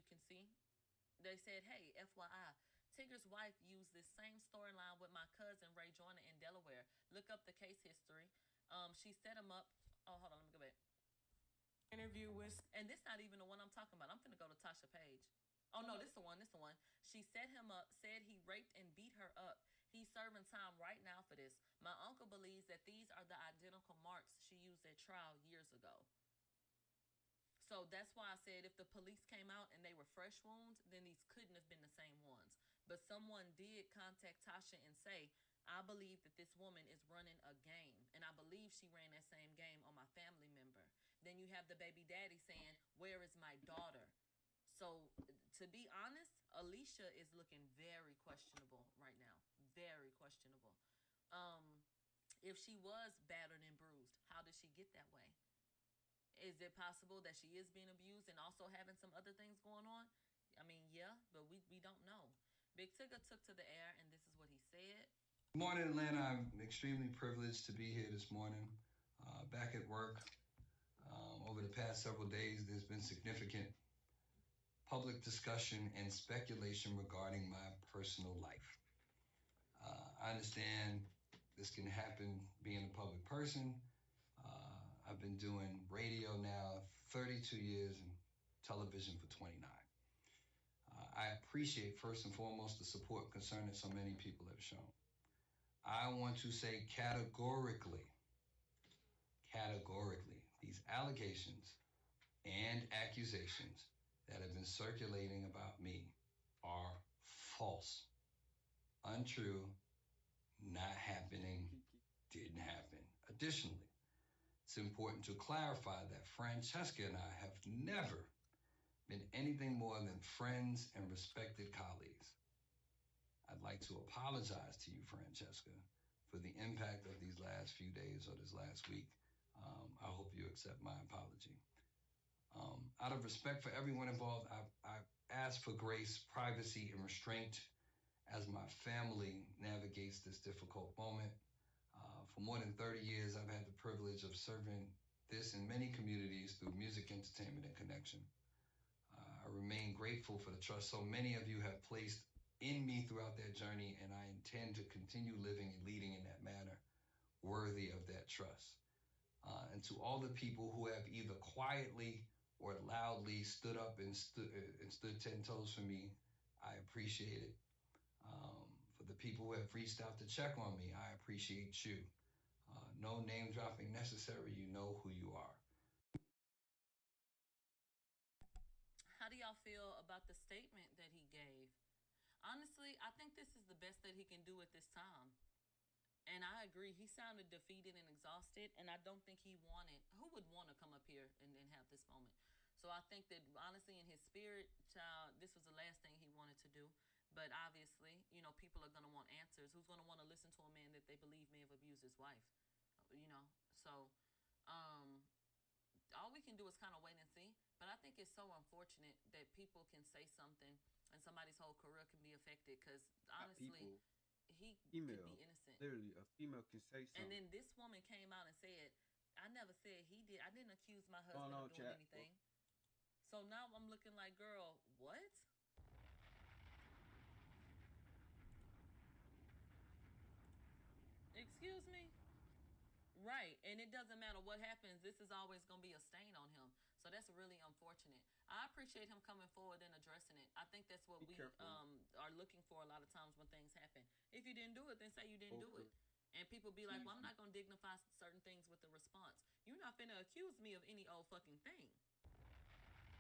can see. They said, hey, FYI, Tigger's wife used this same storyline with my cousin Ray Joyner in Delaware. Look up the case history. She set him up. Oh, hold on, let me go back. Interview with, and this not even the one I'm talking about. I'm finna go to Tasha Page. Oh no, this the one. This the one. She set him up, said he raped and beat her up. He's serving time right now for this. My uncle believes that these are the identical marks she used at trial years ago. So that's why I said if the police came out and they were fresh wounds, then these couldn't have been the same ones. But someone did contact Tasha and say, I believe that this woman is running a game. And I believe she ran that same game on my family member. Then you have the baby daddy saying, where is my daughter? So to be honest, Alicia is looking very questionable right now. Very questionable. If she was battered and bruised, how did she get that way? Is it possible that she is being abused and also having some other things going on? I mean, yeah, but we don't know. Big Tigger took to the air, and this is what he said. Good morning, Atlanta. I'm extremely privileged to be here this morning, back at work. Over the past several days, there's been significant public discussion and speculation regarding my personal life. I understand this can happen being a public person. I've been doing radio now 32 years and television for 29. I appreciate first and foremost the support and concern that so many people have shown. I want to say categorically, these allegations and accusations that have been circulating about me are false, untrue, not happening, didn't happen. Additionally, it's important to clarify that Francesca and I have never been anything more than friends and respected colleagues. I'd like to apologize to you, Francesca, for the impact of these last few days or this last week. I hope you accept my apology. Out of respect for everyone involved, I ask for grace, privacy, and restraint as my family navigates this difficult moment. For more than 30 years, I've had the privilege of serving this in many communities through music, entertainment, and connection. I remain grateful for the trust so many of you have placed in me throughout that journey, and I intend to continue living and leading in that manner worthy of that trust. And to all the people who have either quietly or loudly stood up and stood 10 toes for me, I appreciate it. For the people who have reached out to check on me, I appreciate you. No name dropping necessary. You know who you are. How do y'all feel about the statement that he gave? Honestly, I think this is the best that he can do at this time. And I agree, he sounded defeated and exhausted, and I don't think he wanted, who would want to come up here and have this moment? So I think that honestly, in his spirit, child, this was the last thing he wanted to do. But obviously, you know, people are going to want answers. Who's going to want to listen to a man that they believe may have abused his wife? You know, so all we can do is kind of wait and see. But I think it's so unfortunate that people can say something and somebody's whole career can be affected because honestly, people, he could be female, innocent. literally, a female can say And something. then this woman came out and said, I never said he did. I didn't accuse my husband Going on, of doing chat. anything. So now I'm looking like, girl, what? Excuse me? Right. And it doesn't matter what happens, this is always going to be a stain on him. So that's really unfortunate. I appreciate him coming forward and addressing it. I think that's what Be we careful. are looking for a lot of times when things happen. If you didn't do it, then say you didn't do Okay. it. And people be like, well, I'm Easy. not going to dignify certain things with a response. You're not finna accuse me of any old fucking thing.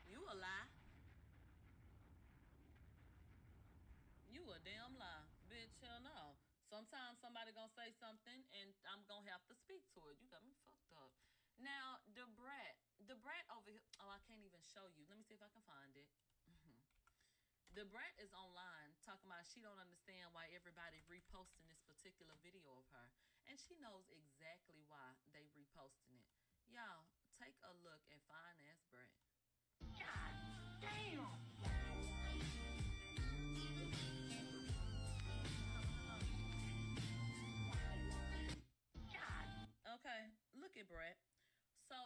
You a lie. You a damn lie. Bitch, hell no. Sometimes somebody gonna say something and I'm gonna have to speak to it. You got me fucked up. Now, the brat over here. Oh, I can't even show you. Let me see if I can find it. The brat is online talking about she don't understand why everybody reposting this particular video of her. And she knows exactly why they reposting it. Y'all, take a look at fine ass brat. God damn! Okay, look at Brett. So,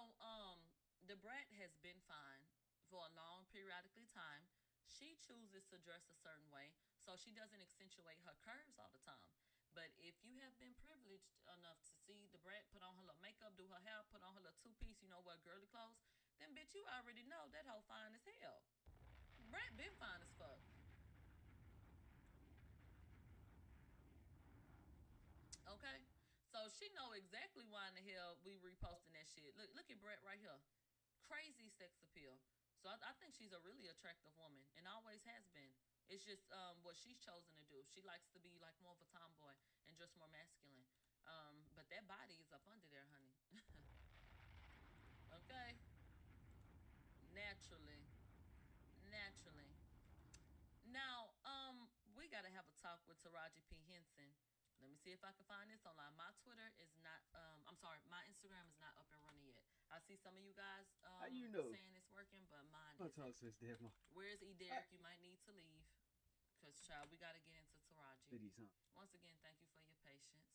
the Brett has been fine for a long periodically time. she chooses to dress a certain way so she doesn't accentuate her curves all the time. But if you have been privileged enough to see the brat put on her little makeup, do her hair, put on her little two-piece, wear girly clothes, then bitch, you already know that hoe fine as hell. Brat been fine as fuck. Okay? So she know exactly why in the hell we reposting that shit. Look at Brett right here. Crazy sex appeal. So I think she's a really attractive woman and always has been. It's just what she's chosen to do. She likes to be like more of a tomboy and just more masculine. But that body is up under there, honey. Okay? Naturally. Naturally. Now, we gotta have a talk with Taraji P. Henson. Let me see if I can find this online. My Twitter is not. I'm sorry, my Instagram is not up and running yet. I see some of you guys How you know? saying it's working, but mine I'll isn't. talk to this damn. Where's E. Derek? You might need to leave, cause child, we gotta get into Taraji. Biddies, huh? Once again, thank you for your patience.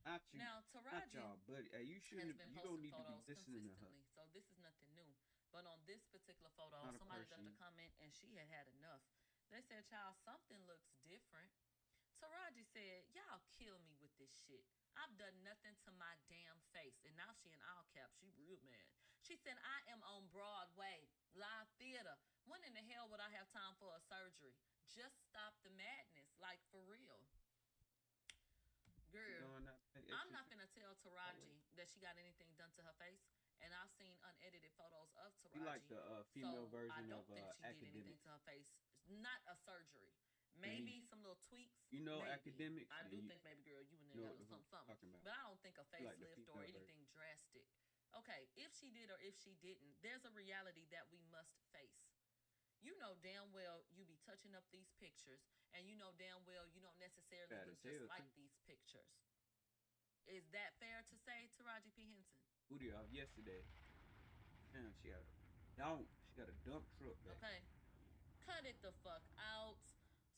Not you. Now, Not Taraji y'all, buddy. You has shouldn't. been You don't posting need to be photos listening to her. consistently, so this is nothing new. But on this particular photo, Not a somebody left a person. comment and she had enough. They said, "Child, something looks different." Taraji said, "Y'all kill me with this shit. I've done nothing to my damn face." And now she in all caps. She real mad. She said, "I am on Broadway, live theater. When in the hell would I have time for a surgery? Just stop the madness. Like, for real." Girl, I'm not gonna tell Taraji that she got anything done to her face. And I've seen unedited photos of Taraji. You like the female so version I don't of think she did anything Academics. to her face. Not a surgery. Maybe some little tweaks. You know maybe. Academics? I do You think maybe, girl, you and know there what got the fuck something. I'm talking about. But I don't think a You like the facelift female or version. anything drastic. Okay, if she did or if she didn't, there's a reality that we must face. You know damn well you be touching up these pictures, and you know damn well you don't necessarily Bad look as just hell, like too. these pictures. Is that fair to say, Taraji P. Henson? Booty off yesterday. Damn, she got a dump truck back. Okay. Cut it the fuck out.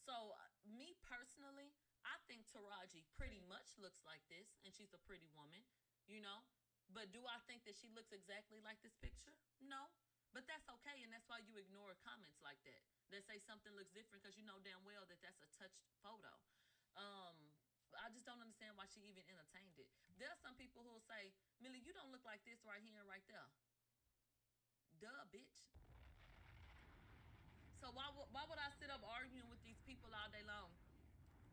So, me personally, I think Taraji pretty much looks like this, and she's a pretty woman, But do I think that she looks exactly like this picture? No. But that's okay, and that's why you ignore comments like that. That say something looks different because you know damn well that that's a touched photo. I just don't understand why she even entertained it. There are some people who will say, "Millie, you don't look like this right here and right there." Duh, bitch. So why would I sit up arguing with these people all day long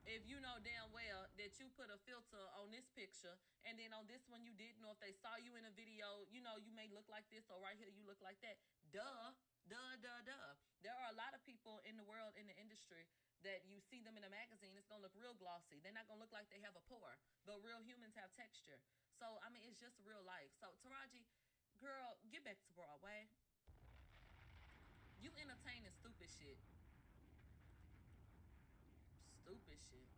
if you know damn well that you put a filter on this picture and then on this one you didn't, or if they saw you in a video, you may look like this, or right here you look like that. Duh. There are a lot of people in the world, in the industry, that you see them in a magazine, it's gonna look real glossy. They're not gonna look like they have a pore, but real humans have texture. So, I mean, it's just real life. So, Taraji, girl, get back to Broadway. You entertaining stupid shit. Stupid shit.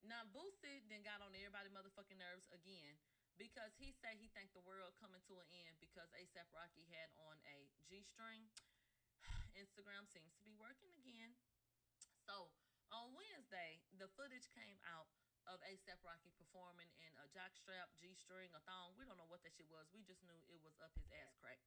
Now, Boosie then got on everybody's motherfucking nerves again because he said he think the world coming to an end because A$AP Rocky had on a G-string. Instagram seems to be working again. So, on Wednesday, the footage came out of A$AP Rocky performing in a jockstrap, G-string, a thong. We don't know what that shit was. We just knew it was up his ass crack.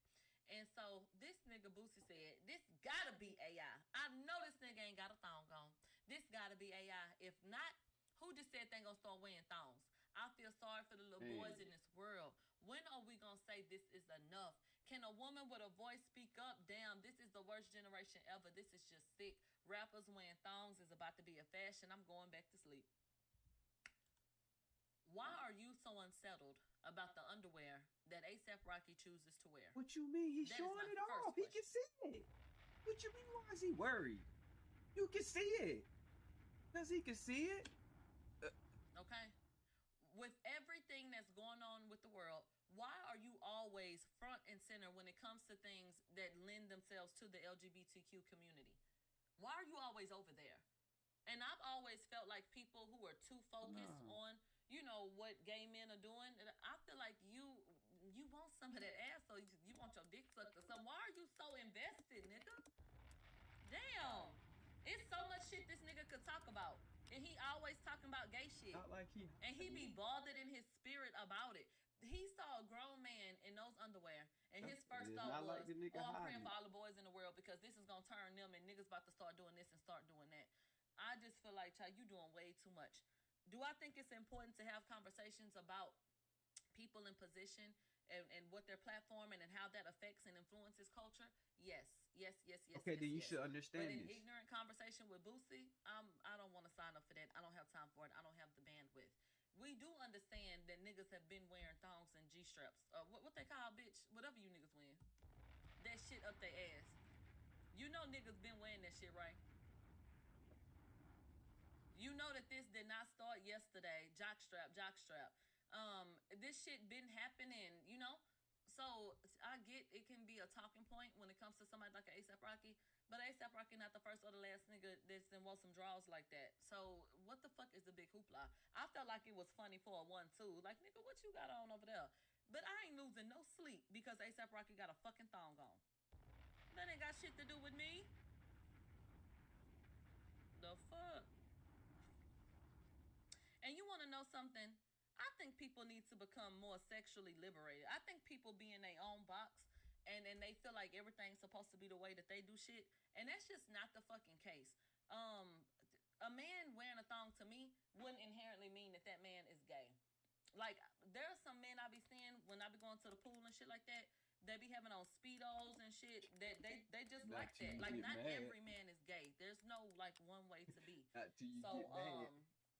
And so this nigga Boosie said, "This gotta be AI. I know this nigga ain't got a thong on. This gotta be AI. If not, who just said they gonna start wearing thongs? I feel sorry for the little boys in this world. When are we gonna say this is enough? Can a woman with a voice speak up? Damn, this is the worst generation ever. This is just sick. Rappers wearing thongs is about to be a fashion. I'm going back to sleep." Why are you so unsettled about the underwear that A$AP Rocky chooses to wear? What you mean? He's That is showing my it first off. He question. can see it. What you mean? Why is he worried? You can see it. Because he can see it. Okay? With everything that's going on with the world, why are you always front and center when it comes to things that lend themselves to the LGBTQ community? Why are you always over there? And I've always felt like people who are too focused on, what gay men are doing. And I feel like you want some of that ass, so you want your dick sucked or something. Why are you so invested, nigga? Damn. It's so much shit this nigga could talk about. And he always talking about gay shit. Not like he. And he be bothered in his spirit about it. He saw a grown man in those underwear, and his first It's thought not was, like the nigga "Oh, I'm hiding praying it." for all the boys in the world because this is gonna gonna turn them, and niggas about to start doing this and start doing that. I just feel like, child, you doing way too much. Do I think it's important to have conversations about people in position and what their platform and how that affects and influences culture? Yes. Okay, then you yes. should understand But in this. ignorant conversation with Boosie, I don't want to sign up for that. I don't have time for it. I don't have the bandwidth. We do understand that niggas have been wearing thongs and G-straps. What they call, bitch? Whatever you niggas wearing. That shit up their ass. You know niggas been wearing that shit, right? You know that this did not start yesterday. Jockstrap. This shit been happening, you know? So I get it can be a talking point when it comes to somebody like A$AP Rocky, but A$AP Rocky not the first or the last nigga that's done wore some draws like that. So what the fuck is the big hoopla? I felt like it was funny for a 1-2. Like, nigga, what you got on over there? But I ain't losing no sleep because A$AP Rocky got a fucking thong on. That ain't got shit to do with me. The fuck? And you want to know something? I think people need to become more sexually liberated. I think people be in their own box and they feel like everything's supposed to be the way that they do shit. And that's just not the fucking case. A man wearing a thong to me wouldn't inherently mean that man is gay. Like, there are some men I be seeing when I be going to the pool and shit like that. They be having on Speedos and shit. That they just Not like till that. you Like, get not mad. every man is gay. There's no, like, one way to be. Not till you So, get mad.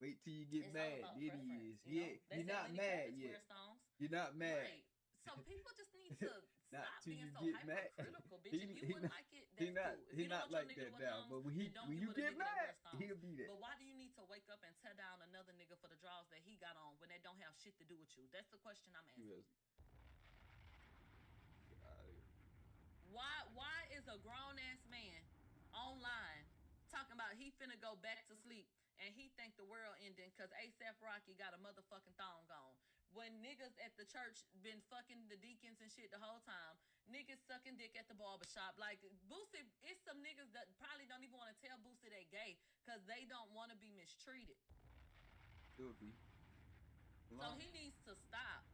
Wait till you get it's all mad. about It preference, is. you know? Yeah, They you're say not Lenny mad Kravitz yet. wears thongs. You're not mad. Right. So people just need to Not stop till being you so get mad. hypercritical, bitch. If you wouldn't like it, He that's not. cool. If He you not don't want like your nigga to that wear now. thongs, But when then don't when get you with a get nigga that mad, wears thongs. he'll be there. But why do you need to wake up and tear down another nigga for the draws that he got on when they don't have shit to do with you? That's the question I'm asking. Why is a grown ass man online talking about he finna go back to sleep and he think the world ending because A$AP Rocky got a motherfucking thong on? When niggas at the church been fucking the deacons and shit the whole time, niggas sucking dick at the barbershop. Like, Boosie, it's some niggas that probably don't even want to tell Boosie they gay because they don't want to be mistreated. Could be. So he needs to stop.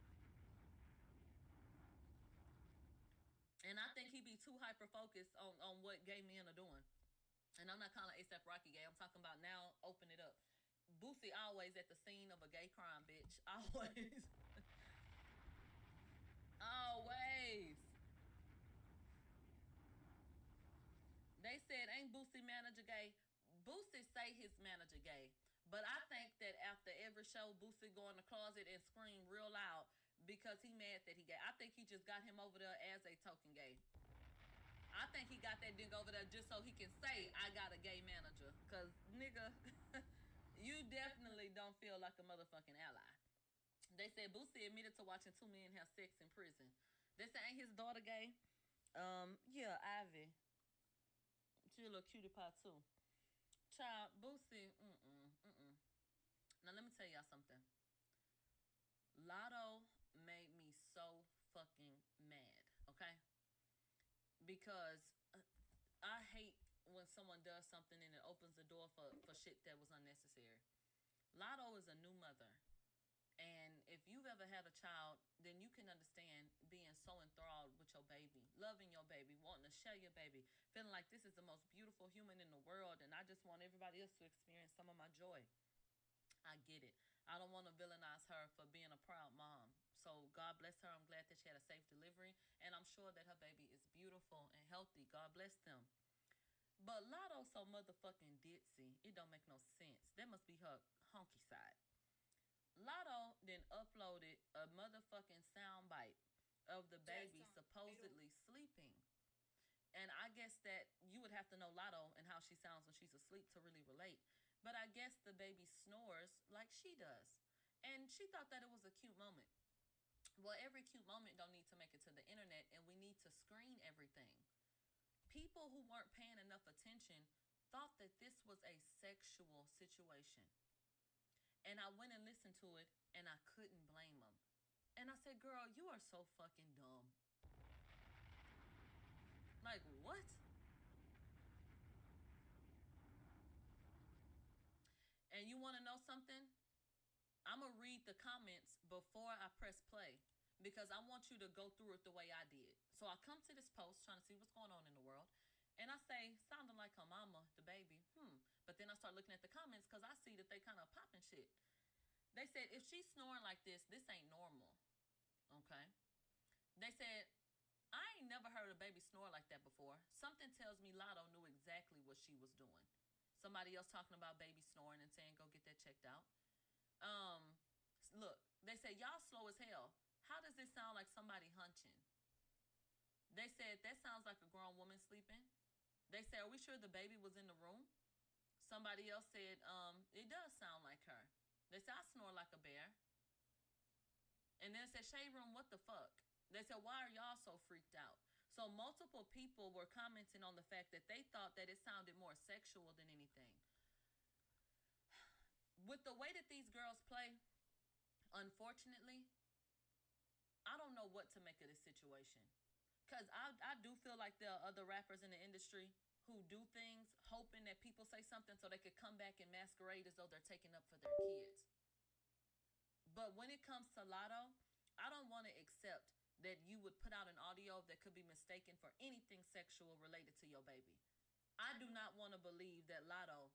And I think he be too hyper focused on what gay men are doing. And I'm not calling A$AP Rocky gay. I'm talking about now, open it up. Boosie always at the scene of a gay crime, bitch. Always. Always. They said, ain't Boosie manager gay? Boosie say his manager gay. But I think that after every show, Boosie go in the closet and scream real loud because he mad that he gay. I think he just got him over there as a token gay. I think he got that nigga over there just so he can say, I got a gay manager. Because, nigga, you definitely don't feel like a motherfucking ally. They said Boosie admitted to watching two men have sex in prison. They say, ain't his daughter gay? Yeah, Ivy. She a little cutie pie, too. Child, Boosie, Now, let me tell y'all something. Lotto made me so fucking mad, okay? Because I hate when someone does something and it opens the door for shit that was unnecessary. Lotto is a new mother. And if you've ever had a child, then you can understand being so enthralled with your baby, loving your baby, wanting to share your baby, feeling like this is the most beautiful human in the world, and I just want everybody else to experience some of my joy. I get it. I don't want to villainize her for being a proud mom. So God bless her. I'm glad that she had a safe delivery, and I'm sure that her baby is beautiful and healthy. God bless them. But Lotto so motherfucking ditzy, it don't make no sense. That must be her honky side. Lotto then uploaded a motherfucking soundbite of the baby supposedly sleeping. And I guess that you would have to know Lotto and how she sounds when she's asleep to really relate. But I guess the baby snores like she does. And she thought that it was a cute moment. Well, every cute moment don't need to make it to the internet, and we need to screen everything. People who weren't paying enough attention thought that this was a sexual situation. And I went and listened to it, and I couldn't blame them. And I said, girl, you are so fucking dumb. Like, what? And you want to know something? I'm going to read the comments before I press play because I want you to go through it the way I did. So I come to this post trying to see what's going on in the world. And I say But then I start looking at the comments because I see that they kind of popping shit. They said, if she's snoring like this ain't normal. Okay? They said, I ain't never heard a baby snore like that before. Something tells me Lotto knew exactly what she was doing. Somebody else talking about baby snoring and saying, go get that checked out. Look, they said, y'all slow as hell. How does this sound like somebody hunching? They said, that sounds like a grown woman sleeping. They said, are we sure the baby was in the room? Somebody else said, it does sound like her. They said, I snore like a bear. And then it said, Shade Room, what the fuck? They said, why are y'all so freaked out? So multiple people were commenting on the fact that they thought that it sounded more sexual than anything. With the way that these girls play, unfortunately, I don't know what to make of this situation. Because I do feel like there are other rappers in the industry who do things hoping that people say something so they could come back and masquerade as though they're taking up for their kids. But when it comes to Lotto, I don't want to accept that you would put out an audio that could be mistaken for anything sexual related to your baby. I do not want to believe that Lotto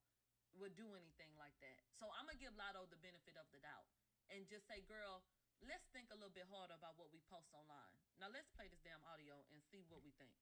would do anything like that. So I'm going to give Lotto the benefit of the doubt and just say, girl, let's think a little bit harder about what we post online. Now let's play this damn audio and see what we think.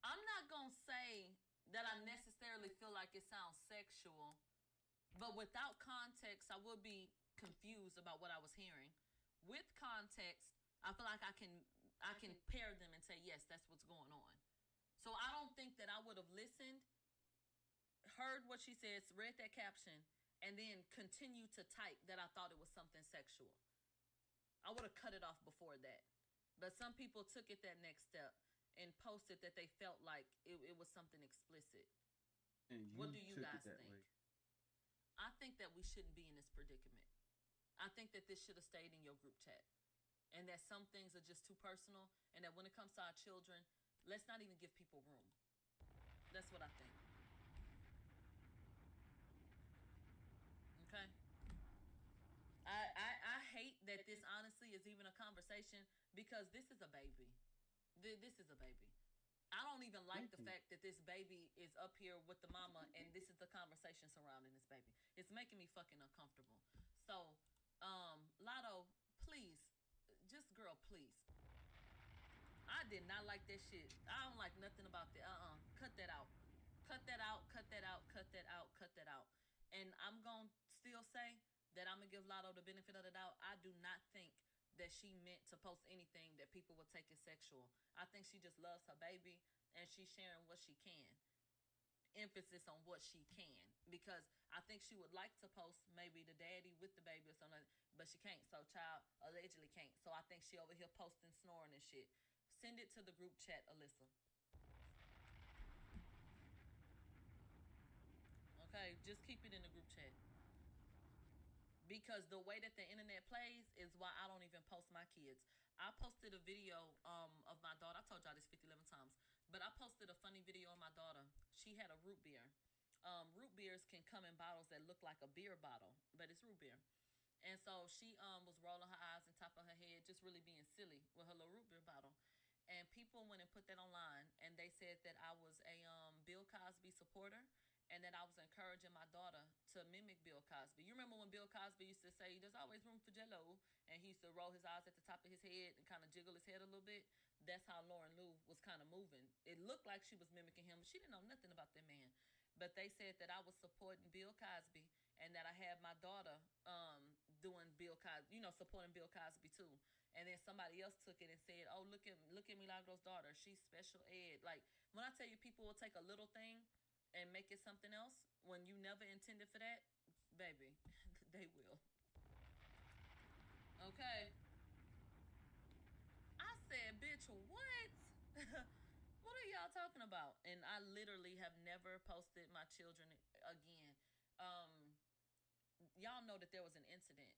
I'm not gonna say that I necessarily feel like it sounds sexual, but without context, I would be confused about what I was hearing. With context, I feel like I can pair them and say, yes, that's what's going on. So I don't think that I would have listened, heard what she says, read that caption, and then continued to type that I thought it was something sexual. I would have cut it off before that. But some people took it that next step and posted that they felt like it was something explicit. And what do you guys think? Way. I think that we shouldn't be in this predicament. I think that this should have stayed in your group chat. And that some things are just too personal. And that when it comes to our children, let's not even give people room. That's what I think. Okay? I hate that this honestly is even a conversation because this is a baby. This is a baby. I don't even like the fact that this baby is up here with the mama and this is the conversation surrounding this baby. It's making me fucking uncomfortable. So, Lotto, please, just girl, please. I did not like that shit. I don't like nothing about that. Cut that out. Cut that out, cut that out, cut that out, cut that out. And I'm going to still say that I'm going to give Lotto the benefit of the doubt. I do not think that she meant to post anything that people would take as sexual. I think she just loves her baby and she's sharing what she can. Emphasis on what she can. Because I think she would like to post maybe the daddy with the baby or something, but she can't. So child allegedly can't. So I think she over here posting snoring and shit. Send it to the group chat, Alyssa. Okay, just keep it in the group chat. Because the way that the internet plays is why I don't even post my kids. I posted a video of my daughter. I told y'all this 11 times. But I posted a funny video of my daughter. She had a root beer. Root beers can come in bottles that look like a beer bottle, but it's root beer. And so she was rolling her eyes on top of her head, just really being silly with her little root beer bottle. And people went and put that online, and they said that I was a Bill Cosby supporter, and that I was encouraging my daughter to mimic Bill Cosby. You remember when Bill Cosby used to say, there's always room for Jell-O, and he used to roll his eyes at the top of his head and kind of jiggle his head a little bit? That's how Lauren Lou was kind of moving. It looked like she was mimicking him, but she didn't know nothing about that man. But they said that I was supporting Bill Cosby, and that I had my daughter doing Bill Cosby, supporting Bill Cosby too. And then somebody else took it and said, oh, look at Milagro's daughter. She's special ed. Like, when I tell you people will take a little thing and make it something else when you never intended for that, baby, they will. Okay. I said, bitch, what? What are y'all talking about? And I literally have never posted my children again. Y'all know that there was an incident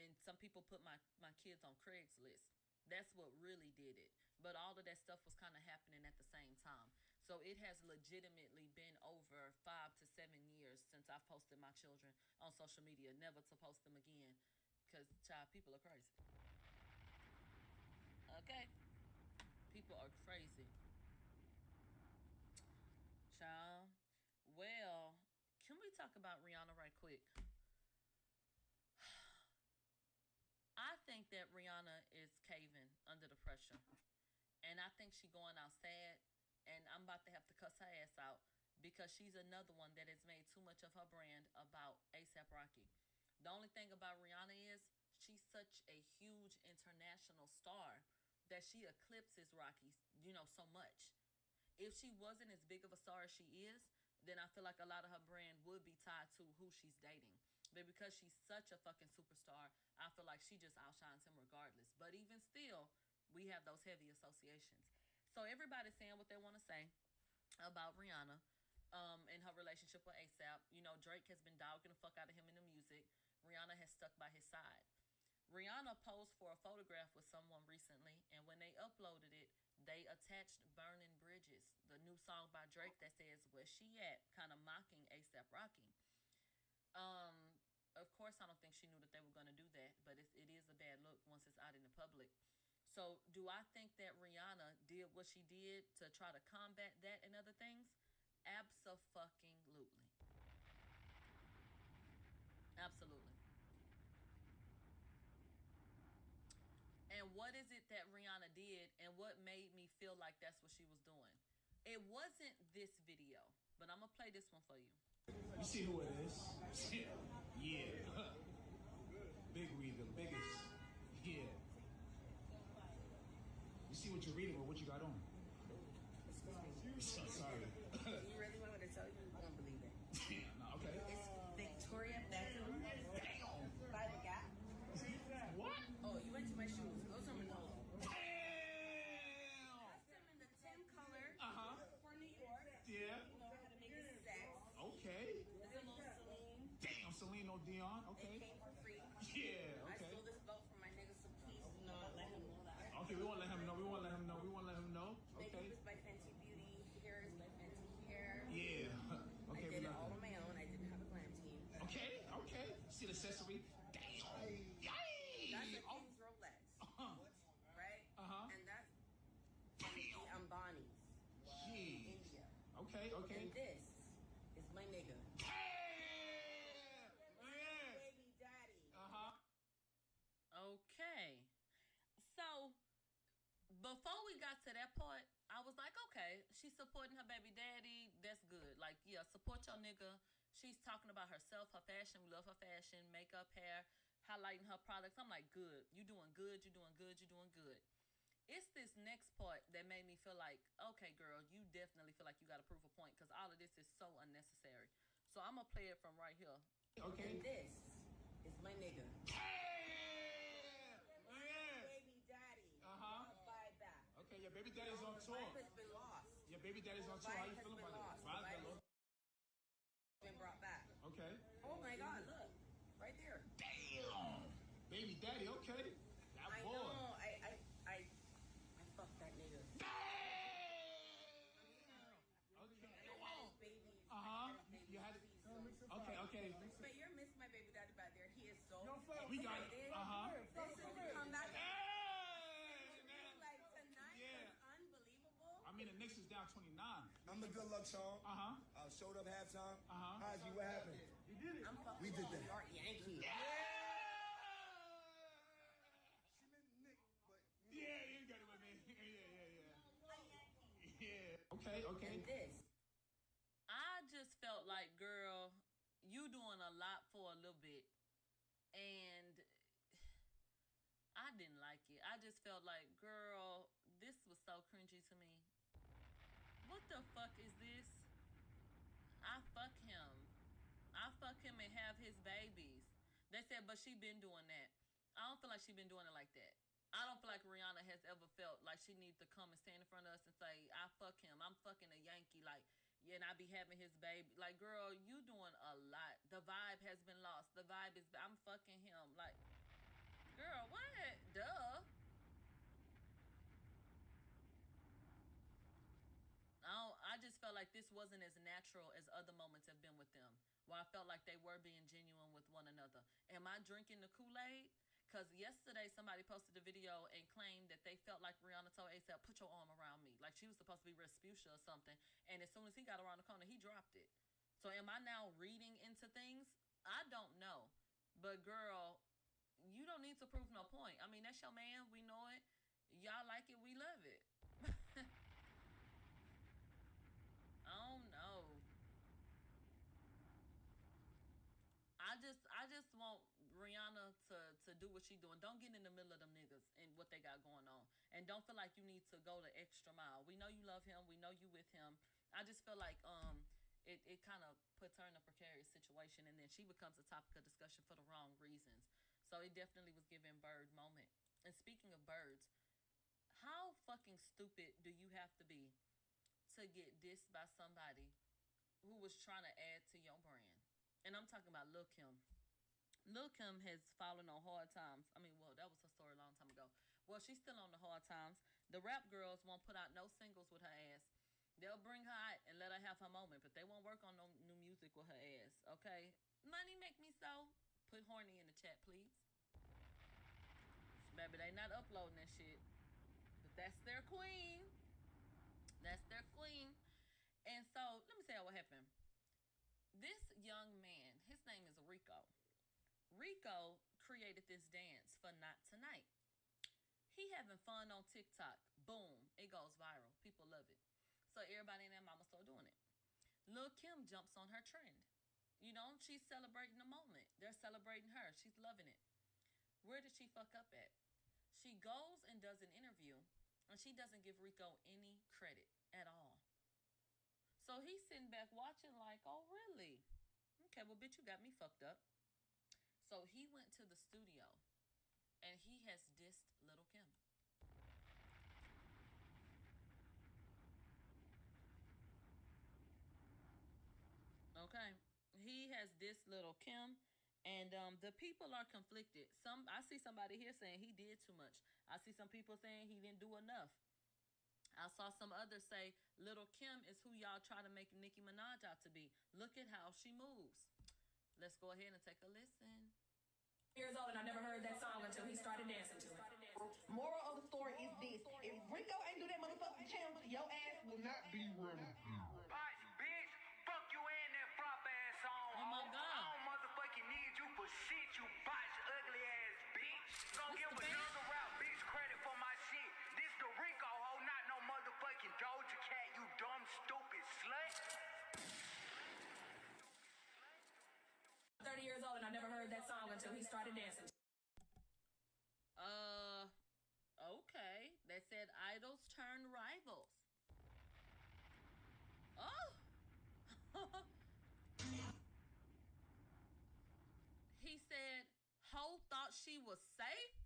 and some people put my kids on Craigslist. That's what really did it. But all of that stuff was kind of happening at the same time. So it has legitimately been over 5 to 7 years since I've posted my children on social media, never to post them again. Because, child, people are crazy. Okay? People are crazy. Child. Well, can we talk about Rihanna right quick? I think that Rihanna is caving under the pressure. And I think she going out sad. And I'm about to have to cuss her ass out because she's another one that has made too much of her brand about A$AP Rocky. The only thing about Rihanna is she's such a huge international star that she eclipses Rocky, so much. If she wasn't as big of a star as she is, then I feel like a lot of her brand would be tied to who she's dating. But because she's such a fucking superstar, I feel like she just outshines him regardless. But even still, we have those heavy associations. So everybody's saying what they want to say about Rihanna and her relationship with A$AP. Drake has been dogging the fuck out of him in the music. Rihanna has stuck by his side. Rihanna posed for a photograph with someone recently, and when they uploaded it, they attached Burning Bridges, the new song by Drake that says, "Where She At?" kind of mocking A$AP Rocky. Of course, I don't think she knew that they were going to do that, but it is a bad look once it's out in the public. So, do I think that Rihanna did what she did to try to combat that and other things? Abso-fucking-lutely. Absolutely. And what is it that Rihanna did, and what made me feel like that's what she was doing? It wasn't this video, but I'm going to play this one for you. You see who it is? Yeah. Big Read, the biggest. Yeah. You see what you're reading or what you got on? So sorry. You really want me to tell you? You won't believe it. No, okay. It's Victoria Beckham. Damn. By the Gap. What? Oh, you went to my shoes. Those are Manolo. Damn. That's them in the Tim color. Uh-huh. For New York. Yeah. You know how to make it sex. Okay. It's a little Celine. Damn, Celine Dion. It Okay. came for free. Yeah, I okay. stole this belt from my nigga, so please do not let him know that. Okay, we won't let him know. We won't let him know. We won't let him know. Makeup Okay. is by Fenty Beauty. Hair is by Fenty Hair. Yeah. Okay, I we did it got all that. on my own. I didn't have a glam team. Okay, okay. See the accessory. Damn. Yay. That's a Oh. King's Rolex, Uh-huh. right? Uh-huh. And that's the Damn. Ambanis, Jeez. India. Okay, okay. And this is my nigga. Damn. My Yeah. baby daddy. Uh-huh. Okay. So, before we got to that part, I was like, okay, she's supporting her baby daddy. That's good. Like, yeah, support your nigga. She's talking about herself, her fashion. We love her fashion, makeup, hair, highlighting her products. I'm like, good. You doing good. You doing good. You doing good. It's this next part that made me feel like, okay, girl, you definitely feel like you got to prove a point because all of this is so unnecessary. So I'm going to play it from right here. Okay. And this is my nigga. Damn. My Yeah. baby daddy. Uh-huh. Buy back. Okay, your baby daddy's on tour. Vibe has been lost. Your baby daddy's on tour. How you Vibe has feeling been about lost. it? Vibe Vibe got has been brought back. Okay. Oh my God! Look, right there. Damn. Baby daddy, okay. That I boy. know. I fucked that nigga. Damn. And Okay. I had his baby. Uh-huh. I had his baby. You had it. Please don't. Okay, okay. But you're missing my baby daddy back there. He is so We got it. excited. Uh-huh. This is the comeback. Hey, man. Like tonight Yeah. was unbelievable. I mean, the Knicks is down 29. I'm the good luck song. Uh-huh. Showed up halftime. Uh-huh. Haji, what happened? I'm fucking We did that. New York Yankee. Yeah. She meant Nick, but Yeah, you got it, my man. Yeah. Okay, okay. And this. I just felt like, girl, you doing a lot for a little bit. And I didn't like it. I just felt like, girl, this was so cringy to me. What the fuck is this? I fuck him. I fuck him and have his babies. They said, but she been doing that. I don't feel like she been doing it like that. I don't feel like Rihanna has ever felt like she needs to come and stand in front of us and say, I fuck him. I'm fucking a Yankee. Like, yeah, and I be having his baby. Like, girl, you doing a lot. The vibe has been lost. The vibe is, I'm fucking him. Like, Girl, what? Duh. I just felt like this wasn't as natural as other moments have been with them, where I felt like they were being genuine with one another. Am I drinking the Kool-Aid? Because yesterday somebody posted a video and claimed that they felt like Rihanna told ASAP, put your arm around me. Like she was supposed to be Respucia or something. And as soon as he got around the corner, he dropped it. So am I now reading into things? I don't know. But girl, you don't need to prove no point. I mean, that's your man. We know it. Y'all like it. We love it. Oh no. I just want Rihanna to do what she doing. Don't get in the middle of them niggas and what they got going on. And don't feel like you need to go the extra mile. We know you love him. We know you with him. I just feel like it kind of puts her in a precarious situation, and then she becomes a topic of discussion for the wrong reasons. So it definitely was giving Bird moment. And speaking of birds, how fucking stupid do you have to be to get dissed by somebody who was trying to add to your brand? And I'm talking about Lil' Kim. Lil' Kim has fallen on hard times. I mean, well, that was her story a long time ago. Well, she's still on the hard times. The rap girls won't put out no singles with her ass. They'll bring her out and let her have her moment, but they won't work on no new music with her ass, okay? Money make me so. Put horny in the chat, please. Baby, they not uploading that shit. But that's their queen. That's their queen. And so, let me tell you what happened. This young man, his name is Rico. Rico created this dance for Not Tonight. He having fun on TikTok. Boom. It goes viral. People love it. So everybody and their mama start doing it. Lil' Kim jumps on her trend. You know, she's celebrating the moment. They're celebrating her. She's loving it. Where did she fuck up at? She goes and does an interview, and she doesn't give Rico any credit at all. So he's sitting back watching like, oh, really? Okay, well, bitch, you got me fucked up. So he went to the studio, and he has dissed Lil' Kim. Okay. He has dissed Lil' Kim, and the people are conflicted. I see somebody here saying he did too much. I see some people saying he didn't do enough. I saw some others say Lil' Kim is who y'all try to make Nicki Minaj out to be. Look at how she moves. Let's go ahead and take a listen. Years old and I never heard that song until he started dancing to it. Moral of the story is this: if Rico ain't do that motherfucking challenge, your ass will not be ready. Bitch, fuck you and that flop ass on. Oh my God. I don't motherfucking need you for shit, you botch ugly ass bitch. Gonna give the band? another rap bitch credit for my shit. This the Rico hoe, not no motherfucking Doja Cat, you dumb stupid slut. 30 years old and I never heard that song until he started dancing. Okay. They said idols turn rivals. Oh. He said, Ho thought she was safe?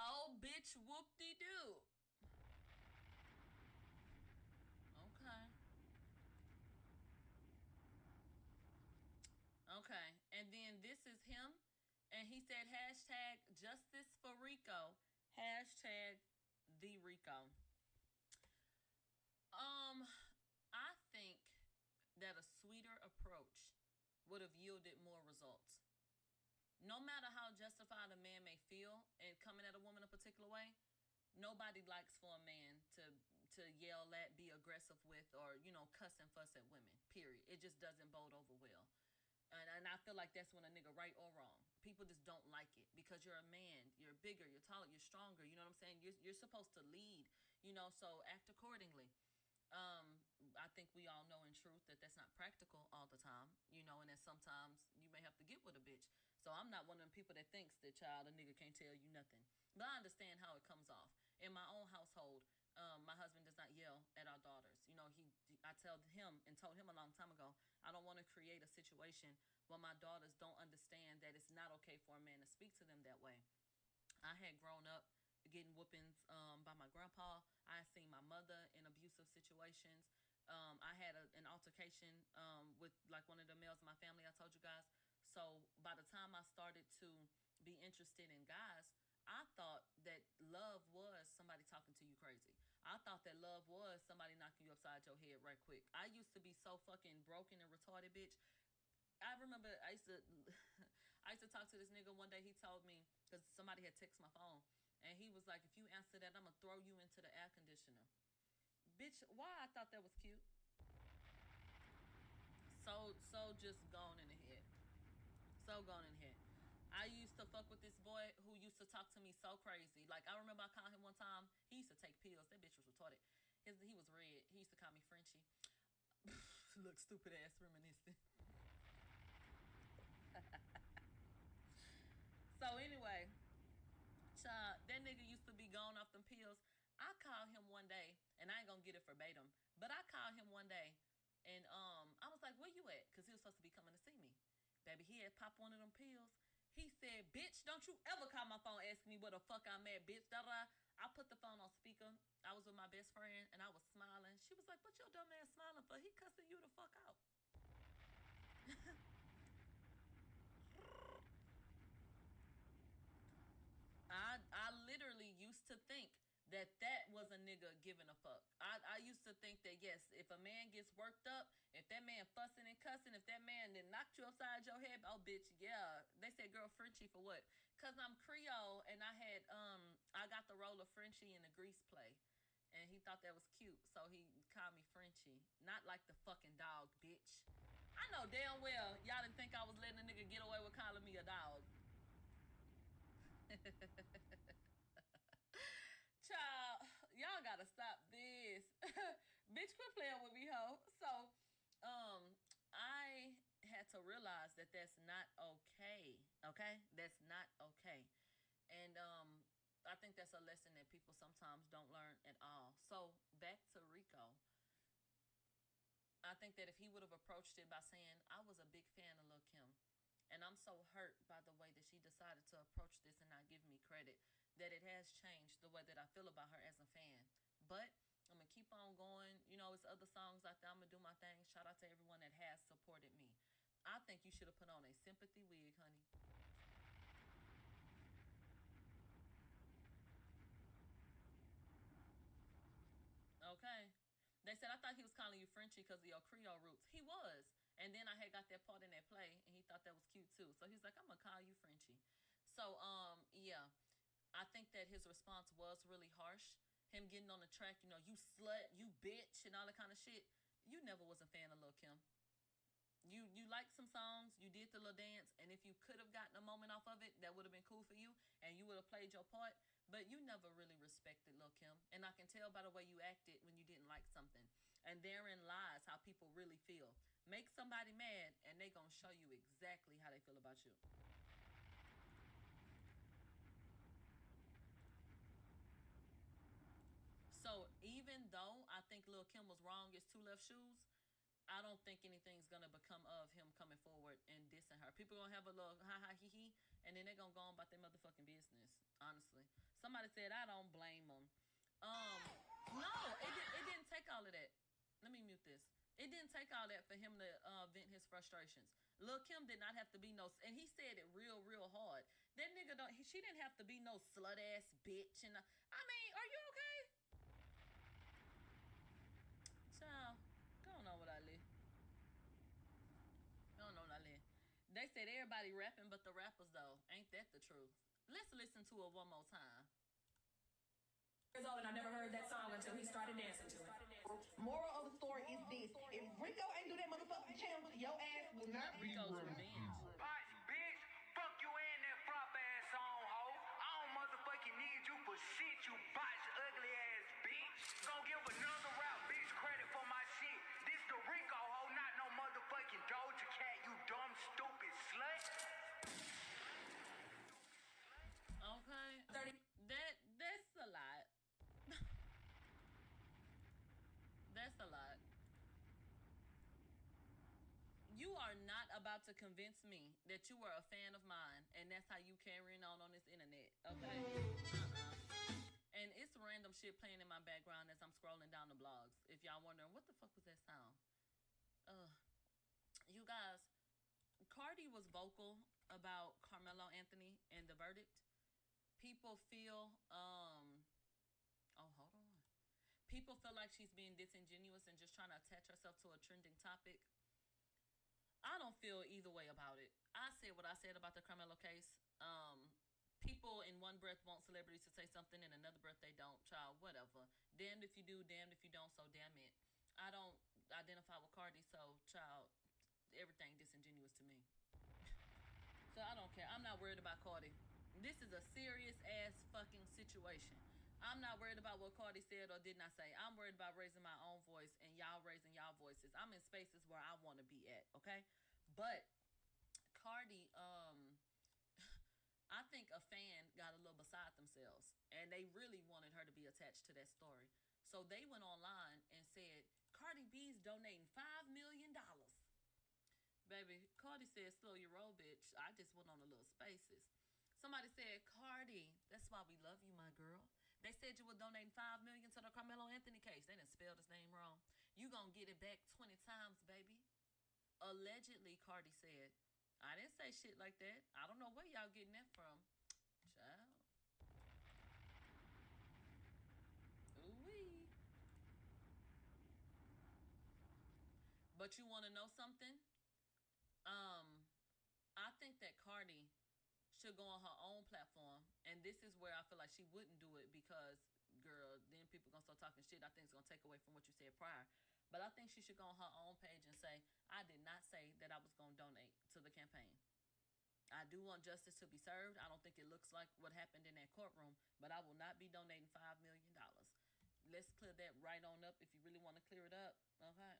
Oh, bitch, whoop-de-doo. Okay. Okay. And then this is him. And he said, hashtag justice for Rico. Hashtag the Rico. I think that a sweeter approach would have yielded more results. No matter how justified a man may feel in coming at a woman a particular way, nobody likes for a man to yell at, be aggressive with, or, cuss and fuss at women, period. It just doesn't bode over well. And I feel like that's when a nigga right or wrong. People just don't like it because you're a man. You're bigger, you're taller, you're stronger. You know what I'm saying? You're supposed to lead, so act accordingly. I think we all know in truth that that's not practical all the time, and that sometimes you may have to get with a bitch. So I'm not one of them people that thinks that, child, a nigga can't tell you nothing. But I understand how it comes off. In my own household, my husband does not yell at our daughters. I told him and told him a long time ago, I don't want to create a situation where my daughters don't understand that it's not okay for a man to speak to them that way. I had grown up getting whoopings by my grandpa. I had seen my mother in abusive situations. I had an altercation with like one of the males in my family I told you guys. So by the time I started to be interested in guys, I thought that love was somebody talking to you crazy. I thought that love was somebody knocking you upside your head right quick. I used to be so fucking broken and retarded, bitch. I remember I used to talk to this nigga one day. He told me, because somebody had texted my phone, and he was like, if you answer that, I'm gonna throw you into the air conditioner. Bitch, why? I thought that was cute. So just gone in the head. So gone in the head. I used to fuck with this boy who used to talk to me so crazy. Like, I remember I called him one time. He used to take pills. That bitch was retarded. He was red. He used to call me Frenchie. Look, stupid ass reminiscing. So anyway, child, that nigga used to be gone off them pills. I called him one day, and I ain't gonna get it verbatim, but I called him one day, and I was like, where you at? Because he was supposed to be coming to see me. Baby, he had popped one of them pills. He said, bitch, don't you ever call my phone asking me where the fuck I'm at, bitch. Da-da. I put the phone on speaker. I was with my best friend, and I was smiling. She was like, what your dumb ass smiling for? He cussing you the fuck out. I literally used to think that was a nigga giving a fuck. I used to think that, yes, if a man gets worked up, if that man fussing and cussing, if that man then knocked you upside your head, oh, bitch, yeah. They said, girl, Frenchie for what? Because I'm Creole, and I got the role of Frenchie in the Grease play. And he thought that was cute, so he called me Frenchie. Not like the fucking dog, bitch. I know damn well y'all didn't think I was letting a nigga get away with calling me a dog. Child, y'all gotta stop this. Bitch, quit playing with me, ho. So, I had to realize that that's not okay. Okay? That's not okay. And, I think that's a lesson that people sometimes don't learn at all. So, back to Rico. I think that if he would have approached it by saying, I was a big fan of Lil' Kim, and I'm so hurt by the way that she decided to approach this and not give me credit, that it has changed the way that I feel about her as a fan. But I'm going to keep on going. You know, it's other songs out there. I'm going to do my thing. Shout out to everyone that has supported me. I think you should have put on a sympathy wig, honey. Okay. They said, I thought he was calling you Frenchie because of your Creole roots. He was. And then I had got that part in that play, and he thought that was cute, too. So he's like, I'm going to call you Frenchie. So, yeah. I think that his response was really harsh. Him getting on the track, you know, you slut, you bitch, and all that kind of shit. You never was a fan of Lil' Kim. You liked some songs, you did the little dance, and if you could have gotten a moment off of it, that would have been cool for you, and you would have played your part. But you never really respected Lil' Kim. And I can tell by the way you acted when you didn't like something. And therein lies how people really feel. Make somebody mad, and they gonna show you exactly how they feel about you. So even though I think Lil' Kim was wrong, it's two left shoes, I don't think anything's gonna become of him coming forward and dissing her. People gonna have a little ha he he, and then they're gonna go on about their motherfucking business. Honestly, somebody said I don't blame them. No, it didn't take all of that. Let me mute this. It didn't take all that for him to vent his frustrations. Lil' Kim did not have to be no, and he said it real hard. That nigga she didn't have to be no slut ass bitch. And I mean, are you okay? Child, don't know what I live. Don't know what I live. They said everybody rapping but the rappers, though. Ain't that the truth? Let's listen to it one more time. Years old and I never heard that song until he started dancing to it. Moral of the story is this: if Rico ain't do that motherfucking challenge, your ass will not be Rico's revenge. Boss, bitch, fuck you and that flop ass on, ho. I don't motherfucking need you for shit, you botch ugly ass bitch. Gonna give another rap bitch credit for my shit. This the Rico, ho, not no motherfucking Doja Cat, you dumb, stupid slut. Okay. 30. That's a lot. That's a lot. about to convince me that you were a fan of mine and that's how you carrying on this internet, okay? And it's random shit playing in my background as I'm scrolling down the blogs. If y'all wondering, what the fuck was that sound? You guys, Cardi was vocal about Carmelo Anthony and the verdict. People feel, hold on. People feel like she's being disingenuous and just trying to attach herself to a trending topic. I don't feel either way about it. I said what I said about the Carmelo case. People in one breath want celebrities to say something, in another breath they don't. Child, whatever. Damned if you do, damned if you don't, so damn it. I don't identify with Cardi, so child, everything disingenuous to me. So I don't care. I'm not worried about Cardi. This is a serious ass fucking situation. I'm not worried about what Cardi said or did not say. I'm worried about raising my own voice and y'all raising y'all voices. I'm in spaces where I want to be at, okay? But Cardi, I think a fan got a little beside themselves and they really wanted her to be attached to that story. So they went online and said, Cardi B's donating $5 million. Baby, Cardi said, slow your roll, bitch. I just went on a little spaces. Somebody said, Cardi, that's why we love you, my girl. They said you were donating $5 million to the Carmelo Anthony case. They didn't spell his name wrong. You gonna get it back 20 times, baby. Allegedly, Cardi said. I didn't say shit like that. I don't know where y'all getting that from. Child. Ooh-wee. But you want to know something? I think that Cardi should go on her own platform, and this is where I feel like she wouldn't do it because, girl, then people gonna start talking shit. I think it's gonna take away from what you said prior. But I think she should go on her own page and say, I did not say that I was gonna donate to the campaign. I do want justice to be served. I don't think it looks like what happened in that courtroom, but I will not be donating $5 million. Let's clear that right on up if you really want to clear it up. Okay.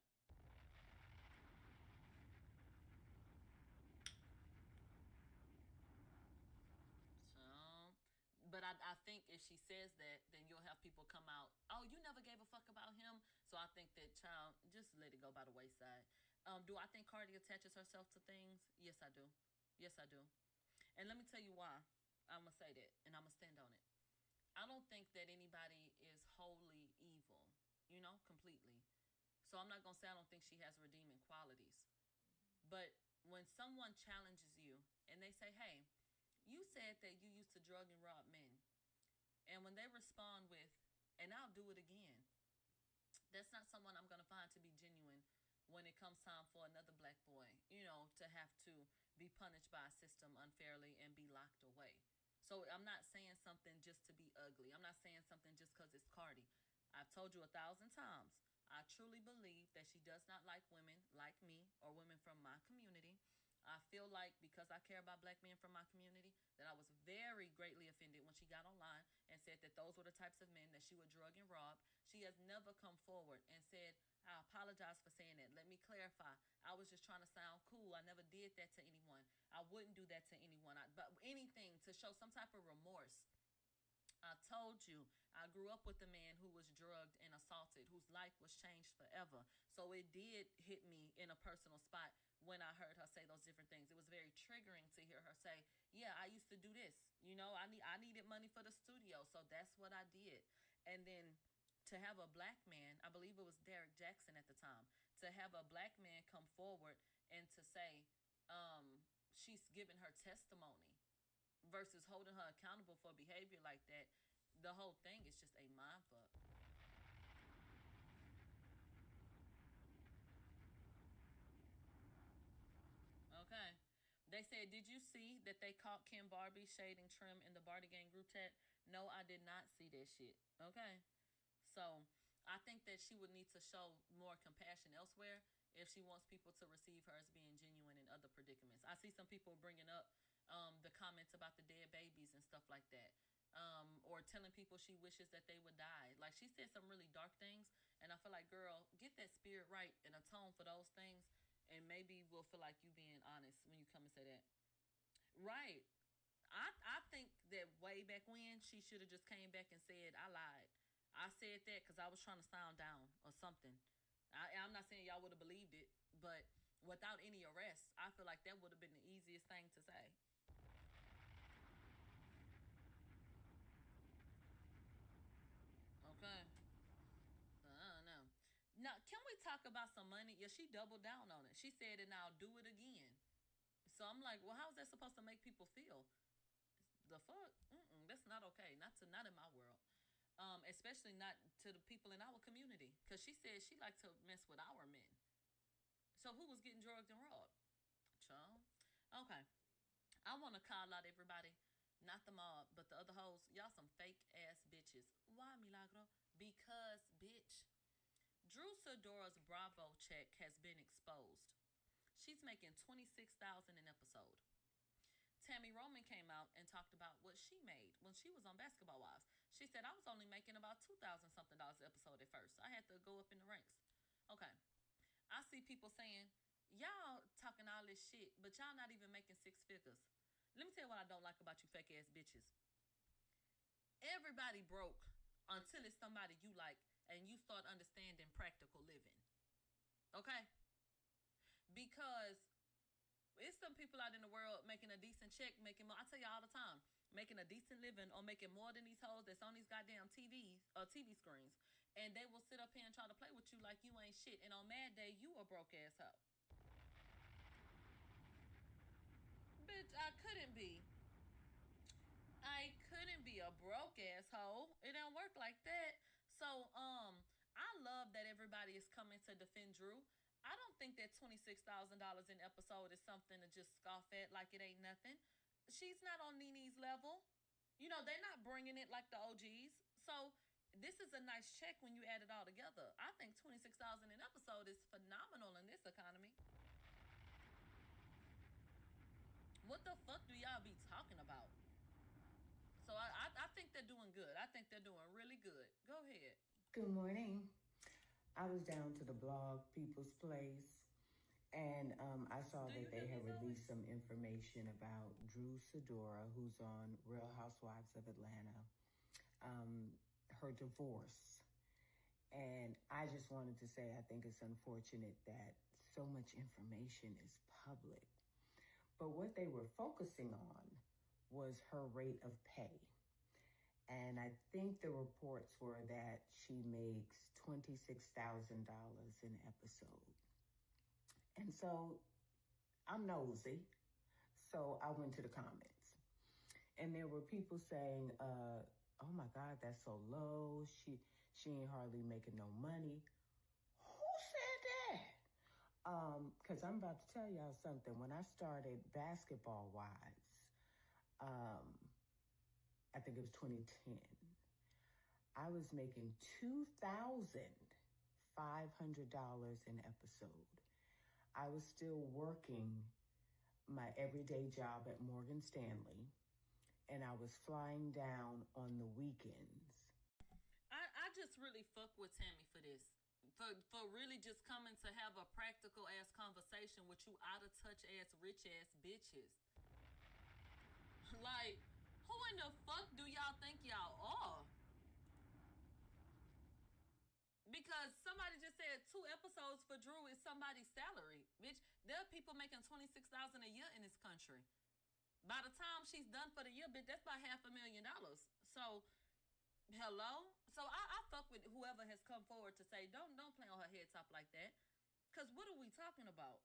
But I think if she says that, then you'll have people come out, oh, you never gave a fuck about him. So I think that, child, just let it go by the wayside. Do I think Cardi attaches herself to things? Yes, I do. Yes, I do. And let me tell you why. I'm going to say that, and I'm going to stand on it. I don't think that anybody is wholly evil, completely. So I'm not going to say I don't think she has redeeming qualities. But when someone challenges you and they say, hey, you said that you used to drug and rob men. And when they respond with, and I'll do it again, that's not someone I'm going to find to be genuine when it comes time for another black boy, to have to be punished by a system unfairly and be locked away. So I'm not saying something just to be ugly. I'm not saying something just because it's Cardi. I've told you 1,000 times. I truly believe that she does not like women like me or women from my community. I feel like because I care about black men from my community, that I was very greatly offended when she got online and said that those were the types of men that she would drug and rob. She has never come forward and said, I apologize for saying that. Let me clarify. I was just trying to sound cool. I never did that to anyone. I wouldn't do that to anyone. But anything to show some type of remorse. I told you, I grew up with a man who was drugged and assaulted, whose life was changed forever. So it did hit me in a personal spot when I heard her say those different things. It was very triggering to hear her say, yeah, I used to do this. I needed money for the studio, so that's what I did. And then to have a black man, I believe it was Derek Jackson at the time, to have a black man come forward and to say she's giving her testimony versus holding her accountable for behavior like that, the whole thing is just a mind fuck. Okay. They said, did you see that they caught Kim Barbie shading Trim in the Barty Gang group chat? No, I did not see that shit. Okay. So I think that she would need to show more compassion elsewhere if she wants people to receive her as being genuine in other predicaments. I see some people bringing up the comments about the dead babies and stuff like that. Or telling people she wishes that they would die. Like, she said some really dark things, and I feel like, girl, get that spirit right and atone for those things, and maybe we'll feel like you being honest when you come and say that. Right. I think that way back when, she should have just came back and said, I lied. I said that because I was trying to sound down or something. I'm not saying y'all would have believed it, but without any arrests. I feel like that would have been the easiest thing to say. Okay. I don't know. Now, can we talk about some money? Yeah, she doubled down on it. She said, and I'll do it again. So I'm like, well, how is that supposed to make people feel? The fuck? That's not okay. Not in my world. Especially not to the people in our community. Because she said she liked to mess with our men. So who was getting drugged and robbed? Child. Okay. I want to call out everybody. Not the mob, but the other hoes. Y'all some fake ass bitches. Why, Milagro? Because, bitch. Drew Sidora's Bravo check has been exposed. She's making $26,000 an episode. Tammy Roman came out and talked about what she made when she was on Basketball Wives. She said, I was only making about $2,000 something an episode at first. I had to go up in the ranks. Okay. I see people saying, y'all talking all this shit, but y'all not even making six figures. Let me tell you what I don't like about you fake ass bitches. Everybody broke until it's somebody you like and you start understanding practical living. Okay? Because it's some people out in the world making a decent check, making more. I tell you all the time, making a decent living or making more than these hoes that's on these goddamn TVs or TV screens. And they will sit up here and try to play with you like you ain't shit. And on Mad Day, you a broke ass hoe. Bitch, I couldn't be a broke asshole. It don't work like that. So, I love that everybody is coming to defend Drew. I don't think that $26,000 an episode is something to just scoff at like it ain't nothing. She's not on Nene's level. You know, they're not bringing it like the OGs. So, this is a nice check when you add it all together. I think $26,000 an episode is phenomenal in this economy. What the fuck do y'all be talking about? So I think they're doing good. I think they're doing really good. Go ahead. Good morning. I was down to the blog People's Place, and I saw that they had released some information about Drew Sidora, who's on Real Housewives of Atlanta, her divorce. And I just wanted to say I think it's unfortunate that so much information is public. But what they were focusing on was her rate of pay. And I think the reports were that she makes $26,000 an episode. And so I'm nosy. So I went to the comments. And there were people saying, oh my God, that's so low. She ain't hardly making no money. Who said that? Because I'm about to tell y'all something. When I started Basketball Wives, I think it was 2010, I was making $2,500 an episode. I was still working my everyday job at Morgan Stanley, and I was flying down on the weekends. I just really fuck with Tammy for this. For really just coming to have a practical ass conversation with you out of touch ass rich ass bitches. Like, who in the fuck do y'all think y'all are? Because somebody just said 2 episodes for Drew is somebody's salary. Bitch, there are people making $26,000 a year in this country. By the time she's done for the year, bitch, that's about $500,000. So, hello? So I fuck with whoever has come forward to say, don't play on her head top like that. Because what are we talking about?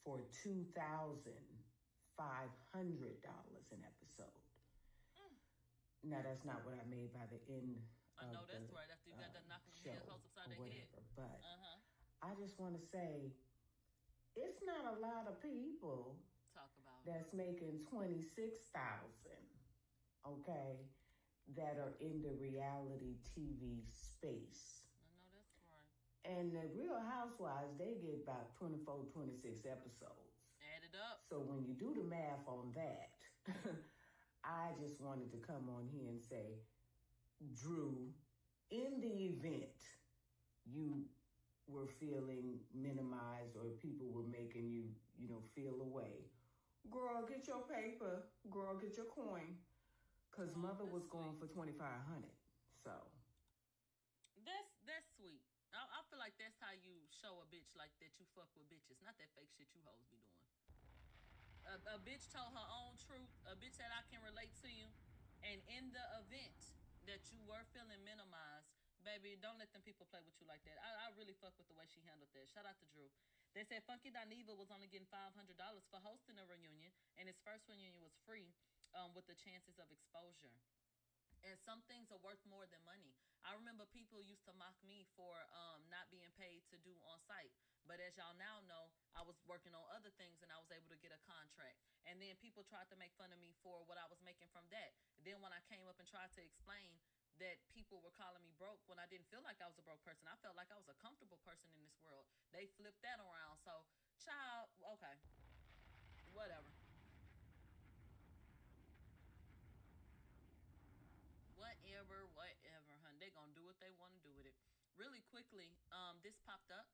For $2,500 an episode. Now, that's not what I made by the end I know that's right. After you got that knocking them head close upside their head. But I just want to say, it's not a lot of people that's making $26,000, okay, that are in the reality TV space. I know that's right. And the Real Housewives, they get about 24, 26 episodes. Add it up. So when you do the math on that, I just wanted to come on here and say, Drew, in the event you were feeling minimized or people were making you, feel away, girl, get your paper, girl, get your coin, because mother was going for $2,500. So that's sweet. I feel like that's how you show a bitch like that you fuck with bitches, not that fake shit you hoes be doing. A bitch told her own truth. A bitch said, I can relate to you. And in the event that you were feeling minimized, baby, don't let them people play with you like that. I really fuck with the way she handled that. Shout out to Drew. They said Funky Dineva was only getting $500 for hosting a reunion, and his first reunion was free, with the chances of exposure. And some things are worth more than money. I remember people used to mock me for not being paid to do on site. But as y'all now know, I was working on other things and I was able to get a contract. And then people tried to make fun of me for what I was making from that. Then when I came up and tried to explain that people were calling me broke when I didn't feel like I was a broke person, I felt like I was a comfortable person in this world. They flipped that around. So, child, okay, whatever. Whatever, hun. They gonna do what they want to do with it. Really quickly, this popped up.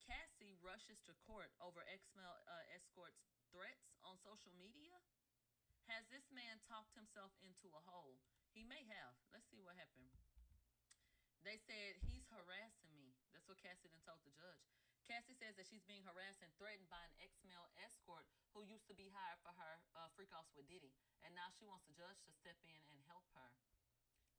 Cassie rushes to court over ex-male escorts' threats on social media. Has this man talked himself into a hole? He may have. Let's see what happened. They said he's harassing me. That's what Cassie then told the judge. Cassie says that she's being harassed and threatened by an ex-male escort who used to be hired for her freak-offs with Diddy. And now she wants the judge to step in and help her.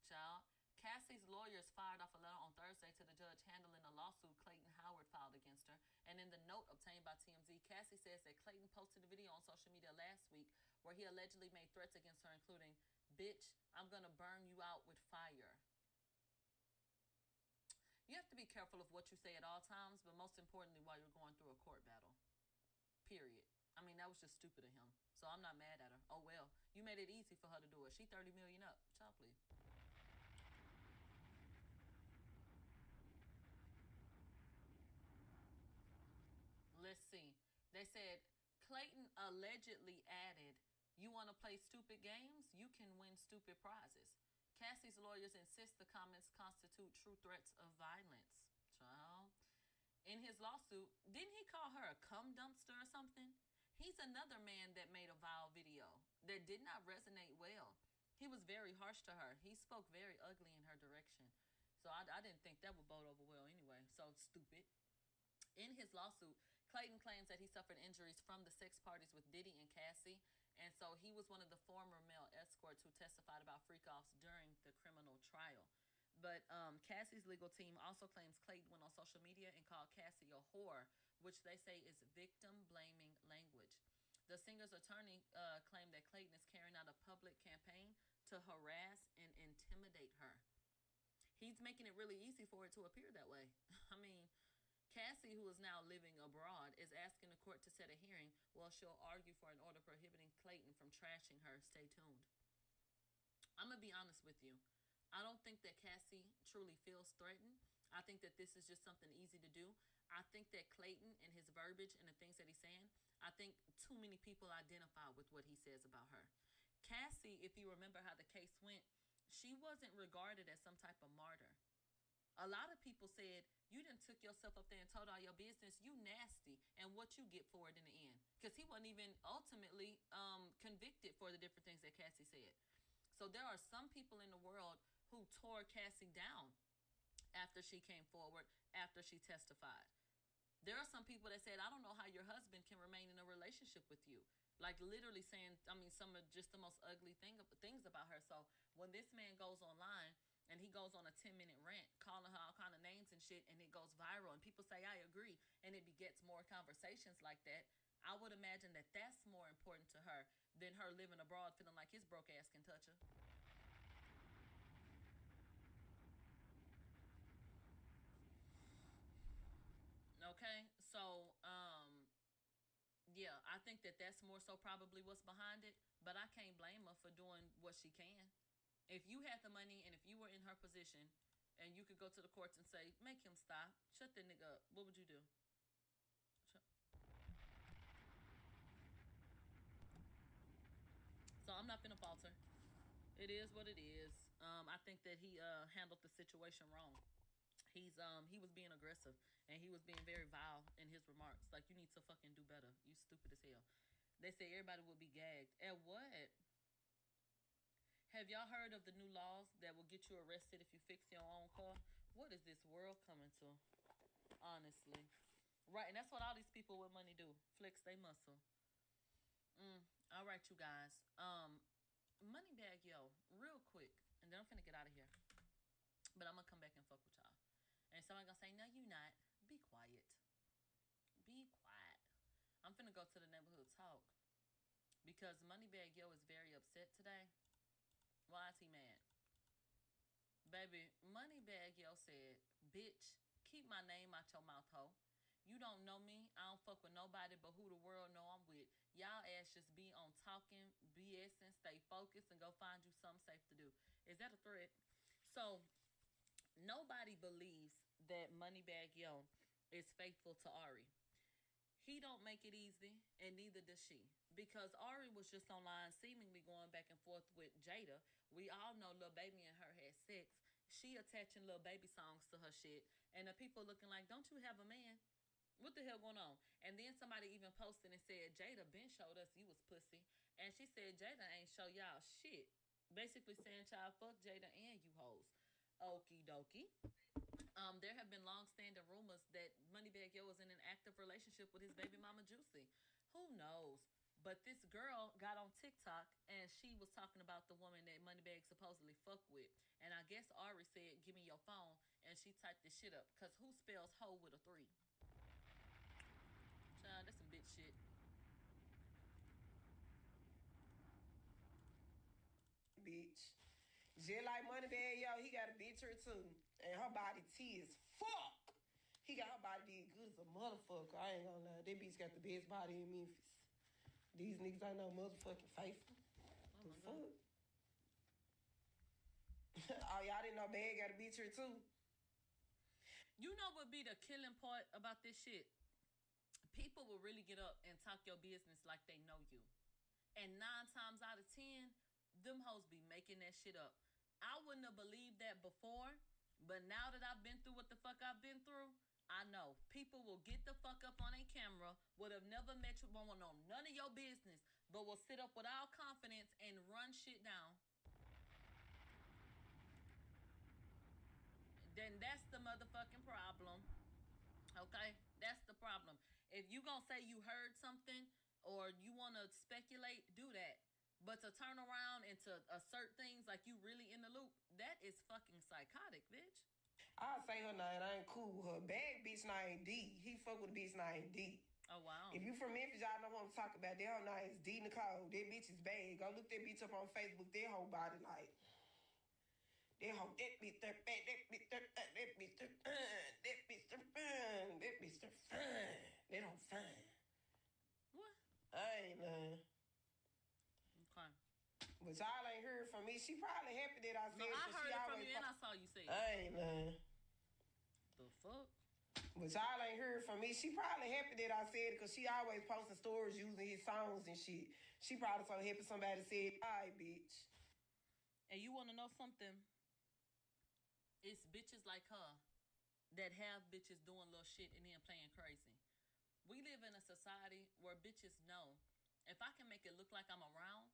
Child. Cassie's lawyers fired off a letter on Thursday to the judge handling a lawsuit Clayton Howard filed against her. And in the note obtained by TMZ, Cassie says that Clayton posted a video on social media last week where he allegedly made threats against her, including, "Bitch, I'm gonna burn you out with fire." You have to be careful of what you say at all times, but most importantly, while you're going through a court battle. Period. I mean, that was just stupid of him. So I'm not mad at her. Oh, well. You made it easy for her to do it. She 30 million up. Child, please. Let's see. They said Clayton allegedly added, "You want to play stupid games? You can win stupid prizes." Cassie's lawyers insist the comments constitute true threats of violence. Child. In his lawsuit, didn't he call her a cum dumpster or something? He's another man that made a vile video that did not resonate well. He was very harsh to her. He spoke very ugly in her direction. So I didn't think that would bode over well anyway. So stupid. In his lawsuit, Clayton claims that he suffered injuries from the sex parties with Diddy and Cassie. And so he was one of the former male escorts who testified about freak-offs during the criminal trial. But Cassie's legal team also claims Clayton went on social media and called Cassie a whore, which they say is victim-blaming language. The singer's attorney claimed that Clayton is carrying out a public campaign to harass and intimidate her. He's making it really easy for it to appear that way. I mean, Cassie, who is now living abroad, is asking the court to set a hearing while she'll argue for an order prohibiting Clayton from trashing her. Stay tuned. I'm going to be honest with you. I don't think that Cassie truly feels threatened. I think that this is just something easy to do. I think that Clayton and his verbiage and the things that he's saying, I think too many people identify with what he says about her. Cassie, if you remember how the case went, she wasn't regarded as some type of martyr. A lot of people said, you done took yourself up there and told all your business, you nasty, and what you get for it in the end. Because he wasn't even ultimately convicted for the different things that Cassie said. So there are some people in the world who tore Cassie down after she came forward, after she testified. There are some people that said, I don't know how your husband can remain in a relationship with you. Like literally saying, I mean, some of just the most ugly things about her. So when this man goes online and he goes on a 10-minute rant, calling her all kind of names and shit, and it goes viral, and people say, I agree, and it begets more conversations like that, I would imagine that that's more important to her than her living abroad feeling like his broke ass can touch her. Okay, so, yeah, I think that that's more so probably what's behind it, but I can't blame her for doing what she can. If you had the money and if you were in her position and you could go to the courts and say, make him stop, shut that nigga up, what would you do? So I'm not gonna falter. It is what it is. I think that he handled the situation wrong. He was being aggressive and he was being very vile in his remarks. Like, you need to fucking do better. You stupid as hell. They say everybody will be gagged. At what? Have y'all heard of the new laws that will get you arrested if you fix your own car? What is this world coming to? Honestly. Right, and that's what all these people with money do. Flex they muscle. All right, you guys. Moneybag Yo, real quick, and then I'm finna get out of here. But I'm gonna come back and fuck with y'all. And somebody gonna say, no, you not. Be quiet. Be quiet. I'm finna go to the neighborhood talk. Because Moneybag Yo is very upset today. Why is he mad? Baby, Moneybag Yo said, bitch, keep my name out your mouth, ho. You don't know me. I don't fuck with nobody but who the world know I'm with. Y'all ass just be on talking, BSing, stay focused, and go find you something safe to do. Is that a threat? So, nobody believes that Moneybag Yo is faithful to Ari. He don't make it easy, and neither does she. Because Ari was just online seemingly going back and forth with Jada. We all know Lil Baby and her had sex. She attaching Lil Baby songs to her shit. And the people looking like, don't you have a man? What the hell going on? And then somebody even posted and said, Jada been showed us you was pussy. And she said, Jada ain't show y'all shit. Basically saying, child, fuck Jada and you hoes. Okie dokie. There have been long-standing rumors that Moneybag Yo was in an active relationship with his baby mama Juicy. Who knows? But this girl got on TikTok and she was talking about the woman that Moneybag supposedly fucked with. And I guess Ari said, give me your phone. And she typed this shit up. Because who spells hoe with a 3? Child, that's some bitch shit. Bitch. Just like Moneybag Yo, he got a bitch or two. And her body T as fuck. He got her body did good as a motherfucker. I ain't gonna lie. That bitch got the best body in Memphis. These niggas ain't no motherfucking faithful. The fuck? Oh, y'all didn't know Bag got a bitch or two? You know what be the killing part about this shit? People will really get up and talk your business like they know you. And 9 times out of 10, them hoes be making that shit up. I wouldn't have believed that before, but now that I've been through what the fuck I've been through, I know. People will get the fuck up on a camera, would have never met you, won't know none of your business, but will sit up with all confidence and run shit down. Then that's the motherfucking problem. Okay? That's the problem. If you gonna say you heard something or you want to speculate, do that. But to turn around and to assert things like you really in the loop, that is fucking psychotic, bitch. I'll say her name. I ain't cool with her. Bag bitch named D. He fuck with a bitch named D. Oh, wow. If you from Memphis, y'all know what I'm talking about. That whole name is D. Nicole. That bitch is bad. Go look that bitch up on Facebook. That whole body like... That hoe, that bitch, that bitch, that bitch, that bitch, that bitch, they don't fine. What? I ain't lying. Okay. But y'all ain't heard from me. She probably happy that I said it. No, I heard it from you and I saw you say it. I ain't lying. The fuck? But y'all ain't heard from me. She probably happy that I said it because she always posting stories using his songs and shit. She probably so happy somebody said, "Hi, bitch." And you want to know something? It's bitches like her that have bitches doing little shit and then playing crazy. We live in a society where bitches know if I can make it look like I'm around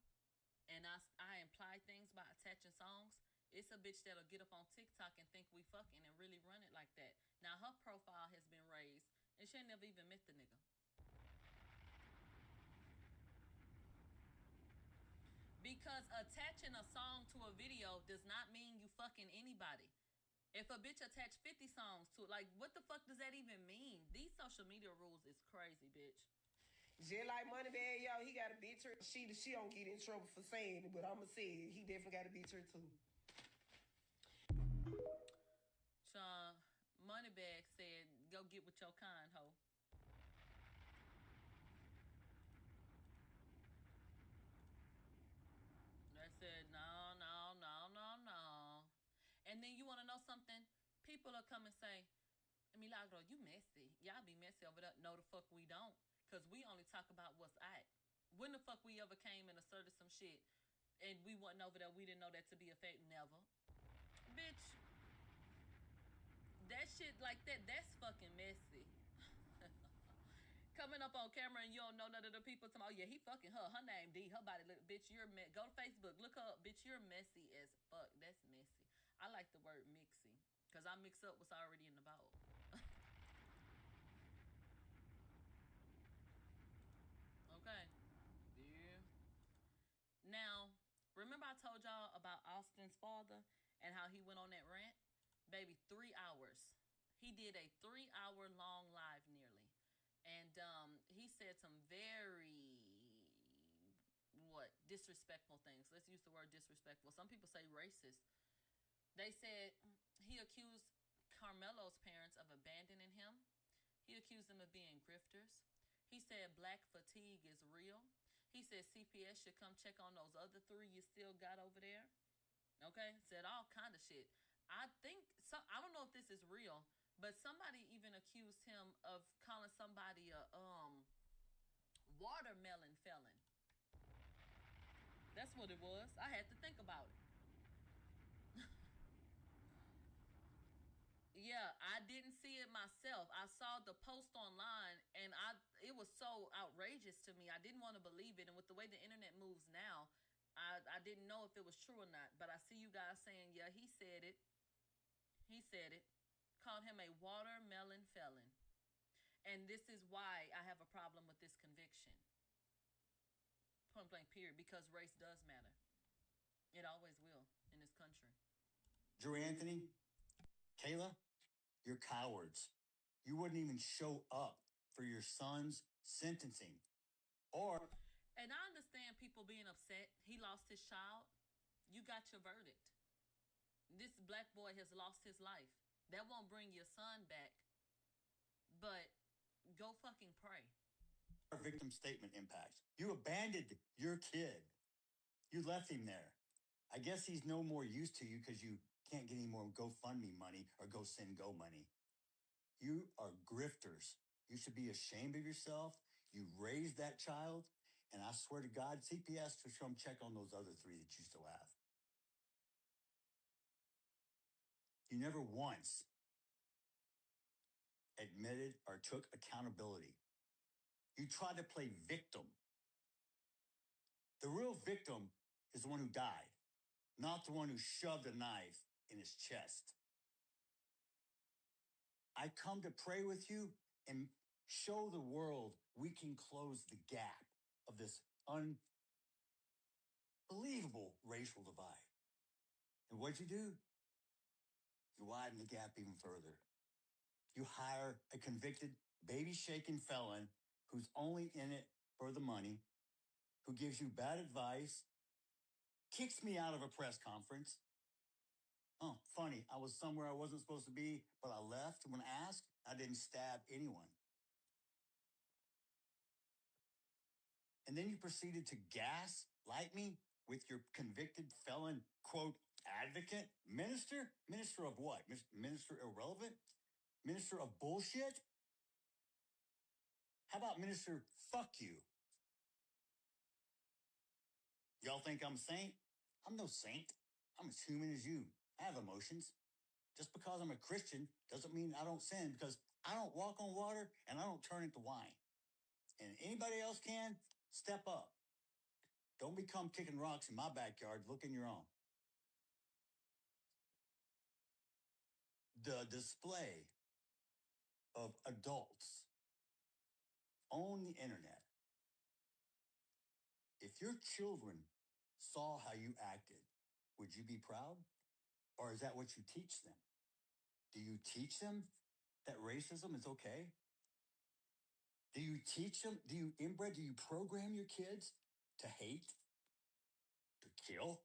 and I imply things by attaching songs, it's a bitch that'll get up on TikTok and think we fucking and really run it like that. Now, her profile has been raised and she ain't never even met the nigga. Because attaching a song to a video does not mean you fucking anybody. If a bitch attach 50 songs to it, like, what the fuck does that even mean? These social media rules is crazy, bitch. Just like Moneybag Yo, he got a bitch her. She don't get in trouble for saying it, but I'ma say it. He definitely got a bitch her too. Sean, Moneybag said, go get with your kind, ho. They said, no. And then you want to know something? People will come and say, Milagro, you messy. Y'all be messy over there. No, the fuck we don't. Because we only talk about what's at. When the fuck we ever came and asserted some shit and we wasn't over there, we didn't know that to be a fact? Never. Bitch. That shit like that, that's fucking messy. Coming up on camera and you don't know none of the people talking, oh yeah, he fucking her. Her name D. Her body look, bitch, you're go to Facebook. Look her up. Bitch, you're messy as fuck. That's messy. I like the word mixy. Because I mix up what's already in the bowl. told y'all about Austin's father and how he went on that rant? Baby, 3 hours. He did a 3-hour long live nearly. And he said some very disrespectful things. Let's use the word disrespectful. Some people say racist. They said he accused Carmelo's parents of abandoning him. He accused them of being grifters. He said black fatigue is real. He said CPS should come check on those other 3 you still got over there. Okay? Said all kind of shit. I think, so I don't know if this is real, but somebody even accused him of calling somebody a watermelon felon. That's what it was. I had to think about it. Yeah, I didn't see it myself. I saw the post online and it was so outrageous to me. I didn't want to believe it. And with the way the internet moves now, I didn't know if it was true or not. But I see you guys saying, yeah, he said it. He said it. Called him a watermelon felon. And this is why I have a problem with this conviction. Point blank period. Because race does matter. It always will in this country. Drew Anthony, Kayla, you're cowards. You wouldn't even show up for your son's sentencing. And I understand people being upset. He lost his child. You got your verdict. This black boy has lost his life. That won't bring your son back. But go fucking pray. Our victim statement impact. You abandoned your kid. You left him there. I guess he's no more use to you because you can't get any more GoFundMe money or GoSendGo money. You are grifters. You should be ashamed of yourself. You raised that child. And I swear to God, CPS should come check on those other 3 that you still have. You never once admitted or took accountability. You tried to play victim. The real victim is the one who died, not the one who shoved a knife in his chest. I come to pray with you and show the world we can close the gap of this unbelievable racial divide. And what'd you do? You widen the gap even further. You hire a convicted, baby-shaking felon who's only in it for the money, who gives you bad advice, kicks me out of a press conference. Oh, funny, I was somewhere I wasn't supposed to be, but I left when asked. I didn't stab anyone. And then you proceeded to gaslight me with your convicted felon, quote, advocate, minister? Minister of what? Minister irrelevant? Minister of bullshit? How about minister fuck you? Y'all think I'm a saint? I'm no saint. I'm as human as you. I have emotions. Just because I'm a Christian doesn't mean I don't sin, because I don't walk on water and I don't turn into wine. And anybody else can, step up. Don't become kicking rocks in my backyard. Look in your own. The display of adults on the internet. If your children saw how you acted, would you be proud? Or is that what you teach them? Do you teach them that racism is okay? Do you teach them? Do you inbred? Do you program your kids to hate? To kill?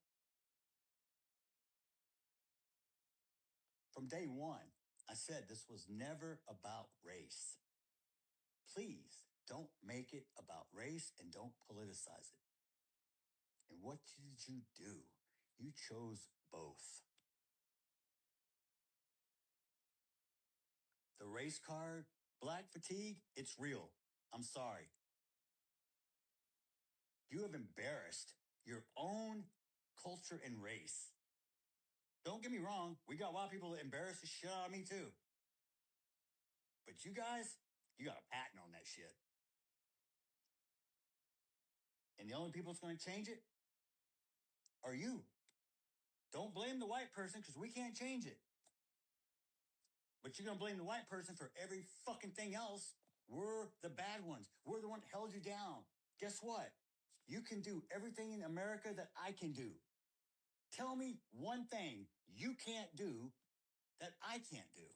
From day one, I said this was never about race. Please don't make it about race and don't politicize it. And what did you do? You chose both. The race card, black fatigue, it's real. I'm sorry. You have embarrassed your own culture and race. Don't get me wrong, we got white people that embarrass the shit out of me too. But you guys, you got a patent on that shit. And the only people that's going to change it are you. Don't blame the white person because we can't change it. But you're going to blame the white person for every fucking thing else. We're the bad ones. We're the one that held you down. Guess what? You can do everything in America that I can do. Tell me one thing you can't do that I can't do.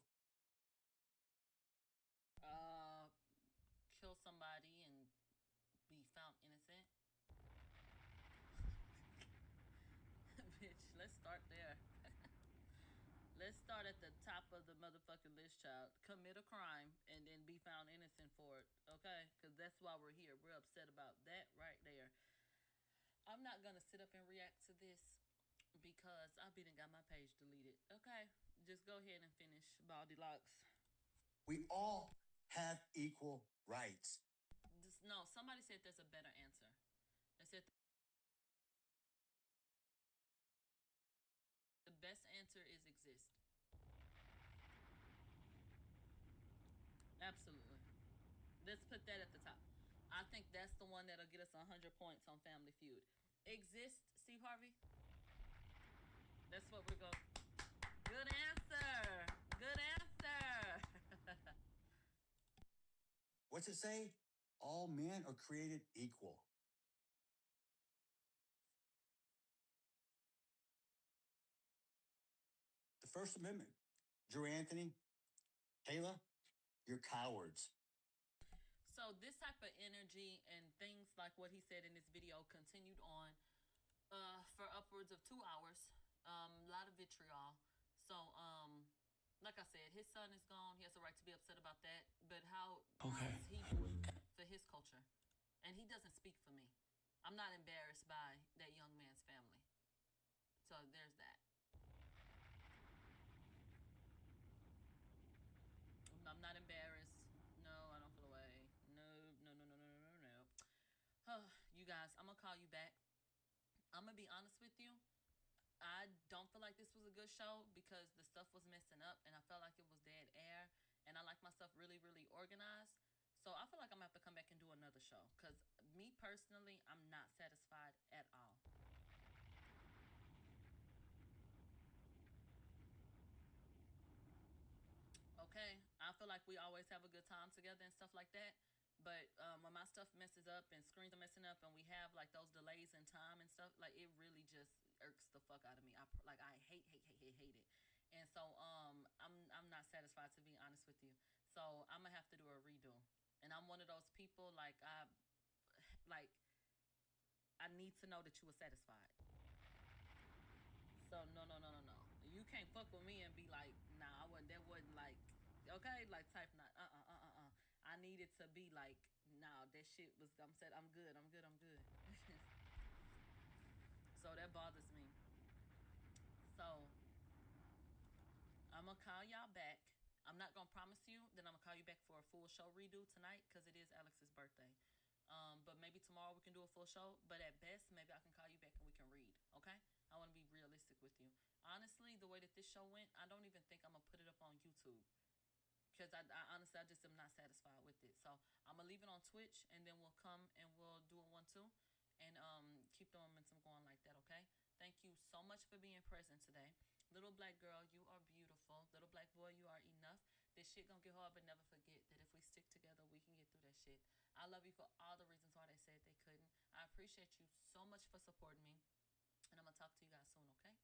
Kill somebody and be found innocent. Bitch, let's start there. Let's start at the top of the motherfucking list, child. Commit a crime and then be found innocent for it, okay? Because that's why we're here. We're upset about that right there. I'm not gonna sit up and react to this because I been and got my page deleted. Okay, just go ahead and finish, Baldy Locks. We all have equal rights. No, somebody said there's a better answer. They said the best answer is exist. Absolutely. Let's put that at the top. I think that's the one that'll get us 100 points on Family Feud. Exist, Steve Harvey? That's what we're going. Good answer. Good answer. What's it say? All men are created equal. The First Amendment. Drew Anthony, Kayla, you're cowards. So this type of energy and things like what he said in this video continued on for upwards of 2 hours. A lot of vitriol. So, like I said, his son is gone. He has a right to be upset about that. But how is he doing for his culture? And he doesn't speak for me. I'm not embarrassed by that young man's family. So there's that. I'm not embarrassed. No, I don't feel away. No. You guys, I'm gonna call you back. I'm gonna be honest with you. I don't feel like this was a good show because the stuff was messing up and I felt like it was dead air and I like my stuff really, really organized. So I feel like I'm gonna have to come back and do another show because me personally, I'm not satisfied at all. Okay, I feel like we always have a good time together and stuff like that. But when my stuff messes up and screens are messing up and we have like those delays in time and stuff, like it really just irks the fuck out of me. I hate it. And so I'm not satisfied, to be honest with you. So I'm gonna have to do a redo. And I'm one of those people I need to know that you were satisfied. So no. You can't fuck with me and be like, nah, that wasn't like, okay, like type not, I needed to be like, nah, that shit was, I'm said, I'm good. So that bothers me. So I'm gonna call y'all back. I'm not gonna promise you that I'm gonna call you back for a full show redo tonight because it is Alex's birthday. But maybe tomorrow we can do a full show. But at best, maybe I can call you back and we can read. Okay? I want to be realistic with you. Honestly, the way that this show went, I don't even think I'm gonna put it up on YouTube because I honestly, I just am not satisfied with it. So I'm gonna leave it on Twitch and then we'll come and we'll do a 1-2 and keep the momentum going like that. Okay? Thank you so much for being present today. Little black girl, you are beautiful. Little black boy, you are enough. This shit gonna get hard, but never forget that if we stick together, we can get through that shit. I love you for all the reasons why they said they couldn't. I appreciate you so much for supporting me. And I'm gonna talk to you guys soon, okay?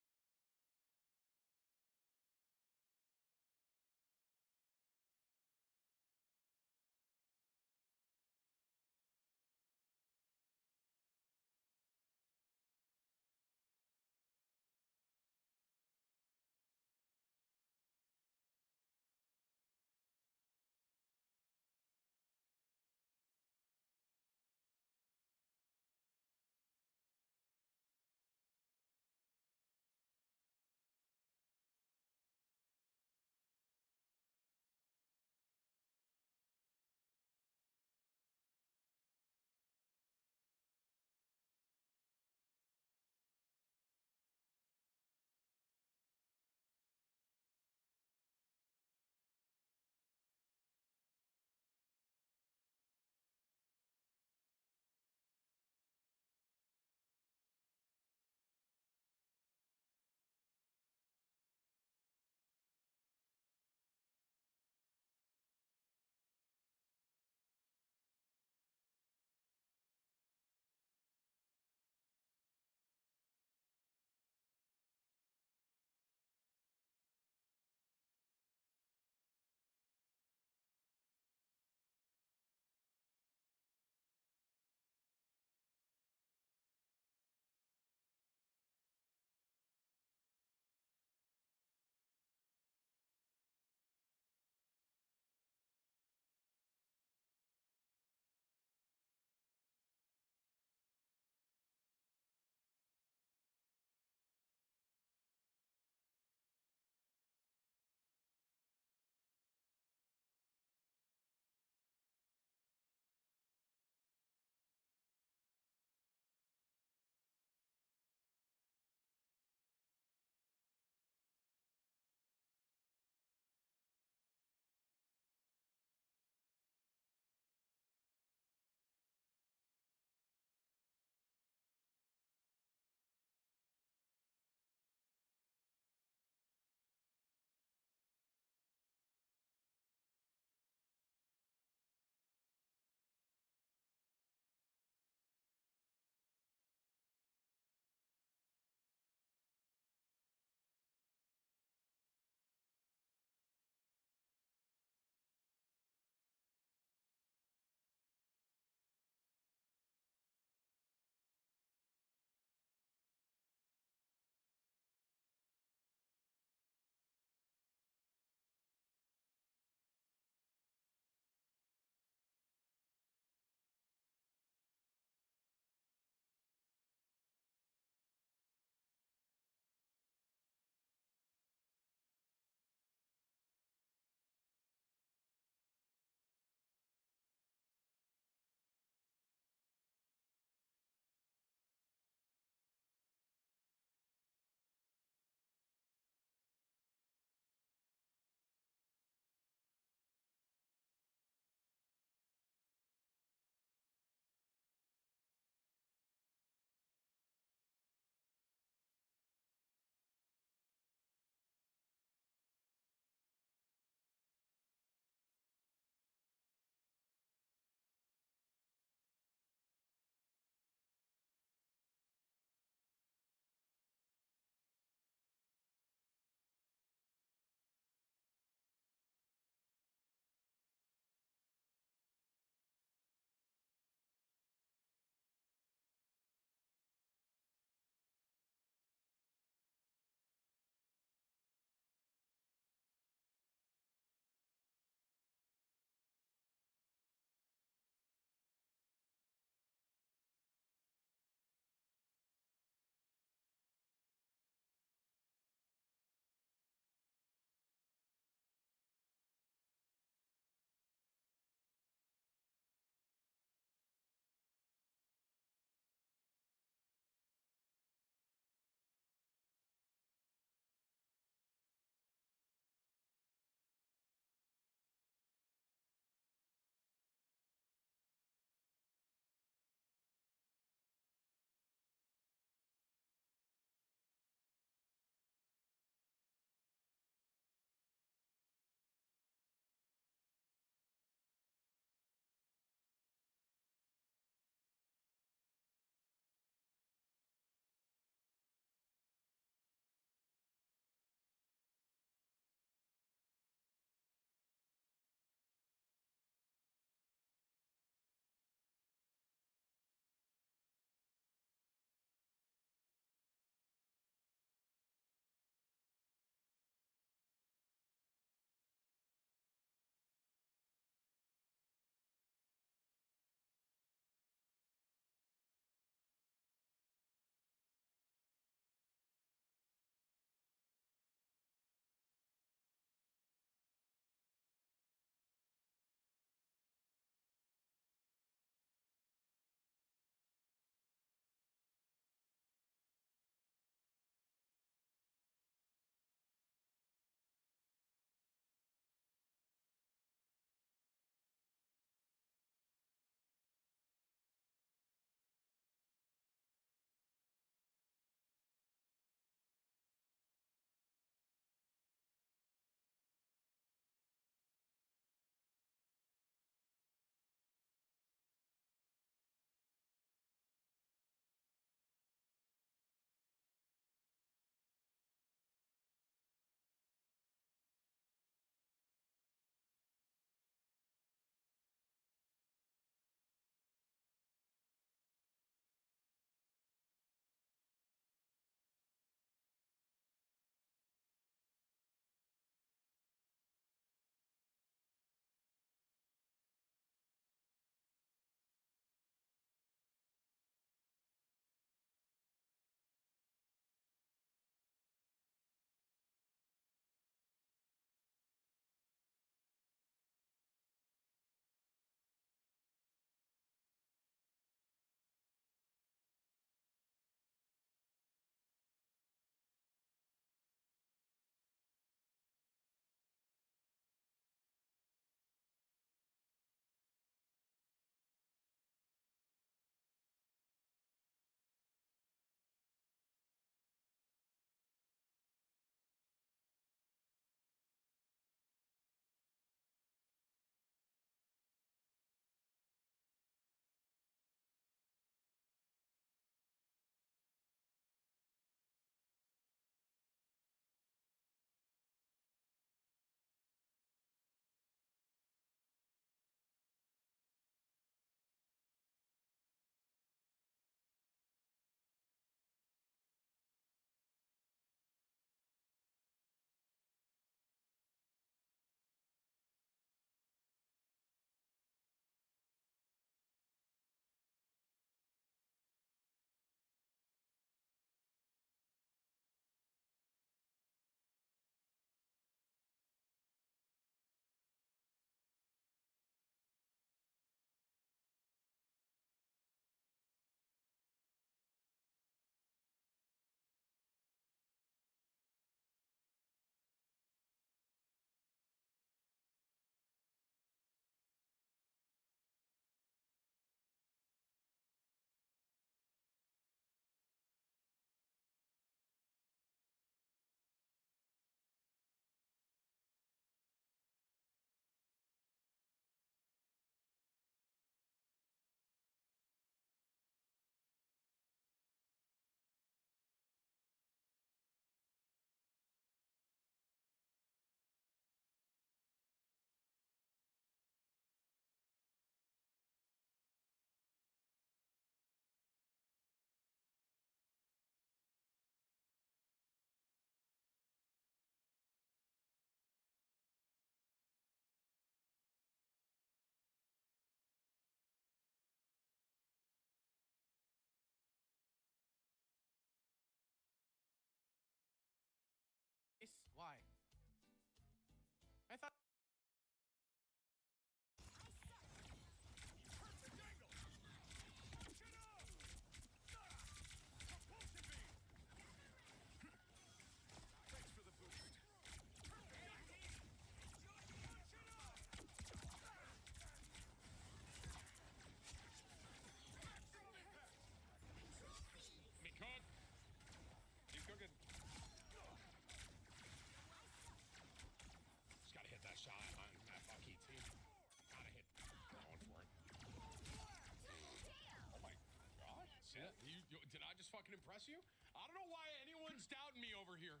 fucking impress you? I don't know why anyone's doubting me over here.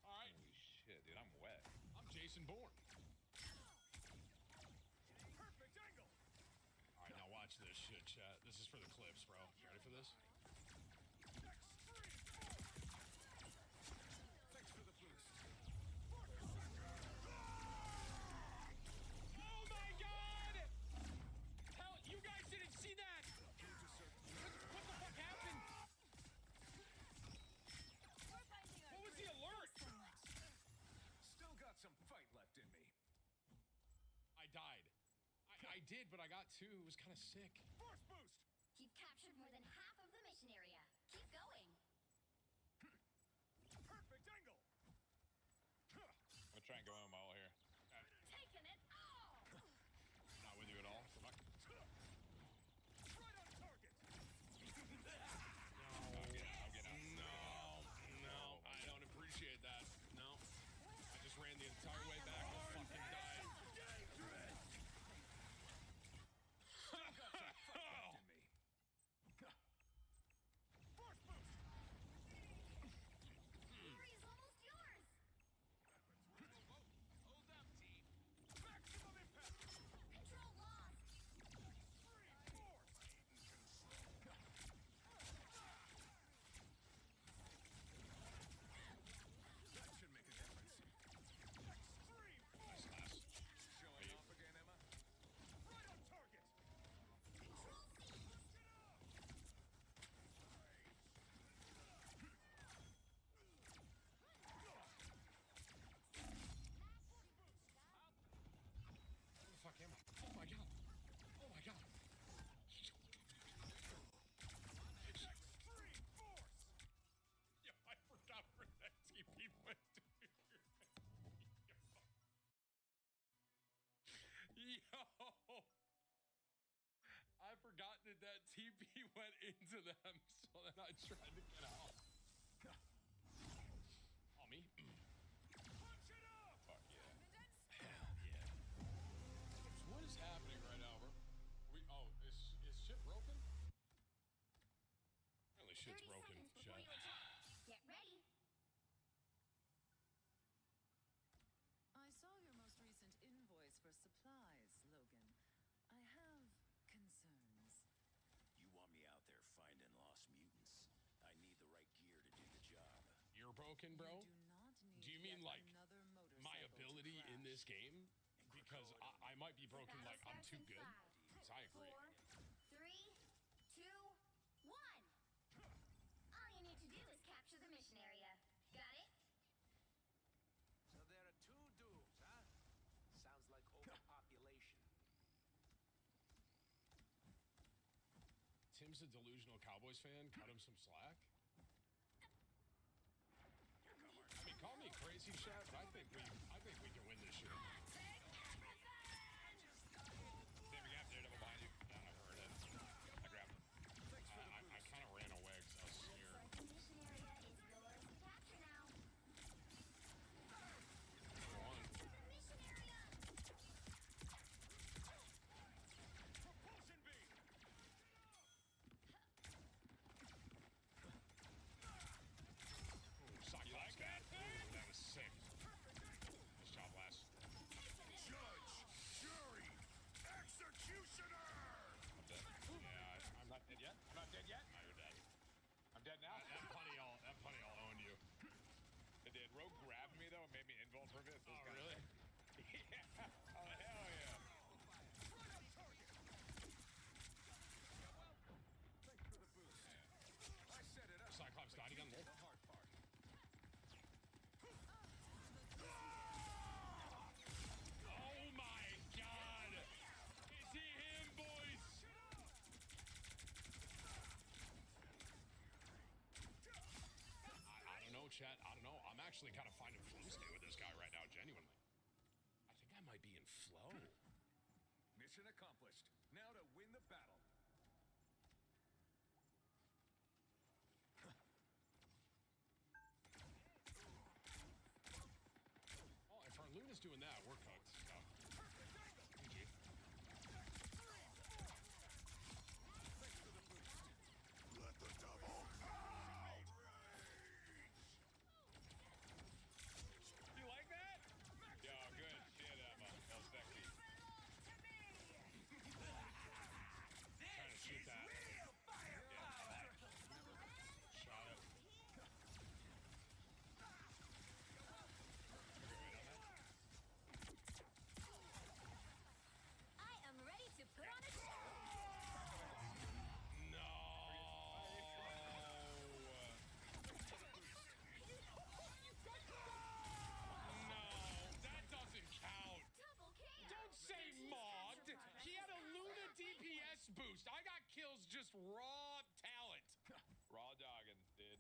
All right. Holy shit, dude, I'm wet. I'm Jason Bourne. Perfect angle. All right, now watch this shit, chat. This is for the clips, bro. You ready for this? Thanks for the boost. Oh my god! Hell, you guys didn't see that! What the fuck happened? What was the alert? Still got some fight left in me. I died. I did, but I got two. It was kind of sick. Force boost. You've captured more than half of the mission area. Keep going. Perfect angle. I'm gonna try and go in my ult here. Taking it all. Not with you at all. Come on. Right on target. I'm getting out. No, I don't appreciate that. No. I just ran the entire way back and fucking died. Force boost. Area's almost yours. Hold up, team. Maximum impact. Control lost. Force. That should make a difference. Extreme force. Showing off again, Emma. Right on target. Control C. Where the fuck am I? Oh my god. Oh my god. Extreme force. Yo, I forgot where that TP went, dude. Yo. I forgot that TP went into them, so then I tried to get out. On me. Punch it up. Fuck yeah. Hell yeah. So what is happening right now, bro? Is shit broken? Apparently shit's 30 broken. seconds before Chat. you attack. Get ready. I saw your most recent invoice for supplies, Logan. I have concerns. You want me out there finding lost mutants? I need the right gear to do the job. You're broken, bro? You do not need Do you mean yet like another motorcycle my to ability in crash. this game? Because I might be broken like I'm too good. So I agree. 4, 3, 2, 1. All you need to do is capture the mission area. Got it? So there are two duels, huh? Sounds like overpopulation. Tim's a delusional Cowboys fan. Cut him some slack. I mean, call me crazy, Chef, but I think we can win this shit. David Gap, Daredevil behind you. Yeah, I heard it. I grabbed him. I kind of ran away because I was scared. The mission area is yours to capture now. Go on. Mission area. Propulsion beam. Sock like that? Ooh, that was sick. Nice job, Lass. Judge, jury, executioner. I'm dead. Yeah, I'm not dead yet. I'm not dead yet. No, you're dead. I'm dead now. That punny all owned you. It did. Rogue grabbed me though and made me invuln for a bit. So Oh, really? Yeah. Oh, hell yeah. Right on target. Thanks for the boost. I set it up. Cyclops got gun there. The hard part. Oh my god! Is he him, boys? I don't know, chat. I don't know. I'm actually kind of finding flow state with this guy right now, genuinely. I think I might be in flow. Mission accomplished. Now to win the battle. Oh, if our loot is doing that, we're cooked. So. GG. Let the devil kills, just raw talent. Raw dogging, dude.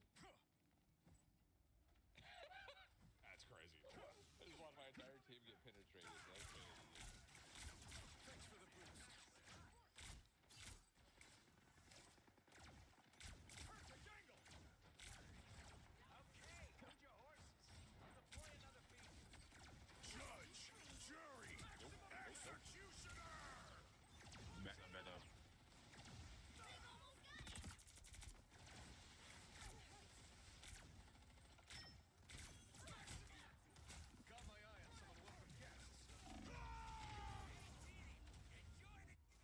That's crazy. I just watched my entire team get penetrated. That's crazy. Thanks for the boost. Perfect angle. Okay, hold your horses. I'll deploy another beat. Judge, jury, executioner. Meta. Got my eye on some unwelcome guests.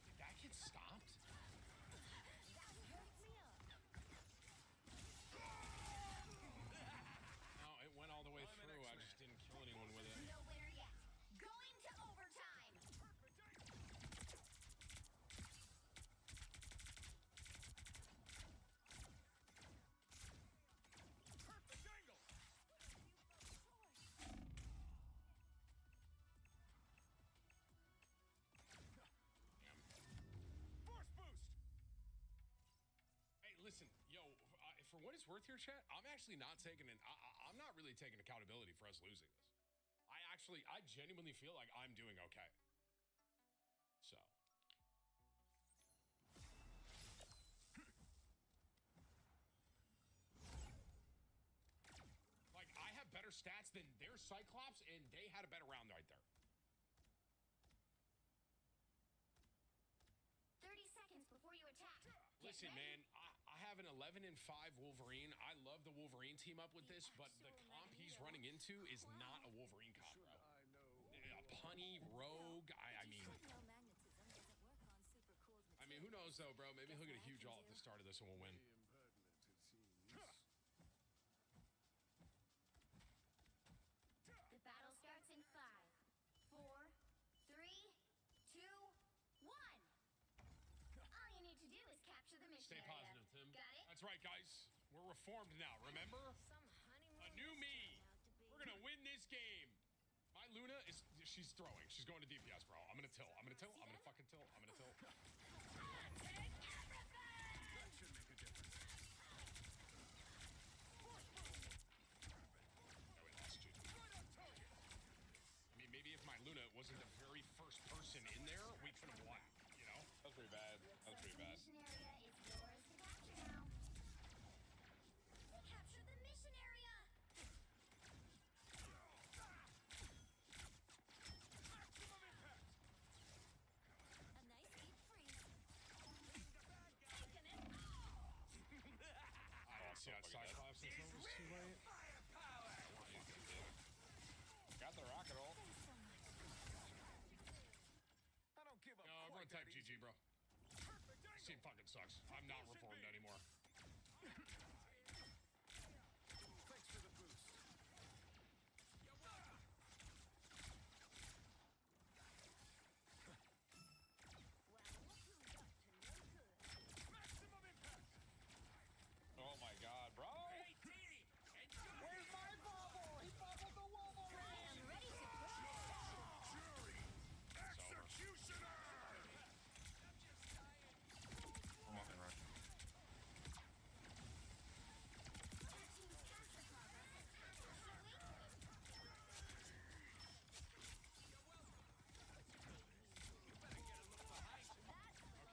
Did that get stopped? No, it went all the way through. I just didn't kill anyone with it. No winner yet. Going to overtime. Perfect angle. Force boost. Hey, listen, yo, for what it's worth here, chat, I'm actually not taking I'm not really taking accountability for us losing this. I genuinely feel like I'm doing okay. So. Like, I have better stats than their Cyclops, and they had a better round right there. 30 seconds before you attack. Listen, man, I have an 11-5 Wolverine. I love the Wolverine team up with this, but the comp he's running into is not a Wolverine comp, bro. A punny, rogue, I mean, who knows, though, bro? Maybe he'll get a huge ult at the start of this and we'll win. The battle starts in 5, 4, 3, 2, 1. All you need to do is capture the mission Stay area. positive, Tim. Got it? That's right, guys. We're reformed now, remember? A new me. We're gonna win this game. My Luna she's throwing. She's going to DPS, bro. I'm gonna tilt. I'm gonna fucking tilt. I'm gonna tilt. That should make a difference. Force boost. Oh, we lost, dude. Right on target. I mean, maybe if my Luna wasn't the very first person in there, we could have won, you know? That's pretty bad. That's pretty bad. Mission area is yours to capture now. We captured the mission area. Maximum impact. A nice deep freeze. Taking it. I don't see that Cyclops until it was too late. Firepower. Got the rocket roll. I don't give up. No, everyone type GG, bro. Perfect This angle. team fucking sucks. I'm not reformed anymore. Thanks for the boost. Maximum impact. Oh my god, bro. Hey, Dee. Where's my bubble? He bubbled the Wolverine. Ready to go. Jury. Executioner. I'm walking right.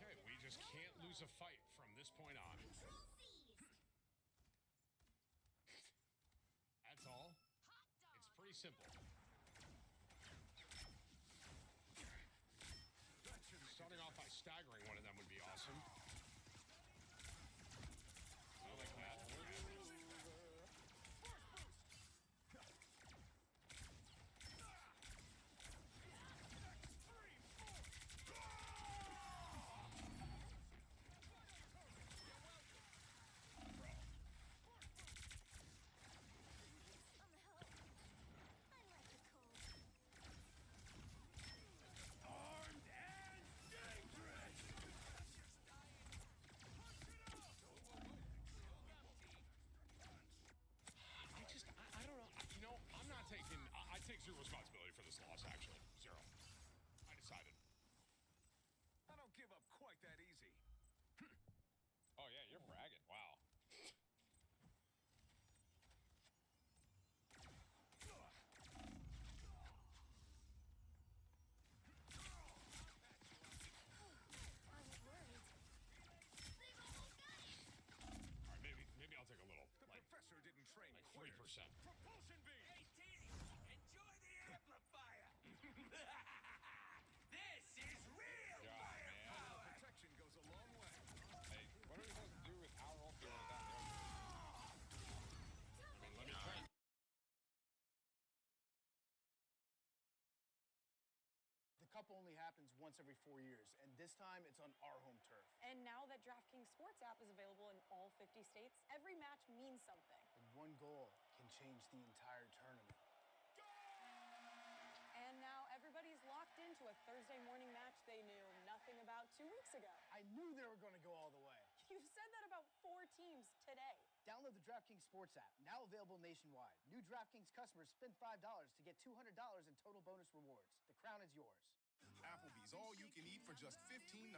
Okay, we just can't lose a fight from this point on. Control seized. That's all. It's pretty simple. Starting off by staggering one of them would be awesome. I like that. Armed and dangerous. only happens once every 4 years, and this time it's on our home turf. And now that DraftKings Sports app is available in all 50 states, every match means something. And one goal can change the entire tournament. And now everybody's locked into a Thursday morning match they knew nothing about 2 weeks ago. I knew they were going to go all the way. You've said that about 4 teams today. Download the DraftKings Sports app, now available nationwide. New DraftKings customers spend $5 to get $200 in total bonus rewards. The crown is yours. Applebee's all you can eat for just $15.99.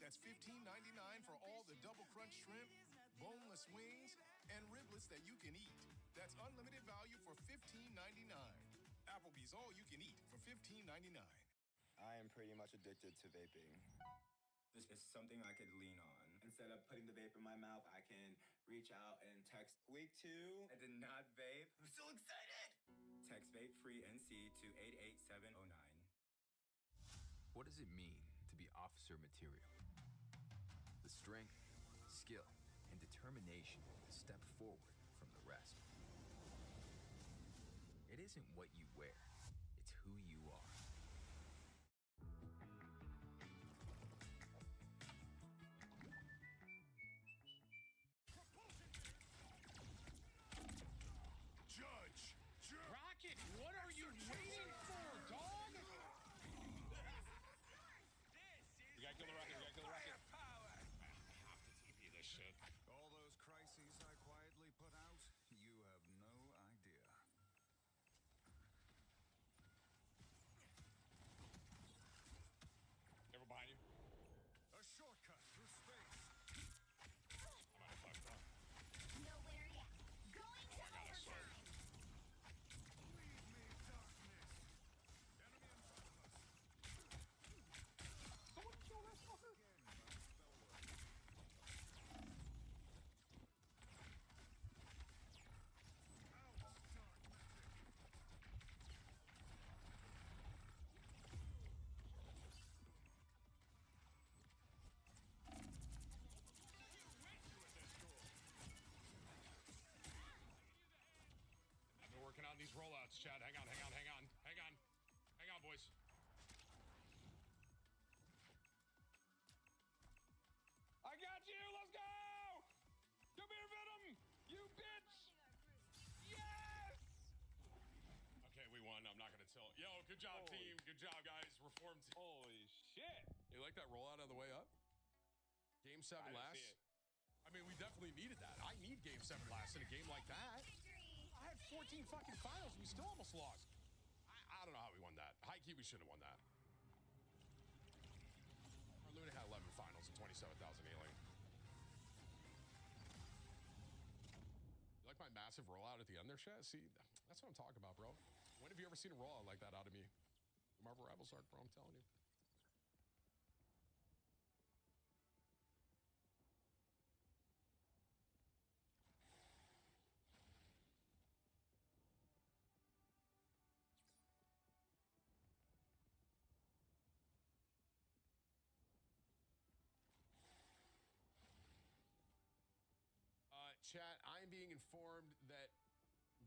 That's $15.99 for all the double crunch shrimp, boneless wings, and riblets that you can eat. That's unlimited value for $15.99. Applebee's all you can eat for $15.99. I am pretty much addicted to vaping. This is something I could lean on. Instead of putting the vape in my mouth, I can reach out and text week 2. I did not vape. I'm so excited! Text vape free NC to 88709. What does it mean to be officer material? The strength, skill, and determination to step forward from the rest. It isn't what you wear, it's who you are. Rocket, what are you waiting for, dog? We gotta kill the rocket, we gotta kill the rocket. I have to TP this shit. All those crises I quietly put out, you have no idea. Never behind you. A shortcut through space. I'm out of fuck, bro. Nowhere yet. Going to overtime. Someone kill that fucker. I've been working on these rollouts, Chad. Hang on, boys. I got you. Let's go. Come here, Venom. You bitch. Yes. Okay, we won. I'm not gonna tell. Yo, good job, team. Good job, guys. Reformed. Holy shit. You like that rollout on the way up? Game 7 I didn't last. see it. I mean, we definitely needed that. I need Game 7 last in a game like that. I had 14 fucking finals. We still almost lost. I don't know how we won that. High key, we should have won that. Our Luna had 11 finals and 27,000 healing. You like my massive rollout at the end there, Chat? See, that's what I'm talking about, bro. When have you ever seen a rollout like that out of me? Marvel Rivals arc, bro, I'm telling you. Chat, I am being informed that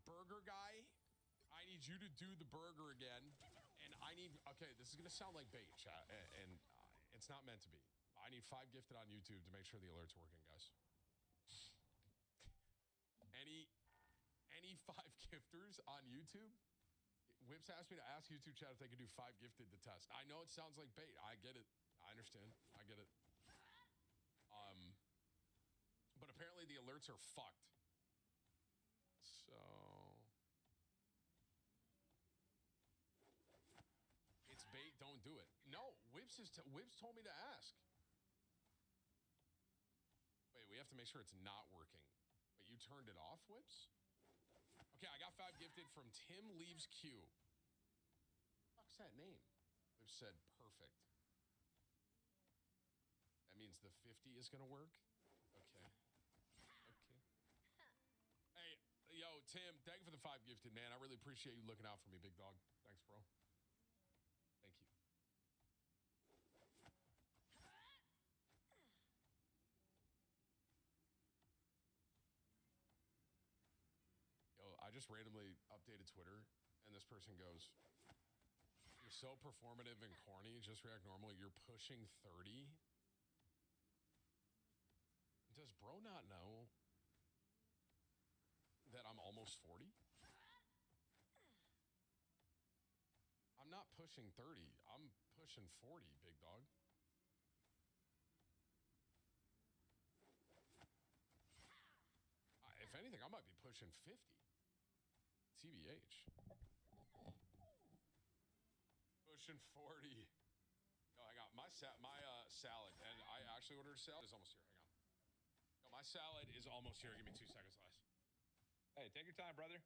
Burger Guy, I need you to do the burger again. And I need, okay, this is going to sound like bait, chat, and it's not meant to be. I need 5 gifted on YouTube to make sure the alerts are working, guys. Any 5 gifters on YouTube? Whips asked me to ask YouTube chat if they could do 5 gifted to test. I know it sounds like bait. I get it. I understand. I get it. But apparently the alerts are fucked. So it's bait. Don't do it. No, Whips told me to ask. Wait, we have to make sure it's not working. Wait, you turned it off, Whips? Okay, I got 5 gifted from Tim Leaves Q. What's that name? Whips said perfect. That means the 50 is gonna work. Okay. Hey, yo, Tim, thank you for the 5 gifted, man. I really appreciate you looking out for me, big dog. Thanks, bro. Thank you. Yo, I just randomly updated Twitter, and this person goes, You're so performative and corny. Just react normal. You're pushing 30. Does bro not know that I'm almost 40? I'm not pushing 30. I'm pushing 40, big dog. If anything, I might be pushing 50. TBH. Pushing 40. Yo, I got my salad, and I actually ordered a salad. It's almost here. Hang on. Yo, my salad is almost here. Give me 2 seconds, less. Hey, take your time, brother.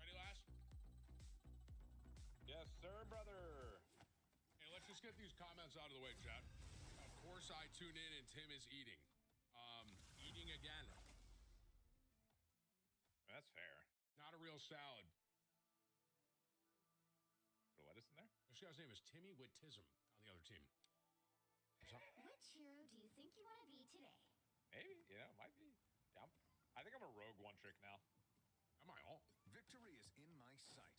Ready, last? Yes, sir, brother. Hey, let's just get these comments out of the way, chat. Of course, I tune in and Tim is eating. Eating again. That's fair. Not a real salad. Put lettuce in there? This guy's name is Timmy with Tism on the other team. Which hero do you think you want to be today? Maybe, might be. Yeah, I think I'm a rogue one trick now. Am I all? Victory is in my sight.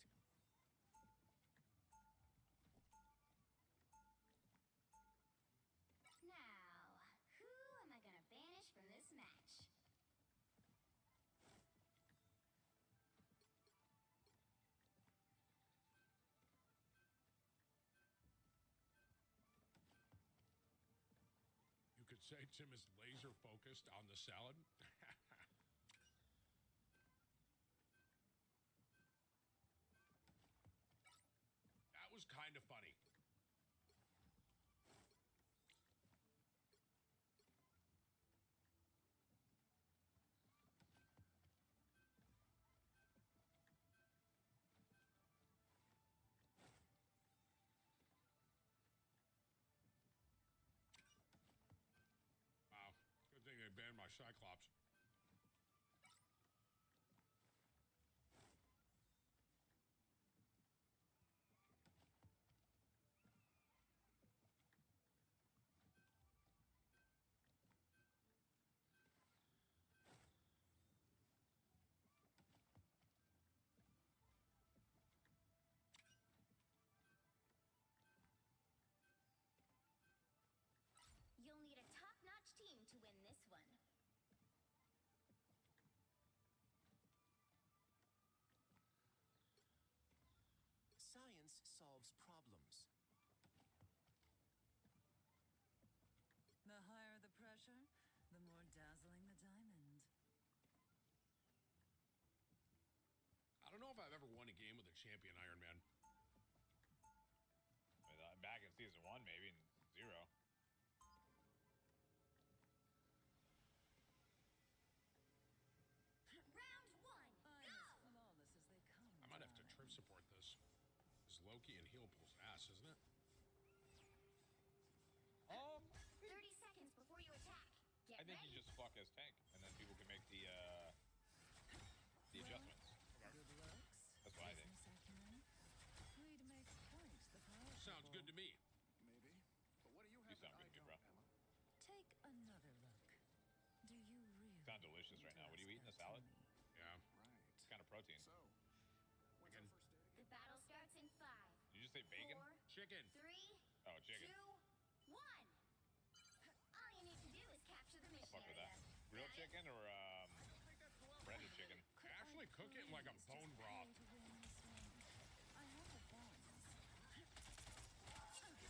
Now, who am I gonna banish from this match? You could say Tim is laser focused on the salad. That was kind of funny. my Cyclops. You'll need a top-notch team to win this one. Science solves problems. The higher the pressure, the more dazzling the diamond. I don't know if I've ever won a game with a champion Iron Man. Back in season 1, maybe, and 0. Round 1, I'm go! as flawless as they come. I might have to trip support this. This Loki and heal pulls ass, isn't it? 30 seconds before you attack. Get I think ready. you just fuck as tank, and then people can make the adjustments. Good looks, That's what I think. business acumen. We'd make quite the power Sounds good to me. Maybe. But what do you You have sound that I pretty good, bro. don't, Emma? Take another look. Do you really Sound delicious right now. What are you eating? A salad? Yeah. Right. It's kind of protein. So, when's our first date? The battle starts in 5, Did you just say bacon? 4, Chicken. 3, Oh, chicken. 2, 1. All you need to do is capture the mission Fuck with area. that. Grilled Got it? chicken or breaded chicken? I actually cook it in like a bone broth. I have a bonus.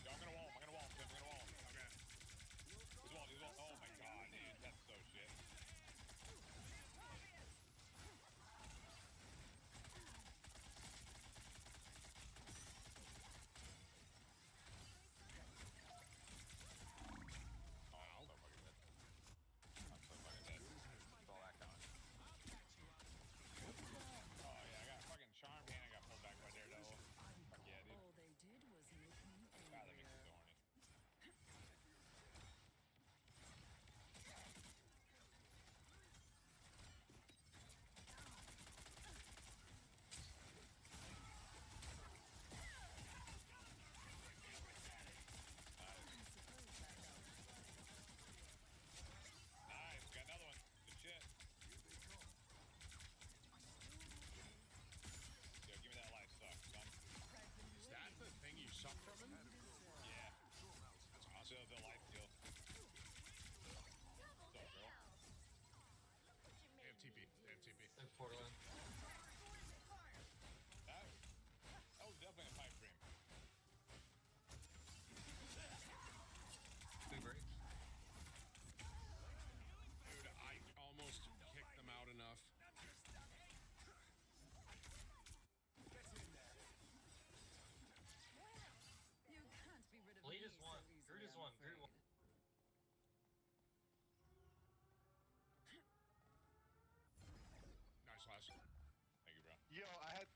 Yo, I'm gonna wall him. I'm gonna wall him. I'm gonna wall him. Okay. He's walled. He's walled. Oh my god, dude. That's so shit. Oh, I'm so fucking dead. I'm so fucking dead. That's all that count. Oh yeah, I got fucking charmed and I got pulled back by Daredevil. Fuck yeah, dude. All they did was make me God, that makes me so angrier. horny. Nice, got another one. Good shit. Yo, give me that life suck, son. Is that the thing you suck from him? Yeah. That's awesome. The life steal. What's up, girl? They have TP. They have TP. Portland. That was definitely a pipe dream. Big break. Dude, I almost kicked them out enough. You can't be rid of Lee me just won. so easily, Drew just I'm won. Drew afraid. won. Nice last. Thank you, bro. Yo, I had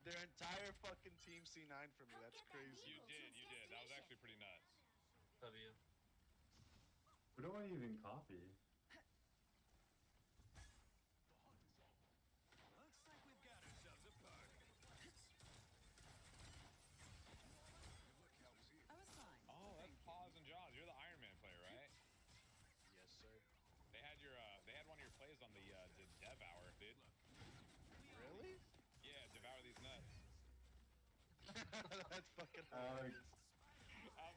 their entire fucking team C9 for me. That's crazy. You did, you did. That was actually pretty nuts. W. Who do I even copy? Looks like we've got ourselves a party. I was fine. Oh, that's Paws and Jaws. You're the Iron Man player, right? Yes, sir. They had they had one of your plays on the Devour, dude. Really? Yeah, devour these nuts. That's fucking hilarious. I'm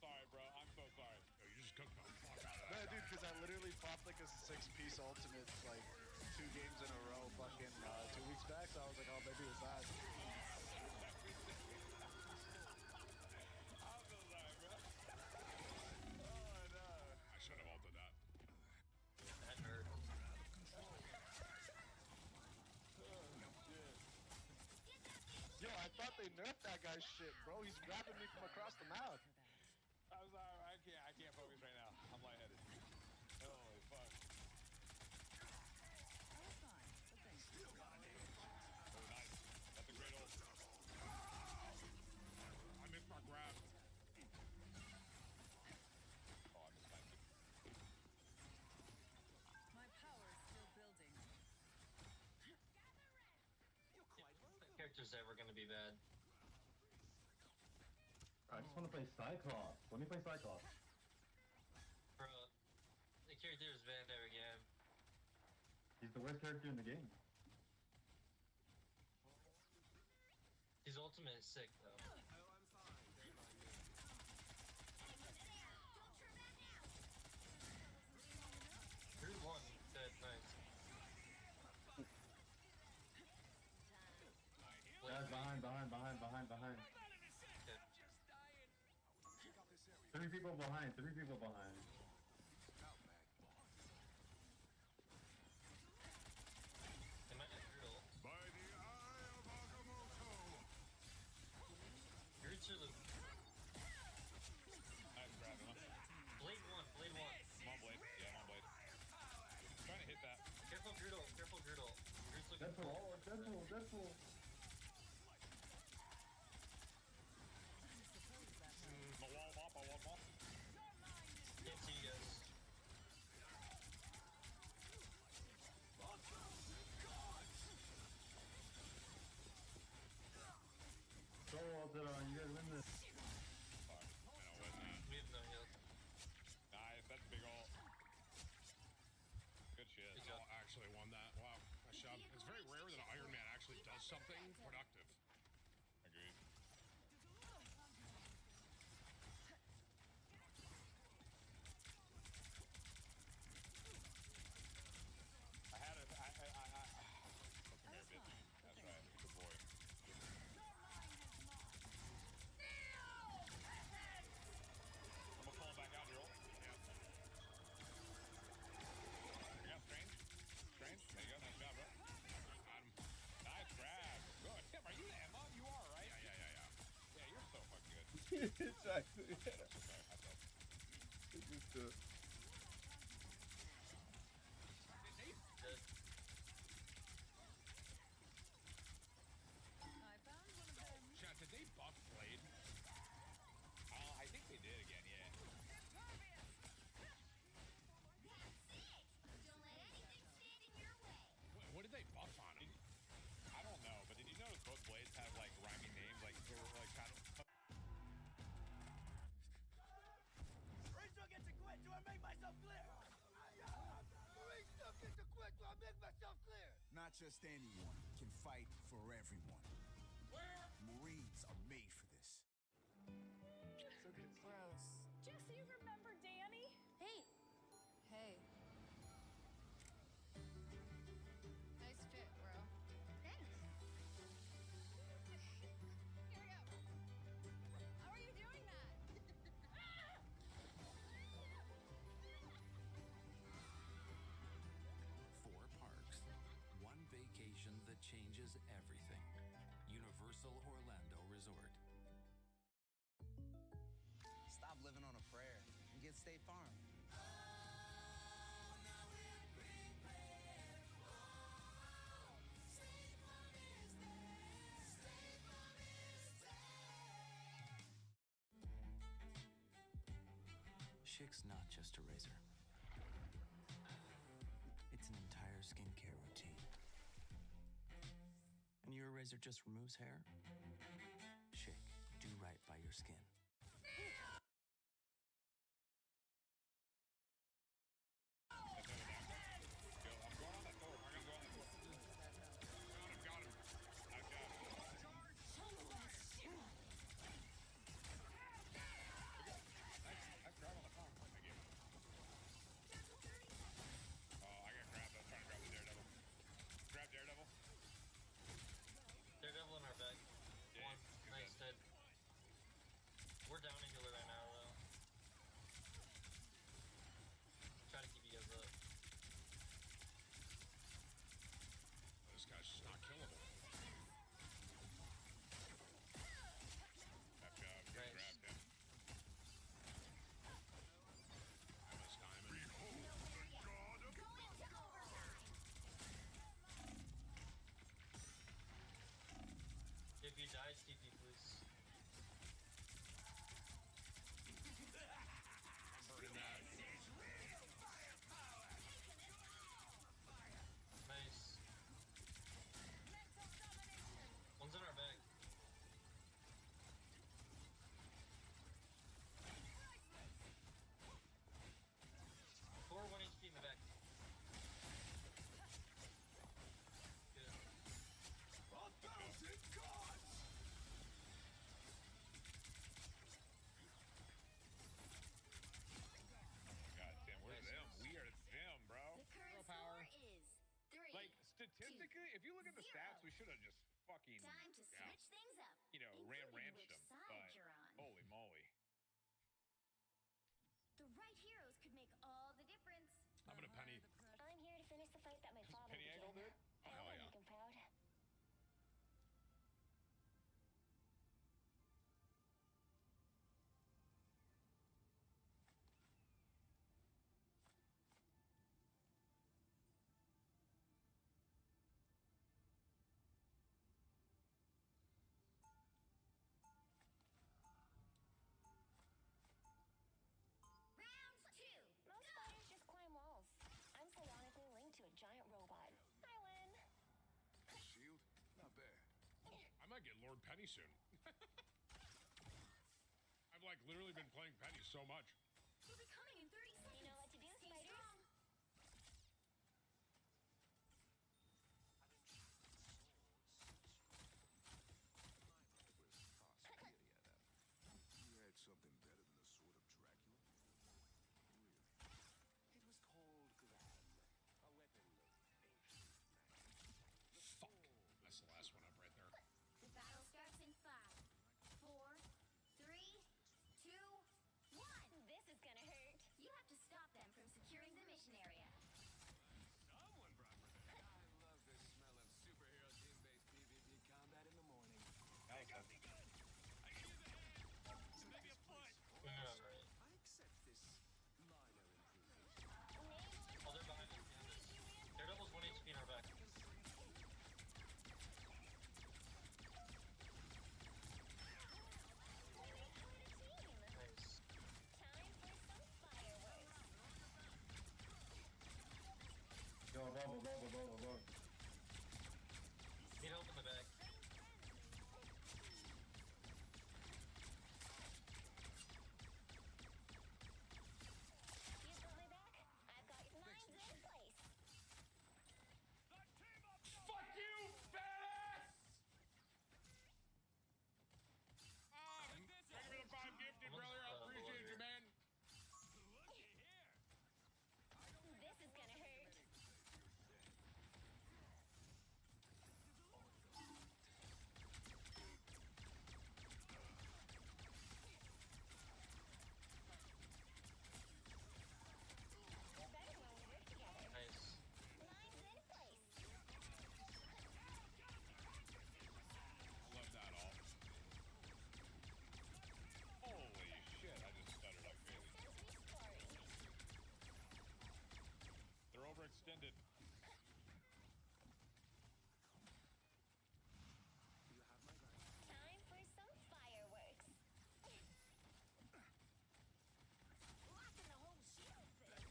sorry, bro. I'm so sorry. Yo, you just cooked the fuck out of No, that. dude, because I literally popped like a 6-piece ultimate like 2 games in a row fucking 2 weeks back, so I was like, oh, maybe it's that. I'm so sorry, bro. Oh, no. I should have altered that. That hurt. Yo, I thought they nerfed that guy's shit, bro. He's grabbing me from across the mouth. I'm sorry. I can't focus right now. I'm lightheaded. Holy fuck. I was fine, but thank you. Oh, nice. That's a great ult. I missed my grab. Oh, I missed mine too. ever gonna be bad. I just want to play Cyclops. Let me play Cyclops. Bro, the character is bad every game. He's the worst character in the game. His ultimate is sick though. Here's one. Dead. Nice. Guys, behind. Three people behind. They might have Brutal. By the eye of Agamotto. You're to the Nice grab, huh? Blade 1. I'm on Blade. Yeah, I'm on Blade. Trying to hit that. Careful Brutal. Brutal's looking Deadpool. I wall him off. Can't see you guys. So ulted on. You guys win this. Fuck. I know, wasn't that? We have no heal. Nice, that's big ult. Good shit. Good job. Oh, actually won that. Wow. Nice job. It's very rare that an Iron Man actually does something productive. Agreed. I had it. Come here, bitch. That's right. Good boy. I'm gonna pull him back out here. Yeah. I got Strange. There you go. Nice job, bro. Got him. Nice grab. Good. Tim, are you the Emma? You are, right? Yeah. Yeah, you're so fucking good. It's actually. Okay, I thought. It's just good. Chat, did they buff Blade? I think they did again, yeah. What did they buff on him? I don't know, but did you notice both blades have like rhyming names, like they were like kind of. Rachel gets to quit. Do I make myself clear? Rachel gets to quit. Do I make myself clear? Not just anyone can fight for everyone. Marines are made for this. Gross. Jesse, you remember Danny? Hey. Nice fit, bro. Thanks. Here we go. How are you doing that? 4 parks. 1 vacation that changes everything. Universal Orlando Resort. Stop living on a prayer and get State Farm. Schick's not just a razor. It's an entire skincare routine. And your razor just removes hair? Schick, do right by your skin. Daredevil in our back. One. Nice, dead. We're down a healer right now, though. Try to keep you guys up. This guy's just not killable. That job. Good grab, Tim. I missed Diamond. If you die, TP, please. Burning that. Nice. One's in our back. Realistically, if you look at the stats, we should have just fucking Time to switch things up. Ram including ranched which them. side But you're on. holy moly, The right heroes could make all the difference. I'm gonna Penny. I'm here to finish the fight that my father Penny Angle began. did? Oh, hell yeah. Make him proud. Round two. Most fighters just climb walls. I'm psionically linked to a giant robot. I win. Shield, not bad. I might get Lord Penny soon. I've like literally been playing Penny so much. We'll be coming in 30 seconds. You know what to do, spiders. You had something better than the sword of Dracula? Really? It was called Gran, a weapon of ancient Fuck. That's the last one up right there. The battle starts in 5, 4, 3, 2, 1. This is gonna hurt. You have to stop them from securing the mission area. Someone brought protection. I love the smell of superhero team-based PvP combat in the morning. Nice. Got me good. I can use a hand. Maybe a foot. Yeah, right. I accept this minor improvement. Oh, they're behind us. Daredevil's 1 HP in our back. Nice. Yo, above. Need help in the back. You've got my back. I've got your mines in place. Fuck you, badass! Thank you for 5 gifted, brother. I appreciate you, man. This is gonna hurt. We're better when we work together. Nice. Mines in place. Love that all. Holy shit, I just stuttered like crazy. Systems restoring. They're overextended. Time for some fireworks. Locking the whole shield thing.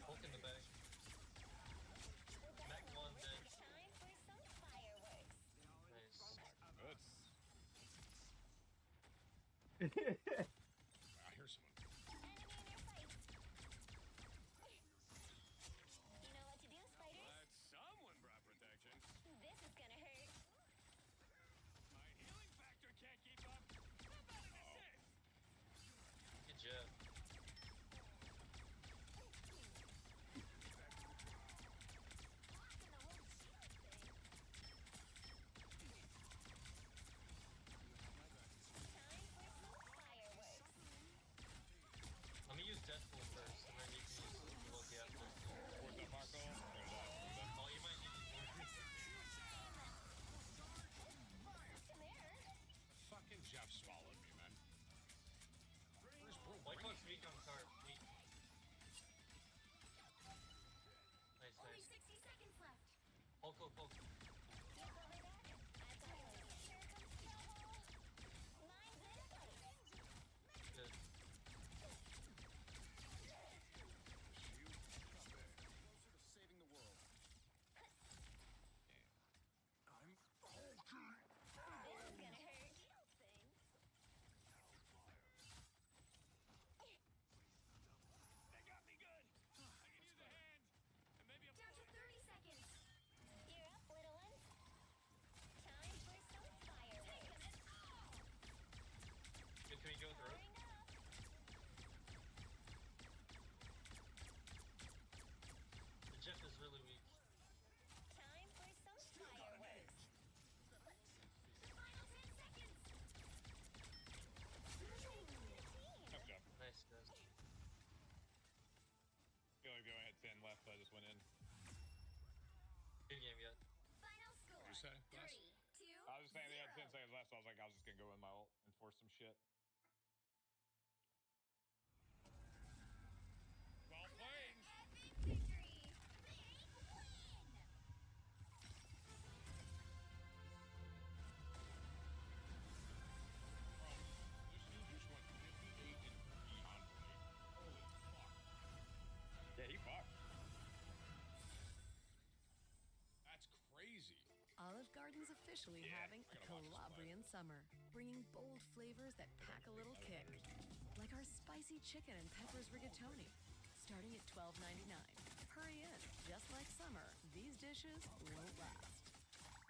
Hulk in the back. Mac 1 dead. Time for some fireworks. Nice. Good. I hear someone. Enemy in your sights. You know what to do, spiders. Glad someone brought protection. This is gonna hurt. My healing factor can't keep up. How about an assist? Good job. Locking the whole shield thing. Time for some fireworks. Let me use Deathpool first, and then you can use Loki after. Where's that Marco? There's that. Oh, you might need to Come here. Fucking Jeff swallowed me, man. Where's Bro? White Fox weak on card. Weak. Nice, Only nice. 60 seconds left. Hulk, Hulk, Hulk. You've got my back. I've got yours. Here comes Killhole. Mines in place. Good. Closer to saving the world. I'm This is gonna hurt. Shield thing. They got me good. I can use a hand. And maybe a Down to foot. 30 seconds. You're up, little so I was like, I was just gonna go in my ult and force some shit. Well played. Yeah, he fucked. That's crazy. Olive Garden's officially having a Calabrian summer, bringing bold flavors that pack a little kick. Like our spicy chicken and peppers rigatoni, starting at $12.99. Hurry in, just like summer, these dishes won't last.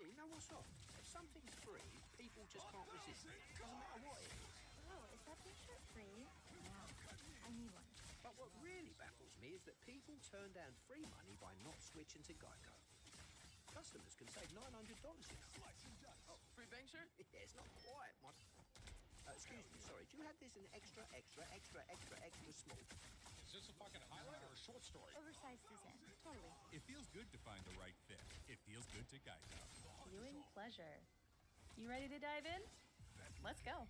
You know what's up? If something's free, people just can't resist it. Doesn't matter what it is. Oh, is that t-shirt free? Yeah, I need one. But what really baffles me is that people turn down free money by not switching to Geico. Customers can save $900, you know. Oh, free bank shirt? Yeah, it's not quite one. Excuse me, sorry. Do you have this in extra small? Is this a fucking highlight or a short story? Oversized design. Totally. It feels good to find the right fit. It feels good to Geico. Feeling pleasure. You ready to dive in? Let's go.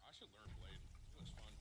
I should learn Blade. It looks fun.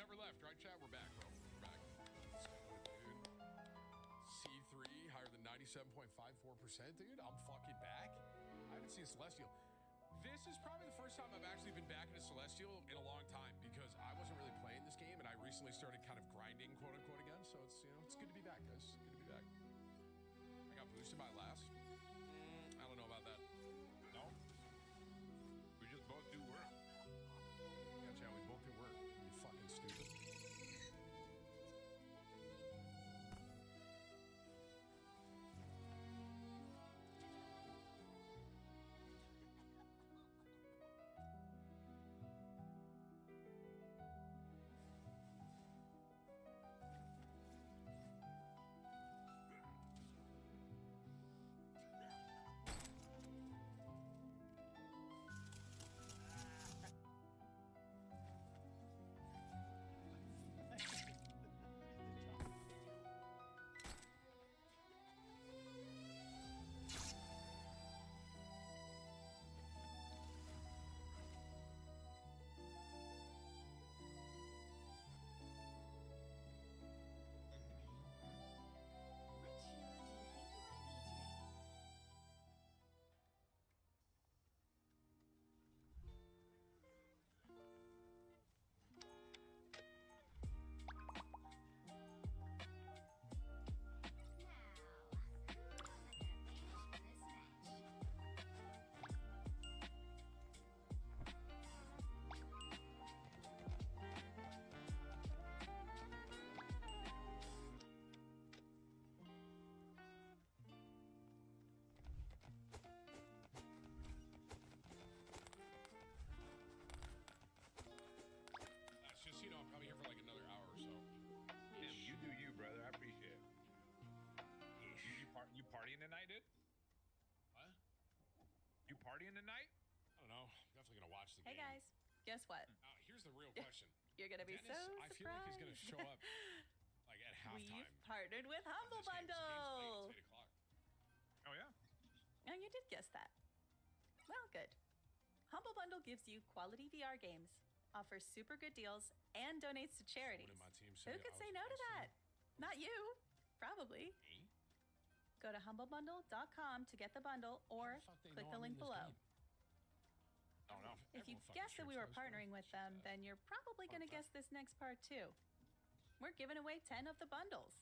never left, right, chat? We're back, bro. We're back. Let's go, dude. C3 higher than 97.54%, dude. I'm fucking back. I haven't seen Celestial. This is probably the first time I've actually been back in a Celestial in a long time because I wasn't really playing this game and I recently started kind of grinding, quote unquote, again. So it's, you know, it's good to be back, guys. Good to be back. I got boosted by last. I don't know about that. No. We just both do work. Yeah, Chad, we both do work. You fucking stupid. You know, I'm probably here for like another hour or so. Tim, you do you, brother. I appreciate it. You partying tonight, dude? What? You partying tonight? I don't know. Definitely gonna watch the Hey game. guys, guess what? Here's the real question. You're gonna be Dennis, so I feel like he's gonna surprised. show up like at halftime. We've partnered with Humble This game's Bundle. late. It's 8 o'clock. Oh yeah. Oh, you did guess that. Well, good. Humble Bundle gives you quality VR games, offers super good deals, and donates to charities. Someone in my team Who said could I say was no to supposed that? Not you. Probably. Me? Go to humblebundle.com to get the bundle or they click know the I'm link in this below. game? I don't know. If you Everyone fucking guessed that we shirts were those, bro. partnering with them, then you're probably going to guess this next part too. We're giving away 10 of the bundles.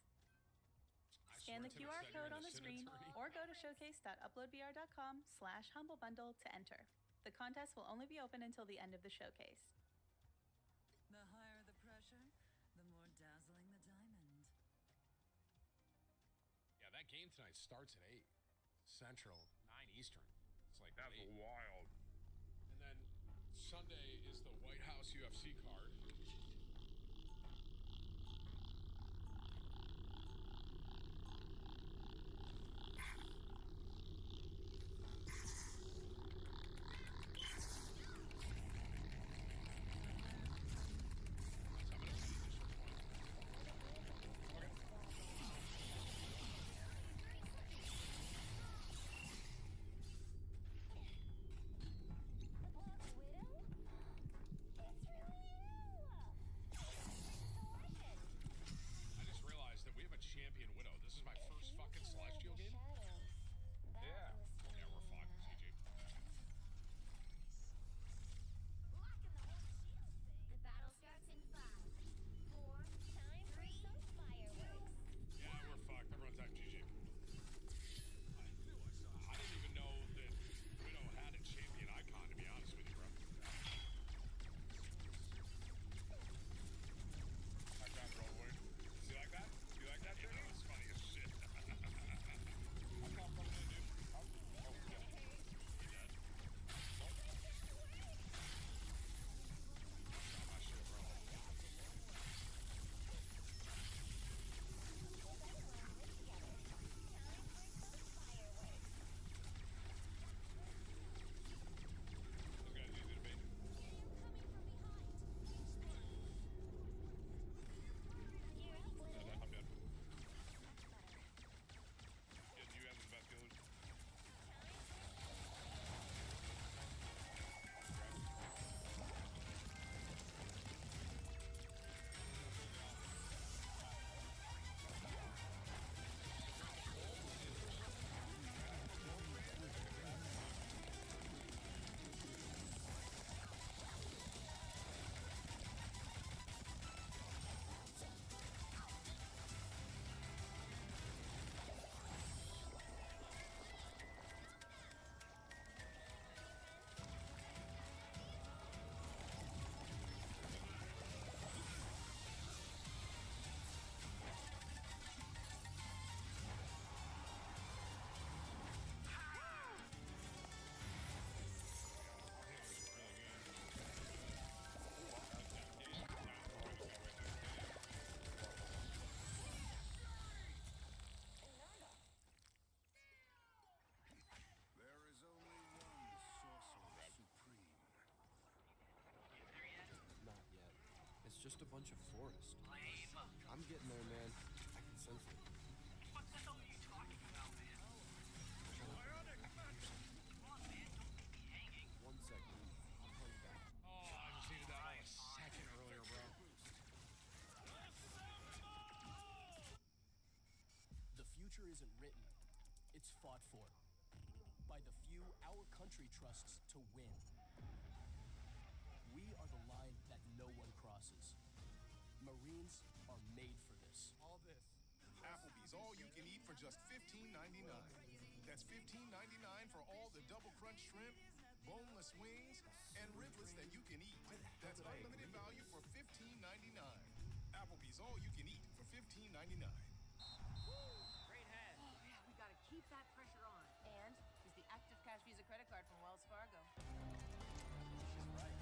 Scan the swear Tim QR said you're code an on the assistant screen attorney. or go to showcase.uploadvr.com/humblebundle to enter. The contest will only be open until the end of the showcase. The higher the pressure, the more dazzling the diamond. Yeah, that game tonight starts at 8 Central, 9 Eastern. It's like That's late. wild. And then Sunday is the White House UFC card. just a bunch of forest. I'm getting there, man. I can sense it. What the hell are you talking about, man? One second. I'll call you back. Oh, I just needed that a second earlier, bro. The future isn't written, it's fought for. By the few our country trusts to win. We are the line that no one crosses. Marines are made for this. All this. Applebee's all you can eat for just $15.99. That's $15.99 for all the double crunch shrimp, boneless wings, and riblets that you can eat. That's unlimited value for $15.99. Applebee's all you can eat for $15.99. Great head. Oh, yeah, we gotta keep that pressure on. And he's the active cash Visa credit card from Wells Fargo. She's right.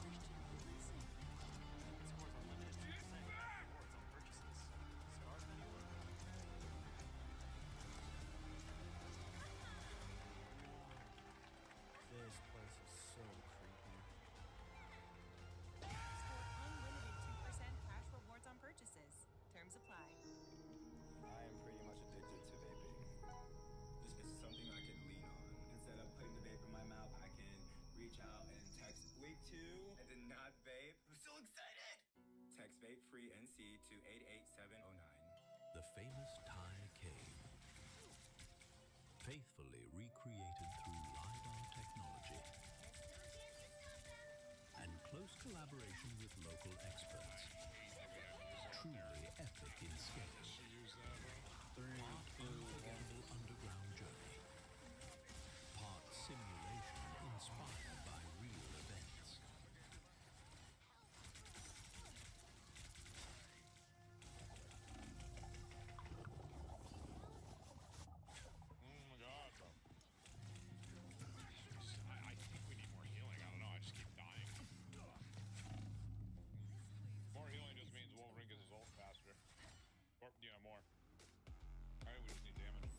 Christian Leasing. It scores unlimited 2% rewards on purchases. Start anywhere. This place is so creepy. Score unlimited 2% cash rewards on purchases. Terms apply. I am pretty much addicted to vaping. This is something I can lean on. Instead of putting the vape in my mouth, I can reach out and text week 2 and then not vape. I'm so excited! Text vape free NC to 88709. The famous Thai cave. Faithfully recreated through LiDAR technology and close collaboration with local experts. Truly epic in scale. Part unforgettable underground journey. Part simulation inspired by real events. Oh my god, bro. I think we need more healing. I don't know. I just keep dying. More healing just means Wolverine gets his ult faster. Or, more. Alright, we just need damage.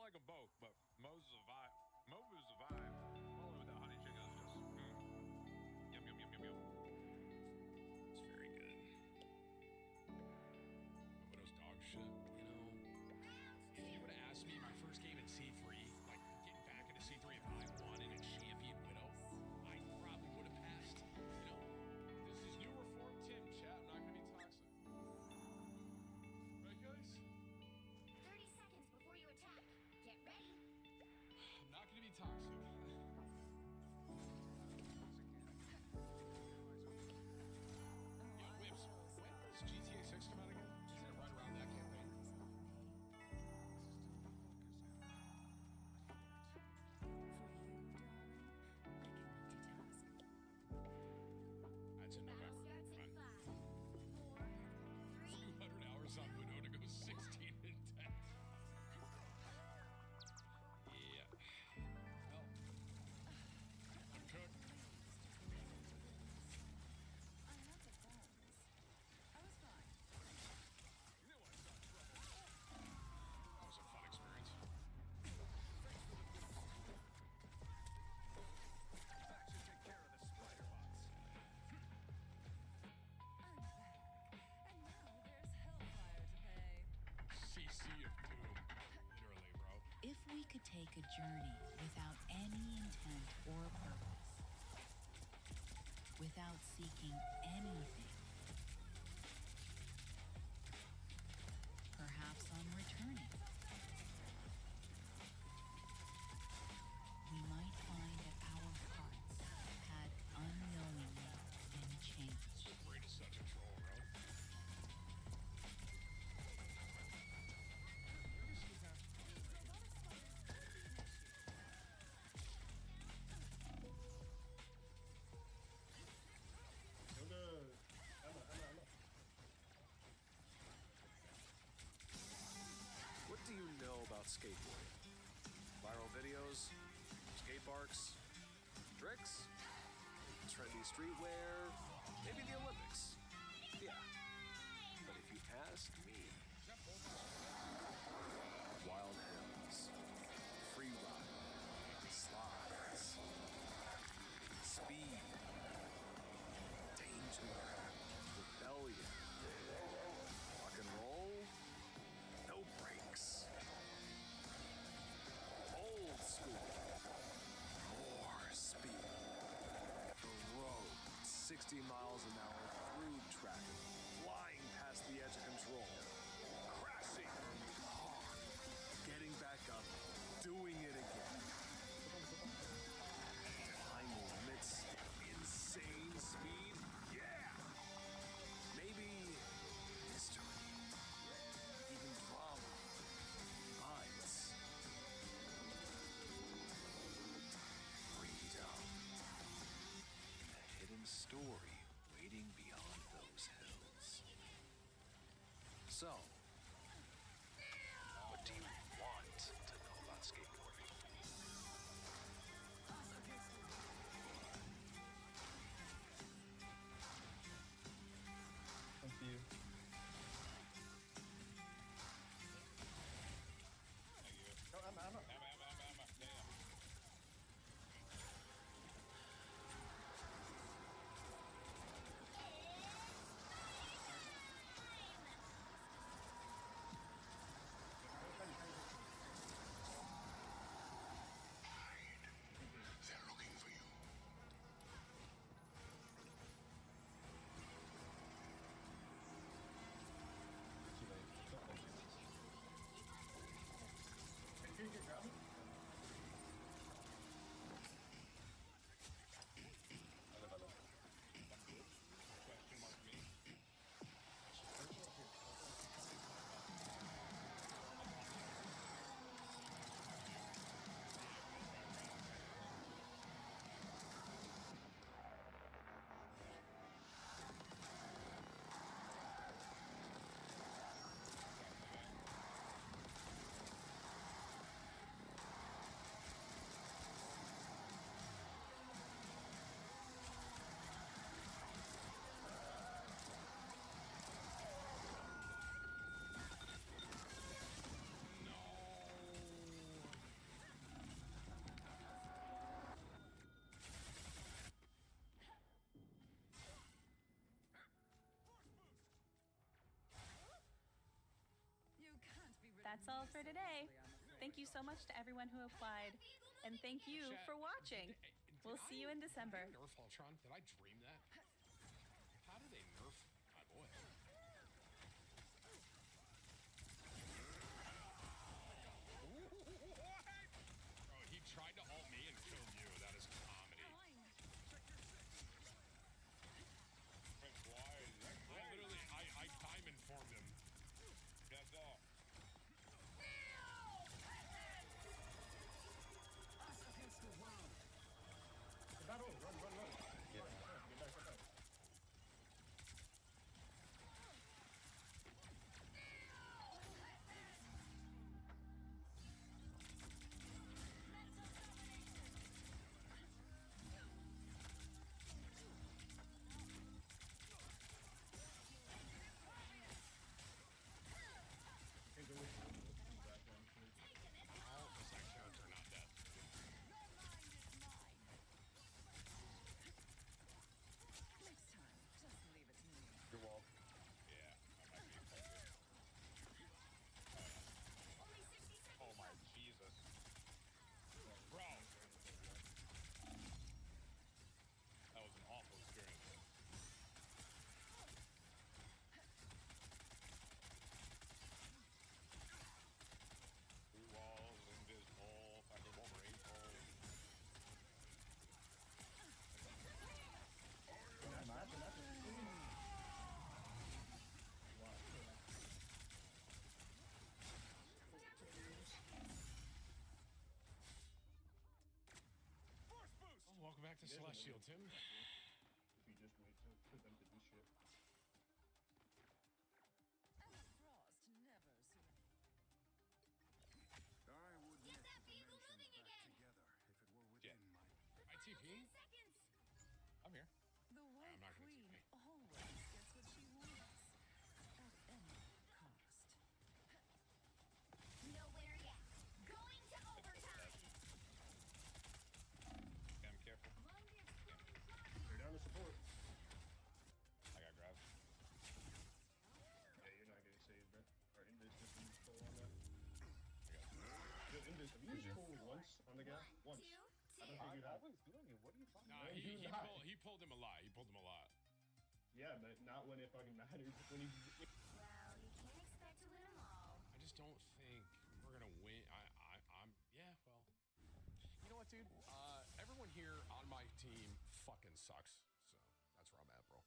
like them both, but Mo's is a vibe. Mobu's a vibe. All with that honey chicken is just yum yum yum yum yum. It's very good. Widow's dog shit. You know, if you would have asked me my first game in C3, like getting back into C3 if I wanted a champion Widow, I probably would have passed. You know, This is new reform Tim, chat. I'm not gonna be toxic. Right, guys? 30 seconds before you attack. Get ready. I'm not gonna be toxic. yo, Whips, when does GTA 6 come out again? Isn't it right around that campaign? That's in Battle November. starts in Right. 5, 4, 3. 200 hours on Widow to go 16 and 10. Yeah. Well, I'm cooked. I had the bombs. I was fine. That was a fun experience. I'm back. And now there's hellfire to pay. CC of Doom. Literally, bro. If we could take a journey without any intent or purpose, without seeking anything, perhaps on returning, we might find that our hearts had unknowingly been changed. Braid is such a troll, bro. What do you know about skateboarding? Viral videos? Skate parks? Tricks? Trendy streetwear? Maybe the Olympics? Yeah. But if you ask me, wild hills, free ride, slides, speed, danger, rebellion, rock and roll, no brakes. Old school, more speed. The road, 60 miles an hour through traffic, flying past the edge of control, crashing hard, getting back up, doing it again. Defying the limits, insane speed, yeah! Maybe mystery, even drama, lights, freedom, and a hidden story waiting beyond those hills. So, what do you want to know about skateboarding? Thank you. Oh, Emma. Yeah. that's all for today. Thank you so much to everyone who applied, and thank you Chat, for watching. We'll see you in December. Did I nerf Ultron? Did I dream that? How did they nerf my boy? Bro, he tried to ult me and killed you. That is comedy. Wait, why? I time informed him. That's all. Battle, run. Get back. All the sections are not dead. Next time, just leave it to me. Your wall. Yeah, I might be affected. Oh my Jesus. Bro. That was an awful experience. Blue walls, invisible, fucking Wolverine pole. Oh, welcome back to Celestial, Tim. If you just wait for them to do shit. Frost never surrenders. I would Get knit that the vehicle nation moving back again. together if it were within my ITP? Seconds. I'm here. The White I'm not gonna Queen TP. always gets what she wants. At any cost. Nowhere yet. Going to overtime. Damn careful. You're down to support. I got grabbed. Yeah, you're not getting saved, bro. Or Invis just used pull on that. I got Yo, Invis, have you used pull once on the guy? Once. I don't think you have. always doing it. What are you talking Nah, about? he pulled him a lot. He pulled him a lot. Yeah, but not when it fucking matters. When he. Well, you can't expect to win them all. I just don't think we're gonna win. I'm yeah. Well, you know what, dude? Everyone here on my team fucking sucks. So that's where I'm at, bro.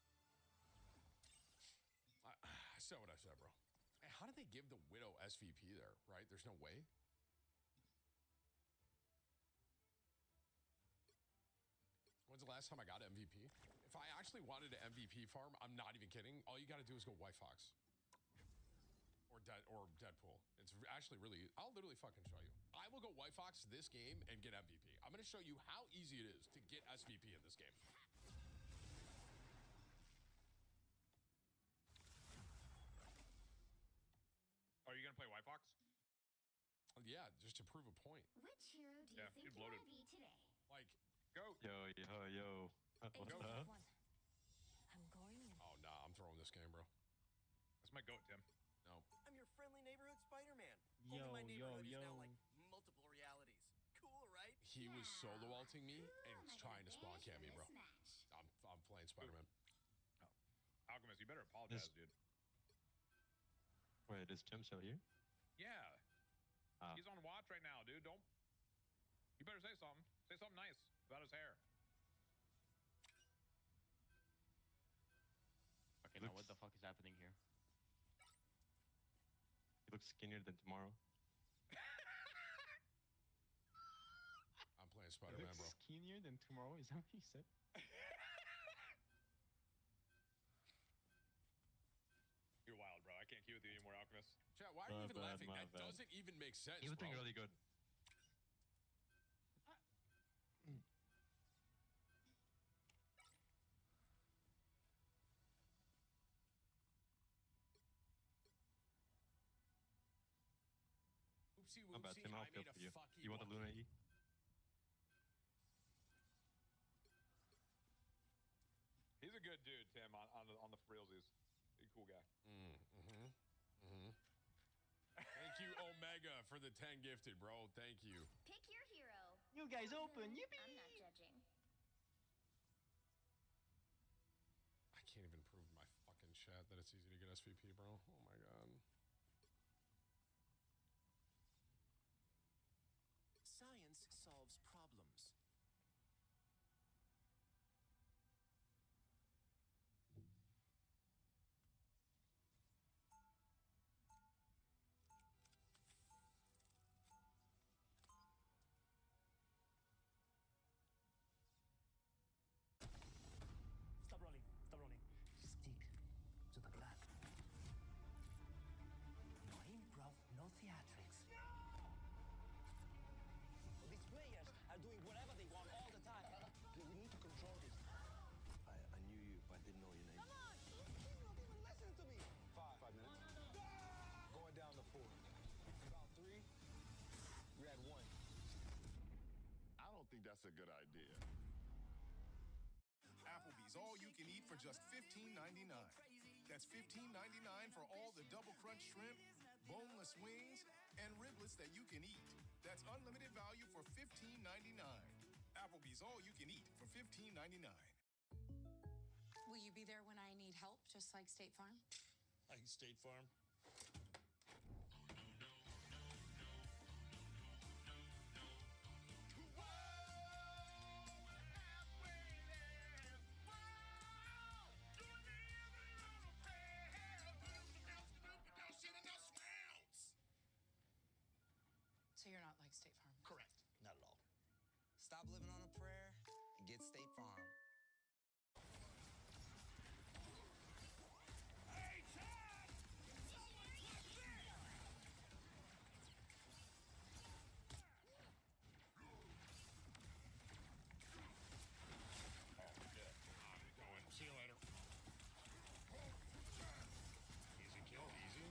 I said what I said, bro. Hey, how did they give the Widow SVP there? Right? There's no way. When's the last time I got an MVP? If I actually wanted an MVP farm, I'm not even kidding. All you got to do is go White Fox. Or Deadpool. It's actually really, I'll literally fucking show you. I will go White Fox this game and get MVP. I'm going to show you how easy it is to get SVP in this game. Are you gonna play White Fox? Yeah, just to prove a point. Which hero do you Yeah, think you're you want bloated. to be today? Like, go. Yo. What's Go. up? I'm going in. oh, nah, I'm throwing this game, bro. That's my goat, Tim. No. I'm your friendly neighborhood Spider-Man. Yo, Only my neighborhood yo, is now yo. like multiple realities. Cool, right? He was solo ulting me and trying to spawn cam me, bro. Mismatch. I'm playing Spider-Man. Alchemist, you better apologize, dude. Wait, is Tim still here? Yeah. Ah. He's on watch right now, dude. Don't. You better say something. Say something nice about his hair. Okay, now what the fuck is happening here? He looks skinnier than tomorrow. I'm playing Spider-Man, bro. Skinnier than tomorrow? Is that what he said? You're wild, bro. I can't keep with you anymore, Alchemist. Chat, why are you even laughing? That bad. doesn't even make sense, He was bro. doing really good. Oopsie Not bad, whoopsie, Tim. I'll I kill made a for you. fucky You want the wucky. Luna E? He's a good dude, Tim, on the realsies. He's a cool guy. Thank you, Omega. for the 10 gifted, bro. Thank you. Pick your hero. You guys open. Yippee! I'm not judging. I can't even prove my fucking chat that it's easy to get SVP, bro. Oh my god. Science solves problems. Stop rolling. Stop rolling. Stick to the plan. No improv, no theatrics. These players are doing whatever they want all the time. We need to control this. I knew you, but I didn't know your name. Come on! He's not even listening to me! 5 minutes. Going down to 4. About 3. We had 1. I don't think that's a good idea. Applebee's all you can eat for just $15.99. That's $15.99 for all the double crunch shrimp, boneless wings, and riblets that you can eat. That's unlimited value for $15.99. Applebee's all you can eat for $15.99. Will you be there when I need help, just like State Farm? Like State Farm. So you're not like State Farm? Correct. Not at all. Stop living on a prayer and get State Farm. Hey, Chad! Someone's left there! Oh, shit. I'm going. See you later. Easy kill, easy.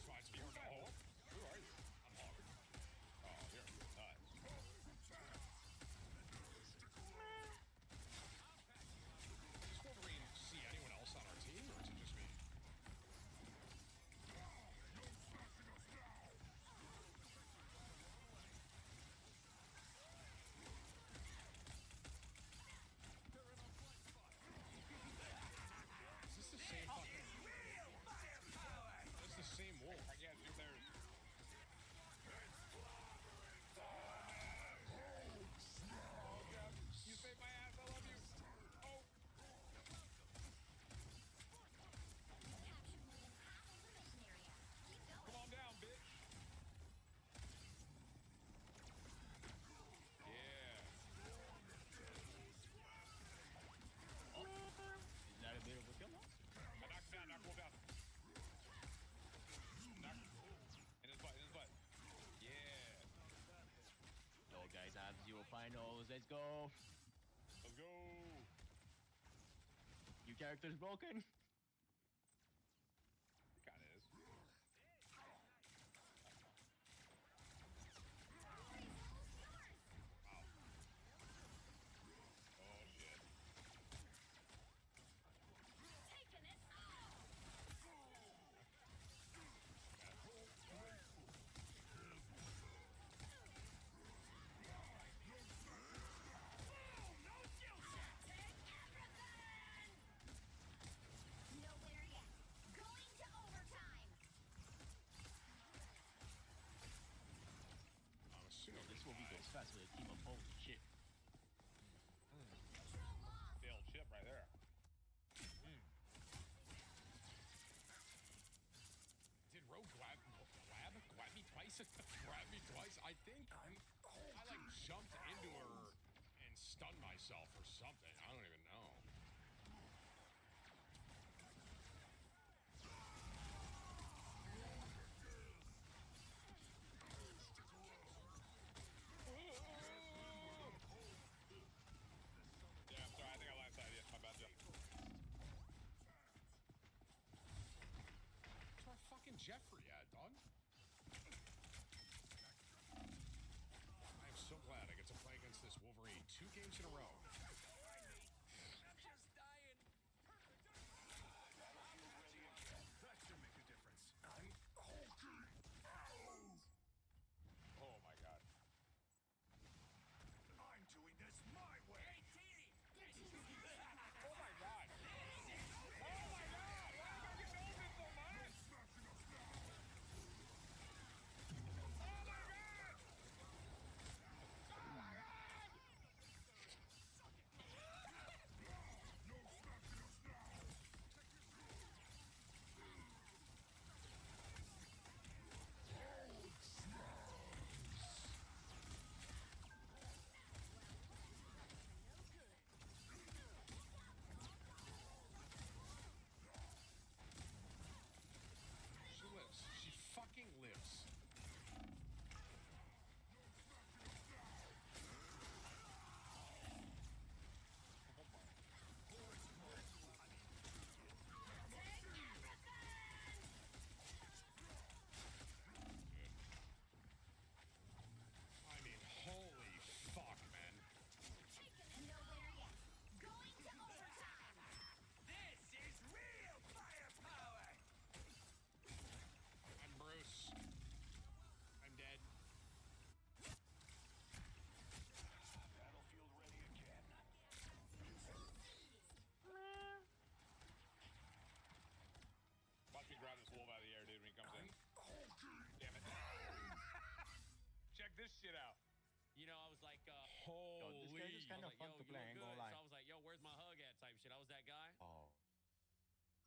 Slides to your hole. Who are you? I'm Hog. Oh, here. Nice. Does Wolverine see anyone else on our team, or is it just me? Is this the same fucking... It's the same wolf. I guess if there's... Oh, God. You saved my ass. I love you. Oh. Come on down, bitch. Yeah. Oh. Is that a bit of a kill? I knocked him down, knocked Wolf down. Knock. In his butt, in his butt. Yeah. Yo, guys, I have 0 finals. Let's go. Let's go. Your character's broken. It kind of is. Wow. Oh, shit. Taking it off! Nowhere yet. Going to overtime. I'm assuming This will be goes fast with a team of holy shit. Failed chip right there. Did Rogue grab me twice? Grab me twice? I think I like jumped into her and stunned myself or something. I don't even know. Yeah, I'm sorry. I think I blindsided you. My bad, Jeff. Where's my fucking Jeffrey at, dog? I am so glad I get to play against this Wolverine 2 games in a row. I'm just dying. That should make a difference. I'm Hulk. Yo, this guy's just kind of fun to play, ain't gonna lie. So I was like, yo, where's my hug at type shit. I was that guy. Oh.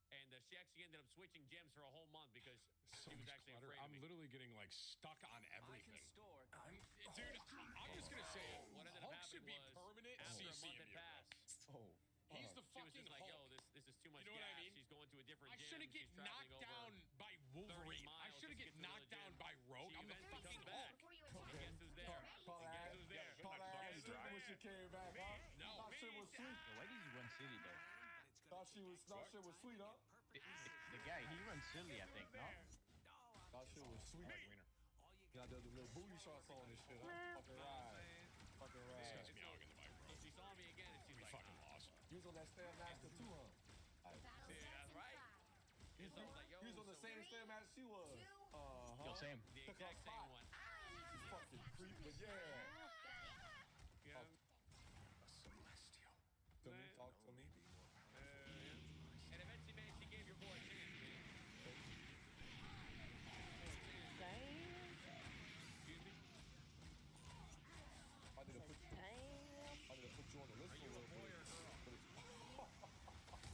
And she actually ended up switching gems for a whole month because So she was much actually clutter. afraid of I'm me. literally getting like stuck on everything. Dude, I'm just gonna say it. What ended up Hulk should be happening was permanent after a month CCMU, had passed. Oh. He's the She was fucking just like, yo, Hulk. this is too much You know what I gas. mean? She's going to a different I gym. shouldn't get She's traveling knocked over down by 30 Wolverine. I miles shouldn't just get to the knocked down gym. by Rogue. She I'm the eventually fucking comes back. Hulk. And guess who's there? Paul And guess ass. who's there? Paul ass. Guess who's When she there? came back, huh? No, Thought shit was sweet. Yo, why did you run silly though? Thought shit was sweet, huh? The guy, he runs silly, I think, no? Thought shit was sweet. You got the little booty shots on this shit, huh? Fucking ride. Fucking ride. This guy's meowing in the mic, bro. So she saw me again and she's We like, fucking lost. You was on that Stairmaster too, huh? yeah, that's right. You So I was like, yo, was on the so- same Stairmaster she was. Yo, same. The Took her exact same spot. one. You fucking creep, but yeah. Yeah. Celestial. To me, talk to me. And eventually, man, she gave your boy a chance, man. Excuse me? I did put you on the list. Are you a boy or a girl?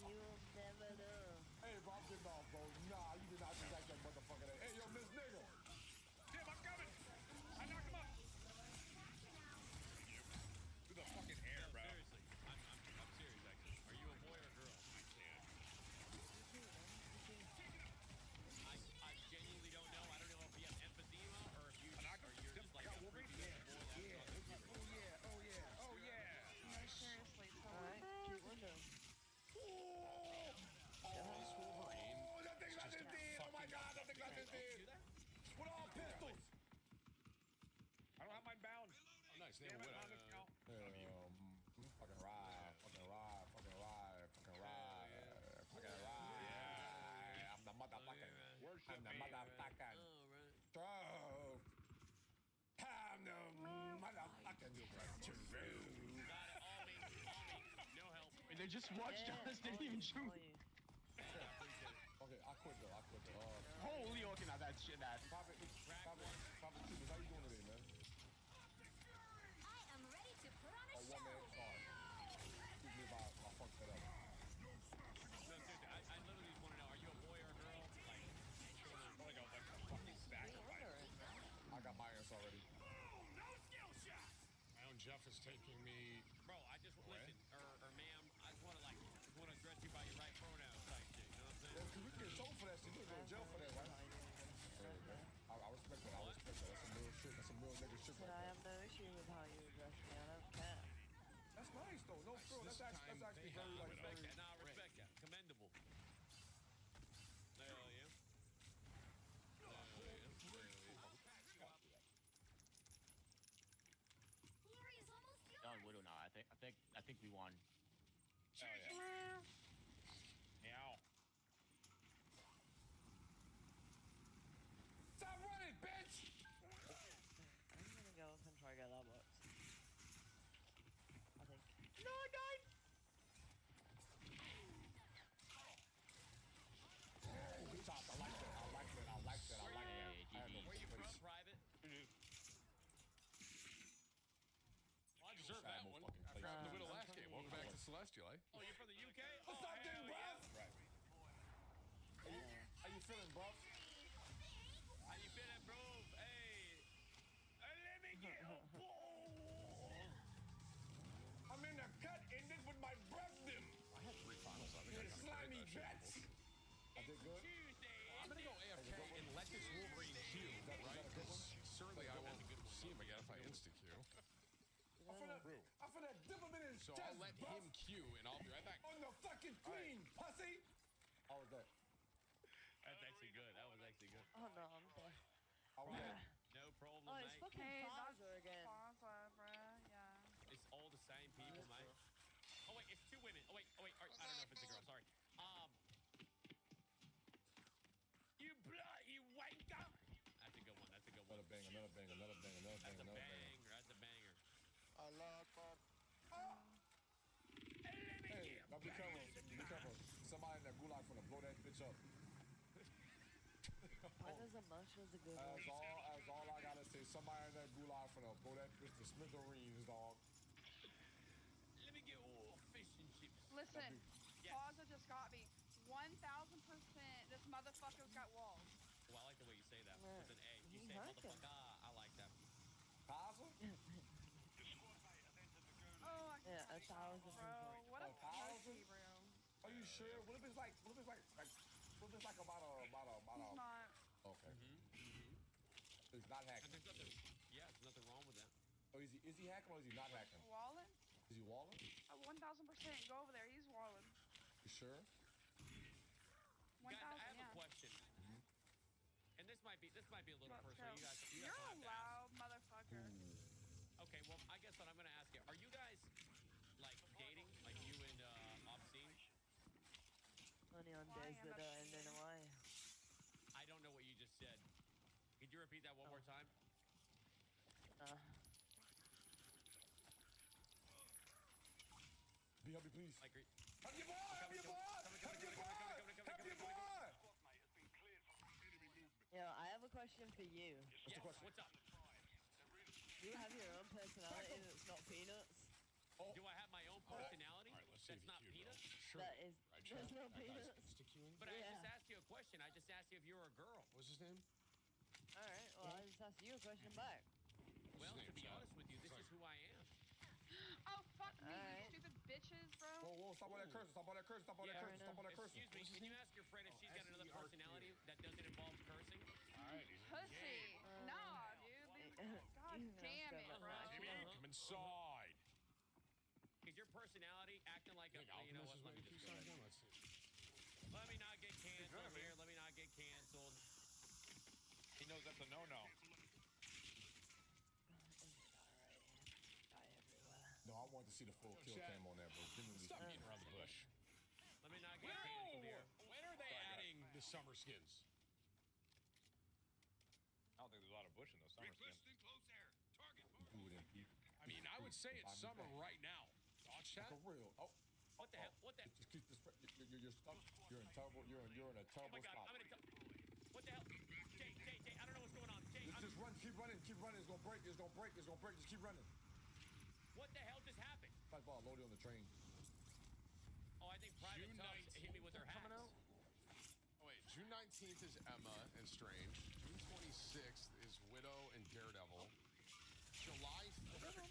You'll never know. Hey, bro, I'm getting off, bro. Nah, you did not just act that motherfucker. Hey, yo, Miss Nigga. Tim, I'm coming. I knocked him up. Through the fucking air, bro. Seriously, I'm serious, actually. Are you a boy or a girl? I can't. I genuinely don't know. I don't know if you have emphysema or if you're just like a creepy little boy. Oh yeah. No, seriously, alright, cute window. Oh, that thing got this dead. Oh my God, that thing got this dead. With all pistols. I don't have mine bound. Oh, nice. They Damn have it, a on this count. Fucking ride. Fucking ride. Fucking ride. Fucking ride. Fucking ride. I'm the motherfucking. I'm the motherfucking. Drove. I'm the motherfucking. Got it. All me. No help. Wait, they just watched us, didn't even shoot. Okay, I quit though. Holy, okay, now that's shit, that. Prophet Cubans, how you doing today, man? I am ready to put on a Oh, show. one man, sorry. Excuse me if I fucked that up. No, seriously, I literally just want to know, are you a boy or a girl? Like, Like a fucking stack of rifles. I got my answer already. My own Jeff is taking me. bro, I just listen, or ma'am, I just want to address you by your right pronouns type shit. You know what I'm saying? Yeah, 'cause we get sold for that shit. We go to jail for that, right? I respect that. That's some real shit. That's some real nigga shit But right I there. have no issue with how you address me. I don't care. That's nice though. No, bro. That's actually very like Respect very. that. Nah, respect that. Commendable. Hell yeah. Glory is almost yours. Done Widow now. I think we won. Oh yeah. Meow. Stop running, bitch! I'm gonna go up and try to get that box. I think. No, I died. Good job. I like that. I like that. I like that. I like that. I have no Where you from, place. Private? Well, I deserve that one. After having the Widow last game. Welcome back to Celestial, eh? Oh, you're from the UK? What's up, then, bruv? How you feeling, bruv? How you feeling, bro? Hey. Let me get a ball. I'm in the cut ended with my breath dim. I had 3 finals. I think I You got slimy that shit. bitch. I did good. I'm gonna go AFK and let this Wolverine Q, right? Certainly I won't see him again if I insta-Q. I'm finna dip him in his So chest, I'll let bruv. him Q and I'll be right back. On the fucking queen, pussy. How was that? That's actually good. That was actually good. Oh no, I'm dead. How was that? No problem, Oh, it's mate. fucking Pfizer again. It's all the same people, mate. Oh wait, it's 2 women. Oh wait. I don't know if it's a girl. Sorry. You bloody wanker. That's a good one. That's a good one. Another bang, another bang, another bang, another bang, That's a another bang. banger. That's a banger. Allah Akbar. Hey, now be careful. Be careful. Somebody in that gulag finna blow that bitch up. When is a much as a good one? As all I gotta say, somebody in that gulag finna blow that bitch to smithereens, dog. Listen, Yes. Plaza just got me. 1,000%. This motherfucker's got walls. Well, I like the way you say that with an A. You he say hurt him. motherfucker. I like that. Plaza? Oh, I Yeah, 1,000%. bro. What a 1,000? pussy room. Are you sure? What if it's like what if it's like about He's not. Okay. It's not And hacking. there's nothing. Yeah, there's nothing wrong with that. Oh, is he hacking or is he not hacking? Wallen? Is he walling? 1,000%. Go over there. He's walling. You sure? 1,000. Guys, I have yeah. a question. And this might be a little Let's personal. go. You guys You're don't have a to ask. loud motherfucker. Okay, well, I guess what I'm gonna ask you: are you guys like dating, like you and Obscene? Only on Why days am that I- are ending away. I don't know what you just said. Could you repeat that one more time? Help me, please. Like, help your boy! Help your boy! Help your boy! Help your boy! Yo, I have a question for you. What's the question? What's up? You have your own personality that's not Peanuts? Do I have my own personality? All right, let's see That's the not cue, bro. Peanuts. Sure. That is, Right, there's no That guy's Peanuts. insta-cueing. But I Yeah. just asked you a question. I just asked you if you were a girl. What's his name? Alright, well, I just asked you a question back. Well, name, to be Chad? honest with you, this is who I am. Oh, fuck me, Alright. you stupid bitches, bro. Whoa, stop all that cursing, stop all that cursing, stop all that Yeah, cursing, stop all that cursing. Excuse me, can you ask your friend if she's got another personality that doesn't involve cursing? All right, he's Pussy. Nah, dude. God damn it, bro. Jimmy, come inside. Is your personality acting like a, you know what, Alchemist is let me waiting just for go you. ahead. Let's see. Let me not get canceled here. Let me not get canceled. He knows that's a no-no. No, I want to see the full kill Chad. cam on that, bro. Give me Stop beating around the bush. Let me not get canceled here. When are they adding the summer skins? I don't think there's a lot of bush in those summer skins. do it in peak. I mean, I would say it's summer right now. Thoughts, Chad? For real. Oh. What the hell? What the? Just keep this. You're stuck. You're in terrible. You're in a Oh terrible my God! spot. I'm gonna. What the hell? Jay, I don't know what's going on. Jay, Just run. Keep running. Keep running. It's gonna break. It's gonna break. It's gonna break. Just keep running. What the hell just happened? Like ball loaded on the train. Oh, I think Private June Tubbs hit me with their hats. coming out? Oh, wait, June 19th is Emma and Strange. June 26th is Widow and Daredevil. July 3rd.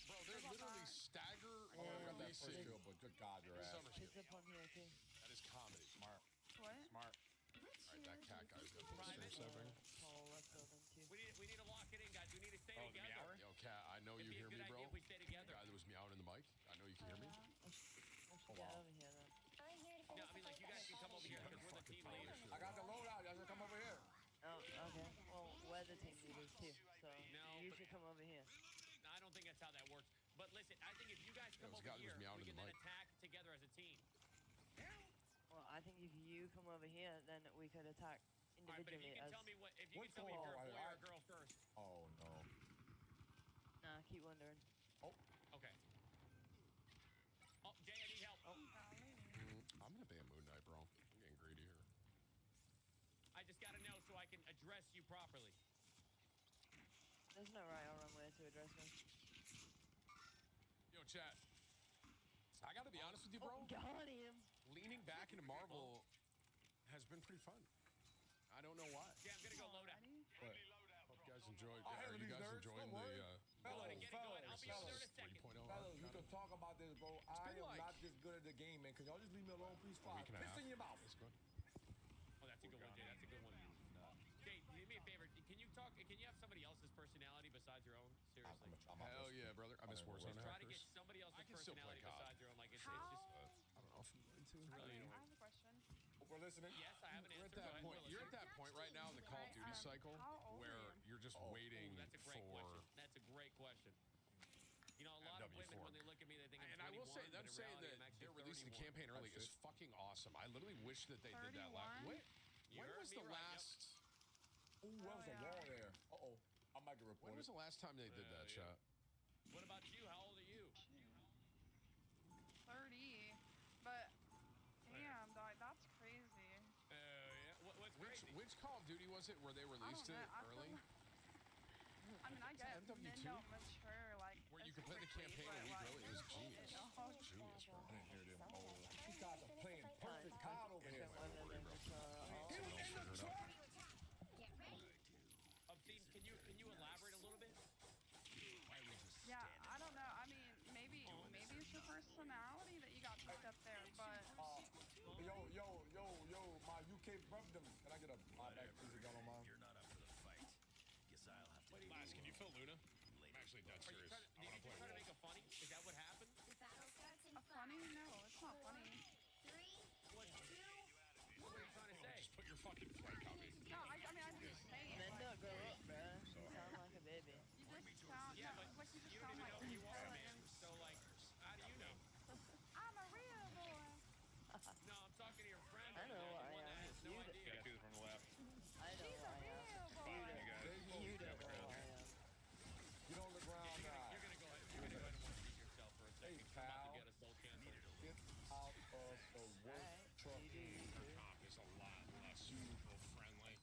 Bro, they're literally stagger Oh, I got that first releasing kill, but good God, your ass. summer It's skins. up on here too. That is comedy. Smart. What? Smart. All right, that cat guy's got the Private. serving. Oh, let's go then too. We need to lock it in, guys. We need to stay Oh, the together. meower? Yo, cat, I know It'd you be a hear me, good bro. idea if we stay together. Guy that was meowing in the mic. I know you can hear me. Let's get over here then. I'm here to No, I mean, like, you guys can come over here because we're the team leaders. I got the loadout. Y'all should come over here. Oh, okay. Well, we're the team leaders too, so No, you but- should come over here. I don't think that's how that works. But listen, I think if you guys come this over guy was here, meowing we in can the then mic. attack together as a team. Well, I think if you come over here, then we could attack All right, but if you individually can as. tell me if you What's can tell me if you're a going boy on? or a girl first. Oh no. Nah, keep wondering. Okay. Oh, Jay, I need help. I'm gonna be a Moon Knight, bro. I'm getting greedy here. I just gotta know so I can address you properly. There's no right or wrong way to address me. Yo, chat. I gotta be honest with you, bro. Oh, got him. Leaning back into Marvel has been pretty fun. I don't know why. Yeah, I'm gonna go load out. What? Hope you guys enjoyed. I Are handle you these guys nerds. enjoying Don't the worry. Fellas, Get it going. I'll be over there in a fellas, second. 3.0 fellas, we arc? can talk about this, bro. I been am like not this good at the game, man. Can y'all just leave me alone, please? Fine. week and a Piss half. in your mouth. It's good. Oh, that's a good one, Jay. That's a good one. Jay, do me a favor. Can you talk? Can you have somebody else's personality besides your own? Seriously. Hell yeah, brother. I miss Warzone. Just try to get somebody else's I can still play personality COD. besides your own. Like it's How? just. I don't know if I'm going to. really I annoying. have a question. We're listening. Yes, I have an We're answer. at that Go point. ahead. You're at that point right now in the Call of Duty cycle how old where are you? you're just Oh. waiting That's a great for. question. That's a great question. You know, a lot of women W4. when they look at me, they think I'm And I will 21, say, them but in saying reality, that I'm actually they're releasing the 31. campaign early That's is fucking awesome. I literally wish that they did that 31? When You heard was me the right, yep. last? Ooh, that was a yeah. wall there. Uh-oh. I might get When reported. was the last time they did that, yeah. chat? What about you? How old are you? 30. But, damn, dog, that's crazy. Yeah. What's crazy? Which Call of Duty was it where they released it know. early? I mean, I get MW2? men don't mature like Were you could play the campaign a week early. It was genius. Genius, bro. I didn't hear them. Oh, you guys are playing perfect card over here. Get ready. Obscene, can you elaborate a little bit? Yeah, I don't know. I mean, maybe it's your personality that you got picked up there, but Yo, my UK brother. Can I get a back piece of gun on mine? You're not up for the fight. Guess I'll have to. Last, can you fill Luna? I'm actually dead serious. Did you try to make a funny? Is that what happened? The battle starts in a funny? No, it's not funny. 3, 2, 1. What are you trying to say? Just put your fucking flank on me. No, I mean, I'm just saying. Linda, Like, grow up, bruh. You sound like a baby. you just sound, Yeah, but like you just you sound don't like even know who you are, intelligent. man. So, like, how do you know? I'm a real boy. No, I'm talking to your friend. I know the I one am. that has no You idea. Gotta do this from the left. I know She's who a I am. real boy. You guys. You don't know who I am. Get on the ground now. You're gonna go ahead and repeat yourself for a second. Hey, I'm about pal. to get us both canceled. Get out of the work truck. Comp is a lot less super friendly.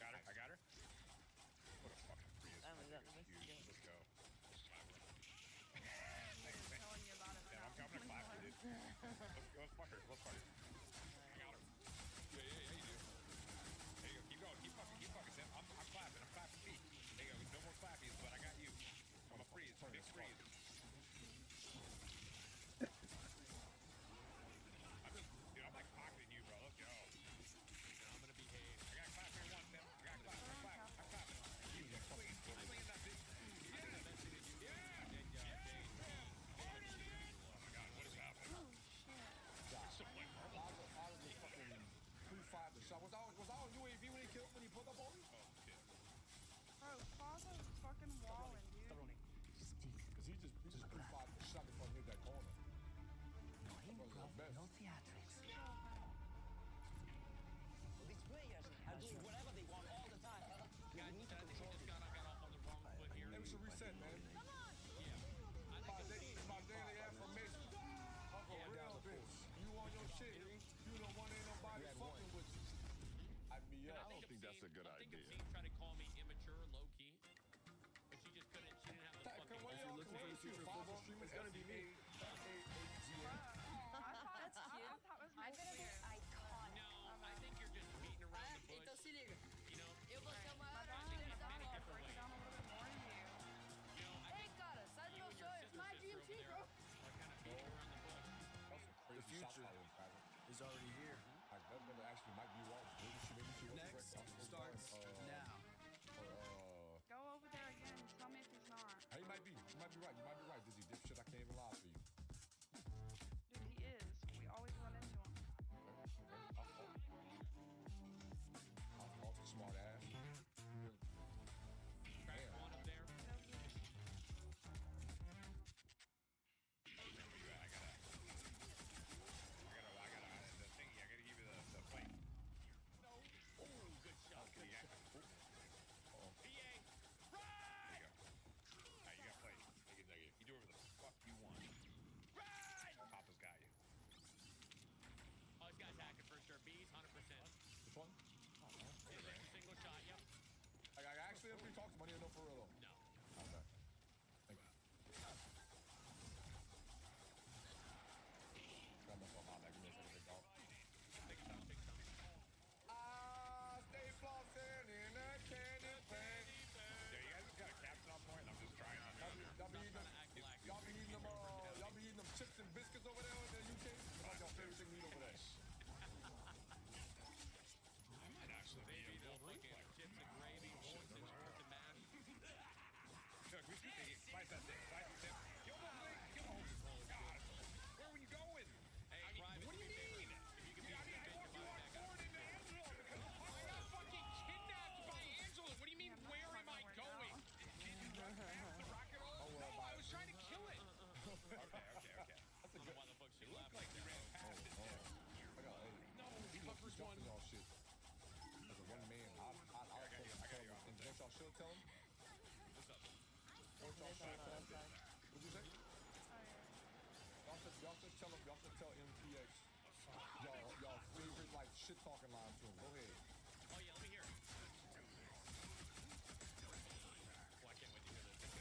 Got her. I got her. What a fucking Prius. I was at the Huge. Michigan. Let's go. I'm telling you about it Yeah, now. I'm coming to clap you, dude. Let's fuck her. Let's fuck her. I got her. Yeah, you do. There you go. Keep going. Keep fucking, Sam. I'm clapping. I'm clapping feet. There you go. No more clappies, but I got you. I'm a freeze. Big freeze. I'm like pocketing you, bro. Let's go. I'm gonna behave. I got clap here once, Sam. I got clap. I'm clapping. Keep swinging that bitch. I think I mentioned it. You Oh my God, what is happening? I was just fucking pre-fired the shot. Was I on UAV when he pulled up on me? Oh shit. Bro, Plaza's fucking walling, dude. Because he just pre-fired the shot before I hit that corner. No theatrics. These players are doing whatever they want all the time. Guys, I think we just got off on the wrong foot here. Hey, we should reset, man. My daily affirmation. I'm a real bitch. You on your shit. You the one ain't nobody fucking with you. I be up. I don't think that's a good idea. Obscene tried to call me immature, low key, but she just couldn't. She didn't have the fucking. If you're looking for the future of football, it's gonna be me. That's cute. I'm gonna be iconic. No, I think you're just beating around the bush. Então se liga. You know, Eu vou chamar I think there's many I'll different break ways. down a little bit more to you. You know, I Hey, think cara, sai do you meu and your sonho. It's my sister DMT, over bro. there are kind of beating around the bush. The future is already here. Like, that brother actually might be wrong. Maybe she Next starts now. Go over there again and tell me if he's not. He might be. You might be right. You might be right. Dizzy dipshit. I can't even lie for you. Dude, he is. We always run into him. I'm off the smart ass. Crack one up there. The thingy. I gotta give you the plate. No. Oh, good shot. Good shot. PA. Right! You got plate. Take it. You do whatever the fuck you want. Right! Papa's got you. Oh, this guy's hacking for sure. B's 100%. Which one? Single shot. Yep. I actually have pre-talked money or no for real though? No. Okay. Thank you. Grab myself out back. Give me a second, big dog. Take some. Stay flossing in a candy pan. Yeah, you guys just got a caption on point. I'm just trying on Y'all be eating them chips and biscuits over there in the UK? What's your favorite thing to eat over there? I might actually be Maybe a they'll Wolverine fucking player. chips and gravy, Wolves and mash. Chuck, we should take it. Slice that thing. Slice it. Kill the thing. Kill the whole God. Where were you going? Hey, Private, what do you mean? If you can beat I walked you on board into Angela because I got fucking kidnapped by Angela. What do you mean, where am I going? Did you run past the rocket all? No, I was trying to kill it. Okay. That's a good. Why the fuck she It looked left? like you ran past it. I got No, he covers was one. jumping y'all shit. As a one man, I'll I got you. and don't y'all should tell him? What's up? Don't y'all should tell him? What'd you say? Y'all should tell him. Y'all should tell MPX. Y'all favorite like shit talking line to him. Go ahead. Oh yeah, let me hear it. Oh, I can't wait to hear this.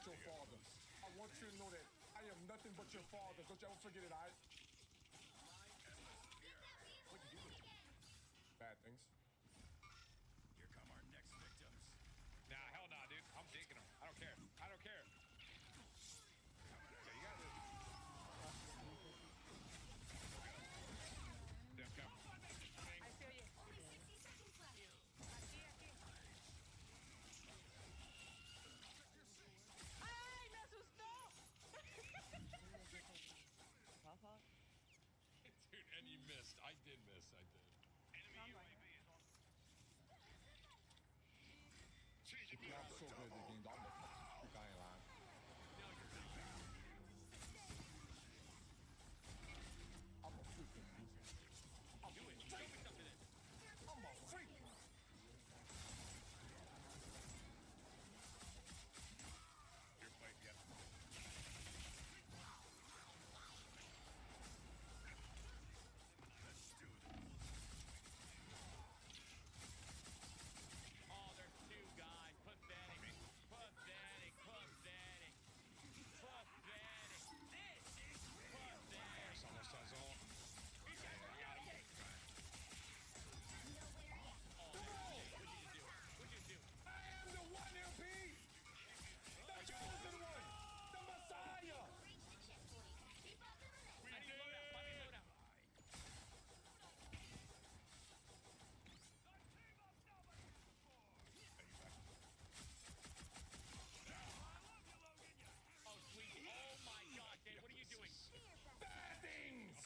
your father. I want you to know that I am nothing but your father. Don't you ever forget it, alright? What'd you do with him? Bad things. Here come our next victims. Nah, hell nah, dude. I'm taking them. I don't care. I don't care. Yeah, you got this. Damn, come. I feel you. Only 60 seconds left. ¡Ay, me asustó! Pop? Dude, and you missed. I did miss. I did. Sounds like it. I'm so good at the game, dog. I ain't lying. I'm a freaking beast. I'm Do it. Show me something then. I'm a freak. Your fight, yeah. Let's do this. Oh, there's two guys. Pathetic. Pathetic. Pathetic. Pathetic. This is pathetic. Almost has all. I am the one, LP. The chosen one. The Messiah. I need loadout. I need loadout. Oh, sweet. Oh my God, Dave, what are you doing? Bad things.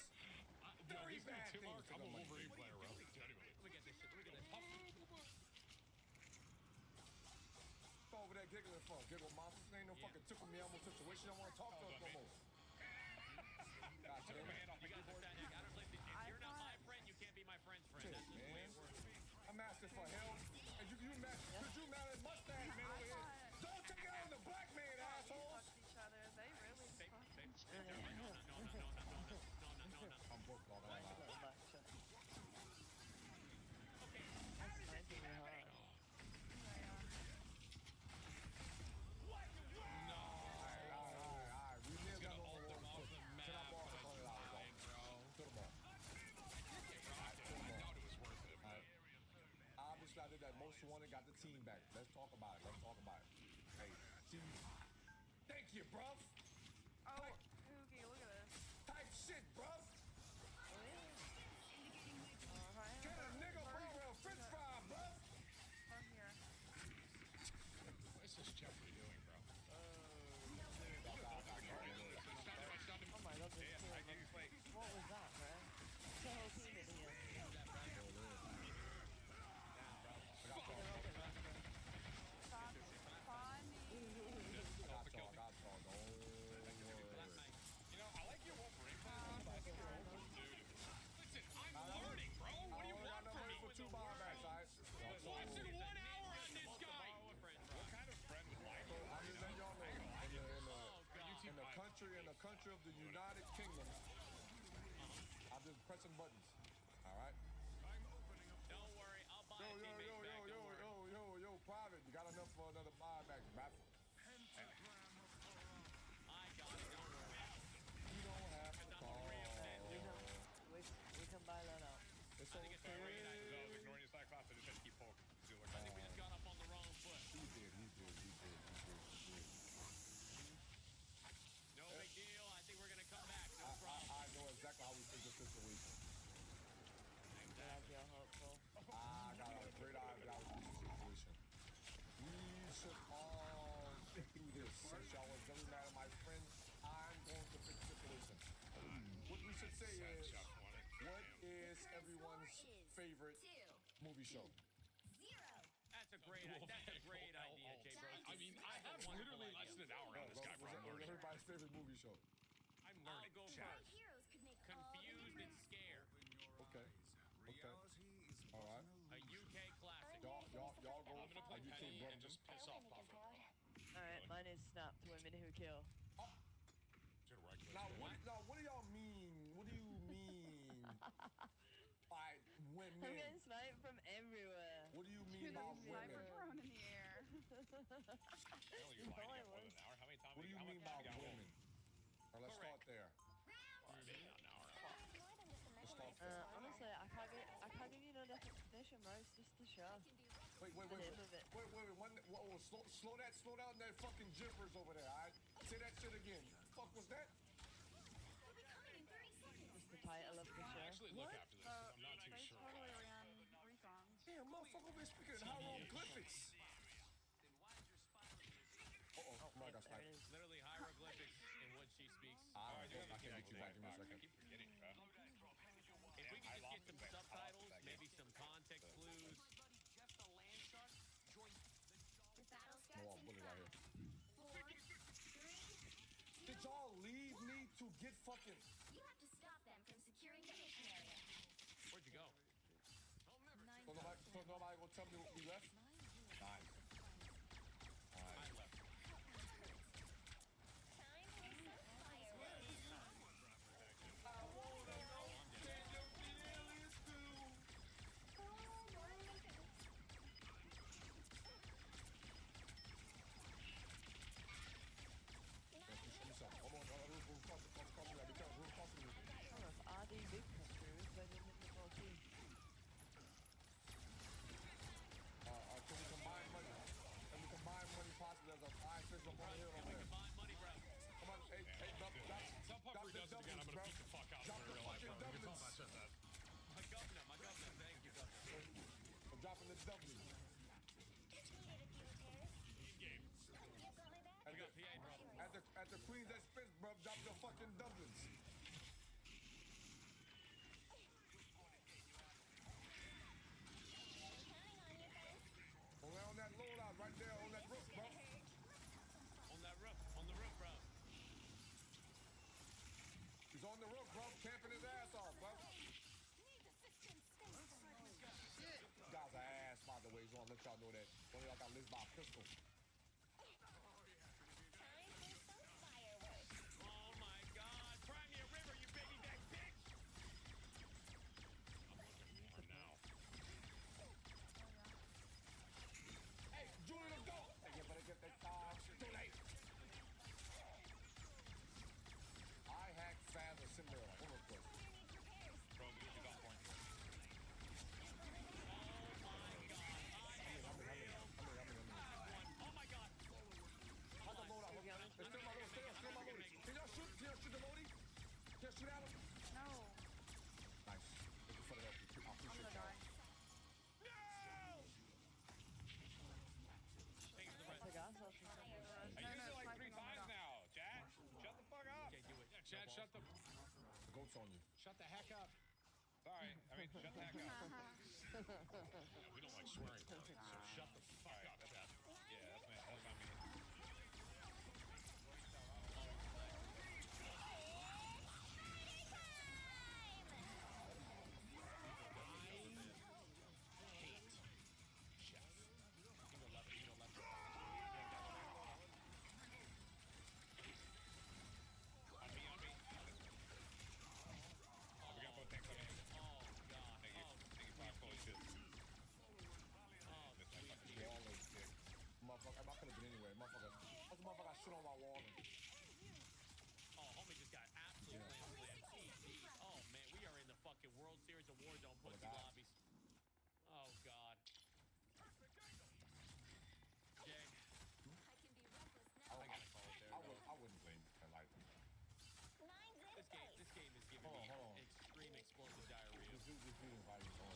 Very bad Tim things. Mark. I'm a Wolverine player, bro. Look at this shit. Look at this. Go over there giggling for giggle monsters. Ain't no fucking tickle me elmo situation. I don't want to talk to us no more. Gotcha. You guys are standing. I don't listen. If you're not my friend, you can't be my friend's friend. Shit, That's just the way man. it works. I'm asking for help. And you mad? Cause you mad at mustache man over here. Don't take it on the black man, assholes. Fucked each other. They really fucked each No, no, no, no, no, no, no, no, no. I'm broke, dog. I ain't lying. That's sniping me hard. Alright. We live that on the wall. Can I borrow $100, dog? To the ball. I doubt it was worth it. But Obviously, I did that most wanted, got the team back. Let's talk about it. Hey, see, thank you, bruv. Oh, Oogie, look at this. Type shit, bruv. Alright. Get a nigga for a french fry, bruv. From here. what's this Jeffrey doing, bro? Oh my God, there's two of them. What was that, bro? It's the whole team in here. Stop. Funny. Got y'all. Don't worry. You know, I like your Wolverine plan, but I think you're dude. Listen, I'm learning, bro. What do you want from me? For 2 buybacks, alright? Less than 1 hour on this guy. What kind of friend would lie to you? I'm just letting y'all know. In the country of the United Kingdom, I'm just pressing buttons. All right. Don't worry, I'll buy a teammate back. Don't worry. Yo, private. You got enough for another buyback, Baffle. I got it. Don't worry. You don't have to call. We can buy that out. It's I think it's a great idea. So I was ignoring his Cyclops. I just had to keep poking. I think we just got up on the wrong foot. He did. No big deal. I think we're gonna come back. No problem. I know exactly how we think this situation. Glad you're hopeful. I got a great idea how we think this situation. We should all get through this. Since y'all was very mad at my friend, I'm going to fix the situation. What we should say is, what is everyone's favorite movie show? That's a great idea, Jay Bro. I mean, I have literally less than an hour on this guy, bro. I'm learning. Everybody's favorite movie show. I'm I'll learning. go Chat. first. Confused and scared. Okay. All right. A UK classic. Y'all go. I'm gonna play you Penny team and just piss off Buffett, bro. Alright, mine is Snap to Women Who Kill. Now what do y'all mean? What do you mean by women? I'm getting sniped from everywhere. What do you mean by Sniper women? thrown in the air. Hell, you're lying. You got more than an hour. How many times? What do you how much mean time by we got left? women? Or let's start there. Let's start there. Honestly, I can't give you no definition, bro. It's just the show. Wait, The name of it. slow down that fucking gibberish over there, alright? Say that shit again. Fuck was that? It's the title of the show. Actually, look after this. 'Cause I'm not too They sure. totally ran recon. Damn, motherfucker, we're speaking in hieroglyphics. Oh my gosh, There it is. Literally hieroglyphics in what she speaks. I can't get you back in a second. I keep forgetting, bro. If we could just get some subtitles, maybe some context clues. The battle starts Hold on, in look at right 5, here. 4, 3. Did y'all leave me to get fucking... You have to stop them from securing the mission area. Where'd you go? So nobody gonna tell me we left? Nice. I left. I don't know if RD Big Country is better than the 14. Can we combine money? Can we combine money possibly as a fine fish up on the hill over there? Combine money, bro. Come on, hey, drop Tell Puffer he does it again. I'm gonna beat the fuck out of him in real life, bro. You can tell him I said that. My governor, thank you, governor. I'm dropping the W. Game. At We got PA, bro. At the Queen's expense, bro, drop your fucking doublets. On that loadout right there on that roof, bro. On the roof, bro. He's on the roof, bro, camping his ass off, bro. Guys are ass, by the way. Just want to let y'all know that. One of y'all got lit by a pistol. Oh my God! Crimea River, you baby back bitch! I'm now. Hey, Julie, let's go! Hey, you better get that car too late. I hacked Phasma Simulator. Hold on, quick. Bro, we need to go for it. Oh my God! How's the loadout? Let's steal my load. Steal my load. Can y'all shoot? Can y'all shoot the loadie? Can y'all shoot at him? No. Nice. Thank you for the help. I I'm appreciate gonna y'all. die. Thanks for the That's a gas off. I used it like 3 times now, Chad. Shut the fuck up. Okay, do it. Yeah, Chad, shut the The goat's on you. shut the heck up. Sorry. I mean, shut the heck up. Yeah, we don't like swearing, so shut the fuck up, Chad. Yeah, that's not me. Motherfucker, I could have been anywhere. Motherfucker. That's the motherfucker I shit on my wall. Oh, homie just got absolutely slammed. Oh man, we are in the fucking World Series of Warzone pussy lobbies. Oh God. Jay. I gotta call it there. I wouldn't blame you. Like, this game is giving Hold me on. extreme explosive diarrhea. this dude invited me on.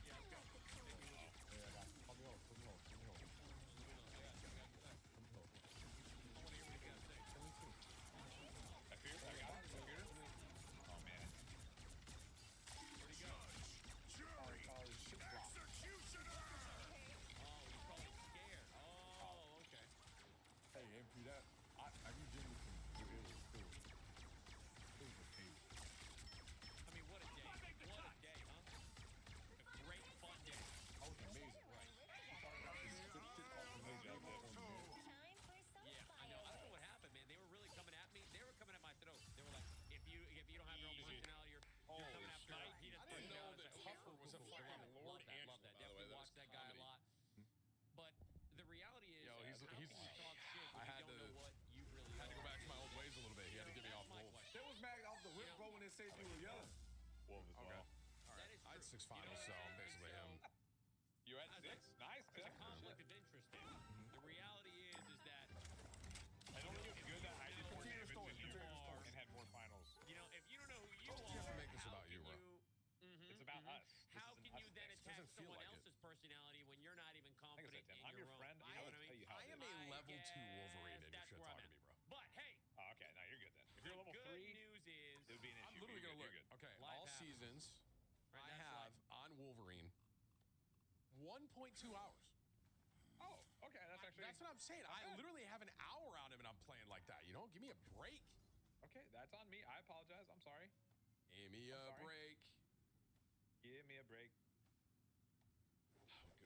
Yeah, let's go. Yeah, I got you. Put me on. Put me on. Put me on. Back here? I got it. Back here? Oh man. Where'd he go? Shit block. Oh, he's probably scared. Oh, okay. Hey, MP, that you genuinely can do it. It was a case. I mean, what a day. What a day. said you were yelling. Wolf as well. All right. I had 6 finals, so I'm basically him. You had 6? Nice. It's a conflict of interest there. The reality is that I don't think it's good that I did more Continue damage the story, than you continue the story. and had more finals. you know, if you don't know who you You are, have to make this how about you, can bro. It's about us. This How is an can us you then thing. attack Doesn't feel someone like it. else's personality when you're not even Like I confident said, Tim, in I'm your own? friend. You know what I Tell mean? you how I it am is. a level 2 Wolverine, and you That's shouldn't where talk I'm to me, bro. But hey, Oh, okay, now you're good then. If the you're level good 3, news is it would be an issue. I'm literally You're gonna look. You're good. Okay, Life all happens. seasons, Right, I that's have on Wolverine 1.2 hours. Oh, okay, that's actually. That's what I'm saying. I Okay. literally have an hour on him, and I'm playing like that. You know, give me a break. Okay, that's on me. I apologize. I'm sorry. Give me a sorry. break. Give me a break.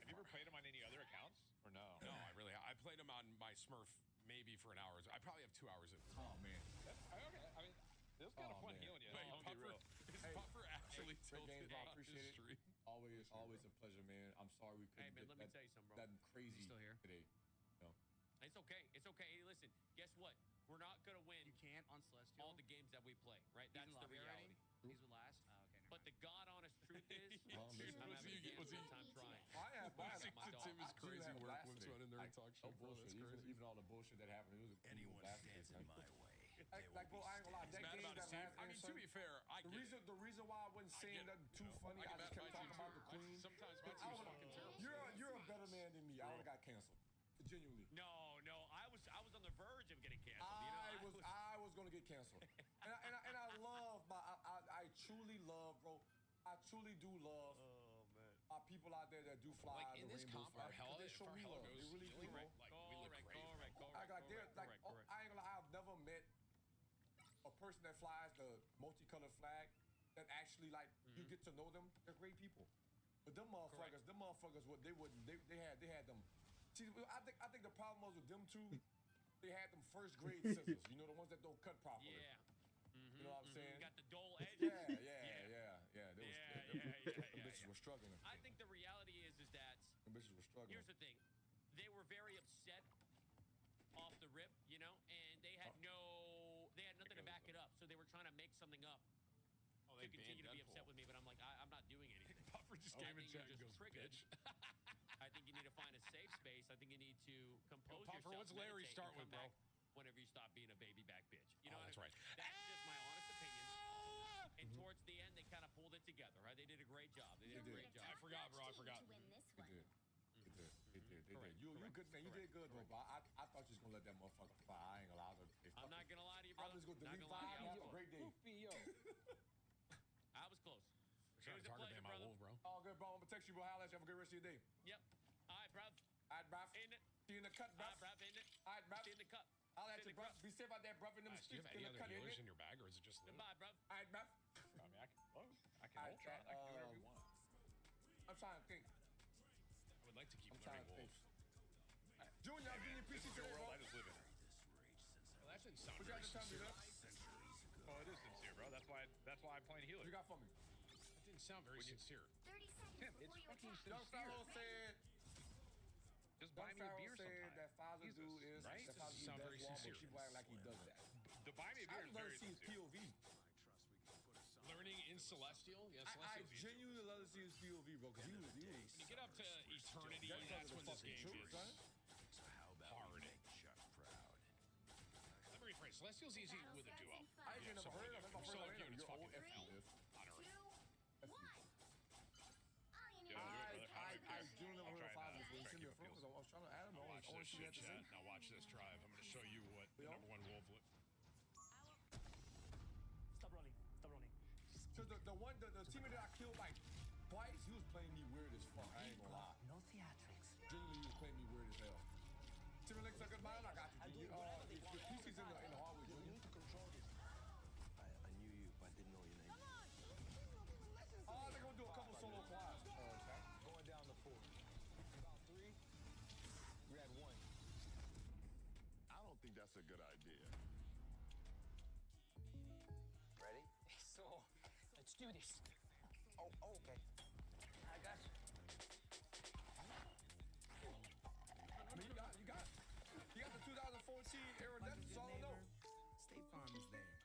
Have you ever played him on any other accounts? Or no? No, I played him on my Smurf maybe for an hour. I probably have 2 hours. Oh man. Okay, I mean, it was kind of Oh, fun man. healing you. Wait, I'll be real. Puffer actually Great tilted games, bro. I on appreciate his it. stream. Always a pleasure, man. I'm sorry we couldn't man, get let me tell you something, bro. that crazy You still here? today. No. it's okay. It's okay. Hey, listen, guess what? We're not gonna win You can't on Celestial. all the games that we play, right? He's That's in the lobby already? reality. He's with last? Oh, okay. Never But the God honest truth is, Well, I'm listen, having was he- a was he- time trying. I have Listening my to dog. Tim's I do crazy have a work blast when today. running there and talk No shit, bro. bullshit. That's Even, crazy. even all the bullshit that happened, it was a Anyone blast stands today. in my way. Like, bro, I ain't gonna lie. He's That mad game, about his that team. last I mean, to answer, be fair, the reason why I wasn't saying nothing too funny, I just kept talking about the queen. Sometimes my I team's would've- fucking terrible. You're a better man than me. I would have got canceled. Genuinely. No, I was on the verge of getting canceled. I was gonna get canceled. and I love I truly love, bro. I truly do love our people out there that do fly Like the in this rainbow comp, flag. our hell, They if show our me hell love. goes They really do, healing, bro. like we look great. I ain't gonna lie. I've never met a person that flies the multicolored flag that actually like you get to know them. They're great people. But them motherfuckers, what they wouldn't. They had them. See, I think the problem was with them two. They had them first grade scissors. You know, the ones that don't cut properly. Yeah. You know what I'm saying? Got the dull edges. Yeah. Them bitches were struggling. I think the reality is that Them bitches were struggling. here's the thing. They were very upset off the rip, you know, and they had nothing to back it up. So they were trying to make something up Oh, to continue to be upset with me, but I'm like, I'm not doing anything. Puffer just I came in think chat you're and just goes, triggered. bitch. I think you need to find a safe space. I think you need to compose Puffer, yourself. what's Larry meditate, start and come with, bro? back whenever you stop being a baby back bitch. You know Oh, what that's I right. mean? That's just my honest opinion. And towards the end, they kind of pulled it together, right? They did a great job. They did a great job. I forgot, bro. I forgot. They did. You good, man. You did good, bro. But I thought you was gonna let that motherfucker fly. I ain't gonna lie. I'm not gonna lie to you, I brother. was gonna Not delete gonna lie to five. you. Have a great day. I was close. It Trying was to a target pleasure, my brother. wolf, bro. All good, bro. I'm gonna text you, bro. Holla at you. Have a good rest of your day. Yep. All right, bruv. All right, bruv. In it. See you in the cut, bruv. All right, bruv. In it. All right, bruv. See you in the cup. Holla at See you, you in the bruv. cup. Be safe out there, bruv, in them Do you streets. have In any the other cut, healers innit? in your bag, or is it just loot? Goodbye, bruv. All right, bruv. I mean, I can Alright, Ultron. I can do whatever you want. I'm trying to think. I would like to keep I'm trying learning to wolf. think. Junior, I'm getting your PC This is your today, bro. world. I just live in it. Well, that didn't sound What you very got to tell me, sincere. bro? Oh, it is sincere, bro. That's why I'm playing healer. What you got for me? That didn't sound very sincere. 30 seconds Tim, before it's you fucking attack. Young Farrell said. Just Young buy me a Farrell beer said sometime. that Father Jesus, dude is. right? That Father Doesn't dude sound does very well, sincere. but people act like he doesn't. The buy me a beer I'd is love very to see his sincere. POV. Learning in Celestial? Yes, I Celestial. genuinely love to see his POV, bro, because he was. When you get up to eternity, That that's brother when was this fucking game true, is son. hard. Let me rephrase. Celestial's easy with a duo. I ain't never heard of him. I've Solo heard of him. units You're fucking old F you live. on earth. 2, 1. All you need Yeah, to do is I capture I the do mission. never heard of Father that. before. He Try sent me a to phone because I was trying to add him. I want Watch to see this what shit, you have to chat. say. Now watch this drive. I'm going to show you what the Yo. number one wolf look. Stop running. Stop running. Because the teammate that I killed like twice, he was playing me weird as fuck. I ain't gonna lie. No theatrics. Genuinely, he was playing me weird as hell. Timberlake said goodbye, and I got you. The PC's in the hallway. You need to control this. I knew you, but I didn't know your name. Oh, they're gonna do a couple solo quads. Going down the 4. About 3. We had 1. I don't think that's a good idea. Ready? So, let's do this. Oh, okay. I got you. I mean, you got the 2014 era. That's all I know. State Farm is there.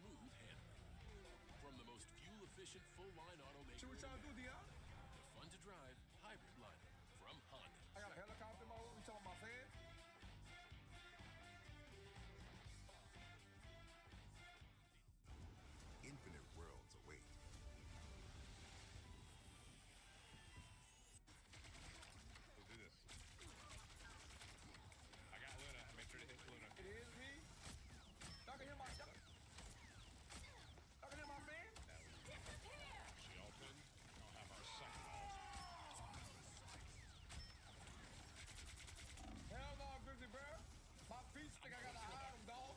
smooth handling. From the most fuel-efficient full-line automaker See what in y'all do, America, Dion? the fun-to-drive hybrid lineup from Honda. I got a helicopter in my room. You talking about my fans? Infinite worlds await. We'll do this. I got Luna. I made sure to hit Luna. It is me. Y'all can hear my fan? She open. I'll have our second ult. Hell no, Grizzly Bear. My feet think I gotta hide them, dog.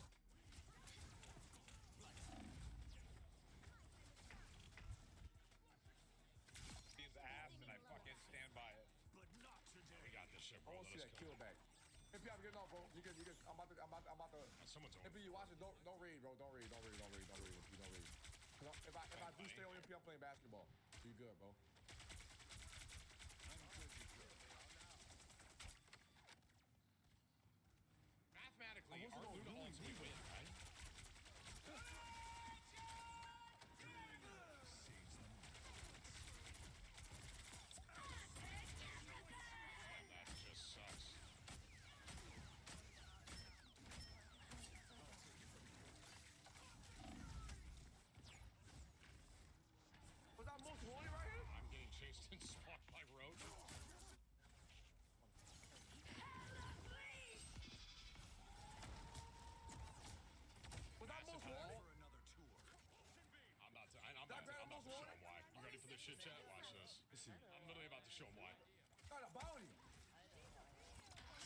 Team's ass, and I fucking stand by it. We got this shit, I bro. want to see Let that us kill back. If y'all getting off, bro, you can. I'm about to. Someone's on. MP, you watch it. Don't read, bro. Don't read. Don't read. If I do stay on MP, I'm playing basketball. You good, bro? Mathematically, our Luna ults, we win, right? That just sucks. Was that most wanted right here? I'm getting chased and spawned by Road. Was that most wanted? I'm about to show him why. You ready for this shit, chat? Watch this. I'm literally about to show him why. Got a bounty.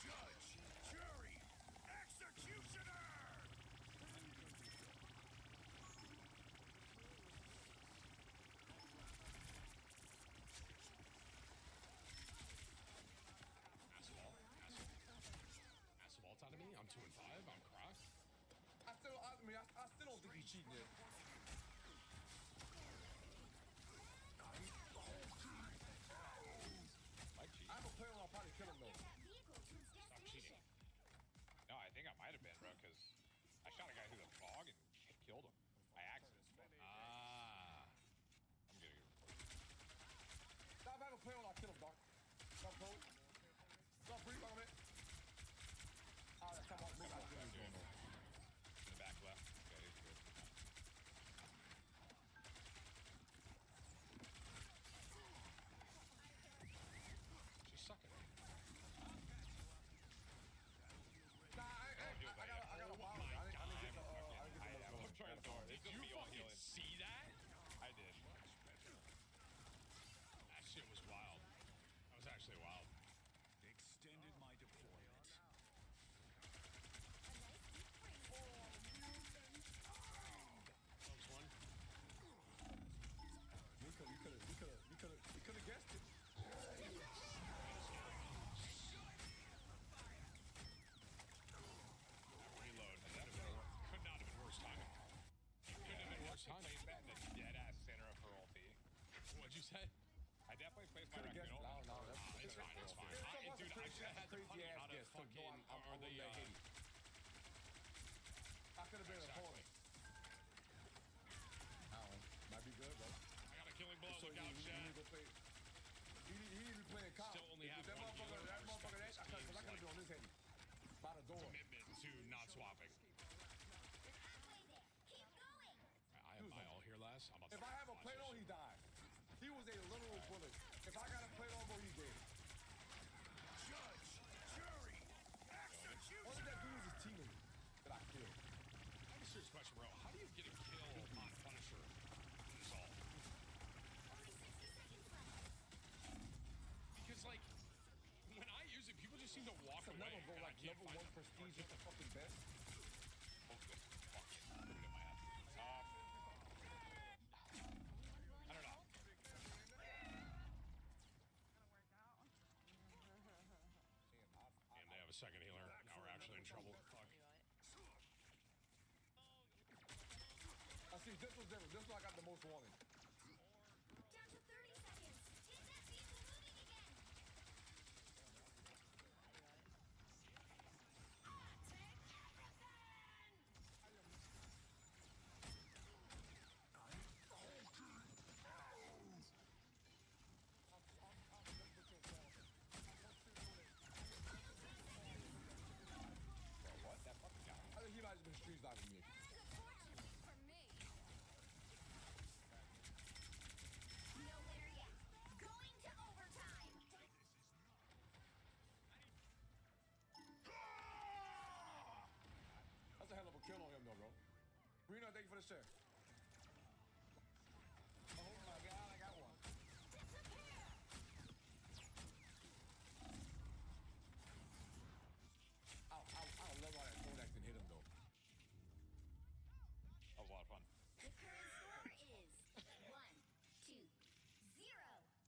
Judge, jury, executioner! Massive ult. Massive ult out of me. I'm 2 and 5. I'm Croc. I still don't think he's cheating yet. I have a player on, I'll probably kill him though. Stop cheating. No, I think I might have been, bro, because I shot a guy through the fog and killed him by accident. Ah. I'm getting it. Stop having a player on, I'll kill him, dog. Stop, bro. Stop, brief on it. Alright, come on, move out. In the back left. Okay, he's good. She's sucking. Nah, I got a bomb. I didn't get the I'm trying to door. Did It's just you me all fucking healing. see that? I did. That shit was wild. That was actually wild. Extended my deployment. Close one. You could have guessed it. Reload. Could not have been worse timing. Couldn't have been worse timing. Played that in the dead ass center of her ulti. What'd you say? I definitely placed my Could have Raccoon guessed. ult. No, that's It's fine. It's fine. Dude, I should have had the crazy punny ass out of guess. So fucking. no, I'm or the. that Haiti. I could have been a Exactly. opponent. I don't know. Might be good, bro. I got a killing blow. So Look out, he chat. need to go play. He need to be playing cop. Still only have that one motherfucker, healer. that motherfucker, Respect because this I could have game's been on this heavy. By the door. Commitment to not swapping. I have my all here last. I'm about If to I have a watch plate this on, he shit. died. He was a literal bullet. If I got a plate on, bro, he dead. Judge, jury, executioner! Only that dude was his teammate that I killed. I have a serious question, bro. How do you get a kill on Punisher? This all. Because like, when I use it, people just seem to walk It's away. another, bro, and I like can't level find 1 them. prestige is the fucking best. Focus. Fuck it. Put it in my ass. I don't know. And they have a second healer. Now we're actually in trouble. Fuck. I see, this was different. This one I got the most wanted. Down to 30 seconds. Hit that vehicle moving again. Take everything! Reno, thank you for the share. Oh my God, I got one. I love how that Kodak can hit him though. That was a lot of fun. The current score is 1-2-0.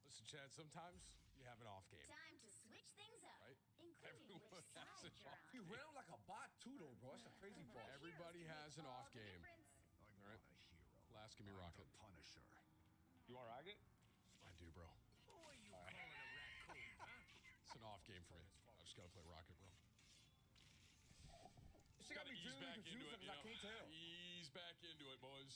Listen, Chad, sometimes you have an off game. Time to switch things up, Right? including Everyone which has side an you're off on. He ran him like a bot too though, bro. That's a crazy ball. Everybody has an off game. Difference. All right. Last, give me Rocket. Punisher. You want Rocket? I do, bro. It's an off game for me. I just gotta play Rocket, bro. She got me Ease genuinely back into confused it, because I can't tell. Ease back into it, boys.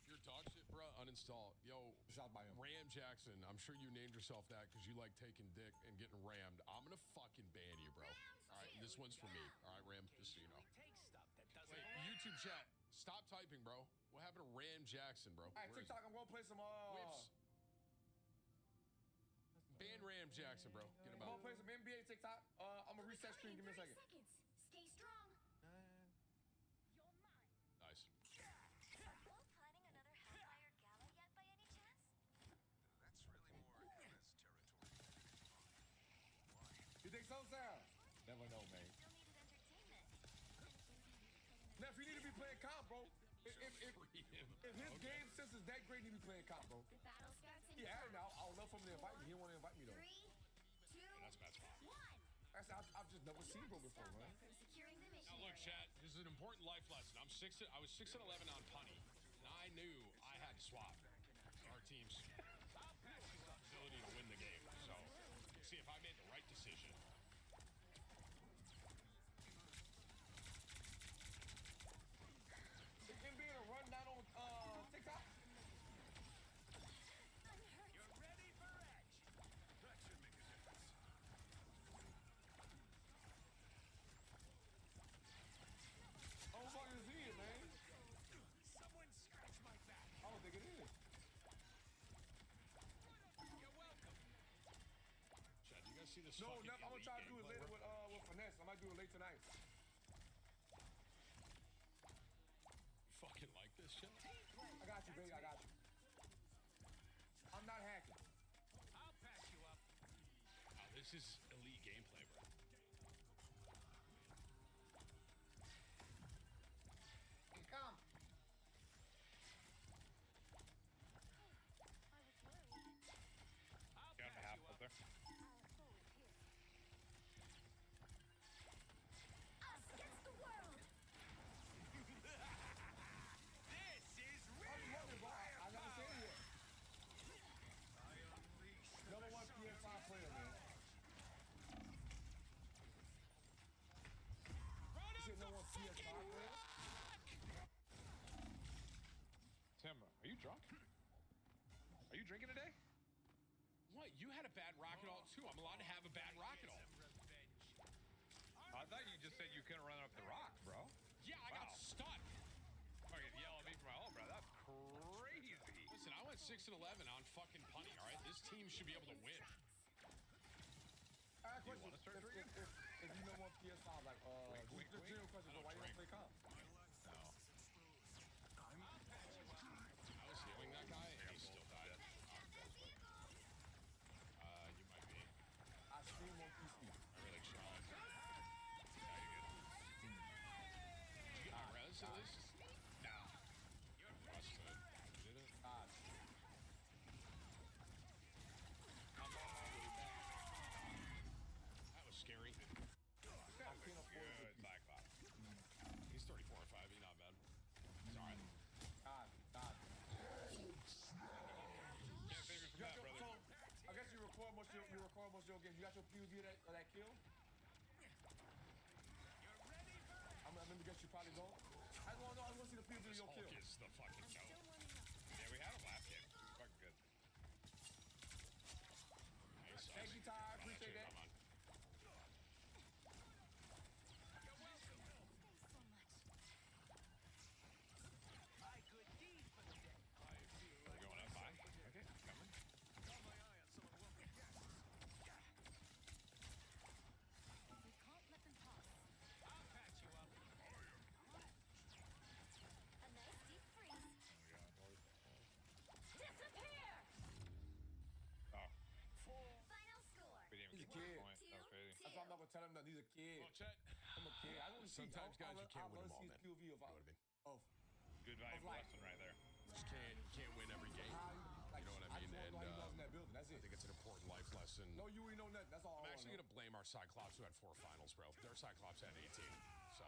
You're dog shit, bro. Uninstall. Yo, Shot by him. Ram Jackson. I'm sure you named yourself that because you like taking dick and getting rammed. I'm gonna fucking ban you, bro. All right, this one's for me. All right, Ram, just so you know. Wait, YouTube chat. Stop typing, bro. What happened to Ram Jackson, bro? All right, Where is TikTok, I'm gonna play some Whips. Ban Ram Jackson, bro. Get him I'm gonna out. play some NBA TikTok. I'm gonna reset screen. Give me a second. Seconds. Stay strong. Nice. Are you all planning another Hellfire Gala yet by any chance? That's really more Emma's territory. You think so, Sarah? Never know, man. Still needed entertainment. Neff, you need to be playing comp, bro. If his game sense is that great, he need to be playing comp, bro. The battle starts in Yeah, now I would love for him to invite me. He didn't want to invite me though. 3, 2, That's bad spot. 1. I've just never seen bro before, man. From securing the mission Now look, area. chat. This is an important life lesson. I was 6-11 on punny, and I knew I had to swap our team's ability to win the game. So, see if I made the right decision. Is NBA a rundown on TikTok? You're ready for action. That should make a difference. Oh, fuck is he, man? Someone scratch my back. I don't think it is. You're welcome. Chad, you guys see this? No, fucking Neff, I'm gonna try to do it elite later gameplay, with finesse. I might do it late tonight. You fucking like this shit? I got you, baby. I got you. I'm not hacking. I'll patch you up. Wow, this is elite gameplay, bro. Come. I'll Got him a patch half you up up. there. Us against the world. This is I'm real running, bro. I never said it yet. I unleash Number one PS5 player, man. Run You up said the number one PS5 fucking player? Tim, are you drunk? Are you drinking today? What? You had a bad rocket alt too. I'm allowed to have a bad rocket alt. I thought you just said you couldn't run up the rock, bro. Yeah, I got Wow. stuck. Fucking yell at me for my ult, bro. That's crazy. Listen, I went 6-11 on fucking punny. All right, this team should be able to win. I have a You question. wanna start drinking? If you know one PS5, like, wink, just a general question, I bro, why don't you don't drink. play comp? No. I was healing that guy, and he still died. You might be. I stream on PC. I really tried. Yeah, you're good. Did you get my res at least? No. Busted. You did it? God. That was scary. I can't afford Good it. Cyclops. He's 34 or 5. He's not bad. He's all right. God. Can't figure from that, brother. So, I guess you record most of your games. You got your POV of that kill? I'm gonna guess you probably don't. I want to see the POV of your Hulk kill. is the fucking goat. Yeah, we had him last game. He was fucking good. Nice. Thank you, Ty. I appreciate that. Come on. my good deed for the day. I feel We're going up high. Okay, coming. got my eye on someone welcome guests. We can't let them pass. I'll patch you tell him that he's a kid. Well, Chet, I'm a kid. I want to see. sometimes guys you can't win them all, see man. his POV You know what I mean? of Good valuable like- lesson right there. Just can't win every game. how, like, You know what I mean? just And want to know how he does in that building. That's I it. think it's an important life lesson. No, you ain't know nothing. That's all. I'm actually going to blame our Cyclops who had 4 finals, bro. Their Cyclops had 18. So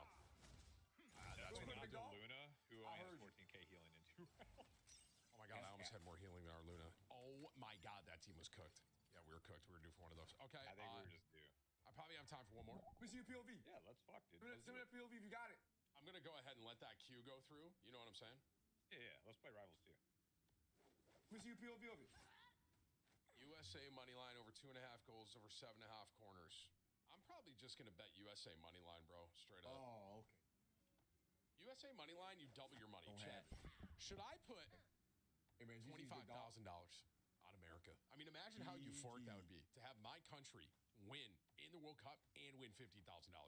that's Definitely what not I'm to doing. Luna, who I only has heard you. 14k healing in 2 rounds. Oh my God, I almost had more healing than our Luna. Oh my God, that team was cooked. Yeah, we were cooked. We were due for one of those. Okay. I think we were just due. I probably have time for one more. Let me see your POV. Yeah, let's fuck, dude. Send me that POV if you got it. I'm going to go ahead and let that queue go through. You know what I'm saying? Yeah, let's play Rivals too. Let me see your POV of it. USA money line over 2.5 goals over 7.5 corners. I'm probably just going to bet USA money line, bro. Straight up. Oh, okay. USA money line, you double your money. Don't Chad, should I put Hey man, GG's $25,000 big dog. on America? I mean, imagine how euphoric that would be to have my country win in the World Cup and win $50,000, bro.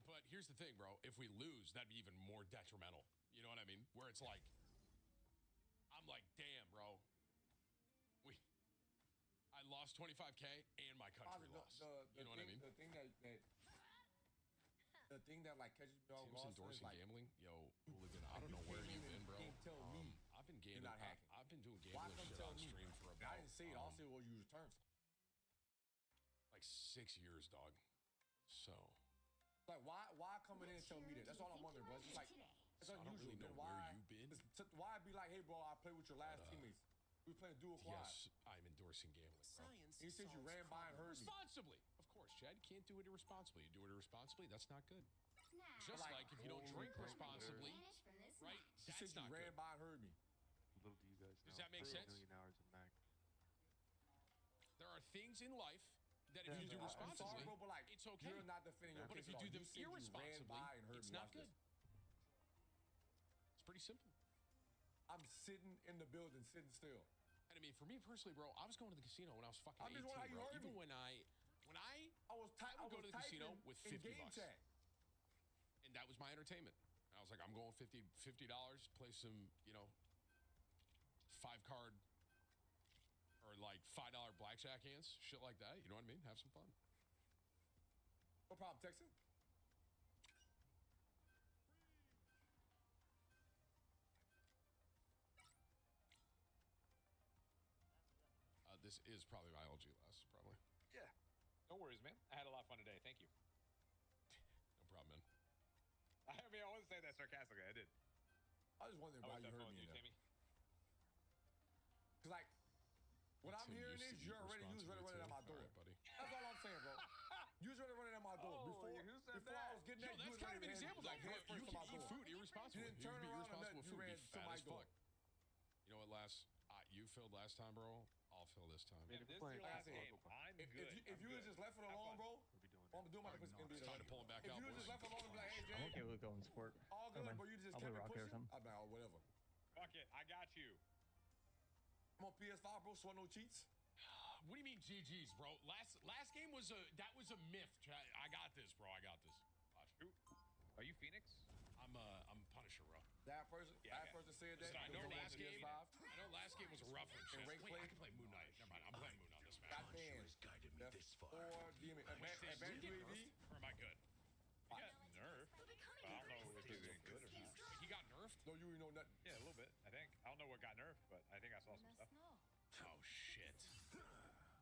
But here's the thing, bro. If we lose, that'd be even more detrimental. You know what I mean? Where it's like, I'm like, damn, bro. I lost 25K and my country lost. You know what I mean? The thing that like catches me off Tim's guard endorsing is like, gambling. Yo, hooligan, I don't know where you've been, bro. Can't tell me I've been you're gambling. not hacking. I've been doing Why gambling come shit tell on me? stream for I about didn't say it. All I said was use terms. like 6 years, dog. So Like why coming in and tell me that? That's all I'm wondering, bro. It's like it's I don't unusual. really know Then why? where you've been. Why be like, hey, bro, I played with your last teammates. We were playing dual quad. yes, I'm endorsing gambling, bro. You said you ran by and heard me. Responsibly, of course, Chad. You can't do it irresponsibly. You do it irresponsibly, that's not good. Now, Just like if you don't drink responsibly, finish from this right? She said That's you not ran good. by and heard me. Little do you guys know. Does that make sense? 1 million hours of Mac. There are things in life that if you do I'm responsibly, sorry, bro, but like, it's okay. you're not defending your But if case you at do all. them You said you ran irresponsibly, by and heard it's me. not Watch good. this. It's pretty simple. I'm sitting in the building, sitting still. And I mean, for me personally, bro, I was going to the casino when I was fucking I'm 18, just wondering how you bro. heard Even me. when I I would go to the casino with in $50 game bucks. chat. And that was my entertainment. And I was like, I'm going $50, play some, 5-card or like $5 blackjack hands, shit like that. You know what I mean? Have some fun. No problem, Texan. This is probably my LG last, probably. Yeah. No worries, man. I had a lot of fun today. Thank you. No problem, man. I mean, I wasn't saying that sarcastically. I did. I was wondering I why was you heard definitely me in you, there. Timmy. Cause like, what I'm Tim hearing used to is eat you're already responsibly running at too. my door. All right, buddy. That's all I'm saying, bro. You was running at my door Oh, before. who said Before I that? was getting Yo, that, you that's was kind of ready an to example, hand- though. like, Bro, you head first to can my eat door. food irresponsibly. You didn't You turn can be around and irresponsible let- with you food. ran Be to fat my as door. fuck. You know what, you filled last time, bro. I'll fill this time. If this is your last Like I said, game, I'm If good. if you would just left it alone, bro, I'm doing my pussy. It's time to pull him back If out, you would boys. just left it alone and be like, hey, I'm Jay, okay with going sport. all good, Never bro. mind. You just I'll kept play it Rocket or pushing. something. I'd be like, oh, whatever. Fuck it. I got you. I'm on PS5, bro. Sweat no cheats. What do you mean GG's, bro? Last game was a myth. I got this, bro. I got this. Watch. Who? Are you Phoenix? I'm Punisher, bro. That person said that. Listen, I know It was on last game. PS5. I know last game was a rough one. And Wait, rank play? I can play Moon Knight. Never mind. I'm playing Moon on this match. Goddamn. guided me this far. Or demon. Advanced UAV. Or am I good? He got nerfed. I don't know if he's any good or not. He got nerfed? No, you know nothing. Yeah, a little bit. I think. I don't know what got nerfed, but I think I saw some stuff. Oh shit.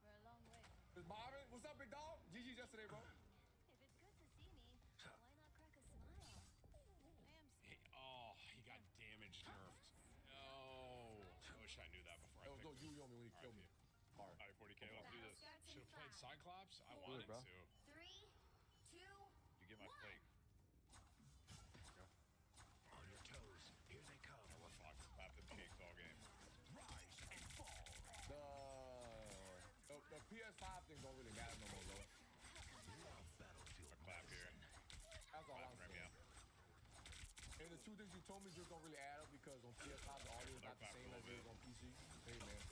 We're a long way. Is Marvin? What's up, big dog? GG's yesterday, bro. If it's good to see me, why not crack a smile? He got damaged nerfed. Oh, I wish I knew that before I That was no picked you on me when he killed me. All All right, 40K. Let's do this. Should have played Cyclops. I it, wanted bro. to. 3, 2, You get my plate. On your toes. Here they come. We're fucked. Lap them cakes all game. Rise and fall. The PS5 thing don't really matter no more, though. Battlefield. A clap here. That's all Clap I'm for him, saying. yeah. And the two things you told me just don't really add up because on PS5 the audio is not the same as it is on PC. Hey man,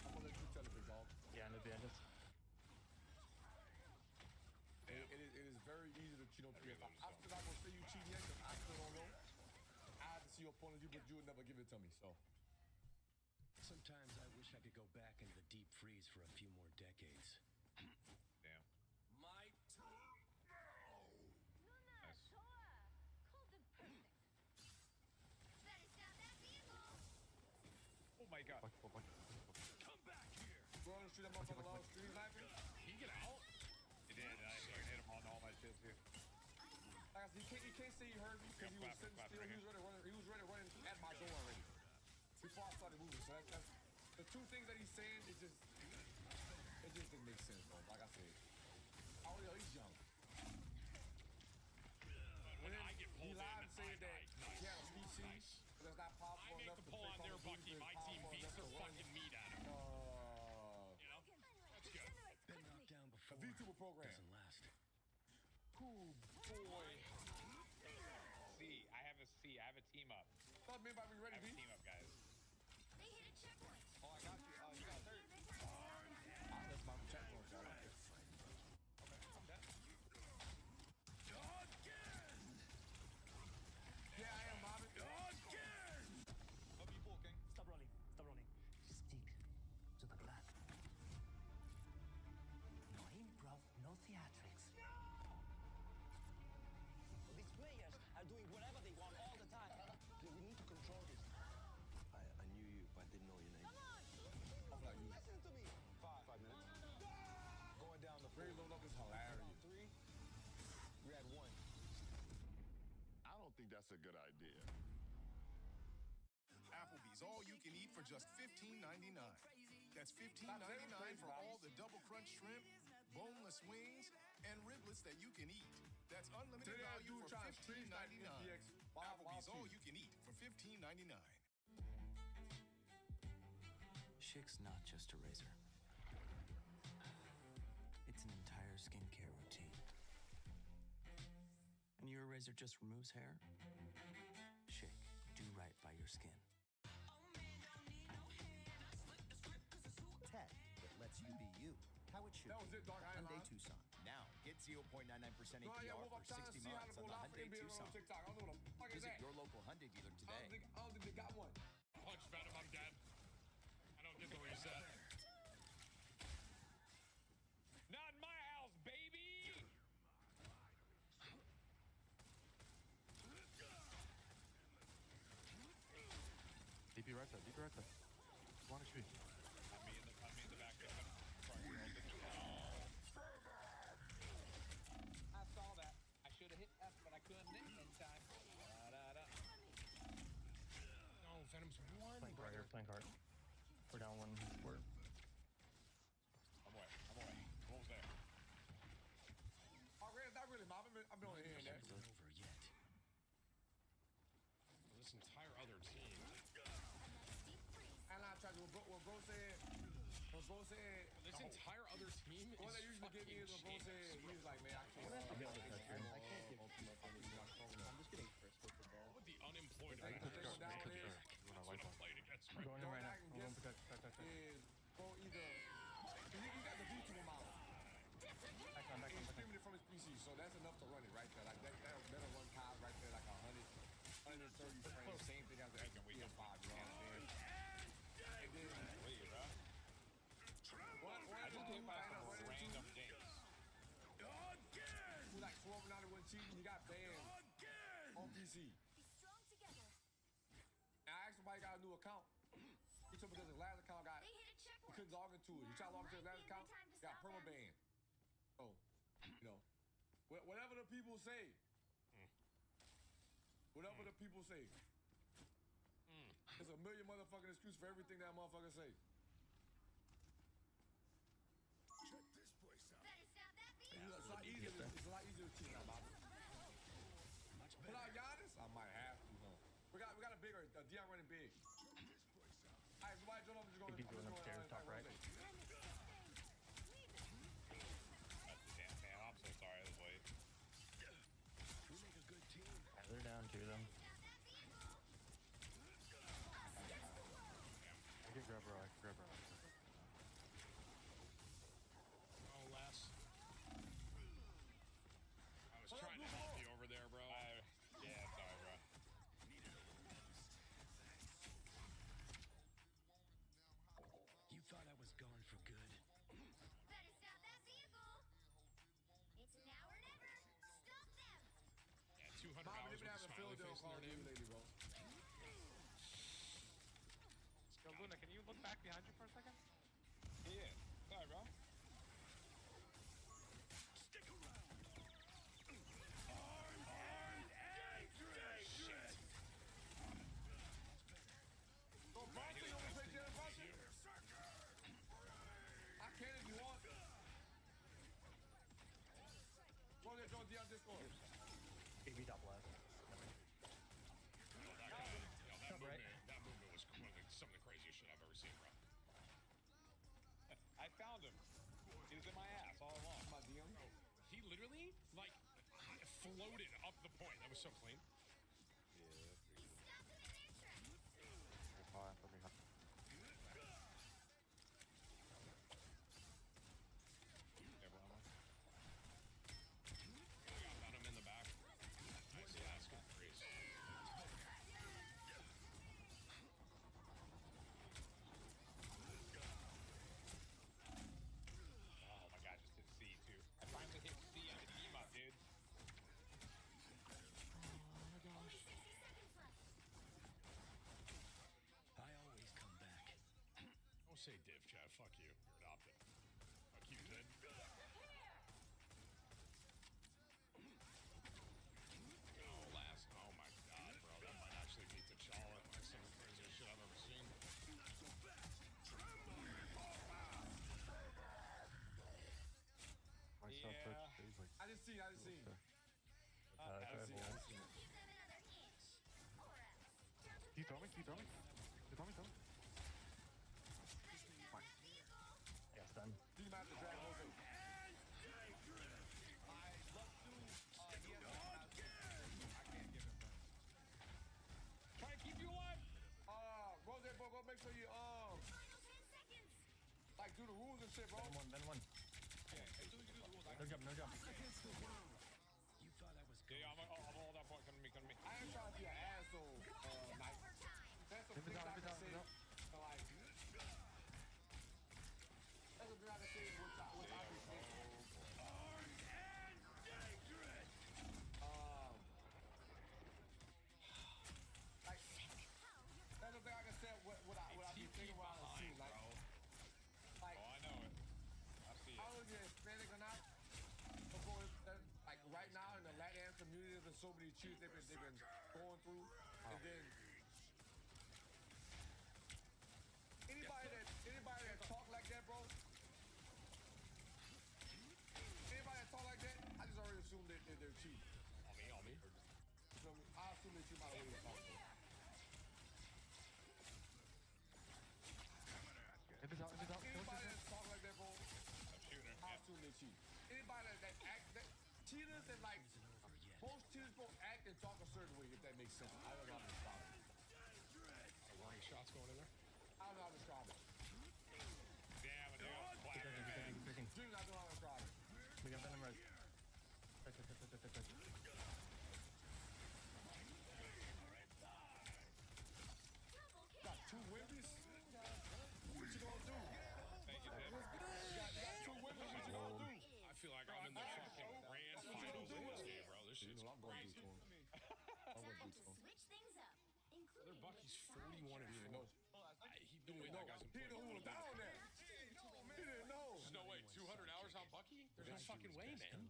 I'm gonna let you tell it, big dog. Yeah, no bandits. It is very easy to cheat on PS5. I'm still not gonna say you cheating yet because I still don't know. I have to see your point of view, but you would never give it to me. So Sometimes I wish I could go back into the deep freeze for a few more decades. Damn. My turn now. Nice. Oh my god. Come back here. Go on the street, that motherfucker lost street sniping. He get out? He did, and I started hit him on all my shit too. Like I said, you can't say he heard me because he was sitting still. He was ready to run at my door already before I started moving. So that's the two things that he's saying. It just didn't make sense, bro. Like I said, oh yo, he's young. When I get He pulled lied in, and said that he had a species, nice. but that's not powerful I make enough the to pull play on Call their of Duty, Bucky. but My it's team powerful beats enough the to run. fucking meat out of him. You know? That's good. Been knocked down before. A VTuber program. Doesn't last. Cool boy. C. I have a C. I have a team up. Thought me about me I ready, have a B. team up, guys. They hit a checkpoint. Oh, I got you. You got third. I left my checkpoint, y'all. Yeah, I am, Marvin. Love you, full king. Stop rolling. Stop rolling. Stick to the plan. No improv, no theatrics. These players are doing whatever they want all the time. We need to control this. I knew you, but I didn't know your name. I'm like, you. Listen to me. 5 minutes. Going down the Very low up is hilarious. 3. We had 1. I don't think that's a good idea. Applebee's all you can eat for just $15.99. That's $15.99 for all the double crunch shrimp, boneless wings, and riblets that you can eat. That's unlimited Today, value dude for trying to stream snipe $15.99. FTX. Wild Applebee's all cheese. you can eat for $15.99. Schick's not just a razor. It's an entire skincare routine. And your razor just removes hair? Schick, do right by your skin. Tech that lets you be you. How it should That was be. it, dog. I ain't Hyundai lying. Tucson. Now, get 0.99% No, APR yeah, well, for I'm trying to 60 see how months to on go the live Hyundai NBA on Tucson. TikTok. I don't know what the fuck is Visit that. your local Hyundai dealer I today. don't think they got one. Punch Venom, I'm dead. I don't get the reset. Not in my house, baby! DP right side, DP right side. One HP. On me in the back, Kevin. I saw that. I should have hit F, but I couldn't hit in time. Da-da-da. No, Venom's one. Plank right here, plank hard. We're down one squirt. I'm away. I'm almost there. Oh, really? Not really, Mom. I've been on here and there. It's not over yet. This entire other team. And I tried to, when bro said, This entire other team the one that is usually give me is when bro fucking said, he was like, man, I can't. I'll be able to touch you. I can't give ultimate on these young folks. I'm just getting first with the ball. With the unemployed Hey, right the thing down Touch is, her. You wanna That's wipe what out? I'm playing against I'm right going in now. right now. I can I'm going guess protect. is bro either, you got the VTuber model. Back on, back on, He's back on. streaming it from his PC, so that's enough to run it right there. Like that'll run COD right there, like 130 frames. Same thing as the PS5, you know what I'm saying? And then, Wait, bro. I just came by some random games. who like swerving out and wasn't cheating, he got banned on PC. Be strong together. And I asked him why he got a new account. He told me because his last account got, They hit a he checkpoint. couldn't log into it. He tried to log into his last Might be a account, good time to got stop them. perma-banned. So, you know, whatever the people say, whatever the people say, there's a million motherfucking excuse for everything that motherfucker say. Check this place out. Better stop that It's vehicle. a lot easier. It's a lot easier to cheat now, Bobby. Much Pull better. out Giannis? I might have to. No. We got a bigger. Dion running big. All right, somebody jump up and just go. Think he's going upstairs, top right. That's damn, man. I'm so sorry this way. We make a good team. Yeah, they're down to them. I can grab her. I can grab her. Oh, Les. I was trying to help you over there, bro. Yeah, sorry, bro. What's the on Discord? AB top left. That movement was some of the craziest shit I've ever seen, bro. I found him. He was in my ass all along. My DM. He literally, like, floated up the point. That was so clean. Far from me. Got him in the back. Nice Alaskan freeze. Oh my god, just hit C too. I finally hit C on the emote, dude. I always come back. Don't say div, Chad. Fuck you. You're adopted. Fuck you, kid. Oh my god, bro. That might actually beat T'Challa. Like some of the craziest shit I've ever seen. My stuff touch stays like. I didn't see. Okay. I didn't see. Keep throwing. Keep throwing. Yeah, stun. Do you mind the drag Jose? Try to keep you alive. Rose, bro, go make sure you like do the rules and shit, bro. Then one. No jump. You thought I was Yeah, I'm gonna hold that point. Come to me. I ain't trying to be an asshole, Mike. That's some things I can say. Like, that's some things I can say which I be saying. Like, that's the thing I can say what I be thinking while I see, like, oh, I know it. I see it. I don't know if you're Hispanic or not. Before, like right now in the Latin community, there's so many cheers they've been going through, and then anybody that talk like that, bro. Anybody that talk like that, I just already assume that they're cheap. On me. So I assume that you might already talk. If it's out. Anybody that talk like that, bro, I'm shooting her. I assume they're cheap. Anybody that act that cheaters and like most cheaters don't act and talk a certain way, if that makes sense. I don't know how to describe it. Warning shots going in there. I don't know how to describe it. Damn, I got flat. Dream, I don't know how to describe it. We got Venom res. Touch. Got two Wimbies? What you gonna do? Thank you, Tim. You got two Wimbies, what you gonna do? I feel like I'm in the fucking grand finals of this game, bro. This shit's crazy. Switch things up, Their including Bucky's 41 and 4. He didn't know that guy's He didn't hold down there. He didn't know. There's no way. 200 hours on Bucky? There's no fucking way, man.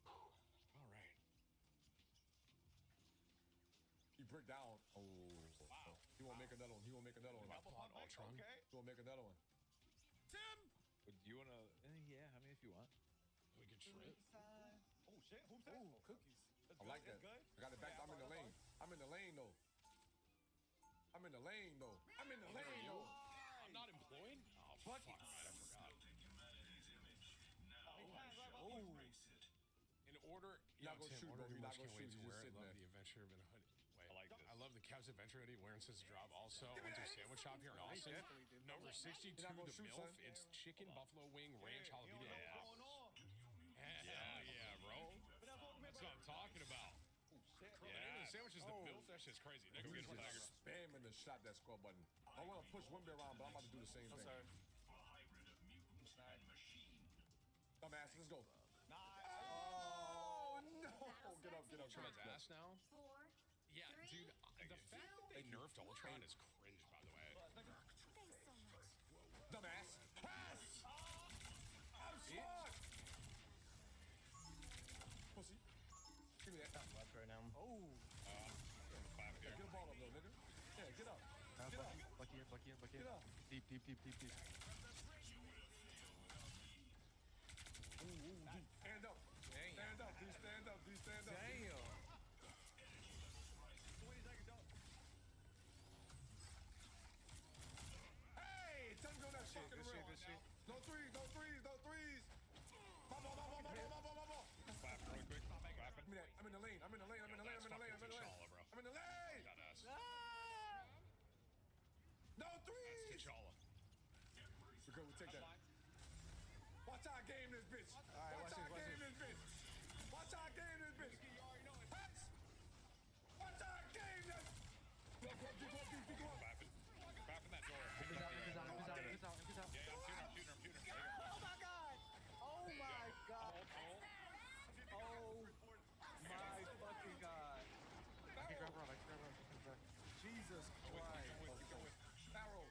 All right. He bricked down. Oh, wow. He won't make another one. He won't make another one. Ultron. He won't make another one. Tim! Do you wanna? Yeah, I mean, if you want. We can trip. Oh shit, who's that? Ooh, cookies. That's I good, like that. that's good. I got it back. I'm in the lane. I'm in the lane though. I'm in the lane though. I'm in the lane though. I'm not employed? Oh, fuck. Right, I forgot. In order, You're not gonna shoot, bro. You're not gonna shoot. to You're wear just it. sitting Love there. the adventure of a hoodie. Wait, I like this. I love the Cavs Adventure hoodie wearing since the drop. Also, went to a sandwich shop here in Austin. Number 62, You're not gonna the shoot, MILF. son. It's chicken, buffalo wing, ranch, jalapeno. Hell yeah, bro. That's what I'm talking about. Bro, the name of the sandwich is the MILF. That shit's crazy. Nigga, He's get just spamming the shot that score button. I want to push Wimby around, but I'm about to do the same thing. sorry. Dumbass, let's go. Nice. Oh no! Get up, get up, get up. Ultron's Get up. ass now. Yeah, dude. The fact that they nerfed Ultron is cringe, by the way. Dumbass. Pass. I'm smart. Pussy. Give me that. Top left right now. Oh. Clap Yeah, here. get a ball up, though, nigga. Yeah, get up. Get up. Bucky. Get up. Deep. Ooh, deep. stand up. Damn. 20 seconds up. Hey, tell me on that fucking Good real. shit, good shit. No threes, no threes, no threes. Ball. Clap really quick. Clapping. I'm in the lane. I'm in the lane. I'm in the lane. I'm in the lane. I'm in the lane. T'Challa, bro. I'm in the lane. Got us. No threes. T'Challa. We're good. We'll take that. Watch our game this bitch. right, Watch our watch game this. this bitch. Watch our game this bitch. Hex. Watch our game this. Go. Clapping. Clapping that door. He's out. Yeah, I'm shooting her. There you go. Oh my god. Oh my god. Oh my fucking god. I can grab her. Jesus Christ. Barrel.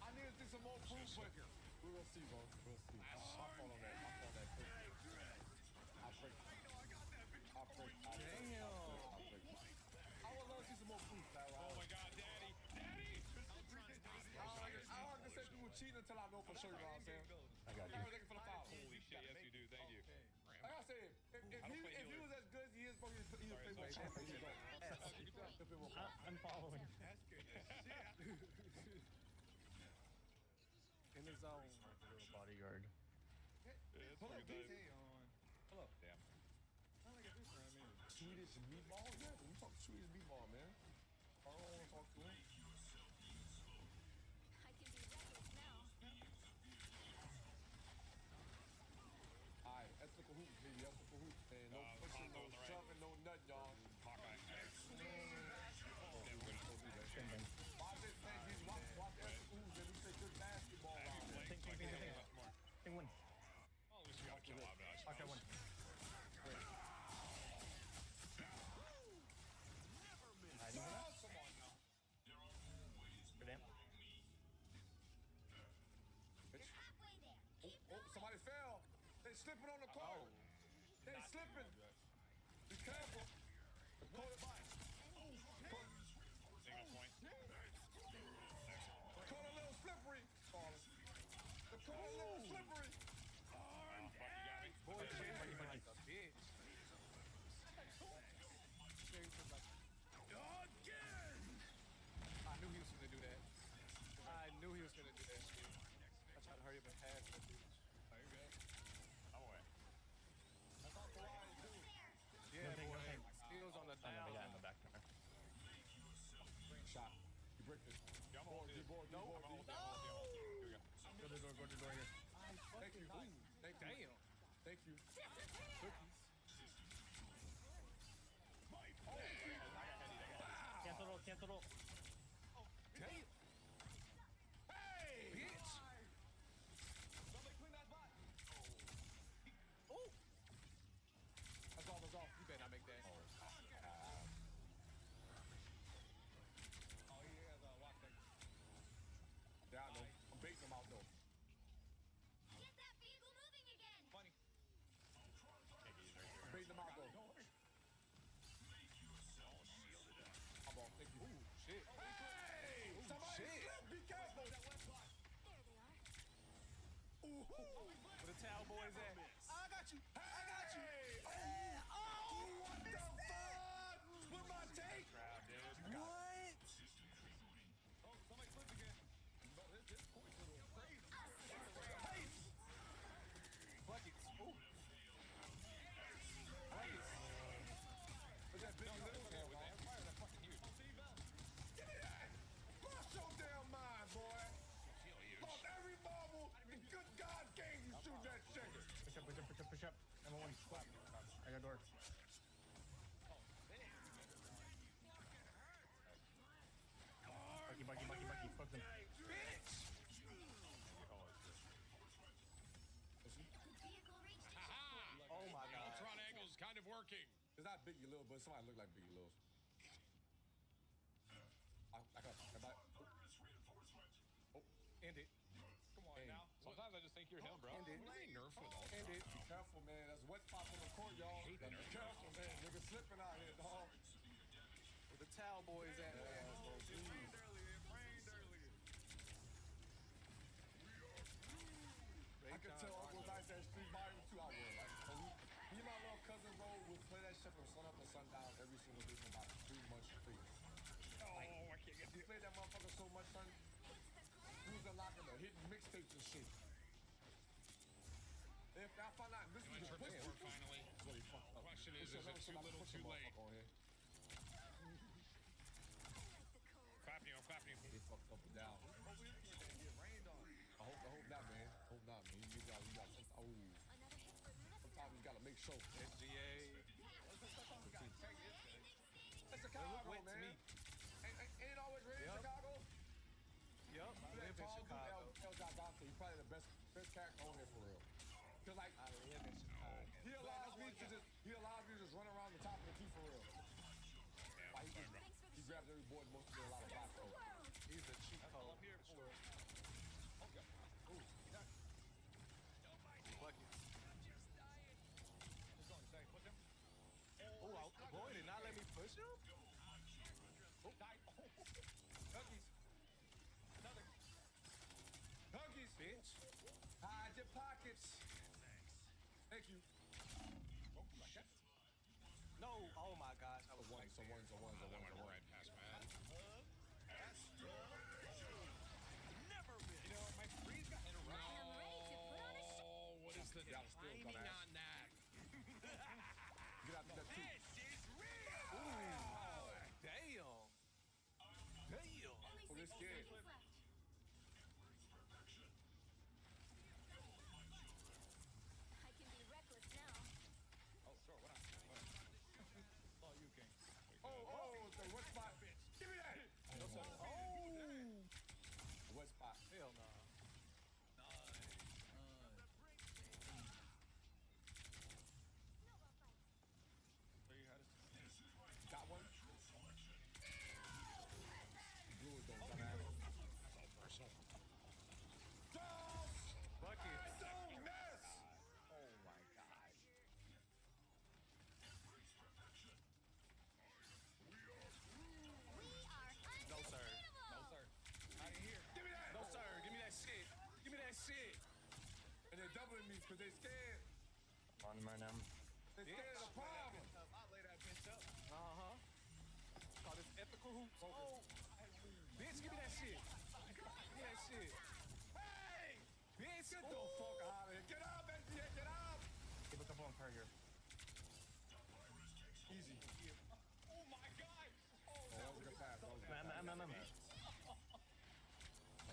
I need to do some more proof, but we will see, bro. We'll see. I'll fall on that. I'll break. Damn. I would love to see some more proof, Barrel. Oh my God, Daddy. I don't have to say people cheating until I know for sure, you know what I'm saying? I got you. Barrel, thank you for the foul. Holy shit, yes you do. Thank you. Like I said, if he was as good as he is, bro, he'd play with champion. I'm following. That's good. In the zone. Bodyguard. Pull up, pretty DJ nice. on. Pull up. Damn. I like this round, man. Swedish meatball? Yeah, we talk Swedish meatball, man. I don't want to talk to him. I can be reckless now. Alright, that's the hoop, baby. That's the hoop. And no pushing, no Ponto on the right. jumping, no nut, y'all. Hawkeye. Watch this, man. Watch that ooze, and we say good basketball out there. Thing one. Oh, at least we got a kill out of it, I suppose. Okay, one. Come on now. Good damn. Bitch. Halfway there. Oh, somebody fell. They slipping on the court. They slipping. Be careful. The court is by. Single point. The court a little slippery. The court a little slippery. Oh, fuck, you got me. Boy, James like a bitch. I knew he was gonna do that. I knew he was gonna do that shit. I tried to hurry up and pass that dude. I'm away. Yeah, thing, boy. no thing. Steals on the Oh, no, they got down. in the back there. Shot. You break this. Yeah, I'm holding it. D-board. I'm gonna hold it. Here we go. Go to the door here. Thank you. Thank you. Damn. Thank you. Cookies. Cancel roll. Damn. Hey! Bitch. Somebody clean that spot. Ooh. That's off. You better not make that. Oh, he has a lock thing. Yeah, I know. I'm baiting them out, though. Get that vehicle moving again. Funny. I'm baiting them out, though. Come on. Thank you. Ooh, shit. Hey! Somebody shit. slip. Be careful. There they are. Ooh. Where the towel boys at? I got you. Hey! Oh, what the fuck? With my take? Crap, dude. What? Oh, somebody slipped again. But this point's a little crazy. Buckets. Ooh. Buckets. What's that big little Look at with that fire, that's fucking huge. Give me that! Lost your damn mind, boy! Feel huge. Lost every marble in good God gave you shoot that shit! Push up. Number one. I got door. Bucky. Fuck them. Bitch. Vehicle reached Ha-ha! Oh my God. Ultron angle's kind of working. It's not Biggie Lil, but somebody look like Biggie Lil. I got Oh, End it. Come on Hey. now. Sometimes I just think you're him, bro. End it. What do they nerf with Ultron? End it. be careful, man. That's wet pop on the court, y'all. Be careful, man. Nigga slipping out here, dog. Where the towel boys at, man? It rained earlier. I could tell Uncle Dice that street volume too. I was like, oh, he my little cousin. shit from sun up to sundown every single day for about 3 months straight. Like, I can't get you played that motherfucker so much, son. You was unlocking the hidden mixtapes and shit. If I find out this is Trip this board finally. that's really fucked up. Question is it too little, too late? Clapping you, I'm clapping you. They fucked up and down. I hope not, man. Hope not, man. You got sometimes you gotta make sure. SGA. That's Chicago, Wait, man. to me. Ain't always rain in Chicago. Yup, I live in Chicago. El Dante, he's probably the best character on there for real. Cause like I live in Chicago. he allows me to just run around the top of the key for real. Like, he grabs every board, most of them a lot of blocks. He's a cheat code. I'm here for it. Okay. Ooh. Bucket. Oh, boy, did not let me push him? Oh. Huggies. Huggies, bitch. Hide your pockets. Thank you. No, oh my gosh. I was One. That went right past my head. You know, my freeze got interrupted. No, what is the timing on that? Get out that too. Damn. Oh, this kid. I can be reckless now. Oh, sure, what up? Oh, you king. Oh, the wet spot. Give me that. No, sir. Oh. Wet spot. Hell no. Got one. Blew it though, dumbass. Bucket. Don't miss. Oh my god. No, sir. No, sir. Out of here. Give me that. No, sir. Give me that shit. Give me that shit. And they're doubling me because they scared. On Marnum. They scared of the problem. I'll lay that bitch up. Uh-huh. Call this ethical hoops. Oh. Bitch, give me that shit. Give me that shit. Hey! Bitch, Get the fuck out of here. Get up, NBA. Get up. Keep a couple on per here. Easy. Oh my god. Oh, That was a good pass. That was a good pass. Man. That was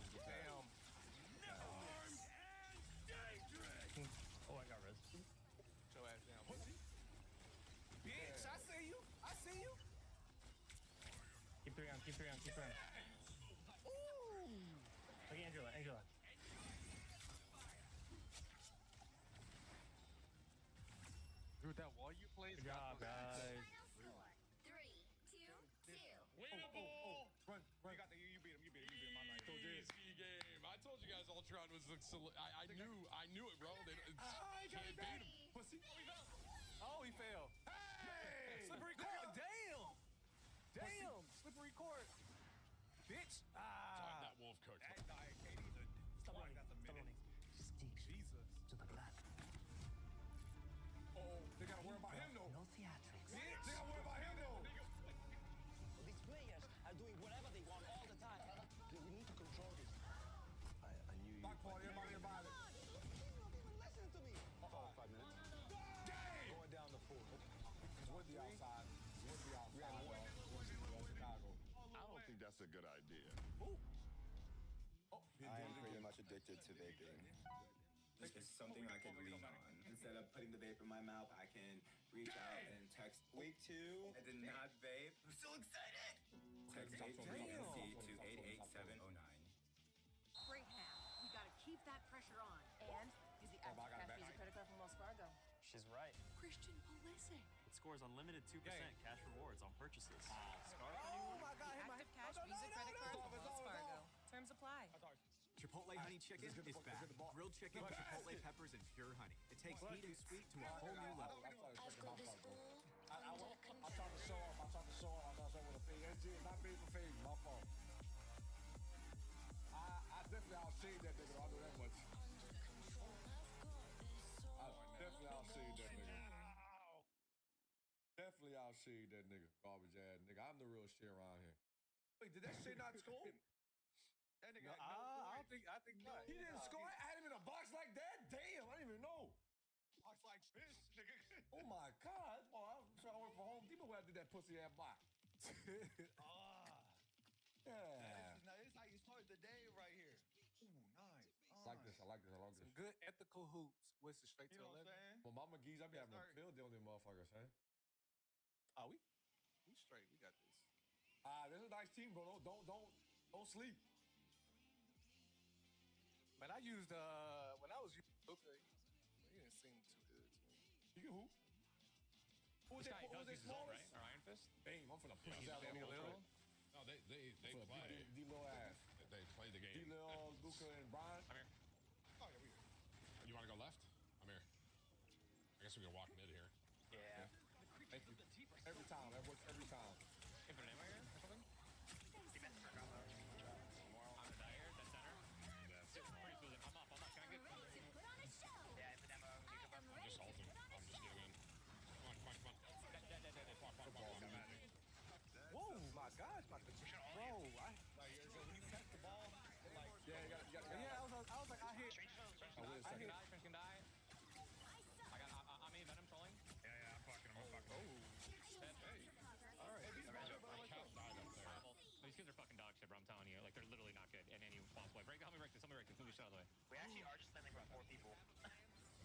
a good pass. Damn. Oh, I got res. Show ass down, pussy. Bitch, I see you. I see you. Keep 3 on. Ooh. Look at Angela. Dude, that wall you played. Good job, guys. Final score. 3, 2, 2. Winnable! Run. You got the you beat him. I'm not Easy game. I told you guys Ultron was the I knew it, bro. They can't beat him. Pussy. Oh, he fell. Hey! Slippery court. Damn. Slippery court. Bitch. Time that wolf cooked. That guy, Katie, Stop running. that's a Stop minute. running. Stick Jesus. to the black. Oh, they gotta worry about him though. No theatrics. They gotta worry about him though. These players are doing whatever they want all the time. We need to control this. I knew you. Back party, everybody. Listen to me. 5 minutes. Going down the 4. It's windy outside. It's windy outside. Chicago. I don't think that's a good idea. I'm pretty much addicted to vaping. It's something I can lean on. Instead of putting the vape in my mouth, I can reach out and text week 2 and then not vape. I'm so excited! Text HVNC to 88709. Great half. You gotta keep that pressure on. And use the active cash Visa credit card from Wells Fargo. She's right. Christian Pulisic. It scores unlimited 2% cash rewards on purchases. Scarf Oh my God! The active cash Visa credit card from Wells Fargo. Terms apply. Chipotle honey chicken is back. Grilled chicken, chipotle peppers, and pure honey. It takes heat and sweet to a whole new level. I tried to show off with a fade. SG is not made for fade. My fault. I definitely outshade that nigga. I know that much. I definitely outshade that nigga. y'all shade that nigga. Garbage ass nigga. I'm the real shit around here. Wait, did that shit not score? That nigga No, had no I think not. He didn't score. I had him in a box like that? Damn, I didn't even know. Box like this, nigga. Oh my God. Oh, I was trying to work for Home Depot when I did that pussy ass box. Yeah. Now this is how you start the day right here. Ooh, nice. I like this. I like this. I like Some this. good ethical hoops. What's it straight You to know what 11? I'm saying? Well, Mama Geese, I be having a Start. field day on them motherfuckers, man. Oh, we straight. We got this. This is a nice team, bro. Don't sleep. Man, I used when I was using Luka, he didn't seem too good to me. You can hoop. Who was This that? guy Who was does that use his own, smallest? right? Or Iron Fist? Bam, I'm finna push Yeah, that Damian on Lillard. No, they play. D-Lil ass. They play the game. D-Lil, Luka, and Brian. I'm here. Oh, yeah, we here. You want to go left? I'm here. I guess we can walk mid here. Yeah. Thank you. Every time. That works every time. Infinite ammo here or something? I'm a dire, dead center. Pretty smooth. I'm up. Can I get... Put on a show. Yeah, infinite ammo. I'm just halting. I'm just getting in. Come on. Dead. Walk. Whoa, my gosh, my bro. When you catch the ball, like Yeah, you got Yeah, I was like, I hit. Strange Oh, wait a second. can die. I'm a Venom trolling. Yeah, I'm fucking him. Dead. All right. My cat died up there. These kids are fucking dog shit, bro. I'm telling you. Like, they're literally not good in any possible way. Help me break this. Move this shit out of the way. We actually are just spending about 4 people. I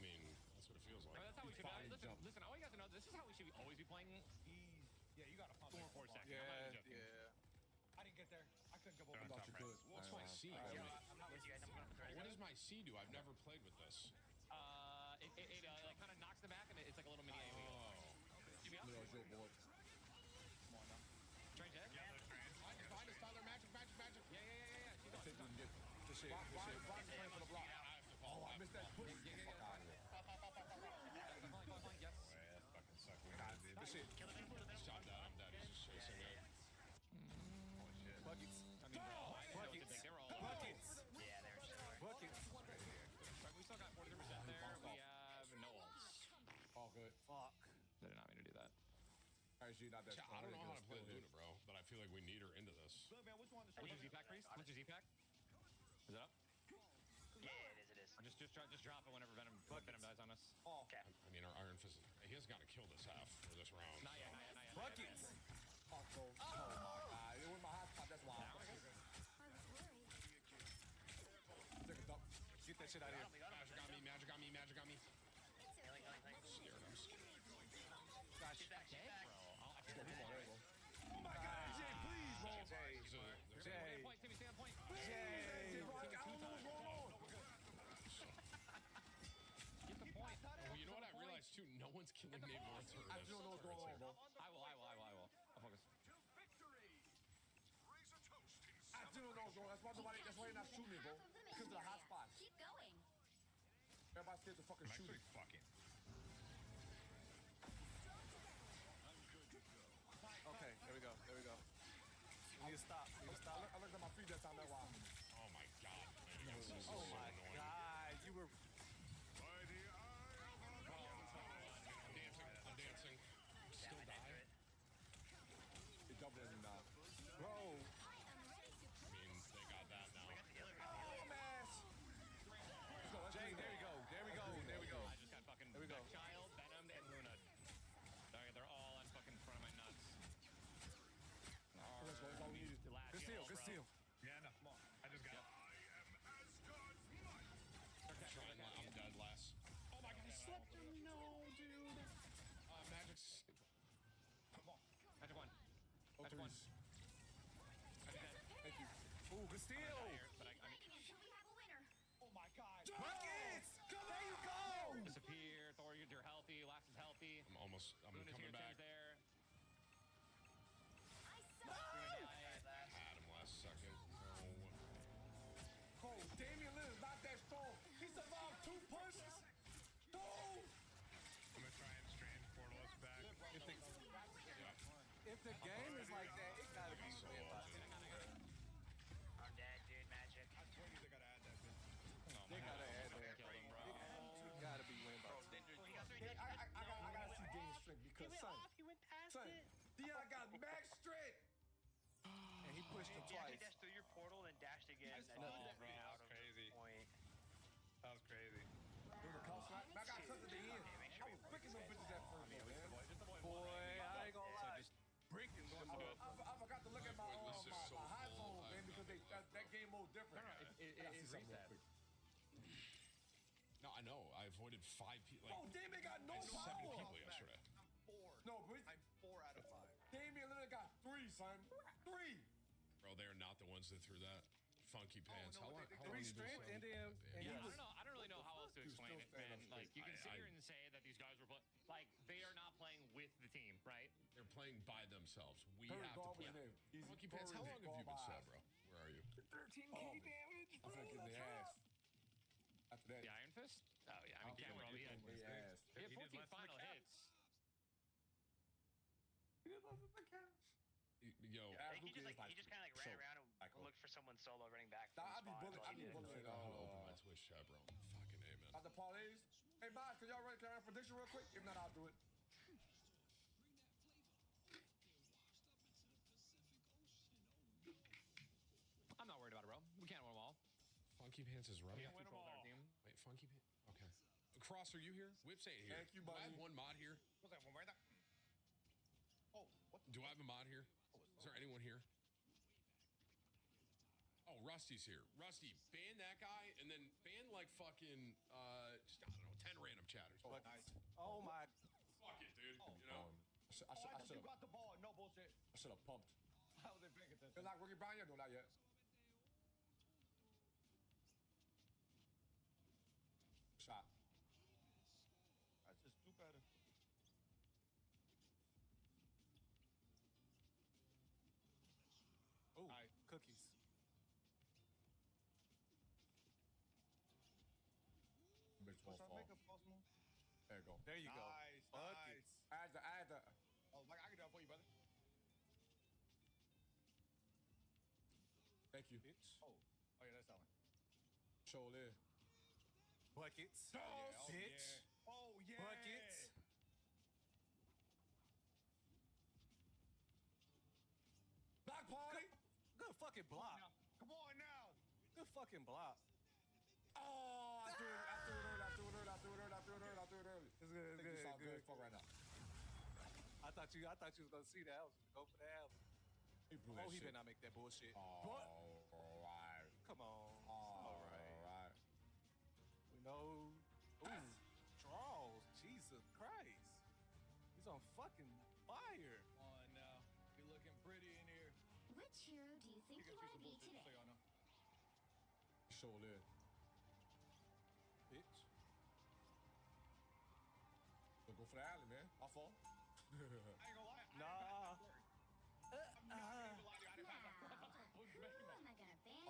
mean, that's what it feels like. I mean, that's how we should listen, I want you guys to know this is how we should always be playing. yeah, you gotta pump For it. 4 seconds. Yeah, I'm not even joking. yeah. I didn't get there. I couldn't jump over. I thought you could. What's my C? I'm not with you guys. I'm going to What does my C do? I've never played with this. It like kind of knocks them back and it's like a little mini AoE. Give me up. Little Joe boy. Strange head? Yeah, they're strange. Find us, Tyler. Magic. Yeah. She's I on. think we can get Good shit. Brian playing for the block. I have to fall. Oh, I missed that push. Yeah. Fuck out of here. Yes. Yeah, that's fucking suck. We gotta do Good shit. Shot that. I'm dead. He's just chasing me. Buckets. I mean, bro, I didn't know what to think. They were all Buckets. Yeah, they're just Buckets. But we still got 43% there. We have no ults. All good. Fuck. They did not mean to do that. Actually, not that I strong. don't know how to play Still hit. Luna, bro, but I feel like we need her into this. Look, man, which one is What's your Z-Pack, Priest? What's your Z-Pack? Is it up? Yeah, it is. Or just drop it whenever Venom dies on us. Oh, Okay. I mean, our Iron Fist, he has got to kill this half for this round. Not yet. Buckets. Oh, bro. Oh my God. It was my hot spot. That's why. I was worried. Take a dump. Get that shit out of here. Magic on me. Healing. I'm scared. Gosh. She's back. There you go. Oh my God, AJ, please, bro. Jay. Point, Timmy, stay on point. Jay, bro, I don't know what's going on. Get the point. Well, you know what I realized too? No one's killing Nate Mortar. I don't know what's going on, bro. I will. I'll focus. I do not know what's going on. That's why they're not shooting me, bro. Because of the hot spots. Keep going. Everybody's scared to fucking shoot me. fucking. Okay, there we go. You need to stop. I looked at my feet that time. That's why. Oh my God, man. This is Oh so my annoying. God. You were. I'm dancing. Still die. They doubling me now. Bro. I mean, they got that now. Oh, man. Jay, there we go. I just got fucking Child, Venom, and Luna. They're all on fucking front of my nuts. Let's go. That's all we needed. Good steal. Yeah, no, come on. I just got. I'm dead last. Oh my God, I slept him. No, dude. Magic's. Magic one. Oh, Magic one. threes. Magic dead. Thank you. Ooh, good steal. But I mean, Until we have a winner. oh my God. Buckets. There you go. disappear. Thor, you're healthy. Lax is healthy. I'm Luna's coming here, back. Tim's there. Had him last second. No. Cole, Damian Lillard's not that strong. He survived 2 pushes. No. I'm gonna try and strange portal us back. If the game is like that, it gotta be So, win by I'm dead, dude. Magic. I swear you they gotta add that bitch. They gotta add that. Kill him, bro. It gotta be win by Bro, I gotta see Damian's strength because, son, He went past passed Son, it. Dion got max strength. And he pushed him Yeah, he twice. dashed through your portal and dashed again. I And saw then that, bro. ran That out was of crazy. point. That was crazy. Dude, the call slap. I got touched at the end. I was bricking them bitches at first, though, man. Boy, I ain't gonna lie. Breaking them. I forgot to look at my Boy, this is so high full. phone, man, because that game mode different. It reset. No, I know. I avoided 5 people. Oh, Damien got no like 7 power. people yesterday. No, but I'm 4 out of 5. Damien literally got 3, son. 3. Bro, they are not the ones that threw that. Funky pants. no, how long? they- How long three you been strength, playing? and then- and Yeah, he I was- don't know. I don't really know how else to He was explain still it, man. standing up Like you can sit I- here and say that these guys were like they are not playing with the team, right? They're playing by themselves. We Hurry, have go to over play. your name. Easy. Funky pants. How Hurry, long go have you been by. sub, bro? Where are you? 13k damage. I'm finna get in their ass. After that, The Iron Fist? Oh yeah, I mean, I'm damn, finna well, get he had in their ass. 14 final hits. Yo, Yeah, I think Luka is he just kind of like ran around and looked for someone solo running back. Nah, From I be the spot. bullying. I be bullying. I'm gonna open my Twitch chat, bro. Fucking A, man. Got the parlays. Hey, Bob, can y'all run a prediction real quick? If not, I'll do it. I'm not worried about it, bro. We can't win them all. Funky pants is running. Can't win them all. Wait, Funky Pants. Okay. Cross, are you here? Whips ain't here. Thank you, Do I buddy. have one mod here? What's that one? Where that? Oh, what? Do I have a mod here? Is there anyone here? Oh, Rusty's here. Rusty, ban that guy and then ban like fucking just, I don't know, 10 random chatters. Oh, Nice. Oh my. Fuck it, dude. You know? I should I have. you got the ball. No bullshit. I should have pumped. How was they paying attention? It's like Ricky Brown yet? No, not yet. Shot. I just do better. Oh, cookies. Bitch won't Should I fall. make a post move? There you go. There you go. Nice, Buckets. nice. Add the. Oh, Mike, I can do that for you, brother. Thank you. Bitch. Oh, yeah, that's that one. Show there. Buckets. Oh, Bitch. yeah. Oh, yeah. Buckets. Block party. Good fucking block. Come on now. Good fucking block. Oh, I threw it early. I threw it early. It's good. It's I think you good. sound Good. good. Fuck right now. I thought you was gonna see that. I was gonna go for the album. He blew Oh, that he shit. better not make that bullshit. All right. Come on. All right. right. We know. Ooh, draws. Jesus Christ. He's on fucking fire. Come on now. Be looking pretty in here. Which hero do you think you want to be today? So y'all know. Show there. Bitch. Don't go for the alley, man. My fault. I ain't gonna lie. Nah. Who am I gonna banish for this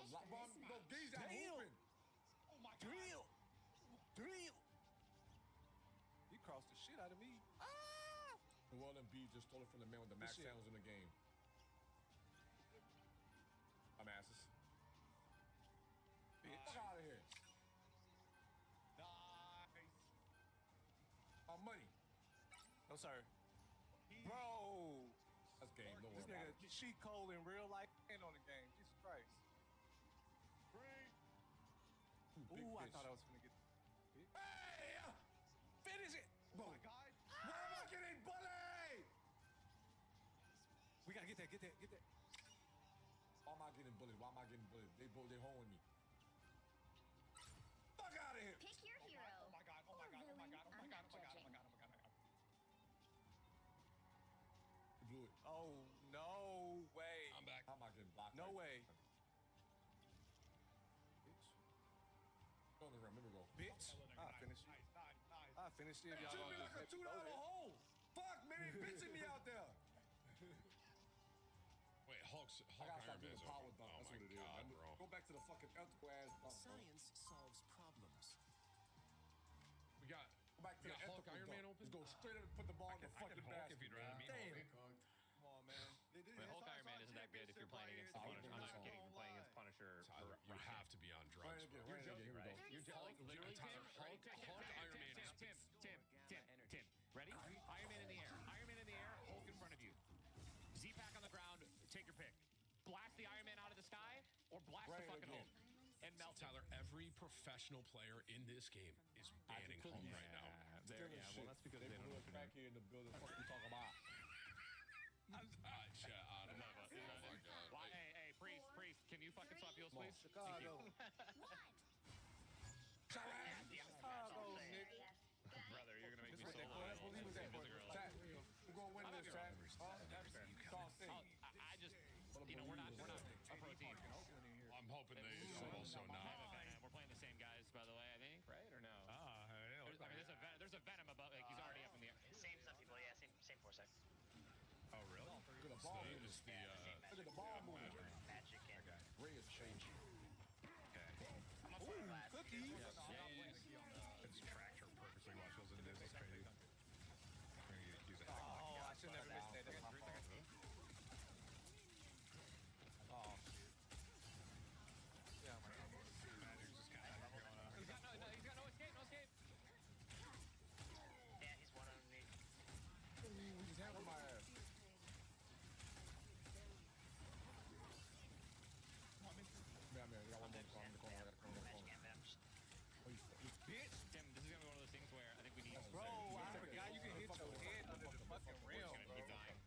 No, match? G's out hooping. Oh my god. Drill. Drill. He crossed the shit out of me. Joel Embiid just stole it from the man with the max shit. sounds in the game. I'm asses. Bitch. Fuck out of here. Nice. My money. No, sir. Bro. That's game. Don't This worry about nigga it. cheat code in real life and on the game. Jesus Christ. Big Ooh, I bitch. thought I was gonna get. Hey! Finish it. Oh my god. Why am I getting bullied? We gotta get that. Get that. Get that. Why am I getting bullied? Why am I getting bullied? They holding me. Fuck out of here. Pick your hero. Oh my god. Oh my or god. Oh my villain. god. Oh my I'm god. not Oh my god. Oh judging. my god. Oh my god. Oh my god. You blew it. Oh no way. I'm back. How am I getting blocked? No like way. that? Bitch. Don't even remember go. Bitch. I'll finish it. Nice, nice, nice. I'll finish it. Hey, Y'all shoot me don't like a just let me $2 go there. hole. Fuck, man, they bitching me out there. Wait, Hulk I Iron gotta stop Man doing is the power over. dunk. Oh That's my what it is. god, man. bro. Go back to the fucking ethical ass dunk, bro. Science solves problems. We got Go back to we the got Hulk ethical Iron dunk. Man open. Just go straight up and put the ball in the I fucking can Hulk basket. if you'd rather me. Damn. Come on, man. But Hulk Iron Man isn't that good if you're playing against the Punisher. I'm not kidding. If you're playing against Punisher. Tyler, you have to be on drugs, bro. You're joking, right? right? You're like literally Tyler, Hulk Iron Man is Tim. Ready? Iron Man in the air. Iron Man in the air. Hulk in front of fucking home. And Melton. Tyler, every professional player in this game is banning home right now. Well, that's because they don't know what to back here in the building. Fuck you talking about? I don't know. Hey, priest, can you fucking swap heels, please? Chicago. Chicago, nigga. Brother, you're gonna make me This so what they call that. Believe that. Chat, we're gonna win this, chat. Talk thing. I just, we're not a pro team. I'm hoping they also not. We're playing the same guys, by the way, I think, right? Or no? There's a Venom above, like, he's already up in the air. Same stuff, people. Yeah, same foresight. Oh, really? Look at the ball moving. Look at the ball moving. Magic and Ray is changing. I'm a fire last. Cookies. It's tractor perfectly watch those in this. That's crazy. Oh, I should never missed that. That's my fault. Oh, shit. Yeah, my God. He's got no escape, Yeah, he's one underneath. He's handling my ass. Man, you got one more to come in the corner. I gotta come in the corner. Oh, you bitch! Tim, this is gonna be one of those things where I think we need. Bro, I forgot you can hit your head under the fucking rail, bro. Keep dying.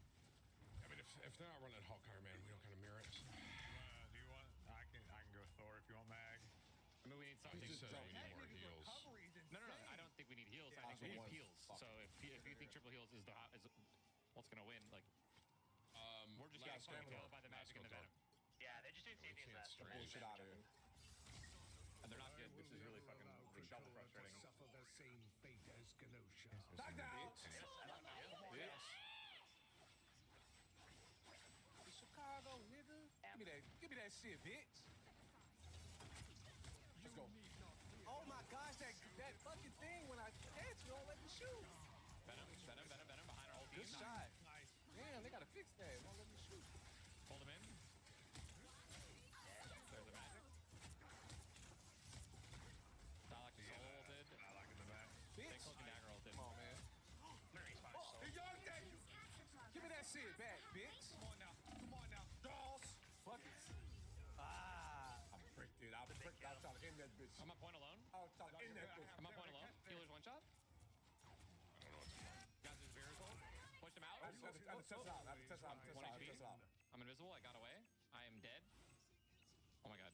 I mean, if they're not running Hulk Iron Man, we don't kind of mirror it. Do you want? I can go Thor if you want mag. I mean, we need something. He said we need more heals. No. I don't think we need heals. I think we need heals. So if you think triple heals is what's gonna win, like, we're just getting fucking killed by the magic and the venom. Yeah, they're just doing same things last time. Bullshit out of here. And they're not good, which is really fucking double frustrating. Suffer the same fate as Kenosha. Knock down! Bitch. It's Chicago, nigga. Give me that shit, bitch. Let's go. Oh my gosh, that fucking thing when I catch you don't let me shoot. Venom behind our whole team. Good shot. Damn, they gotta fix that. It won't let me shoot. Hold him in. There's the magic. Dalek is ulted. Dalek in the back. Bitch. Cloak and dagger ulted. Come on, man. He yonked that! Give me that shit back, bitch. Come on now. Dolls! Fuck it. Ah. I pricked it. I was trying to end that bitch. I'm on point alone. I was trying to end that bitch. I'm on point alone. Healer's one shot. I don't know what's going on. Got his Beer's ult. Pushed him out. I have to test it out. I'm invisible. I got away. I am dead. Oh my god.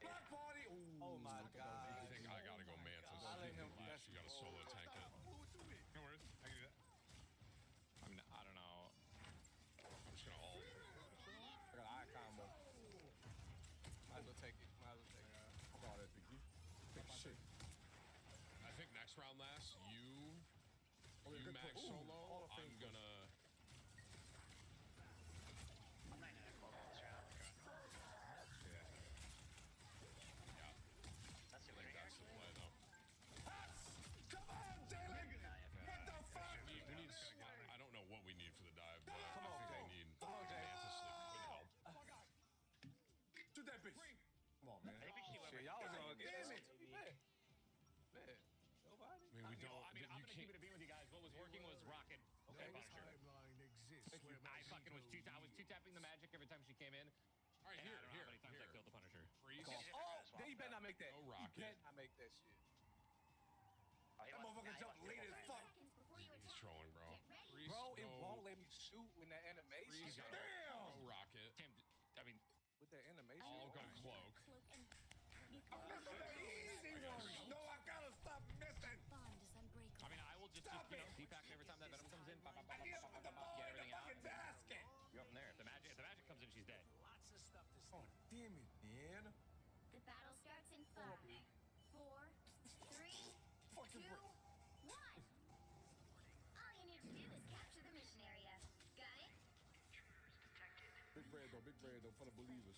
Black party! Ooh. Oh my god. I think I gotta go Mantis. I let him. You gotta solo tank it. No worries. I can do that. I don't know. I'm just gonna ult. I got an eye combo. Might as well take it. Fuck all that, Biggie. Big shit. I think next round last, you good max pull. Ooh, solo. all the I'm things. gonna. I'm not gonna call this round. That's the winner. That's the play though. Come on, Jalen! What the fuck? We need. I don't know what we need for the dive, but Come I on, think Jay. they need Come on, Jay. Mantis would help. Shoot that bitch. Come on, man. I think we should Shit, y'all was on Damn it. Man. Nobody? I mean, we don't. I'm you gonna can't. keep it a beam with you guys. What was working was Rocket. No and Punisher. timeline exists where I fucking was two tapping the magic every time she came in. All right, And I here, don't know how many times I here. killed the Punisher. Freeze. Oh, then you better not make that. Go You Rocket. better not make that shit. That motherfucker jumped late as fuck. Seconds before you He's attack. trolling, bro. Get ready. Freeze, Bro, it go. won't let me shoot when that animation. Freeze, go. Damn! Go Rocket. Tim, I mean, With that animation. I'll go cloak. Cloak and I'm missing the easy one. No, I gotta stop missing. bond is unbreakable. I mean, I will just depack every time that venom comes in. I need him with the ball Get in the everything out. fucking basket. You're up in there. If the magic comes in, she's dead. lots of stuff to Oh, damn it, man. The battle starts in 5, 4, 3, Fucking 2, 1. All you need to do is capture the mission area. Got it? Big bread though, for the believers.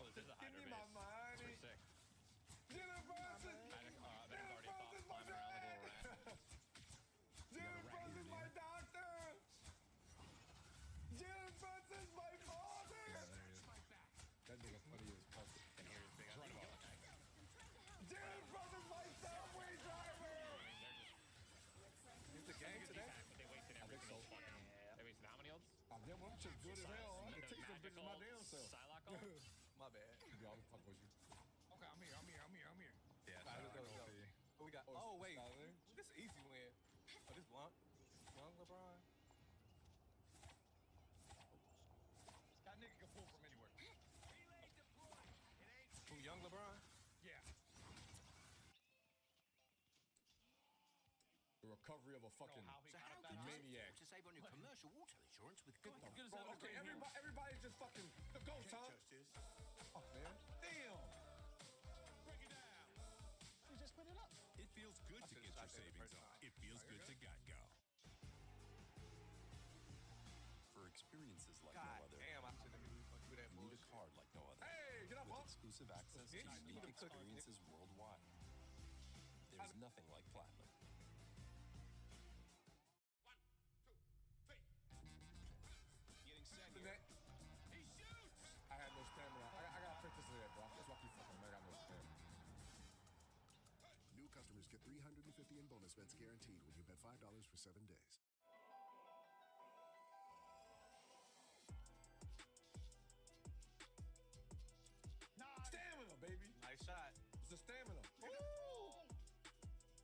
Oh, this is a Give Hydra me my base. money. It's pretty sick. Jennifer Brunson. Venom's already thought climbing around like a little rat. Jennifer Brunson's my doctor. Jennifer Brunson's my father. That nigga funny as fuck. And here's big ass ball. Jennifer Brunson's my subway driver. Is the game today? But they wasted every single fucking. They wasted how many ults? Damn, I'm just good as my damn self. Psylocke on? My bad. Yo, I'm fucking with you. Okay, I'm here. Yeah, All right, let's go. Who we got? Oh, wait. Skyler. This is an easy win. Oh, this Blunt. Young LeBron. That nigga can pull from anywhere. Who, Young LeBron? Yeah. The recovery of a fucking So how could you maniac. to save on your commercial water insurance with Bro, Geico. okay, everybody's just fucking the ghost, huh? Oh, man. Damn. You just put it up. It feels good to get your savings up. It feels good to Geico. For experiences like God no other, damn, I shouldn't have even fucking with that you need a bullshit. card like no other. Hey, get up, With huh? exclusive access to Bitch, unique you took it, experiences worldwide. There's nothing like platinum. Getting set The here. net. He shoots. I had no stamina. I gotta practice it, bro. That's why I keep fucking. I got no stamina. New customers get $350 in bonus bets guaranteed when you bet $5 for 7 days. Stamina, baby. Nice shot. It's a stamina.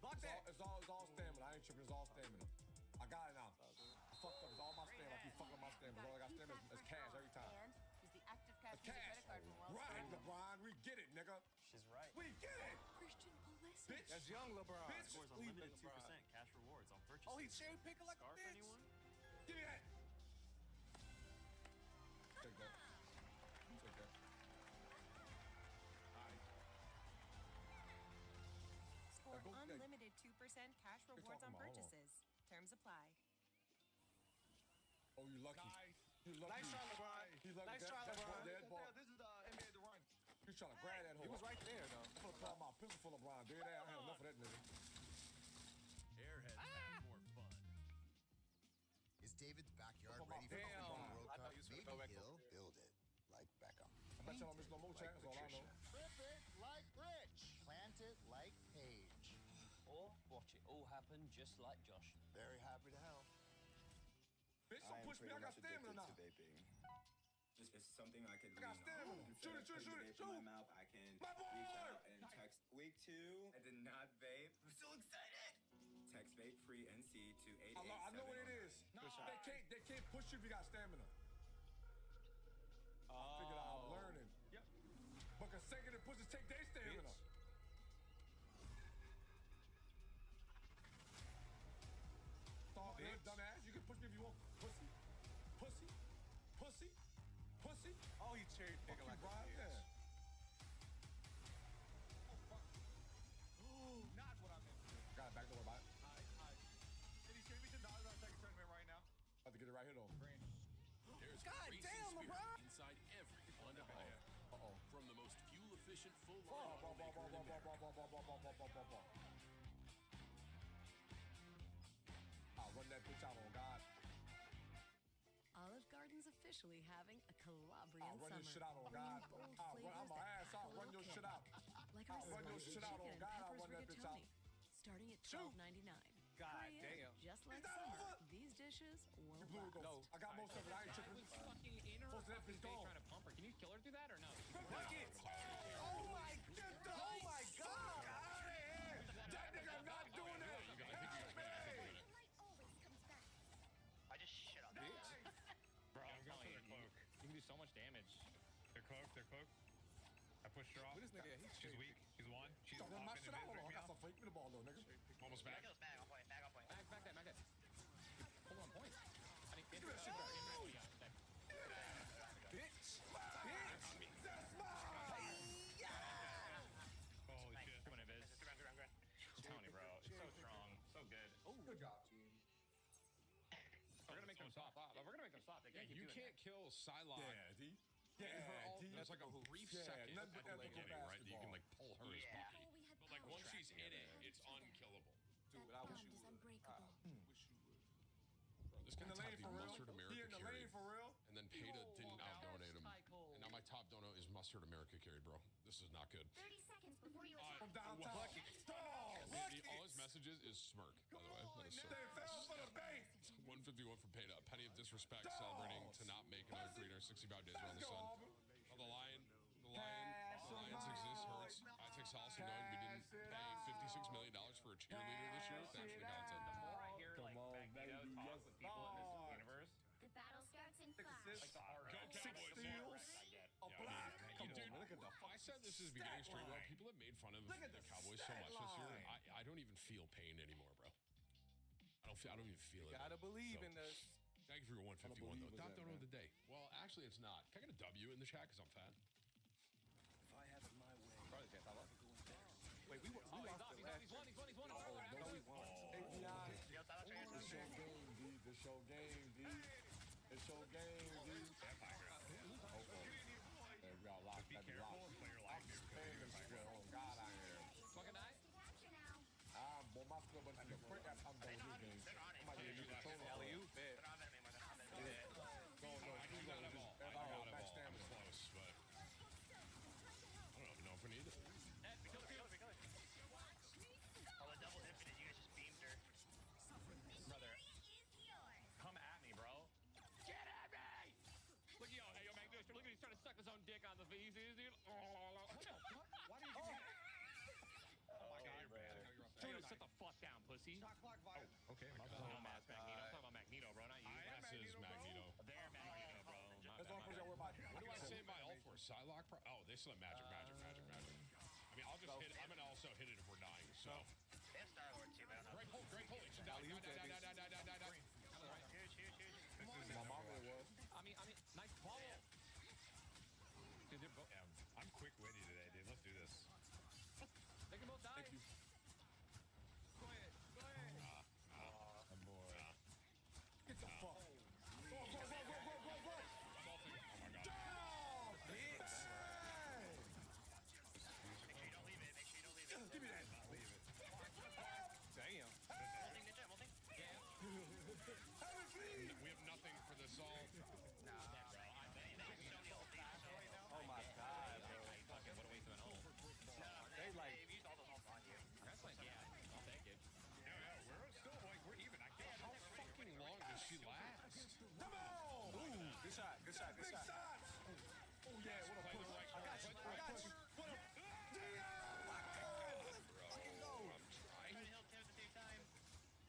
Block that. It's all stamina. I ain't tripping. It's all stamina. I got it now. I fucked up. It's all my stamina. I keep fucking up my stamina. All I got stamina is cash every time. And use the active cash It's cash. credit card from Wells Right, Fargo. LeBron. We get it, nigga. She's right. We get it. Christian Pulisic. Bitch. That's young LeBron. Bitch. Scores unlimited 2% cash rewards on purchases. Oh, he cherry picking like Scarf a bitch. anyone? Give me that. Take that. Take that. Score Go- unlimited 2% cash rewards on talking about? Hold on. purchases. Terms apply. Oh, you lucky. Nice. You lucky. Nice try, LeBron. He lucky. Nice try, That ball, LeBron. that ball. This is the NBA The Run. He's trying to grab that hole. He was right there, though. I'm gonna pull out my pistol full of LeBron. Dead ass. I had enough of that nigga. Airheads have more fun. Is David's backyard Come on, ready for the damn. FIFA World I Cup? thought you was Maybe gonna go back he'll up there. build it like Beckham. I bet y'all don't miss no more chances. All I know. Flip it like Rich. Plant it like Paige. Or watch it all happen just like Josh. Very happy to help. Bitch, I don't am push me. pretty I got much stamina addicted now. to vaping. It's something I could I got lean stamina. on. Shoot it, Instead of shoot putting it, the vape in shoot. my mouth, I can My reach boy! out and text. Week 2, I did not vape. I'm so excited. Text vape free NC to 887. I know what it is. They can't push you if you got stamina. I figured out. I'm learning. Yep. But consecutive pushes take their stamina. Stop, Bitch. dumbass. You can push me if you want. Pussy. Pussy. Pussy. Pussy. Oh, he cherry Fuck picking you, like a Brian. bitch. Yeah. Not what I meant to do. Got it back. Don't worry about it. Did he give me $10 on second tournament right now? About to get it right here though. Green. There's God racing damn, spirit LeBron. inside every Honda bike. Uh-oh. From the most fuel-efficient full-line Ball, automaker in America. I'll run that bitch out on God. Olive Garden's officially having a Calabrian I'll run summer. your shit out on God. Bringing bold I'll flavors my that ass pack out. a Run little your shit kick. out. Like I'll our run your spicy shit out chicken on and God. I'll peppers run that bitch out. rigatoni, starting at Shoot. $12.99. God Hurry in, damn. just like Is that summer, over? these dishes will You blew it though. No. I got most of it. I ain't tripping. was fucking in her Most of that fucking bitch face gone. trying to pump her. Can you kill her through that or no? Bucket. Oh my god. Oh my god. That nigga not doing that. Help me. Light always comes back. I just shit on Bitch. Bro, I'm telling you, you can do so much damage. They're cloaked. I pushed her off. What is nigga? He's She's weak. She's one. She's Don't run my off in shit the out. Hold mid. on. I got some fake. Give me the ball though, nigga. Almost back. Back on point. Back on point. Back that. Hold on, point. I think Give me that shit back. Bitch. That's mine. Holy shit. Come on, Invis. Run. I'm telling you, bro. It's so strong. So good. Good job, team. We're gonna make them stop. We're gonna make them stop. They can't keep You doing can't kill Psylocke. Yeah, D. Hitting her Yeah, all- D. That's like a brief Yeah, second nothing at but the ethical beginning, right? That you can basketball. like pull her as Yeah. Bucky. We had But like power once she's in it, together. it's unkillable. Dude, That I wish bond you is would. unbreakable. Wish you would. Bro, this In guy the top lane the for real. Mustard He America in the lane carried, for real. and then Peta didn't out-donate him. And now my top dono is Mustard America carried, bro. This is not good. 30 seconds before you attack. From downtown. All his messages is smirk, by the way. That is so. They fell for the bank. 151 for Penny of Disrespect, celebrating to not make another 365 days around the sun. Oh, the Lions exist hurts. I take solace in knowing we didn't pay $56 million for a cheerleader this year. Thanks for the content. The more I hear like Magneto talk with people in this universe, The battle starts in 5. like the hard Go Cowboys. steals, I get. a black. Come Dude, on, look at the I said this is the beginning straight up. People have made fun of the Cowboys so much this year. I don't even feel pain anymore, bro. I don't even feel it. Gotta believe in this. Thank you for your 151 though. Top donor of the day. Well, actually, it's not. Can I get a W in the chat because I'm fat? If I have it my way, Wait, we lost the last. He's won. It's your game, D. It's your game, D. It's your game, D. Yeah, we got a lot. Be careful and play your life. Oh, God, I am. Fucking night. Boy, my skill, but the quick I'm done with this game. I might get a new controller. Alley-oop, bet. I got them all. I got them all. I'm close, but I don't even know if we need it. Oh, the double infinite, you guys just beamed her. Brother, come at me, bro. Get at me! Look at yo, hey, yo, Magneto, look at he's trying to suck his own dick on the feet. Dude. Why do you do that? Oh my God, you're bad. Dude, sit the fuck down, pussy. Shot clock fire. Okay, my bad. I'm talking about Magneto, bro, not you. This is Magneto. They're Magneto, bro. That's the only person I worry about. What do I say my all for? Psylocke? Oh, they still have magic. I mean, I'll just hit. I'm gonna also hit it if we're dying. So. They have Star-Lord too, but I don't know. Great pull. It should die. Huge. My mama was. I mean, nice ball. Dude, they're both. I'm quick-witty today, dude. Let's do this. They can both die. Thank you. Go ahead. Boy. Get the fuck. Go. Oh my God. Down, bitch. Make sure you don't leave it. Give me that. Not leave it. Damn. Molting ninja, molting. We have nothing for this all. Oh my God, bro. Fucking what a waste of an ult. They like. They've used all those ults on you. That's like, yeah, I'll take it. Yeah, we're still like, we're even. I can't. How fucking long does she last? Come on. Ooh, good shot. Big shots. Oh, yeah, what a Play push. the right I got you. What a... I'm trying. Trying to help Tim at the same time.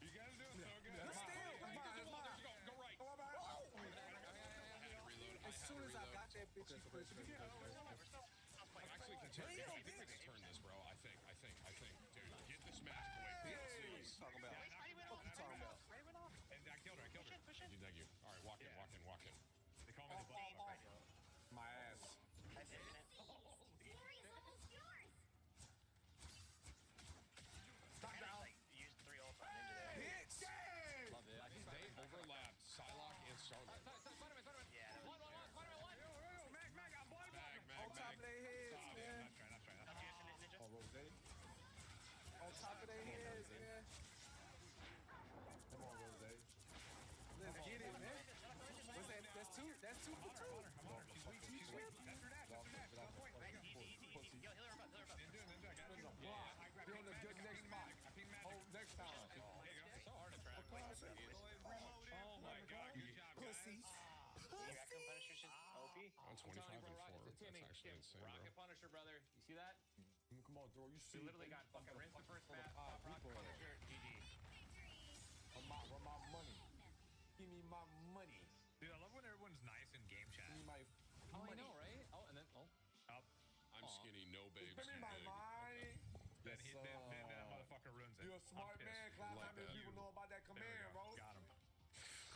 You gotta do it so good. That's mine. Go right. Go right. I had to reload. As soon as I got that bitch, you pushed me. Actually, I think we can turn this, bro. I think. Dude, get this magic away, please. Talking about. What you talking about? Ray went off. And I killed her. Push in. Thank you. All right, walk in. They call me the butt. My ass. That's infinite. Stop down. Like, used 3 ults on ninja there. Bitch. Love it. I think They overlapped Psylocke and Star-Lord. Spider-Man. Yeah, that was Mag, I'm blind. On top of their heads, man. Not trying. Not the infinite ninja. Oh, Rose. On top of their heads, man. Come on, Rose. Let's get it, man. What's that? That's two for two. She's weak. That's her dash. Get off the fucking pussy. Yo, heal her up. Ninja, I got Spin you. the block. You're on the good next spot. Oh, next time. So hard to trap. Oh my God. Good job, guys. Pussies. Raccoon Punisher should OP. On 25 and 4. That's Timmy, actually insane, bro. Rocket Punisher, brother. You see that? Come on, throw. You see. We literally got fucking rinse the first map, top Rocket Punisher, GG. Where my money? Give me my money. Dude, I love when everyone's nice in game chat. Give me my Oh, I money. know, right? Oh, and then, Up. I'm skinny, no babes, Give me too my big. money. Then that motherfucker ruins it. You're a smart I'm man, pissed. Cloud. Like How many that. people know about that There we command, go. bro? Got him.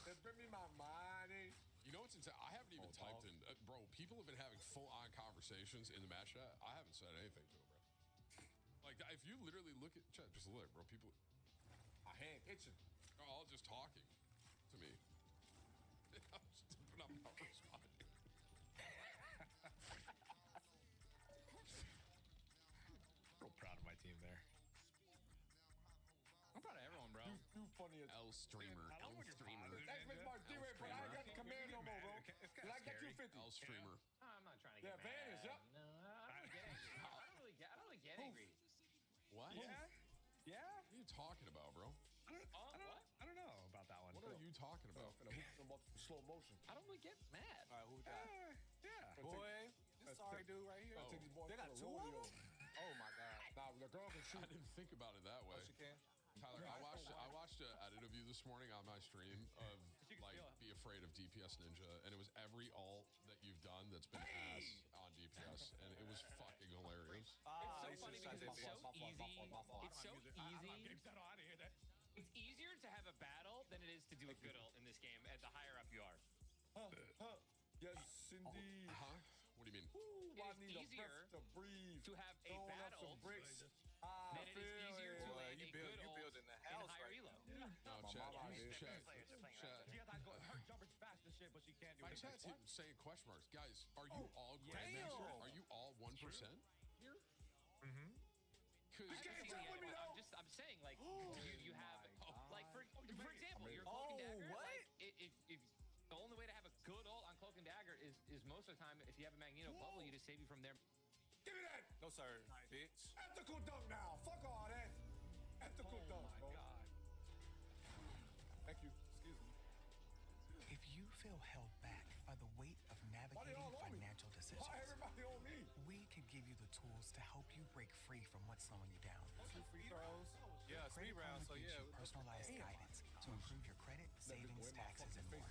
Then bring me my money. You know what's insane? I haven't even typed in, bro. People have been having full-on conversations in the match chat. I haven't said anything to them, bro. Like, if you literally look at chat, just look, bro. People, My hand itching. all just talking to me. I'm not responding. Real proud of my team there. I'm proud of everyone, bro. You funny as L streamer. I love when you're positive. That's Miss Mark D-Ray, but I ain't got the command no more, bro. It's But I got you 50. L streamer. I'm not trying to The get advantage, mad. yep. You know, I don't get angry. I don't really get angry. What? Yeah? What are you talking about, bro? I don't know about that one. What are you talking talking about? Finna hoop them up in slow motion. I don't really get mad. All right, who we got? Yeah. Boy, this sorry dude right here. Take these boys They got to the two of rodeo. them? Oh my God. Nah, the girl can shoot. I didn't think about it that way. Oh, she can? Tyler, I watched an interview this morning on my stream of like Be Afraid of DPS Ninja, and it was every alt that you've done that's been ass on DPS, and it was fucking hilarious. It's so funny because it's so easy. It's so easy. It's easier to have a battle than it is to do a good ult in this game at the higher up you are. Yes, indeed. Huh? What do you mean? Ooh, I It is need a easier breath to breathe. to have a Throwing up battle some bricks. then it is easier to Boy, land you a build- good you ult building the in house higher right elo. No, My chat, mama is. chat, She got that her jumper's fast as shit, but she can't do My it. chat's saying question marks. Guys, are you all Grandmaster? damn. Are you all 1% here? Mm-hmm. Because I'm saying like you have like for example your cloak and dagger. what? Like, if the only way to have a good ult on cloak and dagger is most of the time if you have a Magneto bubble, you just save you from there. Give me that. No, sir, bitch. Ethical dunk now. Fuck all that. Ethical dunk, bro. Thank you. Excuse me. If you feel held back by the weight of navigating all on me? financial decisions, Why everybody on me? we can give you the tools to help you break free from what's slowing you down. Free throws. Yeah, speed Credit round. Karma So gives yeah. you personalized guidance to improve your credit, savings, taxes, and more,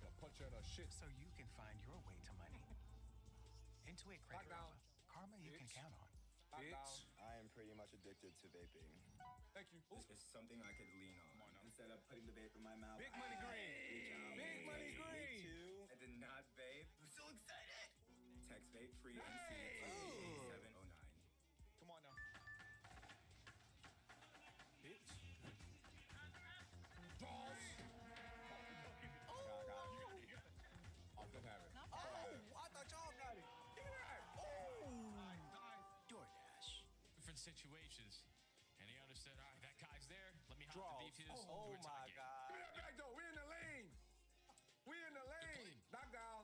Gonna punch her in her shit. so you can find your way to money. Intuit Credit Knock down. Karma you can Bitch. count on. Bitch. I am pretty much addicted to vaping. Thank you. It's something I could lean on. Instead of putting the vape in my mouth, Big money I green. reach out, Big money text green. vape too, and did not vape. I'm so excited. Text vape free MC Ooh. 709. Come on now. Bitch. Draws. I'll still have it. Oh, I thought y'all got it. Give me that. DoorDash. Different situations. And he understood, all right, that guy's there. Let me hop Draws. the beat to this. Oh do it to my game. God. Give me that back door. We in the lane. We in the lane. Knock down.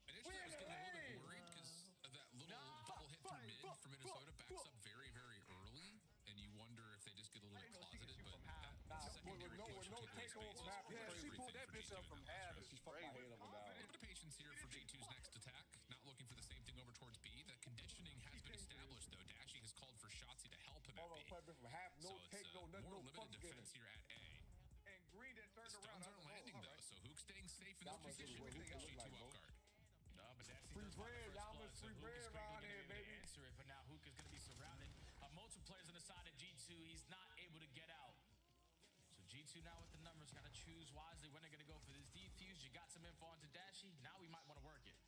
Initially, I was getting a little bit worried because of that little double hit through mid from Minnesota backs up very, very early, and you wonder if they just get a little bit closeted. But that secondary with no push took away takeover space. map. Yeah, she Everything pulled that for bitch G2 up from in that half. stretch. She fucked my head up and down. A little bit of patience here for G2's next attack. Not looking for the same thing over towards B. The conditioning has been established, though. Dashy has called for Shotzi to help him at B. From half, no So take, it's no nothing, more no limited fuck defense here at A. And Green didn't turn The around. stuns aren't landing, though, so Hook staying safe in That this must be position. what Hook G2 look like, off bro. guard. No, but Dasty Free does want the bread, first y'all blood, miss so free Hook bread is quickly around gonna here, be able to baby. answer it, but now Hook is going to be surrounded. Multiple players on the side of G2. He's not able to get out. So G2 now with the numbers, got to choose wisely when they're going to go for this defuse. You got some info onto Dashy. Now we might want to work it.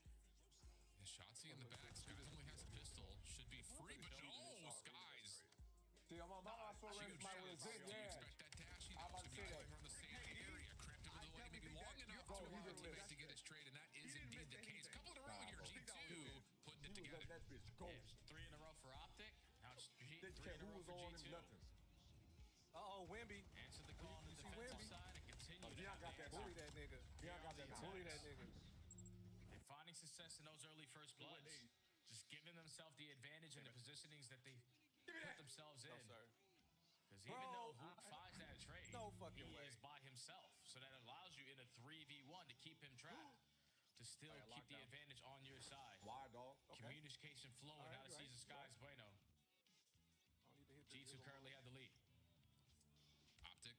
Yeah, Shotzi in the back. Skies only has a pistol. Should be free, but no, Skies. See, I'm on my also Huge my shots. resist. Do you Yeah. expect that Dashy? I'm about to say that. Around the same area. Cramped him in the lane maybe long enough to allow the teammate to get it straight, and that is indeed the case. Couple in a row here. G2 putting it together. That bitch go. Yeah, 3 in a row for Optic. Now it's They 3 care in a who row was for on G2. him, nothing. Uh-oh, Wimby. Answer the call on the You see defensive Wimby? side and continue to Deion have got the that. Bully that nigga. Deion got that. Bully that nigga. They're finding success in those early first bloods. Just giving themselves the advantage in the positionings that they put themselves in. No, sir. Because even though Hook finds that trade, No fucking he way. is by himself. So that allows you in a 3v1 to keep him trapped. To still Like a keep the lockdown. advantage on your side. Why, dog? Communication flowing All right, out of you're right. Caesar Skies Bueno. I don't need to hit the G2 dribble. currently have the lead. Optic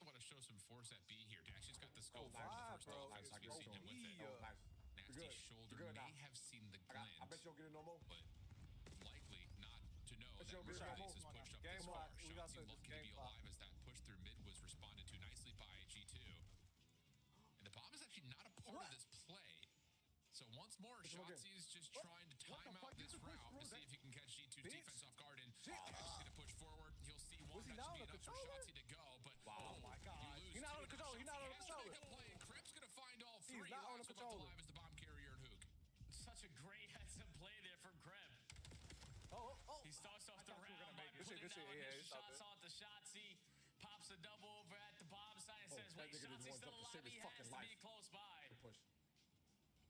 want to show some force at B here. Dashy's got the scope for the Five, first bro. offense. Nice, We've seen him with it. Oh, nice. Nasty Good. shoulder. Good May now. have seen the I glint, bet you don't get it no more. but likely not to know Bet that you'll get it no Mercedes more. has pushed up Game this clock. far. We got Shotzi this lucky to game be clock. alive as that push through mid was responded to nicely by G2. And the bomb is actually not a part of this play. So once more, Shotzi is just trying to time out this route to see if he can catch G2's defense off guard. And he's going to push forward. He'll see one. Was he That not should be on the enough for controller? Shotzi to go. But Oh my God. you lose He's not on two. the controller. He's not on the Shotzi has to controller. make a play, and Krep's going to find all He's three. not on the Last one left controller. alive is the bomb carrier and Hook. Such a great heads up play there from Kreb. Oh. He starts off the thought you were round gonna by make it. Good putting shit, down yeah, initial it's all shots good. on to Shotzi. Pops a double over at the bomb side and says, that wait, nigga didn't Shotzi's want still to save alive. his He has fucking to life. be close by. Push.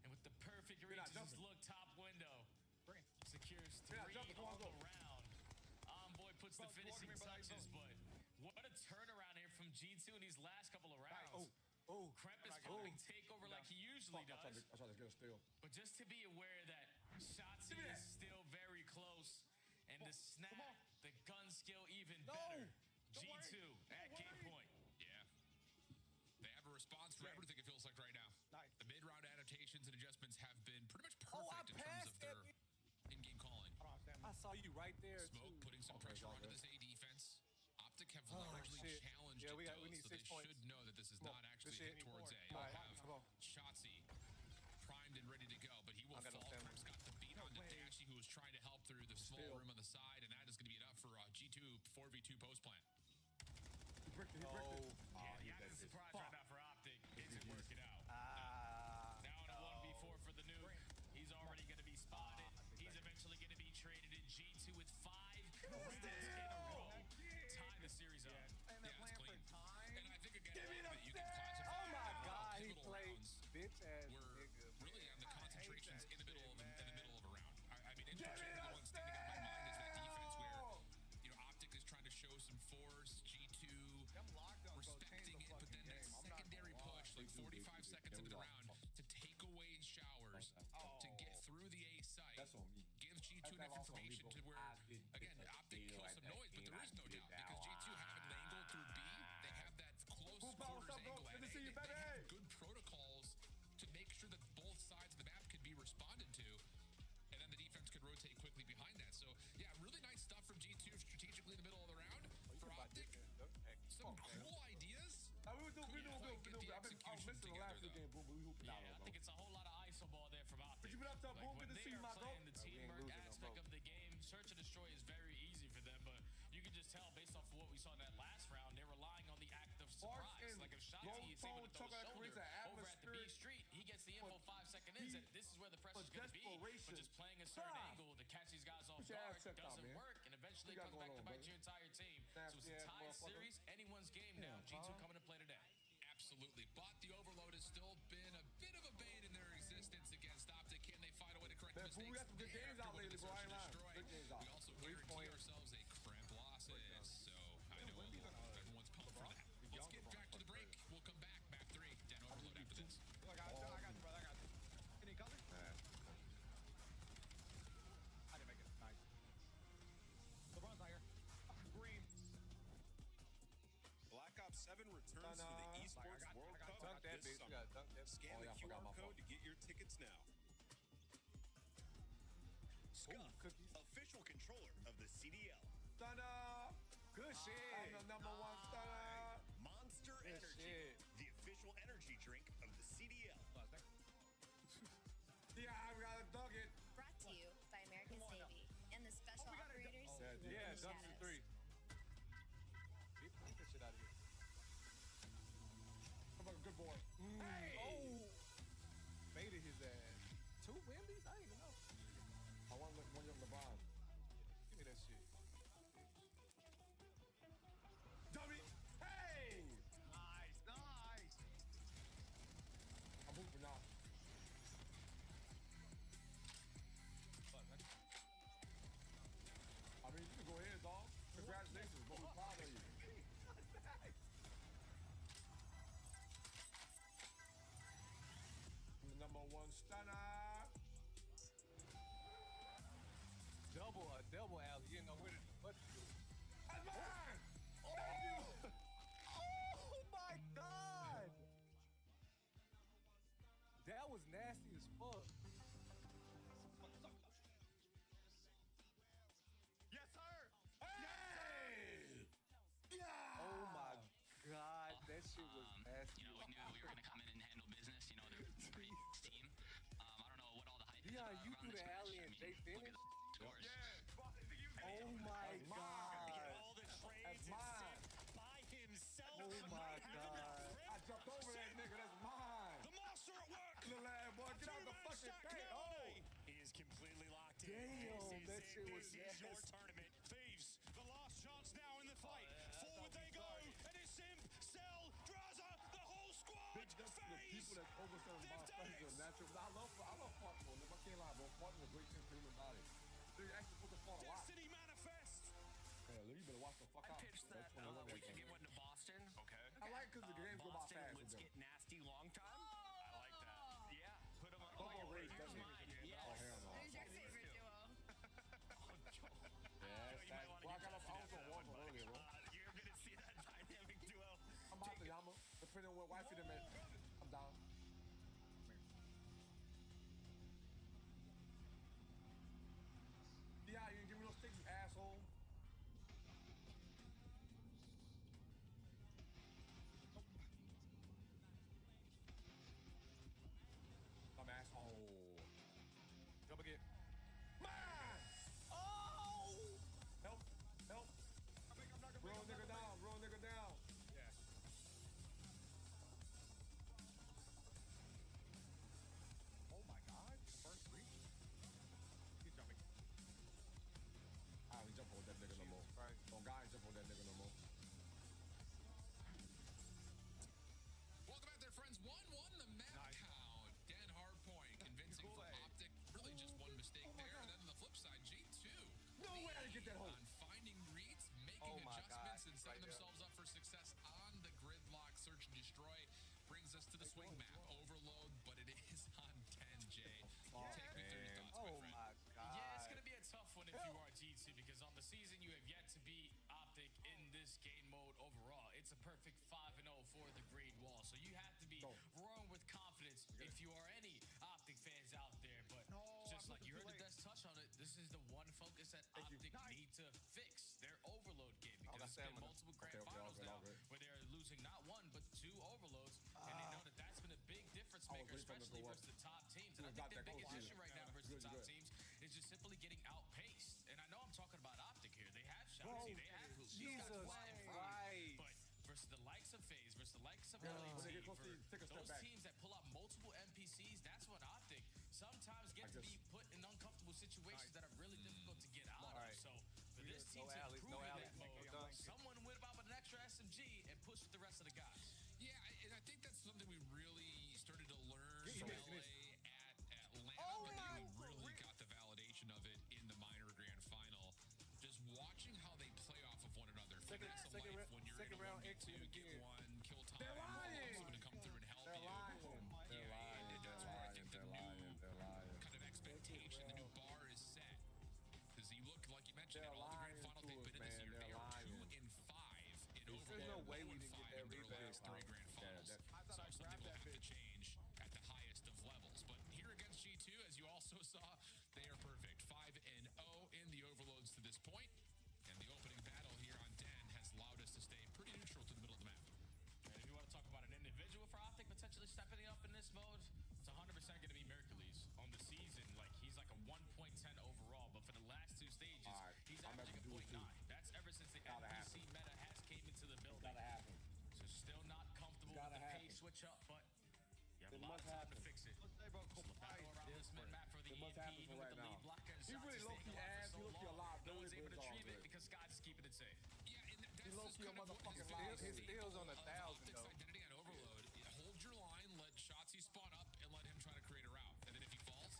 And with the perfect You're not reach, just jumping. look top window. Secures You're not 3 jumping, come on, on go. the round. Envoy puts the Bro, finishing walk me, but I touches, don't. but what a turnaround here from G2 in these last couple of rounds. Oh. Oh, Kremp is popping takeover like he usually I tried does. to get a steal. But just to be aware that Shotzi is still very close, and the snap, the gun skill even better. G2 at game point. Yeah. They have a response for everything, it feels like right now. Nice. The mid-round adaptations and adjustments have been pretty much Oh, I perfect in terms of passed their it. in-game calling. I saw you right there. Smoke too. putting some pressure onto this A defense. Optic have Oh, largely shit. challenged Yeah, it, we though, need so 6 they points. should know that this is Come on. not actually Good a hit shit. towards A. All They'll right, have come on. Shotzi primed and ready to go, but he will I got no fall. stamina. Krem's got the beat onto Dashy, who was trying to help through the small room on the side, and that is going to be enough for G2 4v2 post plant. He bricked it. Yeah, that is a surprise right now for Optic. Isn't working out. Now in a 1v4 for the nuke. He's already going to be spotted. He's eventually going to be traded in G2 with 5 rounds in a row. Tie the series up. And they're playing for time. And I think again, that you can classify Oh my God, he pivotal played rounds bitch ass were nigga. really on the concentrations in the middle of a round. I mean, in particular, the one standing out in my mind is that defense where Optic is trying to show some force. G2 respecting it, but then that secondary push, like 45 seconds into the round, to take away showers, to get through the A site, gives G2 enough information to where, again, Optic kills some noise, but there is no doubt because G2 have it angled through B. They have that close quarters angle at A. They have good protocols to make sure that both sides of the map could be responded to, and then the defense could rotate quickly behind that. So, yeah, really nice stuff from G2 strategically in the middle of the round. For Optic, some cool ideas. I was missing the last 2 games, Boom, but we hooping out. I think it's a whole lot of ISO ball there from Optic. But you been up to Boom, when good to they see you, are my bro. playing the teamwork aspect of the game, search and destroy is very easy for them, but you can just tell based off of what we saw in that last round, they're relying on the act of surprise. Like if Shotzi is able to throw a shoulder over at the B street, he gets the info 5 seconds in, and this is where the pressure's going to be. But just playing a certain angle to catch these guys off guard doesn't work, and eventually it comes back to bite your entire team. So it's a tie series, anyone's game now. G2 coming to play today. Absolutely, but the overload has still been a bit of a bane in their existence against Optic. Can they find a way to correct mistakes? We got some good games out lately, bro. I ain't lying. Good games out. We also guarantee ourselves a cramp losses, so I know everyone's pumped for that. Let's get back to the break. We'll come back. Map 3, Dan Overload after this. I got you, brother. I got you. Any color? I didn't make it. Nice. LeBron's not here. Green. Black Ops 7 returns to the Esports World Cup this summer. Scan the QR code to get your tickets now. Scuf, official controller of the CDL. Stunner! Good shit. I'm the number 1 stunner. Monster Energy, the official energy drink of the CDL. Yeah, I gotta dunk it. Brought to you by American Navy and the special operators. Yeah, dunks in 3. Get that shit out of here. I'm a good boy. Hey! Oh! Baited his ass. 2 Wendy's? I didn't even know. I want one of LeBron. Give me that shit. Dummy! Hey! Nice, nice. I'm hooping now. I mean, you can go ahead, dog. Congratulations, but we're proud of you. I'm the number 1 stunner. Double alley. You didn't know where to do what to do. That's mine! Oh my God! That was nasty as fuck. Yes, sir! Hey! Yeah! Oh my God, that shit was nasty. You know, we knew we were going to come in and handle business. You know, they're a pretty good team. I don't know what all the hype is Dion, you around threw this the match. alley I and mean, they look finished? at the scores. Oh my God. All the trades by himself. Oh my God. I jumped over that nigga. That's mine. The monster at work. Little ass boy, get out the fucking paint. Oh! He is completely locked in. Damn, that shit was This is your tournament. Thieves, the last chance now in the fight. Forward they go, and it's Simp, Cell, Draza, the whole squad. Big ups to the people that overstand my face are natural. I love Fart for them. I can't lie, bro. Fart is a great thing for human body. They actually put the Fart a lot. Destiny manifest. Yeah, you better watch the fuck out. I pitched that we could get one to Boston. Okay. I like because the games go by Boston, fast. let's with them. get nasty that hole. on finding reads, making Oh my adjustments, God, and setting right there. themselves up for success on the gridlock. Search and destroy brings us to the swing map. Overload, but it is on 10, Jay. Take me through your thoughts, Oh my friend. my God. Yeah, it's gonna be a tough one if you are G2 because on the season you have yet to beat Optic in this game mode overall. It's a perfect 5-0 for the Great Wall, so you have to be roaring with confidence if you are any Optic fans out there. But just like you heard the Des touch on it, this is the one focus that Optic need to fix their overload game because it's been multiple grand finals now where they're losing not one but two overloads, and they know that that's been a big difference maker, especially versus the top teams. And I think their biggest issue right now versus the top teams is just simply getting outpaced. And I know I'm talking about Optic here. They have Shotzi, they have Hoop, he's got Jesus flying Christ. but versus the likes of FaZe, versus the likes of When LAT, they get close for to you, take a step those back. teams that pull out multiple NPCs, that's when Optic sometimes get to be put in uncomfortable situations that are really difficult to get out of. So for this team to improve in that mode, someone win about with an extra SMG and push with the rest of the guys. Yeah, and I think that's something we really started to learn Get from it, get LA it. at Atlanta, but then we really got the validation of it in the minor grand final. Just watching how they play off of one another. Finesse of life when you're in a 1v2, get one, kill time, They're lying. someone to come through and help They're you. lying. They're Yeah, lying. and that's where I think the They're new lying. They're lying. kind of expectation, the new bar is set. Because you look, like you mentioned, in all the grand finals they've been in this year, they are 2-5 in overall. There's no way we didn't 2-5 get that in their rebound. last three grand finals. So something will have to change at the highest of levels. But here against G2, as you also saw, they are perfect. 5-0 in the overloads to this point. And the opening battle here on Den has allowed us to stay pretty neutral to the middle of the map. And if you want to talk about an individual for Optic potentially stepping up in this mode, it's 100% going to be Mercules on the season. Like he's like a 1.10 overall, but for the last two stages, he's averaging a 0.9. That's ever since the NPC meta has came into the building. Gotta happen. So still not comfortable with the pace switch up, but you have a lot of time to fix it. Battle around this mid map for the It must EP, happen even for with right the lead now. blocker and He shots really is low-key staying alive ass, for he so low-key long. alive, No one's Billy able to Billy's retrieve it already. because Scott's keeping it safe. Yeah, and that's He low-key a motherfucking liar. His steals on 1,000 though. Identity on overload. Hold your line, let Shotzi spawn up, and let him try to create a route. And then if he falls,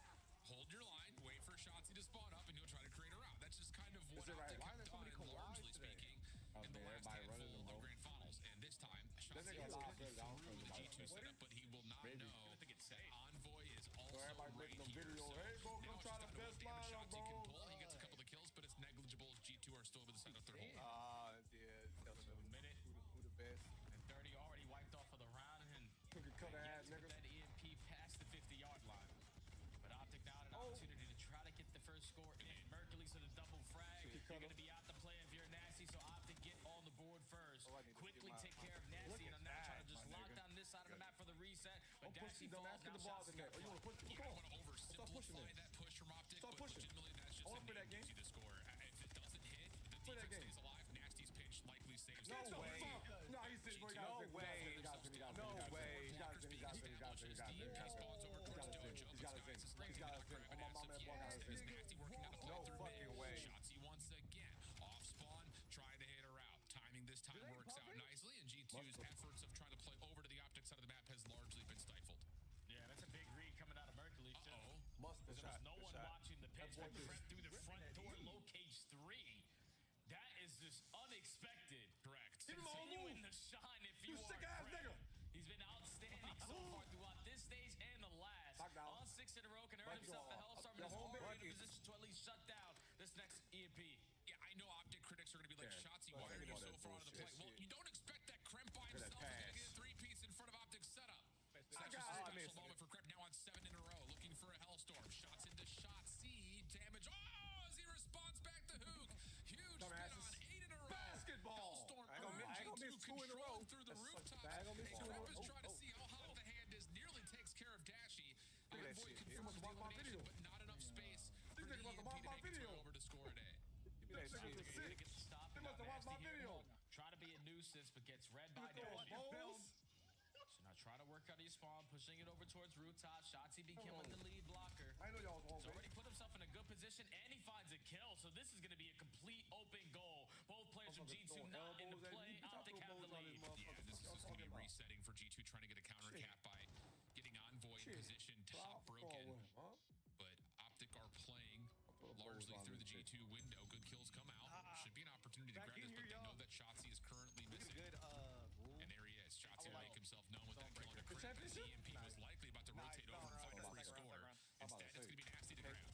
hold your line, wait for Shotzi to spawn up, and he'll try to create a route. That's just kind of what it right? Optic Why have are there so many done, largely collabs today? speaking, in the last everybody running handful them, of bro. grand finals. And this time, Shotzi nigga is live coming good, I don't through think the about G2 it. setup, but he will not Maybe. know I think it's that safe. Envoy is also everybody right making them here. video. So Hey, bro, now come it's try just the down to best what damage line, Shotzi can bro. pull. He gets a couple of kills, but it's negligible. G2 are still able to set up their hold. Yeah, tell So them a minute who the best. and 30 already wiped off of the round, and Cookie cutter ass yet to niggas. put that EMP past the 50-yard line. But Optic now had an opportunity to try to get the first score in. Mercules to the double frag. You're going to be out to play if you're nasty, so Optic get on the board first. Quickly take care of Nasty, and I'm now trying to just lock down this side of the map for the reset. But Dashy falls, now shots in there. Oh, you want to push? You Come don't on. want to Stop pushing oversimplify it. that push from Optic, Stop but pushing. legitimately that's just I want to a play that name game. gives you the score. If it doesn't hit, the Play that defense game. stays alive. Nasty's pinch likely saves No the way. game. No, he's sitting. No way. No way. He got it. He got it. He got it. He got it. He got it. Spawns over towards He got it. Dojo. He got it. Disguise is He lazy, got not it. grabbing On my ass. mama and If boy got yes, it. is Nasty working out a play No through fucking mid. way. Shotzi once again off spawn, trying to hit her out. Timing this time works out nicely, and G2's efforts of trying to play over to the Optic side of the map has largely been stifled. Yeah, that's a big read coming out of Mercules, too. Must have There was no one watching the pitch. boy Prep just- through the front door, locates 3. That is just unexpected. Correct. Give him a whole Continuing move. to shine if You you sick are ass Prep. nigga. He's been outstanding so far throughout this stage and the last. Knockdown. On 6 in a row, can earn Bucky himself a off. Hellstorm, Your and is home already in Bucky. position to at least shut down this next EMP. Yeah, I know Optic critics are going to be like, Yeah. Shotzi, Fuck why are you all so that far out of the play? bullshit. Well, you don't expect that Kremp by Look at himself that is going to pass. get a three-piece in front of Optic's setup. I Such got a it. special moment for Kremp, now on 7 in a row, looking for a Hellstorm. Shots into Shotzi, damage. Oh, as he responds back to Hook. Huge spin on 8 in a row. Basketball. Hellstorm I ain't gonna miss 2 in a row. through the That's rooftops. I ain't gonna miss 2 in a Kremp row. is trying to see how hot the hand is. Nearly takes care of Dashy. Look at that Envoy shit. confirms He the must have watched my elimination, video. but not enough space for niggas the must have EMP watched to my make a video. turnover to score a day. Look at that shit. Niggas Gonna sick. get the stop. They and must have now watched my Nasty here. video. Try to be a nuisance, but gets read by Throw Dashy. balls. So now try to work out his spawn, pushing it over towards rooftop. Shotzi be killing the lead blocker. I know y'all was He's home. already put himself in a good position, and he finds a kill. So this is going to be a complete open goal. Both players from G2 not into play. Optic have the lead. Yeah, this is going to be resetting for G2, trying to get a counter cap by getting Envoy in position, top broken. But Optic are playing largely through the G2 window. Good kills come out. should be an opportunity to grab this, but they know that Shotzi is currently missing. Good, And there he is. Shotzi will make himself known with that kill on the crib. As EMP was likely about to rotate over and find a free score. Instead, it's going to be nasty to grab.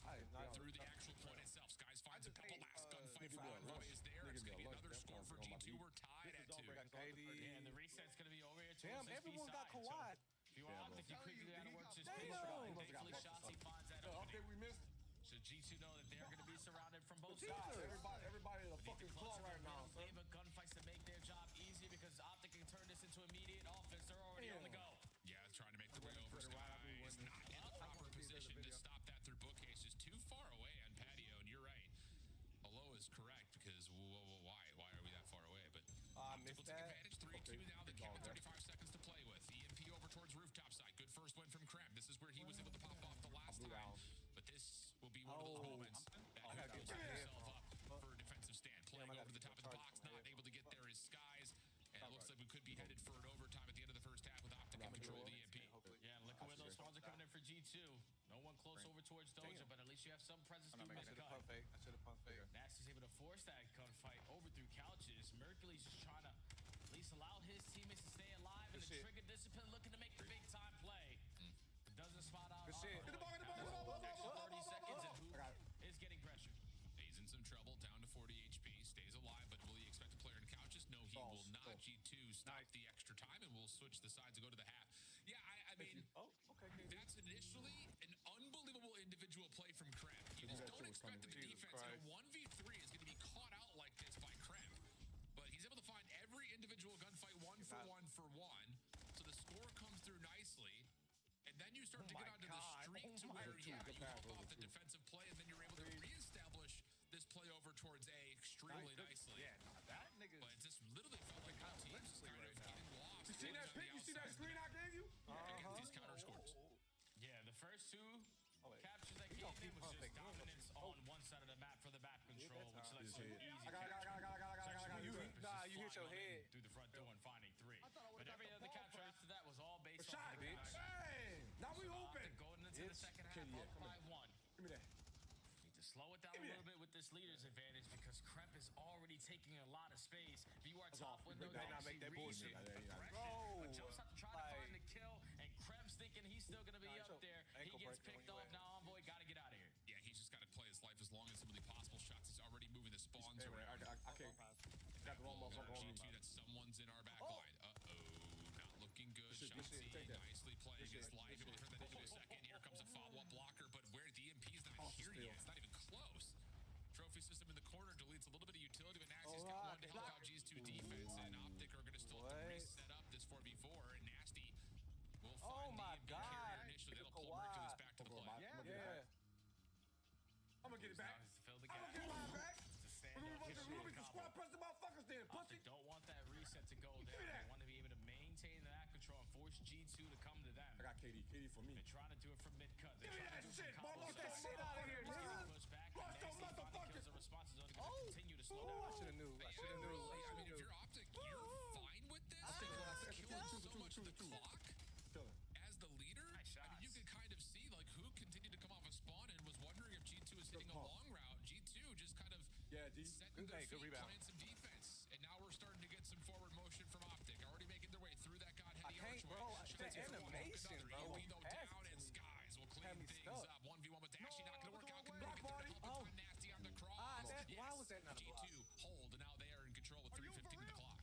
Through the actual point itself, Skies finds a couple last gunfight for Envoy is there. It's going to be another score for G2. We're tied at 2. Yeah, and the reset's going to be over here. Damn, everyone got Kawhi. If you want Optic, you quickly got to work this pitch. Thankfully, Shotzi finds that opening. we missed. So G2 know that they're going to be surrounded from both Yeah, sides. everybody in the fucking claw right now, son. Flavor gunfights to make their job easier because Optic can turn this into immediate offense. They're already on the go. Yeah, trying to make the way over. Skies not in the proper position to stop that through bookcases. Too far away on patio, and you're right. Below is correct because why? Why are we that far away? But Optic will take advantage. 3-2 now. They count 35 seconds to play with. EMP over towards rooftop side. Good first win from Krem. This is where he was able to pop off the last time. But this will be one of those moments that he will set himself up for a defensive stand. Playing over to the top of the box, not able to get there is Skies. And it looks like we could be headed for an overtime at the end of the first half with Optic in control of the EMP. Yeah, and look at where those spawns are coming in for G2. No one close over towards Doja, but at least you have some presence through Mid-Cut. I should have pumped fake. Nasty's able to force that gunfight over through couches. Mercury's just trying to at least allow his teammates to stay alive, and the trigger discipline looking to make the big time play. Doesn't spot out. Good shit. Get the ball, get the ball. Extra 30 seconds, and who is getting pressure? He's in some trouble, down to 40 HP, stays alive, but will he expect a player in couches? No, he will not. G2 stop the extra time, and we'll switch the sides and go to the half. Yeah, I mean, that's initially an unbelievable individual play from Krem. You just don't expect that the defense in a 1v3 is going to be caught out like this by Krem. But he's able to find every individual gunfight 1-for-1 for one, so the score comes through nicely. And then you start to get onto the streak to where you pop off the defensive play, and then you're able to reestablish this play over towards A extremely nicely. Yeah, that nigga. But it just literally felt like how teams just kind of getting lost. You see that pick? You see that screen I gave you? Against these counter scores. Yeah, the first two captures that came in was just dominance on one side of the map for the map control, which lets you easy you hit your head through the front door and finding 3. But every other capture after that was all based Shot, off the bitch. Hey, now we open. Going into the second half, up by 1. Give me that. Need to slow it down a little bit with this leader's advantage because Kremp is already taking a lot of space. If you are top window, they not make that bullshit. But jumps out to try to find the kill, and Kremp's thinking he's still going to be up there. He gets picked off. Now Envoy got to get out of here. Yeah, he's just got to play his life as long as humanly possible. Shots, he's already moving the spawns around. I can't. Got the wrong motherfucker on me. That someone's in our back line. Not looking good. Shotzi nicely playing his life. Able to turn that into a second. Here comes a follow-up blocker, but where the EMP is not here yet. It's not even close. Trophy system in the corner deletes a little bit of utility, but Nasty's got one to help out G's 2 defense, and Optic are going to still have to reset up this 4v4, and Nasty will find the EMP carrier initially. That'll pull Mercules back to the play. Yeah. I'm going to get it back. I'm going to get mine back. We can squad press the motherfuckers then, pussy. Don't want that reset to go there. They want to be able to maintain that control and force G2 to come to them. I got KD. KD for me. They're trying to do it from mid-cut. Give me that shit, mama. Get that shit out of here, nigga. Push back. Bust those motherfuckers. The response is only going to continue to slow down. I should have knew. I mean, if you're Optic, you're fine with this. Killing so much of the clock as the leader. I mean, you can kind of see like who continued to come off a spawn and was wondering if G2 is hitting a long route. G2 just kind of setting their feet, playing some defense, and now we're starting to get some forward motion from Optic. Already making their way through that god-heavy archway. That animation, bro. EMP though down, and Skies will clean things up. 1v1 with Dashy, not going to work out. Can make it to the help. Nasty on the cross. Why was that not a block? G2 hold, and now they are in control with 3:15 in the clock.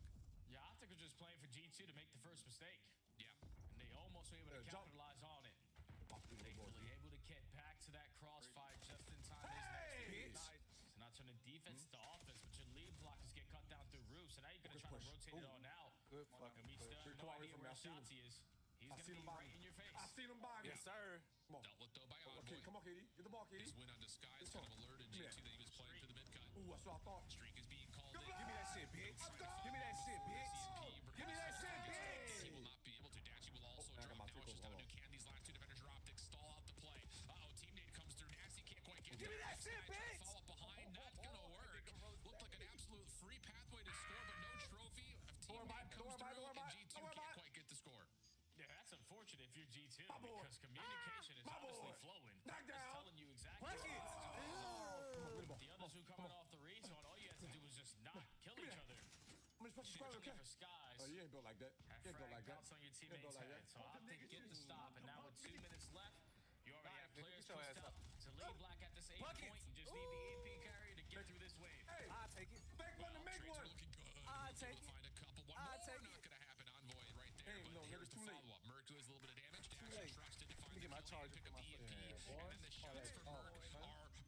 Yeah, Optic are just playing for G2 to make the first mistake. Yeah. And they almost were able to capitalize on it. Thankfully able to get back to that crossfire just in time. Nice. So now turning defense to offense, but your lead blockers get cut down through roofs. So now you're going to try to rotate it on out. Good fucking and we still have no idea where Shotzi is. He's going to be right in your face. I seen him by me. Yes, sir. Come on. Dealt with though by Envoy. Okay, come on, KD. Get the ball, KD. His win on Disguise kind of alerted G2 that he was playing to the mid-cut. Ooh, that's what I thought. Streak is being called in. Give me that shit, bitch. Give me that shit, bitch. Give me that shit, bitch. He will not be able to. Dashy will also drop couches down to Can. These last two defenders are Optic. Stall out the play. Teammate comes through. Nasty can't quite get Give me that shit, bitch. Follow up behind. Not gonna work. Looked like an absolute free pathway to score, but no trophy. If teammate comes through and G2 can't quite get the score. Yeah, that's unfortunate if you're G2 because communication is honestly flowing. Knock down. It's telling you exactly Break it. the other G2 coming off the respawn. All you had to do was just not kill each other. I'm just Shooting okay. for Skies. Oh, you ain't built like that. You ain't built like that. Bounce on your You ain't teammate's built like head. that. So Optic get the stop, and now with 2 minutes left, you already have players get your pushed ass out up. to lead Black at this 8 Buckets. point. You just need the EP carrier to get through this wave. Hey, I take it. back button to make Trades are one. looking good. I We'll take be able to find a couple. One I more take not it. going to happen. Envoy right there. Hey, But no, nigga, here's the too late. follow-up. Merc does a little bit of damage. Too Dash late. trusted to Let find me the get my kill charger and pick for up my the phone. EMP. Yeah, boy. And then the shots for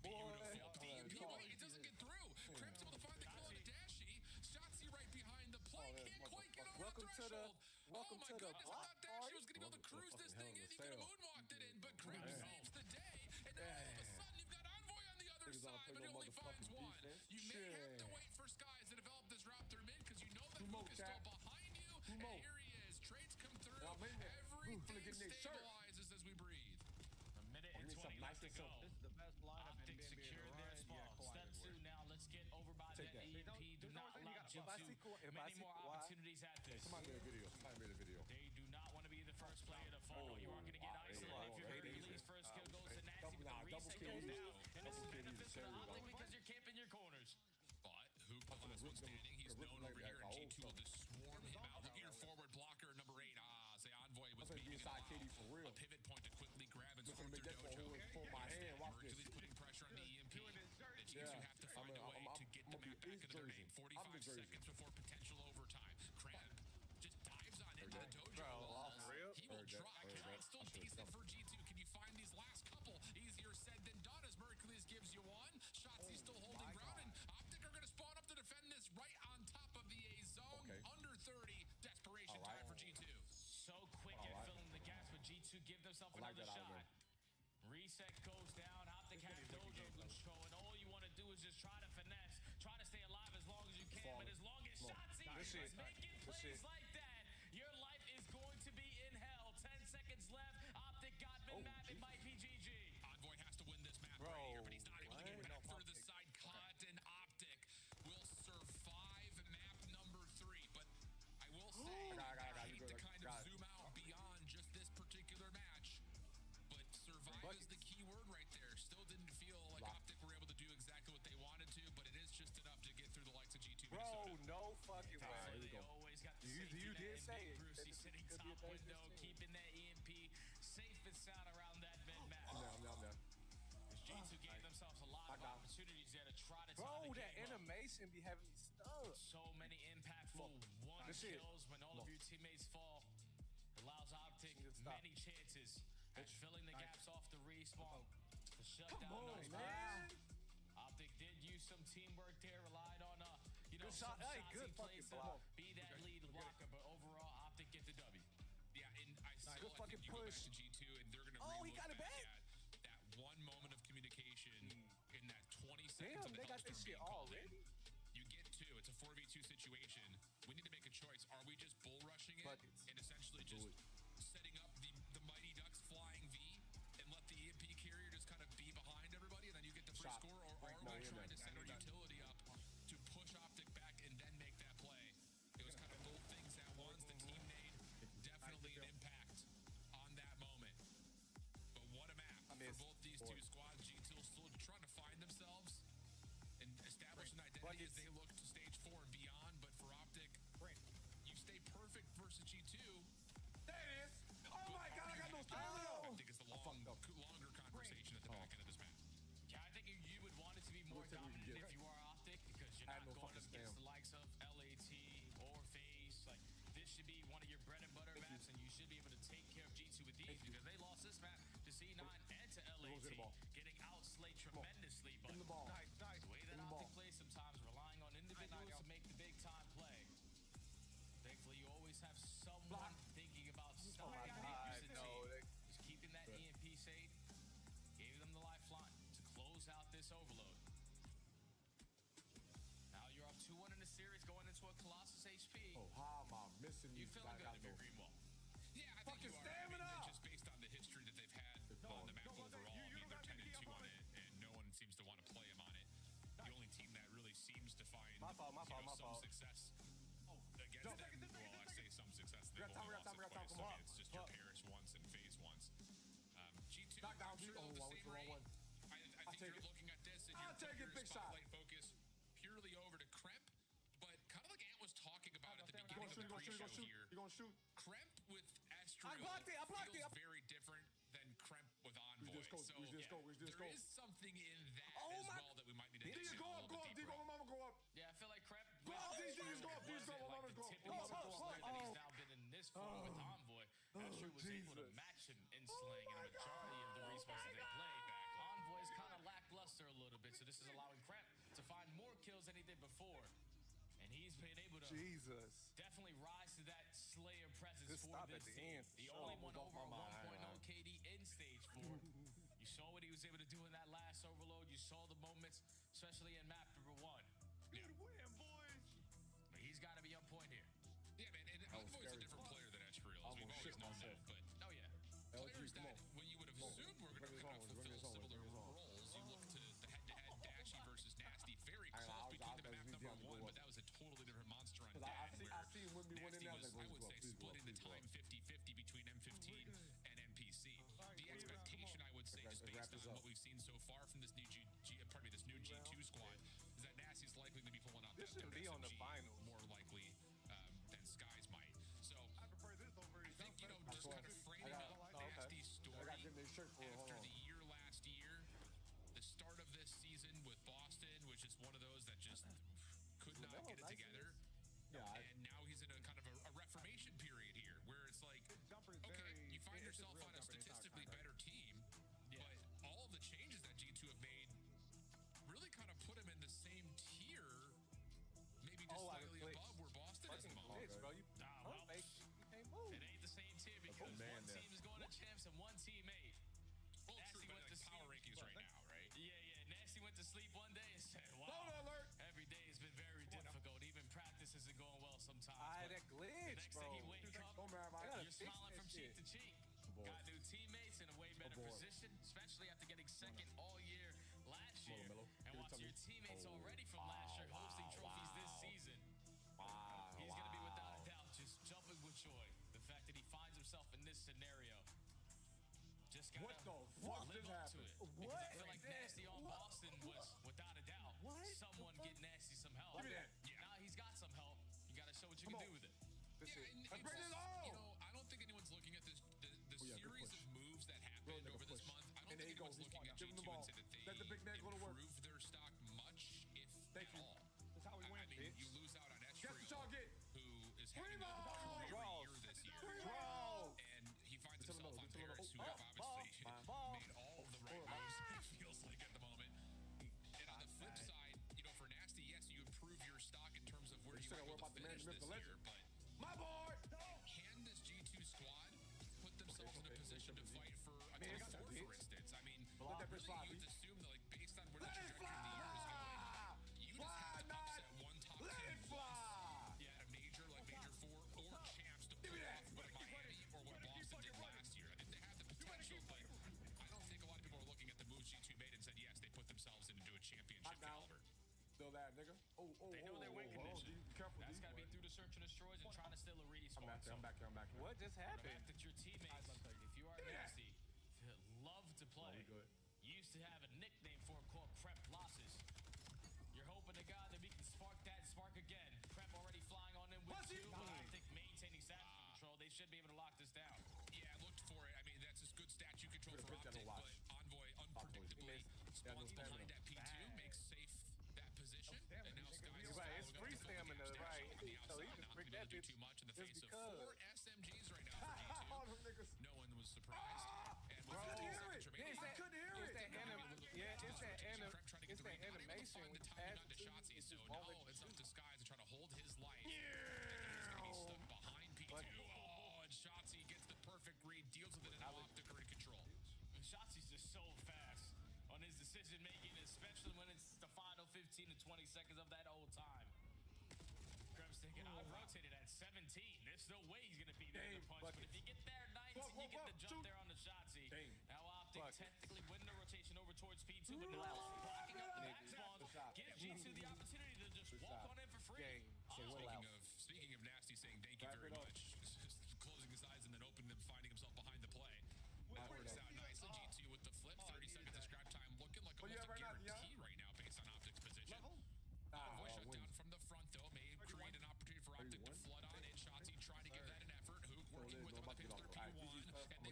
Oh, Merc are beautiful. The EMP, wait, it doesn't get through. Cramp's able to find the kill on Dashy. Shotzi right behind the plate. Can't quite get over Welcome the to the threshold. welcome Oh to my the goodness, I block thought Dashy party. was going to be able to cruise this Hell thing of in. a He could have sale. moonwalked it in, but Cramp saves the day. And then all of a sudden, you've got Envoy on the other Niggas don't side, play but no he only finds motherfucking one. defense. You may have to Shit. wait for Skies to develop this route through mid because you know that Two more, Luke is still Cat. behind you. Two And more. here he is. Trades come through. I'm in there. Ooh, finna Everything get in their shirt. stabilizes as we breathe. A minute and need 20 something left nice to and go. simple. This is the best lineup in Optic NBA secured to their run. spawn. Yeah, Step Kawhi 2 would. now. Let's get over by Take that that. EMP. Do There's no not reason you allow gotta If I G2 see Kawhi- if I many see more Kawhi- opportunities at this. Somebody made a video. Somebody made a video. They do not want to be the first player to fall. You are going to get wow. isolated. Wow. If you're Hey, hurt, easy. release first kill goes to Nasty, Double- but nah, the double reset kill goes easy. down. And this is Double kill beneficial easy. to There we Optic go. because you're camping your corners. But who the last one standing? He's known over here in G2 to swarm him out. Look at your forward blocker, number 8. Say Envoy was I'm finna being be inside KD for real. a pivot point to quickly grab and Look swarm at me, through that Dojo. boy pull my hand. Watch this. Mercury's putting pressure on the EMP. The G2 Yeah. have to find a way to get the map back into their name. 45 seconds before potential overtime. Cramp just dives on into the Dojo Bro, walls. off real? He will Heard that, try. heard that. It's still I should've decent jumped. for G2. Can you find these last couple? Easier said than done as Mercules gives you one. Shotzi's still holding ground, and Optic are going to spawn up to defend this right on top of the A zone. Okay. Under 30. Desperation All right. time for G2. So quick All at right. filling the gaps, but G2 give themselves I like another that shot. algorithm. Reset goes down. Optic has Dojo control, and all you want to do is just try to finesse, try to stay alive as long as you can. But as long as Shotzi This is shit. making This plays shit. like that, your life is going to be in hell. 10 seconds left. Optic got mid-map. It might be GG. Envoy has to win this map Bro, right here, but he's not able to get what? back through the side cut, and Optic will survive map number 3. But I will say, I got hate you. to kind of Got it. zoom out beyond just this particular match. But survive is the key word right there. Still didn't feel like Lock. Optic were able to do exactly what they wanted to, but it is just enough to get through the likes of G2 Bro, Minnesota. no fucking way. Here we They go. always got the You safety net did in say Big it. Brucey This sitting could be a top dangerous window, team. keeping that EMP safe and sound around that mid-map. I'm down. G2 gave themselves a lot of got it. opportunities there to try to tie Bro, the that game up. animation be having me stuck. So many impactful one This shit. kills when all of your teammates fall. Allows Optic Stop. many chances at filling the gaps off the respawn. To shut down on, those man. players. Optic did use some teamwork there, relied on Good some shot. Hey, shots good he fucking plays to block. be that lead blocker, but overall Optic get the W. Yeah, and I still Good I fucking think you go back push. to G2 and they're going to Oh, he got it back. at that one moment of communication in that 20 seconds Damn, of the they got this Hellstorm shit being called in. already. You get two. It's a 4v2 situation. We need to make a choice. Are we just bull rushing it Buckets. and essentially just setting up the Mighty Ducks flying V and let the EMP carrier just kind of be behind everybody and then you get the free Shot. score? Or are No, we you're trying not. to set our utility up to push Optic back and then make that play? It was kind of both things at once. The team made definitely an impact on that moment. But what a map for both these two squads. G2 still trying to find themselves and establish an identity as they look to stage 4 and beyond. But for Optic, you stay perfect versus G2. There it is. Oh my God, I got no stamina. I think it's the longer conversation at the back end of this match. Yeah, I think you would want it to be more Looks like we can dominant get if you are Optic because you're I not have no going up fucking against stamina. the likes of LAT or FaZe. Like, this should be one of your bread and butter maps, and you should be able to take care of G2 with these because they lost this map to C9 and to LAT, get the ball. getting outslayed tremendously. But Give him the ball. the way that Give him the Optic ball. plays sometimes, relying on individuals to make the big time play. Thankfully, you always have someone thinking about stopping the opposite team. Just keeping that EMP safe, gave them the lifeline to close out this overload. Now you're up 2-1 in the series, going into a Colossus HP. Oh, how am I missing You these feeling guys? good if you're Greenwall? Yeah, I think Fucking you are. I mean, stamina! just based on the history that they've had on the map overall. I mean, they're 10-2 on it, and no one seems to want to play them on it. The only team that really seems to find My fault. some success against them. Well, I say some success. They've only lost it twice. Come I on. mean, it's just your Paris once and FaZe once. G2, Knock down I'm sure G. Oh, they're I the went same the wrong rate. one. I think take you're it. looking at this and I'll you're take it, your big shot. spotlight pre-show shoot. here. You gonna shoot? Kremp with Ezreal I blocked it. feels very different than Kremp with Envoy. just go, So we just go. there is something in that Oh as my- well that we might need to D, dig in go a up, little go bit up, D, deeper go, on. mama, go up. Yeah, I feel like Kremp Go up, D, wasn't just go up, just go up, like mama, the go up. typical Oh, superstar that he's oh. now been in this form with Envoy. Ezreal was able to Jesus. match him in slaying in a majority of the respawns that they played. Envoy's kind of lackluster a little bit, so this is allowing Kremp to find more kills than he did before. And he's been able to Jesus. definitely rise to that Slayer presence Just for stop this at the team. end. The Sure. only one Almost over off my 1.0 mind. KD in stage 4. You saw what he was able to do in that last overload. You saw the moments, especially in map number 1. Good win, boys. But he's got to be on point here. Yeah, man, and was Envoy's a scary. different player than Ezreal. I We've almost always shit known myself. that. But Oh, yeah. players come that on. when you would have Come on. assumed were going Bring to us on, fulfill bring us on, similar bring us on. roles, you look to the head-to-head Dashy versus Nasty, very I close know, I was- between I them was at map easy number on the 1, go but up. that was a totally different monster on 'Cause Dan, I see where when we went in Nasty there, was, I I was would like, say, please go up, splitting the please go time up. 50-50 between M15 and NPC. The expectation, I would say, Okay, just let's wrap based this on up. what we've seen so far from this new this new G2 squad, is that Nasty's likely to be pulling out This that should third be on the SMG finals. more likely than Skies might. So I prefer this over I think, just kind of framing got- up oh, okay. Nasty's story I got to get this shirt for it. Hold after on. the year last year, the start of this season with Boston was just one of those that just could not Lamelo's get it nice in together. Yeah, And now he's in a kind of a reformation period here where it's like, jumper is okay, very. you find it's yourself real on a jumper, it's not statistically kind, better team, but all of the changes that G2 have made really kind of put him in the same tier, maybe just Oh, like a slightly glitch. above where Boston is at the moment. Glitch, bro. You Well, fake. You can't move. it ain't the same tier because man one there. team is going to champs and one team ain't. Well, Nasty true, but went like to power sleep. rankings right now, right? Yeah. Nasty went to sleep one day and said, wow, Spoiler alert. every day has been very difficult. Even practice isn't going well sometimes. Ah, But that the glitch, next bro. thing you wake up, Don't matter, Mike. gotta you're fix smiling that from cheek shit. to cheek. boy. Got new teammates in a way better boy. position, especially after getting second all year last Come on, year. Melo. And Give it watch to your me. teammates Oh, already from last year hosting trophies this wow. season. Wow. He's going to be without a doubt just jumping with joy. The fact that he finds himself in this scenario. Just gotta What the fuck live just up to happened? it. Because What? I feel like Nasty on Boston was, without a doubt, someone get Nasty some help. Give me that. Now he's got some help. You got to show what you Come can on. do with it. This Yeah, shit. and Let's bring it's- it on. You know, I don't think anyone's looking at this the Oh, yeah, good series push. of moves that Real happened nigga over this push. month. I don't And there think he goes. anyone's He's looking at give him the G2 ball. and say that they Let the big man go to work. improved their stock much, if Thank at you. all. That's how we win, I mean, bitch. you lose out on That's what Ezreal, y'all get. who is having Primo! a career Draws. year this year. Draws. And he finds It's a himself little- on it's a little- pairs who oh, have ball, obviously ball. made all the right moves, it feels like, at the moment. And on the flip side, for Nasty, yes, you improve your stock in terms of where You you still are gotta able worry to about the man finish who this missed the year, legend. but My board. can this G2 squad put themselves in a position to fight for a Man, top got that 4, for bitch. instance? I mean, Let that bitch fly, really, B. you'd assume that, like, based on where the Let it trajectory of the year is fly. going, you just Why have to not? upset one top Let 10 it fly. at a major like Major 4 or champs to pull off what a Miami or what Boston did last year. I think they have the potential, but I don't think a lot of people are looking at the moves G2 made and said, yes, they put themselves into a championship Knock down. caliber. Still that, nigga. Oh, They know their win hold on, condition. D. Careful, That's D. got to be through the search and destroys and trying to steal a respawn. I'm back here. I'm back here. I'm back here. What just The happened? fact that your teammates, if you are nasty, love to play, we good. used to have a nickname for it called Prep Losses. You're hoping to God that we can spark that spark again. Prep already flying on in with Pussy. 2, but I think maintaining savage control, they should be able to lock this down. Yeah, I looked for it. I mean, that's just good statue control Could've for picked that Optic, a but watch. Envoy unpredictably Yeah, no spawns behind stamina. that P2, makes safe that position, and now Skies is Right, it's following up free with a couple stamina, gaps right. on the So outside, he just not picked gonna that be able to do bitch too much in the just face of because. 4 SMGs right now for G2. All them niggas. No one was surprised. And I couldn't hear it. Yeah, it's I that, couldn't hear it's it. that It's that animation when you pass it to to Shotzi, you, so just now won't let you it's up shoot. to Skies to try to hold his life. And he's going to be stuck behind P2. Oh, and Shotzi gets the perfect read, deals with it, and Optic are in control. Shotzi's just so fast on his decision making, especially when it's the final 15 to 20 seconds of that old time. Kremp's thinking, I've rotated at 17. There's no way he's going to be there to punch. But if you get there 19, you get the jump there on the Shotzi. Now Optic technically win the rotation over towards P2, but now blocking up the back spawns gives G2 the opportunity to just walk on in for free. Speaking of Nasty saying thank you very much, just closing his eyes and then opening them, finding himself behind the play. That works out nicely. G2 with the flip, 30 seconds of scrap time, looking like almost a guarantee right now based on Optic's position. Envoy shut down from the front though, may create an opportunity for Optic to flood on in. Shotzi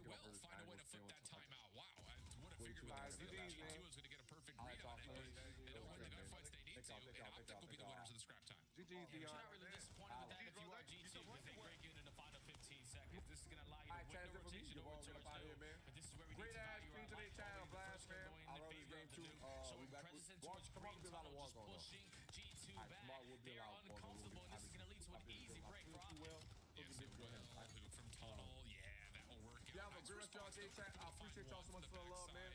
will find a way to flip that timeout. Wow, I would have figured with this that G2 was going to get a perfect read on it, but they don't win the gunfights they need to, and Optic will be the winners of the scrap time. But you're not really disappointed with that if you are G2 because they break it in the final 15 seconds. This is going to allow you to win the rotation over George Hill. But this is where we need to value our life. Already the first game going in favor of the Duke. Showing presence towards green tunnel, just pushing G2 back. They are uncomfortable, and this is going to lead to an easy break for Optic. Yes, it will. Luke from tunnel. Yeah, that will work out. Yeah, but good rest y'all, J-Chat. I appreciate y'all so much for the love, man.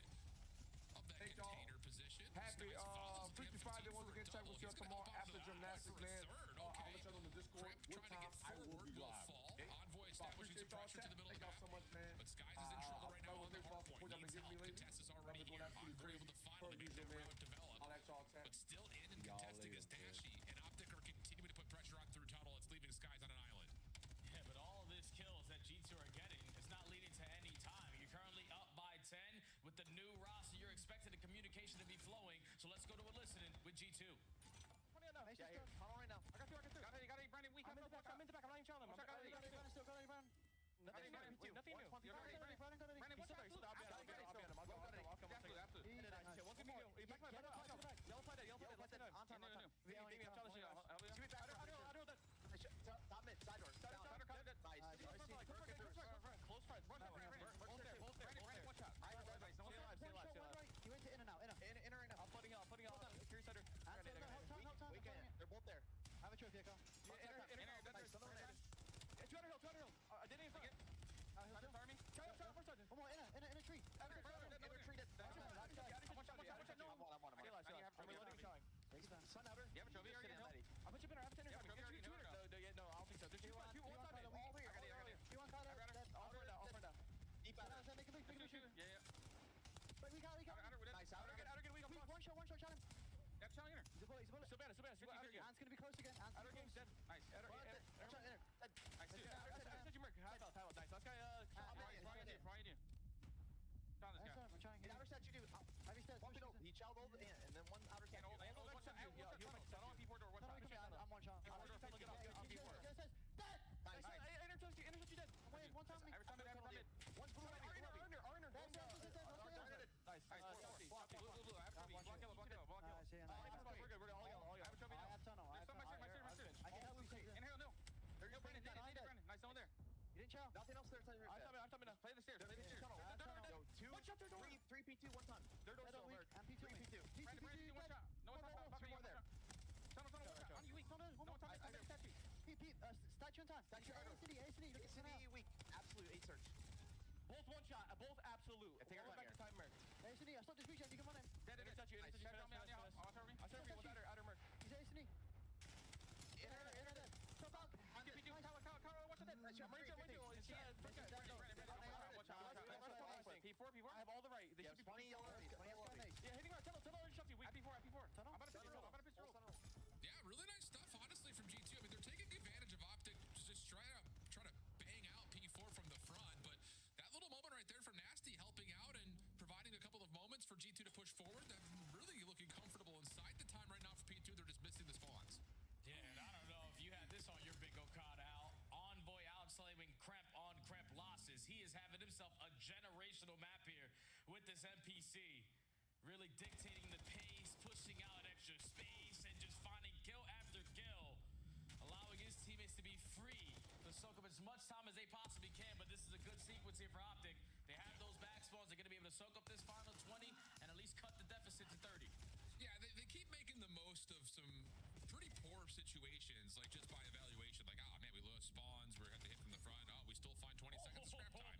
Thank y'all. Happy Freaky Friday once again. Check with you tomorrow after gymnastics, man. I'll let y'all know in the Discord what time I will be live. Envoy I establishing appreciate some y'all, pressure to chat. the middle of Thank the y'all map. so much, man. But Skies is in trouble right now on the hard point. Needs help. Contest is already here. Encore able to finally make their route develop. I'll let y'all chat. But still in and contesting is Dashy, and Optic are continuing to put pressure on through tunnel. It's leaving Skies on an island. Yeah, but all of this kills that G2 are getting is not leading to any time. You're currently up by 10 with the new roster. You're expecting the communication to be flowing. So let's go to a listening with G2. Yeah, here. Tunnel right now. I got you, Brandon. We I'm in the back. I'm in the back. I'm not even challenging him. Nothing new. Brandon, watch out. I'll be on him. I'll come. One give me a back. Yellow play that. On time. I'm challenging you. Give me back. I do that. Top mid. Side door. Nice. Close front. Both there. Watch out. Nice. No one's alive. Stay alive. He went to in and out. In right now. I'm putting out. Curious Cider. They're both there. I have a trophy, Echo. It's 200 hill. I didn't even forget. Fire me. Try first sergeant. One more, in a tree. In a tree. I'm reloading and showing. Take it down. Sun outer. You have a trophy already? I put you in. I have 10 You have a trophy already? No, I don't think so. There's two on me. All here. You want Carter? All for down. Deep out. Make a big shoot. Yeah. But we got it. Nice. Outer get weak. One shot, shot him. That's shot here. He's a bullet. Still bad. Ant's gonna be close again. Outer game's dead. Nice. Nice, dude. I said you Merc. Nice. Last guy, Probably you. Found this guy. I'm trying. He outer stat you do. Heavy stats. One below. He chowed over and then one outer stat. One shot. Tunnel on P4 door. One shot. I'm one shot. Nice. Intercept you dead. Wait, one time. Every time mid. One's blue. Arner. Nice. Nice. Blue. I have trophy. Block yellow. We're good. We're all yellow. I have a trophy now. I have tunnel. There's some my shit. I can help you take it. Inhale, no. There you go, Brandon. Brandon. Nice one there. You didn't chow. Nothing else there. I'm coming. Play the stairs. Two. One shot. Three P2. One time. Third door still Merc. I'm P2. Brandon, one shot. No one's top. Two more there. Tunnel. On you weak. No one top. Statue. Statue in time. Statue. ACD. Look at City weak. Absolute 8 search. Both one shot. Both absolute. Take our back to time Merc. ACD. I stopped this region. You can run him. Dead. Statue. I serve me. Outer Merc. He's ACD. Inner dead. Watch out. P4. I have all the right. They should be 20 yellow. Yeah, hitting right. Tunnel already shot you. Weak. P4. Tunnel. I'm about to pitch roll. Yeah, really nice stuff, honestly, from G2. I mean, they're taking advantage of Optic, just trying to bang out P4 from the front, but that little moment right there from Nasty helping out and providing a couple of moments for G2 to push forward. They're really looking comfortable inside the time right now for P2. They're just missing the spawns. Yeah, and I don't know if you had this on your bingo card, Al. Envoy outslaving Kremp on Kremp losses. He is having himself a generational map here with this NPC. Really dictating the pace, pushing out extra space, and just finding kill after kill. Allowing his teammates to be free to soak up as much time as they possibly can, but this is a good sequence here for Optic. They have those back spawns. They're going to be able to soak up this final 20 and at least cut the deficit to 30. Yeah, they keep making the most of some pretty poor situations, like just by evaluation. Like, oh, man, we lost spawns. We're going to hit from the front. Oh, we still find 20 seconds of scrap time.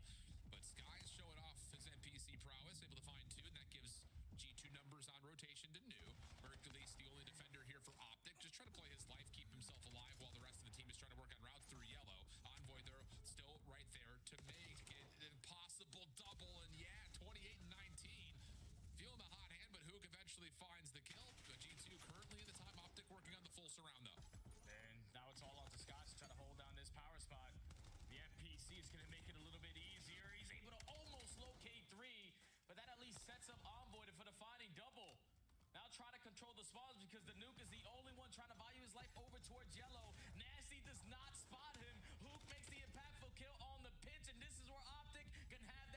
But Sky is showing off his NPC prowess, able to find 2, and that gives G2 numbers on rotation to new. Hercules, the only defender here for Optic, just trying to play his life, keep himself alive while the rest of the team is trying to work on routes through yellow. Envoy, they're still right there to make it an impossible double, and yeah, 28 and 19. Feeling the hot hand, but Hook eventually finds the kill. G2 currently in the time. Optic working on the full surround, though. And now it's all out to Scott to try to hold down this power spot. The NPC is going to make it a little bit easier. He's able to almost locate 3, but that at least sets up Envoy for the fighting double. Now try to control the spawns because the nuke is the only one trying to value his life over towards yellow. Nasty does not spot him. Hook makes the impactful kill on the pitch, and this is where Optic can have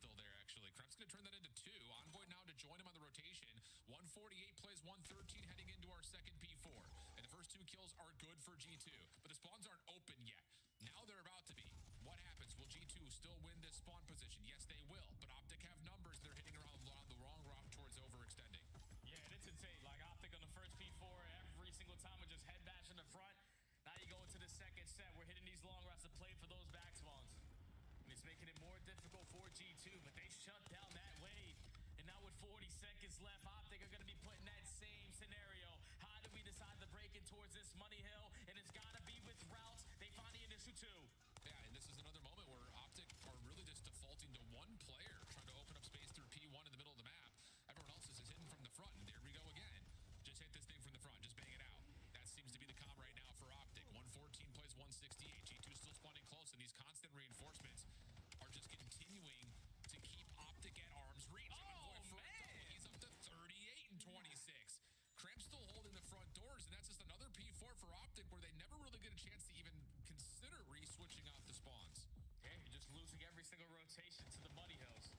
still there, actually. Kremp's going to turn that into 2. Envoy now to join him on the rotation. 148 plays 113 heading into our second P4. And the first 2 kills are good for G2. But the spawns aren't open yet. Now they're about to be. What happens? Will G2 still win this spawn position? Yes, they will. But Optic have numbers. They're hitting around the wrong rock towards overextending. Yeah, and it's insane. Like Optic on the first P4, every single time we just head bash in the front. Now you go into the second set. We're hitting these long routes to play for those back spawns. And it's making it more difficult for G2, but they shut down that wave. And now with 40 seconds left, Optic are going to be put in that same scenario. How do we decide to break in towards this money hill? And it's got to be with routes. They find the initial 2. Yeah, and this is another moment where Optic are really just defaulting to one player, trying to open up space through P1 in the middle of the map. Everyone else is just hitting from the front, and there we go again. Just hit this thing from the front, just bang it out. That seems to be the comm right now for Optic. 114 plays 168. G2 still spawning close, and these constant reinforcements are just continuing to keep Optic at arm's reach. Envoy for a double. He's up to 38 and 26. Kremp still holding the front doors, and that's just another P4 for Optic where they never really get a chance to even consider re-switching out the spawns. Yeah, you're just losing every single rotation to the money hills.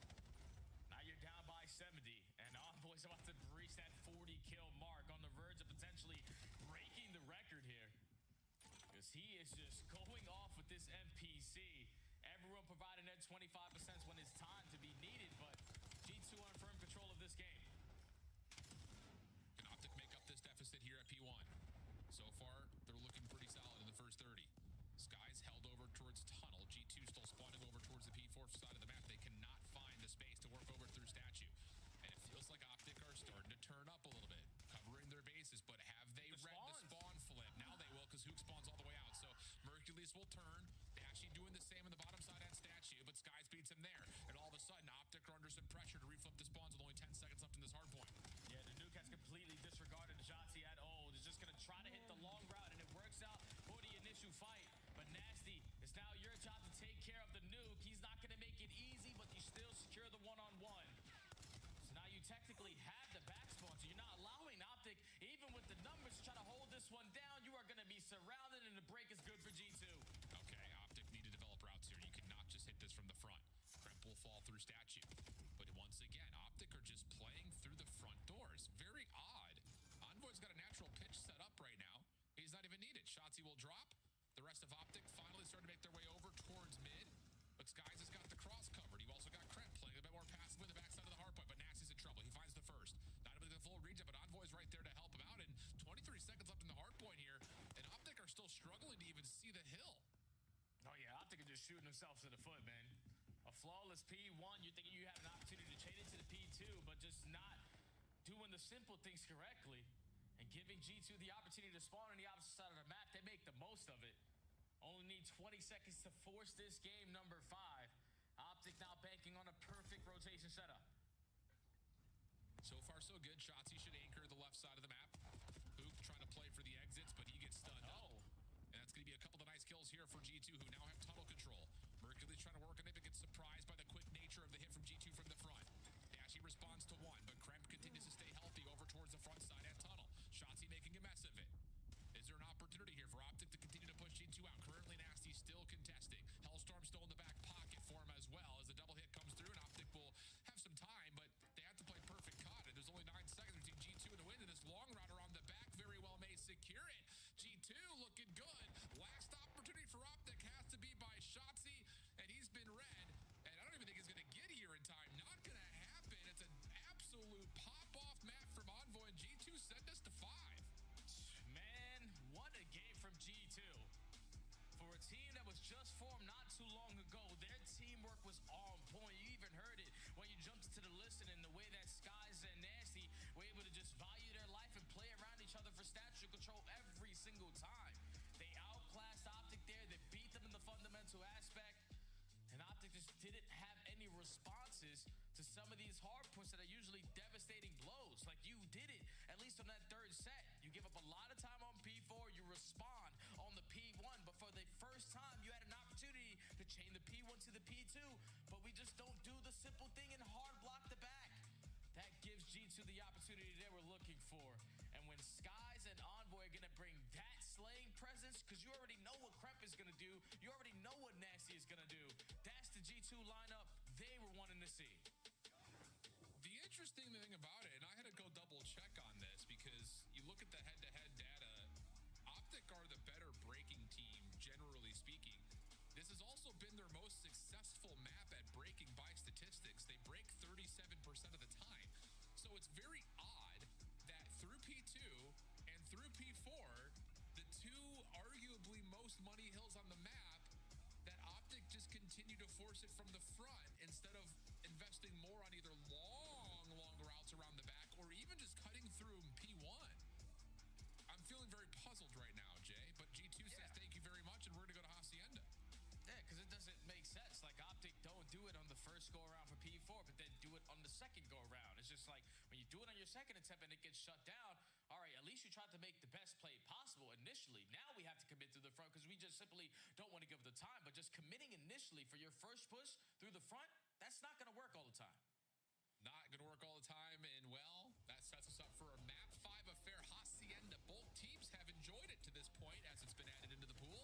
Now you're down by 70, and Envoy's about to reach that 40 kill mark on the verge of potentially breaking the record here. Because he is just going off with this MPC. Everyone providing that 25% when it's time to be needed, but G2 on firm control of this game. Can Optic make up this deficit here at P1? So far, they're looking pretty solid in the first 30. Sky's held over towards Tunnel. G2 still spawning over towards the P4 side of the map. They cannot find the space to work over through Statue. And it feels like Optic are starting to turn up a little bit, covering their bases, but have they read the spawn flip? Now they will, because Hook spawns all the way out. So Mercules will turn. Dashy doing the same on the bottom side at Statue, but Skies beats him there. And all of a sudden, Optic are under some pressure to reflip the spawns with only 10 seconds left in this hard point. Yeah, the nuke has completely disregarded Jotzi at all. He's just going to try to hit the long route, and it works out for the initial fight. But Nasty, it's now your job to take care of the nuke. He's not going to make it easy, but you still secure the one-on-one. So now you technically have the back spawn, so you're not allowing Optic, even with the numbers, to try to hold this one down. You are going to be surrounded, and the break is good for G2. Okay, Optic need to develop routes here. You cannot just hit this from the front. Kremp will fall through Statue. But once again, Optic are just playing through the front doors. Very odd. Envoy's got a natural pitch set up right now. He's not even needed. Shotzi will drop. The rest of Optic finally starting to make their way over towards mid. But Skies has got the cross covered. You've also got Kremp playing a bit more passive with the backside of the hard point. But Nasty's in trouble. He finds the first. Not able to get the full regen, but Envoy's right there to help him out. And 23 seconds left in the hard point here. And Optic are still struggling to even see the hill. Oh, yeah, Optic are just shooting themselves in the foot, man. A flawless P1, you're thinking you have an opportunity to chain into the P2, but just not doing the simple things correctly. And giving G2 the opportunity to spawn on the opposite side of the map, they make the most of it. Only need 20 seconds to force this game, number 5. Optic now banking on a perfect rotation setup. So far, so good. Shotzi should anchor the left side of the map. Hook trying to play for the exits, but he gets stunned up. And that's going to be a couple of nice kills here for G2, who now have tunnel control. Mercury's trying to work on it, but gets surprised by the quick nature of the hit from G2 from the front. Dashy responds to one, but Kremp continues to stay healthy over towards the front side at tunnel. Shotzi making a mess of it. Is there an opportunity here for Optic to continue to push G2 out? Currently, Nasty still contesting. Hellstorm still in the back pocket for him as well, as the double hit comes through, and Optic will have some time, but they have to play perfect cut. And there's only 9 seconds between G2 and the win, and this long route around the back very well may secure it. G2 looking good. Last opportunity for Optic has to be by Shotzi, and he's been red. And I don't even think he's going to get here in time. Not going to happen. It's an absolute pop-off map from Envoy, and G2 sent us to 5. Man, what a game from G2. For a team that was just formed not too long ago, their teamwork was on point. You even heard it when you jumped into the listen, and the way that Skies and Nasty were able to just value their life and play around each other for statue control every single time. They outclassed Optic there. They beat them in the fundamental aspect. And Optic just didn't have any responses to some of these hard points that are usually devastating blows. Like, you did it, at least on that third set. You give up a lot of time on P4, you respond on the P1, but for the first time, you had an opportunity to chain the P1 to the P2, but we just don't do the simple thing and hard block the back. That gives G2 the opportunity they were looking for. And when Skies and Envoy are going to bring that slaying presence, because you already know what Kremp is going to do, you already know what Nasty is going to do. That's the G2 lineup. they were wanting to see. The interesting thing about it, and I had to go double check on this because you look at the head-to-head data, Optic are the better breaking team, generally speaking. This has also been their most successful map at breaking by statistics. They break 37% of the time. So it's very odd that through P2 and through P4, the two arguably most money hills on the map, that Optic just continue to force it from the front instead of investing more on either long routes around the back or even just cutting through P1. I'm feeling very puzzled right now, Jay, but G2 says thank you very much and we're going to go to Hacienda. Yeah, because it doesn't make sense. Like, Optic don't do it on the first go-around for P4, but then do it on the second go-around. It's just like, when you do it on your second attempt and it gets shut down, all right, at least you tried to make the best play possible initially. Now we have to commit to the front because we just simply don't want to give it the time. But just committing initially for your first push through the front, that's not going to work all the time. Not going to work all the time, and well, that sets us up for a Map 5 affair. Hacienda. Both teams have enjoyed it to this point as it's been added into the pool.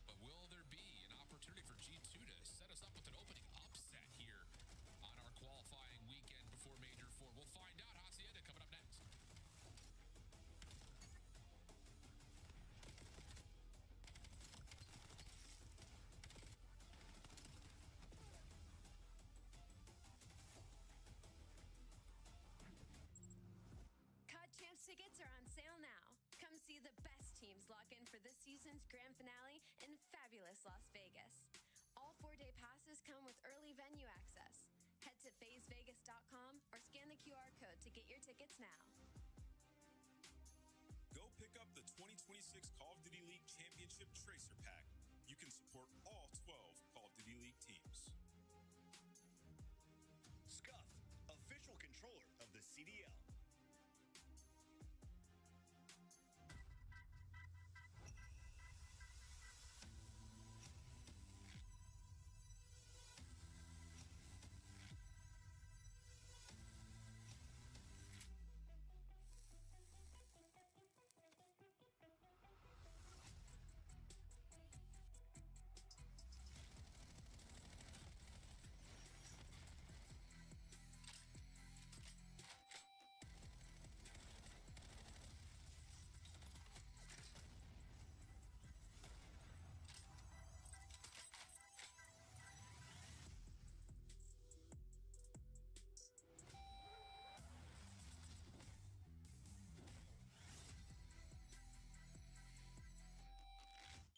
But will there be an opportunity for G2 to set us up with an opening upset here on our qualifying weekend before Major 4? We'll find out. Hacienda coming up next. COD Champs tickets are on sale now. Come see the best teams lock in for this season's grand finale in fabulous Las Vegas. All 4-day passes come with early venue access. Head to phasevegas.com or scan the QR code to get your tickets now. Go pick up the 2026 Call of Duty League Championship Tracer Pack. You can support all 12 Call of Duty League teams. Scuff, official controller of the CDL.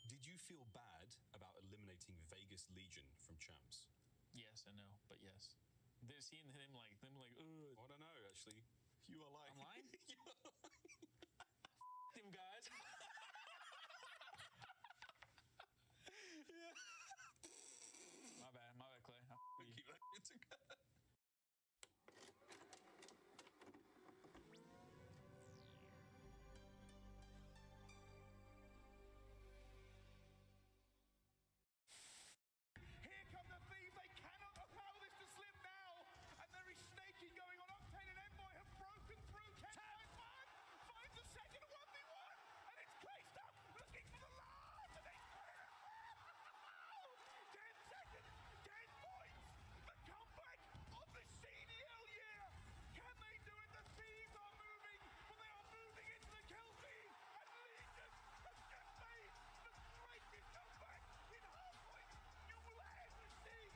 Did you feel bad about eliminating Vegas Legion from Champs? Yes and no, but yes. They're seeing them like, ugh. I don't know, actually. You are lying. I'm lying? Them guys. Yeah. My bad, Clay. Keep that together. Here come the Thieves. They cannot allow this to slip now. And there is snaking going on. Octane and Envoy have broken through. Ken finds the second 1v1. And it's Clayster looking for the last. And they put it out. 10 seconds. 10 points. The comeback of the CDL year. Can they do it? The Thieves are moving. But they are moving into the kill feed. And Legion has just made the greatest comeback in Hardpoint you will ever see.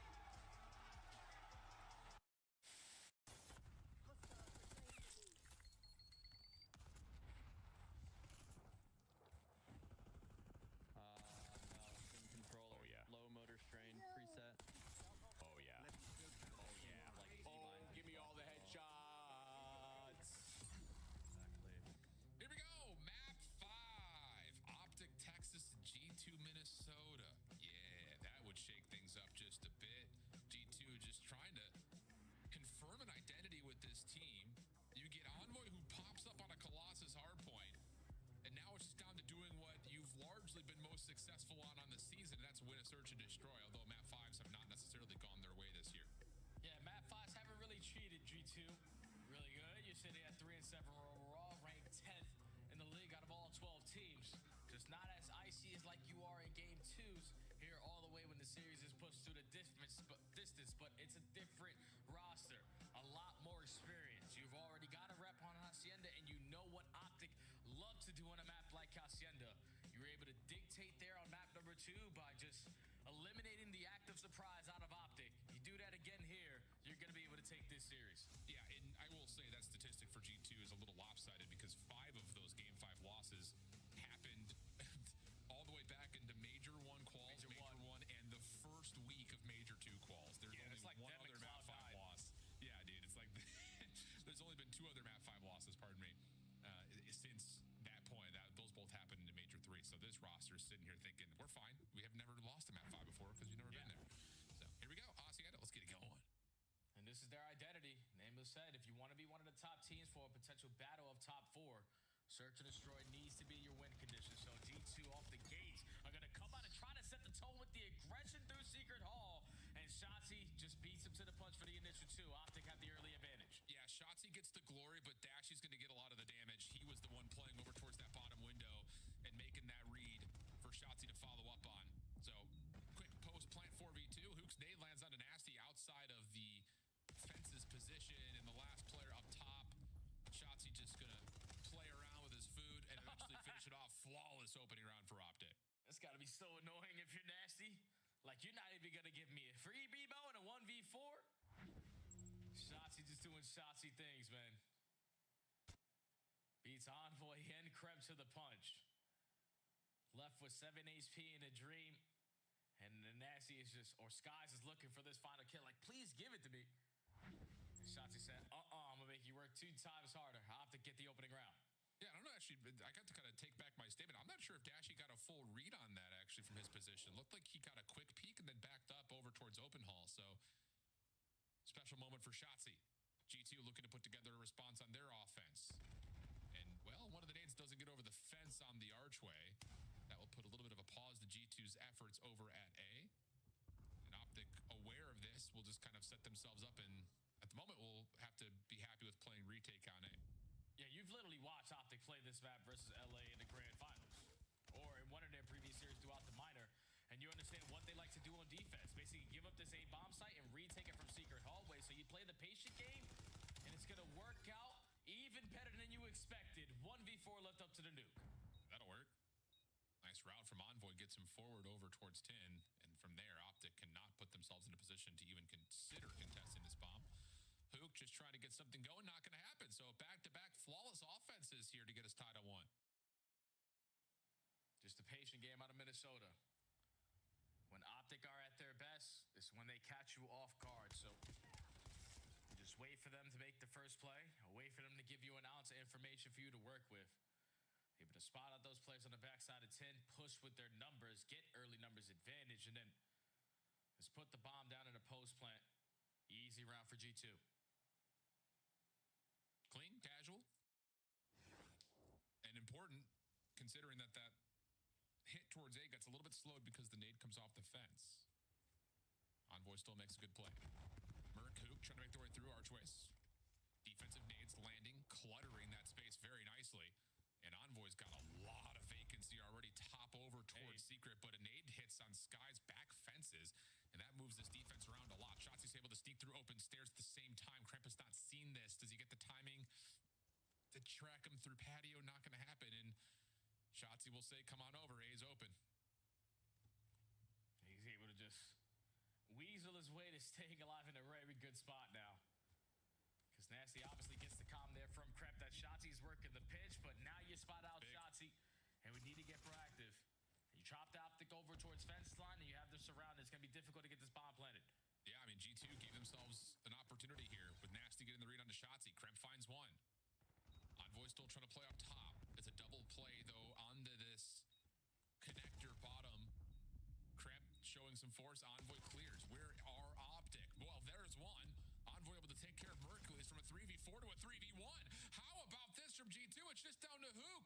No, Sim controller. Oh, yeah. Low motor strain preset. Oh, yeah. Oh, yeah. Like, Oh, give me all the headshots. Exactly. Here we go. Map 5. Optic, Texas, G2, Minnesota. Yeah, that would shake things up just a bit. G2 just trying to confirm an identity with this team. You get Envoy who pops up on a Colossus hardpoint. And now it's just down to doing what you've largely been most successful on the season, and that's win a search and destroy, although Map 5s have not necessarily gone their way this year. Yeah, Map 5s haven't really cheated G2 really good. You're sitting at 3-7 overall, ranked 10th in the league out of all 12 teams. Just not as icy as like you are in game 2s here all the way when the series is pushed to the distance, but it's a different roster, a lot more experience. You've already got a rep on Hacienda, and you know what Optic love to do on a map like Hacienda. You were able to dictate there on map number 2 by just eliminating the active surprise out of Optic. You do that again here, you're going to be able to take this series. Yeah, and I will say that statistic for G2 is a little lopsided because 5 of those Game 5 losses happened all the way back into Major 1 quals, Major 1, and the first week of Major 2 quals. There's only it's like one other Map 5 loss. Yeah, dude, it's like there's only been 2 other Map 5 losses, pardon me, since that point. Those both happened in Major 3. So this roster is sitting here thinking, we're fine. We have never lost a Map 5 before because we've never been there. So here we go. Hacienda, let's get it going. And this is their identity. Nameless said, if you want to be one of the top teams for a potential battle of top 4, search and destroy needs to be your win condition. So G2 off the gates are going to come out and try to set the tone with the aggression through Secret Hall. And Shotzzy just beats him to the punch for the initial 2. Optic have the early advantage. Yeah, Shotzzy gets the glory, but Dashy's going to get a lot of the damage. He was the one playing over towards that bottom window and making that read for Shotzzy to follow up on. So, quick post plant 4v2. Hook's nade lands on a Nasty outside of the fences position, and the last player up top. Shotzzy just going to play around with his food and eventually finish it off. Flawless opening round for Optic. That's got to be so annoying if you're Nasty. Like, you're not even going to give me a free Bebo in a 1v4? Shotzzy just doing Shotzzy things, man. Beats Envoy and Krem to the punch. Left with 7 HP in a dream. And the Nasty is just, or Skies is looking for this final kill. Like, please give it to me. And Shotzzy said, I'm going to make you work 2 times harder. I'll have to get the opening round. Yeah, I don't know, actually, I got to kind of take back my statement. I'm not sure if Dashy got a full read on that, actually, from his position. Looked like he got a quick peek and then backed up over towards open hall. So, special moment for Shotzzy. G2 looking to put together a response on their offense. And, well, one of the nades doesn't get over the fence on the archway. That will put a little bit of a pause to G2's efforts over at A. And Optic, aware of this, will just kind of set themselves up, and at the moment, we'll have to be happy with playing retake on A. Yeah, you've literally watched Optic play this map versus LA in the Grand Finals, or in one of their previous series throughout the minor, and you understand what they like to do on defense. Basically, give up this A bomb site and retake it from Secret Hallway. So you play the patient game, and it's going to work out even better than you expected. 1v4 left up to the nuke. That'll work. Nice route from Envoy, gets him forward over towards 10, and from there, Optic cannot put themselves in a position to even consider contesting this bomb. Hook just trying to get something going, not going to happen. So back-to-back flawless offenses here to get us tied at 1. Just a patient game out of Minnesota. When Optic are at their best, it's when they catch you off guard. So you just wait for them to make the first play, or wait for them to give you an ounce of information for you to work with. Able to spot out those players on the backside of 10, push with their numbers, get early numbers advantage, and then just put the bomb down in a post plant. Easy round for G2. Clean, casual, and important, considering that hit towards A gets a little bit slowed because the nade comes off the fence. Envoy still makes a good play. Merc, Hook trying to make their way through archways. Defensive nades landing, cluttering that space very nicely. And Envoy's got a lot of vacancy already top over towards Secret, but a nade hits on Sky's back fences, and that moves this defense around a lot. Shotzzy's able to sneak through open stairs at the same time. Krempus not seen this. Does he get the timing to track him through patio? Not going to happen, and Shotzzy will say, come on over, A's open. He's able to just weasel his way to staying alive in a very good spot now. Because Nasty obviously gets the calm there from Kremp that Shotzzy's working the pitch, but now you spot out Shotzzy, and we need to get proactive. You chop the Optic over towards fence line, and you have them surrounded. It's going to be difficult to get this bomb planted. Yeah, I mean, G2 gave themselves an opportunity here with Nasty getting the read onto Shotzzy. Kremp finds one. Envoy still trying to play up top. It's a double play, though, onto this connector bottom. Kremp showing some force. Envoy clears. Where are Optic? Well, there's one. Envoy able to take care of Mercules from a 3v4 to a 3v1. How about this from G2? It's just down to Hook.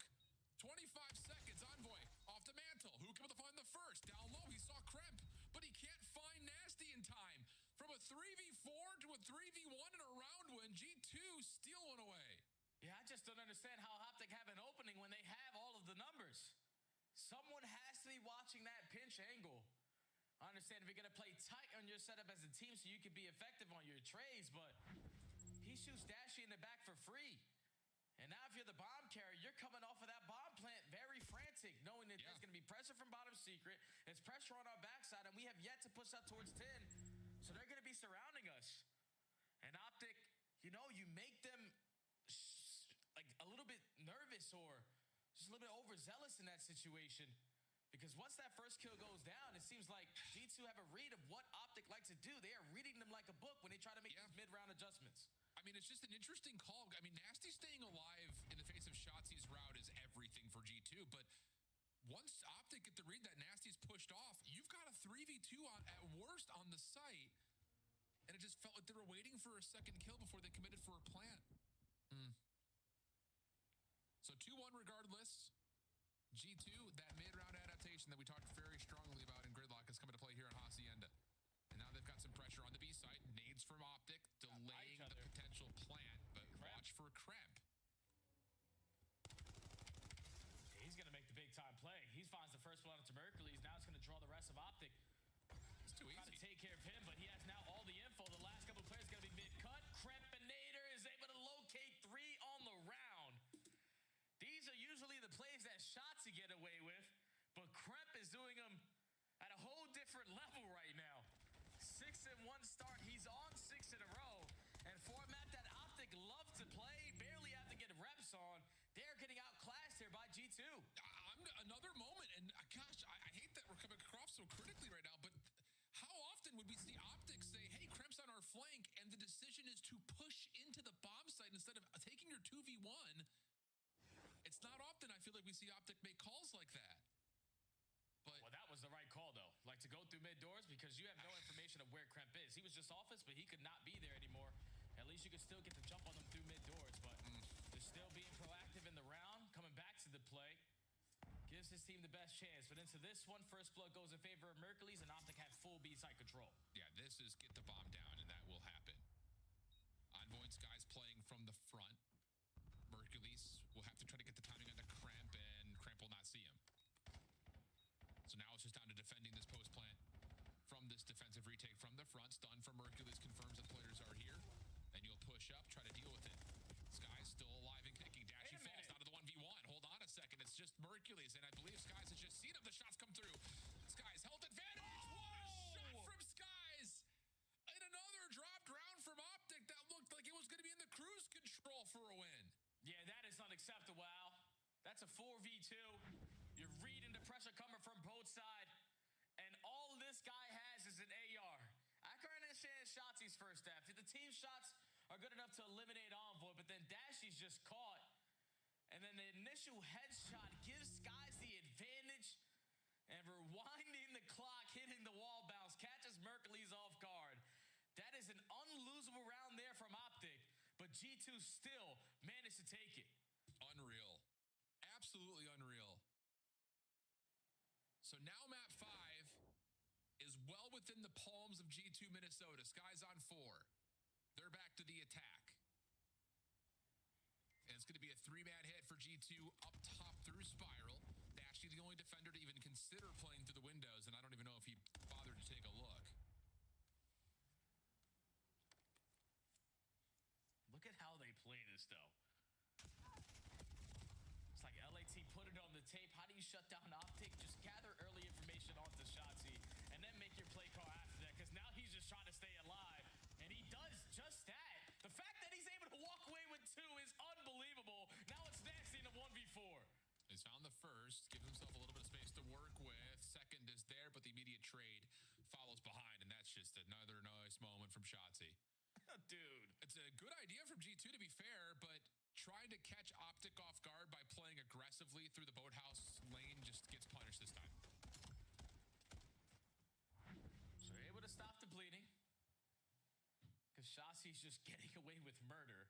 25 seconds. Envoy off the mantle. Hook able to find the first. Down low, he saw Kremp, but he can't find Nasty in time. From a 3v4 to a 3v1 in a round win, G2 steal one away. Yeah, I just don't understand how Optic have an opening when they have all of the numbers. Someone has to be watching that pinch angle I understand if you're going to play tight on your setup as a team so you can be effective on your trades, but he shoots Dashy in the back for free. And now if you're the bomb carrier, you're coming off of that bomb plant very frantic, knowing that there's going to be pressure from bottom secret, there's pressure on our backside, and we have yet to push out towards 10. So they're going to be surrounding us. And Optic, you know, you make them like a little bit nervous or just a little bit overzealous in that situation. Because once that first kill goes down, it seems like G2 have a read of what Optic like to do. They are reading them like a book when they try to make these mid-round adjustments. I mean, it's just an interesting call. I mean, Nasty staying alive in the face of Shotzi's route is everything for G2, but once Optic get the read that Nasty's pushed off, you've got a 3v2 at worst on the site, and it just felt like they were waiting for a second kill before they committed for a plant. So 2-1 regardless. G2, that mid-round adaptation that we talked very strongly about in Gridlock is coming to play here in Hacienda. And now they've got some pressure on the B side. Nades from Optic, delaying the potential plant, but watch for Kremp. He's going to make the big-time play. He finds the first blood into Mercules. Now it's going to draw the rest of Optic. It's too easy. Trying to take care of him, but he has now all the info. The last couple of players going to be mid-cut. Krempinator is able to locate 3 on the round. These are usually the plays that Shotzzy get away with, but Kremp is doing them at a whole different level right now. 6-1 start. He's on 6 in a row. And format that Optic love to play, barely have to get reps on. They're getting outclassed here by G2. Another moment, and gosh, I hate that we're coming across so critically right now, but how often would we see Optic say, hey, Kremp's on our flank, and the decision is to push into the bomb site instead of taking your 2v1? It's not often I feel like we see Optic make calls like that. But well, that was the right call, though. Like, to go through mid doors because you have no information of where Kremp is. He was just off us, but he could not be there anymore. At least you could still get the jump on them through mid doors, but they're still being proactive in the round, coming back to the play. Gives his team the best chance. But into this one, first blood goes in favor of Mercules, and Optic have full B-side control. Yeah, this is get the bomb down, and that will happen. Envoy and Sky's playing from the front. Mercules will have to try to get the timing onto Kremp, and Kremp will not see him. So now it's just down to defending this post plant from this defensive retake from the front. Stun from Mercules confirms that players are here. Then you'll push up, try to deal with it. Sky's still alive and kicking. Dashy falls down to the 1v1. Hold on a second. It's just Mercules, and I believe Skies has just seen him. The shots come through. Skies health advantage. What a shot from Skies! And another dropped round from Optic that looked like it was going to be in the cruise control for a win. Yeah, that is unacceptable, Al. That's a 4v2. You're reading the pressure coming from both sides, and all this guy has is an AR. I can understand Shotzi's first half. The team shots are good enough to eliminate Envoy, but then Dashy's just caught. And then the initial headshot gives Skies the advantage, and rewinding the clock, hitting the wall bounce, catches Mercules off guard. That is an unlosable round there from Optic, but G2 still managed to take it. Unreal. Absolutely unreal. So now map 5 is well within the palms of G2 Minnesota. Sky's on 4. They're back to the attack. And it's going to be a 3-man hit for G2 up top through Spiral. Dashy the only defender to even consider playing through the windows, and I don't even know if he bothered to take a look. Look at how they play this, though. It's like LAT put it on the tape. How do you shut down Optic? Just gather early information onto Shotzzy and then make your play call after that, because now he's just trying to stay alive, and he does just that. The fact that he's able to walk away with 2 is unbelievable. Now it's Nasty in a 1v4. He's found the first, gives himself a little bit of space to work with. Second is there, but the immediate trade follows behind, and that's just another nice moment from Shotzzy. Dude. It's a good idea from G2, to be fair, but trying to catch Optic off guard by playing aggressively through the boathouse lane just gets punished this time. So they're able to stop the bleeding, because Shotzzy's just getting away with murder.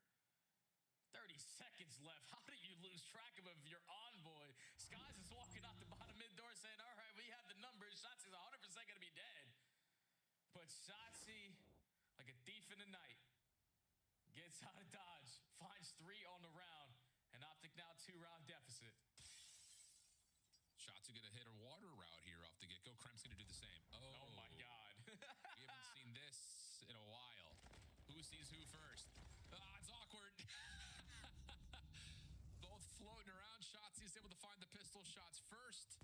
30 seconds left. How do you lose track of your Envoy? Skies is walking out the bottom mid door saying, all right, we have the numbers. Shotzzy's 100% going to be dead. But Shotzzy, like a thief in the night, gets out of dodge, finds 3 on the round, and Optic now 2-round deficit. Shots are going to hit a water route here off the get-go. Kremp's going to do the same. Oh my God. We haven't seen this in a while. Who sees who first? It's awkward. Both floating around. Shotzi's able to find the pistol shots first.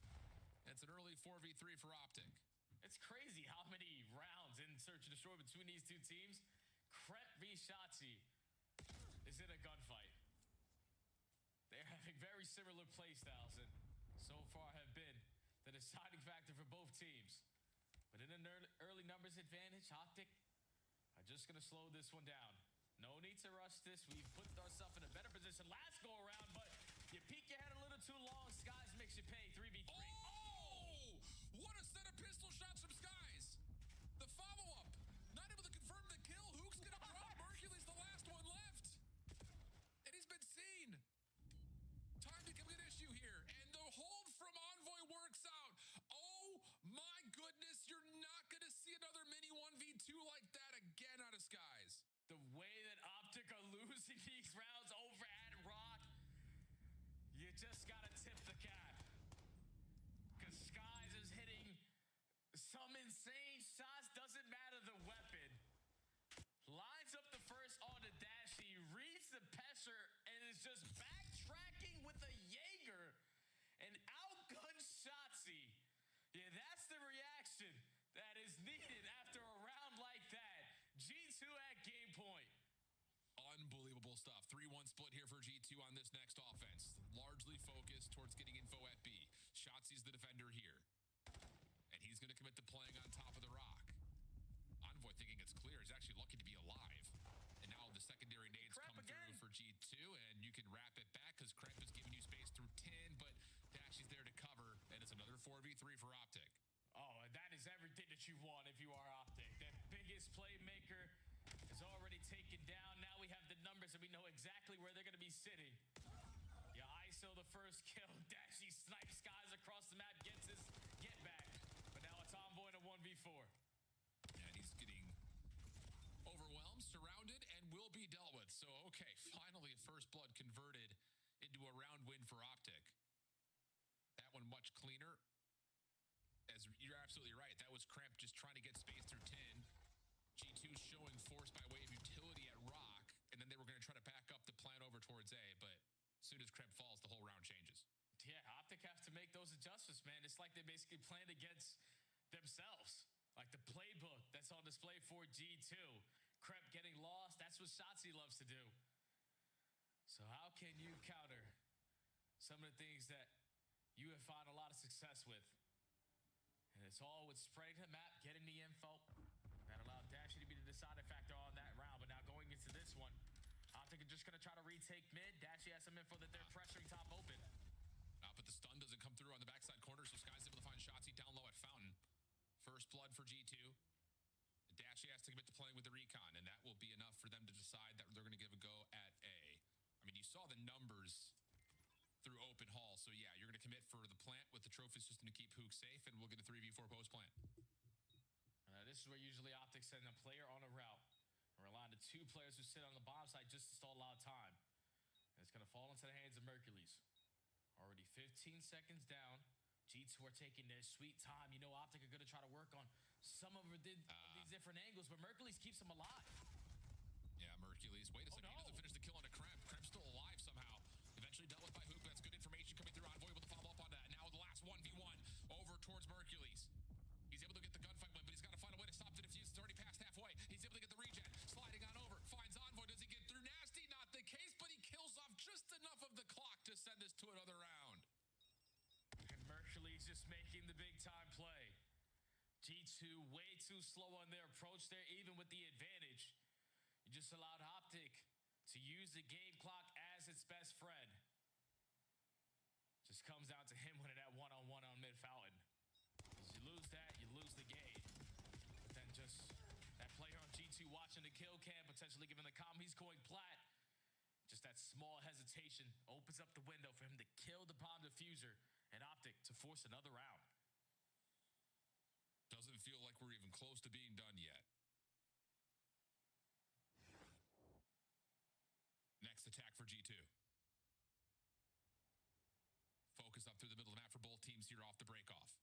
It's an early 4v3 for Optic. It's crazy how many rounds in Search and Destroy between these two teams. Krep v. Shotzi is in a gunfight. They're having very similar play styles and so far have been the deciding factor for both teams. But in an early numbers advantage, Optic are just going to slow this one down. No need to rush this. We've put ourselves in a better position last go around, but you peek your head a little too long. Skies makes you pay 3v3. Oh! What a set of pistol shots from Skies. The follow-up. Not able to confirm the kill. Hook's going to drop. Mercury's the last one left. And he's been seen. Time becoming an issue here. And the hold from Envoy works out. Oh my goodness. You're not going to see another mini 1v2 like that again out of Skies. The way that Optic are losing these rounds over at Rock, you just got to tip the cap. Because Skies is hitting some insane shots. Doesn't matter the weapon. Lines up the first on the dash. He reads the Pesher and is just backtracking with a Jaeger and outguns Shotzi. Yeah, that's the reaction that is needed after a round like that. G2 at game point. Unbelievable stuff. 3-1 split here for G2 on this next offense. Largely focused towards getting info at B. Shotzi's the defender here. And he's going to commit to playing on top of the rock. Envoy thinking it's clear. He's actually lucky to be alive. And now the secondary nades come through for G2, and you can wrap it back because Krep is giving you space through 10, but Dashy's there to cover, and it's another 4v3 for Optic. Oh, and that is everything that you want if you are Optic. That biggest playmaker is already taken down. Now we have the numbers, and we know exactly where they're going to be sitting. Yeah, ISO the first kill. Dashy snipes Skies across the map, gets his get back. But now it's Envoy in a 1v4. And he's getting overwhelmed, surrounded, and will be dealt with. So, okay, finally a first blood converted into a round win for Optic. That one much cleaner. As you're absolutely right. That was Kremp just trying to get space through 10. G2 showing force by way of utility at Rock, and then they were going to try to back up the plan over towards A, but as soon as Kremp falls, the whole round changes. Yeah, Optic have to make those adjustments, man. It's like they basically planned against themselves. Like the playbook that's on display for G2. Kremp getting lost, that's what Shotzi loves to do. So how can you counter some of the things that you have found a lot of success with? And it's all with spraying the map, getting the info. That allowed Dashy to be the deciding factor on that round. But now going into this one, Optic are just going to try to retake mid. Dashy has some info that they're pressuring top open. But the stun doesn't come through on the backside corner, so Sky's able to find Shotzi down low at Fountain. First blood for G2. Dashy has to commit to playing with the recon, and that will be enough for them to decide that they're going to give a go at A. I mean, you saw the numbers through open hall. So yeah, you're going to commit for the plant with the trophy system to keep Hook safe, and we'll get a 3v4 post plant. This is where usually Optic send a player on a route and rely on the two players who sit on the bomb site just to stall out time. And it's going to fall into the hands of Mercules. Already 15 seconds down. G2 are taking their sweet time. You know Optic are going to try to work on some of these different angles, but Mercules keeps them alive. Yeah, Mercules. Wait a second. He doesn't finish the kill on a Kremp. Kremp's still alive somehow. Eventually dealt with by Hook. That's good information coming through. Envoy able to follow up on that. Now the last 1v1 over towards Mercules. He's able to get the gunfight win, but he's got to find a way to stop the defuse. It's already past halfway. He's able to get the regen. Sliding on over. Finds Envoy. Does he get through? Nasty. Not the case, but he kills off just enough of the clock to send this to another round. And Mercules just making the big time play. G2 way too slow on their approach there, even with the advantage. You just allowed Optic to use the game clock as its best friend. Just comes down to him winning that one-on-one on mid fountain. Because you lose that, you lose the game. But then just that player on G2 watching the kill cam, potentially giving the comm, he's going plat. Just that small hesitation opens up the window for him to kill the bomb diffuser and Optic to force another round. Doesn't feel like we're even close to being done yet. Next attack for G2. Focus up through the middle of the map for both teams teams here off the break-off.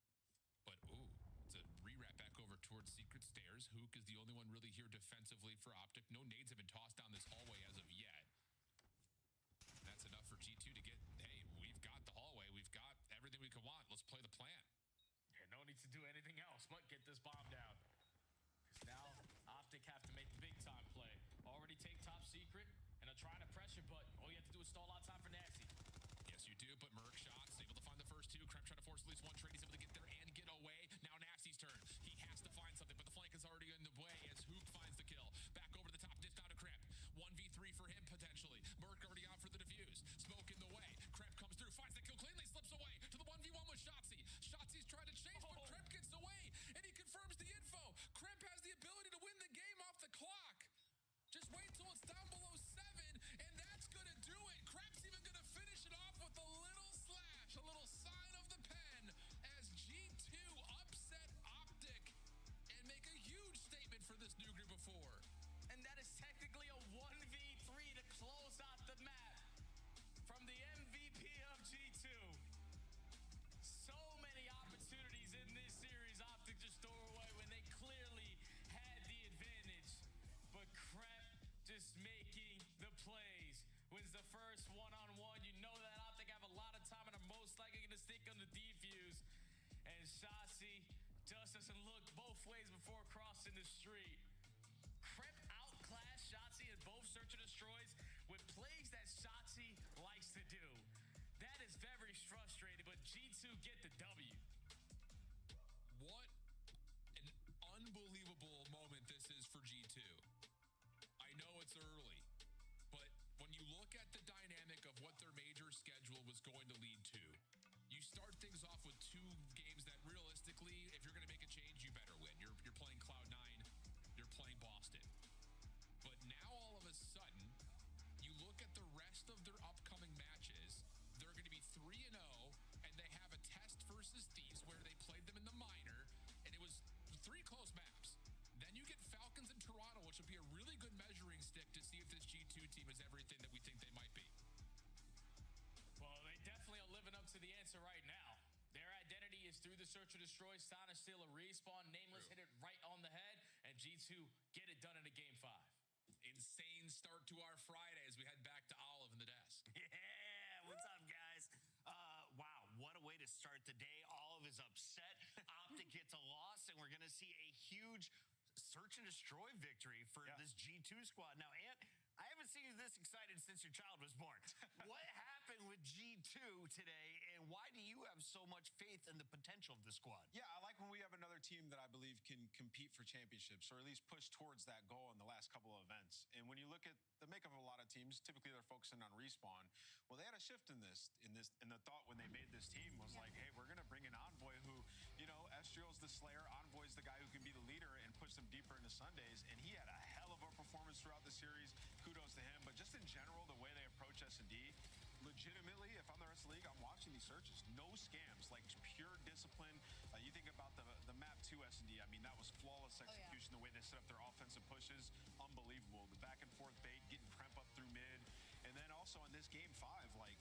But, ooh, it's a re-wrap back over towards Secret Stairs. Hook is the only one really here defensively for Optic. No nades have been tossed down this hallway as of yet. That's enough for G2 to get, hey, we've got the hallway. We've got everything we could want. Let's play the plan. Yeah, no need to do anything else but get this bomb down. Because now Optic have to make the big-time play. Already take top secret, and they're trying to pressure, but all you have to do is stall out time for Nasty. Yes, you do, but Merc shots, able to find the first two. Kremp trying to force at least one trade. He's able to get there and get away. Now Nasty's turn. He has to find something, but the flank is already in the way as Hook finds the kill. Back over to the top, dish down to Kremp. 1v3 for him, potentially. Merc already out for the defuse. Smoke in the way. Kremp comes through, finds the kill cleanly, slips away to the 1v1 with Shotzzy. Shotzi's trying to chase, but Kremp gets away, and he confirms the info. Kremp has the ability to win the game off the clock. Just wait till it's down below 7, and that's gonna do it. Kremp's even gonna finish it off with a little slash, a little sign of the pen, as G2 upset Optic and make a huge statement for this new group of 4. And that is technically a 1v3 to close out the map from the MVP of G2. So many opportunities in this series Optic just threw away when they clearly had the advantage. But Kremp just making the plays. Wins the first one-on-one. You know that Optic have a lot of time and are most likely going to stick on the defuse. And Shotzzy just doesn't look both ways before crossing the street. Kremp outclassed Shotzzy in both search and destroys with plays that Shotzzy likes to do. That is very frustrating, but G2 get the W. What an unbelievable moment this is for G2. I know it's early, but when you look at the dynamic of what their major schedule was going to lead to, you start things off with 2 games that realistically, if you're going to make a change, you better win. You're playing Cloud9, you're playing Boston. But now all of a sudden, you look at the rest of their upcoming matches, they're going to be 3-0, and they have a test versus Thieves where they played them in the minor, and it was 3 close maps. Then you get Falcons and Toronto, which will be a really good measuring stick to see if this G2 team is everything that we think they might be. Well, they definitely are living up to the answer right now. Their identity is through the search or destroy, Sana steal a respawn, Nameless hit it right on the head, and G2 get it done in a game 5. Insane start to our Friday as we head back to Olive in the desk. Yeah, what's up, guys? Wow, what a way to start the day. Olive is upset. Optic gets a loss, and we're going to see a huge search and destroy victory for this G2 squad. Now, Ant, I haven't seen you this excited since your child was born. What happened with G2 today, and why do you have so much faith in the potential of the squad? Yeah, I like when we have another team that I believe can compete for championships, or at least push towards that goal in the last couple of events. And when you look at the makeup of a lot of teams, typically they're focusing on respawn. Well, they had a shift in this, and the thought when they made this team was like, hey, we're gonna bring an Envoy who, you know, Estriel's the Slayer, Envoy's the guy who can be the leader and push them deeper into Sundays. And he had a hell of a performance throughout the series. Kudos to him. But just in general, the way they approach S&D, legitimately, if I'm the rest of the league, I'm watching these searches. No scams, like pure discipline. You think about the map 2 S&D. I mean, that was flawless execution. The way they set up their offensive pushes, unbelievable. The back and forth bait, getting Kremp up through mid. And then also in this game 5, like,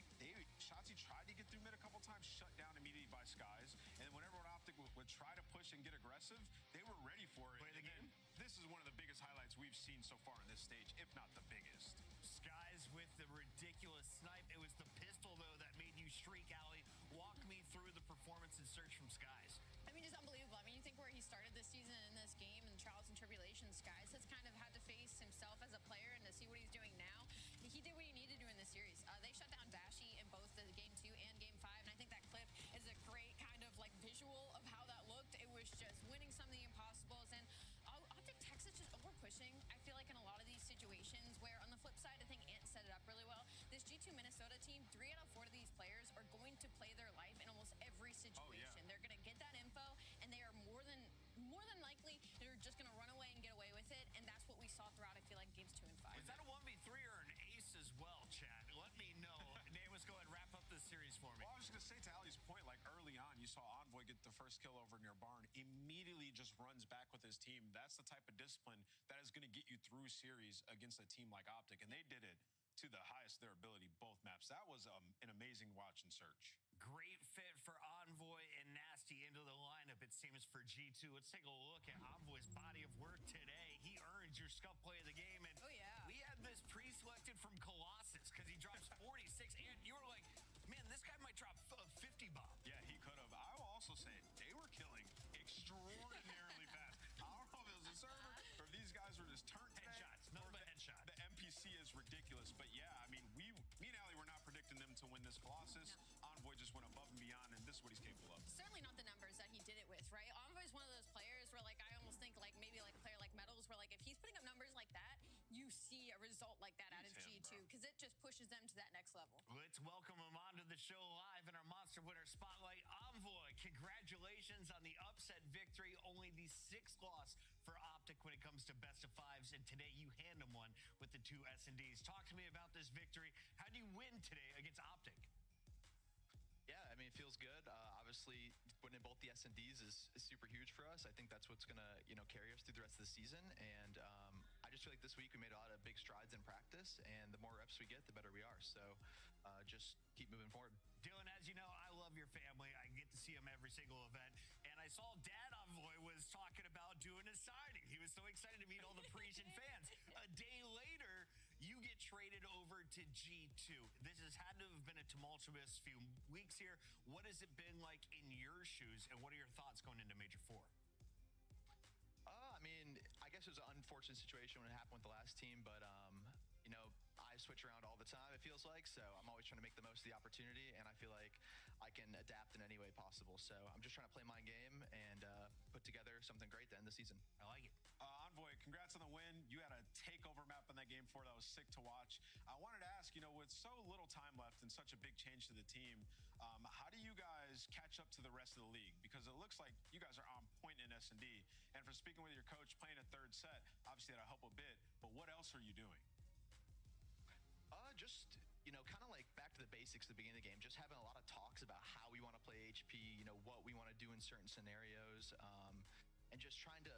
Shotzzy tried to get through mid a couple times, shut down immediately by Skies. And whenever an Optic would try to push and get aggressive, they were ready for it. Play the game. This is one of the biggest highlights we've seen so far in this stage, if not the biggest. Skies with the ridiculous snipe. It was the pistol, though, that made you shriek, Allie. Walk me through the performance and search from Skies. I mean, it's unbelievable. I mean, you think where he started this season in this game and trials and tribulations, Skies has kind of had to face himself as a player, and to see what he's doing now, he did what he needed to do in this series. They shut down Dashy in both the game 2 and game 5, and I think that clip is a great kind of like visual of how that looked. It was just winning some of the impossibles, and Optic Texas just over pushing. I feel like in a lot of these situations where on the flip side, I think Ant set it up really well. This G2 Minnesota team, 3 out of 4 of these players are going to play their life in almost every situation. They're going to get that info, and they are more than likely they're just going to run away and get away with it, and that's what we saw throughout, I feel like, games 2 and 5. Was that a 1v3 or an ace as well, Chad? Let me know. Nameless, go ahead and wrap up this series for me. Well, I was going to say to Allie's point, like early on, you saw Envoy get the first kill over near Barn, immediately just runs back with his team. That's the type of discipline that is going to get you through series against a team like Optic, and they did it to the highest of their ability, both maps. That was an amazing watch and search. Great fit for Envoy Nasty into the lineup, it seems, for G2. Let's take a look at Envoy's body of work today. He earns your Scuff Play of the game, and we had this pre-selected from Colossus because he drops 46, and you were like, man, this guy might drop 50 bomb. Yeah, he could have. I will also say they were killing extraordinarily fast. I don't know if it was a server or if these guys were just turned headshots. Nothing but headshots. The NPC is ridiculous, but yeah, I mean, me and Ali were not predicting them to win this Colossus. Envoy just went above and beyond, and this is what he's capable of. Certainly not the numbers that he did it with, right? Envoy's one of those players where, like, I almost think, like, maybe like a player like Metals, where, like, if he's putting up numbers like that, you see a result like that out of G2, because it just pushes them to that next level. Let's welcome him onto the show live in our Monster Winner Spotlight. Envoy, congratulations on the upset victory. Only the 6th loss for Optic when it comes to best of 5s, and today you hand him one with the 2 S&Ds. Talk to me about this victory. How do you win today against Optic? Yeah, I mean, it feels good. Obviously, winning both the S&Ds is super huge for us. I think that's what's going to, carry us through the rest of the season. And I just feel like this week we made a lot of big strides in practice, and the more reps we get, the better we are. So just keep moving forward. Dylan, as you know, I love your family. I get to see them every single event. And I saw Dad Envoy was talking about doing a signing. He was so excited to meet all the Parisian fans. A day later, you get traded over to G2. This has had to have been a tumultuous few weeks here. What has it been like in your shoes, and what are your thoughts going into Major 4? I mean, I guess it was an unfortunate situation when it happened with the last team, but, I switch around all the time, it feels like, so I'm always trying to make the most of the opportunity, and I feel like I can adapt in any way possible. So I'm just trying to play my game and put together something great to end the season. I like it. Envoy, congrats on the win. You had a takeover map in that game 4 that was sick to watch. I wanted to ask, with so little time left and such a big change to the team, how do you guys catch up to the rest of the league? Because it looks like you guys are on point in S&D. And from speaking with your coach, playing a 3rd set, obviously that'll help a bit, but what else are you doing? Just, kind of like back to the basics at the beginning of the game, just having a lot of talks about how we want to play HP, what we want to do in certain scenarios, and just trying to,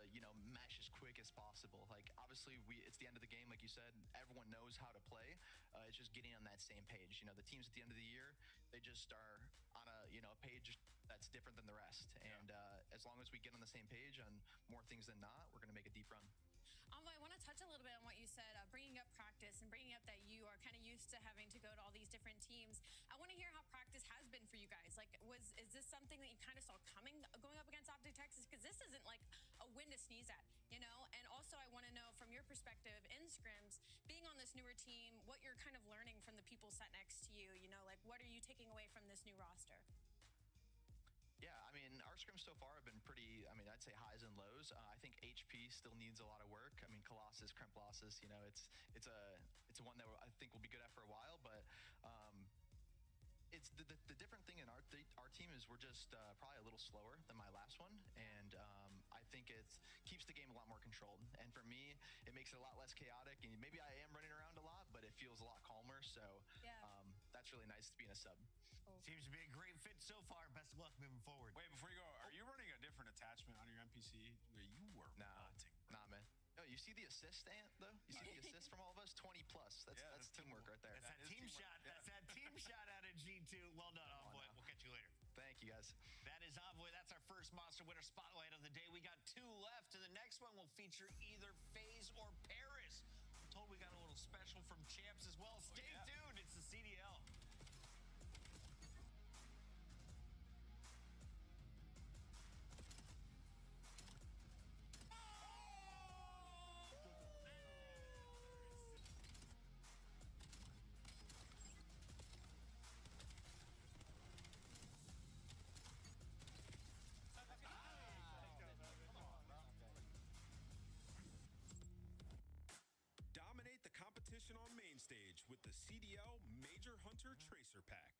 mesh as quick as possible. Like, obviously, it's the end of the game, like you said, everyone knows how to play. It's just getting on that same page. The teams at the end of the year, they just are on a, a page that's different than the rest. And as long as we get on the same page on more things than not, we're going to make a deep run. Envoy, I want to touch a little bit on what you said, bringing up practice and bringing up that you are kind of used to having to go to all these different teams. I want to hear how practice has been for you guys. Like, is this something that you kind of saw coming going up against Optic Texas? Because this isn't like a win to sneeze at, And also I want to know from your perspective in scrims, being on this newer team, what you're kind of learning from the people sat next to you. Like, what are you taking away from this new roster? Yeah, I mean, our scrims so far have been pretty, I'd say highs and lows. I think HP still needs a lot of work. I mean, Colossus, Kremplossus, it's a one that I think will be good at for a while, but it's the different thing in our team is we're just probably a little slower than my last one, and I think it keeps the game a lot more controlled. And for me, it makes it a lot less chaotic, and maybe I am running around a lot, but it feels a lot calmer, so that's really nice to be in a sub. Seems to be a great fit so far. Best of luck moving forward. Wait, before you go, are you running a different attachment on your NPC? You were melting. Nah, man. No, you see the assist, Ant, though? You see the assist from all of us? 20 plus. That's teamwork right there. That's that team shot. Yeah. That's that team shot out of G2. Well done, Envoy. We'll catch you later. Thank you, guys. That is Envoy. That's our first Monster Winner Spotlight of the day. We got 2 left, and the next one will feature either FaZe or Paris. I'm told we got a little special from Champs as well. Stay tuned. It's the CDL. Dominate the competition on main stage with the CDL Major Hunter Tracer Pack.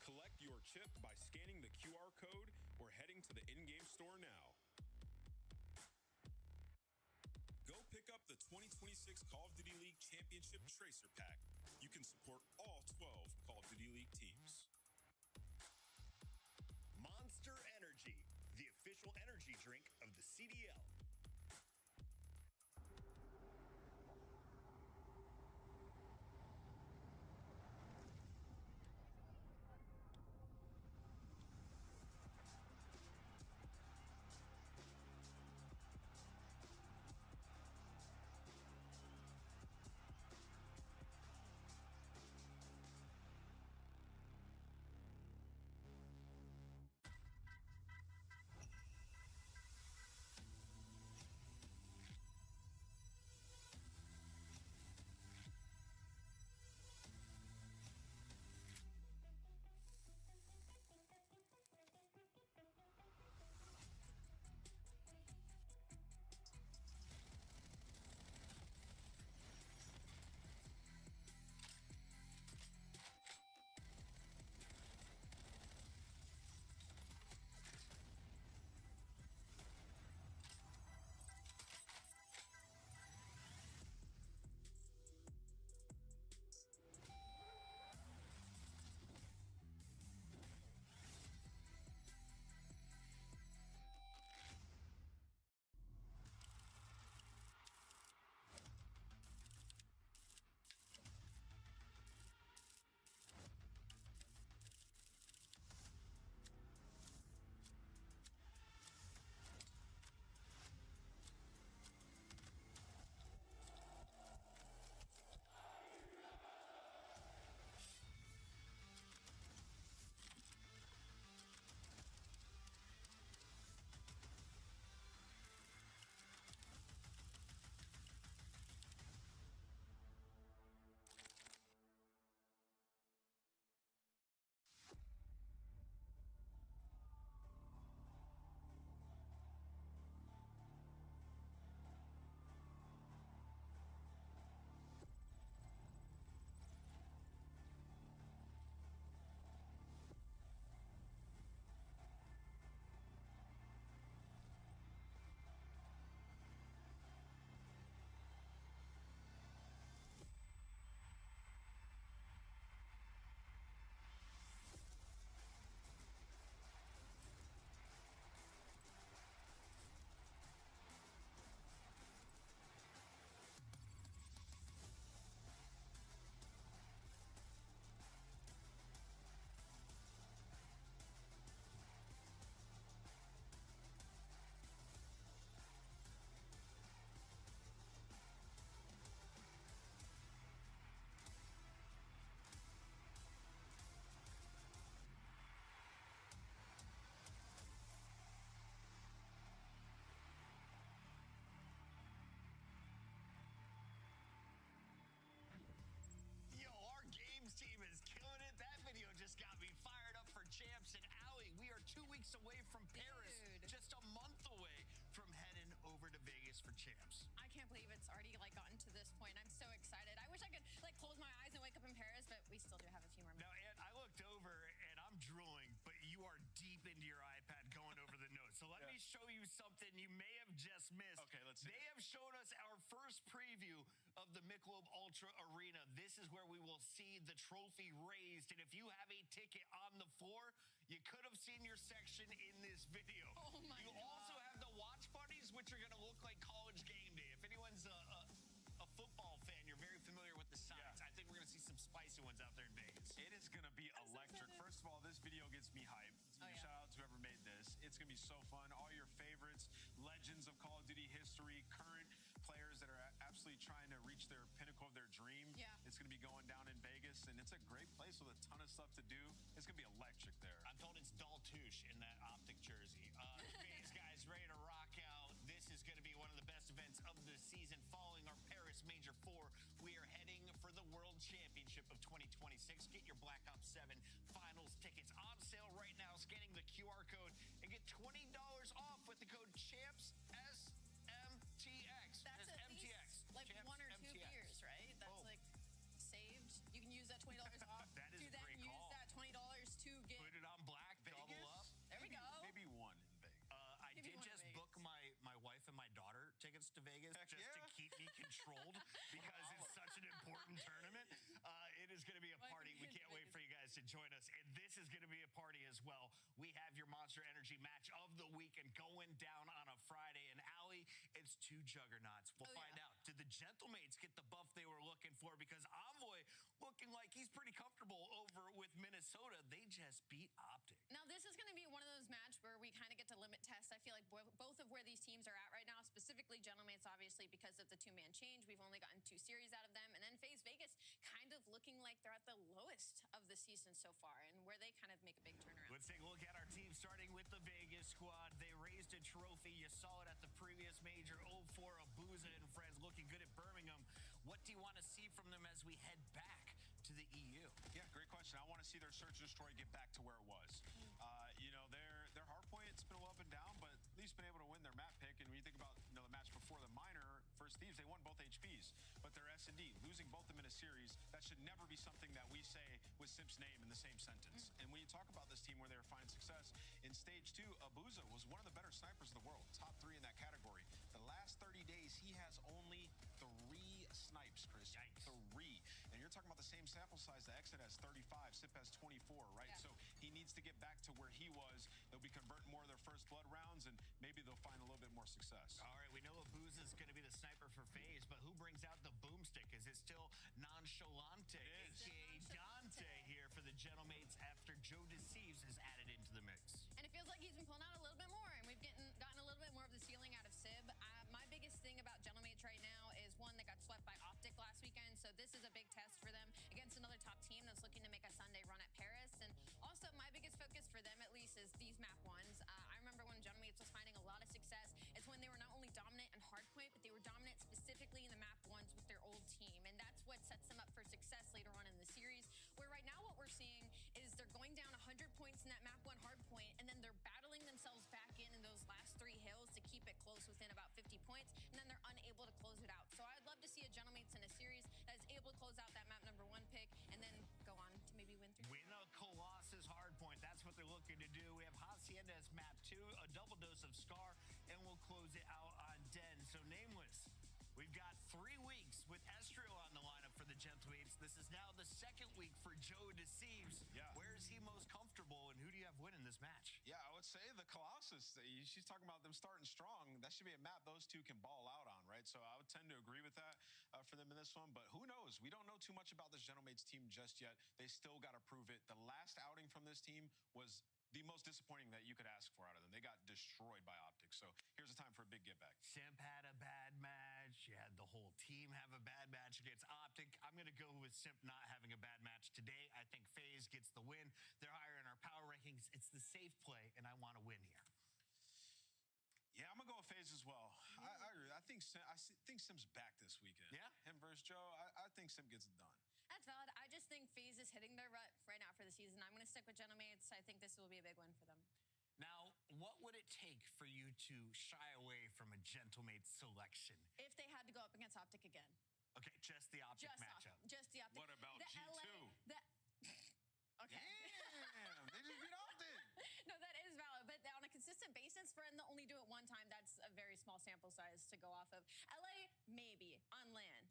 Collect your chip by scanning the QR code or heading to the in-game store now. Go pick up the 2026 Call of Duty League Championship Tracer Pack. You can support all 12 Call of Duty League teams. Monster Energy, the official energy drink of the CDL. away from Paris, just a month away from heading over to Vegas for champs. I can't believe it's already like gotten to this point. I'm so excited. I wish I could like close my eyes and wake up in Paris, but we still do have a few more Now, minutes. Ant, I looked over and I'm drooling, but you are deep into your iPad going over the notes. So let me show you something you may have just missed. Okay, let's see They have shown us our first preview of the Michelob Ultra Arena. This is where we will see the trophy raised. And if you have a ticket on the floor, you could have seen your section in this video. Oh my You God. also have the watch parties, which are going to look like college game day. If anyone's a football fan, you're very familiar with the signs. I think we're going to see some spicy ones out there in Vegas. It is going to be electric. First of all, this video gets me hyped. Shout out to whoever made this. It's going to be so fun. All your favorites, legends of Call of Duty history, current players that are absolutely trying to reach their pinnacle of their dream. Yeah. It's going to be going down in Vegas, and it's a great place with a ton of stuff to do. It's going to be electric there. I'm told it's Daltouche in that optic jersey. Vegas guys ready to rock out. This is going to be one of the best events of the season following our Paris Major 4. We are heading for the World Championship of 2026. Get your Black Ops 7 finals tickets on sale right now. Scanning the QR code and get $20 off with the code CHAMPS SMTX. That's at MTX. least like Champs 1 or 2 MTX. beers, right? That's like saved. You can use that $20 off. That is to a then great use call. that $20 to get. Put it on black, double up. There we go. Maybe one in Vegas. I Maybe did one in just Vegas. book my wife and my daughter tickets to Vegas just to keep me controlled because it's such an important tournament. It is going to be a party. We can't wait for you guys to join us. And this is going to be a party as well. We have your Monster Energy match of the weekend going down on a Friday. And Allie, it's two juggernauts. We'll find out. Did the Gentlemates get the buff they were looking for? Because Envoy looking like he's pretty comfortable over with Minnesota. They just beat Optic. Now, this is going to be one of those matches where we kind of get to limit test. I feel like both of where these teams are at right now, specifically Gentlemates, obviously, because of the two-man change. We've only gotten 2 series out of them. And then FaZe Vegas kind of looking like they're at the lowest of the season so far and where they kind of make a big turnaround. Let's take a look at our team, starting with the Vegas squad. They raised a trophy. You saw it at the previous major. 0-4 Abuza and friends looking good at Birmingham. What do you want to see from them as we head back to the EU? Yeah, great question. I want to see their search and destroy get back to where it was. You know, their hard point, it's been a little up and down, but at least been able to win their map pick. And when you think about the match before the minor, First Thieves, they won both HPs, but their S&D, losing both of them in a series, that should never be something that we say with Simp's name in the same sentence. And when you talk about this team where they were finding success, in stage 2, Abuza was one of the better snipers in the world, top 3 in that category. The last 30 days, he has only 3 snipes, Chris. Yikes. 3. And you're talking about the same sample size. The Exit has 35, Sip has 24, right? Yeah. So he needs to get back to where he was. They'll be converting more of their first blood rounds, and maybe they'll find a little bit more success. All right, we know Abuza is going to be the sniper for FaZe, but who brings out the boomstick? Is it still Nonchalante, a.k.a. Dante here for the Gentlemates after Joe Deceives is added into the mix? And it feels like he's been pulling out a little bit more, and we've gotten a little bit more of the ceiling out of Sib. My biggest thing about Gentlemates right now is one that got swept by Optic last weekend, so this is a big test for them against another top team that's looking to make a Sunday run at Paris. And also, my biggest focus for them, at least, is these map ones. I remember when Gentlemates was finding a lot of success. It's when they were not only dominant in hardpoint, but they were dominant specifically in the map ones with their old team, and that's what sets them up for success later on in the series. Where right now, what we're seeing is they're going down 100 points in that map 1 hardpoint, and then they're battling themselves back in those last 3 hills to keep it close within about 50 points, and then they're unable to close it out. So I'd love to see a Gentlemates in a series that is able to close out that map number 1 pick, and then go on to maybe win 3. Win a Colossus hardpoint. That's what they're looking to do. We have Hacienda's map 2, a double dose of Scar, and we'll close it out on Den. So Nameless, we've got 3 weeks with Estriel on the lineup for the Gentlemates. This is now the 2nd week for Joe Deceives. Yeah. Where is he most comfortable, and who do you have winning this match? Yeah, I would say the Colossus. She's talking about them starting strong. That should be a map those two can ball out on, right? So I would tend to agree with that for them in this one. But who knows? We don't know too much about this Gentlemates team just yet. They still got to prove it. The last outing from this team was the most disappointing that you could ask for out of them. They got destroyed by Optics. So here's a time for a big get back. Simp had a bad match. You had the whole team have a bad match against Optic. I'm going to go with Simp not having a bad match today. I think FaZe gets the win. They're higher in our power rankings. It's the safe play, and I want to win here. Yeah, I'm going to go with FaZe as well. I agree. I think Sim's back this weekend. Yeah? Him versus Joe, I think Sim gets it done. That's valid. I just think FaZe is hitting their rut right now for the season. I'm going to stick with Gentlemates. I think this will be a big win for them. Now, to shy away from a Gentlemate selection? If they had to go up against Optic again. Okay, just the Optic matchup. Just the Optic. What about the G2? Okay. Damn, they just beat Optic. No, that is valid, but on a consistent basis, for them to only do it one time, that's a very small sample size to go off of. LA, maybe on LAN.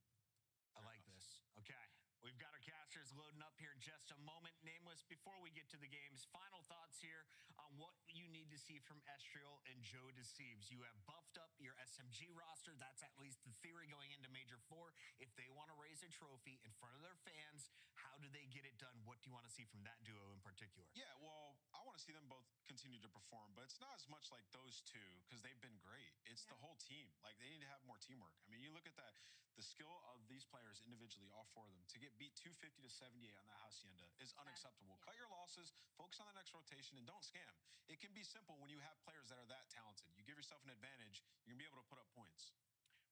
I like this. Okay. We've got our casters loading up here in just a moment. Nameless, before we get to the games, final thoughts here on what you need to see from Estriel and Joe Deceives. You have buffed up your SMG roster. That's at least the theory going into Major 4. If they want to raise a trophy in front of their fans, how do they get it done? What do you want to see from that duo in particular? Yeah, well, I want to see them both continue to perform, but it's not as much like those two because they've been great. It's the whole team. Like, they need to have more teamwork. I mean, you look at that, the skill of these players individually, all four of them, to get beat 250 to 78 on that Hacienda is unacceptable. Cut your losses, focus on the next rotation, and don't scam. It can be simple when you have players that are that talented. You give yourself an advantage, you're going to be able to put up points.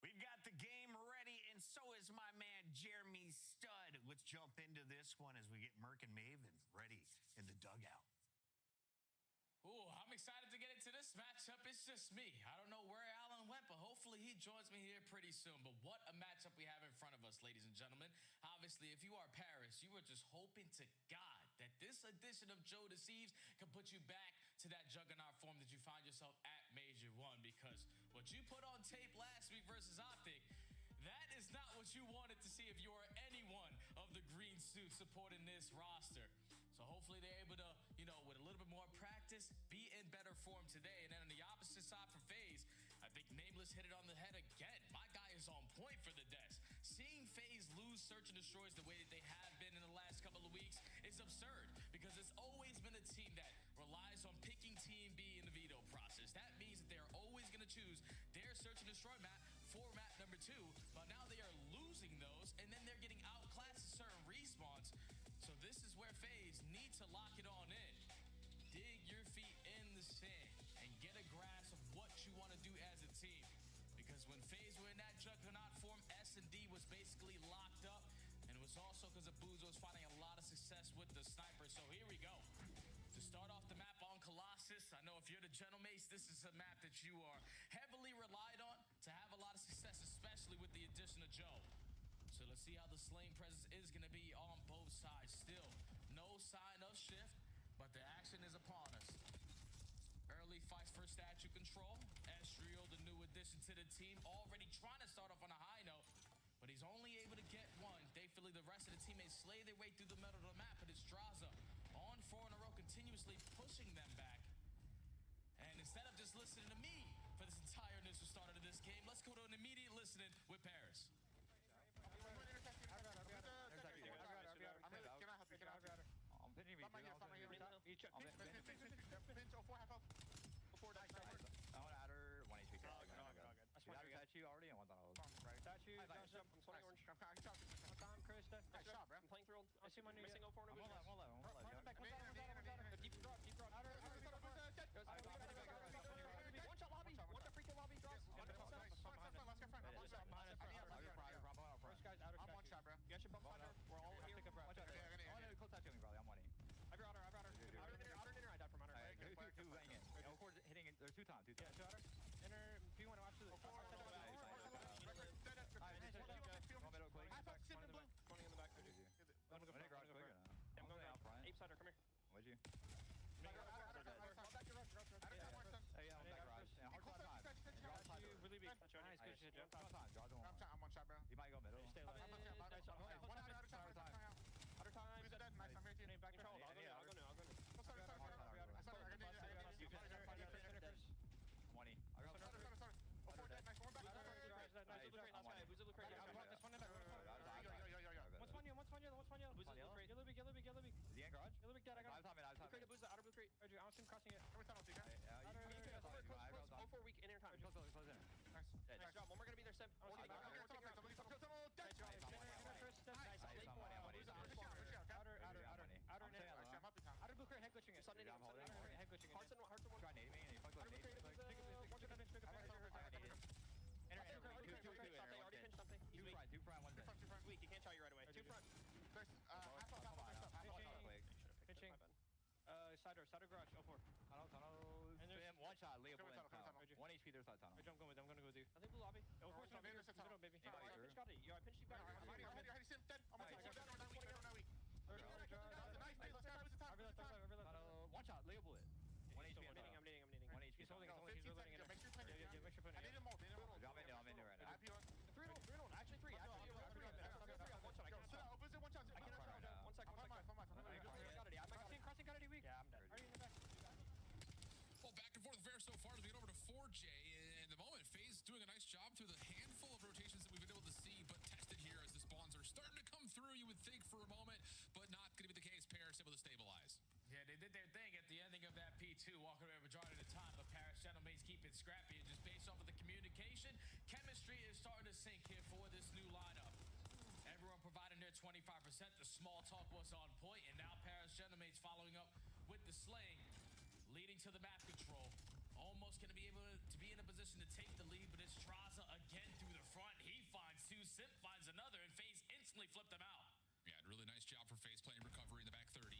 We've got the game ready, and so is my man, Jeremy Stud. Let's jump into this one as we get Merc and Maven ready in the dugout. Ooh, I'm excited to get into this matchup. It's just me. I don't know where Alan went, but hopefully he joins me here pretty soon. But what a matchup we have in front of us, ladies and gentlemen. Obviously, if you are Paris, you were just hoping to God that this edition of Joe Deceives can put you back to that juggernaut form that you find yourself at Major 1, because what you put on tape last week versus Optic, that is not what you wanted to see if you are any one of the green suits supporting this roster. So hopefully they're able to, with a little bit more practice, be in better form today. And then on the opposite side for FaZe, I think Nameless hit it on the head again. My guy is on point for the desk. Seeing FaZe lose Search and Destroys the way that they have been in the last couple of weeks is absurd, because it's always been a team that relies on picking Team B in the veto process. That means that they're always going to choose their Search and Destroy map for map number 2, but now they are losing those, and then they're getting outclassed at certain respawns. So this is where FaZe need to lock it on in. Dig your feet in the sand and get a grasp of what you want to do as a team. Because when FaZe were in that juggernaut form, S&D was basically locked up. And it was also because Abuzo was finding a lot of success with the sniper. So here we go. To start off the map on Colossus, I know if you're the Gentlemates, this is a map that you are heavily relied on to have a lot of success, especially with the addition of Joe. So let's see how the Slain presence is going to be on both sides. Still, no sign of shift, but the action is upon us. Early fights for statue control. Estriel, the new addition to the team, already trying to start off on a high note, but he's only able to get one. Thankfully, the rest of the teammates slay their way through the middle of the map, but it's Draza on 4 in a row, continuously pushing them back. And instead of just listening to me for this entire initial start of this game, let's go to an immediate listening with Paris. I'm pinning me. Pinch 04 half health. Before that. I want to add her 1 HP. Did I statue already? I want that. Statue. I'm playing orange. I'm Chris. Nice shot, bro. I'm playing through. I see my new missing 04 no vision. Hold on. Deep drop. One shot lobby. One shot freaking lobby. Drops. First guy's outer. I'm one shot, bro. You got your bump finder. We're all here. Watch out. Close that to me, probably. I'm one. I've got her. Outer inner. I died from under. Two going in. Hitting it. There's 2 times. Yeah, 2 outer. Inner. P1 watch to the. Half up, sip in blue. 20 in the back. I'm going to garage quick. I'm going out front. Ape Sider, come here. What'd you? Hey, yeah, I'm back garage. And hard shot time. Really big. Nice, good shit, Joe. I'm one shot, bro. You might go middle. Stay low. One outer time. Outer time. Nice, I'm here. Back control. I'll go new. Yellow big. Is he in garage? Yellow big dead, I got him. Blue crate, Abuza, outer blue crate. Andrew, I'm crossing it. Every tunnel, dude. Close 4 weak, in air time. Close in. Nice job. One more gonna be there, Sim. Nice job. Late point. Outer blue crate, head glitching it. Head glitching it. Hearts and one. Try nading me and you fuck with me. Already pinched something. Two front, one dead. Weak, you can't tell you right away. 2 front. Pitching. Cider garage, 04. Tunnel. And there's One shot, Leo Come Blue in in tunnel, tunnel. come in 1 HP, there's that tunnel. I'm gonna go with you. I think blue lobby. Oh, Force no, baby. there's a tunnel. Baby. Alright, I pinch got it. Yo, I pinched you back. I'm hiding. Dead. I'm gonna take one down. Nice. One shot, Leo Blue. 1 HP. I'm needing. 1 HP. He's holding Seconds. it. Yeah, make sure put it. I need him all. I'm in there right now. 3 0. Actually 3. One shot. I can't shot. Opposite one shot. I cannot shot. 1 second. Crossing got it, weak. Yeah, I'm dead. Are you in the back? Well, back and forth fair so far to get over to 4J. In the moment, FaZe doing a nice job through the handful of rotations that we've been able to see, but tested here as the spawns are starting to come through, you would think, for a moment, but not going to be the case. Paris able to stabilize. Yeah, they did their thing at the ending of that P2, walking away majority of the time, but Paris Gentlemen's keep it scrappy, and just based off of the communication, chemistry is starting to sink here for this new lineup. Everyone providing their 25%, the small talk was on point, and now Paris Gentlemen's following up with the slaying, leading to the map control. Almost going to be able to be in a position to take the lead, but it's Traza again through the front. He finds 2, Simp finds another, and FaZe instantly flipped them out. Yeah, really nice job for FaZe playing recovery in the back 30.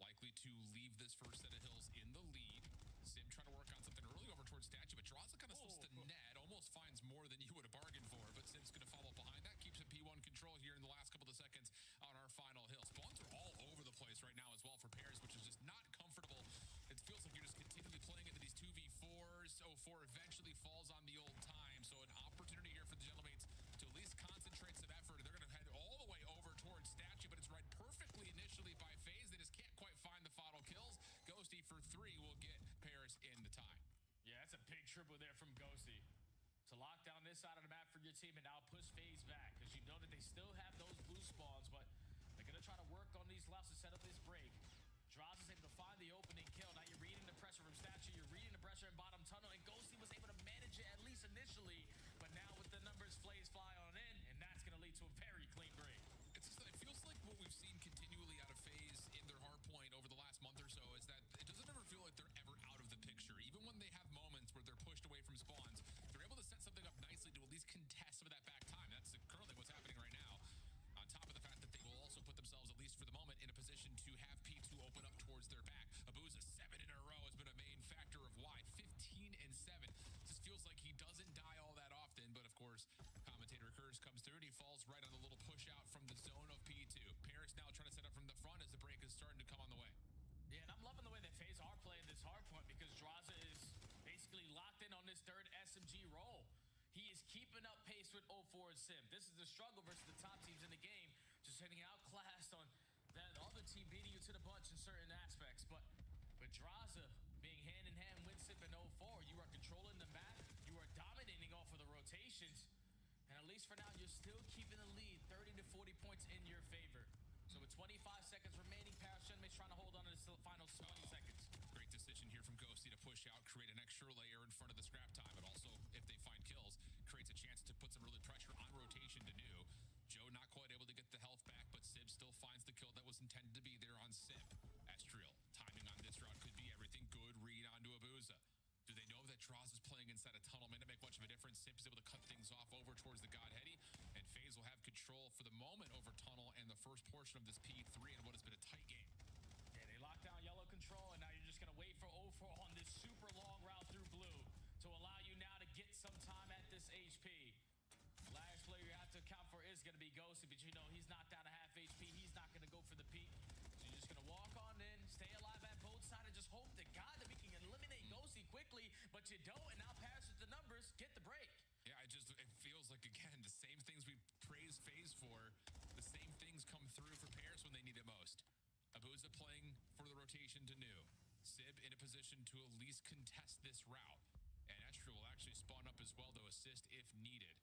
Likely to leave this first set of hills in the lead. Sim trying to work on something early over towards Statue, but Traza kind of slips the net, almost finds more than you would have bargained for, but Sim's going to follow behind that, keeps a P1 control here in the last couple of seconds on our final hill. Spawns are all over the place right now as well for Paris, which is just not comfortable. It feels like you're just continually playing into these 2v4s. 04 eventually falls on the old time, so an opportunity here for the Gentlemates to at least concentrate some effort. They're going to head all the way over towards Statue, but it's read perfectly initially by FaZe. They just can't quite find the final kills. Ghosty for 3 will get Paris in the time. Yeah, that's a big triple there from Ghosty to lock down this side of the map for your team and now push FaZe back, because you know that they still have those blue spawns, but they're going to try to work on these lefts to set up this break. Droz is able to find the opening kill. Now you're reading the pressure from Statue, you're reading the pressure in bottom tunnel, and Ghosty was able to manage it at least initially, but now with the numbers, FaZe fly on in, and that's going to lead to a very clean break. It feels like what we've seen continually out of FaZe in their hard point over the last month or so is that it doesn't ever feel like they're ever out of the picture. Even when they have moments where they're pushed away from spawns, they're able to set something up nicely to at least contest some of that back time. That's currently what's happening right now. On top of the fact that they will also put themselves, at least for the moment, in a position to have P2 open up towards their back. Abuza 7 in a row has been a main factor of why. 15 and 7. Just feels like he doesn't die all that often, but of course, commentator Curse comes through and he falls right on the little push out from the zone of P2. Paris now trying to set up from the front as the break is starting to come on the way. Yeah, and I'm loving the way that FaZe are playing this hard point, because Draza is basically locked in on this third SMG role. He is keeping up pace with 04 and Sim. This is the struggle versus the top teams in the game, just hitting outclassed on that other team beating you to the punch in certain aspects. But Draza being hand in hand with Sim and 04, you are controlling the map, you are dominating off of the rotations, and at least for now, you're still keeping the lead 30 to 40 points in your favor. So with 25 seconds remaining, Paris Gentlemen's trying to hold on to the final 20 seconds. Great decision here from Ghosty to push out, create an extra layer in front of the scrap time, but also, if they find kills, creates a chance to put some really pressure on rotation to New. Joe not quite able to get the health back, but Sib still finds the kill that was intended to be there on Sib. Estriel, timing on this round could be everything. Good read onto Abuza. Do they know that Droz is playing inside a tunnel? May not make much of a difference. Simp is able to cut things off over towards the Godheady, and FaZe will have control for the moment over tunnel and the first portion of this P3 and what has been a tight game. Yeah, they lock down yellow control, and now you're just going to wait for 04 on this super long route through blue to allow you now to get some time at this HP. Last player you have to account for is going to be Ghosty, but you know he's knocked down to half HP. He's not going to go for the peak. So you're just going to walk on in, stay alive at both sides, and just hope to God that we can eliminate Ghosty quickly, but you don't, and now Paris with the numbers, get the break. Yeah, it feels like, again, the same things we praise FaZe for, the same things come through for Paris when they need it most. Abuza playing for the rotation to New. Sib in a position to at least contest this route. And Estriel will actually spawn up as well to assist if needed.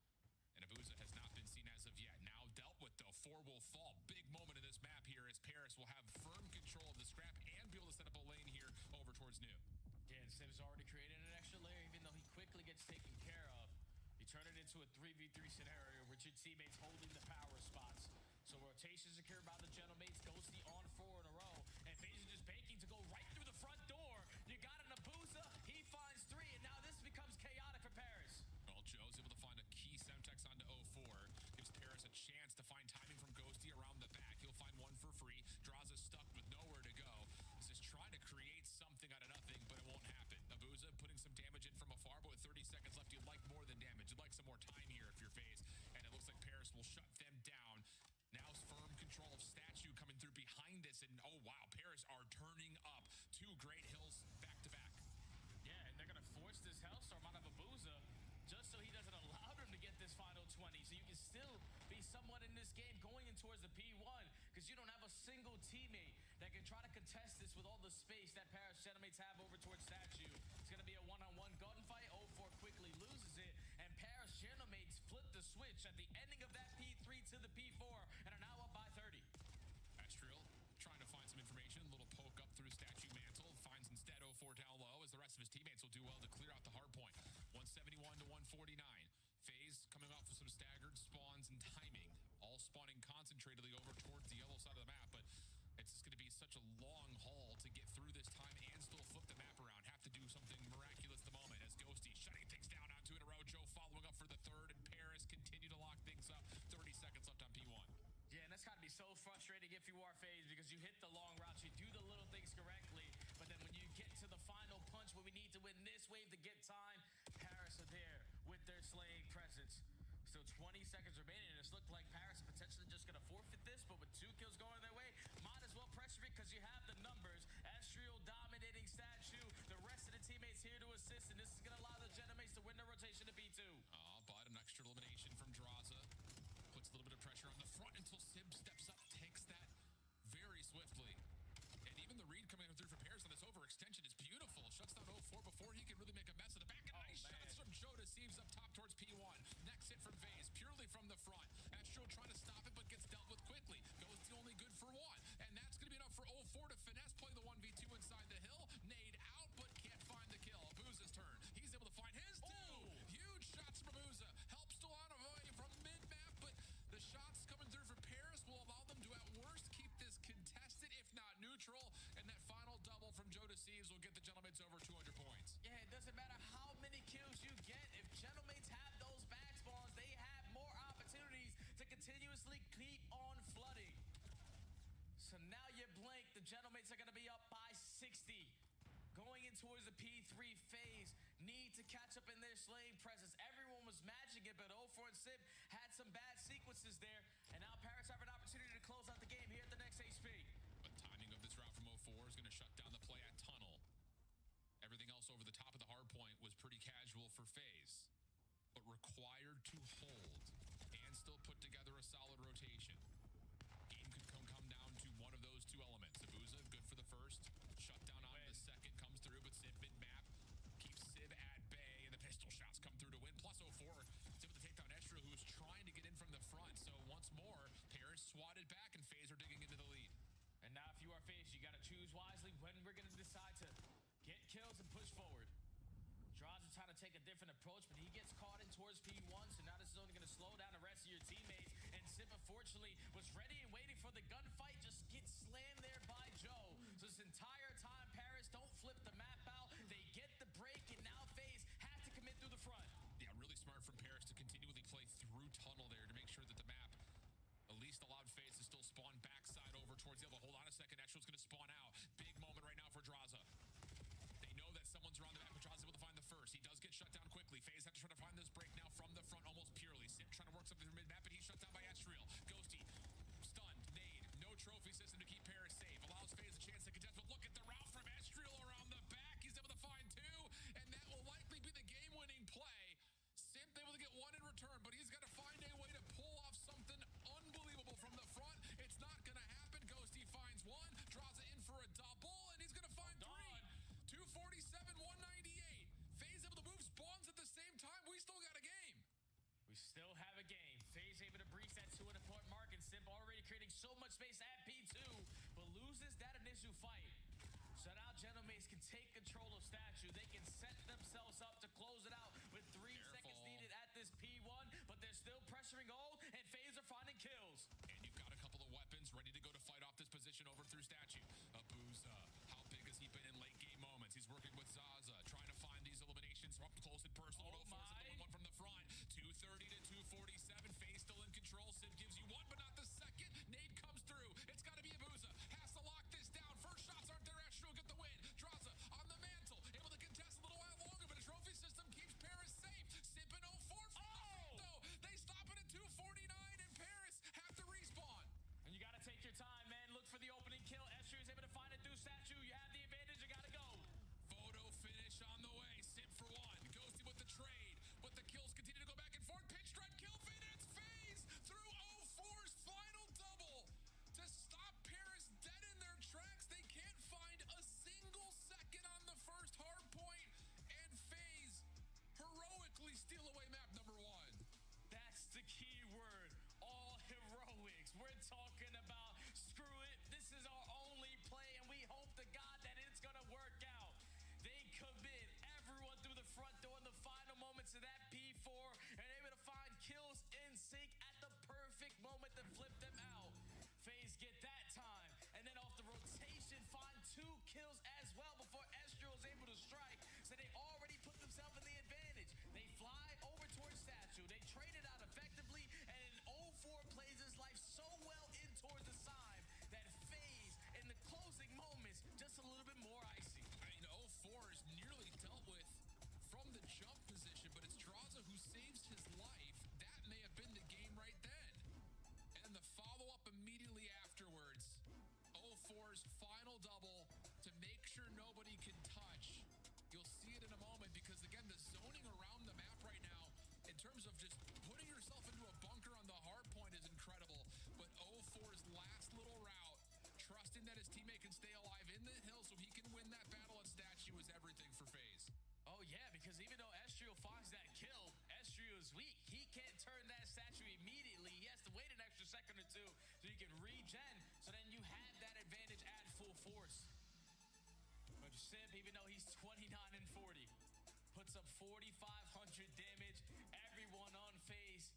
And Abuza has not been seen as of yet. Now dealt with, though. 4 will fall. Big moment in this map here as Paris will have firm control of the scrap and be able to set up a lane here over towards New. Yeah, and Sib's already created an extra layer, even though he quickly gets taken care of. You turn it into a 3v3 scenario with your teammates holding the power spots. So rotation secured by the Gentlemates. Ghosty on 4 in a row. And FaZe is just banking to go right through the front door. You got an Abuza. He finds 3, and now this becomes chaotic for Paris. Well, Joe's able to find a key Semtex onto 04. Gives Paris a chance to find timing from Ghosty around the back. He'll find one for free. Draza stuck with nowhere to go. He's just trying to create something out of nothing, but it won't happen. Abuza put this final 20. So you can still be somewhat in this game going in towards the P1 because you don't have a single teammate that can try to contest this with all the space that Paris Genomates have over towards Statue. It's going to be a one-on-one gunfight. 0-4 quickly loses it, and Paris Genomates flip the switch at the ending of that P3 to the P4 and are now up by 30. Astriel trying to find some information. A little poke up through Statue Mantle. Finds instead 0-4 down low as the rest of his teammates will do well to clear out the hard point. 171 to 149. FaZe coming off with some staggered spawns and timing. All spawning concentratedly over towards the yellow side of the map, but it's just going to be such a long haul to get through this time and still flip the map around. Have to do something miraculous the moment as Ghosty shutting things down on 2 in a row. Joe following up for the third, and Paris continue to lock things up. 30 seconds left on P1. Yeah, and that's got to be so frustrating if you are FaZe because you hit the long routes, you do the little things correctly, but then when you get to the final punch where we need to win this wave to get time, Paris are there with their slaying presence. Still 20 seconds remaining, and it's looked like Paris potentially just going to forfeit this, but with 2 kills going their way, might as well pressure it because you have the numbers. Astriel dominating Statue, the rest of the teammates here to assist, and this is going to allow the Genomates to win the rotation to B2. But an extra elimination from Draza. Puts a little bit of pressure on the front until Sib steps up, takes that very swiftly. And even the read coming through for Paris on this overextension is beautiful. Shuts down 0-4 before he can really make a mess of the back. And nice shots from Joe Deceives up top towards P1. Next hit from FaZe, purely from the front. Astro trying to stop it, but gets dealt with quickly. Goes the only good for 1. And that's going to be enough for 0-4 to finesse, play the 1v2 inside the hill. Nade out, but can't find the kill. Abuza's turn. He's able to find his 2. Huge shots from Abuza. Helps to out of away from mid-map, but the shots coming through for Paris will allow them to, at worst, keep this contested, if not neutral. And that final double from Joe Deceives will get the Genomates over 200 points. Yeah, it doesn't matter how many kills you get. If Genomates have those back spawns, they have more opportunities to continuously keep on flooding. So now you're blank. The Genomates are going to be up by 60. Going in towards the P3 phase, need to catch up in their slaying presence. Everyone was matching it, but 0-4 and Sib had some bad sequences there. And now Paris have an opportunity to close out the game here at the next HP. But timing of this route from 0-4 is going to shut down the play at Tunnel. Everything else over the top of the hard point was pretty casual for FaZe, but required to hold and still put together a solid rotation. Game could come down to one of those 2 elements. Abuza, good for the first. Shut down on the second, comes through, but Sib mid-map keeps Sib at bay, and the pistol shots come through to win. Plus 0-4 is able to take down Estra, who was trying to get in from the front. So once more, Paris swatted back, and FaZe are digging into the lead. And now if you are FaZe, you got to choose wisely when we're going to decide to get kills and push forward. Draza trying to take a different approach, but he gets caught in towards P1, so now this is only going to slow down the rest of your teammates. And Sib, unfortunately, was ready and waiting for the gunfight, just gets slammed there by Joe. So this entire time, Paris don't flip the map out. They get the break, and now FaZe have to commit through the front. Yeah, really smart from Paris to continually play through Tunnel there to make sure that the map at least allowed FaZe to still spawn backside over towards the other. Hold on a second, Estrel's going to spawn out. Big moment right now for Draza. They know that someone's around the map, but Draza's able to find the first. He does get shut down quickly. FaZe have to try to find this break now from the front almost purely. Sib trying to work something through mid-map, but he's shut down by Astriel. Ghosty, stunned, nade. No trophy system to keep Paris safe. Allows FaZe a chance to contest, but look at the route from Astriel around the back. He's able to find 2, and that will likely be the game-winning play. Sib able to get 1 in return, but he's got to find a way to pull off something unbelievable from the front. It's not going to happen. Ghosty finds 1, draws it in for a double, and he's going to find 3. 247, 198. FaZe able to move spawns at the same time. We still got a game. We still have a game. FaZe able to breach that 200-point mark, and Sib already creating so much space at P2, but loses that initial fight. So now Genomates can take control of Statue. They can set themselves up to close it out with 3 seconds needed at this P1, but they're still pressuring old, and FaZe are finding kills. And you've got a couple of weapons ready to go to fight off this position over through Statue. Abuza, how big has he been in late game moments? He's working with Zaza, trying to find these eliminations up close and personal. Oh my. The 1 from the front. 230 to 247. FaZe still in control. Sib gives you 1, but not the second. Nade comes through. It's got to be Abuza. Has to lock this down. First shots aren't there. Astro get the win. Draza on the mantle. Able to contest a little while longer, but a trophy system keeps Paris safe. Sib and 0-4 though. They stop it at 249, and Paris have to respawn. And you got to take your time, man. Look for the opening kill. Esther is able to find terms of just putting yourself into a bunker on the hard point is incredible. But 0-4's last little route, trusting that his teammate can stay alive in the hill so he can win that battle at Statue is everything for FaZe. Oh, yeah, because even though Estrio finds that kill, Estrio is weak. He can't turn that statue immediately. He has to wait an extra second or two so he can regen. So then you have that advantage at full force. But Simp, even though he's 29 and 40, puts up 4,500 damage. Everyone on FaZe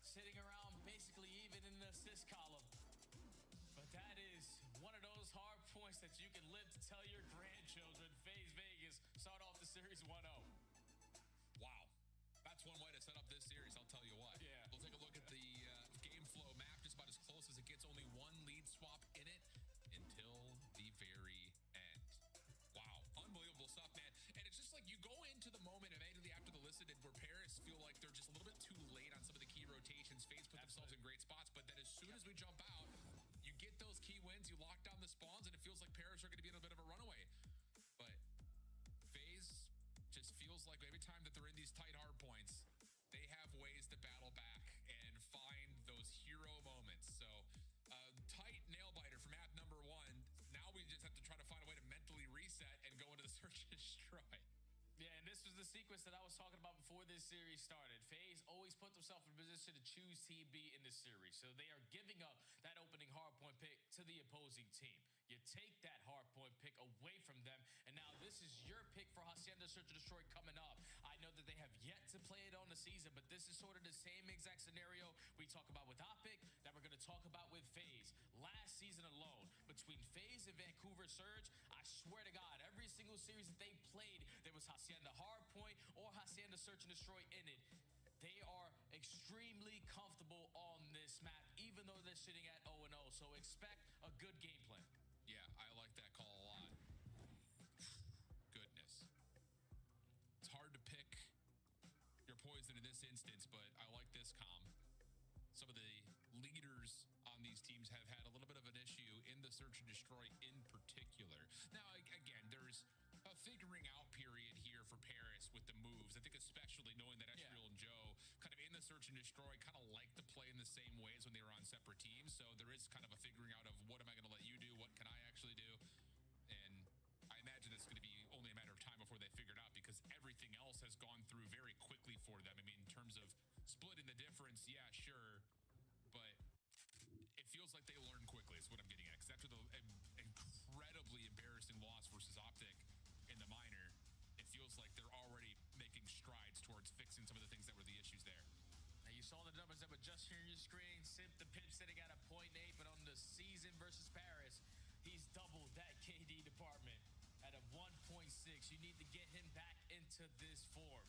sitting around basically even in the assist column. But that is one of those hard points that you can live to tell your grandchildren. FaZe Vegas start off the series 1-0. Wow. That's one way to set up this series, I'll tell you what. Yeah. We'll take a look at the game flow map, just about as close as it gets. Only one lead swap in it until the very end. Wow. Unbelievable stuff, man. And it's just like you go into the moment immediately after the listed where Paris feel like they're just a little bit too late on some of the key rotations. FaZe put themselves in great spots, but then as soon as we jump out, you get those key wins, you lock down the spawns, and it feels like Paris are going to be in a bit of a runaway. But FaZe just feels like every time that they're in these tight hard points, they have ways to battle back and find those hero moments. So, tight nail biter from map number 1. Now we just have to try to find a way to mentally reset and go into the search and destroy. Yeah, and this was the sequence that I was talking about before this series started. FaZe always put themselves in a position to choose Team B in this series. So they are giving up that opening hardpoint pick to the opposing team. You take that hardpoint pick away from them, and now this is your pick for Hacienda Search and Destroy coming up. I know that they have yet to play it on the season, but this is sort of the same exact scenario we talk about with Optic that we're going to talk about with FaZe. Last season alone, between FaZe and Vancouver Surge, I swear to God, every single series that they played, there was Hacienda Hardpoint or Hacienda Search and Destroy in it. They are extremely comfortable on this map, even though they're sitting at 0-0. So expect a good game plan. Yeah, I like that call a lot. Goodness. It's hard to pick your poison in this instance, but I like this comm. Some of the leaders on these teams have had a little bit of an issue in the search and destroy in particular. Now, again, there's a figuring out period here for Paris with the moves. I think especially knowing that Ezreal and Joe kind of in the search and destroy kind of like to play in the same ways when they were on separate teams. So there is kind of a figuring out of what am I going to let you do? What can I actually do? And I imagine it's going to be only a matter of time before they figure it out because everything else has gone through very quickly for them. I mean, in terms of splitting the difference, yeah, sure. But it feels like they learn quickly is what I'm getting at. Because after the incredibly embarrassing loss versus Optic in the minor, it feels like they're already making strides towards fixing some of the things that were the issues there. Now you saw the numbers that were just here on your screen. Simp the Pip sitting at a 0.8, but on the season versus Paris, he's doubled that KD department at a 1.6. You need to get him back into this form.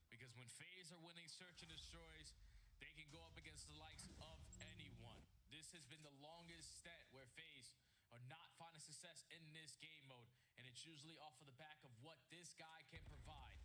Because when FaZe are winning search and destroys, they can go up against the likes of anyone. This has been the longest stat where FaZe are not finding success in this game mode, and it's usually off of the back of what this guy can provide.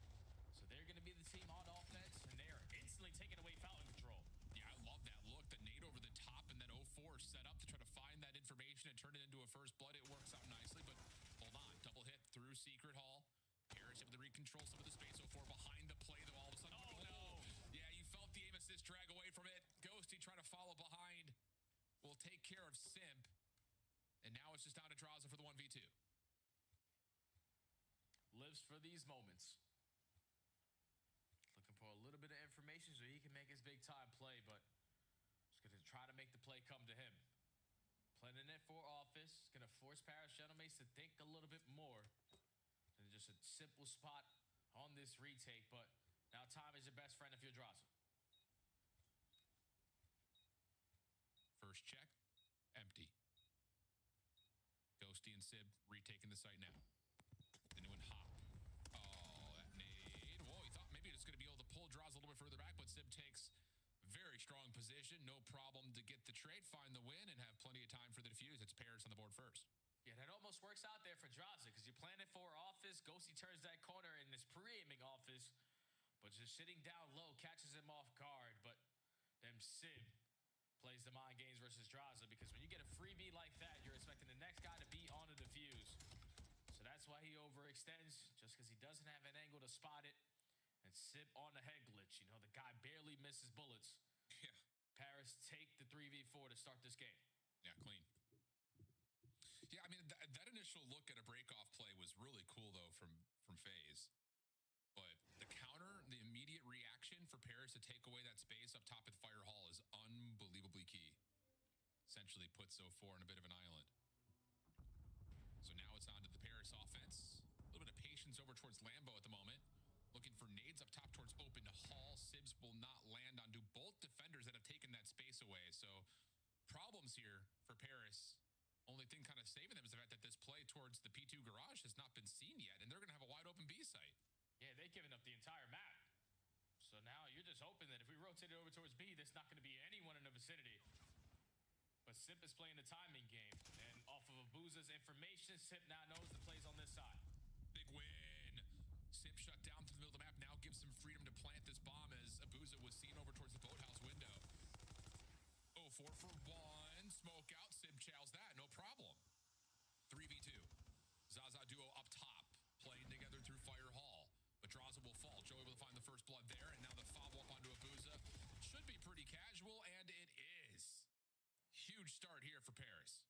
So they're going to be the team on offense, and they are instantly taking away fountain control. Yeah, I love that look. The nade over the top and then 0-4 set up to try to find that information and turn it into a first blood. It works out nicely, but hold on. Double hit through Secret Hall. Paris able to recontrol some of the space. 0-4 behind the play, though all of a sudden. Oh, no. Yeah, you felt the aim assist drag away from it. Ghosty trying to follow behind. Will take care of Simp. And now it's just down to Drazah for the 1v2. Lives for these moments. Looking for a little bit of information so he can make his big time play, but he's going to try to make the play come to him. Planning it for office. Going to force Paris Genomates to think a little bit more than just a simple spot on this retake, but now time is your best friend if you're Drazah. First check, empty. Ghosty and Sib retaking the site now. Into an hop. Oh, that nade. Whoa, he thought maybe he was going to be able to pull Drazah a little bit further back, but Sib takes very strong position. No problem to get the trade, find the win, and have plenty of time for the defuse. It's Paris on the board first. Yeah, that almost works out there for Drazah because you plan it for office. Ghosty turns that corner in this pre-aiming office, but just sitting down low catches him off guard. But then Sib plays the mind games versus Drazah because when you get a freebie like that, you're expecting the next guy to be on the defuse. So that's why he overextends, just because he doesn't have an angle to spot it. and Sip on the head glitch. You know, the guy barely misses bullets. Yeah. Paris take the 3v4 to start this game. Yeah, clean. Yeah, I mean, that initial look at a breakoff play was really cool, though, from FaZe. But the counter, the immediate reaction for Paris to take away that space up top at Fire Hall is unbelievably key. Essentially puts 0-4 in a bit of an island. So now it's on to the Paris offense. A little bit of patience over towards Lambo at the moment. Looking for nades up top towards open Hall. Sibs will not land onto both defenders that have taken that space away. So problems here for Paris. Only thing kind of saving them is the fact that this play towards the P2 garage has not been seen yet, and they're going to have a wide open B site. Yeah, they've given up the entire map. So now you're just hoping that if we rotate it over towards B, there's not going to be anyone in the vicinity. But Sip is playing the timing game. And off of Abuza's information, Sip now knows the plays on this side. Big win. Sip shut down through the middle of the map. Now gives him freedom to plant this bomb as Abuza was seen over towards the boathouse window. 0-4 for 1. Smoke out. Sib chows that. No problem. 3v2. Zaza duo up top. Playing together through Fire Hall. Madraza will fall. Joey will find the first blood there. And now the follow-up onto Abuza. Should be pretty casual, and it is. Huge start here for Paris.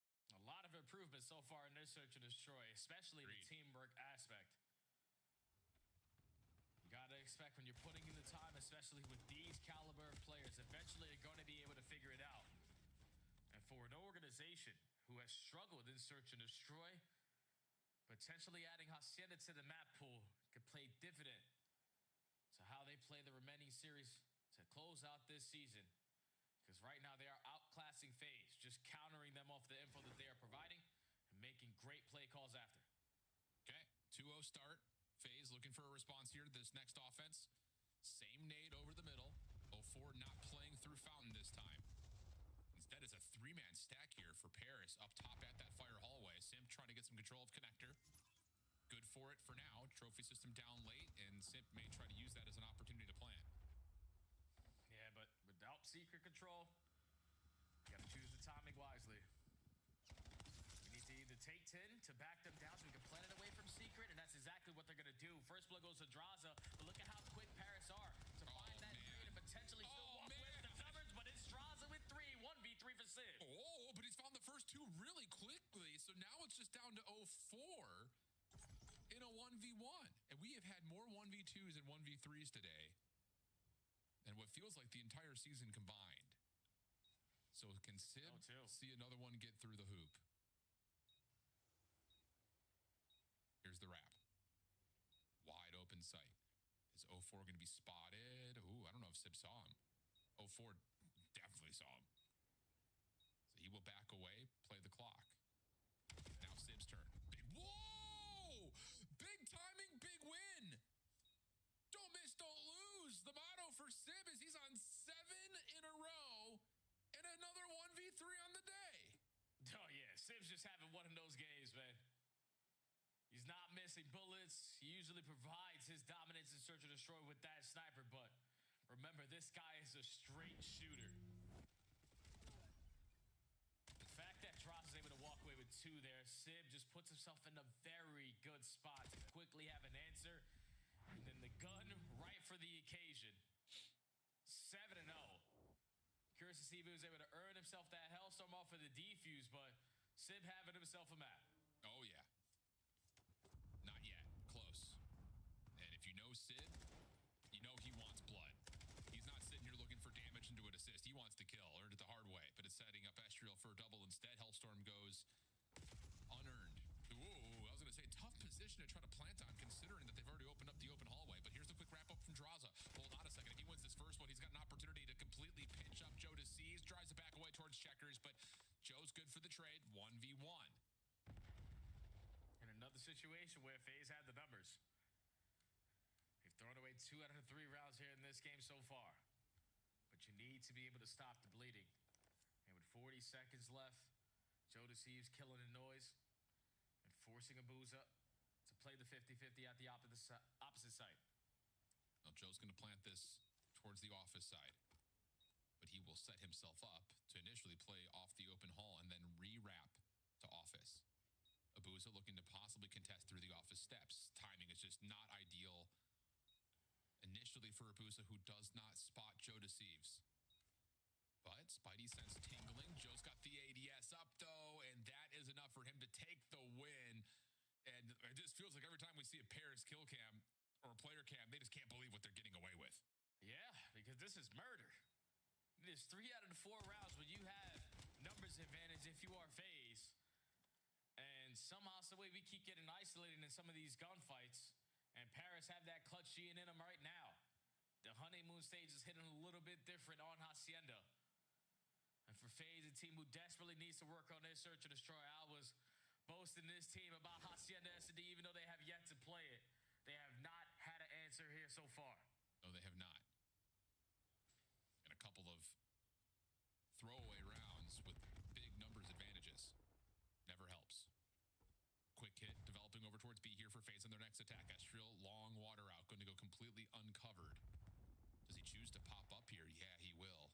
A lot of improvement so far in this search and destroy, especially the teamwork aspect. You gotta expect when you're putting in the time, especially with these caliber of players, eventually you're going to be able to figure it out. And for an organization who has struggled in search and destroy, potentially adding Hacienda to the map pool could play dividend to how they play the remaining series to close out this season. Because right now they are outclassing FaZe, just countering them off the info that they are providing and making great play calls after. Okay, 2-0 start. FaZe looking for a response here to this next offense. Same nade over the middle. 0-4 not playing through Fountain this time. Instead, it's a 3-man stack here for Paris up top at that Fire hallway. Simp trying to get some control of Connector. Good for it for now. Trophy system down late, and Simp may try to use that as an opportunity to plant. Yeah, but without secret control, you gotta choose the timing wisely. We need to either take 10 to back them down so we can plant it away from secret, and that's exactly what they're gonna do. First blood goes to Draza, but look at how quick Paris are to find that trade and potentially still walk away with the numbers, but it's Draza with 3, 1v3 for Sid. Oh, but he's found the first 2 really quickly, so now it's just down to 0-4 in a 1v1. And we have had more 1v2s and 1v3s today than what feels like the entire season combined. So can Sib see another one get through the hoop? Here's the wrap. Wide open sight. Is 0-4 going to be spotted? Ooh, I don't know if Sib saw him. 0-4 definitely saw him. So he will back away, play the clock. Now Sib's turn. Whoa! Big timing, big win! Don't miss, don't lose. The motto for Sib is he's on 7 in a row and another 1v3 on the day. Oh, yeah. Sib's just having one of those games, man. He's not missing bullets. He usually provides his dominance in search and destroy with that sniper, but remember, this guy is a straight shooter. The fact that Dross is able to walk away with 2 there, Sib just puts himself in a very good spot to quickly have an answer. And then the gun right for the occasion. 7-0. Curious to see if he was able to earn himself that Hellstorm off of the defuse, but Sib having himself a map. Oh, yeah. Not yet. Close. And if you know Sid, you know he wants blood. He's not sitting here looking for damage into an assist. He wants to kill. Earned it the hard way, but it's setting up Estriel for a double instead. Hellstorm goes unearned. Ooh, I was going to say, tough position to try to plant on, considering that they've already opened up the open hallway. But here's the quick wrap-up from Draza. Hold on a second. If he wins this first one, he's got an opportunity to completely pinch up Joe to seize. Drives it back away towards Checkers, but Joe's good for the trade. 1v1. In another situation where FaZe had the numbers. They've thrown away 2 out of 3 rounds here in this game so far. But you need to be able to stop the bleeding. And with 40 seconds left, Joe deceives killing the noise and forcing Abuza to play the 50-50 at the opposite side. Well, Joe's going to plant this towards the office side. But he will set himself up to initially play off the open hall and then re-wrap to office. Abuza looking to possibly contest through the office steps. Timing is just not ideal initially. this is murder. It is 3 out of the 4 rounds when you have numbers advantage if you are FaZe. And somehow, some way, we keep getting isolated in some of these gunfights. And Paris have that clutch gene in them right now. The honeymoon stage is hitting a little bit different on Hacienda. And for FaZe, a team who desperately needs to work on their search and destroy, I was boasting this team about Hacienda SD, even though they have yet to play it. They have not had an answer here so far. No, they have not. And a couple of throwaway rounds with big numbers advantages. Never helps. Quick hit developing over towards B here for FaZe on their next attack. Estriel, long water out, going to go completely uncovered. Does he choose to pop up here? Yeah, he will.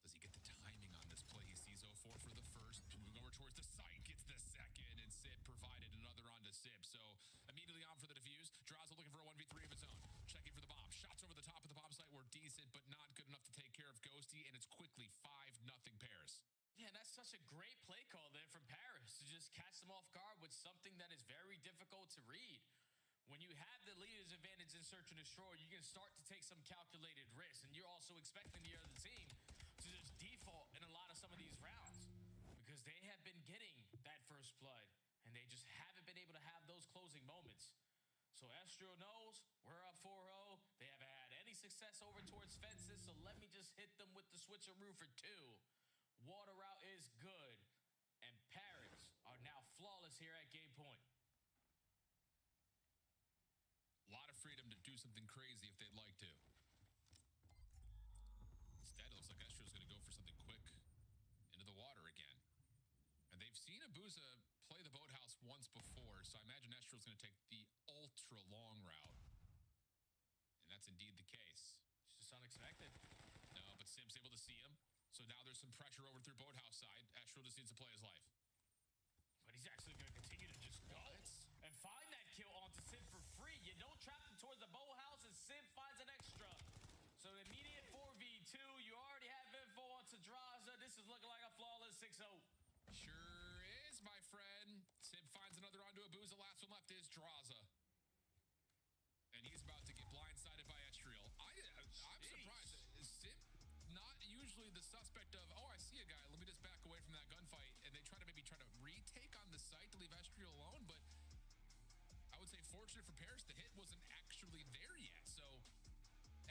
Does he get the timing on this play? He sees 04 for the first, moving over towards the site, gets the second, and Sib provided another onto Sib. So immediately on for the defuse. Draza looking for a 1v3 of his own. Checking for the bomb. Shots over the top of the bomb site were decent, but not good enough to take care of Ghosty, and it's quickly 5-0 Paris. Yeah, and that's such a great play call there from Paris to just catch them off guard with something that is very difficult to read. When you have the leader's advantage in search and destroy, you can start to take some calculated risks, and you're also expecting the other team to just default in a lot of some of these rounds because they have been getting that first blood, and they just haven't been able to have those closing moments. So Estriel knows we're up 4-0. They haven't had any success over towards fences, so let me just hit them with the switcheroo for 2. Water route is good, and Paris are now flawless here at game point. A lot of freedom to do something crazy if they'd like to. Instead, it looks like Estriel's going to go for something quick into the water again. And they've seen Abuza play the boathouse once before, so I imagine Estriel's going to take the ultra long route. And that's indeed the case. It's just unexpected. No, but Sim's able to see him. So now there's some pressure over through boathouse side. Estriel just needs to play his life. But he's actually going to continue to just go and find that kill onto Sim for free. You don't trap him towards the boathouse, and Sim finds an extra. So immediate 4v2. You already have info onto Draza. This is looking like a flawless 6-0. Sure is, my friend. Sim finds another onto Abuza. Last one left is Draza. And he's about to get blindsided by Estriel. I'm surprised. Sim not usually the suspect of, oh, I see a guy, let me just back away from that gunfight, and they try to retake on the site to leave Estriel alone, but I would say fortunate for Paris, the hit wasn't actually there yet, so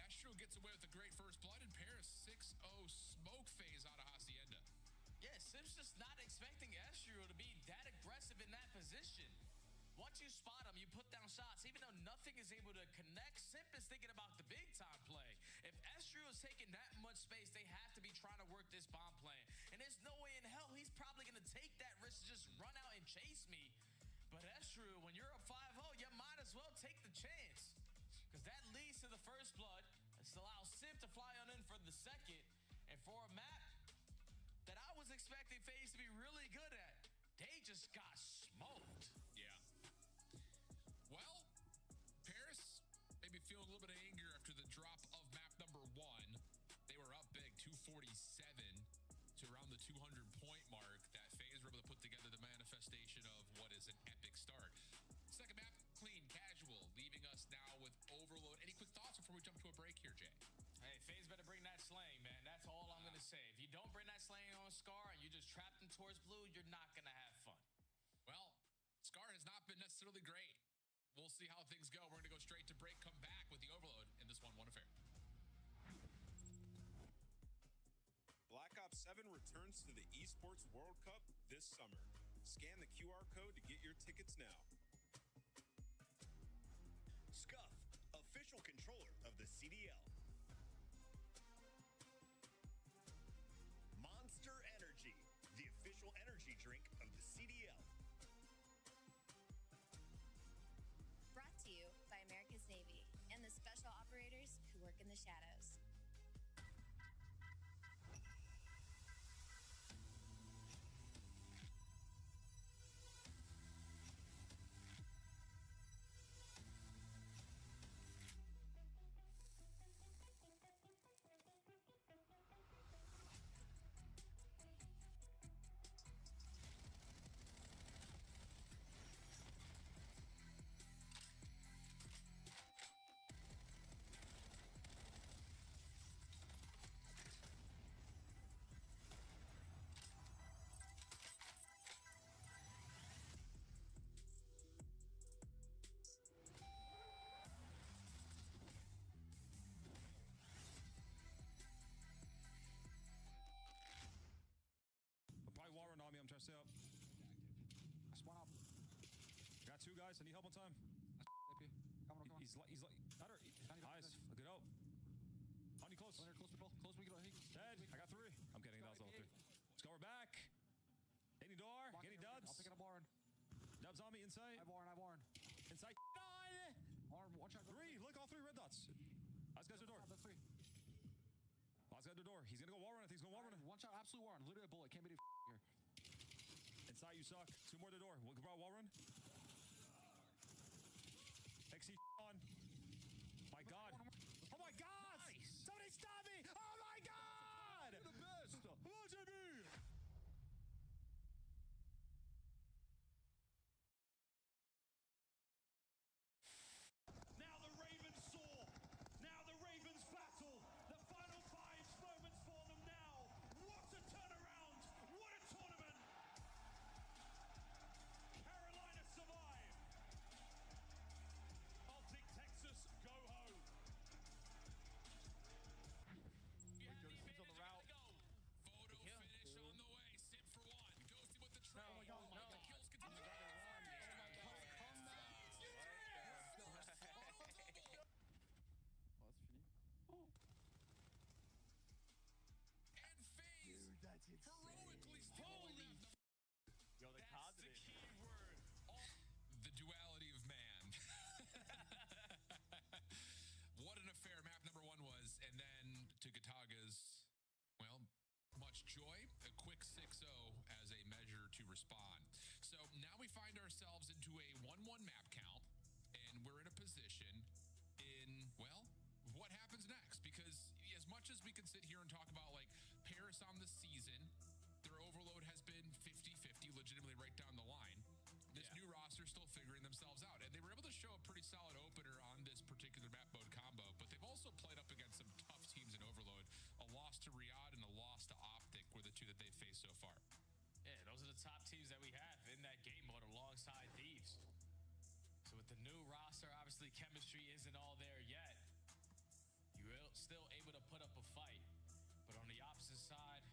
Estriel gets away with a great first blood, and Paris 6-0 smoke phase out of Hacienda. Yeah, Sim's just not expecting Estriel to be that aggressive in that position. Once you spot him, you put down shots. Even though nothing is able to connect, Simp is thinking about the big-time play. If Estriel is taking that much space, they have to be trying to work this bomb plan. And there's no way in hell he's probably going to take that risk to just run out and chase me. But Estriel, when you're up 5-0, you might as well take the chance. Because that leads to the first blood. This allows Simp to fly on in for the second. And for a map that I was expecting FaZe to be really good at, they just got smoked. Yeah. Well, Paris maybe feeling a little bit of anger after the drop of map number 1. They were up big, 247 to around the 200-point mark. That FaZe were able to put together the manifestation of what is an epic start. Second map, clean, casual, leaving us now with Overload. Any quick thoughts before we jump to a break here, Jay? Hey, FaZe better bring that slaying, man. That's all I'm going to say. If you don't bring that slaying on Scar and you just trap them towards blue, you're not going to have fun. Well, Scar has not been necessarily great. We'll see how things go. We're going to go straight to break, come back with the Overload in this 1-1 affair. Black Ops 7 returns to the Esports World Cup this summer. Scan the QR code to get your tickets now. Scuff, official controller of the CDL. Monster Energy, the official energy drink of the CDL. Brought to you by America's Navy and the special operators who work in the shadows. 2 guys. I need help on time. Come on. He's like, better. Nice. Good help. On you close. Close me. Dead. I got 3. I'm kidding. That was all 3. Let's go. We're back. Any door? Any dubs? I'll pick it up, Warren. Dubs on me inside. I Warren. Inside. On. Warren, watch out. 3. Look, all 3 red dots. Last guy's the door. That's 3. Last guy's the door. He's gonna go wall run. I think he's gonna wall run. One shot, absolute Warren. Literally a bullet. Can't be here. Inside, you suck. 2 more to the door. Wall run. XC on. My God. Oh my God! Nice. Somebody stop me! Oh my God! You're the best. Come on, JB! Now the Ravens soar. Now the Ravens battle. The final 5 moments for them now. What a turnaround. What a tournament. Carolina survive. Baltic Texas go home. He's on the route. Photo finish on the way. Sip for 1. Ghosty with the trade. Oh my God. The kills continue. Yo, they caught it. The key word. The duality of man. What an affair map number 1 was. And then to Gataga's, well, much joy. A quick 6-0 as a measure to respond. So now we find ourselves into a 1-1 map count. And we're in a position in, well, what happens next? Because as much as we can sit here and talk about, like, Paris on the season, their overload has been 50-50, legitimately right down the line. This new roster still figuring themselves out. And they were able to show a pretty solid opener on this particular map mode combo, but they've also played up against some tough teams in overload. A loss to Riyadh and a loss to Optic were the 2 that they've faced so far. Yeah, those are the top teams that we have in that game mode alongside Thieves. So with the new roster, obviously chemistry isn't all there yet. You're still able to put up a fight. But on the opposite side,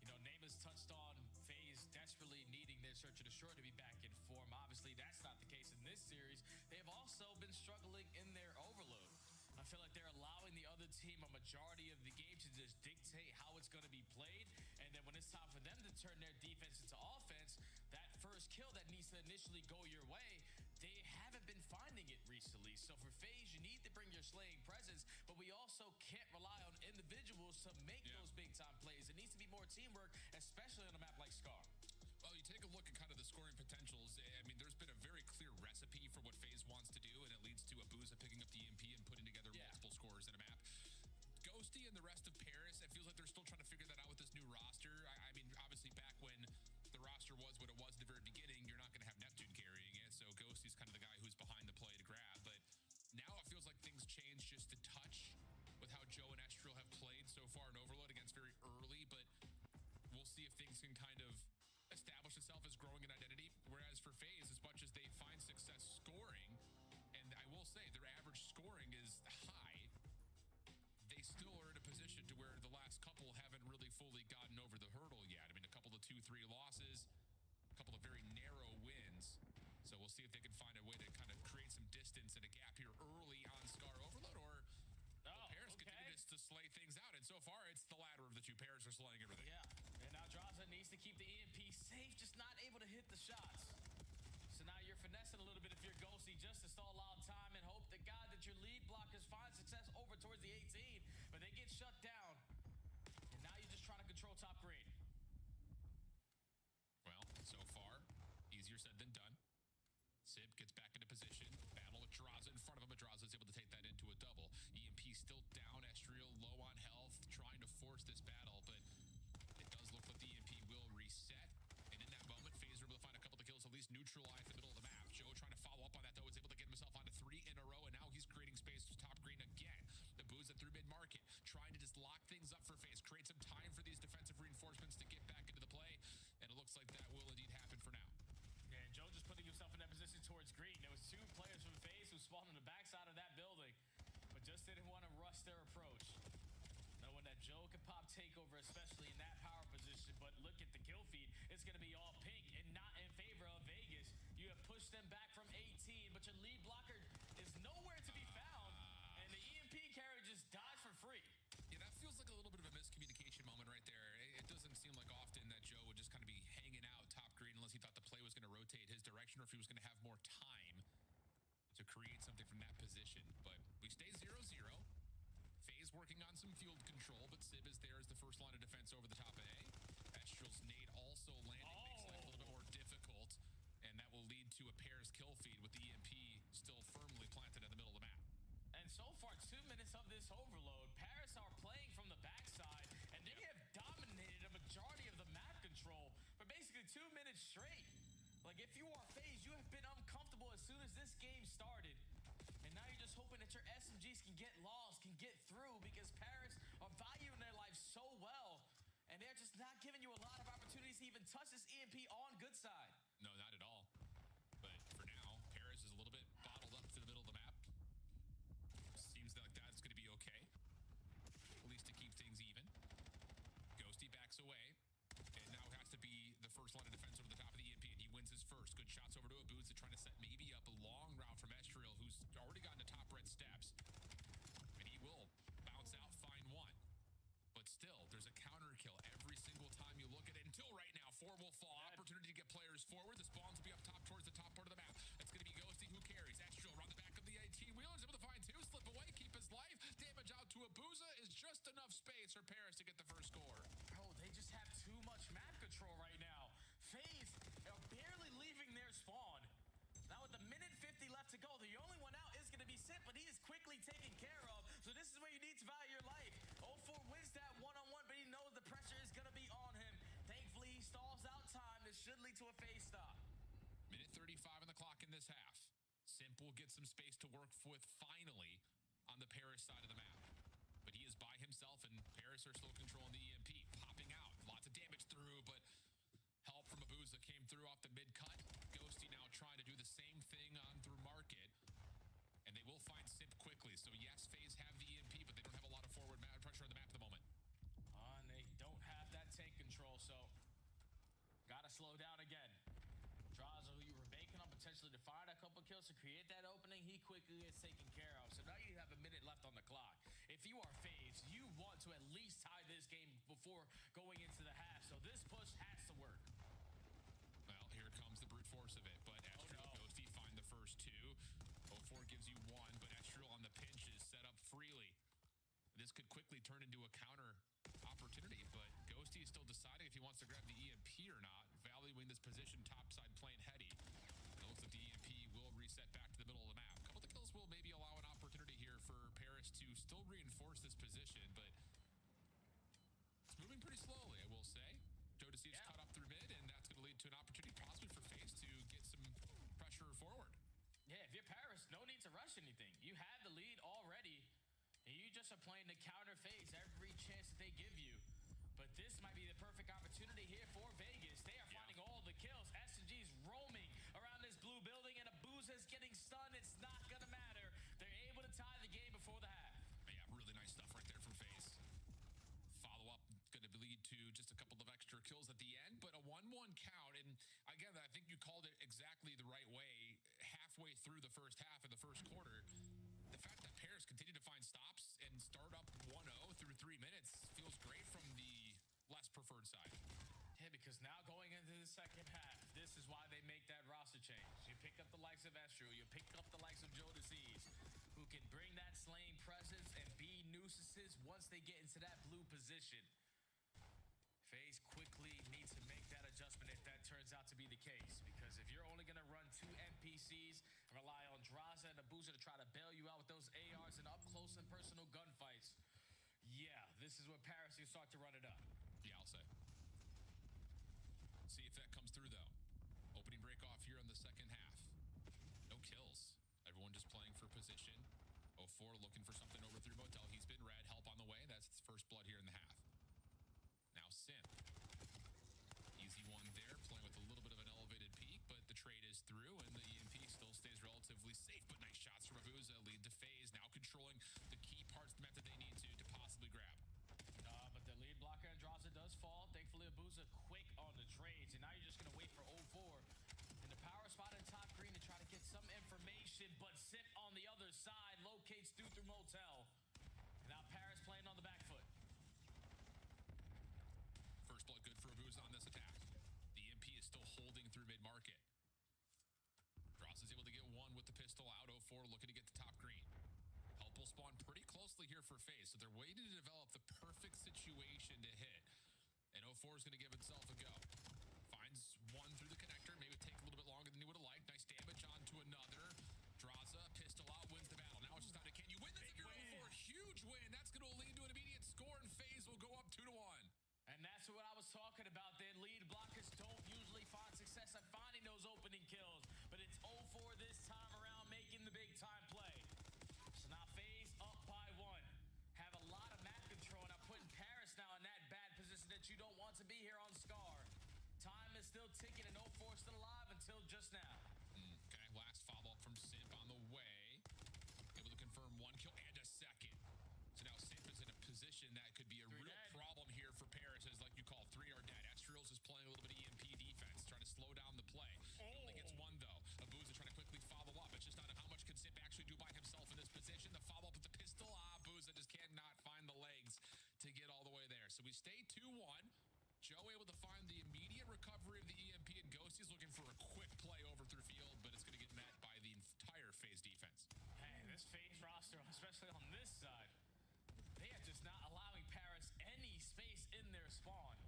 you know, Nama's touched on FaZe desperately needing their search and destroy to be back in form. Obviously, that's not the case in this series. They've also been struggling in their overload. I feel like they're allowing the other team a majority of the game to just dictate how it's going to be played. And then when it's time for them to turn their defense into offense, that first kill that needs to initially go your way, they haven't been finding it recently. So for FaZe, you need to bring your slaying presence, but we also can't rely on individuals to make those big time plays. It needs to be more teamwork, especially on a map like Scar. Well, you take a look at kind of the scoring potentials. I mean, there's been a very clear recipe for what FaZe wants to do, and it leads to Abuza picking up the EMP and putting together multiple scores in a map. Ghosty and the rest of Paris, it feels like they're still trying to figure that out with this new roster. I mean, obviously back when the roster was what it was at the very beginning, you're not going to have Neptune carrying it, so Ghosty's kind of the guy who's behind the play to grab. But now it feels like things change just a touch with how Joe and Estrel have played so far in Overload against very early, but we'll see if things can kind of establish itself as growing an identity. Whereas for FaZe, as much as they find success scoring, and I will say their average scoring is high, they still are in a position to where the last couple haven't really fully gotten over the hurdle yet. I mean, a couple of 2-3 losses, a couple of very narrow wins. So we'll see if they can find a way to kind of create some distance and a gap here early on Scar Overload, or the pairs continue to slay things out. And so far, it's the latter of the 2 pairs are slaying everything. Yeah, and now Draza needs to keep the EMP safe, just not able to hit the shots. So now you're finessing a little bit if you're Ghosty, just to stall out time and hope to God that your lead blockers find success over towards the 18, but they get shut down. And now you're just trying to control top green. Well, so far, easier said than done. Sib gets back into position. Battle with Draza in front of him. Draza is able to take that into a double. EMP still down. Estriel low on health, trying to force this battle, but it does look like the EMP will reset. And in that moment, FaZe are able to find a couple of kills, at least neutralize the middle of the map. Joe trying to follow up on that, though, is able to get himself onto 3 in a row, and now he's creating space to top green again. The Booza through mid-market, trying to just lock things up for FaZe, create some time for these defensive reinforcements to get back into the play, and it looks like that will indeed happen for now. Yeah, and Joe just putting himself in that position towards green. There was 2 players from FaZe who spawned on the backside of that building, but just didn't want to rush their approach. Knowing that Joe can pop takeover, especially in that power position, but look at the kill feed. It's going to be all pink and not in favor of Vegas. You have pushed them back from 18 or if he was going to have more time to create something from that position. But we stay 0-0. FaZe working on some field control, but Sib is there as the first line of defense over the top of A. Estrel's nade also landing, makes life a little bit more difficult, and that will lead to a Paris kill feed with the EMP still firmly planted in the middle of the map. And so far, 2 minutes of this overload, Paris are playing from the backside, and they have dominated a majority of the map control for basically 2 minutes straight. Like, if you are FaZe, you have been uncomfortable as soon as this game started. And now you're just hoping that your SMGs can get lost, can get through, because Paris are valuing their life so well. And they're just not giving you a lot of opportunities to even touch this EMP on good side. No, not at all. But for now, Paris is a little bit bottled up to the middle of the map. Seems like that's going to be okay. At least to keep things even. Ghosty backs away. And now has to be the first line of defense over the top of the EMP, and he wins his first. Good shots over to Abuza, trying to set maybe up a long route from Estriel, who's already gotten to top red steps. And he will bounce out, find one. But still, there's a counter kill every single time you look at it. Until right now, 4 will fall. Opportunity to get players forward. The spawns will be up top towards the top part of the map. It's going to be Ghosty who carries. Estriel around the back of the 18-wheeler is able to find 2, slip away, keep his life. Damage out to Abuza is just enough space for Paris to get the first score. Bro, they just have too much map control right now. FaZe are barely leaving their spawn. Now with a minute 50 left to go, the only one out is going to be Sip, but he is quickly taken care of. So this is where you need to value your life. 0-4 wins that one-on-one, but he knows the pressure is going to be on him. Thankfully, he stalls out time. This should lead to a FaZe stop. Minute 35 on the clock in this half. Simp will get some space to work with finally on the Paris side of the map. But he is by himself, and Paris are still controlling the EMP. Popping out. Lots of damage through, but help from Abuza came through off the mid-cut. Ghosty now trying to do the same thing on through market. And they will find Simp quickly. So yes, FaZe have the EMP, but they don't have a lot of forward pressure on the map at the moment. And they don't have that tank control, so gotta slow down again. Draza, who you were banking on potentially to find a couple kills to create that opening, he quickly is taken care of. So now you have a minute left on the clock. If you are FaZe, you want to at least tie this game before going into the half. So this push has to work. Well, here comes the brute force of it, but Estriel Ghosty find the first 2. 0-4 gives you 1, but Estriel on the pinch is set up freely. This could quickly turn into a counter opportunity, but Ghosty is still deciding if he wants to grab the EMP or not, valuing this position topside playing heady. It looks like the EMP will reset back to the middle of the map. A couple of the kills will maybe allow an opportunity here for Paris to still reinforce this position, but it's moving pretty slowly, I will say. Jodeci is cut up through mid, and that's going to lead to an opportunity possibly for FaZe to get some pressure forward. Yeah, if you're Paris, no need to rush anything. You have the lead already, and you just are playing to counter FaZe every chance that they give you. But this might be the perfect opportunity here for Vegas. They are finding all the kills. SMG's roaming around this blue building, and Abuza's getting stunned. It's not going to matter. They're able to tie the game before the half. Yeah, really nice stuff right there from FaZe. Follow-up going to lead to just a couple of extra kills at the end, but a 1-1 count. And again, I think you called it exactly the right way. Halfway through the first half of the first quarter, the fact that Paris continue to find stops and start up 1-0 through 3 minutes feels great from the less preferred side. Yeah, because now going into the second half, this is why they make that roster change. You pick up the likes of Estriel, you pick up the likes of Jodeci, who can bring that slaying presence and be nuisances once they get into that blue position. FaZe quickly need to make that adjustment if that turns out to be the case. Because if you're only going to run 2 NPCs and rely on Draza and Abuza to try to bail you out with those ARs and up close and personal gunfights, yeah, this is where Paris can start to run it up. Yeah, I'll say. See if that comes through, though. Opening break off here in the second half. No kills. Everyone just playing for position. 0-4 looking for something over through Motel. He's been red. Help on the way. That's first blood here in the half. Now Simp. Easy one there, playing with a little bit of an elevated peak, but the trade is through, and the EMP still stays relatively safe. But nice shots from Abuza lead to FaZe, now controlling the key parts of the map that they need to possibly grab. But the lead blocker Andraza does fall. Thankfully, Abuza quick on the trades, and now you're just going to wait for 0-4 in the power spot in top green to try to get some information, but Simp on the other side locates through Motel. And now Paris playing on the back foot. First blood good for Abuza on this attack. The EMP is still holding through mid-market. pistol out. 0-4 looking to get the top green. Help will spawn pretty closely here for FaZe, so they're waiting to develop the perfect situation to hit. And 0-4 is going to give himself a go. Finds one through the connector. Maybe take a little bit longer than he would have liked. Nice damage onto another. Draza, pistol out, wins the battle. Now it's just down to, can you win this if you're 0-4? Huge win. That's going to lead to an immediate score, and FaZe will go up 2-1. And that's what I was talking about. Their lead blockers don't usually find success at finding those opening kills. But it's 0-4 this time around, making the big time play. So now FaZe up by 1. Have a lot of map control, and I'm putting Paris now in that bad position that you don't want to be here on Scar. Time is still ticking, and 0-4 still alive until just now. Okay, last follow-up from Simp on the way. Able to confirm 1 kill and a second. So now Simp is in a position that could be a real problem here for Paris, as like you call 3 are dead. Estrials is playing a little bit of EMP defense, trying to slow down the play. He only gets 1 though. Abuza trying to quickly follow up. It's just not how much can Simp actually do by himself in this position. The follow-up with the pistol. Abuza just cannot find the legs to get all the way there. So we stay 2-1. Joe able to find the immediate recovery of the EMP, and Ghosty's looking for a quick play over through field, but it's going to get met by the entire FaZe defense. Hey, this FaZe roster, especially on this side, they are just not allowing Paris any space in their spawn.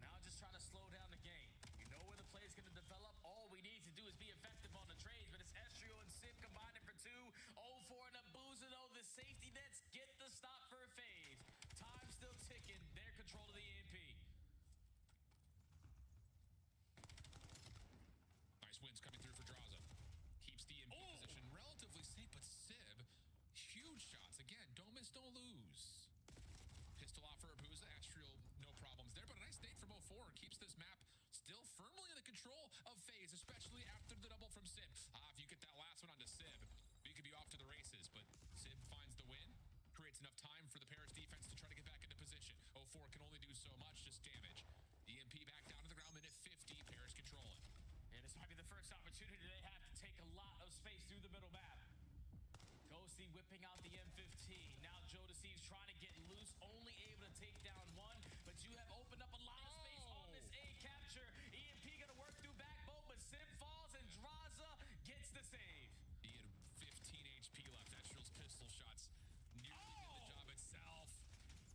Now just trying to slow down the game. You know where the play is going to develop. All we need to do is be effective on the trades, but it's Estriel and Simp combining for 2. 0-4 and Abuza, though. The safety nets get the stop for FaZe. Time still ticking. Their control of the EMP. Nice wins coming through for Draza. Keeps the EMP position relatively safe, but Sib, huge shots. Again, don't miss, don't lose. Pistol off for Abuza. Estriel, no problems there, but a nice nade from 0-4 keeps this map still firmly in the control of FaZe, especially after the double from Sib. If you get that last one onto Sib, we could be off to the races, but Sib finds the win, creates enough time for the Paris defense to try to get back into position. 0-4 can only do so much, just damage. EMP back down to the ground, minute 50, Paris controlling. And this might be the first opportunity they have to take a lot of space through the middle map. Ghosty whipping out the M15. Now Joe Deceives trying to get loose, only able to take down 1, but you have opened up a lot of space on this A capture. EMP gonna work through backbone, but Simp falls and Draza gets the save. He had 15 HP left. Estriel's pistol shots nearly did the job itself.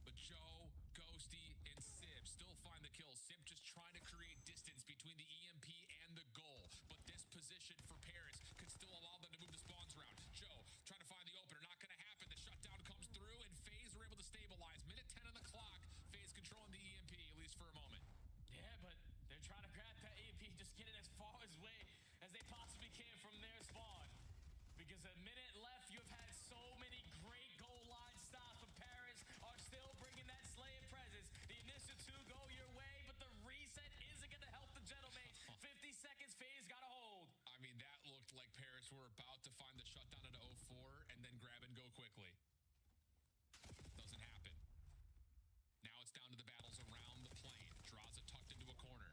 But Joe, Ghosty, and Sib still find the kill. Sib just trying to create distance between the EMP and the goal. But this position for Paris could still allow them to move the spawns around. Joe trying to find the opener. Not going to happen. The shutdown comes through, and FaZe are able to stabilize. Minute 10 on the clock. FaZe controlling the EMP, at least for a moment. Yeah, but they're trying to grab that EMP, just get it as far away as they possibly can from their spawn. Because a minute left, you've had so many great goal line stops, but Paris are still bringing that slaying presence. The initial 2 go your way, but the reset isn't going to help the gentlemen. 50 seconds, FaZe got a hold. I mean, that looked like Paris were about to find the shutdown at 0-4 and then grab and go quickly. Doesn't happen. Now it's down to the battles around the plane. Draza tucked into a corner.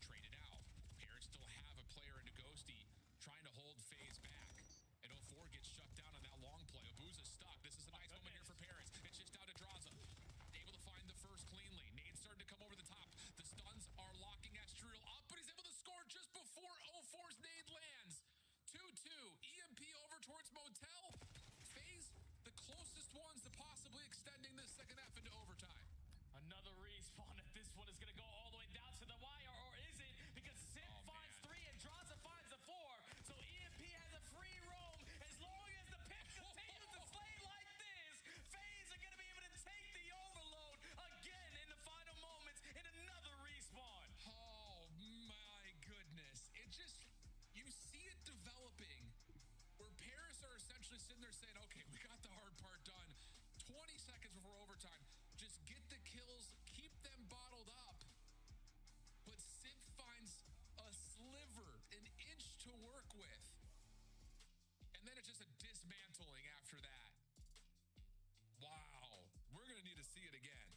Traded out. Paris still have a player into Ghosty trying to hold FaZe back. And 0-4 gets shut down on that long play. Abuza's stuck. This is a nice moment here for Paris. It's just down to Draza. Able to find the first cleanly. Nade's starting to come over the top. The stuns are locking Estriel up, but he's able to score just before 0-4's nade lands. 2-2. EMP over towards Motel. FaZe, the closest ones to possibly extending this second half into overtime. Another respawn, and this one is going to go all the way down to the wire, or is it? Because Simp finds 3 and Draza finds the 4. So EMP has a free roam as long as the pick continues to slay like this. FaZe are going to be able to take the overload again in the final moments in another respawn. Oh my goodness. It just, you see it developing where Paris are essentially sitting there saying, okay, we got the hard part done. 20 seconds before overtime. Just get the kills, keep them bottled up. But Simp finds a sliver, an inch to work with. And then it's just a dismantling after that. Wow. We're going to need to see it again.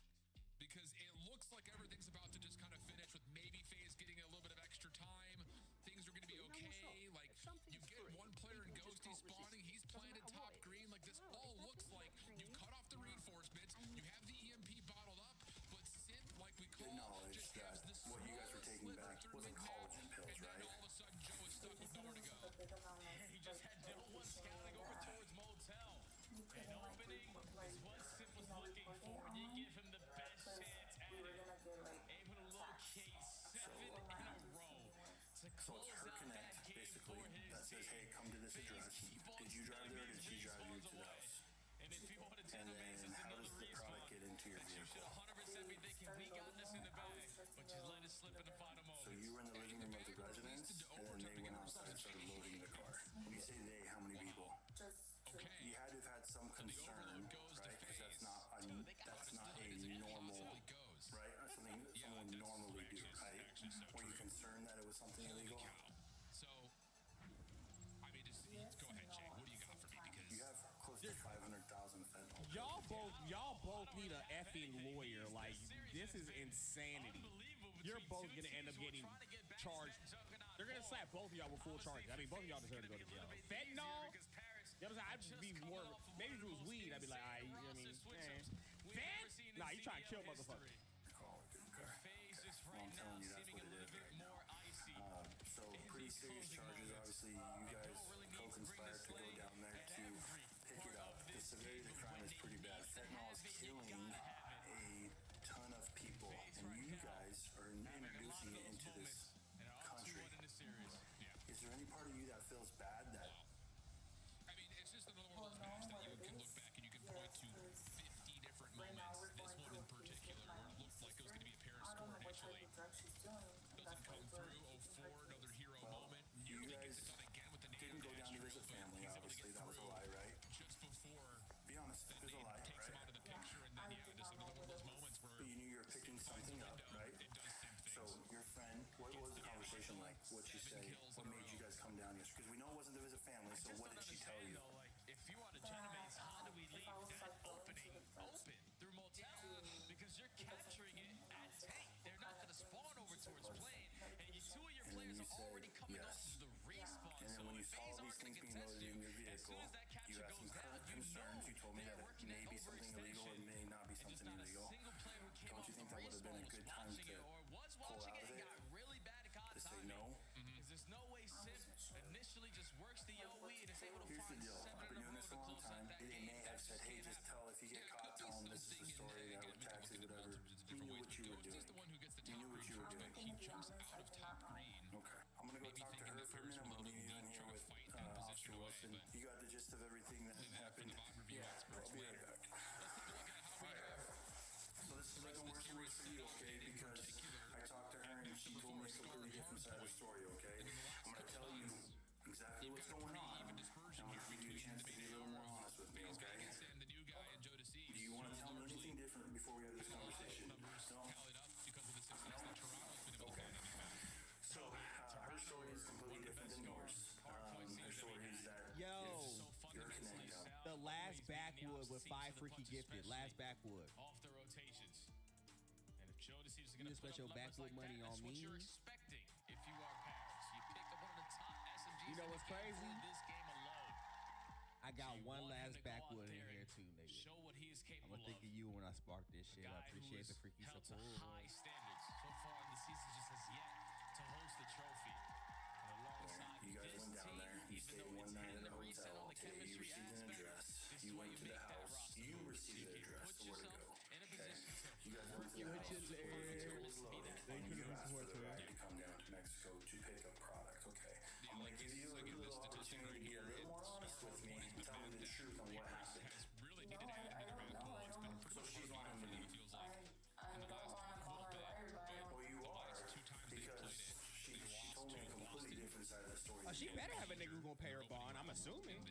Because it looks like everything's about to just kind of finish with maybe FaZe getting a little bit of extra time. Things are going to be okay. Like, you get one player in Ghosty spawning. He's planted top green. Like, this all looks like you cut off the reinforcements. You have the EMP bottled up. But Simp, like we call, just has this what you guys were taking back wasn't collagen pills, and then right? all of a sudden, Joe is stuck with nowhere to go. So it's her connect, basically, that says, hey, come to this address. Did you drive there or did she drive you to the house? And if you want to And then how does the product get into your vehicle? 100% be thinking we got this in the bag, but just let it slip in the final moment. So you were in the living room of the residence, and then they went outside and started loading the car. When you say they, how many people? You had to have had some concern, right? Because that's not a normal, right? That's something that someone would normally do, right? Were you concerned that it was something illegal? So, I mean, just go ahead, Jake. What do you got for me? Because you have close to 500,000 fentanyl. Y'all both need an effing lawyer. Like, this is insanity. You're both gonna end up getting charged. They're gonna slap both of y'all with full charges. I mean, both of y'all deserve to go to jail. Fentanyl. You know what I'm saying? I'd be more. Maybe if it was weed, I'd be like, you know what I mean? Fent? Nah, you trying to kill motherfuckers. Oh, good car. Well, I'm telling you, that's what it is right now. So pretty serious charges. Obviously, you guys co-conspired to go down there to pick it up. The severity of the crime is pretty bad. Fentanyl is killing a ton of people, and you guys are introducing it into this country. Is there any part of you that feels bad that? I mean, it's just another one of those maps that you can look back and you can point to 50 different moments. This one in particular, where it looked like it was going to be a Paris score initially. Doesn't come through. 04, another hero moment. You guys didn't go down to visit family, obviously. That was a lie, right? Just before. Be honest, it was a lie, takes him right? out of the picture, and then, just another one of those moments where. But you knew you were picking something up, right? So your friend, what was the conversation like? What'd she say? What made you guys come down yesterday? Because we know it wasn't to visit family, so what did she tell you? If you are the Genomates, how do we leave that opening open through motel? Because you're capturing it at tank. They're not going to spawn over towards plane, and two of your players are already coming off of the respawn. And then when you saw all these things being loaded in your vehicle, you had some current concerns. You told me that it may be something illegal, it may not be something illegal. Don't you think that would have been a good time to pull out of it? To say no? Because there's no way Sim initially just works the OE and is able to Here's the find deal. I've been doing this a long time. They may have said, hey, just tell if you get caught, tell them this is the story, that with taxes, whatever. You knew what you were doing. You knew what you were doing. He jumps out of top green. Okay. I'm going to go talk to her for a minute. I'm going to leave you in here with Officer Wilson. You got the gist of everything that happened? Yeah. I'll be right back. So this is like a worse and worse for you, okay? Because I talked to her and she told me a completely different side of the story, okay? I'm going to tell you exactly what's going on. And I'm going to give you a chance to be a little more honest with me, okay? Do you want to tell me anything different before we have this conversation? No? Okay. So her story is completely different than yours. Her story is that you're connected up. The last backwood with 5 freaky gifted. Last backwood. Off the rotations. And if Joe decides to You just spent your backwood money on me. what you're expecting if you are Paris. You picked up one of the top SMGs You know what's crazy? in this game alone. I got one last backwood in here too, nigga. Show what he is I'm capable gonna think of you when I spark this shit. I appreciate the freaky held to support. high standards so far in the season, just has yet to host the trophy. And alongside You guys this went down team, there. You even stayed though one it's night hitting at a the reset hotel. on the Okay, you chemistry received an aspect, address. this You is went where to you the make that house. roster You move. received So the if you address. put So where to yourself go? in a Okay. position to You guys went to the Put house. your The vehicle was leg. loaded. They And could you have asked for the supported ride to come down to Mexico to pick up product. Okay. I'm gonna give you a little opportunity to be a little more honest with me and tell me the truth on what happened. So she's lying to me. Well, you are, because she told me a completely different side of the story. She better have a nigga who's gonna pay her bond. I'm assuming.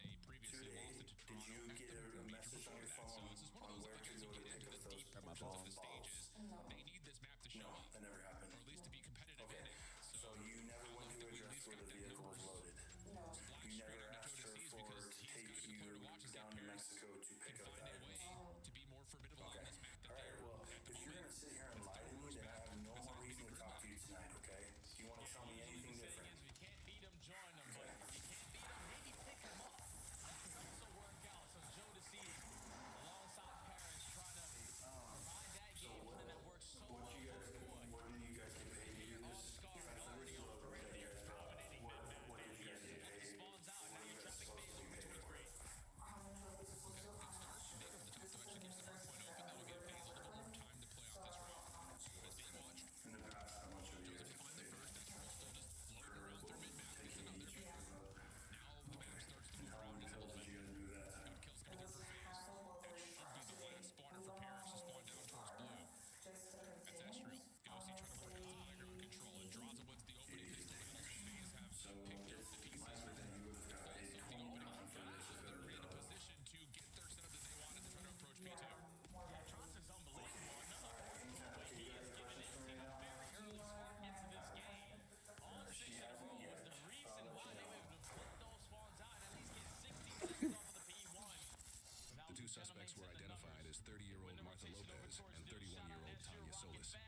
Today, did you get a message on your phone on where to go to pick up those bottles? They need this map to show No, up. that never happened. Or at least to be competitive Okay. in it. So you never went to address where the vehicle was loaded. You never asked her to take you down to Mexico to pick up that. To be more formidable Okay. on this map. All right. Well, if you're gonna sit here and lie to me, then I have no more reason to talk to you tonight. Okay? Do you want to tell me anything different? If you can't beat him, join him. But if you can't beat him, maybe pick him up. That could also work out. So Joe DeCease alongside Paris trying to provide that game plan that works so well for the boy. What did you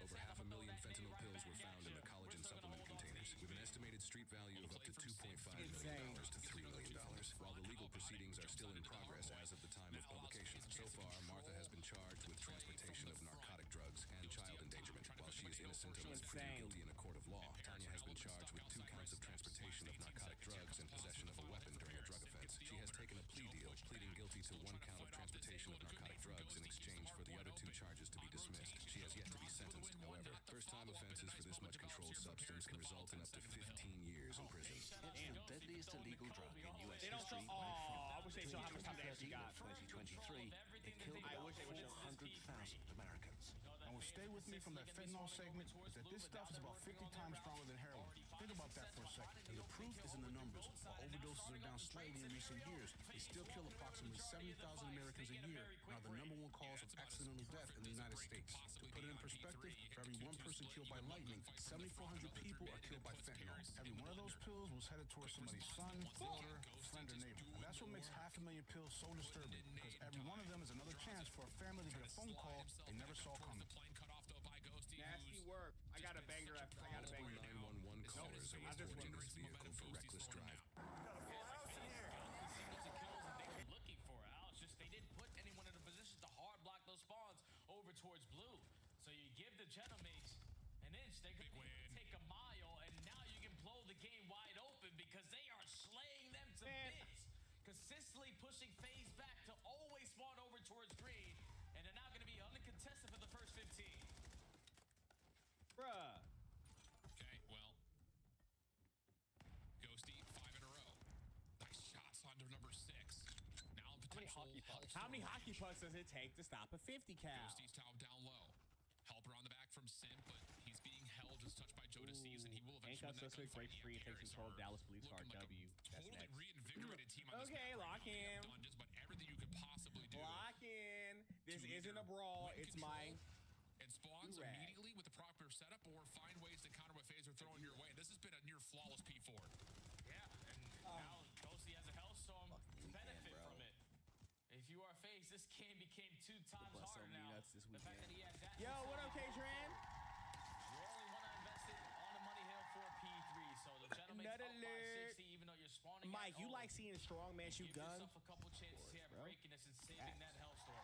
Over 500,000 fentanyl pills were found in the collagen supplement containers, with an estimated street value of up to $2.5 million to $3 million. While the legal proceedings are still in progress as of the time of publication, so far, Martha has been charged with transportation of narcotic drugs and child endangerment. While she is innocent unless proven guilty in a court of law, Tanya has been charged with 2 counts of transportation of narcotic drugs and possession of a weapon during a drug offense. She has taken a plea deal, pleading guilty to 1 count of transportation of narcotic drugs in exchange for the other 2 charges to be dismissed. She has yet to be sentenced. However, first-time offenses for this much controlled substance can result in up to 15 years in prison. It's the deadliest illegal drug in U.S. They don't history show. by far. I wish they showed how much time they actually 2030 got. and 2023, it killed about 400,000 Americans. And what stay with me from that fentanyl segment is that this stuff is about 50 times stronger than heroin. Think about that for a second. And the proof is in the numbers. While overdoses are down slightly in recent years, they still kill approximately 70,000 Americans a year, and are the #1 cause of accidental death in the United States. To put it in perspective, for every 1 person killed by lightning, 7,400 people are killed by fentanyl. Every one of those pills was headed towards somebody's son, daughter, friend, or neighbor. And that's what makes 500,000 pills so disturbing, because every one of them is another chance for a family to get a phone call they never saw coming. Nasty work. I got a banger after. I got a banger. 911 callers are reporting this vehicle for reckless drive. Looking for Alex, just they didn't put anyone in a position to hard block those spawns over towards blue. So you give the Genomates an inch, they could take a mile, and now you can blow the game wide open because they are slaying them to bits. Consistently pushing FaZe back to always spawn over towards green, and they're now going to be uncontested for the first 15. Bruh. Okay, well. Ghosty, 5 in a row. Nice shots onto number 6. Now potential How many hockey pucks does it take to stop a 50 cal? Ghosty's down low. Helper on the back from Simp, but he's being held as touched by Jodasees, and he will eventually Handcuffs suspect breaks free and takes control of Dallas Police Car W. That's totally next. reinvigorated team on this Okay, map lock right now. in. Done just about everything you could possibly do. Lock in. This isn't a brawl. It's my. And spawns do-rag. immediately with the proper setup, or find ways to counter what FaZe are throwing your way. This has been a near flawless P4. Yeah, and now Ghosty has a Hellstorm to benefit from it. If you are FaZe, this game became 2 times Bust harder so many now. nuts this The fact that he has that. Yo, what up, K-Tran? You only want to invest it on the money hill for P3, so the Genomates Nut up by alert. 60, even though you're spawning. Mike, at you home. like seeing a strong man shoot Give gun? yourself a couple chances here at bro. breaking this and saving that Hellstorm.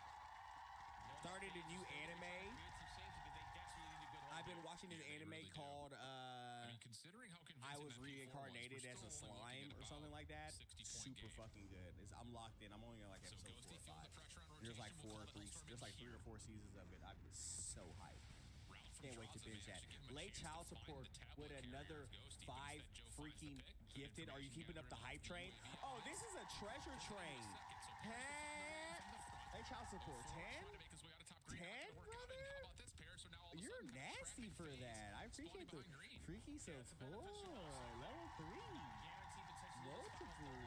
Started a new anime. Create some saves because they desperately need a good I've been watching this anime called Considering how I Was convincing that P4 was, Reincarnated we're as a still only slime looking or at something like that. 60-point Super game. fucking good. I'm locked in. I'm only on like episode 4 or 5. There's like 3 or 4 seasons of it. I'm so hyped. Can't wait to binge that. Late child support with another 5 freaking gifted. Are you keeping up the hype train? Oh, this is a treasure train. Late child support 10? 10, brother? You're nasty for that. I appreciate the freaky support. Level 3. Multiple.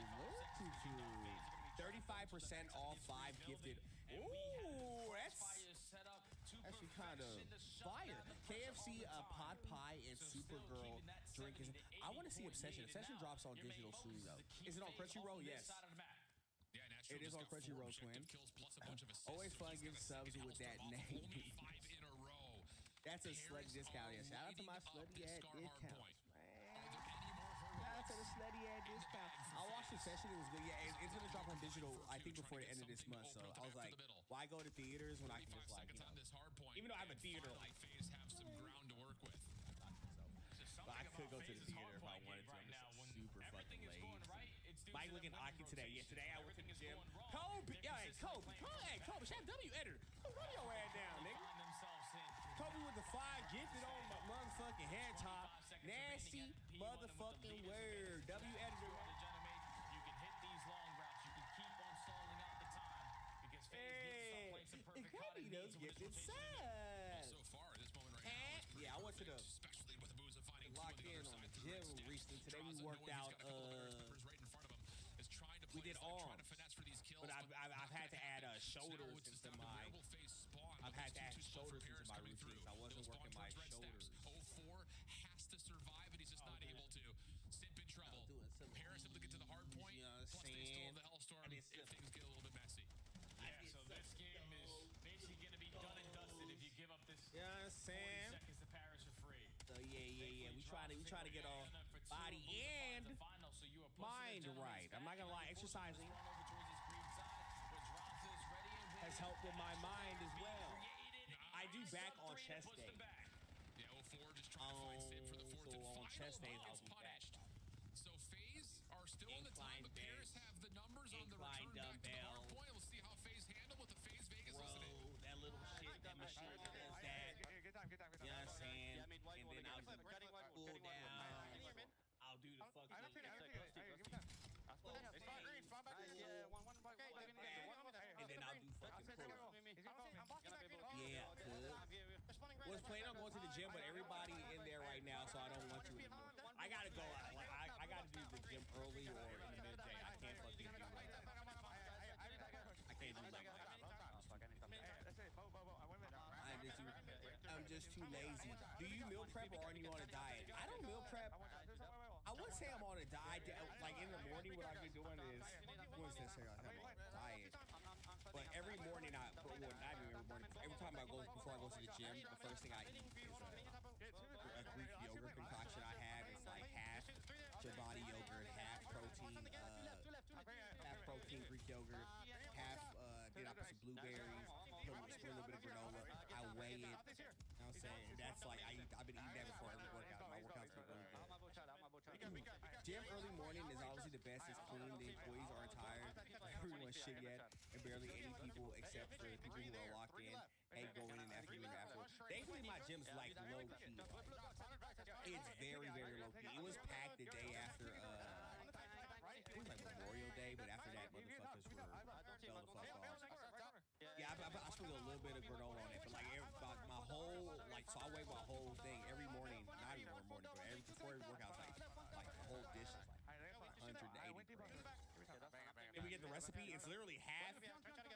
35% off 5 gifted. Ooh, that's actually kind of fire. KFC, pot pie, and Supergirl drink is. I want to see Obsession. Obsession drops on digital soon though. Is it on Crunchyroll? Yes. It is on Crunchyroll, twin. Always fun getting subs with that name. That's a slutty discount. Yeah, shout out to my slutty ad discounts, man. Shout out to the slutty ad discount. I watched the session. It was good. Yeah, it's gonna drop on digital. I think before the end of this month. So I was like, why go to theaters when I can just like, even though I have a theater, like, have some ground to work with. But I could go to the theater if I wanted to. I'm just super fucking lazy. Mike looking Aki today. Yeah, today I went to the gym. Kobe, hey Kobe, Chef W editor. Run your ass down, nigga. Kobe with the 5 gifted on my motherfucking head top. Nasty motherfucking word. W editor. You can hit these long routes. You can keep on stalling out the time because FaZe gets some perfect Kobe those gifted subs. So far, this moment right now, yeah, I went to the especially with the Booza finding locked in on the gym recently. Today we worked out. We did arms, but I've had to add shoulders into my. I've had to add shoulders into my routines. I wasn't working my shoulders. 04 has to survive, and he's just not able to. Simp in trouble. Paris able to get to the hard point. You know what I'm Plus they saying? stole the Hellstorm. If things get a little bit messy. Yeah, so this game is basically going to be done and dusted if you give up this. You know what I'm saying? trying to get our body and mind right. I'm not gonna lie, exercising has helped with my mind as well. I do back on chest day. Yeah, 04 just trying to find Sid for the fourth and final chest days, ball I'll gets be back. punished. So FaZe are still on the time, but Paris have the numbers on the return back to the hard point. We'll see how FaZe handle with the FaZe Vegas listening. That little shit, that machine does that. Good time. You know what I'm saying? And then I'll do cool down. I'll do the fucking. I don't think it. Give me time. It's not green. Spawn back green. Yeah, one. And then I'll do fucking pull. Yeah, good. Was planning on going to the gym, but everybody in there right now, so I don't want to anymore. I gotta go. I gotta do the gym early or in the midday. I can't fucking do I can't do like I'm just too lazy. Do you meal prep or are you on a diet? I don't meal prep. I would say I'm on a diet. Like in the morning, what I've been doing is, what's this here? I'm on a diet. But every morning, not even every morning. Every time before I go to the gym, the first thing I eat is a Greek yogurt concoction I have. It's like half Chobani yogurt, half protein Greek yogurt, half. Then I put some blueberries, put a little bit of granola. I weigh it. You know what I'm saying? That's like I've been eating that before every workout. My workouts been really good. Gym early morning is obviously the best. It's clean. The employees aren't tired. Everyone's shit yet, and barely any people except for the people who are locked in. Hey, go in after you and after. Thankfully, my gym's like low key. It's very, very low key. It was packed the day after. It was like Memorial Day, but after that, motherfuckers fell the fuck off. Yeah, I sprinkled a little bit of granola on it, but like my whole, so I weigh my whole thing every morning. Not even every morning, but before every workout, like the whole dish is like 180 grams. And we get the recipe. It's literally half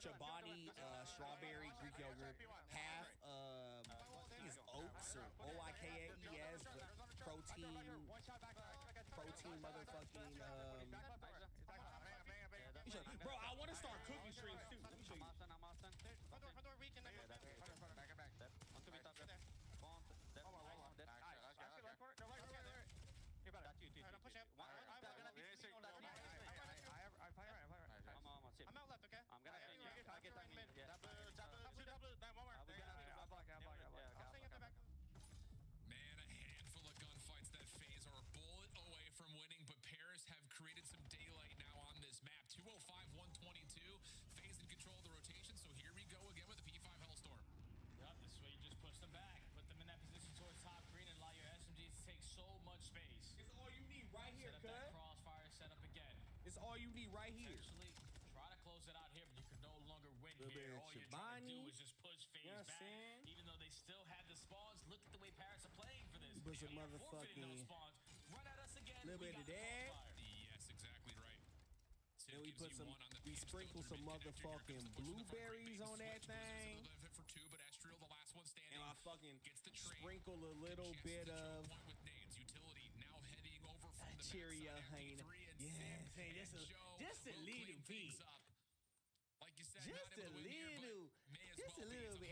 Chobani strawberry Greek yogurt, half I think it's oats or OIKAES, but protein motherfucking. Bro, I want to start cooking streams too. Let me show you. I'm out left, okay? I'm gonna get mid. Man, a handful of gunfights that FaZe are a bullet away from winning, but Paris have created some daylight now on this map. 205-122. FaZe in control of the rotation, so here we go again with the P5 Hellstorm. Yep, this way you just push them back, put them in that position towards top green, and allow your SMGs to take so much space. It's all you need right here, cuz. Set up that crossfire, set up again. It's all you need right here. Essentially, try to close it out here, but you can no longer win here. All you're trying to do is just push FaZe back. Even though they still have the spawns, look at the way Paris are playing for this. But some motherfucking those spawns. Run at us again. Little bit of that. Yes, exactly right. Then we put some, we sprinkle some motherfucking blueberries on that thing. For two, but Estriel, the last one standing, and I fucking gets the train. Sprinkle a little bit of with nades. Utility now heading over from the Cheerio, hyena. Yes, hey, just a little bit. Like you said, just a little bit.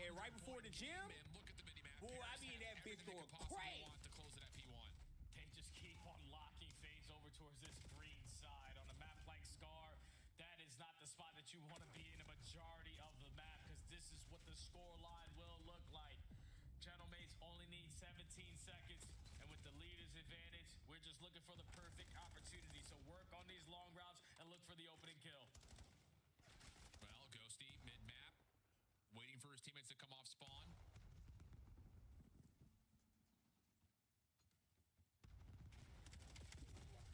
And right before the gym, boy, I be in that bitch going crazy. To close it at P1. They just keep on locking FaZe over towards this green side on a map like Scar. That is not the spot that you want to be in a majority of the map, because this is what the score line will look like. Gentlemates only need 17 seconds, and with the leader's advantage, we're just looking for the perfect opportunity. So work on these long routes and look for the opening kill. Well, Ghosty, mid-map, waiting for his teammates to come off spawn.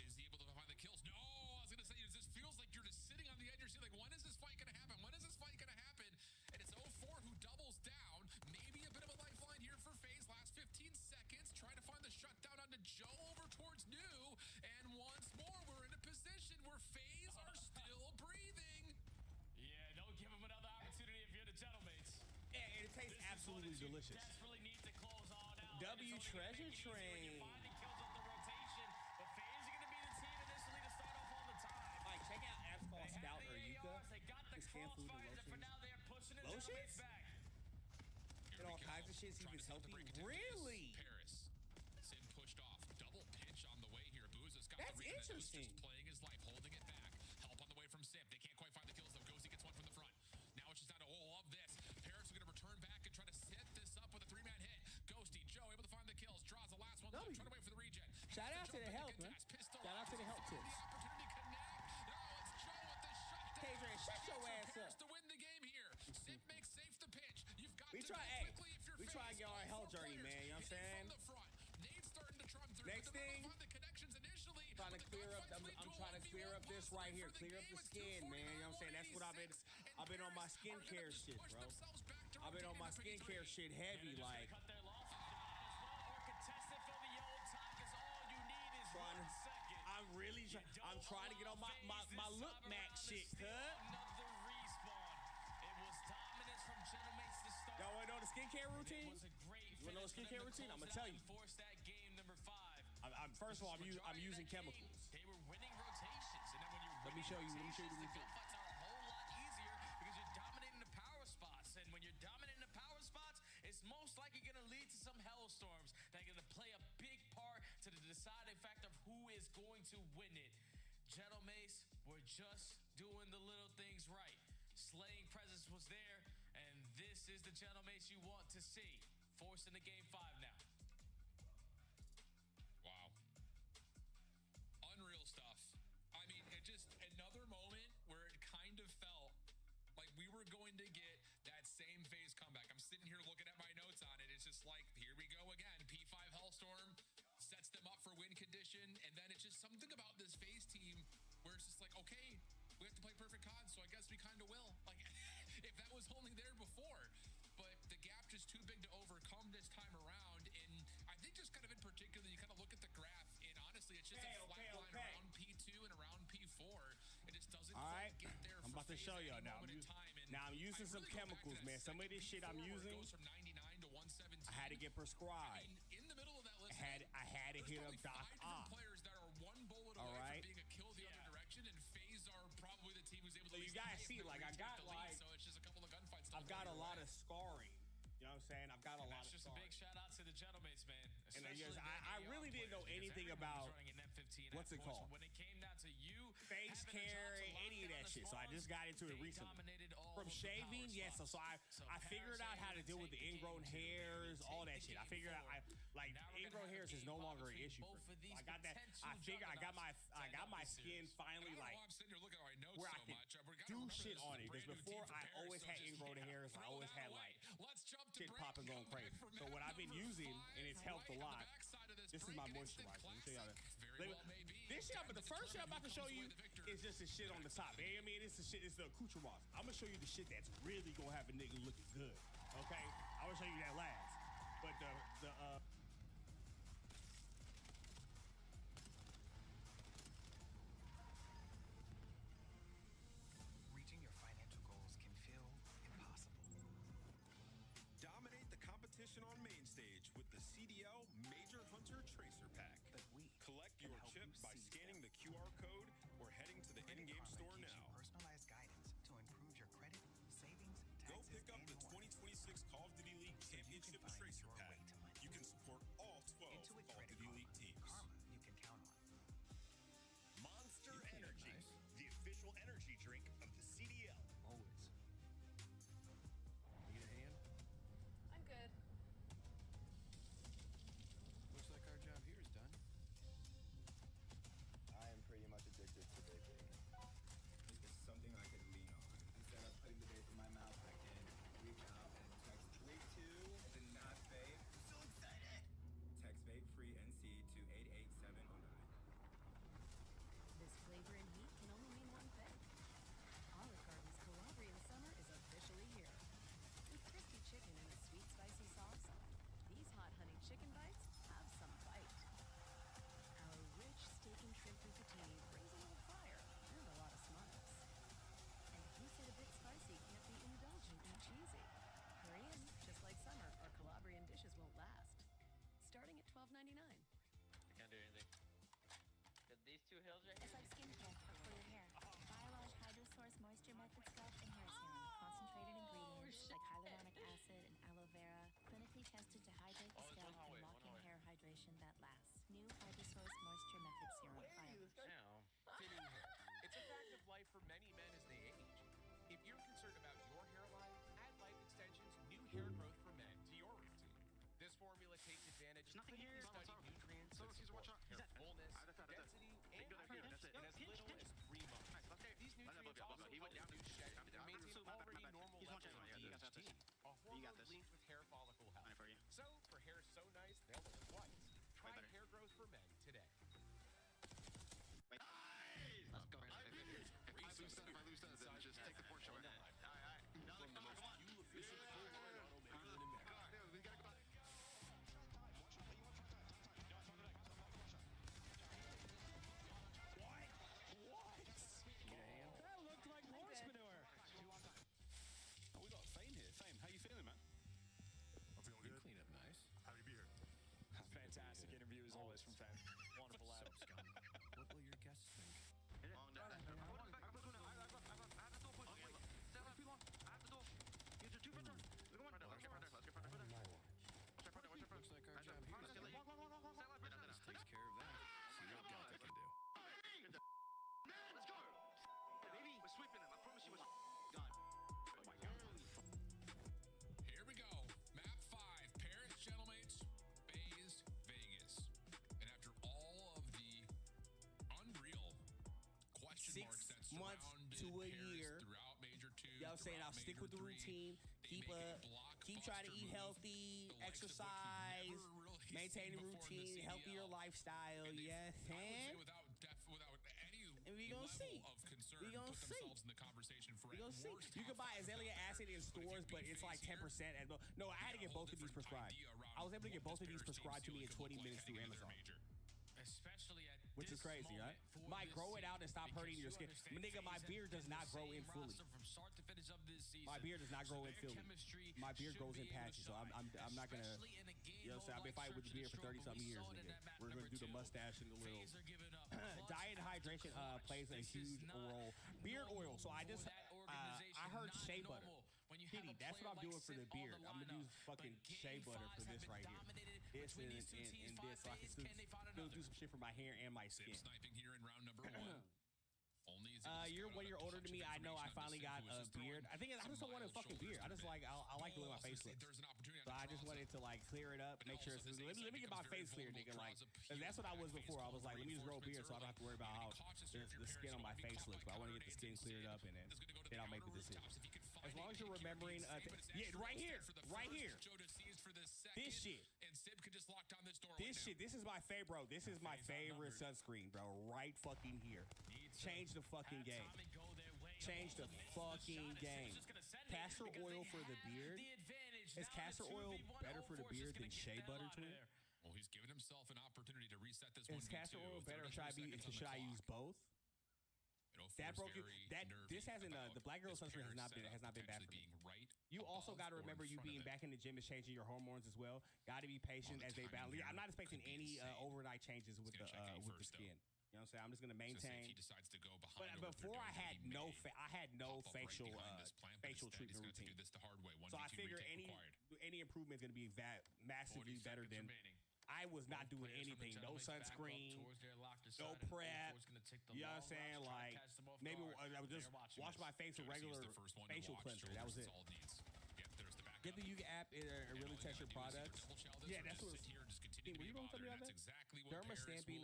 Is he able to find the kills? No, I was going to say, this feels like you're just sitting on the edge. You're seeing, like, when is this fight going to happen? When is this fight going to happen? And it's 0-4 who doubles down. Maybe a bit of a lifeline here for FaZe. Last 15 seconds, trying to find the shutdown onto Joe over towards New. And once more, we're in a position where FaZe are still breathing. Yeah, don't give him another opportunity if you're the Gentlemates. And it tastes absolutely delicious. Desperately need to close on out. W Treasure Train. Kills up the rotation, but FaZe are going to be the team initially to start off on the time. Like, check out apps called Scout or Yuka. They got the crossfires, and for now they are pushing the Gentlemates back. And all kinds of shit, so he gets healthy. Really? Paris. Sin pushed off. That's Regan is interesting. just playing his life, holding it back. Help on the way from Simp. They can't quite find the kills though. Ghosty gets one from the front. Now it's just down to all of this. Paris is going to return back and try to set this up with a 3-man hit. Ghosty, Joe able to find the kills. Draws the last one. Left, trying to wait for the regen. Shout out to the help, man. Shout out to the help tips. The opportunity connect. Now it's Joe with the shot. KJ, shut your ass up. To win the game here. Simp makes safe the pitch. You've got We to try, go hey, quickly if you're we try to get our hell journey, man. You know what I'm saying? From the front. Nade's starting to trot through. Next thing, find the connections initially. trying to clear up. I'm trying to clear up this right here. Clear up the skin, man. You know what I'm saying? That's what I've been on my skincare shit, bro. I've been on my skincare shit heavy, like. I'm really I'm trying to get on my look max shit, cuz. Y'all wanna know the skincare routine? You wanna know the skincare routine? I'm gonna tell you. First of all, I'm using chemicals. They were winning rotations, and then when you're Let me show you the routine. gunfights are a whole lot easier because you're dominating the power spots, and when you're dominating the power spots, it's most likely going to lead to some hellstorms that are going to play a big part to the deciding factor of who is going to win it. Gentle Mace, we're just doing the little things right. Slaying presence was there, and this is the Gentle Mace you want to see. Forced into game 5 now. Wow. Unreal stuff. I mean, it just another moment where it kind of felt like we were going to get that same phase comeback. I'm sitting here looking at my notes on it. It's just like, here we go again. P5 Hellstorm sets them up for win condition. And then it's just something about this phase team where it's just like, okay, we have to play perfect COD, so I guess we kind of will. Like, if that was only there before. But the gap just too big to overcome this time around. And I think just kind of in particular, you kind of look at the graph, and honestly, it's just a flat line around P2 and around P4. It just doesn't get there. I'm about to show y'all now. I'm using some chemicals, man. Some of this shit I'm using, I had to get prescribed. In the middle of that list, I had to hit up Doc Ock. Players that are one bullet away from being a kill the other direction, and FaZe are probably the team who's able to. So you guys see, like I got like, so it's just a couple of gunfights. I've got a lot of scarring. You know what I'm saying? I've got a lot of That's just scarring. a big shout out to the Gentlemates, man. And I really didn't know anything about what's it called? When it came down to you, face care, any of that shit. So I just got into it recently. From shaving, yes. So I figured out how to deal with the ingrown hairs, all that shit. I figured out like ingrown hairs is no longer an issue for me. I got that. I figured I got my skin finally like where I can do shit on it. Because before I always had ingrown hairs. I always had like shit popping going crazy. So what I've been using, and it's helped a lot. This is my moisturizer. Let me show y'all that. This shit, but the first shit I'm about to show you is just the shit on the top. I mean, it's the shit, it's the accoutrements. I'm gonna show you the shit that's really gonna have a nigga looking good. Okay? I'm gonna show you that last. But reaching your financial goals can feel impossible. Dominate the competition on main stage with the CDL Major Hunter Tracer Pack. Collect your chip by scanning the QR code or heading to the in-game store now. Personalized guidance to improve your credit, savings, taxes, Go pick up the 2026 Call of Duty League Championship Tracer Pack. You can support all 12 Call of Duty League teams. You can count on. Monster Energy, the official energy drink of the CDL. Always. Need a hand? I'm good. Looks like our job here is done. I am pretty much addicted to vaping. nothing here. Study nutrients So, that he's watch support out. He's hair at- fullness, that's it. density, and That's it. hydration Yo, in as pinch, little pinch. as 3 months. Nice, left there. These nutrients above also you. He went help down. reduce shedding I'm and down. maintain So bad, already bad. normal He's levels watching. of You got this. DHT, a You hormone got this. linked with hair follicle health. Fine for you. So, for hair so nice, they'll look twice. Try better. hair growth for men today. Wait. Nice. Let's go. If I lose that, then just take the Porsche away. Alright. No, From the come on, most come on. fuel efficient full-line automaker in America. We gotta go back. That looked like horse manure. Oh, we got Fame here. Fame, how you feeling, man? I'm feeling good. Clean up nice. Happy to be here. Fantastic interview as always from Fam. Wonderful lad. What will your guests think? Looks like our job here is done. This takes care of that. See what Delta can do. Let's go. Baby, we're sweeping him. I promise you we're done. Oh my god. Here we go. Map 5, Paris, Gentlemates, Bays, Vegas. And after all of the unreal question 6 marks that months surrounded to a Paris year. throughout Major 2, You know what I'm saying? throughout I'll stick with the Major 3, routine, they keep make a keep trying to blockbuster eat move, healthy, the likes of what exercise, you've never really maintain seen a before in the routine, healthier CDL. lifestyle. And they've, Yes, I would say and without any And we gonna level see. of concern, We gonna put see. themselves in the conversation for we at gonna see. worst You can top buy five azalea ever. acid in stores, but it's like 10% at most. No, I had to get both of these prescribed. I was able to get both of these prescribed to me in 20 minutes through Amazon. Especially at Which is this crazy, right? moment for Might this grow it out and season, stop hurting because your you skin. understand Nigga, my FaZe beard has does been not the grow same in fully. roster from start to finish of this season. My beard does not grow So in their fully. chemistry My beard should grows be in able to patches, so I'm shine, not gonna. especially in a game You know what I'm saying? I've been mode fighting with the like beard for Search 30 and something Destroy, years, but we nigga. saw it in that map We're gonna number do the two. mustache and the little. FaZe are giving up clutch Diet and hydration clutch. plays a This is huge not role. Beard oil. So I just for that I heard organization, shea not butter. normal. When you Kitty, have a that's what I'm player doing like for the Sid on beard. the I'm gonna use lineup, fucking but shea game butter for fives this have right been here. dominated This between and, these two and, teams. and this, so I can FaZe, can they find do another? some shit for my hair and my Sim skin. sniping here in round number 1. Only is You're when you're older than me. I know I finally got a beard. I think I just don't want a fucking beard. I just like I like the way my face looks. There's an opportunity. So I just wanted to like clear it up, make sure it's. Let me get my face clear, nigga. Like 'cause that's what I was before. I was like, let me just grow a beard so I don't have to worry about how the skin on my face looks. But I want to get the skin cleared up and then I'll make the decision. As long as you're remembering, yeah, right here, right here. This shit. And Sib could just lock down this door. This shit, this is my favorite, bro. This is my favorite sunscreen, bro. Right fucking here. Change the fucking game. Change the fucking game. Castor oil for the beard. Is castor oil better for the beard than shea butter to it? Well, he's given himself an opportunity to reset this Is castor oil better? Or should I use both? That broke you. This hasn't. The black girl sunscreen has not been bad for me. You also got to remember you being back in the gym is changing your hormones as well. Got to be patient as they balance. I'm not expecting any overnight changes with the skin. You know what I'm saying? I'm just gonna maintain. He decides to go behind. But before I had no facial treatment routine. So I figure any improvement is gonna be massively better than. I was not doing anything. No sunscreen, no prep. You know what I'm saying? Like maybe I would just wash my face with regular facial cleanser. That was it. Get the Yuga app. It really tests your products. Yeah, that's what. Were you doing something about that? Derma stamping.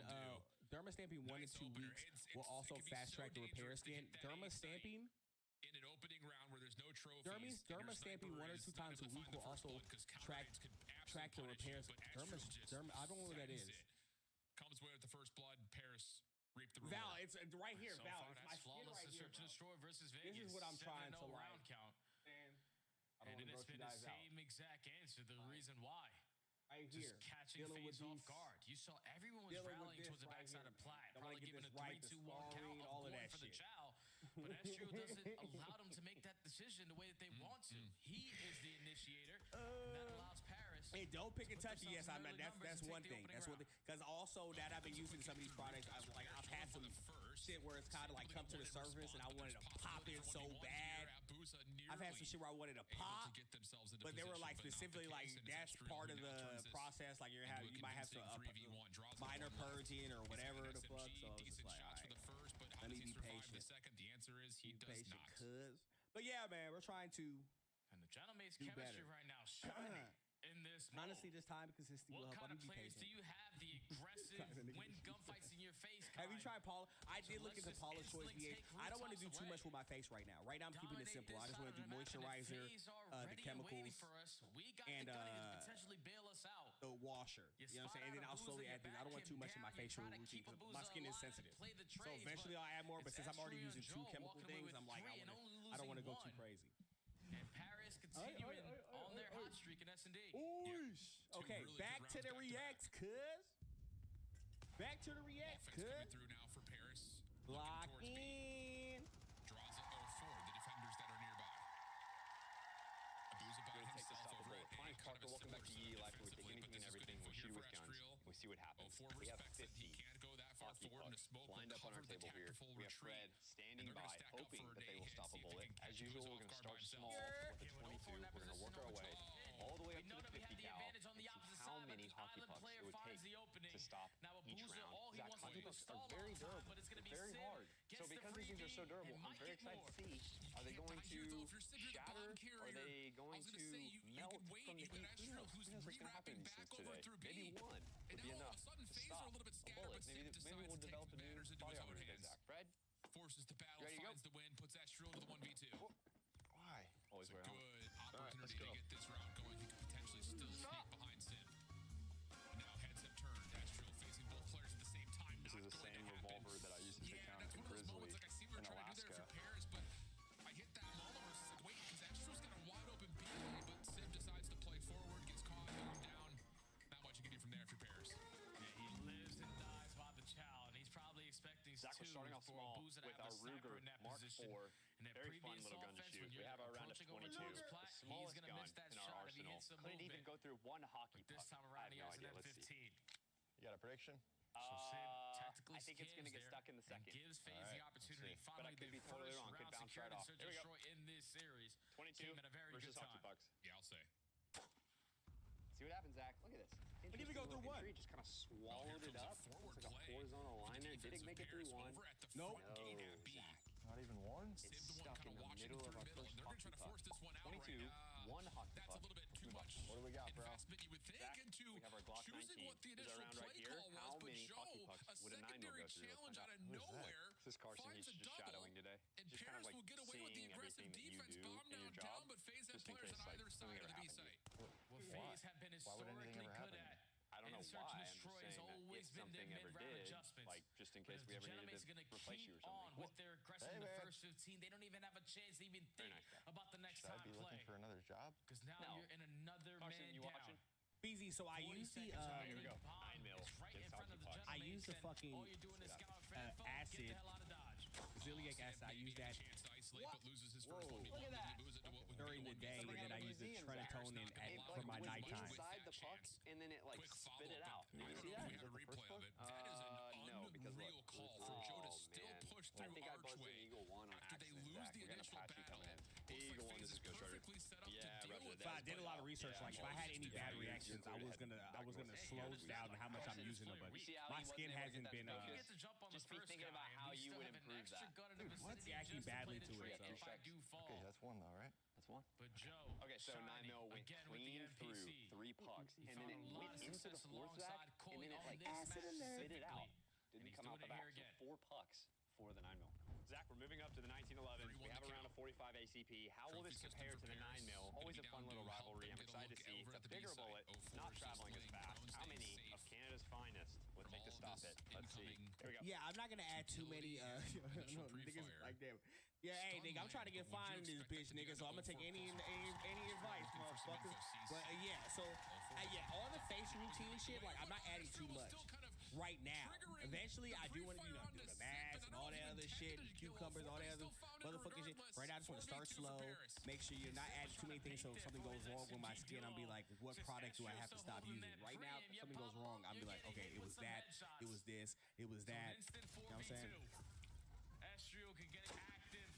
Derma stamping 1 to 2 weeks will also fast track the repair skin. Derma stamping. In an opening round where there's no Derma trophies. stamping 1 or 2 times a week will also track the repairs. Derma. I don't know what that is. Comes with the first blood. Paris reap the reward. Val, it's right here. So Val, far, it's my that's skin flawless right to here. Search and Destroy versus Vegas. This is what I'm trying to 7-0 like. round count. I don't And want to it's gross you been the guys out. same exact answer. The reason why. Right Just here. catching Dealing with FaZe off these- guard. You saw everyone was dealing with rallying towards this the right backside here. of Platt. I wanna Probably get giving a this right, the 3-2-1 count sparring, of all of going that for the shit. chow. But Astro doesn't allow them to make that decision the way that they want to. He is the initiator. And that allows Paris. Hey, don't pick and put touch. Yes, themselves in I mean early that's numbers and one take the thing. opening That's one round. thing. Because also that I've been using some of these products. I've had some shit where it's kind of like come to the surface and I wanted to pop it so bad. I've had some shit where I wanted to pop, but they were like specifically like that's part of the process. Like you might have some minor purging or whatever the fuck. So it's just like, all right, let me be patient. The answer is he does Patient, not. cuz. But yeah, man, we're trying to. And the Gentleman's do chemistry better. right now shining in this Honestly, this time consistency will What help. kind I'm of gonna be players do patient. you have? The aggressive, win gunfights in your face. Have you tried Paula? I So did look let's into just Paula's choice instantly VH. take I don't want to do rooftops too away. much with my face right now. Right now, I'm keeping it Dominate simple. this I just want to side do of the map, and if moisturizer, FaZe are the ready and waiting chemicals, for us, we got and the gunny to potentially bail us out. the washer. You know what I'm saying? And then I'll slowly add things. I don't want too much in my facial routine because my skin is sensitive. So eventually I'll add more, but since I'm already using two chemical things, I'm like, I don't want to go too crazy. And Paris continuing on their hot streak in S&D. Okay, back to the reacts, cuz. Back to the reacts, cuz. Coming through now for Paris. Lock in. Draws it 0-4, the defenders that are nearby. Abuza by himself over it. Fine, Parker, welcome back to EE Life, where we take anything and everything, we shoot it with guns, and we see what happens. We have 50 hockey pucks lined up on our table here. We have Fred standing by, hoping that they will stop a bullet. As usual, we're going to start small with the 22. We're going to work our way all the way up to the 50 cal and see how many hockey pucks it would take to stop each round. Zach, hockey pucks are very durable. They're very hard. So because these things are so durable, I'm very excited to see, are they going to shatter? Are they going to melt from the heat? Who knows? Who knows what's going to happen in these things today? Maybe one would be enough to stop a bullet. Maybe we'll develop a new body armor today, Zach. Fred? Forces the battle, finds the win, puts Astral to the 1v2. Why? Always wear helmet. Good opportunity to get this round going. He could potentially still sneak behind Sim. Now heads have turned. Astral facing both players at the same time. This is the same revolver that I used to take down at Grizzly in Alaska. But I hit that moment where it's like, wait, because Astral's got a wide open B, but Sim decides to play forward, gets caught, going down. Not much you can do from there if you're Paris. Yeah, he lives and dies by the chow, and he's probably expecting Zach, we're starting off small with our Ruger Mark IV. Very fun little gun to shoot. We have our round of 22, the smallest gun in our arsenal. Couldn't even go through one hockey puck. This time around, he has an Let's M15. see. You got a prediction? Tactically I think it's going to get stuck in the second. Gives FaZe the opportunity. But I Finally, could be their totally first wrong. Could round bounce secured right in off. Search Here we and go. Destroy in this series. 22 Came at a very versus good hockey time. pucks. Yeah, I'll say. See what happens, Zach. Look at this. We didn't even go through one. Just kind of swallowed it up. It's like a horizontal line there. Didn't make it through one. Nope. No, Zach. Not even one? It's stuck in the middle of our first hockey puck. 22, one hockey puck. That's a little bit too much. What do we got, bro? Investment, you would think, Zach, into we have our Glock 19. choosing what the This is our initial round right play here. call was, How but many Joe, hockey pucks a would a 9 mil secondary go through? challenge out of Who's nowhere. This is Carson. Finds He's a just double, shadowing today. and Just kind of Paris like will get away with the seeing aggressive everything that you defense. do Bomb in now your job. down, but FaZe have Just in players case on like either something side ever of the B happens. site. Well, Why? FaZe have been Why would anything historically ever good happen? at. I don't know and Search why. and I'm just Destroy has saying that always if been their something ever mid-round did, adjustments. like just in But case if we ever Genemate's needed gonna to replace you keep or something. on with their aggression in the man. first 15, they don't even have a chance to even think about the next Should I time be play. looking for another job? Because now No. you're in another Carson, man you down. watching? BZ, so I 40 use the seconds remaining. 9 mil. It's right in Against front of the hockey pucks. I use the Genemates, and fucking all you're doing is scout Fred Foe, acid, get the hell out of Dodge. Ziliac acid. I use that But loses his first one. Look at that. during the day, and then I use the tretinoin for my nighttime. Inside the puck, and then it like spit it out. Did you see that? We had a replay of it. That is an No, because look. unreal call for Joe to still push I through think I buzzed an Archway. Eagle 1 on After they accident, lose Zach. the We're gonna initial patch you coming in. battle. Eagle 1 is FaZe just go started. perfectly set up Yeah, to deal Roger with that. So I did a lot of research. Like if I had any bad reactions, I was gonna slow down how much I'm using them. But my skin hasn't been. Just be thinking about how you would improve that. What's reacting badly to it? So. Okay, that's one though, right? That's one. But Joe, Okay, so 9 mil went again with the clean through NPC. 3 pucks, and then it found a lot went of into the success fourth, Zach, alongside and then it Coy like on this spit it out. specifically. Didn't And come he's out the doing it back. here So again. 4 pucks for the 9 mil. Zach, we're moving up to the 1911. We have a round of 45 ACP. How will this compare to the 9 mil? Always a fun little rivalry. I'm excited to see. It's a bigger bullet, not traveling as fast. How many of Canada's finest would think to stop it? Let's see. Here we go. Yeah, I'm not gonna add too many niggas like that. Yeah, hey nigga, I'm trying to get fine in this bitch, nigga. So I'm gonna take any advice, motherfuckers. But yeah, so yeah, all the face routine shit, like I'm not adding too much right now. Eventually, I do want to do the mask and all that other shit, and cucumbers, all that other motherfucking shit. Right now, I just want to start slow. Make sure you're not adding too many things. So if something goes wrong with my skin, I'll be like, what product do I have to stop using? Right now, if something goes wrong, I'll be like, okay, it was that, it was this, it was that. You know what I'm saying? Astrio can get it active.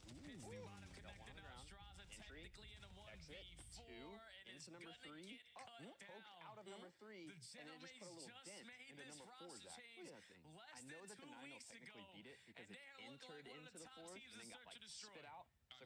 Hits the bottom connected now. Straza technically in a 1v4, and into number 3. Poke out of number 3, and then just put a little dent into number 4, Zach. Look at that thing. I know that the 9 will technically beat it because it entered into the 4th and then got like spit out. So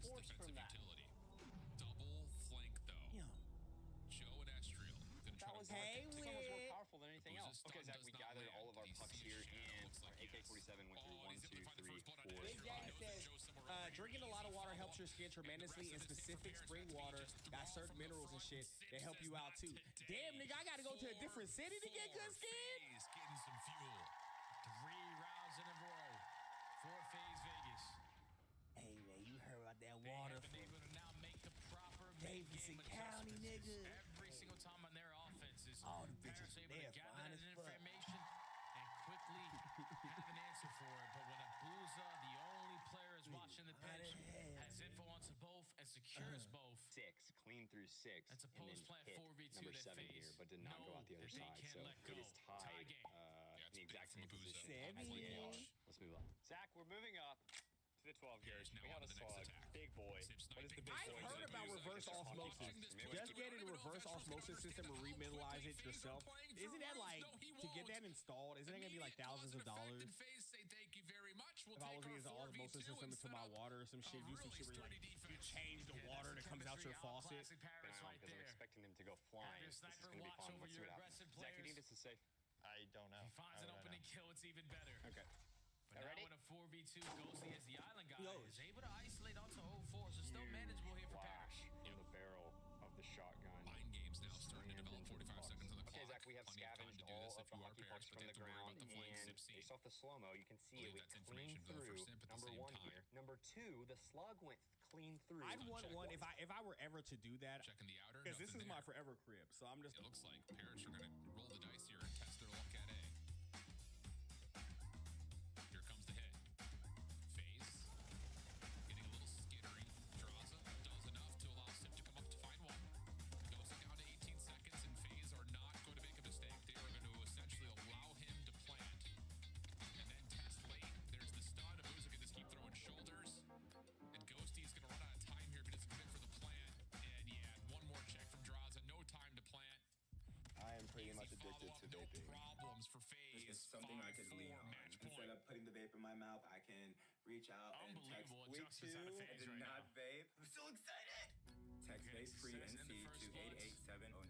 defensive utility. Double flank though. Joe and Estriel gonna try to Hey, so much more Wit. powerful than anything else. Okay, Zach, we gathered all of our pucks here, and our AK-47 went through 1, 2, 3, 4. Big Daddy says, drinking a lot of water helps your skin tremendously, and specific spring water got certain minerals and shit that help you out too. Damn, nigga, I gotta go to a different city to get good skin. He's getting some fuel. 3 rounds in a row for FaZe Vegas. Hey, man, you heard about that They water have been from able to now make the proper Davidson mid-game County, adjustments. nigga. Every single time on their offenses, All the Parents bitches are able there to gather fine that as fuck. information and quickly have an answer for it. But when Abuza, the only player is watching the pitch, has info onto both and secures both. 6. through 6 That's a and then post-plant hit 4v2 number that 7 FaZe here, but did not go out the other they side. can't So let it go. is Tie tied game. in the exact same Mabuza. position as the AR. Let's move on. Zach, we're moving up to the 12 gauge. now We have on a to the next slug. attack. Big boy. What is the big I've boy? heard about reverse osmosis. Just getting a reverse osmosis system and remineralize it yourself. Isn't that like, to get that installed, isn't that going to be like thousands of dollars? FaZe say thank you very much. We'll If I was to take use an our osmosis 4v2 system and into set my up water or some shit, do some shit where you, like, you change the water that comes out your faucet. Keep an eye on because I'm expecting them to go flying. This is sniper going to be watch fun. over Let's see your what happens. aggressive Zach, you think players. this is safe? I don't know. He finds an opening kill, it's even better. Okay. But now in a 4v2, Ghosty as the island guy is able to isolate onto 04, so still manageable here for Parrish. In the barrel of the shotgun. Mind games now starting to develop. 45 seconds on the clock. Okay, Zach, we have scavenged all of the hockey pucks from the ground, and based off the slow-mo, you can see it went clean through. Number 1 here. Number 2, the slug went clean through. I'd want one if I were ever to do that. Checking the outer. Because this is my forever crib, so I'm just. It looks like Parrish are going to roll the dice here and test their luck at A. Here comes the hit. FaZe getting a little skittery. Draza does enough to allow Sip to come up to find one. Goes down to 18 seconds, and FaZe are not going to make a mistake. They are going to essentially allow him to plant. And then test late. There's the stun. Mabuza can just keep throwing shoulders. And Ghosty's going to run out of time here if he doesn't commit for the plant. And yeah, one more check from Draza. No time to plant. I am pretty much addicted to vaping. Problems for FaZe. It's something I could lean on. Instead of putting the vape in my mouth, I can reach out and text week 2 and did not vape. I'm so excited! Text vape free NC to 88709.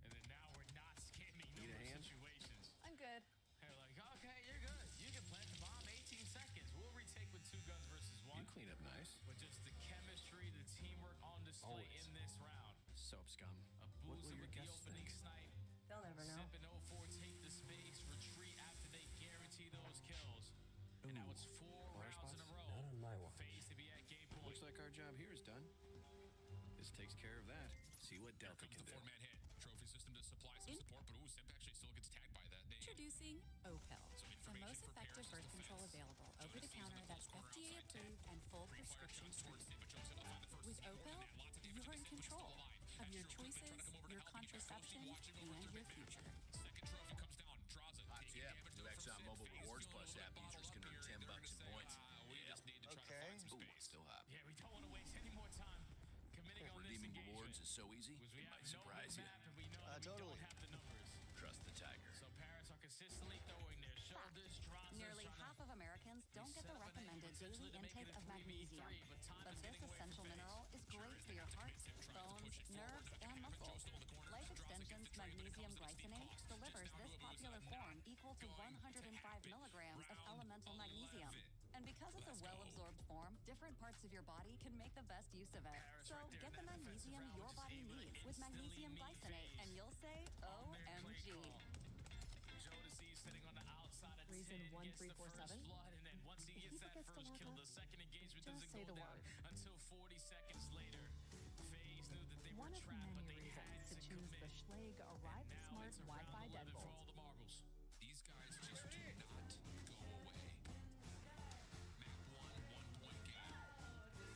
And then now we're not scamming number situations. I'm good. They're like, okay, you're good. You can plant the bomb 18 seconds. We'll retake with 2 guns versus 1. You clean up nice. But just the chemistry, the teamwork on display in this round. Soap scum. What will your with the guests opening think? snipe. They'll never know. Sip and 04 take the space, retreat after they guarantee those kills. And now it's 4 rounds in a row. Not on my watch. FaZe to be at game point. Looks like our job here is done. This takes care of that. See what Delta can do. 4-man hit. Trophy system to supply some support, but ooh, Simp actually still gets tagged by that. Introducing Opel, the most effective birth control available over the counter that's FDA approved and full prescription free. With Opel, you're in control of your choices, your contraception, and your future. Second trophy comes down. Draza. Yeah, new Exxon Mobile Rewards Plus app users can earn $10 in points. We just need to try to find some space. Still hot. Yeah, we don't want to waste any more time committing on this Redeeming engagement. rewards is so easy, We it have might no surprise you. roadmap and we know that we don't have the numbers. Trust the tiger. So Paris are consistently throwing their shoulders, drops. Nearly half of Americans don't get the recommended daily intake of magnesium. But this essential mineral is great for your heart, bones, nerves, and muscles. Life Extension's magnesium glycinate delivers this popular form equal to 105 milligrams of elemental magnesium. And because it's a well-absorbed form, different parts of your body can make the best use of it. So get the magnesium your body needs with magnesium glycinate, and you'll say, OMG. Jodeci's sitting on the outside of Reason 10, gets the first 1347? blood, and then once he gets that first kill, the second engagement Just doesn't say go the down word. until 40 seconds later. FaZe knew that they were One of trapped, but many they had reasons to to choose commit. the Schlage Arrive And now Smart it's a Wi-Fi round 11 for deadbolt. all the marbles. These guys just do not go away. Map 1, 1-point game.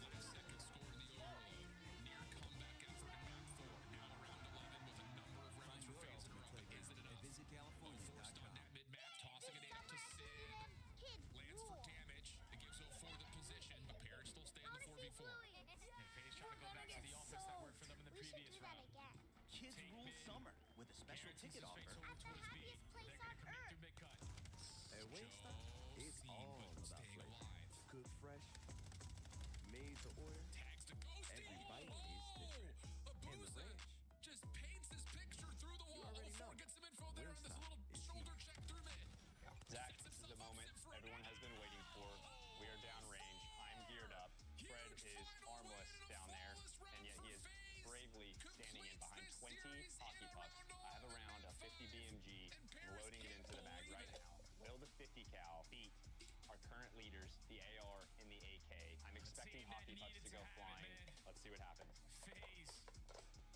Last second score in the overload. Near comeback effort in map 4. Now round 11 with a number of rounds for FaZe that are up. Is it enough? Visit California. Forced on that mid-map, tossing it in up to Sid. Lands for damage. It gives 04 the position, but Parrish still stay in the 4v4. And FaZe trying to go back to the offense that worked for them in the previous round. Kids rule summer with a special ticket offer. They're going to commit through mid-cut. Hey, Wingstop, it's all about flavor. Cooked fresh, made to order. Tags to Ghosty. Every bite is different. And the ranch, Just paints this picture through the wall. already Before know. gets some info there on this little shoulder check through mid. Zach, this is the moment everyone has been waiting for. We are downrange. I'm geared up. Fred is armless down there, and yet he is bravely standing in behind 20 hockey pucks. I have a round of 50 BMG. I'm loading it into the bag right now. Will the 50 cal beat our current leaders, the AR and the AK? I'm expecting hockey pucks to go flying. Let's see what happens. FaZe.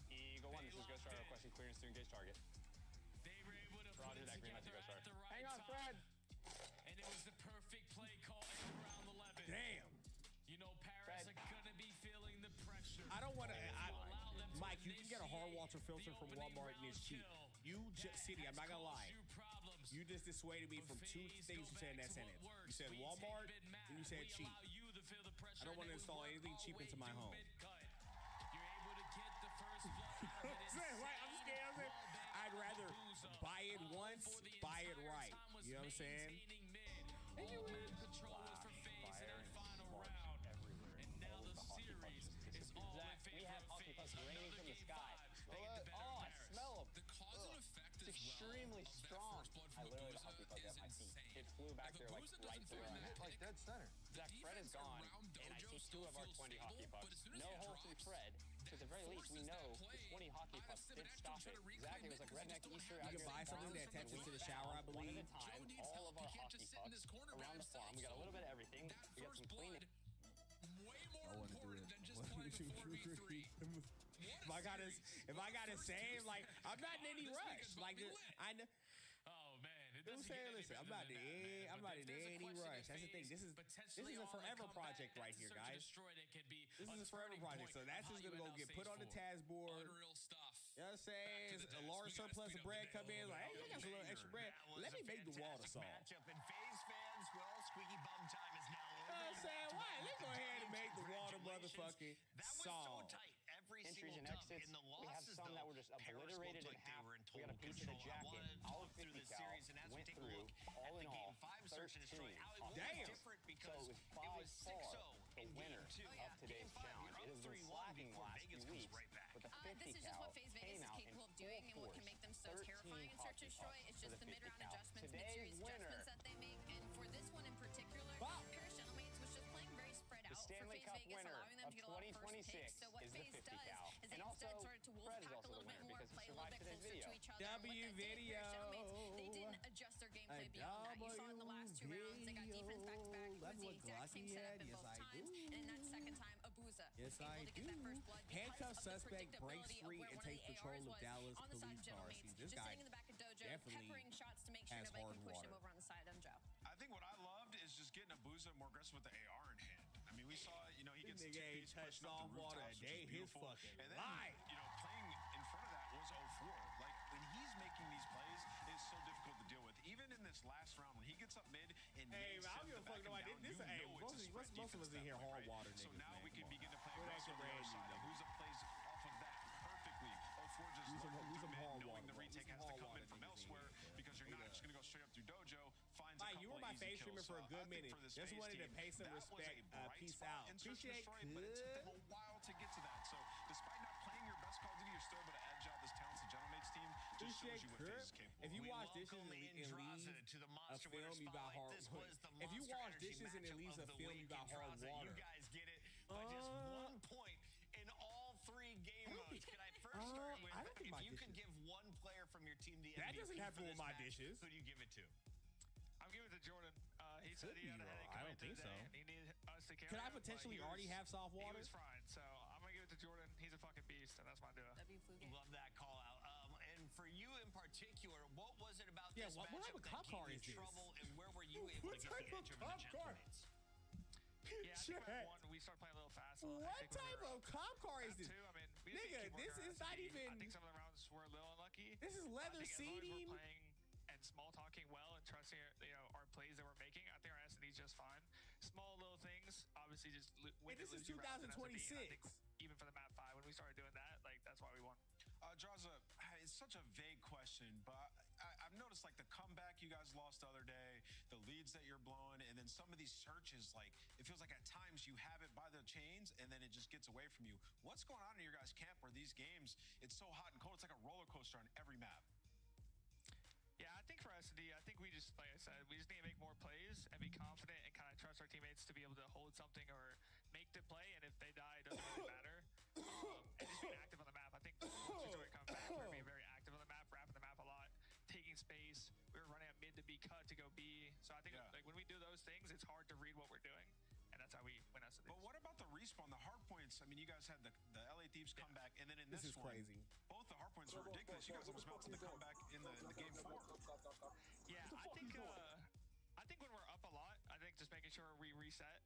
Eagle 1, this is Ghost Star requesting clearance to engage target. They were able to put Roger it that, green light to together Ghost Star. at the right Hang on, time. Fred. And it was the perfect play call in round 11. Damn. You know, Paris are gonna be feeling the pressure. I don't want to. hard water filter from Walmart and it's cheap. You just, City, I'm not gonna lie. You just dissuaded me from two things you said in that sentence. You said Walmart and you said cheap. I don't want to install anything cheap into my home. Right, I'm scared. I'd rather buy it once, buy it right. You know what I'm saying? And you win. We have hockey pucks raining from the sky. Oh, I smell them. It's extremely strong. I literally the hockey puck at my feet. It flew back there like right to where I'm at. Like dead center. Zach, Fred is gone, and I see 2 of our 20 hockey pucks. No hole through Fred. So at the very least, we know the 20 hockey pucks did stop it. Zach, it was like Redneck Easter out You here. can buy something that attaches to the shower, I believe. One at a time, all of our hockey pucks around the farm. We got a little bit of everything. We got some cleaning. I want to do it. If I gotta save, like I'm not in any rush. Like I know. Oh man, Listen, I'm not in any rush. That's the thing. This is a forever project right here, guys. This is a forever project. So that's just gonna go get put on the task board. You know what I'm saying? A large surplus of bread come in. Like, hey, you got some little extra bread. Let me make the water salt. Matchup in FaZe fans. Well, squeaky bum time is now over. You know what I'm saying? Why? Let's go ahead and make the water motherfucking salt. Entries and exits. We have some that were just obliterated in half. We got a piece of the jacket. All of 50 cal went through. All in all, 13. Damn. So it was by far the winner of today's challenge. It has been slacking the last few weeks, but the 50 This is just cal what FaZe came Vegas is out capable in of doing and full what can force. make them so terrifying in Search and Destroy. It's just the mid-round adjustments, mid-series adjustments that they make. And for this one in particular, Paris Gentleman's was just playing very spread out for Stanley FaZe Cup Vegas, winner allowing them of to get a lot of first 2026 picks. So what is the FaZe 50 does cal. is And they also, instead started to wolf Fred is pack a also little the bit winner more, because he play a little survived bit today's closer video. to each other. And what that did for Paris Gentleman's, they didn't adjust their gameplay beyond that. You saw in the last 2 rounds, they got defense back to back. It was the exact same setup in both times. And in that second time, Abuza Yes, was able to get that first blood Handcuff because of the suspect breaks predictability of free where and one of takes the control ARs of was Dallas on the side police of cars. Gentleman's, See, this just guy sitting in the back of Dojo, definitely peppering shots to make sure has nobody hard can push water. him over on the side of Joe. I think what I loved is just getting Abuza more aggressive with the AR in hand. I mean, we saw, he gets This the nigga ain't 2-piece touched pushing up soft the water a rooftops, which day is his beautiful. fucking And then, life. playing in front of that was 0-4. Like, when he's making these plays, it's so difficult to deal with. Even in this last round, when he gets up mid and Hey, makes I don't him give a the fuck back nobody. and down, This you hey, know most it's a of spread us in defense here that way, hard right? water So niggas, now man. we can Come begin to play We're aggressive not on the other brand side. new Abuza plays off of that perfectly. 0-4 just We some lurking through mid, hard knowing water, the bro. We retake some has to hard come water in from niggas in elsewhere here. because you're not just going to go straight up through Dojo. Finds a Mike, you couple were my of easy FaZe streamer kills. for a good I think minute. for this Just FaZe wanted to team, pay some that was a respect. bright Peace spot out. in Search and Appreciate Destroy, but it took them it. a while to get to that. So despite not playing your best Call of Duty, you're still able to edge out this talented Gentleman's team. Just shows you what FaZe is capable If you of. wash dishes and leave a film, you got hard. If you wash dishes and it leaves a film, you got hard water. You guys get it by just 1 point in all 3 game modes. Can I first start with, I don't think if my you dishes. could give one player from your team the That MVP doesn't happen for with this my match, dishes. who do you give it to? I'm giving it to Jordan. He said Could he be had a wrong. headache I coming don't think today, so. and he needed us to carry Could I him, but potentially he was- already have soft water? He was fine, so I'm gonna give it to Jordan. He's a fucking beast, and that's my duo. Love that call out. And for you in particular, what was it about Yeah, this what matchup type of that cop gave car you is this? trouble, and where were you able What to get type the of edge over cop the car? Gentleman's? Yeah, I think round 1 we started playing a little fast. What I think type of cop car is round this? 2, I mean, we Nigga, didn't keep this working is our not SD. even. I think some of the rounds were a little unlucky. This is leather I think as long as seating. we're playing and small talking well and trusting our plays that we're making, I think our SD is just fine. Small little things, obviously, just win This and is lose your rounds in SMB, and I 2026. think even for the map 5, when we started doing that, like that's why we won. Draza, it's such a vague question, but I've noticed like the comeback you guys lost the other day, the leads that you're blowing, and then some of these searches, like it feels like at times you have it by the chains and then it just gets away from you. What's going on in your guys' camp where these games, it's so hot and cold, it's like a roller coaster on every map? Yeah, I think for SD, I think we just, like I said, we just need to make more plays and be confident and kind of trust our teammates to be able to hold something or make the play. And if they die, it doesn't really matter. And just being active on the map. I think once we come back, we're being very active on the map, wrapping the map a lot, taking space. We were running at mid to B cut to go B. So I think like when we do those things, it's hard to read what we're doing. And that's how we win us. But what about the respawn, the hard points? I mean, you guys had the LA Thieves come back, and then in This this is one, crazy. both the hard points were ridiculous. You guys almost mounted the comeback in the game 4. Yeah, I think when we're up a lot, I think just making sure we reset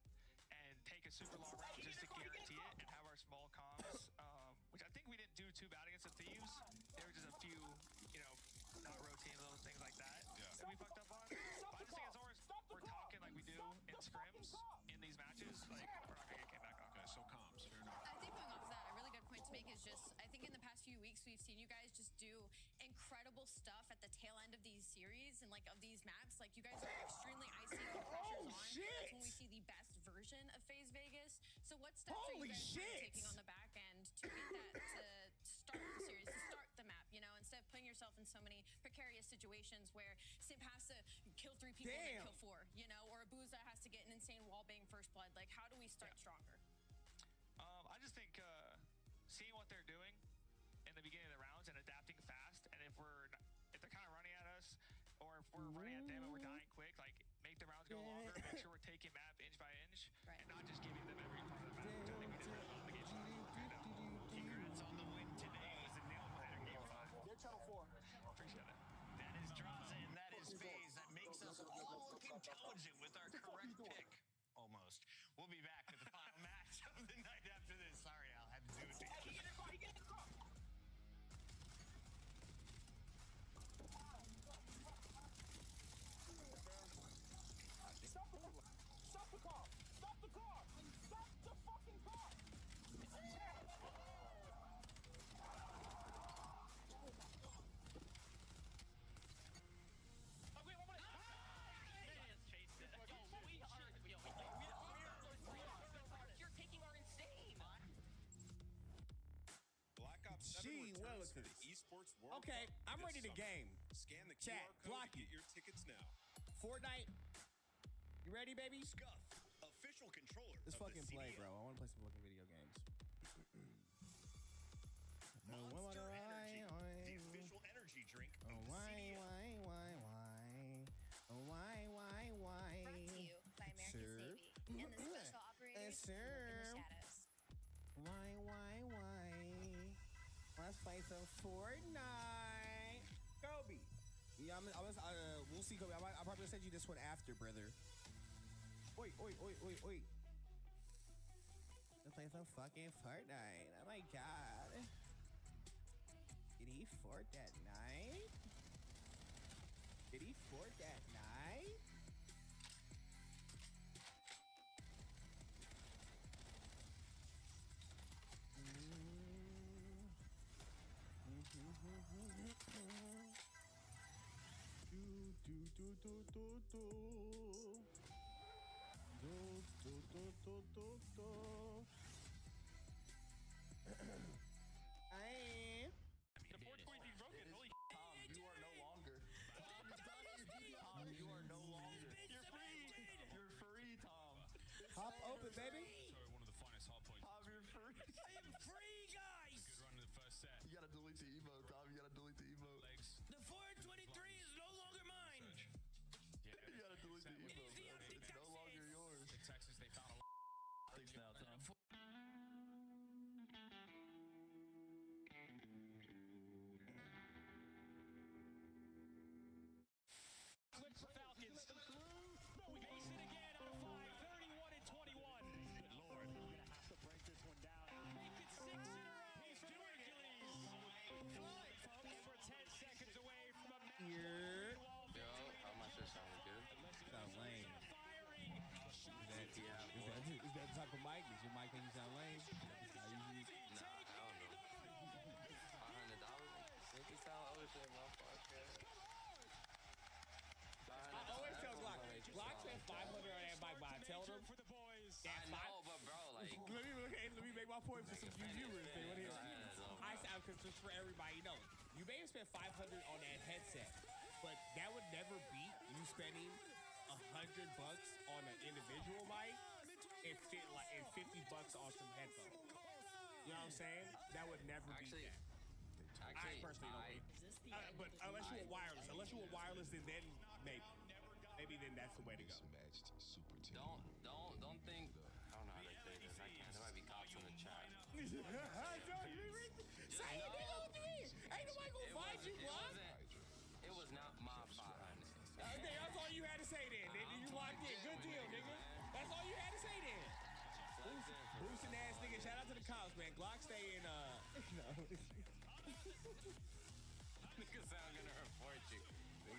and take a super long round just to guarantee it and have our small comms, which I think we didn't do too bad against the Thieves. things like that Yeah. that we fucked up on. But I just think as long as we're talking like we do in scrims in these matches, like we're not gonna get came back on. Okay, so comms, fair enough. I think going off of that, a really good point to make is just, I think in the past few weeks, we've seen you guys just do incredible stuff at the tail end of these series and like of these maps. Like you guys are extremely icy when the pressure's on. That's when we see the best version of FaZe Vegas. So what steps are you guys taking on the back end to get that to start the series, to start the map, you know, instead of putting yourself in so many precarious situations where Simp has to kill 3 people and then kill 4, you know, or Abuza has to get an insane wall bang first blood. Like how do we start stronger? I just think seeing what they're doing in the beginning of the rounds and adapting fast, and if they're kind of running at us, or if we're running at them and we're dying quick, like make the rounds go longer, make sure we're taking map inch by inch, and not just giving them every part of the map, which I think we did really well in the game. Congrats on the win today. It was a nail-biter game 5. Get channel 4. Appreciate it. That is Draza, and that is FaZe. That makes us all look intelligent with our correct pick. Almost. We'll be back with the final match of the night after this. Sorry, Al. Had to do it. Stop the car! Stop the car! Stop the car! Stop the fucking car! You're taking our insane. Black Ops 7 Gee, returns well, for the Esports World Okay, Cup I'm this ready to summer. game. Scan the Chat, QR code block to get your tickets now. Fortnite. You ready, baby? Scuff, official controller Let's of fucking the play, CDL. bro. I want to play some fucking video games. Monster Energy, the official energy drink of the CDL. Why? Brought to you by American Sir. Navy and the special operators who work in the shadows. Why? Let's play some Fortnite. Kobe. Yeah, we'll see, Kobe. I'll probably send you this one after, brother. Oi. Let's play some fucking Fortnite. Oh my god. Did he fort that night? The 423 broken. Holy Tom, you are no longer. Tom, you are no longer. You're free. You're free, Tom. Hop open, baby. Sorry, one of the finest hard points. Tom, you're free. I am free, guys. Good run in the first set. You gotta delete the emote, Tom. You gotta delete the emote. Legs. The 423 is no longer mine. Yeah. You gotta delete the emote, bro. It's no longer yours. In Texas, they found a Thanks now, Tom. Flip for Falcons. We ace it again out of 5. 31 and 21. Good Lord. We're going to have to break this one down. Make it 6 in a row. He's from Hercules. Fly, folks. We're 10 seconds away from a match. Yo, how much that sounded good? Sound lame. Is that the type of mic? Does your mic make you sound lame? Nah, hell no. $500? Make it sound other shit, motherfucker. I always tell Glock. Glock spent 500 on that mic, but I tell them. For the boys. I know, but bro, like. let me make my point for some viewers. They want to hear. I sound because just for everybody knows, you may have spent 500 on that headset, but that would never beat you spending $100 on an individual mic and $50 on some headphones. You know what I'm saying? That would never beat that. I personally don't. But unless you want wireless, then maybe then that's the way to go. Don't think. I don't know how to say this. I can't. There might be cops in the chat. Say it, nigga, what you mean? Ain't nobody gonna find you, Glock. It was not my 500. That's all you had to say then. You locked in. Good deal, nigga. That's all you had to say then. Boosting ass nigga. Shout out to the cops, man. Glock stay in Nigga sound gonna report you. Nigga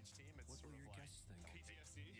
each team. It's What sort will of your like guests think? PTSD.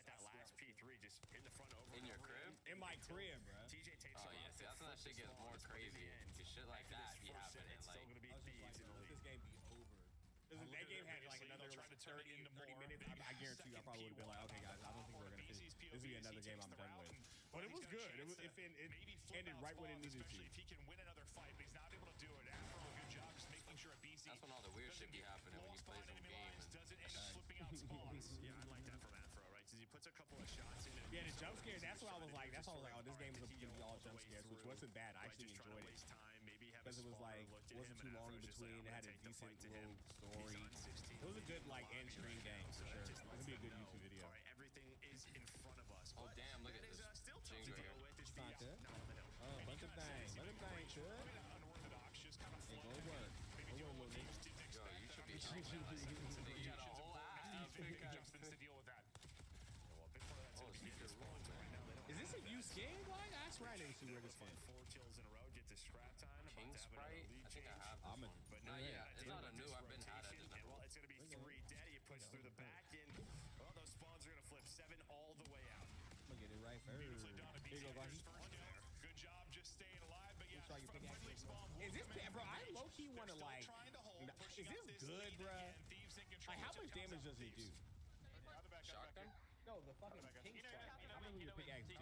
at that last P3, just in the front over In and your over crib? again. In my crib, bro. TJ takes Oh, a yeah, lot see, of that's when that shit gets more crazy. Because shit like After that this be first set, happening. it's still Like, going to be I was just thieves like, in the let lead. this game be over. That game had like another like 30 minutes. I guarantee you, I probably would have been like, okay, guys, I don't think we're gonna finish. This will be another game I'm done with. But it was good. It ended right when it needed to. If he can win another fight, but he's not able to do it. Afro, a good job just making sure BC. That's when all the weird shit be happening when you play some game. Doesn't end up flipping out spawns. Yeah, I like that from Afro, right? Because he puts a couple of shots in. Yeah, the jump scares. That's what I was like. That's why I was like, oh, this game is gonna be all jump scares, which wasn't bad. I actually enjoyed it. Because it was like wasn't too long in between. It had a decent little story. It was a good like end screen game for sure. It's gonna be a good YouTube video. All right, everything is in front of us. Oh damn! Look at this. Still tough to deal with. It's not good. Oh, bunch of things. Let him bang, should. Hey, go work. Go work, little nigga. Yo, you should be. You got a whole ass. Justin's to deal with that. Oh, speaker's rolling, man. Is this a new skin? Why? I swear I didn't see where this came. 4 kills in a row. Get to scrap time. King Sprite? I think I have this one. But not yet. It's not a new. I've been had it. Well, it's going to be 3. Daddy puts through the back, and well, those spawns are going to flip 7 all the way out. I'm gonna get it right first. Here you go, Bucky. Good job just staying alive, but yeah. Is this bro? I low key want to like. Is this good, bro? Like, how much damage does it do? Shotgun? No, the fucking King Sprite. How many your pickaxe do?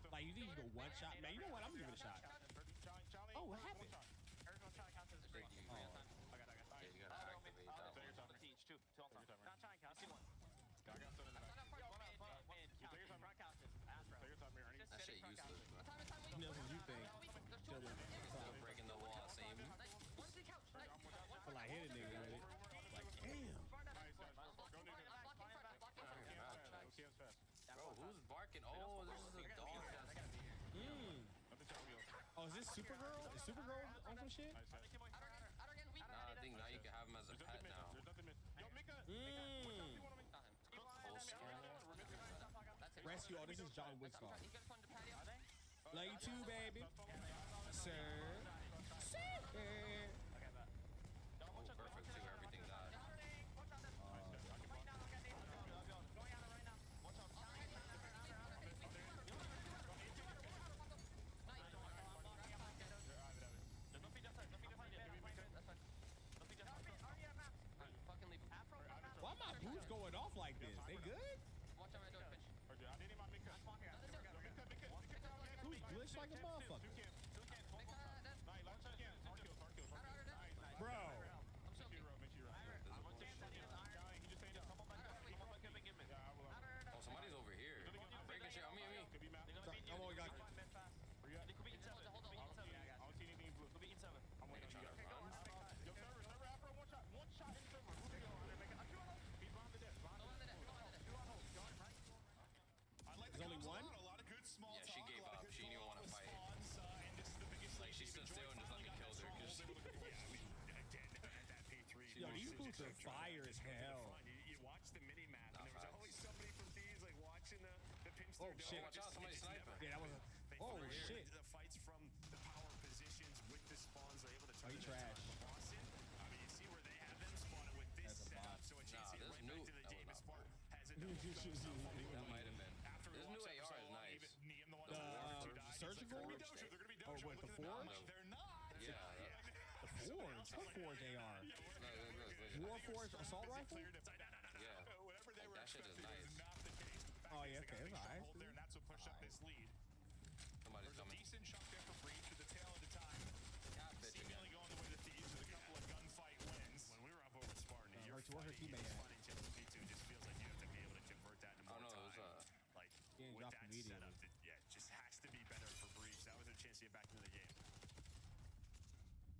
Like, you think you go one shot? Man, you know what? I'm gonna give it a shot. Oh, what happened? Yeah, you gotta activate that one. That shit useless, bro. What you think? Still breaking the wall, same. Feel like hit a nigga with it. Like, damn. Bro, who's barking? Oh, this is a dog. Oh, is this Supergirl? Is Supergirl on some shit? Nah, I think now you can have him as a pet now. Rescue. Oh, this is John Wick's car. Love you too, baby. Sir. Oh, perfect too. Everything died. Why my boots going off like this? They good? Who's glitched like a motherfucker? Bro. Oh, somebody's over here. Breaking shit. On me. Oh my god. There's only one? Yeah, she gave up. She didn't even want to fight. Like, she stood still and just let me kill her. Yo, these boots are fire as hell. You watch the mini map, and there was always somebody from these like watching the pinch. Oh shit! Watch out, somebody's sniping. Yeah, that was. Oh shit! The fights from the power positions with the spawns, they're able to turn trash. Boston. I mean, you see where they have them spawning with this setup, so a chance to get right back to the game. As far as it That might have been. This new AR is nice. The surgical? Oh, what, the Forge? They're not. Yeah. The Forge? What Forge AR? Warforged assault rifle? Yeah. Like, that shit is nice. Oh, yeah, okay, that's alright. And that's what pushed up this lead. Somebody's coming. Decent chunk there for Breach at the tail of the time. Seemingly going the way of the Thieves with a couple of gunfight wins. When we were up over at Spartan, you're her teammate at? P2 just feels like you have to be able to convert that into more time. Like, with that setup, yeah, it just has to be better for Breach. That was a chance to get back into the game.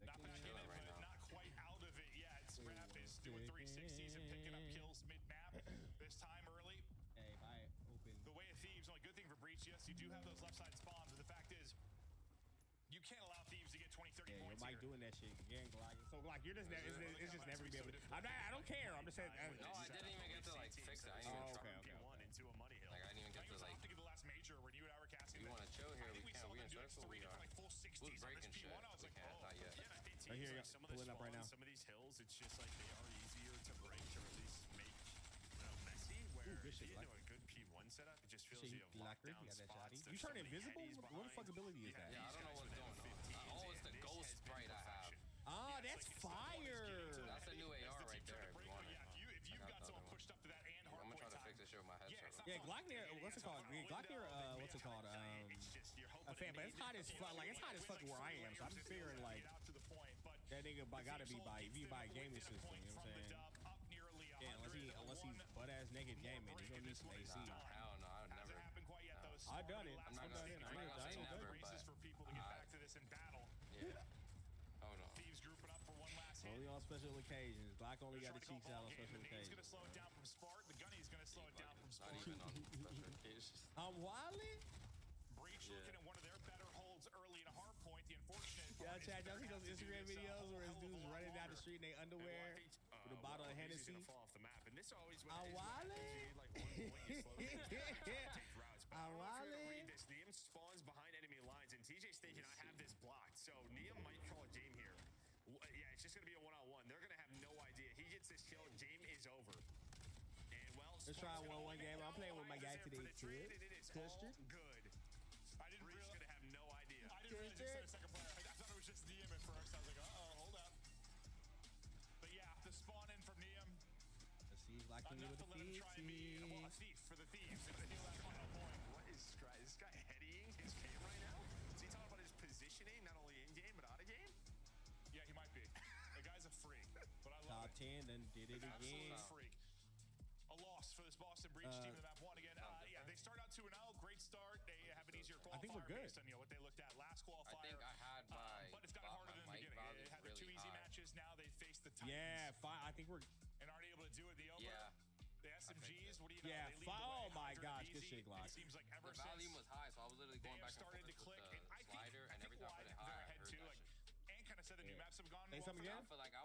Not back in it, but not quite out of it yet. Scrap is doing 360s and picking up kills mid-map. This time early. Hey, I open. The way of Thieves, only good thing for Breach, yes, you do have those left side spawns, but the fact is, you can't allow Thieves to get 20, 30 yeah, points Mike here. doing that shit again, like, so like you're just it's just never gonna be able to. I don't care. I'm just saying. No, I didn't even get to like fix it. I didn't even okay. Into a money hill. Like I didn't even get to like. To get the last major when you and I were casting. You want to chill here? We can. We in circle. We are. Who's breaking shit? We can't. Not yet. Right here, pulling up right now. Some of these hills, it's just like they are easier to break or at least make messy. Where you know a good P1 setup, it just feels you have locked down spots. You turn invisible? What the fuck ability is that? Yeah, I don't know what's going on. Oh, it's the ghost sprite I have. Oh, that's fire. That's a new AR right there. If you want it. Yeah, if you've got someone pushed up to that and I'm gonna try to fix this shit with my headset. Yeah, Glockner. What's it called? Glockner. What's it called? A fan, but it's hot as fuck. Like it's hot as fuck where I am. So I'm just figuring like that nigga gotta be by gaming system. You know what I'm saying? Yeah, unless he's butt ass naked gaming, he gonna need some AC. Hell no, I would never. I done it. I'm not gonna say never, but for people to get back to this in battle. Yeah. Hold on. Thieves grouping up for one last hit. Only on special occasions. Glock only got the cheeks out on special occasions. He's gonna slow it down from Spark. The Gunny's gonna slow it down from Spark. Not even on special occasions. I'm wildin'. Breach looking at one of their better holds early in a hard point. The unfortunate. Yeah, Chad, y'all see those Instagram videos where his dudes running down the street in their underwear with a bottle of Hennessy? Gonna fall off the map, and this always I'm wildin'. I'm wildin'. This Neem spawns behind enemy lines, and TJ's thinking I have this blocked. So Neem might call a game here. Yeah, it's just gonna be a one-on-one. They're gonna have no idea. He gets this kill, game is over. And well, let's try one game. I'm playing with my guy today too. Custard. Good. I didn't realize gonna have no idea. I didn't realize realize the second player. I thought it was just Neem at first. I was like, hold up. But yeah, the spawn in from Neem. Let's see, locking you with the thieves. Well, a thief for the thieves. They're gonna steal that final point. What is this guy headying his game right now? Is he talking about his positioning, not only in game but out of game? Yeah, he might be. The guy's a freak, but I love Top 10, then did it again. Freak. A loss for this Boston Breach team in the map one again. Yeah, they start out 2-0. Great start. They have an easier qualifier. I think we're good. Based on what they looked at last qualifier. I think I had my. But it's gotten harder than the beginning. They had the two easy matches. Now they face the Titans. Yeah, I think we're. And aren't able to do it. The over. Yeah. The SMGs, what do you know? Yeah, they lead the way. oh my gosh, Easy. good shit, Glock. It seems like ever the since volume was high, so I was literally going back and forth to click, with the slider, and every time I put it high, I heard too, that like, shit. and kind of said the new maps have gone. Say something again? I feel like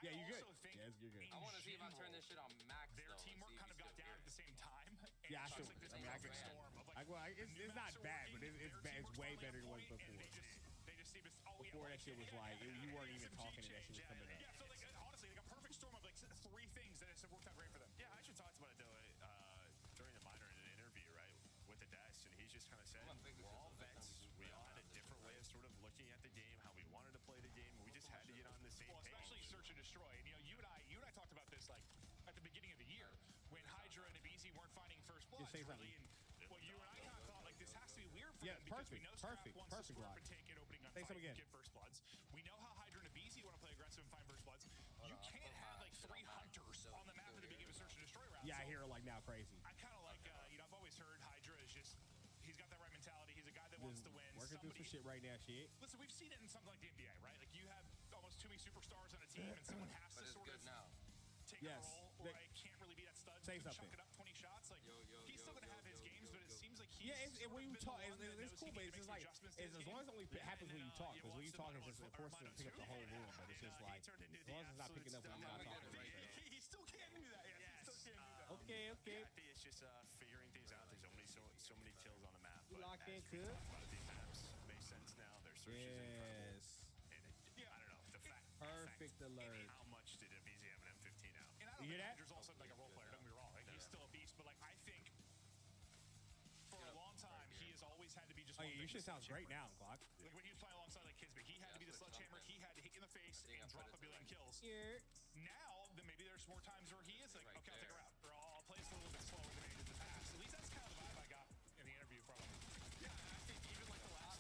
yeah, you're good. Think yes, you're good. I want to see if I turn this shit on max. Their teamwork kind of got down at the same time. Yeah, I should. Like I mean, I can. It's not bad, but it's way better than it was before. They just seem to. Before that shit was like you weren't even talking, and that shit was coming up. Yeah, so like honestly, like a perfect storm of like three things that has worked out great for them. Yeah, I actually talked about it though during the minor in an interview, right, with the desk, and he's just kind of said we're all vets. We all had a different way of sort of looking at the game, how we wanted to play the game. We just had to get on the same page. Especially search and destroy. And you and I talked about this like at the beginning of the year when Hydra and Abizi weren't finding first blood. Just say something. And well, you and I kind of thought like this has to be weird for them because we know Scrap wants to swerve and take it opening on say fight something again. Get first bloods. We know how Hydra and Abizi want to play aggressive and find first bloods. You can't have like 3 hunters on the map at the beginning of a search and destroy round. Yeah, I hear it like now crazy. I kind of like I've always heard Hydra is just he's got that right mentality. He's a guy that wants to win. Working through some shit right now, shit. Listen, we've seen it in something like the NBA, right? Like you have almost too many superstars on a team, and someone has to sort of take a role, or I can't really be that stud. Say to something. Chuck it up 20 shots. Like he's still gonna have his games, but it seems like he's when you talk, it's cool, but it's just like as long as it only happens when you talk, because when you talk, it's just it forces it to pick up the whole room. But it's just like as long as it's not picking up when you're not talking. He still can't do that. Yes, he still can't do that. Okay. Yeah, I think it's just figuring things out. There's only so many kills on the map. But Lock in, as we talked about, these maps make sense now. Their search is incredible. And I don't know the fact. Perfect alert. How much did Abizi have an M15 out? And I don't think Andrew's also like a role player. Don't get me wrong. Like, he's still a beast, but like I think for a long time he has always had to be just. Oh yeah, your shit sounds great now, Glock. Like when he was playing alongside like Kismet, he had to be the sledgehammer. He had to hit you in the face and drop a billion kills. Now, then maybe there's more times where he is like, okay, I'll take her out, or I'll play this a little bit slower than he did in the past. At least that's kind of the vibe I got in the interview from him. Yeah, I think even like the last.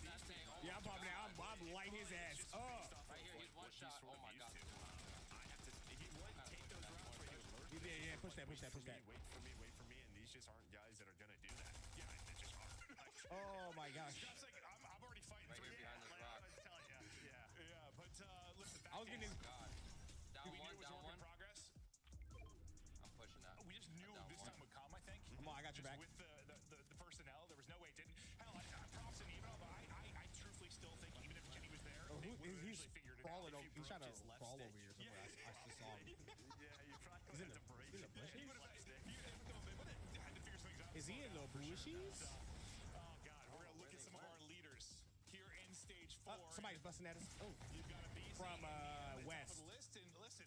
Yeah, I'm popping out. I'm lighting his ass up. Right here, he's one shot. Oh my god. I have to. He would take those rounds where he would lurk. Yeah, push that. Wait for me, and these just aren't guys that are gonna do that. Yeah, they just aren't. Oh my gosh. Scrap's like, I'm already fighting right here behind this rock. I'm telling you. Yeah. But listen, I was getting. Down one. In progress. I'm pushing that. We just knew this time would come. I think. Come on, I got your back. With the personnel, there was no way it didn't. Hell, props to Nemo, but I truthfully still think even if Kenny was there, he's crawling over. He's trying to crawl over here somewhere. I just saw him. Yeah, you probably had to break it. Is he in the bushes? Oh God, we're gonna look at some of our leaders here in stage 4. Somebody's busting at us. Oh, you've got a beast from West. Top of the list. And listen,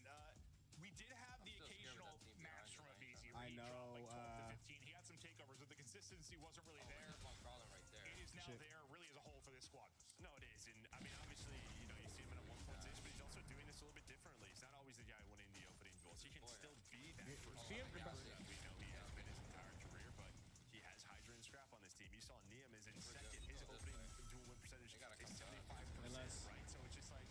we did have the occasional match from Abizi. I know. Like 12 to 15. He had some takeovers, but the consistency wasn't really there. One crawler right there. It is now there, really, as a whole for this squad. No, it is, and I mean, obviously, you see him in a 1 point position, but he's also goals. He can still be that first See him? we know he has been his entire career, but he has Hydra and Scrap on this team. You saw Niam is in second. His opening dual win percentage is 75%, right? So it's just like,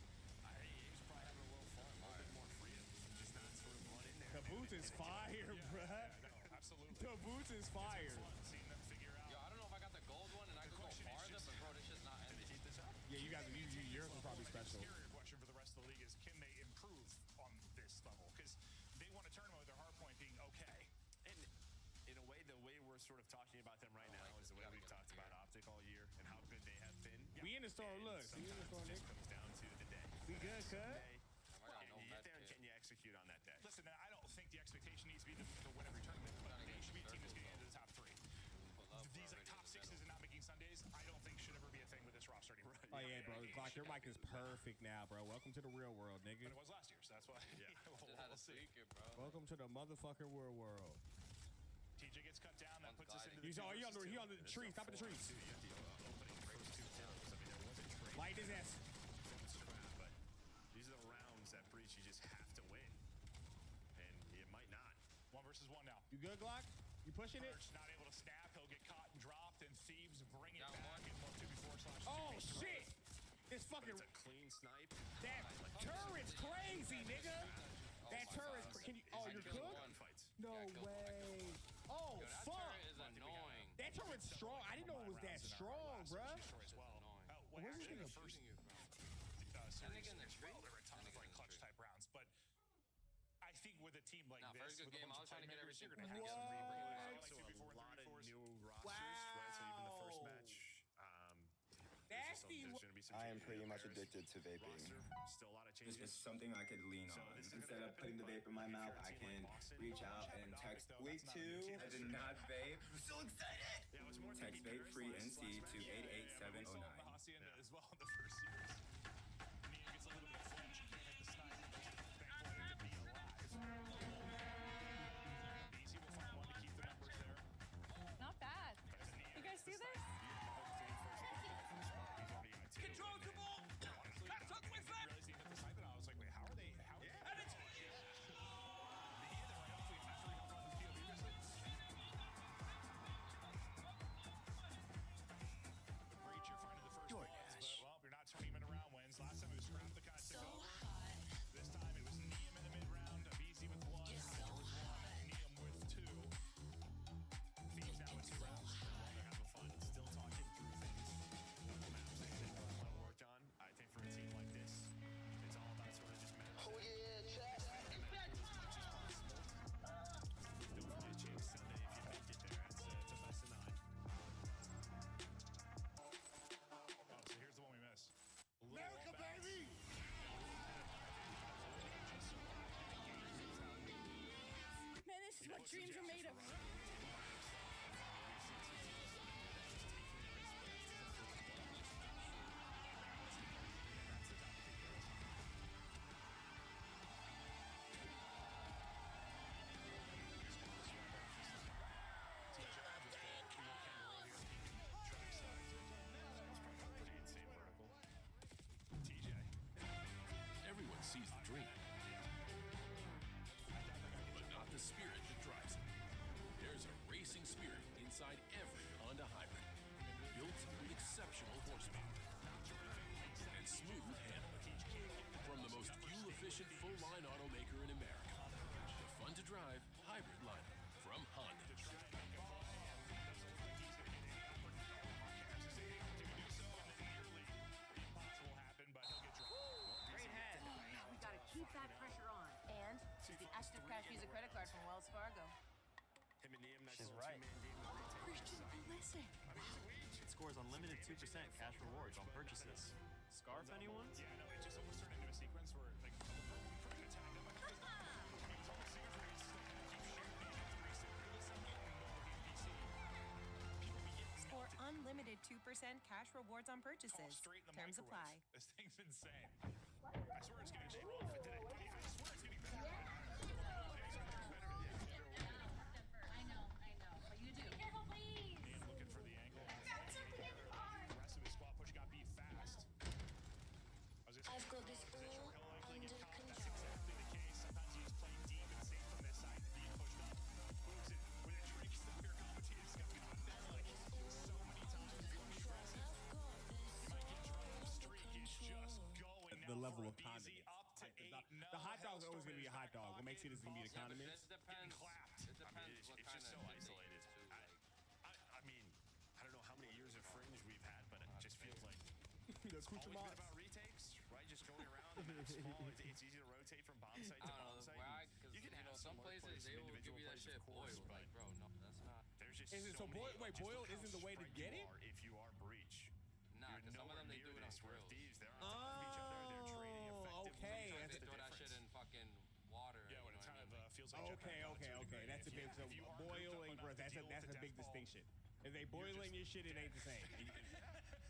he's probably having a little fun, a little bit more freedom. Just not sort of run in there. The boots is fire, bruh. No, absolutely. The boots is fire. Seeing them figure out. Yo, I don't know if I got the gold one and I could go farther, but bro, this shit's not ending. Keep this up. Yeah, you guys, yours are probably special. The scarier question for the rest of the league is, can they improve on this level? Because they won a tournament with their hard point being okay. And in a way, the way we're sort of talking about them right now is the way we've talked about Optic all year and how good they have been. We in the store, look. We in the store, It Nick. just comes down to the day. We good, cuz? Can you get there and can you execute on that day? Listen, I don't think the expectation needs to be to win every tournament, but they should be a team that's getting into the top three. These like top sixes and not making Sundays, I don't think should ever be a thing with this roster anymore. Oh, yeah, bro. Glock, your mic is perfect now, bro. Welcome to the real world, nigga. But it was last year, so that's why. Yeah. we'll see. Welcome to the motherfucking real world. TJ gets cut down, that puts us into the He's on the tree. Stop at the trees. Light his ass. But these are the rounds that Breach you just have to win. And it might not. 1 versus 1 now. You good, Glock? You pushing it? Perch not able to snap. He'll get caught and dropped, and Thieves bring it back in 1-2-4/2. Oh, shit! This fucking... It's a clean snipe. That turret's crazy, nigga! That turret's... Can you... Oh, you're good? No way. Oh, fuck! That turret is annoying. That turret's strong. I didn't know it was that strong, bruh. Where's this nigga first? Series in the tree? There were a ton of like clutch type rounds, but I think with a team like Nah, this, first good with a game, I bunch was trying to get playmakers, everything you're gonna have to What? bring it back. Also Like 2v4, a lot of 3v4s. new rosters, right? So even the first match, there's gonna be some I am changes pretty in the much players. addicted to vaping. Roster, still a lot of changes. It's something I could lean So on. this is Instead gonna of putting the happen, vape in my but mouth, if I you're a team can like Boston, reach you out have and no text idea, week that's not a 2. good I did not vape. I'm so excited. Yeah, it was more Text vape free NC to 88709. Hacienda as well in the first series. Nia gets a little bit of flinch. Can't hit the snipe. Thankfully, to be alive. Easy will find one to keep the numbers there. Not bad. You guys see this? Control the ball. Cut up with that. I realized he hit the snipe, and I was like, wait, how are they? And it's he hit it right off after he hopped on the field. Breach, you're finding the first balls, but well, you're not turning him into round wins. Last time it was Scrap that kind of took over. This time it was Niam in the mid round, Abizi with 1, Hydra with 1, Niam with 2. Thieves now with 2 rounds. They're having fun, still talking through things. Maps they want to work on. I think for a team like this, it's all about sort of just maps. Oh yeah, chat. Don't forget Chase Sunday if you make it there. It's a best of 9. Oh, so here's the one we missed. America, baby! Man, this is what dreams are made of. Everyone sees the dream, but not the spirit that drives it. There's a racing spirit inside every Honda Hybrid, built with exceptional horsepower and smooth handling. From the most fuel-efficient full-line automaker in America, the fun-to-drive hybrid lineup from Honda. Great head. We gotta keep that pressure on. And the Active Cash Visa credit card from Wells Fargo. Him and Niam, nice She's little right. two-man game. Christian, listen. It scores unlimited 2% cash rewards on purchases. Scarf anyone? Yeah, no, it just almost turned into a sequence where like we could have attacked him. Like, it was almost sequence where he's like, keep shooting, and reset, listen, getting more NPC. People be getting Score unlimited 2% cash rewards on purchases. straight in the Terms microwave. apply. This thing's insane. I swear it's getting so off today. I swear it's getting better. I know. But you do. Be careful, please. Niam looking for the angle. The rest of his squad push got beat fast. I was just I've got this position all where he'll likely get under caught. That's exactly the case. Sometimes you just play deep and level of condiments. The hot dog's always gonna be a hot dog. What makes it is gonna be the condiments. It depends what kind just so of isolated. I mean, I don't know how many years of Fringe we've had, but it just feels like the it's always been about retakes, right? Just going around, the map's small. It's easy to rotate from bomb site to bomb site. You can have some places they will give you that shit boiled. Like, bro, no, that's not. There's just Is it so boiled? Wait, boiled isn't the way to get it? If you are breach, nah, because some of them they do it on grills. They're on top of each other. They're trading effectively. Okay. They throw that shit in fucking water. Yeah, when it kind of feels like. Okay. That's a big boiling, bro. That's a big distinction. If they boiling your shit, it ain't the same.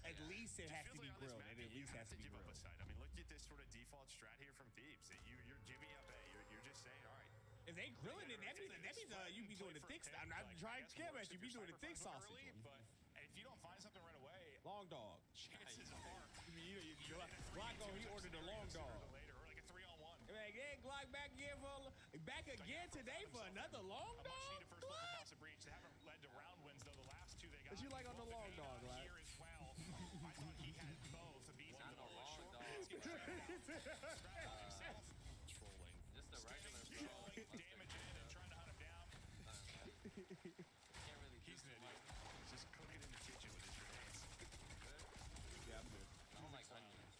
At least it has to be grilled. It at least has to be grilled. I mean, look at this sort of default strat here from Thebes. You're giving up A. You're just saying, all right. If they grilling it, that means you be doing the thick stuff. I'm not trying to scare at you. Be doing the thick sausage. But if you don't find something right away, long dog. Chances are, Glocko, he ordered a long dog. Later, or like a 3-on-1. Like, yeah, Glock back again today for another long dog. What? They haven't led to round wins though. The last two they got. What you like on the long dog, right? Here as well. I thought he had both. Not the long dog. Trolling. Just a regular bro. Damaging and trying to hunt him down. Can't really. He's an idiot. He's just cooking in the kitchen with his grenades. Yeah, I'm good. I don't like onions.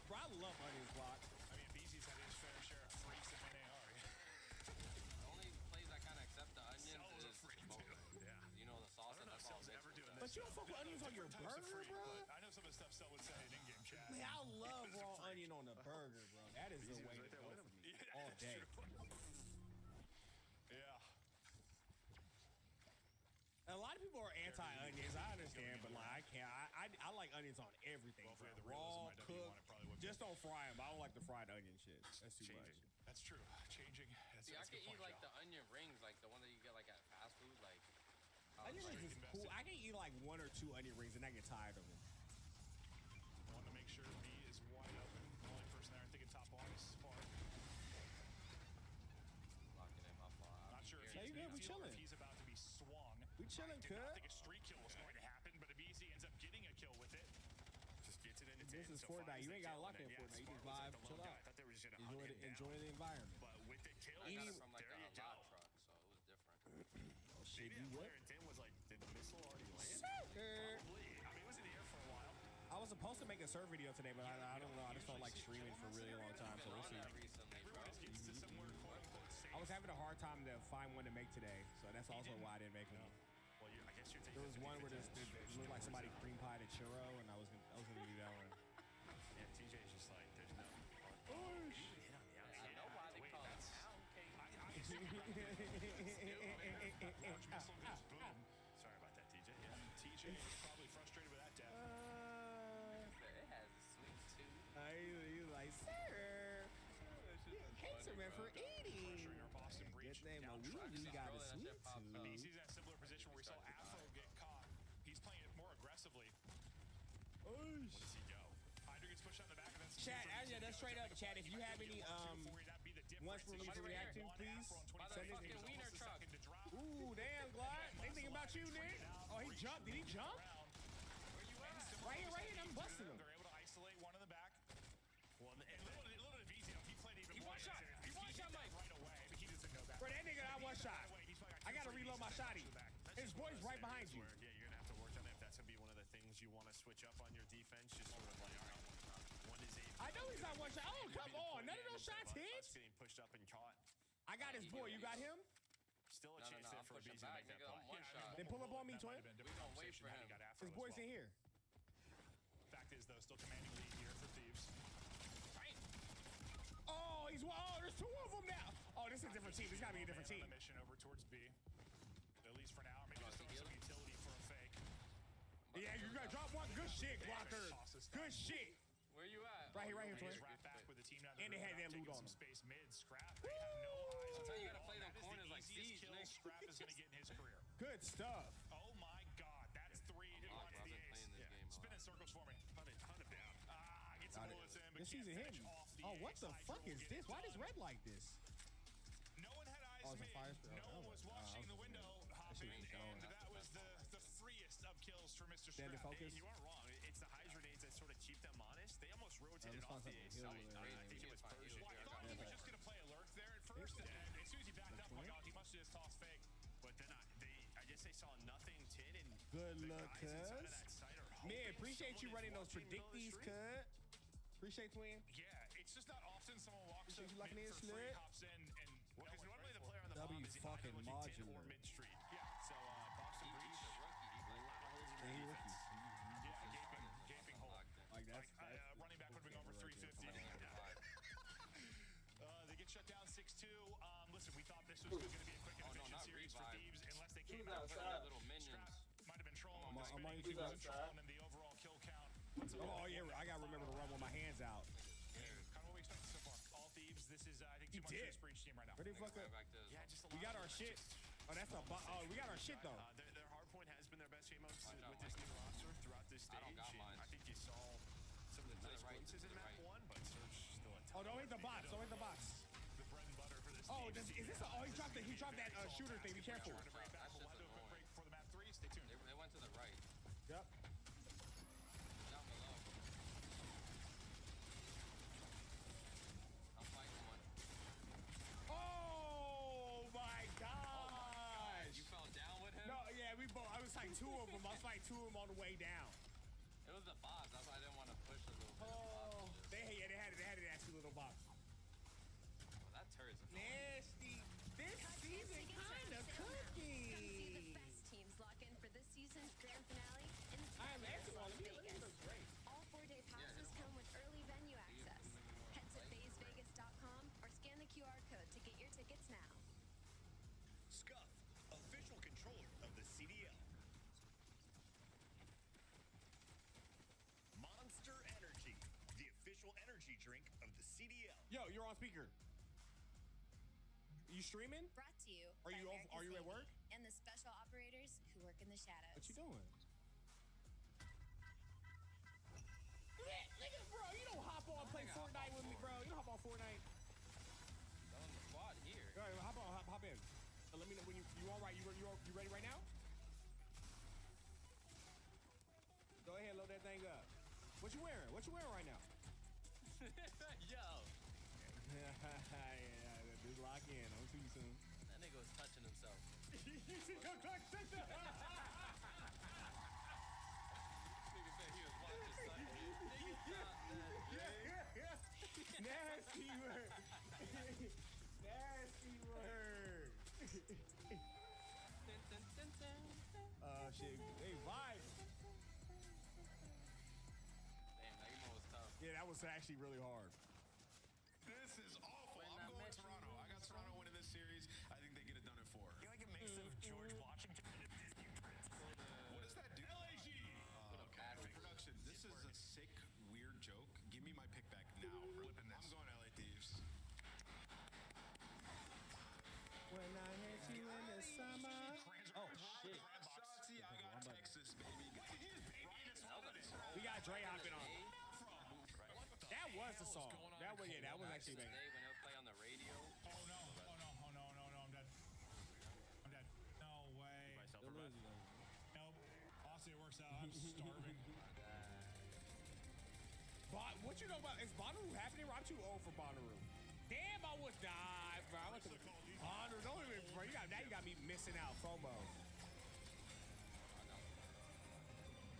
Bro, I love onions, Glock. I mean, BZ's had his fair share of freaks in NAR. The only place I kind of accept the onions is Chipotle. Yeah. You know the sauce that Cell's ever doing But you don't fuck with onions on your burger, bro? I know some of the stuff Cell would say in in-game chat. Man, I love raw onion on the burger, bro. That is the way to go for me all day. Yeah. A lot of people are anti-onions. I understand, but like I can't. I like onions on everything. Well, if we had the Raw, realism, cooked. it probably would Just don't fry them. I don't like the fried onion shit. That's too much. That's true. Changing. See, I can eat like the onion rings, like the one that you get like at fast food, like. Onion rings is cool. I can eat like 1 or 2 onion rings and I get tired of them. Want to make sure B is wide open. The only person there, I think, in top one is Spark. Locking him up. Not sure if Hey, he's, good, we chilling. if he's about to be swung. We chilling, I cuz. think a streak kill was going to happen, but BZ ends up getting a kill with it. Just gets it in its This is Fortnite. You ain't got to lock in Fortnite. You just vibe, chill out. I thought they were just gonna Enjoy the environment. But with the kill, I got it from like there a you go. lot truck, so it was different. Oh shit, Maybe you that what? player in 10 was like, did the missile already land? Probably. I mean, it was in the air for a while. I was supposed to make a serve video today, but I don't know. I just felt like streaming for a really long time, so we'll see. Recently, bro. Everyone just gets to somewhere quote unquote safe. I was having a hard time to find one to make today, so that's also why I didn't make one. Well, I guess you're There was one where it looked like somebody cream pied a churro, and I was gonna do that one. Yeah, TJ's just like, there's no. Oh, Hit on the outside. I know why they call it pound cake. Sorry about that, TJ. Yeah, TJ is probably frustrated with that death. It has a sweet tooth. He's like, sir, cakes are meant for eating. Pressuring our Boston Good breach. thing, Down but truck. we got a That sweet shit popped up. BZ's tooth. in a similar position where we saw Afro get caught. He's playing it more aggressively. Where does he go? Hydra gets pushed on the back and then Chat, yeah, that's straight up. Chat, if you have any ones for me to react to, please send it. Fucking wiener truck. Ooh, damn, Glide. They thinking about you, Nick. Oh, he jumped. Did he jump? Right here. I'm busting him. They're able to isolate one in the back. Well, and little bit of easy. He played even more. one-shot. He one-shot Mike. Right away, but he doesn't know that. Bro, that nigga got one shot. I gotta reload my shotty. His boy's right behind you. Yeah, you're gonna have to work on that. If that's gonna be one of the things you want to switch up on your defense, just sort of like, all right, one is a. I know he's not one shot. Oh, come on. None of those shots hit. Us getting pushed up and caught. I got his boy. You got him? Still a No, chance I'm there for pushing BZ to back, make that nigga. play. I'm one shot. Then pull up on me, Twin. We gonna wait for him. His boy's in here. Fact is, though, still commanding lead here for Thieves. Oh, there's 2 of them now. Oh, this is a different team. This gotta be a different team. On the mission over towards B. At least for now. Maybe just throwing some utility for a fake. Yeah, you gotta drop one. Good shit, Blocker. Good shit. Where you at? Right here, He's Twin. right back with the team now. And they had that loot on some them. space mid. Scrap. They have no eyes. That's how you gotta That play them is corners the like easiest Siege, kill Nick. Scrap is going to get in his career. Good stuff. Oh my God, that's 3 who wants I've the been ace. playing this game a Spin in lot. circles for me. Hunt him down. Get some bullets in, but This can't season finish hitting. off the Oh, what ace. the Hydra fuck will is get this? it Why does done. red like this? No one had eyes Oh, it's a mid. fire spell. No one was watching the window hopping, shit was going. and that was the freest of kills for Mr. Stand Scrap. to focus. You aren't wrong. It's the Hydra nades that sort of keep them honest, they almost rotated let's off find the A something side. here. I think it was Persian. Well, I thought he was just going to play alert there at first, and as soon as he backed up, like, oh, he must have just tossed fake. But then I guess they saw nothing, Tin, and Good the luck, guys inside cuz. of that site are hoping Man, appreciate you someone running is those watching middle of the predictees, street. cut. Appreciate Twin. Yeah, it's just not often someone walks up Appreciate you locking mid in, for free, Slit. hops in, and Well, because normally the player on the W bomb is either fucking looking tin or modular. mid street. Yeah. So Boston Breach, a lot of holes in Yeah, he their rookie. defense. yeah, gaping hole. Like that's Running back would have been over 350. They get shut down 6-2. Listen, we thought this was going to be a quick and efficient series for Thieves, unless they came out with Little minions. Scrap might have been trolling I'm with the on spinning YouTube. was trolling, and the overall kill count. Oh yeah, I gotta remember to run with my hands out. Kind of what we expected so far. All Thieves. This is, I think, too much did. space for each team right now. Ready fuck up. Yeah, just a We lot got of our them shit. just- Oh, that's a we got our shit though. Their hard point has been their best game with out, this new roster throughout this I stage. don't got and mine. I think you saw some of the nice right, glimpses to in the map right. one, but Search still a Oh, don't hit the box. Don't hit the box. The bread and butter for this Oh, team. is this? Oh, he dropped that shooter thing. Be careful. Trying to break back. We'll have to do a quick break before the map 3. Stay tuned. They went to the right. Yep. Down below. I'm fighting one. Oh my gosh. You fell down with him? No, yeah, we both. I was like two of them. I was like two of them on the way down. It was the boss. That's why I didn't want to push a little bit. Oh, they had an nasty little box. Well, that turret's Nasty. This season kind of Come see cookie. the best teams lock in for this season's grand finale in I am fabulous actually Las on it. Vegas. Looks great. All 4-day passes come with early venue access. Head to FazeVegas.com or scan the QR code to get your tickets now. Scuff, official controller of the CDL. Monster Energy, the official energy drink of the CDL. Yo, you're on speaker. You streaming? Brought to you Are by you off- are you at America's work? Navy and the special operators who work in the shadows. What you doing? Nigga, bro, you don't hop on and play Fortnite with me, bro. You don't hop on Fortnite. on the squad here. All right, hop in. Let me know when you all right. You ready right now? Go ahead, load that thing up. What you wearing? What you wearing right now? Yo, Yeah, just lock in. I'll see you soon. that nigga was touching himself. You see Cook Clark said that? Nigga said he was watching something. Nigga thought that. Nasty word. Nasty word. Dun, dun, dun, dun, dun. Shit. Hey, vibe. Damn, that emo was tough. Yeah, that was actually really hard. This is awful. When I'm I going met you, Toronto. I got Toronto winning this series. I think they get it done in 4. I feel like a mix of George Washington and Disney Prince. What does that do? LAG. Production, this is a sick, weird joke. Give me my pick back now. I'm going LA Thieves. When I met you in the summer. Oh, shit. Shotzi, I got Texas, baby. We got Dre hopping on. That was the song. That was actually Today bang. when they'll play on the radio. Oh no, I'm dead. I'm dead. No way. Nope. Honestly, it works out. I'm starving. What you know about, is Bonnaroo happening? I'm too old for Bonnaroo. Damn, I would die, bro. I went to Bonnaroo. Don't even, bro. Now you got me missing out FOMO.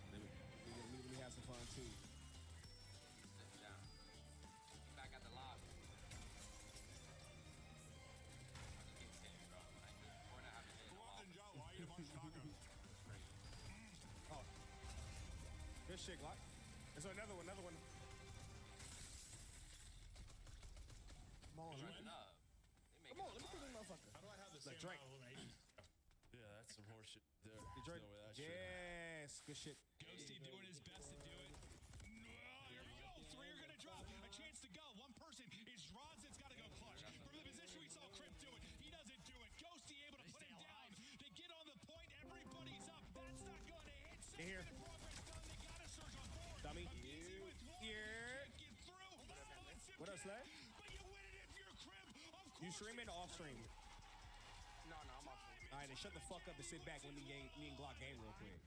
Let me have some fun too. Sit down. Back at the lobby. Keep hitting, bro. Like, this corner haven't hit in a while. Why eat a bunch of tacos? Oh. Good shit, Glock. There's another one. Come on, Showing man. up. They Come on, let me put this motherfucker. How do I have the Like same Drake. amount of illumination? Yeah, that's some horse shit there. The Drake. No way that shit. Yes, good shit. Ghosty doing his best to do it. Here we go. 3 are going to drop. A chance to go. One person is Ronzon's got to go clutch. From the position we saw Crimp do it, he doesn't do it. Ghosty able to put him down. They get on the point. Everybody's up. That's not going to hit. In here. Second progress done. They got to surge on board. Dummy. Easy with one. Yeah. Can't get through. Oh, it's What up, Slay? But you win it if you're Crimp. Of course You streaming or off stream? No, I'm off. All right, then shut the fuck up and sit back when me and Glock game real quick.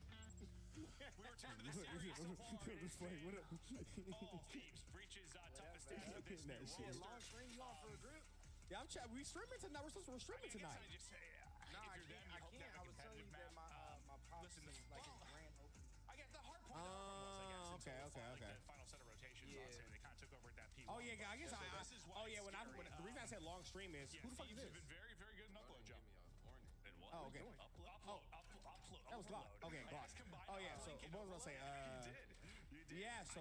We return to the series so far. Just like, what up? All Thieves breaches toughest days of this That new shit. roster. Long string, you on for a grip? Yeah, I'm chatting. We streaming tonight. We're streaming I guess tonight. I just say, Nah, if you're them, you I hope to can't. have I a was telling competitive you that map. my pops listen, is like his grand opening. I get the hard point of the was, I guess, Okay, until okay, like okay. the final set of rotations. Yeah. Honestly, they kind of took over at that P1. Oh yeah, I guess So I. this is why Oh yeah, it's when scary. the reason I said long stream is Yeah, who the fuck is Thieves this? have been very, very good in upload, Joe. And what? Oh, okay. Upload. That was Glock. Okay, Glock. Oh yeah. So what was I saying? You did. Yeah. So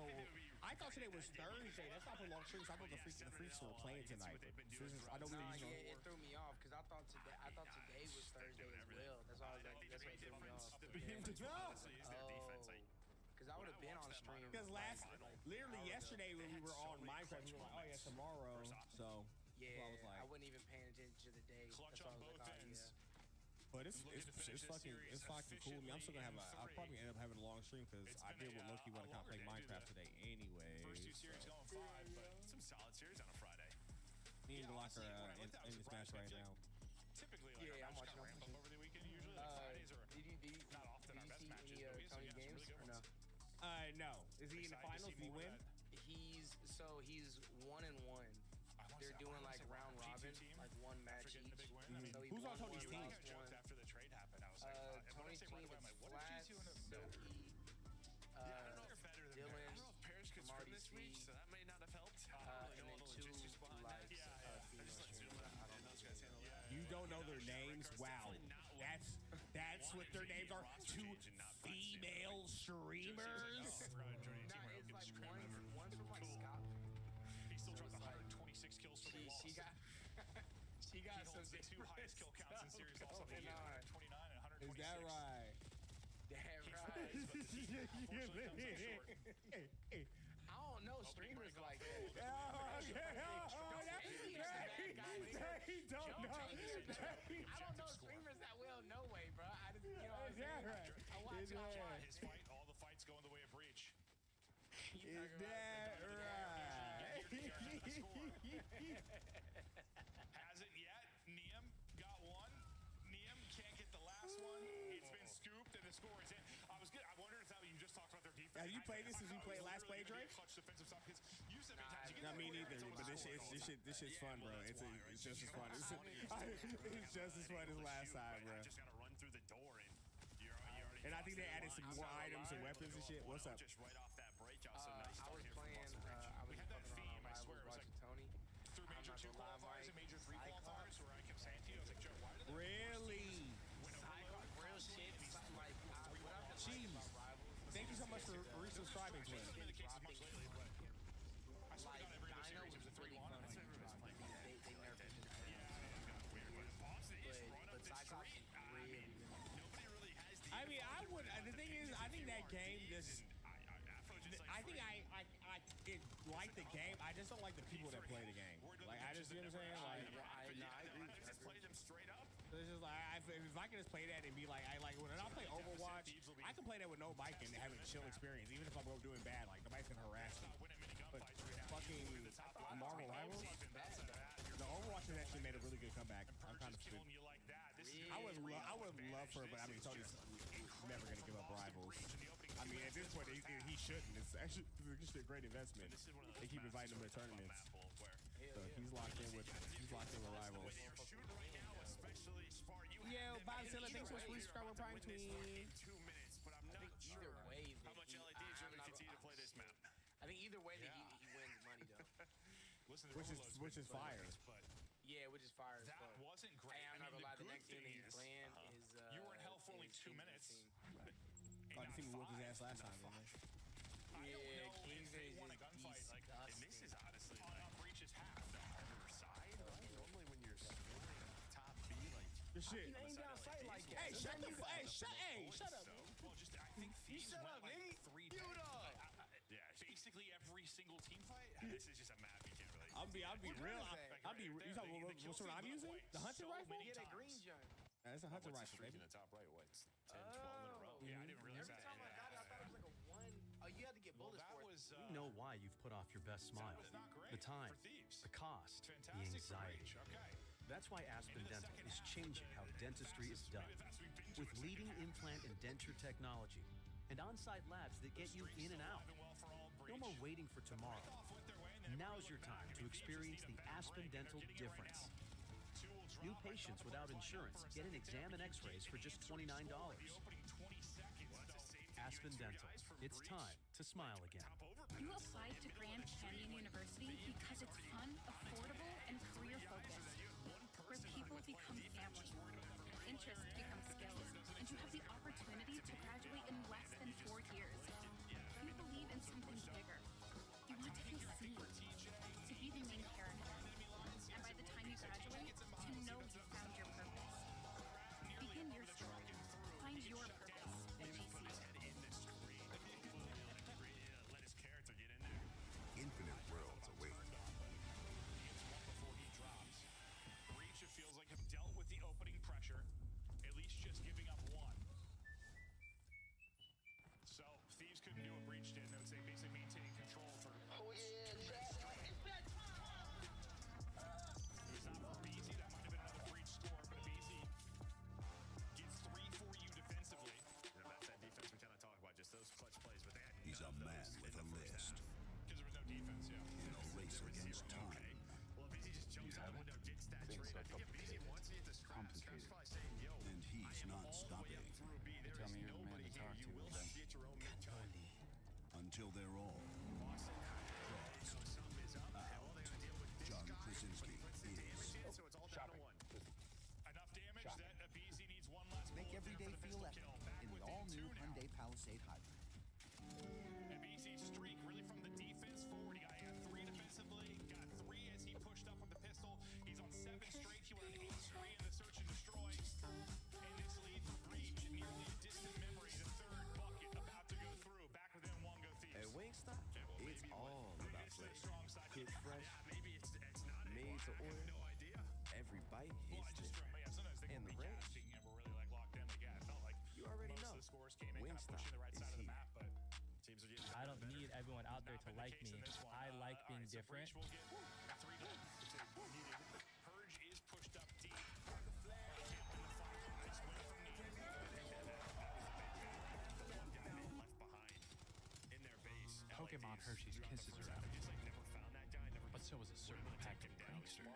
I thought today was Thursday. That's not for long streams. I thought the freaks were playing tonight. I know we were Nah, using. yeah, it threw me off because I thought today was Thursday as well. That's why I was like, that's what threw me off. Because I would have been on stream. Because literally yesterday when we were on Minecraft, we were like, oh yeah, tomorrow. So Yeah, I was like, I wasn't even paying attention to the day. Clutch That's why on I was both like, oh, ends. yeah. but it's fucking cool. I mean, I'm still gonna have I'll probably end up having a long stream because I did with Loki want to kind of play Minecraft today anyway. First two series going 5, but some solid series on a Friday. Me and Glock are in this match right now. Typically, like Yeah, our I'm match watching kind of ramp up over the weekend. Usually, like Fridays are not often our best matches, see but we any have some Tony really games good or ones. no? No. Is he in the Excited to finals? see Did he more of win? that. He's 1-1. They're doing like round robin, like one match After getting each. the big win. I mean, So he Who's on won Tony's one, team? I lost joked one. after the trade happened. I was like, when I Tony's say team right away, I'm is like, what flat, is G2 in so a he, I don't know if they're better than Dylan, I don't know if Parrish could swim Marty this week, C, so that may not have helped. and then two like I just let female Zoom. streamers. I don't know. Those guys handle that. You don't know their names? Wow. That's what their names are. Two female streamers. Nah, it's like one's from like Scotland. He still So dropped it's like 126 kills for the loss. She got He holds the two highest kill counts in series loss of the year, 129 and 126. Is that right? Damn right. I don't know streamers like that. They don't know. I don't know streamers that well, no way, bro. I just, you know what I'm saying? Right? I watch His fight, all the fights going the way of Breach. Is that right? Hasn't yet. Niam got one. Niam can't get the last one. It's been scooped and the score is in. I wondered if that you just talked about their defense. Have you played this since you played last play, Drake? Clutch defensive stuff because you said many times you get Not me that neither, corner, but it's almost this shit's fun, bro. It's just as fun. It's just as fun as last time, bro. I just gotta run through the door and you're already. And I think they added some more items and weapons and shit. What's up? Just right off that breakout. So nice I stuff was here from playing, Boston Breach. I was We had that fucking theme, around I on swear, it was watching like Tony. through major 2 qualifiers and major 3 qualifiers where I kept saying to you, I was like, Joe, why did they Really? Real shit. Something like, what I've been Jeez. liking about Rivals. Thank you so much for resubscribing to It's us. been the case much lately, but I swear to God, every other Dino series it was a was pretty 3-1. fun. That's what everyone was playing. They nerfed it. Weird, but Boston is But run up the Cyclops street. is really good. Nobody really has the. I mean, I would. The thing is, I think that game just. I think I like the game. I just don't like the people that play the game. Like I just, you know what I'm saying? Like I agree. Just play them straight up. it's just like if I can just play that and be like, I when I play Overwatch, I can play that with no mic and have a chill experience, even if I'm doing bad. Like nobody's gonna harass me. But fucking Marvel Rivals, the Overwatch has actually made a really good comeback. I'm kind of stupid. I would love for, but I mean, Tony's never gonna give up Rivals. I mean, at this point, he shouldn't. It's actually a great investment. They keep inviting him to tournaments, so he's locked in with Rivals. Yo, Bob Zilla, thanks so much for subscribing Prime Tweet. 2 minutes, but I'm not sure Either way, how much LAD is going to continue to play this map. I think either way, that he wins money though. Which is fire. Yeah, which is fire. That wasn't great. Hey, I'm not gonna lie. The next team that he's playing is. You were in hell for only 2 minutes. Oh, the team we whooped his ass last time, didn't they? Yeah, Kings they won a gunfight. Like, And this is honestly on Breach's half. the harder side. Normally when you're scoring top B, like Good shit. You aim down sight like that. Hey, shut the fuck. Shut up. Well, just I think Thieves shut went up, like nigga. 3 You days. dog. Yeah, basically every single team fight. this is just a map you can't really. I'll be real. I'll be. You talking about what's what I'm using? The hunting rifle? Yeah, that green joint. That's a hunting What's rifle, the streak baby. in the top right? What? 10, 12 in a row. Yeah, I didn't realize Every that. time I got it, I thought it was like a one. Oh, you had to get bullets That for it. was We know why you've put off your best smile. was not great The time, for Thieves. the cost, the Fantastic for anxiety. Breach. Okay. That's why Aspen Into the Dental second is half. changing how dentistry is done. Maybe the fastest we've been to With a second leading half. implant and denture technology and on-site labs that get you in and out. No more waiting for tomorrow. Now's your time to experience the Aspen Dental difference. New patients without insurance get an exam and x-rays for just $29. Aspen Dental. It's time to smile again. You applied to Grand Canyon University because it's fun, affordable, and career-focused, where people become family, interests become skills, and you have the opportunity to graduate in less than 4 years. You believe in something bigger. You want to feel seen, to be the main character, and by the time you graduate, to know you found your purpose. Begin your story. Find your purpose at GCU. Infinite worlds await. Breach, it feels like, have dealt with the opening pressure, at least just giving up one. So, Thieves couldn't do what Breach did, and they would say basically maintaining control for... Oh, yeah, It was not for BZ, that might have been another Breach score, but BZ gets 3 for you defensively. You know, that's that defense we kind of talk about, just those clutch plays, but they had He's a man with a list. Because there was no defense, yeah. In a race against time. Well, BZ just jumps out the window, gets that trade. I think if BZ wants to get the scraps, Scraps probably saying, yo, And he's not stopping. through B, there is nobody here. You will not get your own mid-time. Until they're all crossed out. John Krasinski is So it's all down to one. Enough damage that BZ needs one last Make bullet every there day for the feel pistol epic kill. Back in the within all-new 2 now. Hyundai Palisade Hybrid. And BZ's streak really from the defense forward. He got 3 defensively, got 3 as he pushed up with the pistol. He's on 7 straight. He went an 8-3 in the search and destroy. And this lead for Breach, nearly a distant memory. The 3rd bucket about to go through. Back within 1 go Thieves. At Wingstop, it's all about flavor. Cooked fresh, maybe it's not made to I order. have no idea. Every bite Well, I hits just different. sometimes they And go the range. recasting and we're really like locked in. Like, yeah, it felt like You already most know. of the scores came in kind of Wingstop pushing the right is side of the here. map, but Teams are getting I don't need everyone out there to not been the like case me. in this one. I like All being right, so different. Breach will get 3 done. It's a needed. Purge is pushed up deep. Pokemon Hershey's Kisses are out. But so is a certain pack of pranksters.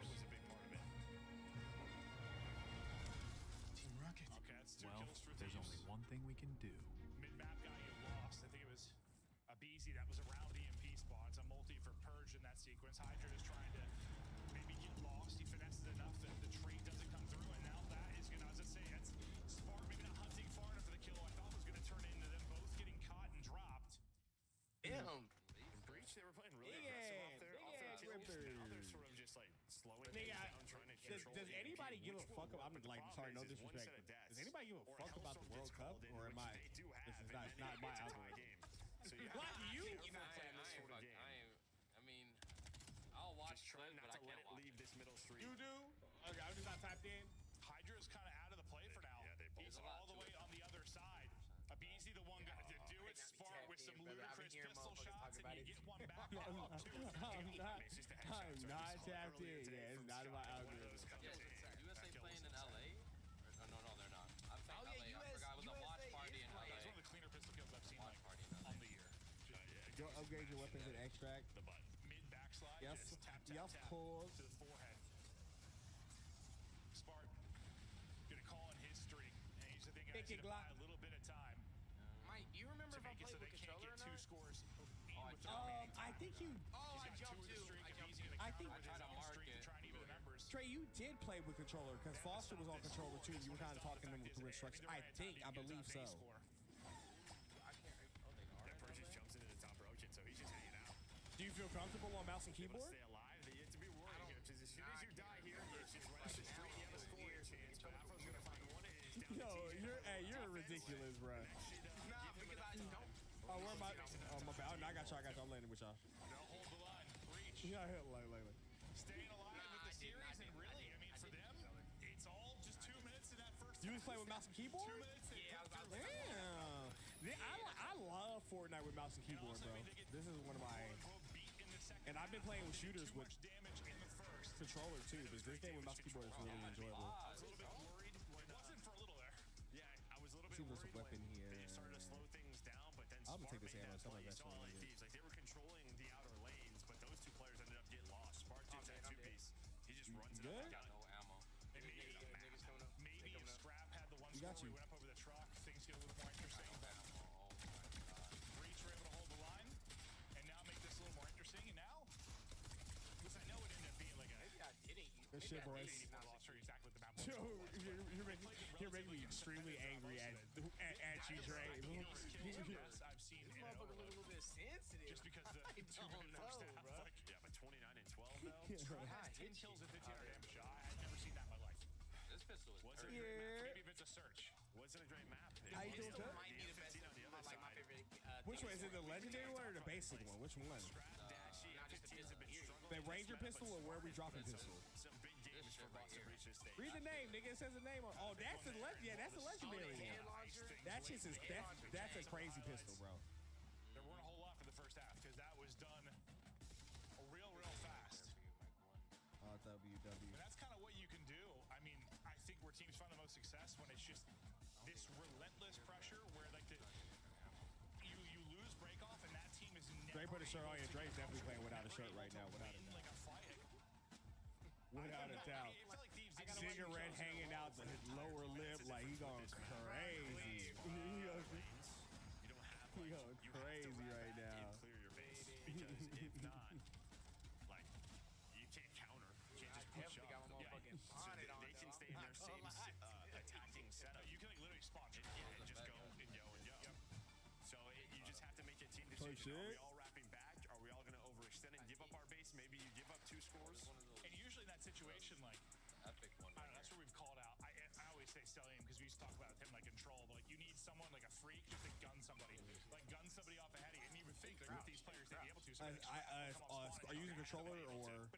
Team Rocket. Okay, that's 2 Well, kills for there's Thieves. only one thing we can do. Mid-map guy you lost. I think it was a BZ that was around EMP spots. A multi for Purge in that sequence. Hydra is trying to maybe get lost. He finesses enough that the trade doesn't come through, and now that is going to, as I say, that's smart. Maybe not hunting far enough for the kill. I thought was going to turn into them both getting caught and dropped. In Breach, they were playing really aggressive off there. Off their kills. Now they're sort of just like slowing things down, trying to control Does the anybody EMP, give a which fuck will about? I'm work. like, The sorry, no problem is one disrespect. set of deaths Does anybody give a or fuck about the Hellstorm World gets Cup, called in, or am which I? they do This have, is and not then my it's a tie algorithm. game. So you What? have to You? be careful playing this sort of game. I mean, I'll watch Just try clips, not but I to let can't it watch leave this middle street. You do? Okay, I'm just not typed in. Hydra's kind of out of the play for now. Yeah, they both He's are. all the way on the other side. A BZ, the one guy to do it. Smart with some ludicrous pistol shots, and you get one back off 2. I'm not tapped in. Yeah, it's not in my algorithm. USA playing in LA? Or, no, they're not. I'm saying LA. I forgot it was a watch party in LA. It's one of the cleaner pistol kills I've seen Watch party in LA. on the year. Go upgrade your weapons and extract. The button. Mid backslide. Yes, Just tap, yes, tap pause. to the forehead. Smart. Gonna call in his streak. And he's, I think, Pick going it, to buy Glock. a little bit of time Mike, do you remember to if I make it played so with they can't controller get or 2 not? scores. I think you. Oh, I He's got 2 jumped of the too. streak. I If jumped he's too. gonna I counter think- with his I tried to own mark streak it. and try and even the numbers. Trey, you did play with controller because Foster was on controller too. You were kind of talking to him with instructions. I believe so. That Purge just jumps into the top rotation, so he's just hanging out. Do you feel comfortable on mouse and Able to keyboard? stay alive. They get to be worrying here, because as soon as you die here, it's just right up the street. You have a scoring chance, but Afro's going to find one. It's down Yo, to TJ. you're ridiculous, bro. Nah, because I don't. Oh, where am I? Oh, my bad. Oh, I got y'all. I'm landing with y'all. No, hold the line. Breach. Yeah, hit like. Staying alive with the series, and really, I mean, for them, it's all just 2 minutes in that first. You was playing with mouse and keyboard? 2 minutes. Yeah, I was Damn. I love Fortnite with mouse and keyboard, bro. This is one of my. And I've been playing with shooters with controller too, but this game with mouse and keyboard is really enjoyable. I was a little bit worried. It wasn't for a little there. Yeah, I was a little bit See, there's a worried weapon when here. they started to slow things down, man. Some of the You best saw in the like league. Thieves, like they were controlling the outer lanes, but those two players ended up getting lost. Spark did that two-piece. He just runs it up. Got no ammo. Maybe if Scrap had the one We score got where you. he went up over the truck, things get a little more interesting. But Breach were able to hold the line, and now make this a little more interesting. And now, because I know it ended up being like a. Maybe I didn't use Good shit, boys. I'm not sure exactly what the map was. Yo, you're making me extremely angry at you, Dre. I've seen This in it motherfucker over look a little bit sensitive. just because the I 2-minute don't first know, half. bro. Like, yeah, but 29 and 12 though. Yeah. Scrap has 10 kills and 1,500 damage. I've never seen that in my life. This pistol is Was it a dirty. great map? Maybe if it's a search. Wasn't a great map. I It don't was know. Might be the best. on the other Like my side. favorite. Which one? Is it the legendary one or the basic one? Which one? Not just the pistol. The Ranger pistol or where we dropping pistol? Some big games for Boston Breach this stage. Read the name, nigga. It says the name on. Oh, that's the yeah, that's the legendary one. That shit is that's a crazy pistol, bro. There weren't a whole lot for the first half because that was done real fast. WW. And that's kind of what you can do. I mean, I think where teams find the most success when it's just this relentless pressure where like you lose break off and that team is never Dre put a shirt on. Yeah, able to Dre's get definitely playing comfortable, without a shirt never right now. able to Without a win, doubt. like a fight. Without a doubt. I feel like Thieves did Cigarette hanging out the lower lip like he going crazy. You don't have He going crazy right now. clear your base because if not, like you can't counter. You can't just push definitely up. got my motherfucking bonnet on, They can though. stay in their same attacking setup. You can like literally spawn and just go and go and go. So you just have to make a team decision. Are we all wrapping back? Are we all going to overextend and give up our base? Maybe you give up 2 scores. And usually in that situation, like Epic one. I don't know, that's where we've called out. I always say Stellium because we used to talk about him like control, but like you need someone like a freak just to gun somebody, like gun somebody off ahead. And you would think that with these players they'd be able to. So Are you using controller or but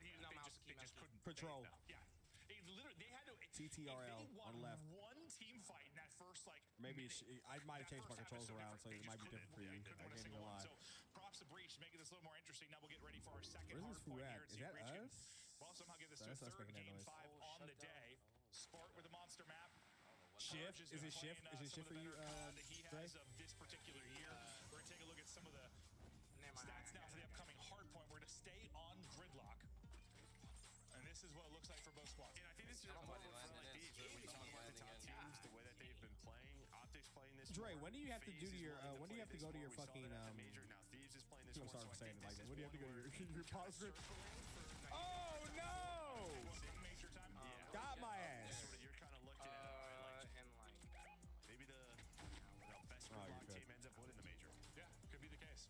they just couldn't. control? Yeah. Literally, they had to. TTRL if they on the left. One team fight in that first like. Maybe minute, I might have changed my that first half is controls so around, so different. it They might just be different for you. couldn't I win a can't single even one. lie. So props to Breach, making this a little more interesting. Now we'll get ready for our second Where's hard this food point at? here. Is that us? We'll somehow give this That's to us third making that game noise. 5 on the day. Spark with a monster map. Shift? Purge Is it been shift? playing, Is it some shift of for the you, better COD that he Dre? has of this particular year. We're gonna take a look at some of the stats now for the upcoming hard point. We're gonna stay on gridlock. And this is what it looks like for both squads. And I think this is Somebody more landing like in. these, right? When you talk about the top teams, the way that they've been playing, Optics playing this. Dre, more, when do you have to do FaZe is to your? wanting When do you have to play go to this your more. We saw fucking? that at the major. Now Thieves is playing this I'm more, sorry so for I saying think it like this that. When do you have to go to is your pause script? Oh no! major time. Got my ass. Sort of, you're kind of looking at it, right? And like Maybe the best Oh, you're gridlock good. team ends up winning the major. Yeah, could be the case.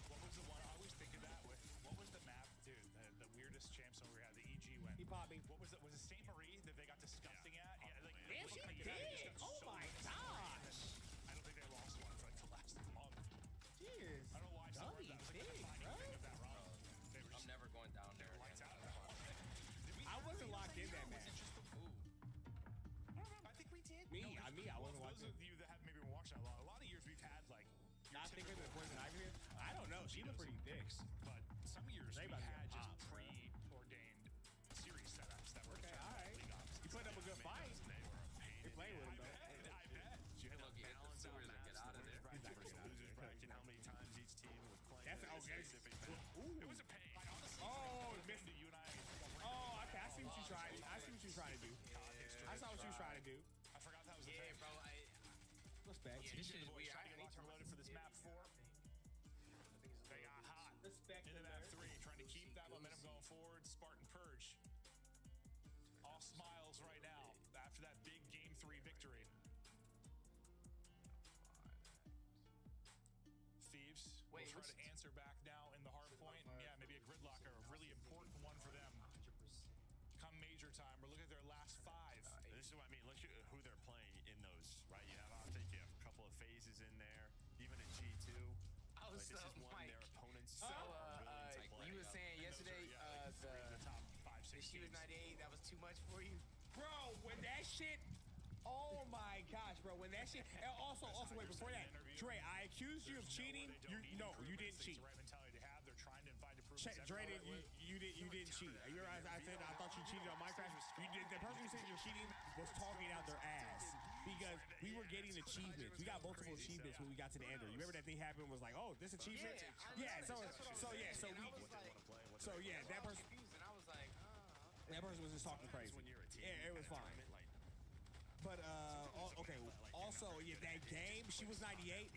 What was the one? I always think of that with what was the map, dude? The weirdest champs we had, the EG win. He popped me. What was it? Was it St. Marie that they got disgusting at? Yeah, like Yeah, it she looked like it did. just got Oh so my disgusting. gosh. I don't think they lost one for like the last month. Cheers. I don't know why. Dummy That was like big, the defining bro. thing of that run. They were I'm just never going down there. lights out. I wasn't locked in that match. I think we did. Me, I wasn't Those locked in. of you that have maybe been watching a lot of years we've had like your Not thicker than typical- Poison Ivy here? I don't know. She looked pretty thick. But some years They we about to had get just popped, bro. preordained series setups that were Okay, turned all right. league ops. You put up a good fight. They were a pain You're in playing the with him, ass. though. I bet. You had to Lucky hit the balance out sewers and get maps, out of the there. winners bracket He's not versus gonna the get out of losers there. bracket, how many times each team was playing That's a okay. specific map. Ooh. It was a pain. I honestly Oh, think missed to you and I. Oh, okay. I see what you tried. I see what you trying to do. I saw what you was trying to do. I forgot that was a yeah, thing. bro. Respect. Yeah, this TJ shit is boys weird. trying to get locked and reloaded for this map 4. They got hot. Respect Into the map nerve. 3, trying to keep that momentum going forward. Spartan Purge. All smiles right now after that big game 3 victory. Thieves will Wait, try what's- to answer back now in the hard point. And yeah, maybe a gridlock, a really important one for them. Come major time, we're looking at their last 5. This is what I mean. Look at who they're playing in those, right? You have Optic, you have a couple of phases in there, even in G2. I was Like, this is one Mike. their opponents So are willing to play. you were saying yesterday the top 5, 6 she was 98. That was too much for you. Bro, when that shit. Oh my gosh, bro. When that shit. And also, wait, before that, Dre, I accused you of cheating. No, you didn't cheat. It's the right mentality to have. They're trying to find improvements. Dre, everywhere. you didn't cheat. You're right. I said I thought you cheated on Minecraft. You did. The person who said you're cheating was talking out their ass because we were getting achievements. We got multiple achievements when we got to the ender. You remember that thing happened was like, oh, this achievement? Yeah, that person. And I was like, That person was just talking crazy. Yeah, it was fine. But okay. Also, yeah, that game, she was 98.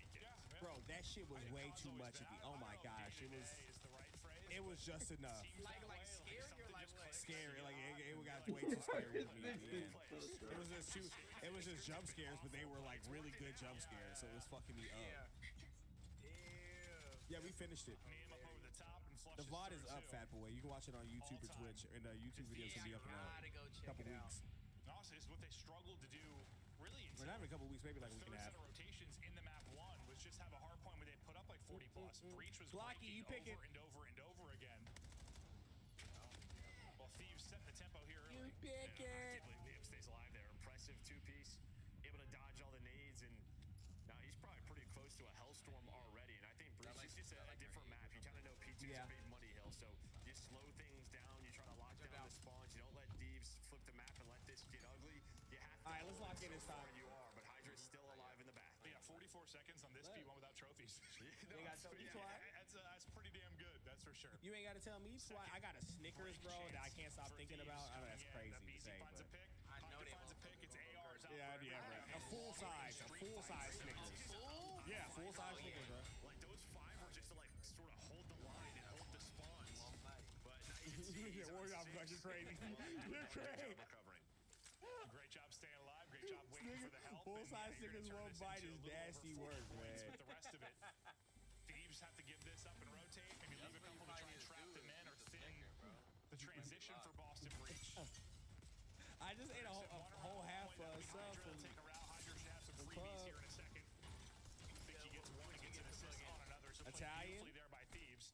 Bro, that shit was way too much. Oh my gosh, it was just enough. like scary or like what? Scary, like it got way too scary with me at the end. It was just jump scares, but they were like really good jump scares, so it was fucking me up. Yeah, we finished it. The VOD is up, Fat Boy. You can watch it on YouTube or Twitch, and YouTube videos can be up in a couple weeks. Honestly, this is what they struggled to do. Really, we're not in a couple weeks, maybe like a week and a half. The rotations in the map one was just have a hard point where they put up like 40 plus. Breach was Blocky, you pick over and over and over again. Well, Thieves set the tempo here early. You pick it. Liam stays alive there. Impressive two-piece. Able to dodge all the nades, and now he's probably pretty close to a Hellstorm already. And I think Breach is just a different map. You kind of know P2's a big money hill, so you slow things down. You try to lock down the spawns. You don't let Thieves flip the map and let this get ugly. You have to. All right, let's lock in this time. You are, but Hydra's still alive in the back. Yeah, 44 seconds on this P1 without trophies. You got tell me why? That's pretty damn good. That's for sure. You ain't got to tell me why. I got a Snickers, bro, that I can't stop thinking about. I know that's crazy to say, but I know they finds a pick. It's ARs out. Yeah, bro. A full size Snickers. Yeah, full size Snickers, bro. Like those 5 were just to like sort of hold the line and hold the spawns. But now you can see you're crazy. You're crazy. Great job staying alive. Great job waiting for the help. Full size Snickers won't bite is nasty work, man. With the rest of it, Thieves have to give this up and rotate. Maybe leave a couple to try and trap them in or thin the transition for Boston Breach. I just ate a whole half sub from take a route. Hydra should have some freebies here in a second. Vicky gets one, gets an assist on another. So Italian there by Thieves,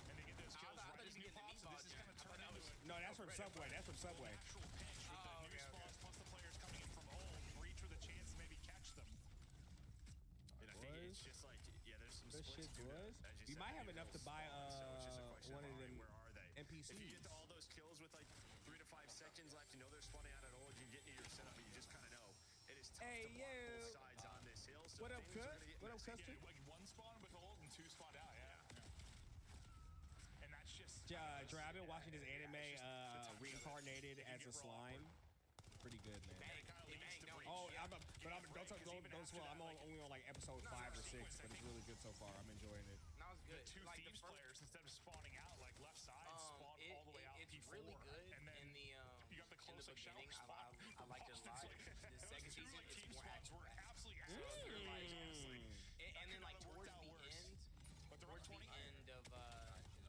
and they get those kills right as new pops. So this is kind of turned into no, that's from Subway. That's from Subway. Actual pinch with the new spawns plus the players coming in from home. Breach with a chance to maybe catch them. And I think it's just like there's some this shit was. We might have enough to buy one of them NPCs. If you get to all those kills with like 3 to 5 seconds left, you know they're spawning out at Origin, getting to your setup, but you just kind of know it is tough to block both sides on this hill. So what up, Cut? What up, Custer? Yeah, like 1 spawn with hold and 2 spawned out. And that's just. Dre, I've been watching this anime reincarnated as a slime. Pretty good, man. Oh, don't spoil. I'm only on like episode 5 or 6, but it's really good so far. I'm enjoying it. That was good. The 2 like Thieves players, instead of spawning out like left side, spawn all the way out it's P4. really good and then in the you got the in the close beginning. spot. I liked it a lot. The second season is more action. Absolutely honestly. And then like towards the end, but the towards the end of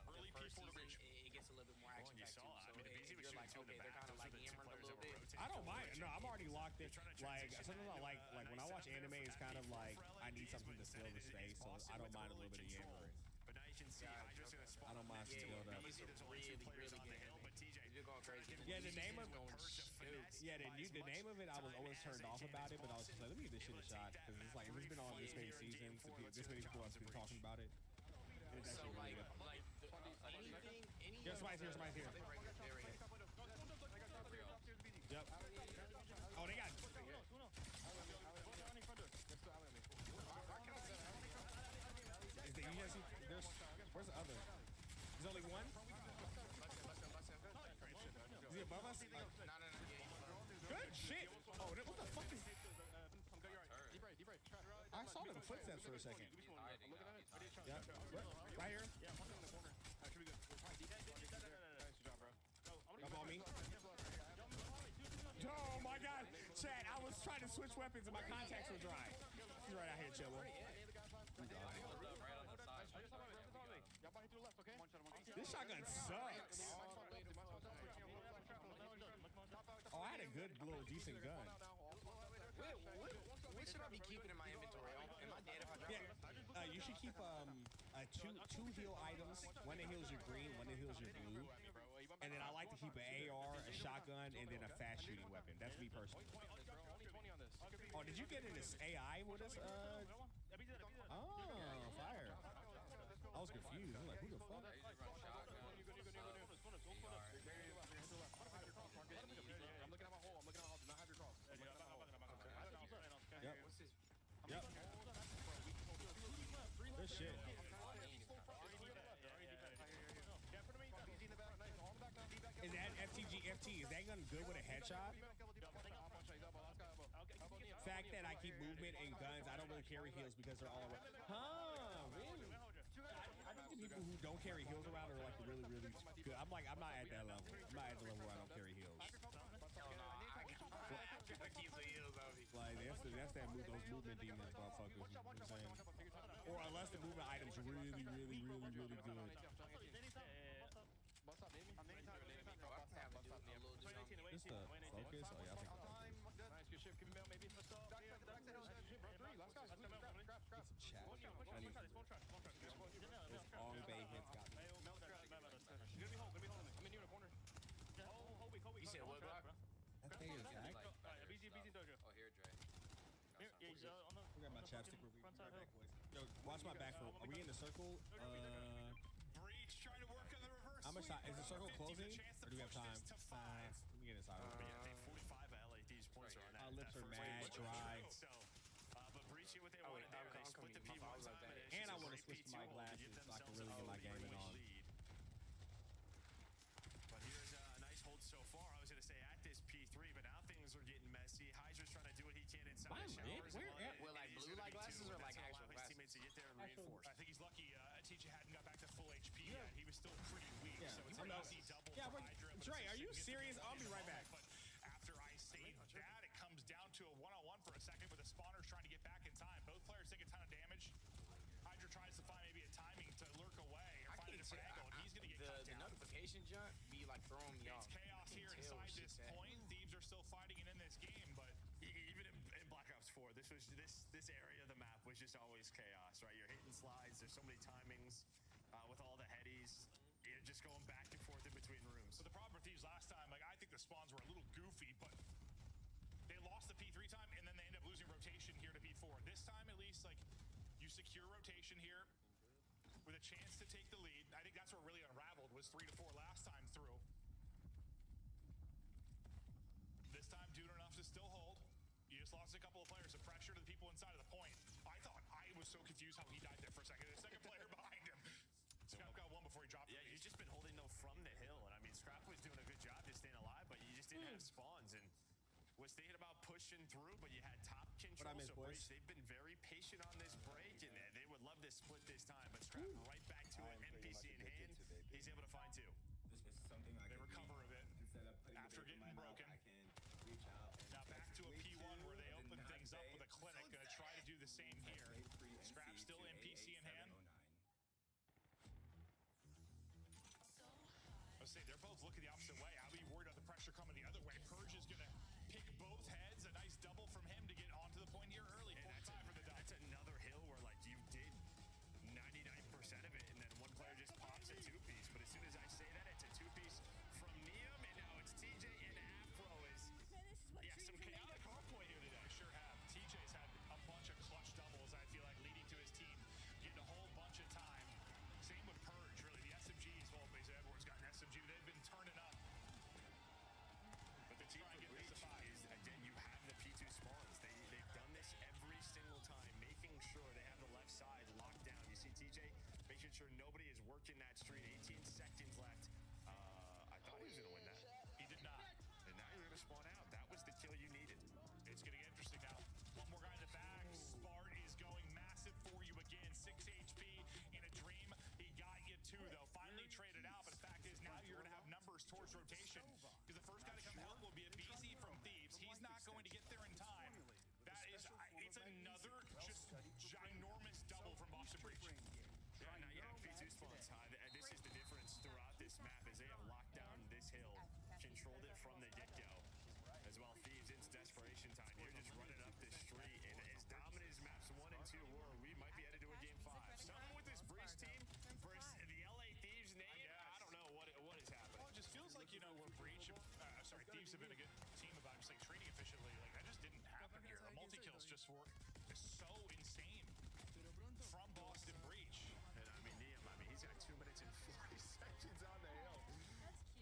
early the first P4 season, it gets a little bit more action packed too. So you're like, okay, they're kind of like hammering a little bit. I don't mind. No, I'm already locked in. Like sometimes I like when I watch anime, it's kind of like I need something to fill the space, so I don't mind a little bit of yammering. But now you can see Hydra's gonna spawn. I don't mind to build up. These are really good. But TJ, you're going crazy. Yeah, the name of the name of it, I was always turned off about it, but I was just like, let me give this shit a shot because it's like if it's been on this many seasons, this many people have been talking about it. It's So actually really like good. anything. Yeah, somebody's here. Yep. Oh, they got. Where's the other? There's only one? Is he above us? Good shit. Oh, what the fuck is? I saw them footsteps for a second. Yeah. Right here. Up on me. Oh my god. Chad, I was trying to switch weapons and my contacts were dry. He's right out here chilling. This shotgun sucks. Oh, I had a good little decent gun. What should I be keeping in my inventory? Am I dead if I drop it? You should keep two heal items. One that heals your green, one that heals your blue. And then I like to keep an AR, a shotgun, and then a fast shooting weapon. That's me personally. Oh, did you get in this AI with us? Oh, fire. I was confused. I was like, who the fuck? Good shit. Is that FT? Is that gun good with a headshot? Fact that I keep movement and guns, I don't really carry heals because they're all around. Huh? Really? I think the people who don't carry heals around are like really, really good. I'm not at that level. I'm not at the level where I don't carry heals. Like that's that move, those movement demons, motherfuckers. You know what I'm saying? Or unless the movement item's really, really, really, really good. Just the focus? Oh yeah, I think it's nice, good shit. Maybe let's go. Get some chat. I need those long bay hits got me. You said what, Brock? That thing is Zach. Oh, here, Dre. We got my chapstick. We'll be right back, boys. Yo, watch my back for. Are we in the circle? Breach trying to work on the reverse. How much time? Is the circle closing? Or do we have time? Let me get inside. 45 LA Thieves points are on that. My lips are mad dry. So, but Breach here what they want to do. They split the P1 and I want to switch to my glasses so I can really get my gaming on. But here's a nice hold so far. I was going to say at this P3, but now things are getting messy. Hydra's trying to do what he can inside the showers. Where like blue light glasses or like actual his teammates to get there and reinforce. I think he's lucky TJ hadn't got back to full HP yet. He was still pretty weak, so it's an easy double for Hydra. Dre, are you serious? I'll be right back. But after I save that, it comes down to a one-on-one for a second with the spawners trying to get back in time. Both players take a ton of damage. Hydra tries to find maybe a timing to lurk away or find a different angle, and he's going to get cut down. The notification jump be like throwing me off. It's chaos here inside this point. Thieves are still fighting it in this game, but even in Black Ops 4, this area of the map was just always chaos, right? You're hitting slides. There's so many timings with all the headies. You're just going back and forth in between rooms. But the problem with Thieves last time, like I think the spawns were a little goofy, but they lost the P3 time and then they end up losing rotation here to P4. This time, at least, like you secure rotation here with a chance to take the lead. I think that's what really unraveled was 3 to 4 last time through. This time, doing enough to still hold. You just lost a couple of players. The pressure to the people inside of the point. I thought I was so confused how he died there for a second. The second player behind him. Scrap got one before he dropped. Yeah, you've just been holding though from the hill, and I mean, Scrap was doing a good job just staying alive, but you just didn't have spawns, and was thinking about pushing through, but you had top control. So Breach, they've been very patient on this break, and they would love to split this time, but Scrap right back to it. NPC in hand, he's able to find two. This is something I they recover a bit after getting broken. Now back to a P1 where they open things up with a clinic. Gonna try to do the same here. Scrap still NPC in hand. I say they're both looking the opposite way. I'll be worried about the pressure coming the other way. Purge is gonna pick both heads. A nice double from him to get onto the point here early. And that's another hill where like you did 99% of it, and then one player just pops a two-piece. But as soon as I say that, it's a two-piece from Neum, and now it's TJ and Afro is. Yeah, some chaotic hardpoint here today. I sure have. TJ's had a bunch of clutch doubles, I feel like, leading to his team getting a whole bunch of time. Same with Purge, really. The SMGs, well, everyone's got an SMG. They've been turning up. But the team for Breach is, again, you have the P2 spawns. They've done this every single time, making sure they have the left side locked down. You see TJ making sure nobody is working that street. 18 seconds left. I thought he was going to win that. He did not. And now you're going to spawn out. That was the kill you needed. It's going to get interesting now. One more guy in the back. Spart is going massive for you again. 6 HP in a dream. He got you two, though. Finally traded out, but the fact is now you're going to have numbers towards rotation because the first guy to come help will be a BZ from Thieves. He's not going to get there in time. That is, it's another just ginormous double from Boston Breach. Yeah, now you have P2 spawns high. This is the difference throughout this map is they have locked down this hill, controlled it from the get-go. As well, Thieves, it's desperation time. You're just running up this street, and as dominant as maps 1 and 2 were, we might be headed to a game 5. Something with this Breach team versus the LA Thieves name, I don't know what is happening. Well, it just feels like, we're Breach. Thieves have been a good team about just like trading efficiently. Like, that just didn't happen here. The multi-kills just were so insane from Boston Breach. And I mean, Neum, he's got 2 minutes and 40 seconds on the hill.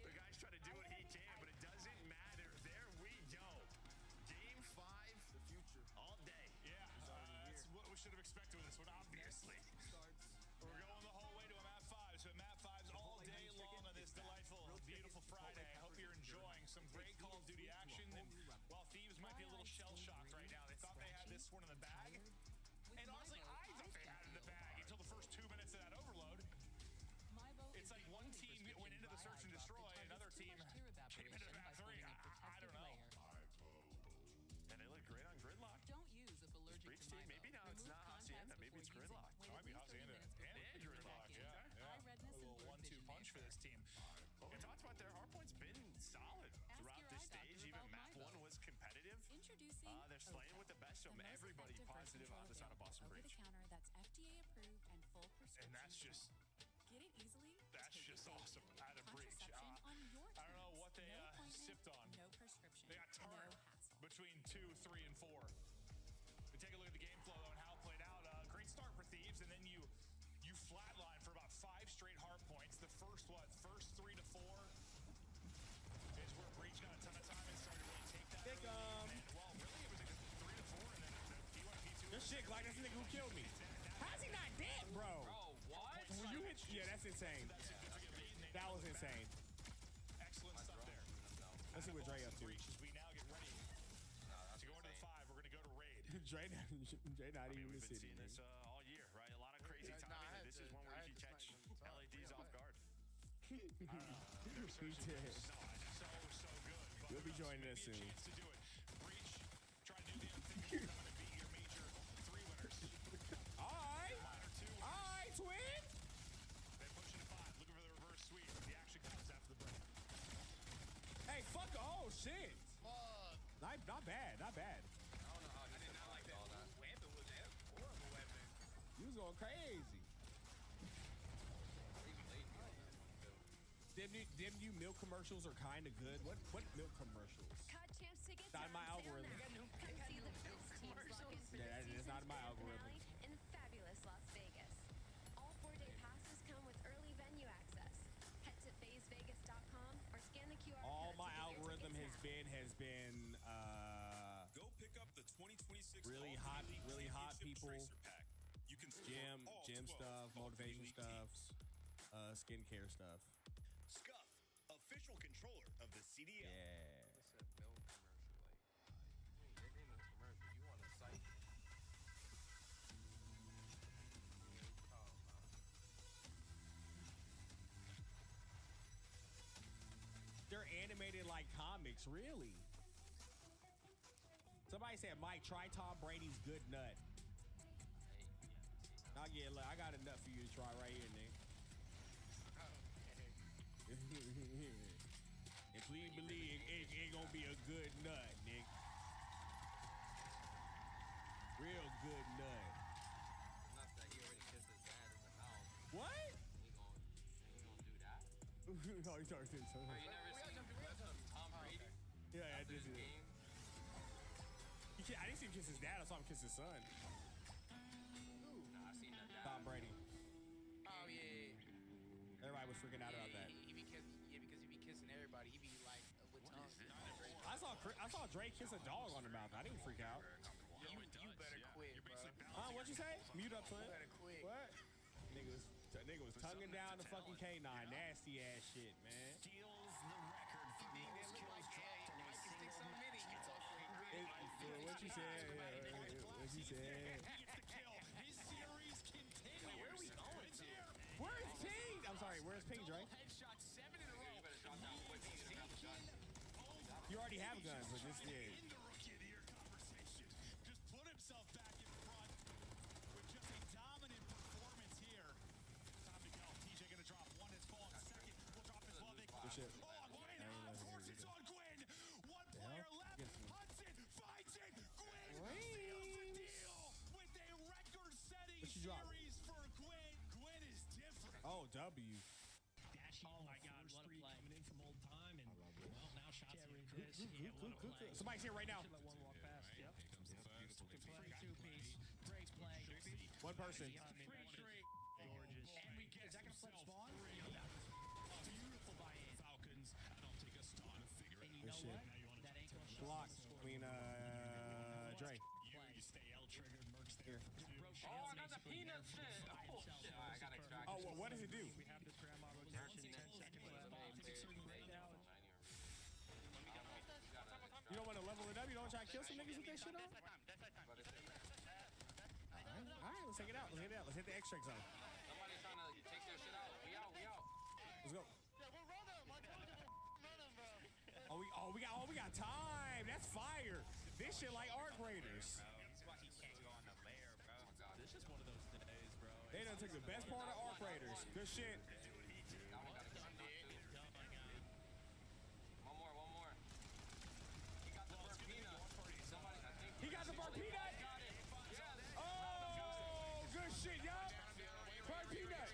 The guy's trying to do what he can, but it doesn't matter. There we go. Game 5. The future. All day. Yeah, that's what we should have expected with this one, obviously. some great Call of Duty action. And while Thieves might be a little shell-shocked right now, they thought they had this one in the bag. And honestly, I thought they had it in the bag until the first 2 minutes of that overload. It's like one team went into the search and destroy, another team came into that 3. I don't know. And they look great on Gridlock. Don't use if allergic Breach to team, maybe now it's not Hacienda, maybe it's Gridlock. It might be Hacienda and Gridlock, yeah. A little 1-2 punch for this team. Well, we talked about their hardpoint's been solid throughout this stage. Even map 1 was competitive. Introducing They're slaying with the best from everybody positive on the side of Boston over Breach. the counter that's FDA approved and full prescription. And that's just Get it easily. That's just awesome out of Breach. Contraception on your I don't know what they No appointment, sipped on. No prescription. They got no turned hassle. between 2, 3, and 4. We take a look at the game flow and how it played out. Great start for Thieves, and then you flatline for about 5 straight hard points. The first 3 to 4 is where Breach got a ton of time and started to really take that. Pick 'em. And, well, really, it was a good 3 to 4, and then the P1 P2. This shit, like that's the nigga who killed me. How's he not dead, bro? Bro, what? When you hit, yeah, that's insane. That was insane. Excellent stuff there. Let's see what Dre up to. Breach as we now get ready to go into the 5. We're going to go to Raid. Dre not even in the We've been city. seeing this all year, right? A lot of crazy timing, and this is one where you can catch LADs off guard. He did. So good. But He'll be joining us soon. chance to do it. Breach, try to do the unthinkable. I'm going to be your major 3 winners. Alright. Minor 2 winners. Alright, twin. They push it to 5. Looking for the reverse sweep. The action comes after the break. Hey, fuck. Oh, shit. Fuck. Not bad. Not bad. I don't know how he did not like that. Weapon was a horrible weapon. You was going crazy. Them new milk commercials are kind of good. What milk commercials? COD Champs tickets Not are my on sale algorithm. now. Come see the best teams lock in for Yeah, this that is not season's my grand algorithm. finale in fabulous Las Vegas. All 4-day passes come with early venue access. Head to FazeVegas.com or scan the QR All code my to get your algorithm tickets has now. been Go pick up the 2026 really Call hot of Duty people. Championship Tracer Pack. You can Gym stuff, motivation stuff, skincare stuff. Scuff, official controller of the CDL. Yeah. It's a milk commercial. Like, it ain't no commercial. You want a site? They're animated like comics, really. Somebody said, Mike, try Tom Brady's good nut. I got a nut for you to try right here, Nick. And please believe it gonna be a good nut, Nick. Real good nut. Not that he already kissed his dad in the mouth. What? He gonna do that? Oh, you talking to Oh, you never seen clips of Tom Brady? Yeah, I after did his see game? I didn't see him kiss his dad. I saw him kiss his son. Nah, I seen that dad. Tom Brady. Oh yeah. Everybody was freaking out about that. He be kissing, because he be kissing everybody. He be like with tongue. I saw Drake kiss a dog on the mouth. I didn't freak out. You better quit, bro. What'd you say? Mute up, twin. You better quit. What? Nigga was tonguing down the fucking K9. Nasty ass shit, man. Steals the record for most kills dropped in a single match. What you said? What you said? His series continues. Where are we going? It's here. Where's Ping? I'm sorry. Where's Ping, Drake? Headshot 7 in a row. You better drop down quick. You already have guns, but this is. In the rookie of the year conversation. Just put himself back in front with just a dominant performance here. Time to go. TJ gonna drop one. It's ball second. We'll drop his ball. Good shit. Oh, Gwyn. Of course it's on Gwyn. One player left. Hudson finds it. Gwyn seals the deal with a record-setting What you drop? series for Gwyn. Gwyn is different. Oh, W. Oh my God, what a play. Coming in from old time, and well, now shots here it is. Yeah, what a play. Somebody's here right now. Should let one walk past. Yep. Good play, two-piece. Great play. One person. Gorgeous. And we get, is that going to flip spawn? Beautiful buy-in. Falcons. I don't take a stun. And you Good know shit. what? That ain't going to Block. Dre. You stay L-triggered. Mercs there. Oh, I got the peanut shit. Oh, shit. I got extracted. Oh, what does it do? We have this grandma rotation. 10 seconds left. You don't want to level it up? You don't want to try to kill some niggas with that shit on? All right, let's take it out. Let's hit it out. Let's hit the extract zone. Somebody's trying to take their shit out. We out. Let's go. Yeah, we're running. I told you we're running, bro. We got time. That's fire. This shit like Arc Raiders. That's why he can't go on the lair, bro. This is one of those days, bro. They done took the best part of Arc Raiders. Good shit. One more. He got the burnt peanut. Somebody, I think. He got the burnt peanut. Oh, good shit, y'all. Burnt peanut.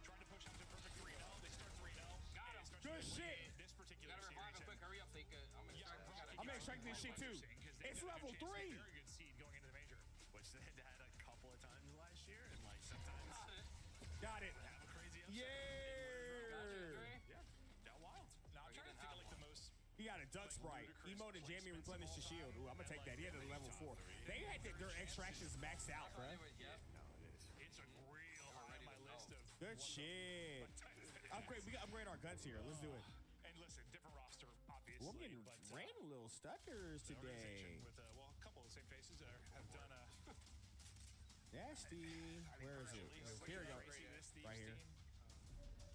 Trying to push up to perfect 3-0. They start 3-0. Got him. Good shit. This particular Gotta revive him quick. Hurry up, they could. I'm gonna extract this shit too. It's level 3. Very good seed going into the major. Which they had a couple of times last year, and like sometimes got it. have a crazy upset. Yeah, that wild. Now I'm trying to think of like the most. He got a duck sprite. Emote and Jamie replenish the shield. Ooh, I'm gonna take that. He had a level 4. They had their extractions maxed out, bro. It's a real high on my list of. Good shit. Upgrade. We got upgrade our guns here. Let's do it. And listen, different roster, obviously. We're getting random little stutters the today. organization with well, a couple of the same faces have done a. Nasty. Where is it? Here we go. Right here.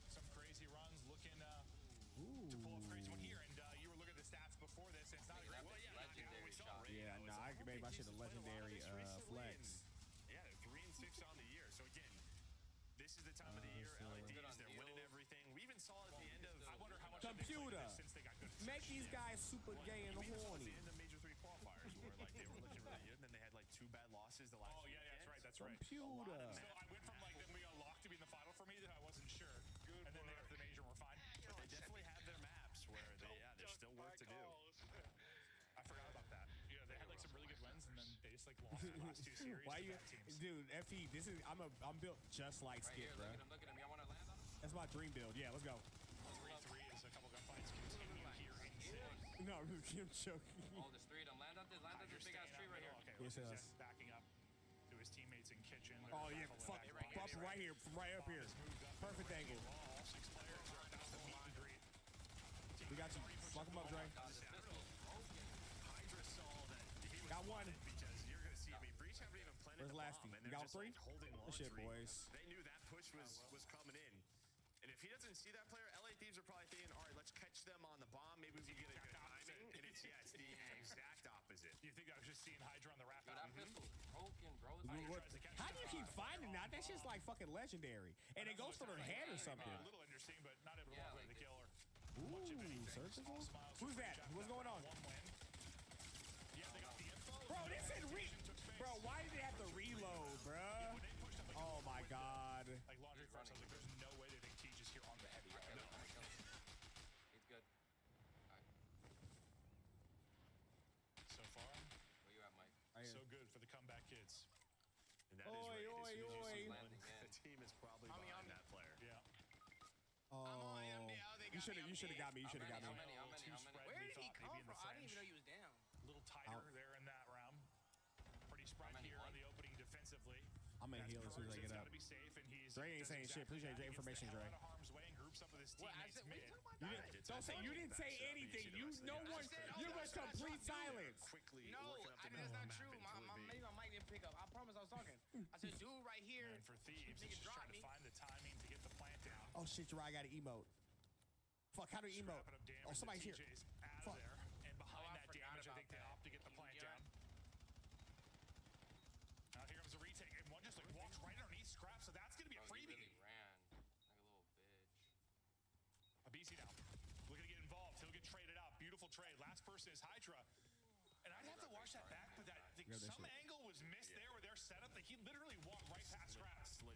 Some crazy runs looking to pull off a crazy one here. And you were looking at the stats before this, and it's not a great one. Legendary shot. Yeah, no, I made my shit a legendary flex. Yeah, they're 3-6 on the year. So again, this is the time of the year. LADs, they're winning everything. We even saw at the end of. I wonder how much Computer. since they got good. Make these guys super gay and We even saw at horny. the end of Major 3 qualifiers where like they were looking really good, and then they had like 2 bad losses the last. Oh yeah, that's right. That's right. Computer. So I went from like them being unlocked to be in the final for me that I wasn't sure. And then they got to the major and we're fine. But they definitely have their maps where there's still work to do. I forgot about that. Yeah, they had like some really good wins and then they just like lost the last 2 series. Why to you, bad teams. dude? FE, this is I'm built just like Right Skip, here, bro. look at him. Y'all want to land on him? That's my dream build. Yeah, let's go. 3-3 as a couple gunfights continue here in City. No, I'm joking. Oh, there's 3 of them. Land on this big ass tree right here. Okay, Yes, he's yes. just backing up to his teammates in kitchen. Oh yeah, fuck, right here, from right up here. Perfect angle. All 6 players are about to meet and greet. We got you. Fuck him up, Dre. Hydra saw that he was Got one. because you're gonna see. I mean, Breach haven't even planted Where's the Lasty? bomb, and You they're got just 3? like holding Good shit, laundry. boys. They knew that push was coming in, and if he doesn't see that player, LA Thieves are probably thinking, all right, let's catch them on the bomb. Maybe we can get a good timing. And it's the exact opposite. You think I was just seeing Hydra on the raft? Dude, that pistol's broken, bro. How do you keep finding that? That's just like fucking legendary. And it goes for their head or something. A little interesting, but not able to walk away with the kill or Ooh, surgical? Who's that? What's going on? Yeah, they got the info. Bro, they said Bro, why did they have to reload, bro? Oh my god. Like laundry first, I was like, there's no way they think Teach is here on the heavy. He's good. So far, Where you at, Mike? so good for the comeback kids. And that is ready to see oi. the team is probably behind that player. Yeah. Oh, you should have got me. You should have got me. Where did he come from? I didn't even know he was down. A little tighter there in that round. Pretty sprite here on the opening defensively. I'm gonna heal as soon as I get up. Gotta be safe, and he's Dre ain't saying shit. Appreciate your information, Dre. You didn't say anything. No one. You was complete silence. No, that's not true. Maybe my mic didn't pick up. I promise I was talking. I said, dude, right here. And for Thieves, he's just trying to find the timing to get the plant down. Oh shit, you're right. I got to emote. Fuck, how do you emote? Oh, somebody's here. Fuck. And behind that damage, I think they opt to get the plant down. Now here comes the retake, and one just like walks right underneath Scrap, so that's gonna be a freebie. He really ran like a little bitch. Abisi now, looking to get involved. He'll get traded out. Beautiful trade. Last person is Hydra. And I'd have to watch that back, but some angle was missed there with their setup. Like he literally walked right past Scrap. Slid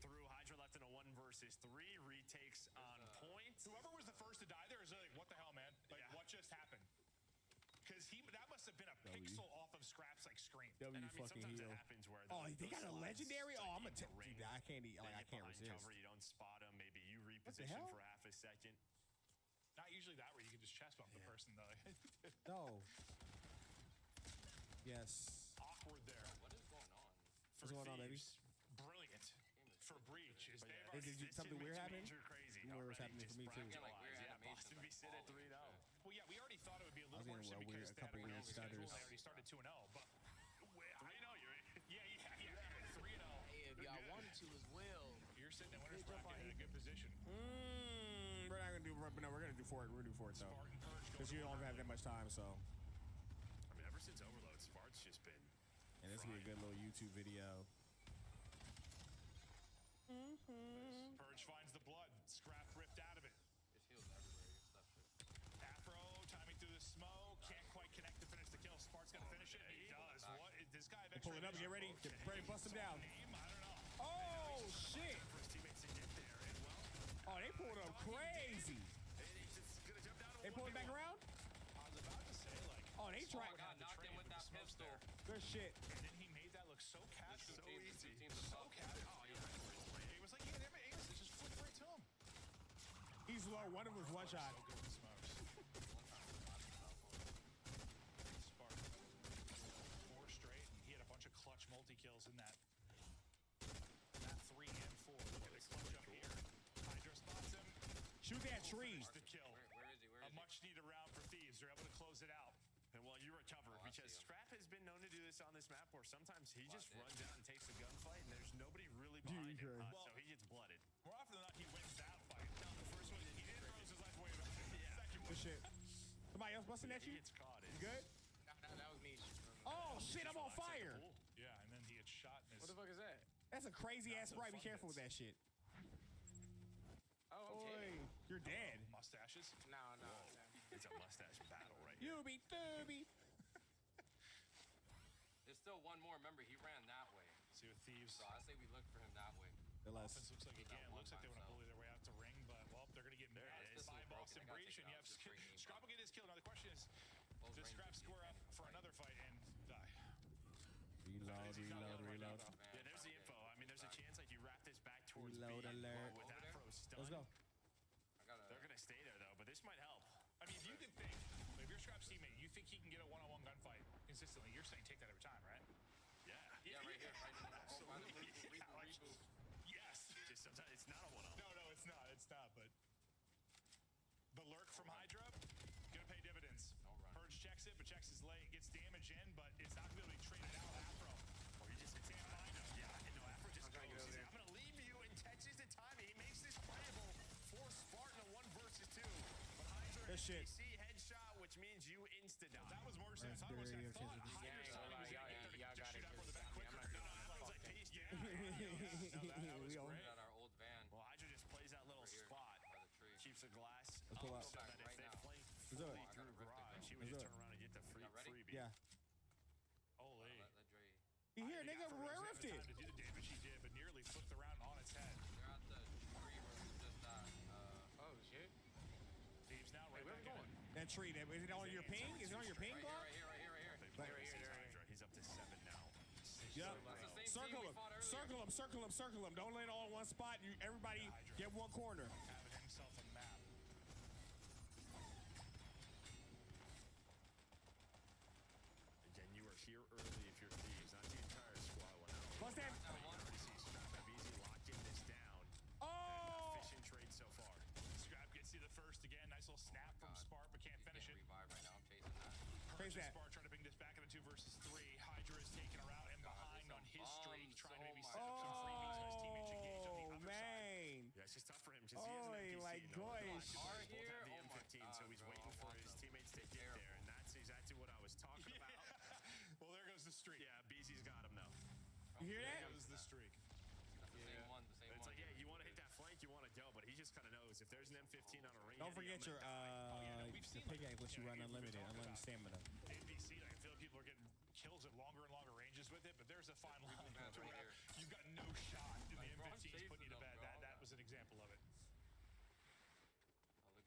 through. Hydra left in a 1 versus 3. Retakes on point. Whoever was the first to die there is like, what the hell, man? Like, what just happened? Because that must have been a pixel off of Scrap's like screen. W And I mean, fucking sometimes heal. it happens where Oh, they got a those legendary. slides, Oh, I'm like, gonna in the dude, I can't eat. they Like I get can't behind resist. cover, you don't spot them. Maybe you the reposition hell? for half a second. Not usually that where you can just chest bump the person though. No. Yes. Awkward there. What is going on? What's going on, baby? Brilliant for Breach. Is they've Did already something weird happen? Crazy. Weird was happening for me too. Like weird Yeah, animation, Boston like, be sit at 3-0. Well, yeah, we already thought it would be a I was little more getting interesting a because they had couple a weird schedule. stutters. They already started 2-0, but I know you're. Yeah. 3-0. Hey, if y'all wanted to as well, you're sitting in winner's bracket in a good position. We're not gonna do. No, we're gonna do for it. We're gonna do for it though, because you don't have that much time. So. I mean, ever since Overload, Spart's just been. And this will be a good little YouTube video. Purge finds the blood. Scrap ripped out of it. There's heals everywhere. Your stuff shit. Afro timing through the smoke. Can't quite connect to finish the kill. Spart's gonna finish it. He does. What? This guy They pull it up. Get ready. Get ready. Bust him down. I don't know. Oh shit! For his teammates to get there, and well, Oh, they pulled up crazy. They pulled it back around. I was about to say, like, Oh, they tried. Oh, God, knocked him with that pistol. Good shit. and then he made that look so casual. Two teams, easy. two teams So above. casual. Oh, you're right. It was like he had aim. It just flipped right to him. He's low. One of them was one shot. So good with smokes. Spark. 4 straight, and he had a bunch of clutch multi-kills in that. That 3 and 4. Look at the clutch up here. Hydra spots him. Shoot that tree. The kill. Where is he? Where A is he? much needed round for Thieves. They're able to close it out. and while you recover, I because see him. Scrap has been known to do this on this map, where sometimes he just Watch it. runs out and takes the gunfight, and there's nobody really behind him, Well, so he gets blooded. More often than not, he wins that fight. No, the first one, he didn't throw his life away. The second Good one, shit. Somebody else busting at He you? gets caught. You good? that was me. Oh shit! I'm on fire. yeah, and then he gets shot in his. What the fuck is that? That's a crazy ass so sprite. Be fun careful with bits. that shit. Oh, okay. Boy, you're dead. Mustaches. No. It's a mustache battle right here. You be Thurby. There's still one more. Remember, he ran that way. See with Thieves. So I say we look for him that way. Offense looks like again. one Looks like they by want to himself. bully their way out to ring, but well, they're gonna get There mad it is. by This is Boston broken. I gotta Breach, take and it you out. have Just free game, Scrap will get his kill. Now the question is, Both does range Scrap is square up again. for another fight and die? Reload. Yeah, there's the info. I mean, there's a chance like you wrap this back towards Reload B alert. with Afro stunned. Let's go. I gotta. They're gonna stay there though, but this might help. I mean, if you can think, if you're Scrap's teammate, you think he can get a one-on-one gunfight consistently. You're saying take that every time, right? Yeah. Yeah, right here. Right in the Absolutely. reboot. Yes. Just sometimes it's not a one-off. No, it's not. It's not. But the lurk from Hydra gonna pay dividends. Purge checks it, but checks his late, gets damage in, but it's not gonna be able to be traded out. Afro, Or he just can't find him. Yeah, no, Afro just I'm trying to goes. get over He's like, I'm gonna leave you and catches the timing. He makes this playable for Spartan a 1 versus 2. But Hydra Good shit. PC headshot, which means you insta-die. that was worse than I That's thought it was. very I thought offensive. Hydra's Yeah, thought he was y'all gonna get got there to just it, shoot out 'cause, for the back I mean, quicker. I'm not No, It's it's like like peace, yeah. yeah. No, that was We all- great. At our old van. Well, Hydra just plays that little Right here, spot. by the tree. Keeps the glass Let's pull up up. so that if Right they now. flank Let's do fully it. I gotta through rip the garage, he Let's would do just it. turn around and get the Y'all ready? freebie. Yeah. Holy. Let Dre. You hear, nigga? Afro doesn't have Riffed the it. time to do the damage he did, but nearly flipped the round on its head. They're at the tree where we just at. Oh shit. Thieves now right where back we in going? it. That tree. Is it on your ping? Is it on your ping, Right Glock? here, right here, right here, right here. They play Right this here, is right Hydra. He's up to 7 now. Yep. That's the same Circle team we him. fought earlier. Circle him. Don't let it all in one spot. Everybody get one corner. Having himself a map. Again, you are here early if you're Thieves, not the entire squad went out. Bust that. Already see Scrap have easy locked in this down. Oh! Efficient trade so far. Scrap gets you the first again. Nice little snap from Spark, but can't finish it. Revive right now. I'm chasing that. Praise that. Spark trying to bring this back into 2 versus 3. Hydra is taking her out and behind on his streak, trying to maybe set up some freebies for his teammates engaged on the other side. Man. Yeah, it's just tough for him because he has an NPC. like no one gosh. else. Are Both here? have the Oh my M15, so God, he's bro, waiting I for want his them. teammates to get there, and that's exactly what I was talking about. Well, there goes the streak. Yeah, BZ's got him though. You hear that? There goes the streak. That's the same one. The same It's one. like, yeah, you want to hit that flank, you want to go, but he just kind of knows if there's an M15 on a ring. Don't forget your the pickaxe lets you run unlimited stamina. NPC, I feel like people are getting kills at longer and longer ranges with it, but there's a fine line to right where here. you've got no shot in the Like, bro, I'm M15's putting you to chasing bed. them, bro. That was an example of it. Oh,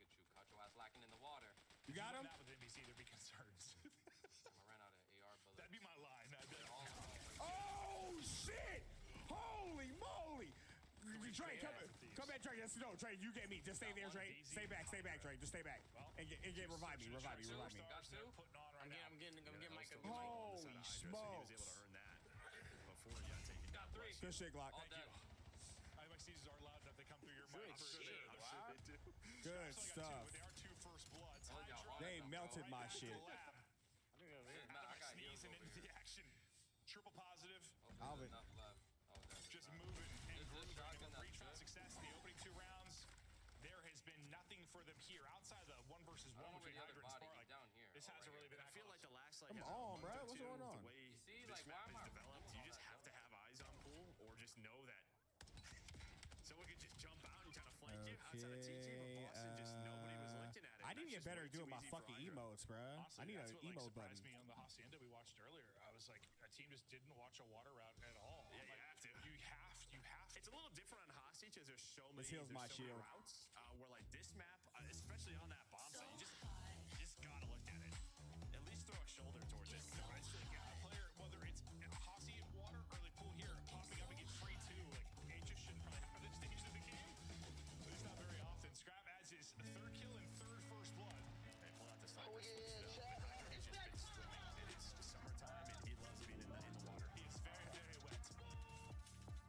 look at you. Caught your ass lacking in the water. You got him? Not with NPC, there'd be concerns. I ran out of AR bullets. That'd be my line. I'd be like, Oh shit! Holy moly! Trey, come back, Trey. No, Trey, you get me. Just stay there, Trey. Stay back, Trey. Just stay back. And get revive me. Got two? I'm getting Mike a Holy He was smokes! able to earn that before he got taken down. Got 3. Good shit, Glock. All dead. I think my seasons are loud enough. They come through your mic for Sure, sure. I'm sure they do. Good Scraps only got 2, stuff. but they are 2 first bloods. They melted my shit. I got sneezing into the action. Triple positive. Alvin. Just moving and grooving. And with breach round success in the opening 2 rounds, there has been nothing for them here outside the 1 versus 1 between Hydra and Spar. Like, down here. this hasn't really been. I feel like the last Come on, bro. What's going on? The way You see, this like, map why am is I developed, you just have to have eyes on pool or just know that someone could just jump out and kind of flank you outside of TT, but Boston just nobody was looking at it. I need to get That's better just at doing way my too easy for fucking Hydra. emotes, bro. Honestly, I need that's an what, emote surprised button. me on the Hacienda we watched earlier. I was like, a team just didn't watch a water route at all. Yeah, I'm like, you have to. You have to. It's a little different on Hostage because there's so many, This heals my there's so many shield. routes. Where like this map, especially on that bomb site, you just gotta look at it. At least throw a shoulder towards it. No, it's like a player, whether it's Hossie at water or they pull here, popping up and get free too. Like, it just shouldn't probably happen at this stage of the game. But it's not very often. Scrap adds his 3rd kill and 3rd first blood. They pull out the sniper, switch it up. He's just been swimming. It is summertime and he loves being in the water. He is very, very wet.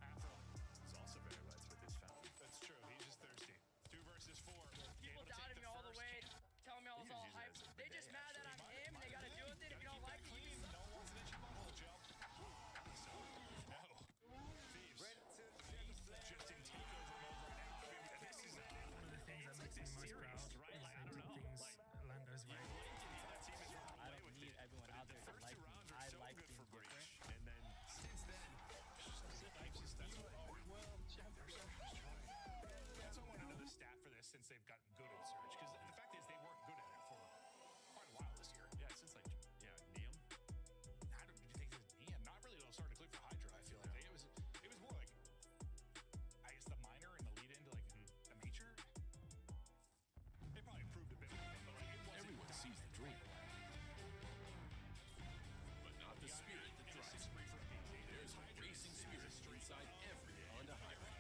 Afro. He's also very wet with his fountain. That's true. He's just thirsty. 2 versus 4. People Able to take doubted the me all the first way, kill. telling me I was all hyped. They just mad that I'm him and they gotta deal with it. If you don't like it, you can No one's an itchy butthole, Joe. So, no. Thieves. Just in takeover mode right now. I mean, this is One of the things that makes me most proud is right? Like, I the don't know. things Like, Lando's right. that team is running I away don't with need it. everyone out there to first like 2 me. rounds are I so like good being for Breach. different. And then since then, That's what I want to know the stat for this since they've gotten good at Surge. Because the fact is, they weren't good at it for quite a while this year. yeah, since like Neum. I don't you think it's Niam. Not really though starting to click for Hydra, I feel like. It was more like I guess the minor and the lead into like a major. They probably improved a bit, but like it wasn't. Everyone sees the dream, but not the spirit that drives it. There's a racing spirit inside every Honda Hybrid,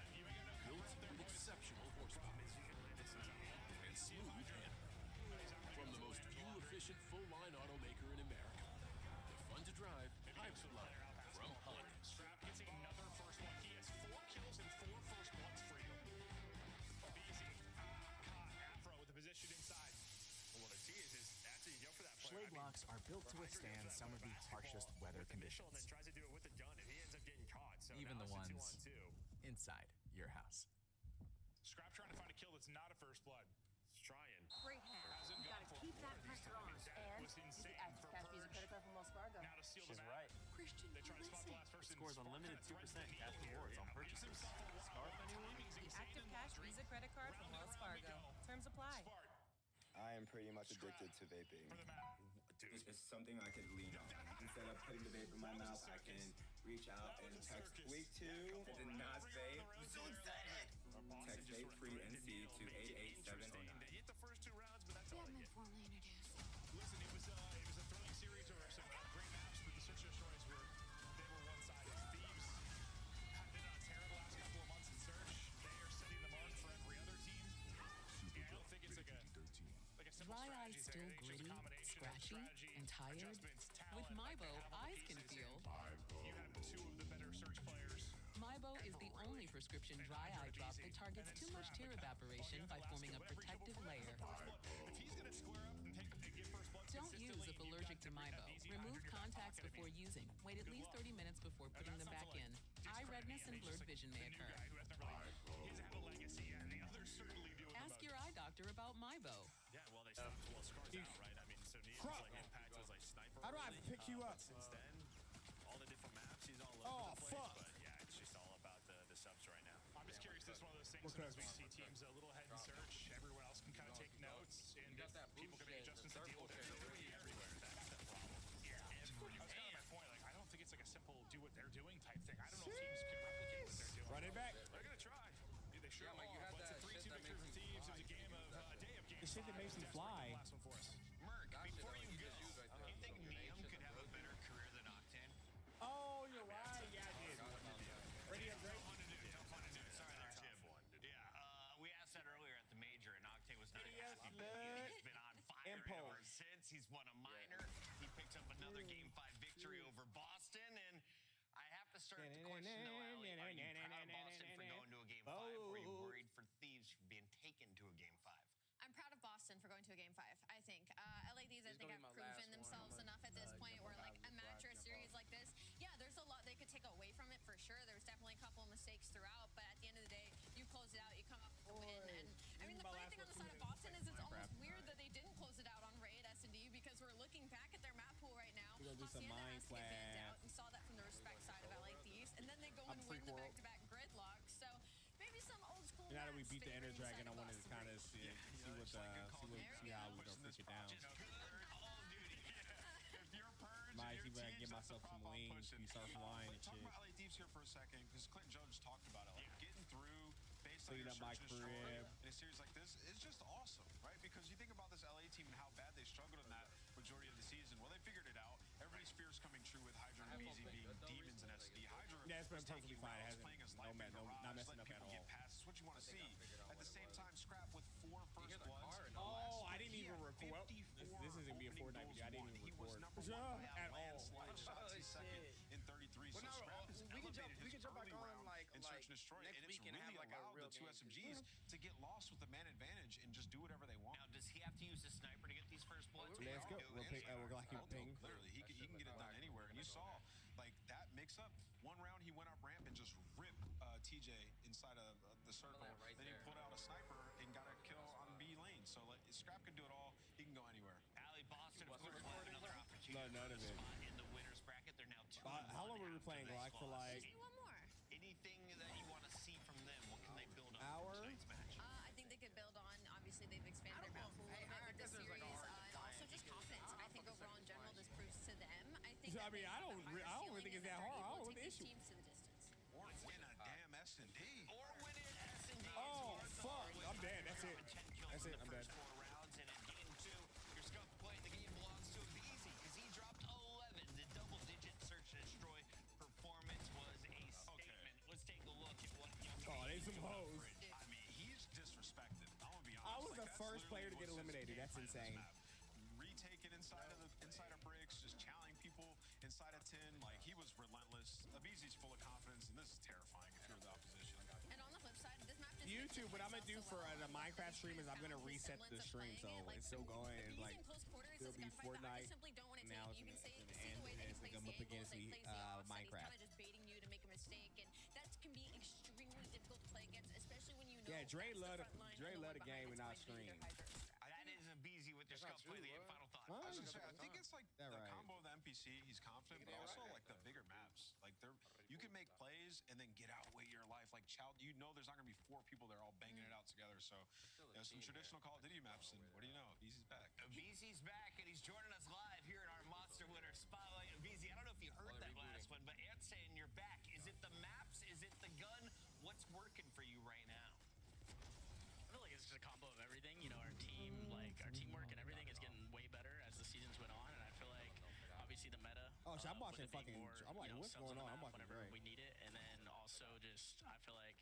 built with exceptional horsepower and smooth handling. From the most fuel-efficient full-line automaker in America, the fun-to-drive hybrid line from Honda. Strap gets another first one. He has 4 kills and 4 first bloods for you. Easy. Caught Afro with the position inside. Well, what I see is after you go for that player, Schlade locks are built to withstand some of the harshest weather and then conditions, tries to do it with the gun, and he ends up getting caught. So even now the it's a ones 2-on-2. inside your house. Scrap trying to find a kill that's not a first blood. He's trying. Great hand. Hasn't You gone gotta for keep it that before. pressure on. That was And insane for Cash Visa Purge. credit card from Wells Fargo. Now to seal She's the map. right. Christian, They try to spot the last person. Scores Spark unlimited kinda 2% threads the cash needle rewards here. on purchases. Makes himself a Scarf lot. anyone? Timing's The insane Active in Cash laundry. Visa credit card from Round Wells and round we Fargo. go. Terms apply. Spark I am pretty much addicted to vaping. for the map. It's something I could lean on. Instead of putting the vape in my mouth, I can reach out and text week 2 and then not vape. I'm so excited. Text vape free NC to 88709. They hit the first 2 rounds, but that's all they get. Formally introduced. Listen, it was a thrilling series or some great maps, but the Search and Destroys were one-sided. Thieves have been on a tear the last couple of months in Search. They are setting the mark for every other team. Yeah, I don't think it's like a simple Dry eyes strategy still thing. I think it's just a gritty, combination of scratchy, strategy, and tired? adjustments, talent, With like Mybo, they have all the eyes can pieces, feel. and You have 2 of the better Search players. Mybo is the only prescription dry eye drop that targets too much tear evaporation by forming a protective layer. If he's gonna square up and get first blood Don't use if allergic to Mybo. Remove contacts before using. Wait at least 30 minutes before putting them back in. Eye redness and blurred vision may occur. Ask your eye doctor about Mybo. Yeah, well, they stopped Scars out, right? I mean, so Neum's like impact was like sniper. How do I early, pick you up? But since then, all the different maps, he's all over Oh, the place. fuck. But yeah, it's just all about the subs right now. I'm just curious. This is one of those things. Okay. Sometimes we see teams a little ahead in Search. Everyone else can kind of take notes, and You got that people boost can make shade, adjustments the to deal with it. circle They're shade. everywhere. That's the problem. Yeah, that's kind of my point. Like, I don't think it's like a simple do what they're doing type thing. I don't know if teams can replicate what they're doing. Run it back. They're gonna try. Yeah, they sure Yeah, Mike, you are. had But it's a that 3-2 shit that victory for makes Thieves. It you was a fly. game of day of game. The shit that makes me fly. Last one for us. Merc, That shit before that you you go, just used right there. you think Your name Neum shit could that have a goes better career than Octane? Oh, you're right. Yeah, I did. Ready up, great. Sorry there, Tim. Yeah, we asked that earlier at the major, and Octane was not happy, but he's been on fire ever since. He's won a minor. He picked up another Game 5 victory over Boston, and I have to start the question, though, Allie. Are you proud of Boston for going to a Game 5, or are you worried for Thieves for being taken to a Game 5? I'm proud of Boston for going to a Game 5, I think. LADs, I This is think, gonna have be my last proven one. themselves I'm enough at this gonna point jump where, off like, a before I match or a jump series off. like this, yeah, there's a lot they could take away from it for sure. There's definitely a couple of mistakes throughout, but at the end of the day, you close it out, you come up with a win. And I mean, the funny thing on the side of Boston is it's almost weird that they didn't close it out on Raid S&D because we're looking back at their map pool right now. We're gonna do some Hacienda mind has to get banned clap. out and saw that from the respect side of LA Thieves, and then they go I'm and free win the quarrel. back-to-back gridlock. So maybe some old school. Now that we maps beat the Ender favoring Dragon, I side of wanted to Boston kind of Breeze. see what see how we're gonna freak it down. If you're Purge, Might see and if I your can get team's myself that's the some prop I'm wings, pushing. we start flying and Talk shit. about LA Thieves here for a second, because Clinton Jones talked about it. Like, getting through Clean baseline up my search and destroy crib. in a series like this is just awesome, right? Because you think about this LA team and how bad they struggled in that majority of the season. Well, they figured it out. Everybody's fears coming true with Hydra and BZ being demons in SD. Hydra Yeah, it's been was taking perfectly fine. It routes, hasn't- playing as no life ma- in no- garage, not messing letting up at people all. get past. It's what you want to see. At the same time, Scrap with 4 first bloods. Oh, I didn't even record. Well, this isn't gonna be a Fortnite video. I didn't even He was record number 1 by at a all. landslide. Shots he's second in 33. So Well, no, Scrap has we can jump- elevated we his can jump back early on, round like- in like search and destroy, next and it's week and really have, like, a allowed real the two game, 'cause- SMGs to get lost with the man advantage and just do whatever they want. Now, does he have to use the sniper to get these first bloods? Let's go. We'll pick. We're like ping. Literally, he can get it done anywhere. And you saw, like, that mix up. One round, he went up ramp and just ripped TJ inside of the circle. right Then he there. pulled out a sniper and got a kill on B lane. So, like, Scrap can do it all. He can go anywhere. Ali Boston, of course, will have another opportunity No, none for of the it. spot in the winners bracket. They're now 2 How long were we playing? Like for like Maybe one more. anything that you want to see from them? What can they build on Hour? for tonight's match? I think they could build on. Obviously, they've expanded their map pool a little bit with this series, and also just confidence. I think overall in general, this proves to them. I think. So, I that mean, they I have don't a higher re- I don't ceiling think it's and that they're hard. I able don't know to what the take issue- these teams to the distance. Or win a damn S&D. Or win it S&D. Oh fuck! I'm dead. That's it. That's it. I'm dead. First 4 rounds, and in game 2, your scuff play, the game belongs to Easy because he dropped 11. The double-digit search and destroy performance was a statement. Let's take a look at what Young Oh, they some hoes. I mean, he's disrespected. I'm gonna be honest. I was Like, the that's first player to literally get what's his eliminated. game That's plan in this insane. map. Retaking inside of bricks, just challenging people inside of 10. Like, he was relentless. Abizi's full of confidence, and this is terrifying if you're the opposition. And on the flip side, this map just YouTube, what I'm gonna do for the Minecraft stream is I'm gonna reset the stream so it's still going. Like it'll be Fortnite. Now it's gonna end and it's gonna come up against the Minecraft. Kind of just baiting you to make a mistake, and that can be extremely difficult to play against, especially when you know. Yeah, Dre that's the love front line Dre and the love one the game and behind not it's going to be stream. their Hydra. That is a busy with their scuff play. The final thought. What? I was gonna say, I think it's like That the right. combo of the NPC. He's confident, but also like the bigger maps. Like you can make plays and then get outweigh your life. Like you know, there's not gonna be 4 people there all banging it out together. So there's some traditional Call of Duty maps, and what do you know? Easy's back. Avizi's back, and he's joining us live here in our Monster Winner Spotlight. Avizi, I don't know if you heard that last one, but Ant's saying you're back. Is it the maps? Is it the gun? What's working for you right now? I feel like it's just a combo of everything. You know, our teamwork and everything is getting way better as the seasons went on, and I feel like obviously the meta. Oh, so I'm with watching it being fucking. more, I'm like, you know, what's subs going the on? I'm map watching whenever Dre. we need it, and then also just I feel like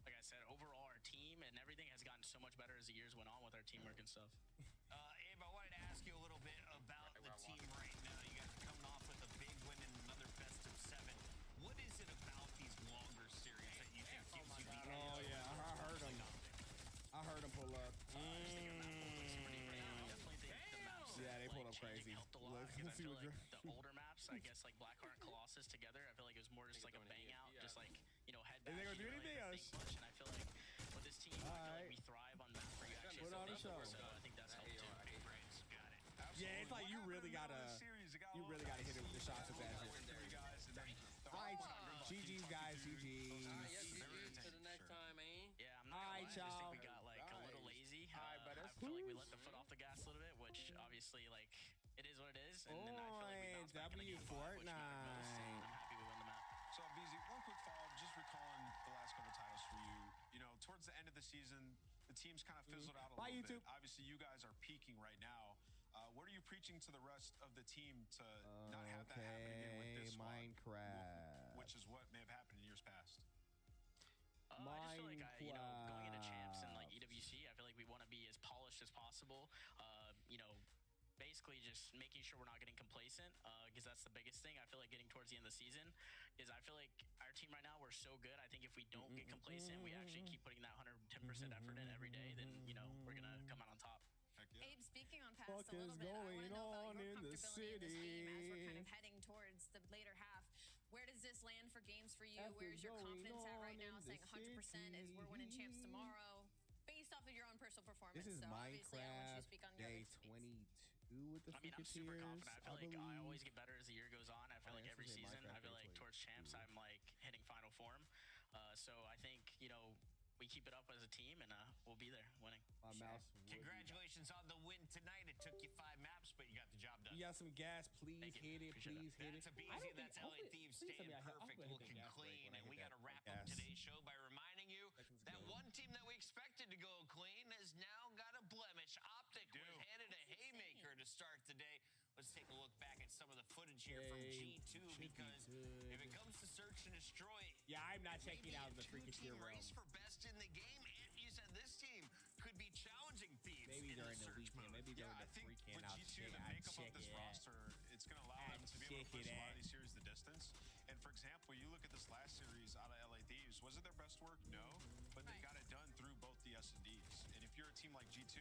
I said, overall our team and everything has gotten so much better as the years went on with our teamwork and stuff. Abe, I wanted to ask you a little bit about the team right now. You guys are coming off with a big win and another best of 7. What is it about these longer series that you think gives you the Oh yeah, I heard him. I heard him pull up. Yeah, they pulled up crazy. Helped a lot Let's because I see feel what like Dre. the older maps, I guess like Blackheart and Colossus together, I feel like it was more just like a bang out, just like head Is they gonna bash, do you anything really else? big push, and I feel like with this team, I feel like we thrive on maps where you actually Put on a show. so I think that's helped too. Got it. Yeah, it's like you really gotta hit it with the shots of that shit. Alright, GG's guys, GG's. To the next time, eh? Yeah, I'm not Alright, gonna lie, I just think we y'all. got like a little lazy. Alright, but I that's feel like we let the foot off the gas a little bit, which obviously like it is what it is. And then I feel like we bounced back in the W game 5, which mattered most, and Fortnite. I'm happy we won the map. So, BZ, one quick follow-up, just recalling the last couple titles for you. You know, towards the end of the season, the team's kind of fizzled out a Bye, little YouTube. bit. Obviously, you guys are peaking right now. What are you preaching to the rest of the team to not have that happen again with this squad? Minecraft. Which is what may have happened in years past. I just feel like going into champs and like EWC, I feel like we want to be as polished as possible. Basically just making sure we're not getting complacent, because that's the biggest thing. I feel like getting towards the end of the season is I feel like our team right now, we're so good. I think if we don't get complacent, we actually keep putting that 110% effort in every day, then we're gonna come out on top. Heck Abe, speaking on past Fuck a little is bit, I want going to know about on your in the comfortability in this game as we're kind city? of heading towards the later half. Where does this land for games for you? Nothing Where's your going confidence at right on now? in Saying the 100% is we're winning champs city. tomorrow, based off of your own personal performance. This is so obviously, I want you to Minecraft speak on your day other teammates. 22 with the I mean, I'm super confident. I feel like I believe. always get better as the year goes on. I feel Oh, like yeah, every this is season, I Minecraft feel day like towards champs, 22. I'm like hitting final form. So I think, you know, we keep it up as a team and we'll be there winning. My mouse would be Congratulations on the win tonight. It took you 5 maps, but you got the job done. You got some gas, please Thank you. hit it. Appreciate Please hit it. That's a I don't BZ. That's think- LA hopefully- Thieves please staying tell me I'll perfect, hit looking that gas break clean. when I And hit we got to that wrap gas. up today's show by reminding you Seconds that go. one team that we expected to go clean has now got a blemish. Optic was handed a haymaker to start the day. Let's take a look back at some of the footage here from Hey, G2 should be because good. if it comes to search and destroy, Yeah, I'm not it may checking be out a the freaking two-team tier realm. race for best in the game. And you said this team could be challenging Thieves Maybe in during the search weekend. mode. Maybe during I the think weekend. with I'll G2, check, the I'll makeup check of this it out. roster, it's going to allow them to be able to check push it a lot out. of these series the distance. And for example, you look at this last series out of LA Thieves, was it their best work? No, but they got it done through both the S&Ds. And if you're a team like G2,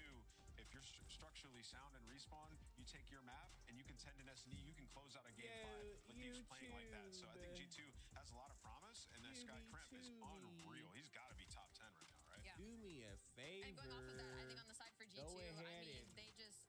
if you're structurally sound in respawn, you take your map and you contend in S&D, you can close out a game 5 with Thieves playing like that. So I think G2 has a lot of promise, and this guy Crimp is unreal. He's got to be top 10 right now, right? Yeah. Do me a favor. And going off of that, I think on the side for G2, Go I ahead mean, and-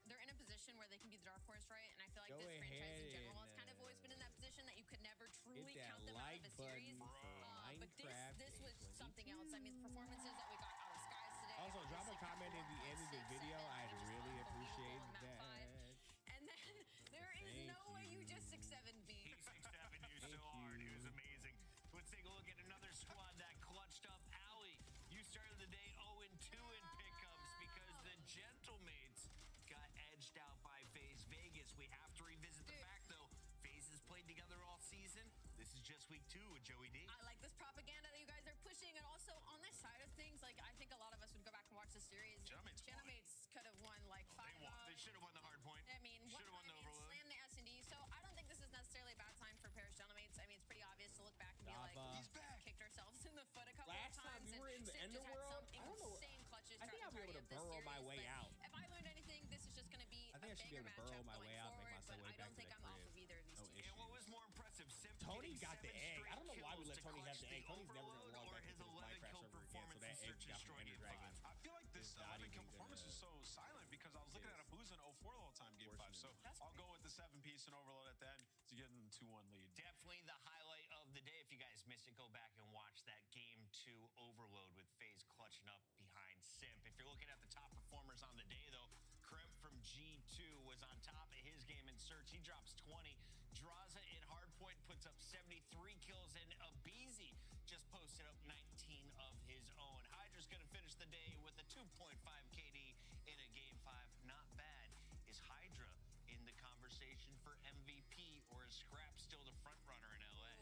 they're in a position where they can be the dark horse, right? And I feel like Go this franchise in ahead general has and, kind of always been in that position that you could never truly that count them out like of a series. button for But Minecraft this was day something else. I mean, the performances that we got out of Skies today. Also, drop a obviously, comment at the end of the 5, 6, video. 7, I'd they just really unbelievable appreciate in map that. 5. And then there is Thank no way you just 6-7 me. He 6'7" you Thank so hard. It you. was amazing. Let's take a look at another squad that clutched up. Allie, you started the day 0-2 in pickups because the Gentlemates got edged out by FaZe Vegas. We have to revisit the fact, though, FaZe has played together all season. This is just week 2 with Joey D. I like this propaganda that you guys are pushing, and also on this side of things, like I think a lot of us would go back and watch the series. Gentlemates could have won like 5. They should have won the hard point. I mean, should have won the overload. Slam the S&D. So I don't think this is necessarily a bad time for Paris Gentlemates. I mean, it's pretty obvious to look back and be like, He's back. Kicked ourselves in the foot a couple Last of time times. we were in the and Sid just had Underworld, some I don't know. insane clutches. I think I'll be able to burrow my way out. If I learned anything, this is just going to be I think I should be able to burrow my way out, make myself way I back don't to think the I'm off crib. of either of these No teams. And what was more impressive, Simp Tony getting got the 7 egg. I don't know straight why we let kills Tony to have the egg. clutch Tony's never going to overload log or back his into this 11 Minecraft kill server again, so performance that in egg Search and got from Destroy Ender Game Dragon. 5. I feel like this Is not 11 kill even performance gonna- is so silent because I was looking at Abuza in 04 the whole time game 5. So I'll go with the 7-piece and overload at the end to get them the 2-1 lead. Definitely the highlight of the day. If you guys missed it, go back and watch that game 2 overload with FaZe clutching up behind Simp. If you're looking at the top performers on the day, though, Crimp from G2 was on top of his game in Search. He drops 20. Draza in Hardpoint puts up 73 kills, and Abizi just posted up 19 of his own. Hydra's going to finish the day with a 2.5 KD in a game 5. Not bad. Is Hydra in the conversation for MVP, or is Scrap still the front runner in LA?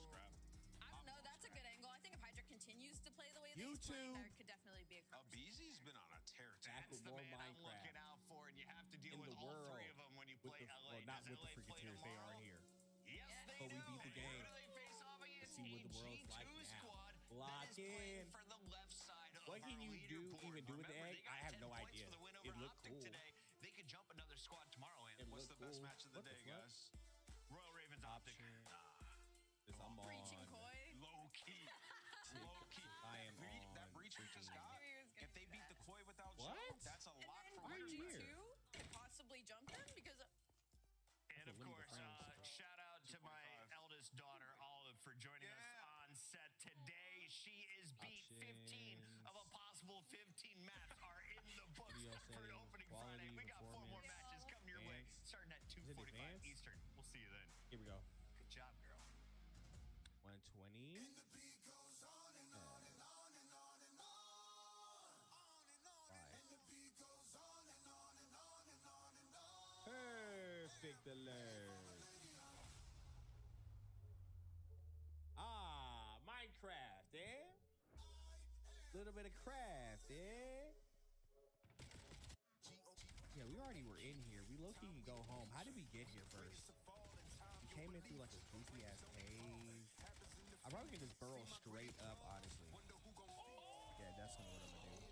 Scrap. I don't know. That's a good angle. I think if Hydra continues to play the way that You he's playing, too. there could definitely be a Abizi's been on a tear. That's the more man I'm Minecraft. looking out for, and you have to deal In with the all world 3 of them when you with play the- LA. well, not Does with the LA play Frigateers, they tomorrow? aren't here. Yes, they But we do. beat the game. Who do they face off against? Let's see what the A world's G2 like now. squad Lock that is playing in. for the left side of What can our you do, leaderboard. even do with the Remember, egg? they got I have 10 no points idea. For the win It over looked Optic cool. today. They could jump another squad tomorrow. And It What's looked the best cool. match of the What the day, fuck? guys? Royal Ravens Optic. This I'm Breaching on. Koi. Low key. Low key. I am on That breach we just got. I knew he was gonna If they do beat that. the Koi without What? Joe, that's a And lock then for Why are winner. you G2 here? could possibly jump them because And of limit the course, frames. shout out to my eldest daughter, Olive, for joining us on set today. She is beat 15 of a possible 15 maps are in the books Video for an settings, opening quality, Friday. We got 4 more performance, matches coming your way, advanced. starting at Is it 2:45 advanced? Eastern. We'll see you then. Here we go. Good job, girl. 120. Perfect alert. Minecraft, eh? Little bit of craft, eh? Yeah, we already were in here. We low-key can go home. How did we get here first? We came in through like a goofy ass cave. I probably can just burrow straight up, honestly. Yeah, that's what I'm gonna do.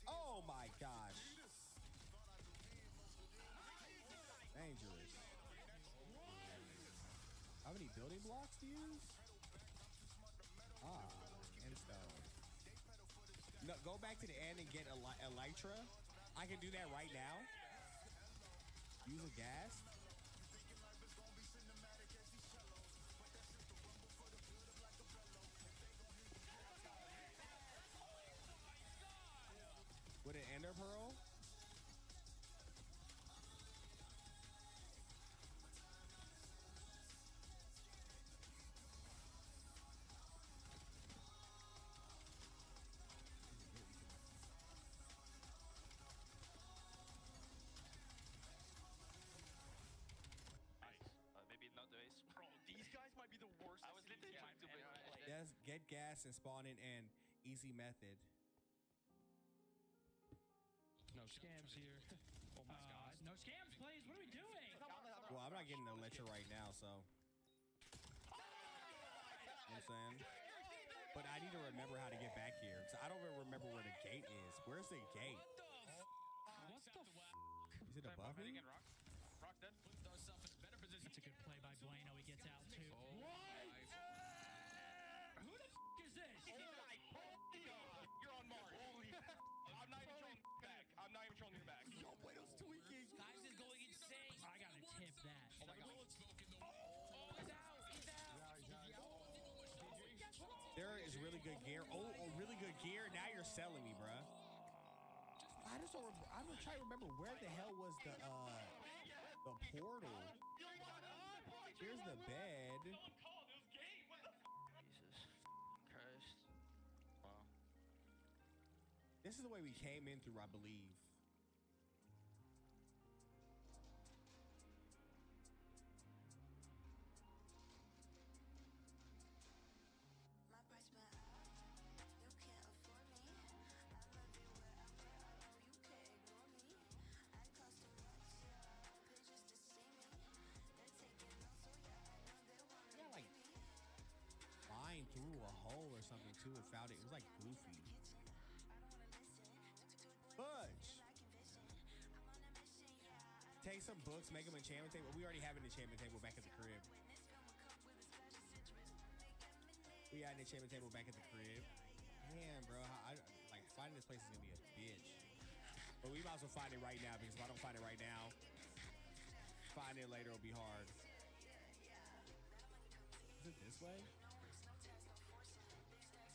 Oh my gosh. Dangerous. How many building blocks to use? And stone. No, go back to the end and get Elytra. I can do that right now. Use a gas. With an Ender Pearl? Maybe not the ace. Bro, these guys might be the worst. I was literally trying to play. Yes, get gas and spawn in and easy method. No scams here. Oh my god. No scams, please. What are we doing? Well, I'm not getting the Elytra right now, so. You know what I'm saying? But I need to remember how to get back here. So I don't even remember where the gate is. Where's the gate? What the f? Is it above me? Rock dead. Puts ourselves in a better position. That's a good play by Bueno. He gets out too. Oh, What? Who the f is this? Oh my god. You're on Mars. Holy I'm not even trolling back. I'm not even trolling your back. Yo, Bueno's tweaking. Guys is going insane. I gotta tip that. Oh my god. There is really good gear. Oh, really good gear. Now you're selling me, bruh. I just don't. I'm trying to remember where the hell was the portal. Here's the bed. Jesus Christ. Wow. This is the way we came in through, I believe. Yeah, like flying through a hole or something too and found it. It was like goofy. Fudge. Take some books, make them enchantment table. We already have an enchantment table back at the crib. We got an enchantment table back at the crib. Man, bro, like finding this place is gonna be a bitch. But we might as well find it right now because if I don't find it right now, finding it later will be hard. Is it this way?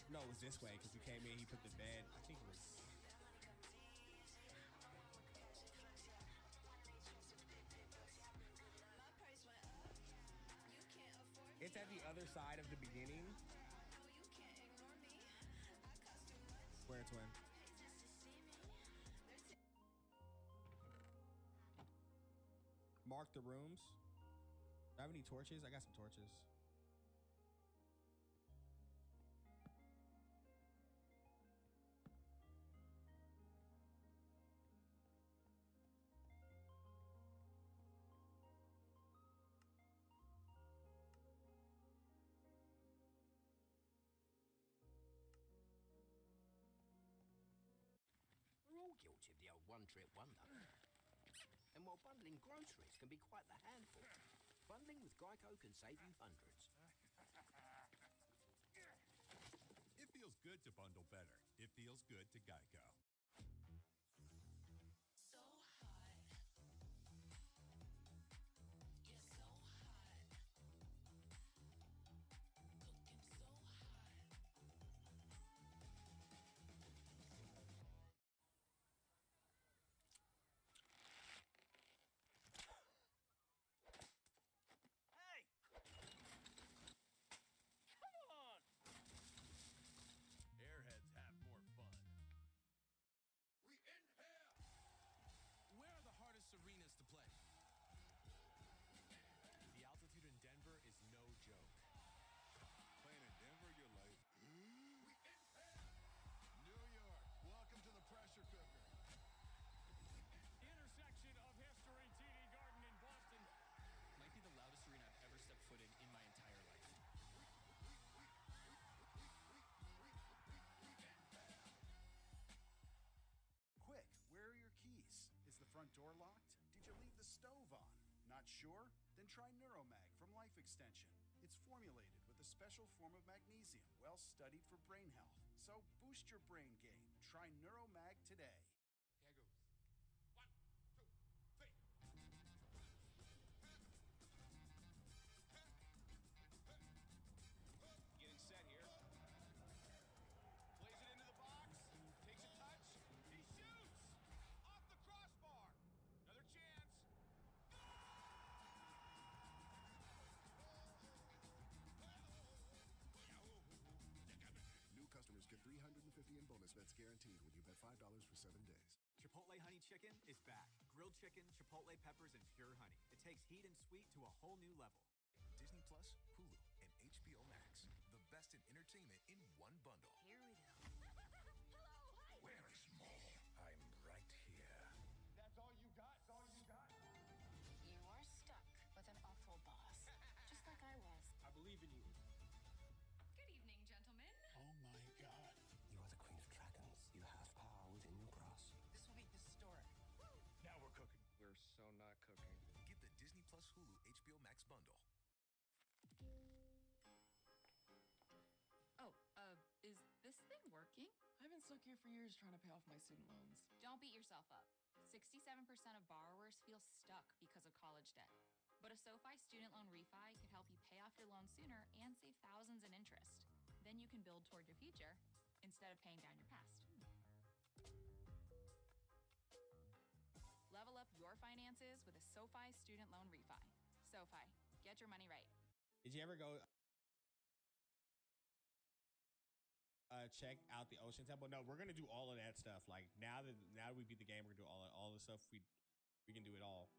No, it was this way because we came in. He put the bed. I think it was. It's at the other side of the beginning. Where it's when. Mark the rooms. Do I have any torches? I got some torches. We're all guilty of the old one-trip wonder. And while bundling groceries can be quite the handful, bundling with Geico can save you hundreds. It feels good to bundle better. It feels good to Geico. Not sure? Then try Neuromag from Life Extension. It's formulated with a special form of magnesium, well studied for brain health. So boost your brain game. Try Neuromag today. Getting set here. Plays it into the box. Takes a touch. He shoots! Off the crossbar. Another chance. New customers get $350 in bonus bets guaranteed when you bet $5 for 7 days. Chipotle Honey Chicken is back. Grilled chicken, chipotle peppers, and pure honey. It takes heat and sweet to a whole new level. Disney Plus, Hulu, and HBO Max. The best in entertainment in one bundle. Here we go. Where is Maul? I'm right here. That's all you got? That's all you got? You are stuck with an awful boss, just like I was. I believe in you. Good evening, gentlemen. Oh my god. You are the queen of dragons. You have power within your grasp. This will be historic. Now we're cooking. We're so not cooking. Get the Disney Plus, Hulu, HBO Max bundle. Oh, is this thing working? I've been stuck here for years trying to pay off my student loans. Don't beat yourself up. 67% of borrowers feel stuck because of college debt. But a SoFi student loan refi could help you pay off your loan sooner and save thousands in interest. Then you can build toward your future instead of paying down your past. Level up your finances with a SoFi student loan refi. SoFi, get your money right. Did you ever go check out the Ocean Temple? No, we're gonna do all of that stuff. Like now that we beat the game, we're gonna do all the stuff. We can do it all.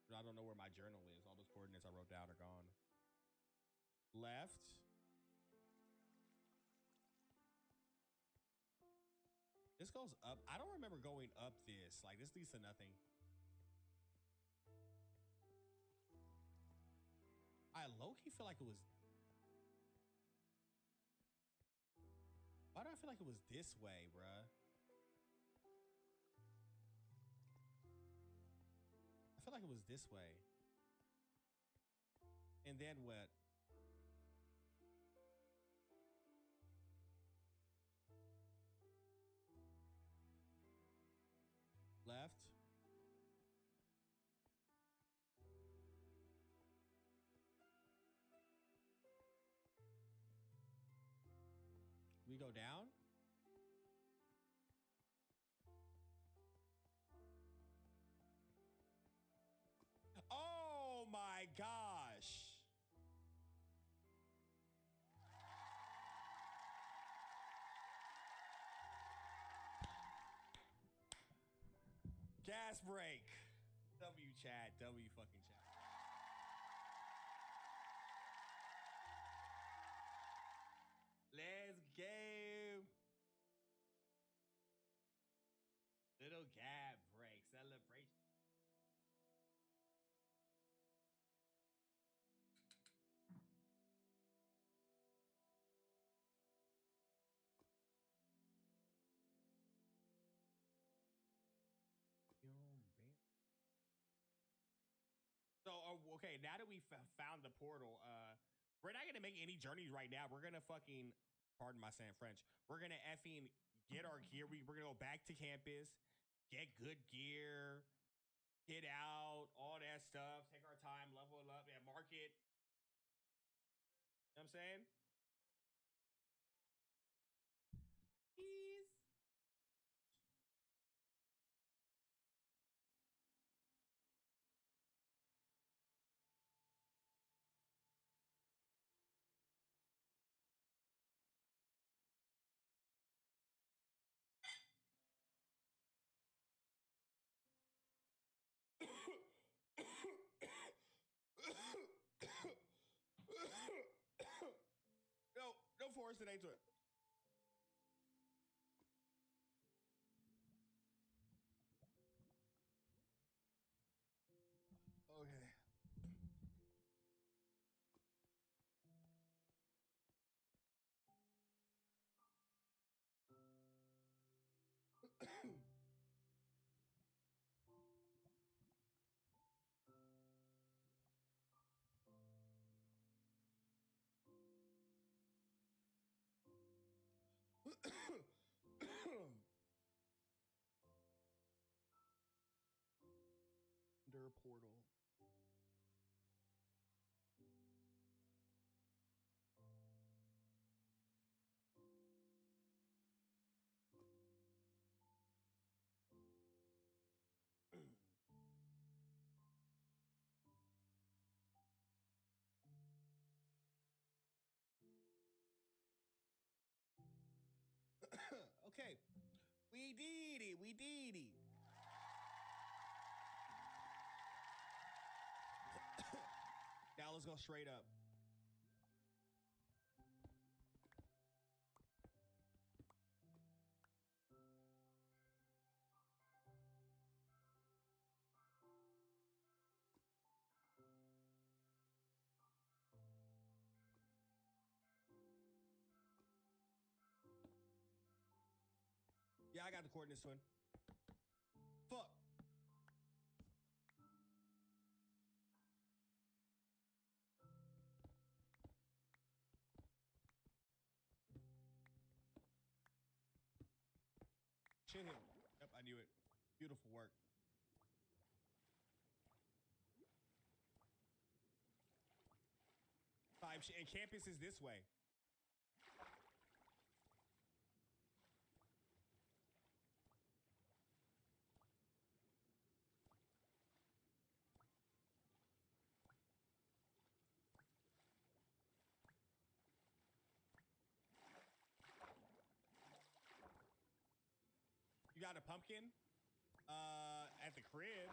But I don't know where my journal is. All those coordinates I wrote down are gone. Left. This goes up. I don't remember going up this. Like this leads to nothing. I low-key feel like it was. Why do I feel like it was this way, bruh? I feel like it was this way. And then what? Left. We go down. Oh my gosh. Gas break. W chat. W fucking chat. Let's go. Little gap break. Celebration. So, okay, now that we found the portal, we're not going to make any journeys right now. We're going to fucking, pardon my saying French, we're going to effing get our gear. We're going to go back to campus, get good gear, get out, all that stuff, take our time, level it up, and market. You know what I'm saying? Peace. No force it into it. Okay. portal. Okay. We did it. We did it. Now let's go straight up. Yeah, I got the coordinates, twin. Fuck. Shit him. Yep, I knew it. Beautiful work. And campus is this way. You got a pumpkin? At the crib.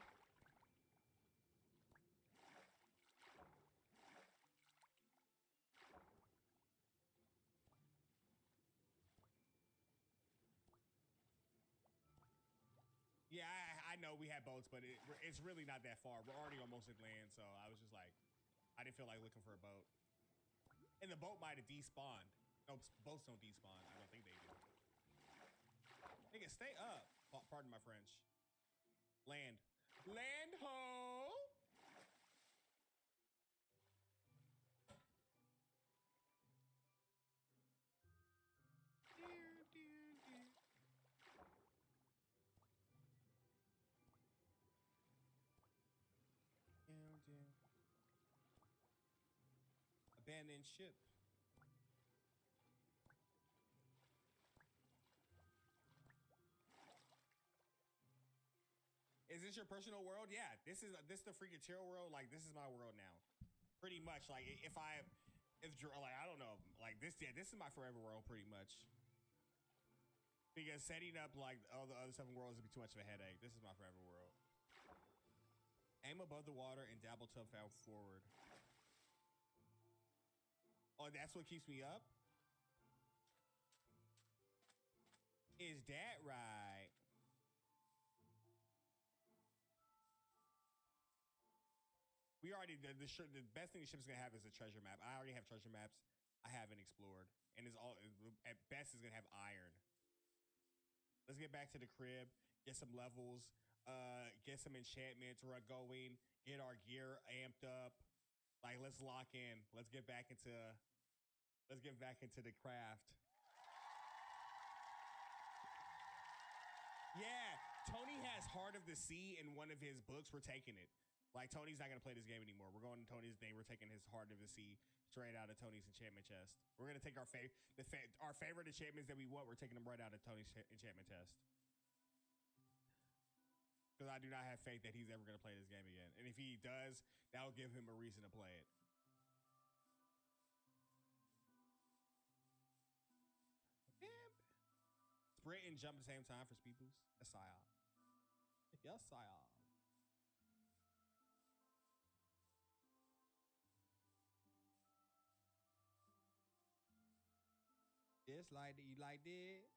Yeah, I know we had boats, but it's really not that far. We're already on most of land, so I was just like, I didn't feel like looking for a boat. And the boat might have despawned. No, boats don't despawn. I don't think they do. Nigga, stay up. Pardon my French. Land. Land ho! Abandoned ship. Is this your personal world? Yeah, this is the freaking chill world. Like, this is my world now, pretty much. Like, if I don't know, like this, yeah, this is my forever world, pretty much. Because setting up like all the other stuff in worlds would be too much of a headache. This is my forever world. Aim above the water and dabble tub forward. Oh, that's what keeps me up? Is that right? We already, the best thing the ship's gonna have is a treasure map. I already have treasure maps I haven't explored. And it's all, at best, is gonna have iron. Let's get back to the crib, get some levels, get some enchantments going, get our gear amped up. Like, let's lock in. Let's get back into the craft. Yeah, Tony has Heart of the Sea in one of his books. We're taking it. Like, Tony's not going to play this game anymore. We're going to Tony's name. We're taking his Heart of the Sea straight out of Tony's enchantment chest. We're going to take our favorite enchantments that we want. We're taking them right out of Tony's enchantment chest. Because I do not have faith that he's ever going to play this game again. And if he does, that will give him a reason to play it. Sprint and jump at the same time for speed boost. Yes, sire. Yes, sire. This like that, you like this?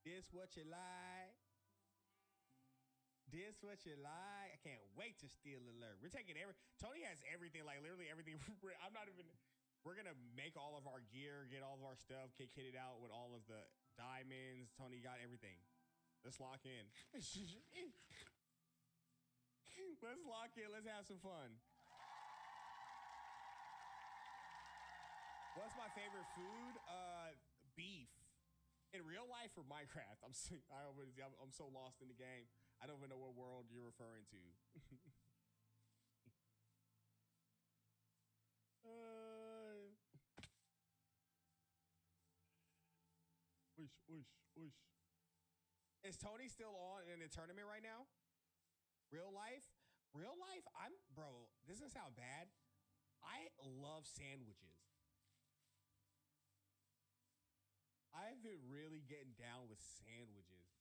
This what you like? This what you like? I can't wait to steal alert. We're taking Tony has everything, like literally everything. We're gonna make all of our gear, get all of our stuff, get kitted out with all of the diamonds. Tony got everything. Let's lock in. Let's lock in. Let's have some fun. What's my favorite food? Beef. In real life or Minecraft? I'm so lost in the game. I don't even know what world you're referring to. Oish, oish, oish. Is Tony still on in the tournament right now? Real life? Real life? Bro, this doesn't sound bad. I love sandwiches. I've been really getting down with sandwiches.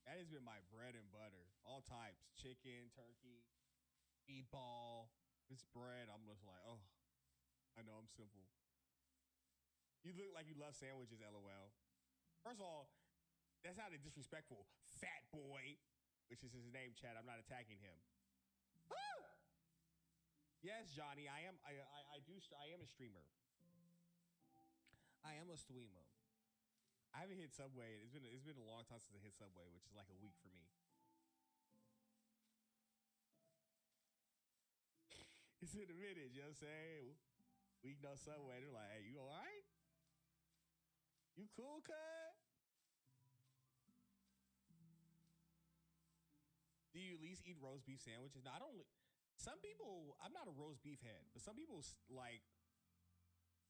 That has been my bread and butter. All types. Chicken, turkey, meatball. This bread, I'm just like, oh, I know I'm simple. You look like you love sandwiches, LOL. First of all, that sounded disrespectful. Fat boy, which is his name, Chad. I'm not attacking him. Woo! Yes, Johnny, I am a streamer. I am a streamer. I haven't hit Subway. It's been a long time since I hit Subway, which is like a week for me. It's in a minute, you know what I'm saying? Week no Subway. They're like, hey, you all right? You cool, cuz? Do you at least eat roast beef sandwiches? No, I don't. Some people, I'm not a roast beef head, but some people like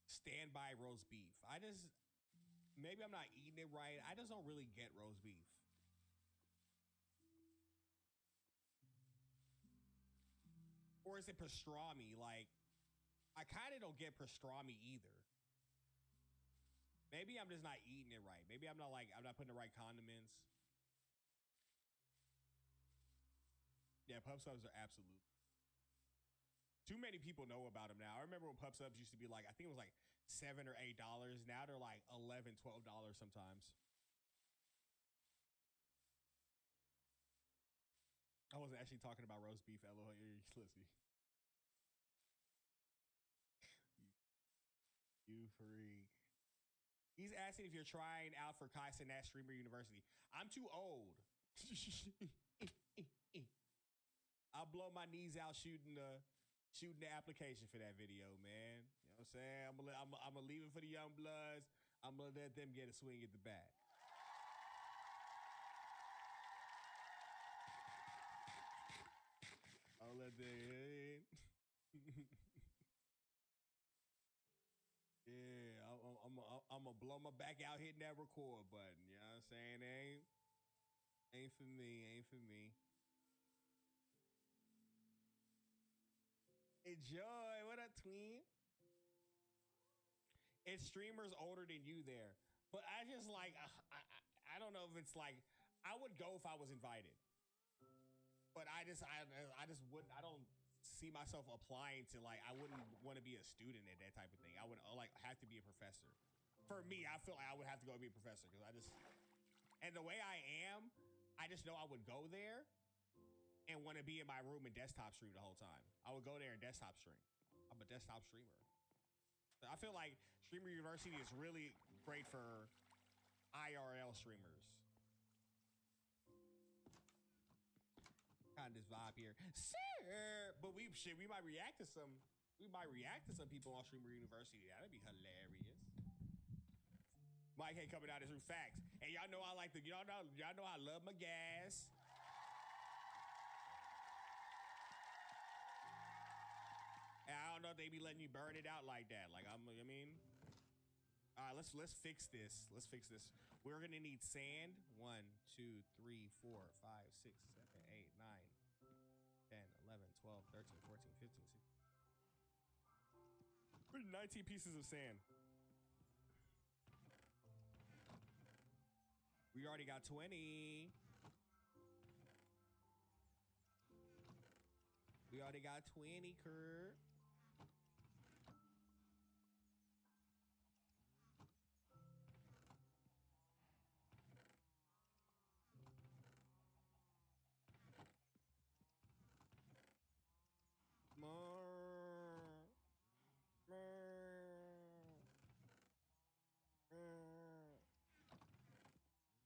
stand by roast beef. Maybe I'm not eating it right. I just don't really get roast beef. Or is it pastrami? Like, I kind of don't get pastrami either. Maybe I'm just not eating it right. Maybe I'm not putting the right condiments. Yeah, Pub Subs are absolute. Too many people know about them now. I remember when Pub Subs used to be like, I think it was like $7 or $8. Now they're like $11, $12 sometimes. I wasn't actually talking about roast beef. LOL, listen. You freak. He's asking if you're trying out for Kai Cenat Streamer University. I'm too old. I'll blow my knees out shooting the application for that video, man. You know what I'm saying? I'm gonna leave it for the young bloods. I'm gonna let them get a swing at the bat. I'll let them. Yeah, I'm gonna blow my back out hitting that record button. You know what I'm saying? Ain't for me. Ain't for me. Enjoy. What up, tween? It's streamers older than you there. But I just like, I don't know if it's like, I would go if I was invited. But I just wouldn't, I don't see myself applying to like, I wouldn't want to be a student at that type of thing. I would like have to be a professor. For me, I feel like I would have to go be a professor because and the way I am, I just know I would go there and want to be in my room and desktop stream the whole time. I would go there and desktop stream. I'm a desktop streamer. I feel like Streamer University is really great for IRL streamers. Kind of this vibe here, sir. But we might react to some people on Streamer University. That'd be hilarious. Mike ain't coming out of his room. Facts. And y'all know I like y'all know I love my gas. And I don't know if they be letting you burn it out like that. Like I mean. All right, let's fix this. Let's fix this. We're gonna need sand. 1, 2, 3, 4, 5, 6, 7, 8, 9, 10, 11, 12, 13, 14, 15, 16. 19 pieces of sand. We already got 20. We already got 20, Kurt.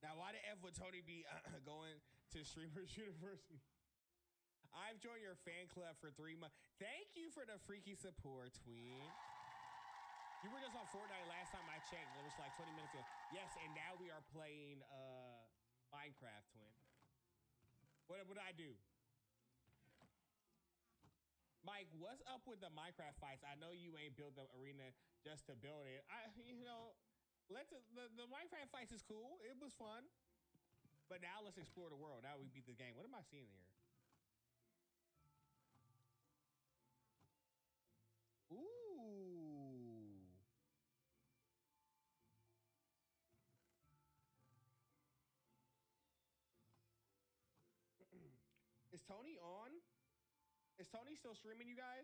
Now, why the F would Tony be going to Streamers University? I've joined your fan club for 3 months. Thank you for the freaky support, tween. You were just on Fortnite last time I checked. It was like 20 minutes ago. Yes, and now we are playing Minecraft, twin. What did I do? Mike, what's up with the Minecraft fights? I know you ain't built the arena just to build it. The Minecraft fights is cool. It was fun. But now let's explore the world. Now we beat the game. What am I seeing here? Ooh. Is Tony on? Is Tony still streaming, you guys?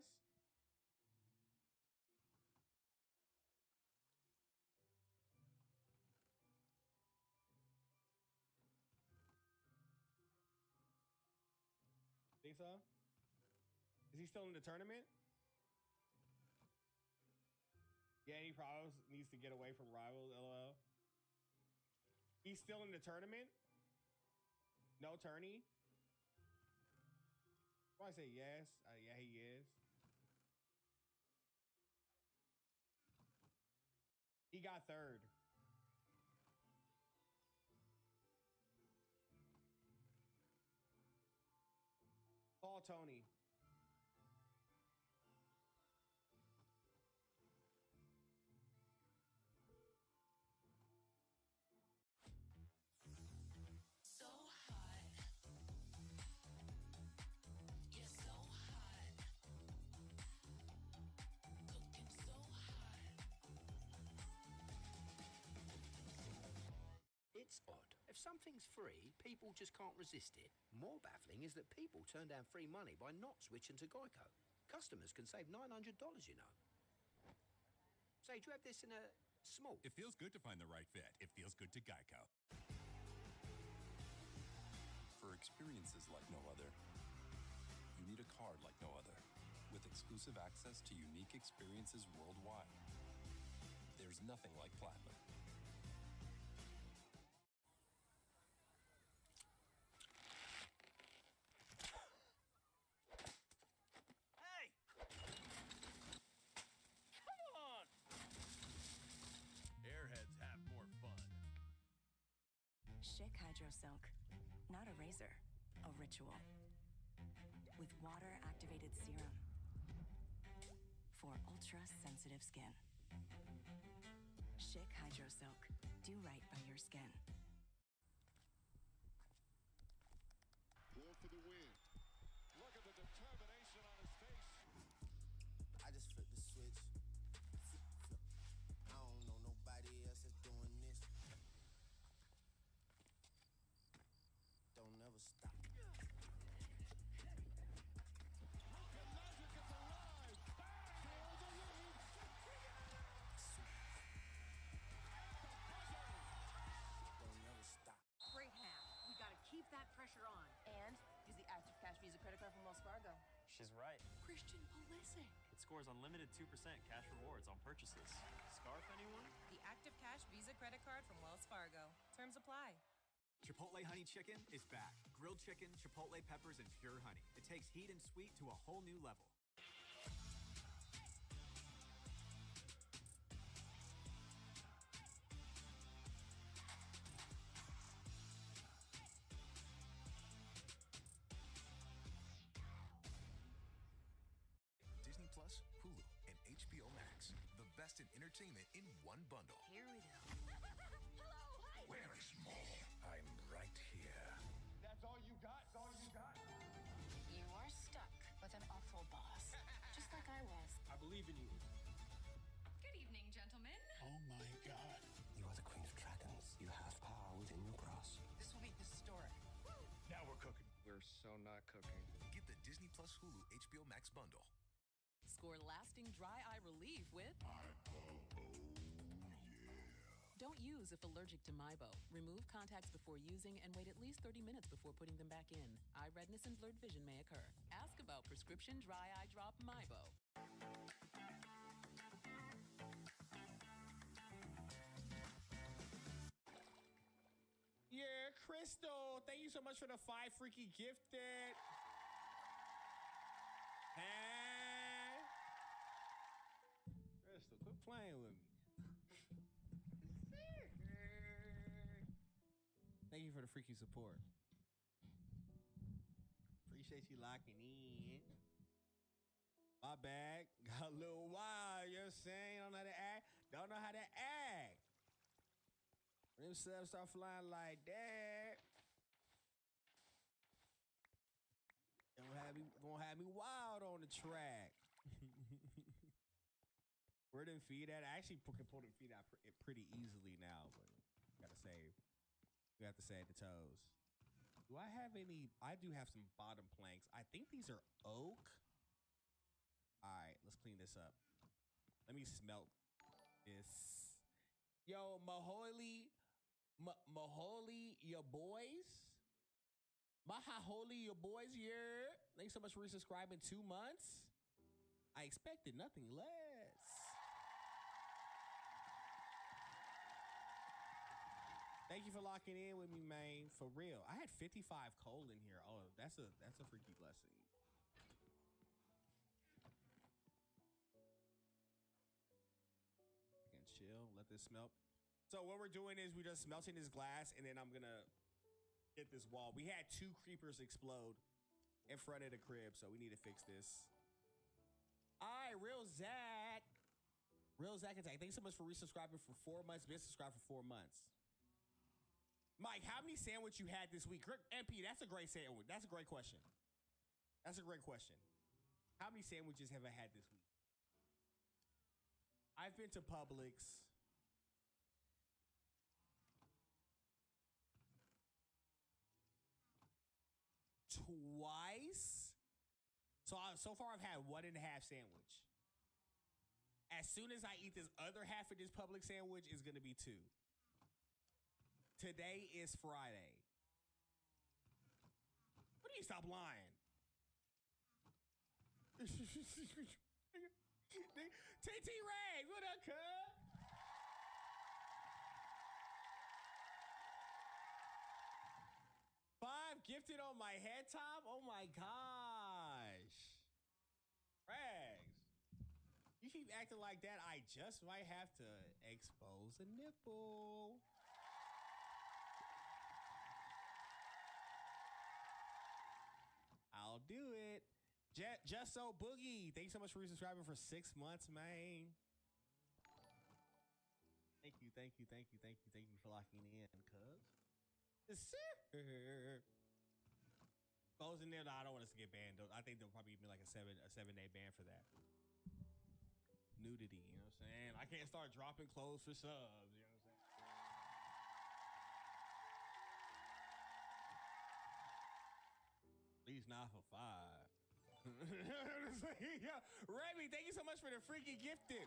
Think so? Is he still in the tournament? Yeah, any problems? Needs to get away from rivals, LOL. He's still in the tournament? No tourney? Why I say yes? Yeah, he is. He got third. Paul Tony. So hot. You're so hot. Cooking so hot. It's odd. If something's free, people just can't resist it. More baffling is that people turn down free money by not switching to Geico. Customers can save $900, you know. Say, do you have this in a small? It feels good to find the right fit. It feels good to Geico. For experiences like no other, you need a card like no other, with exclusive access to unique experiences worldwide. There's nothing like Platinum. Hey! Come on! Airheads have more fun. Schick Hydro Silk. Not a razor, a ritual. With water-activated serum. For ultra-sensitive skin. Schick Hydro Silk. Do right by your skin. Going for the win. Look at the determination on his face. I just flipped the switch. Flip, flip. I don't know nobody else that's doing this. Don't never stop. Don't never stop. Great half. We gotta keep that pressure on. And use the Active Cash Visa credit card from Wells Fargo. She's right. Christian Pulisic. It scores unlimited 2% cash rewards on purchases. Scarf, anyone? The Active Cash Visa credit card from Wells Fargo. Terms apply. Chipotle Honey Chicken is back. Grilled chicken, chipotle peppers, and pure honey. It takes heat and sweet to a whole new level. Disney Plus, Hulu, and HBO Max. The best in entertainment in one bundle. Here we go. Where is more? I'm right here. That's all you got? That's all you got? You are stuck with an awful boss. Just like I was. I believe in you. Good evening, gentlemen. Oh my god. You are the Queen of Dragons. You have power within your grasp. This will be historic. Now we're cooking. We're so not cooking. Get the Disney Plus, Hulu, HBO Max bundle. Score lasting dry eye relief with Don't use if allergic to MyBo. Remove contacts before using and wait at least 30 minutes before putting them back in. Eye redness and blurred vision may occur. Ask about prescription dry eye drop MyBo. Yeah, Crystal, thank you so much for the 5 freaky gifted. Hey. Crystal, quit playing with me. Thank you for the freaky support. Appreciate you locking in. My bad. Got a little wild, you know what I'm saying? Don't know how to act. Don't know how to act. When them subs start flying like that, gonna have me wild on the track. Where them feet at? I actually can pull them feet out pretty easily now, but we have to save the toes. Do I have any? I do have some bottom planks. I think these are oak. All right, let's clean this up. Let me smelt this. Yo, Maholi, your boys. Maholi, your boys here. Thanks so much for resubscribing 2 months. I expected nothing less. Thank you for locking in with me, man. For real. I had 55 coal in here. Oh, that's a freaky blessing. I can chill, let this smelt. So what we're doing is we're just melting this glass, and then I'm gonna hit this wall. We had 2 creepers explode in front of the crib, so we need to fix this. All right, Real Zach Attack. Thanks so much for resubscribing for 4 months. Been subscribed for 4 months. Mike, how many sandwiches you had this week? MP, that's a great sandwich. That's a great question. That's a great question. How many sandwiches have I had this week? I've been to Publix twice. So far I've had 1.5 sandwich. As soon as I eat this other half of this Publix sandwich, it's gonna be 2. Today is Friday. What do you stop lying? TT Ray, what up, cuz? $5 gifted on my head top? Oh my gosh. Rags. You keep acting like that, I just might have to expose a nipple. I'll do it. Just So Boogie, thanks so much for resubscribing for 6 months, man. Thank you for locking in, cuz. Goes in there. No, I don't want us to get banned. I think there'll probably be like a 7-day ban for that. Nudity, you know what I'm saying? I can't start dropping clothes for subs, you know what I'm saying? At least not for 5. Remy, thank you so much for the freaky gifted.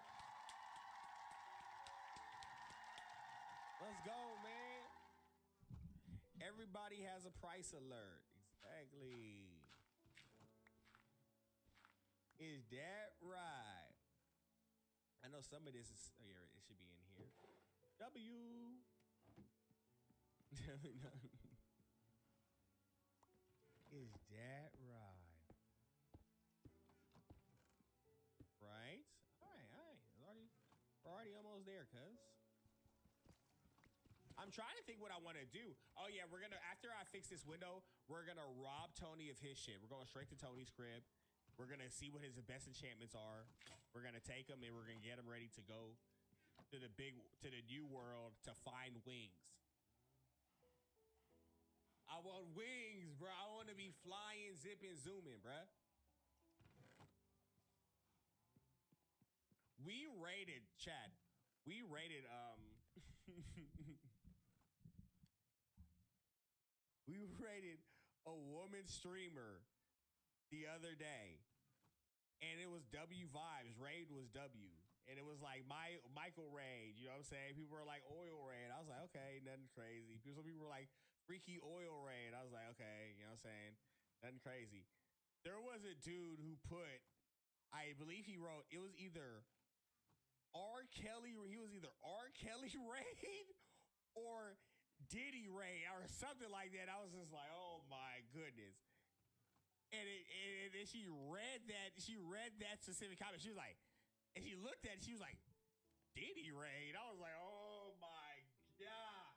Let's go, man. Everybody has a price alert. Exactly. Is that right? I know some of this is, oh yeah, it should be in here. W. Is that right? Right? All right. We're already almost there, cuz. I'm trying to think what I want to do. Oh yeah, we're gonna, after I fix this window, we're gonna rob Tony of his shit. We're going straight to Tony's crib. We're gonna see what his best enchantments are. We're gonna take him and we're gonna get him ready to go to the new world to find wings. I want wings, bro. I want to be flying, zipping, zooming, bro. We rated, Chad. We rated we rated a woman streamer the other day, and it was W vibes. Raid was W, and it was like Michael Raid. You know what I'm saying? People were like Oil Raid. I was like, okay, nothing crazy. Some people were like Freaky Oil Raid. I was like, okay, you know what I'm saying? Nothing crazy. There was a dude who put, I believe he wrote, it was either R. Kelly. He was either R. Kelly Raid or Diddy Raid or something like that. I was just like, oh my goodness. And she read that specific comment. She was like, and she looked at it, she was like, Diddy Raid. I was like, oh my gosh.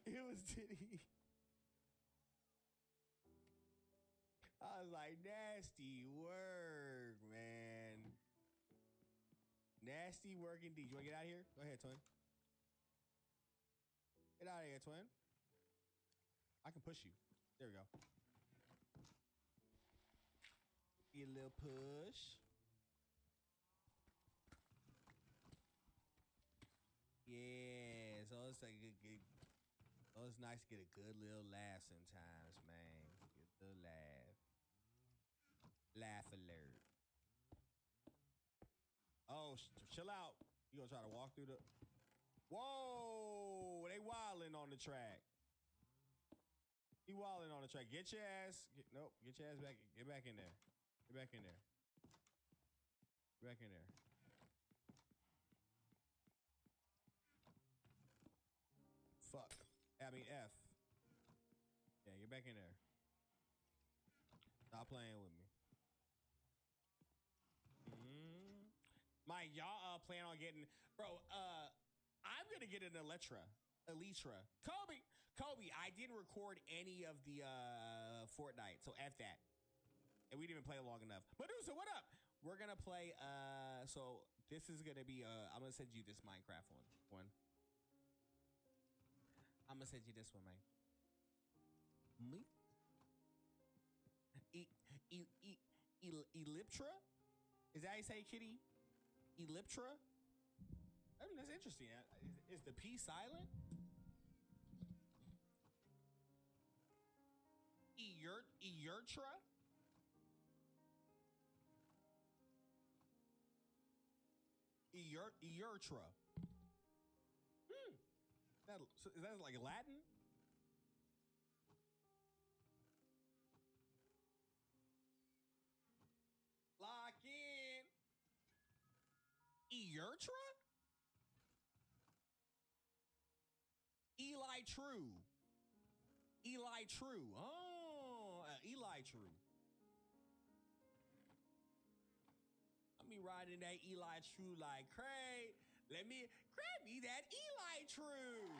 It was Diddy. I was like, nasty work, man. Nasty work indeed. You want to get out of here? Go ahead, twin. Get out of here, twin. I can push you. There we go. Get a little push. Yeah, so it's like good. Oh, it's nice to get a good little laugh sometimes, man. Get a little laugh. Laugh alert. Oh, chill out. You gonna try to walk through the... Whoa! They wilding on the track. He wilding on the track. Get your ass... Nope. Get your ass back. Get back in there. Get back in there. Get back in there. Fuck. I mean, F. Yeah, get back in there. Stop playing with me. Mike, y'all plan on getting... Bro, I'm going to get an Elytra. Kobe, I didn't record any of the Fortnite, so F that. And we didn't even play it long enough. Medusa, what up? We're going to play... So this is going to be... I'm going to send you this Minecraft one. I'm going to send you this one, man. Me? Elytra? Is that how you say, kitty? Elytra? I mean, that's interesting. Is the P silent? Elytra? Elytra. Is that like Latin? Lock in. Elytra? Eli True. Oh, Eli True. Let me ride in that Eli True like Craig. Let me grab me that Eli True.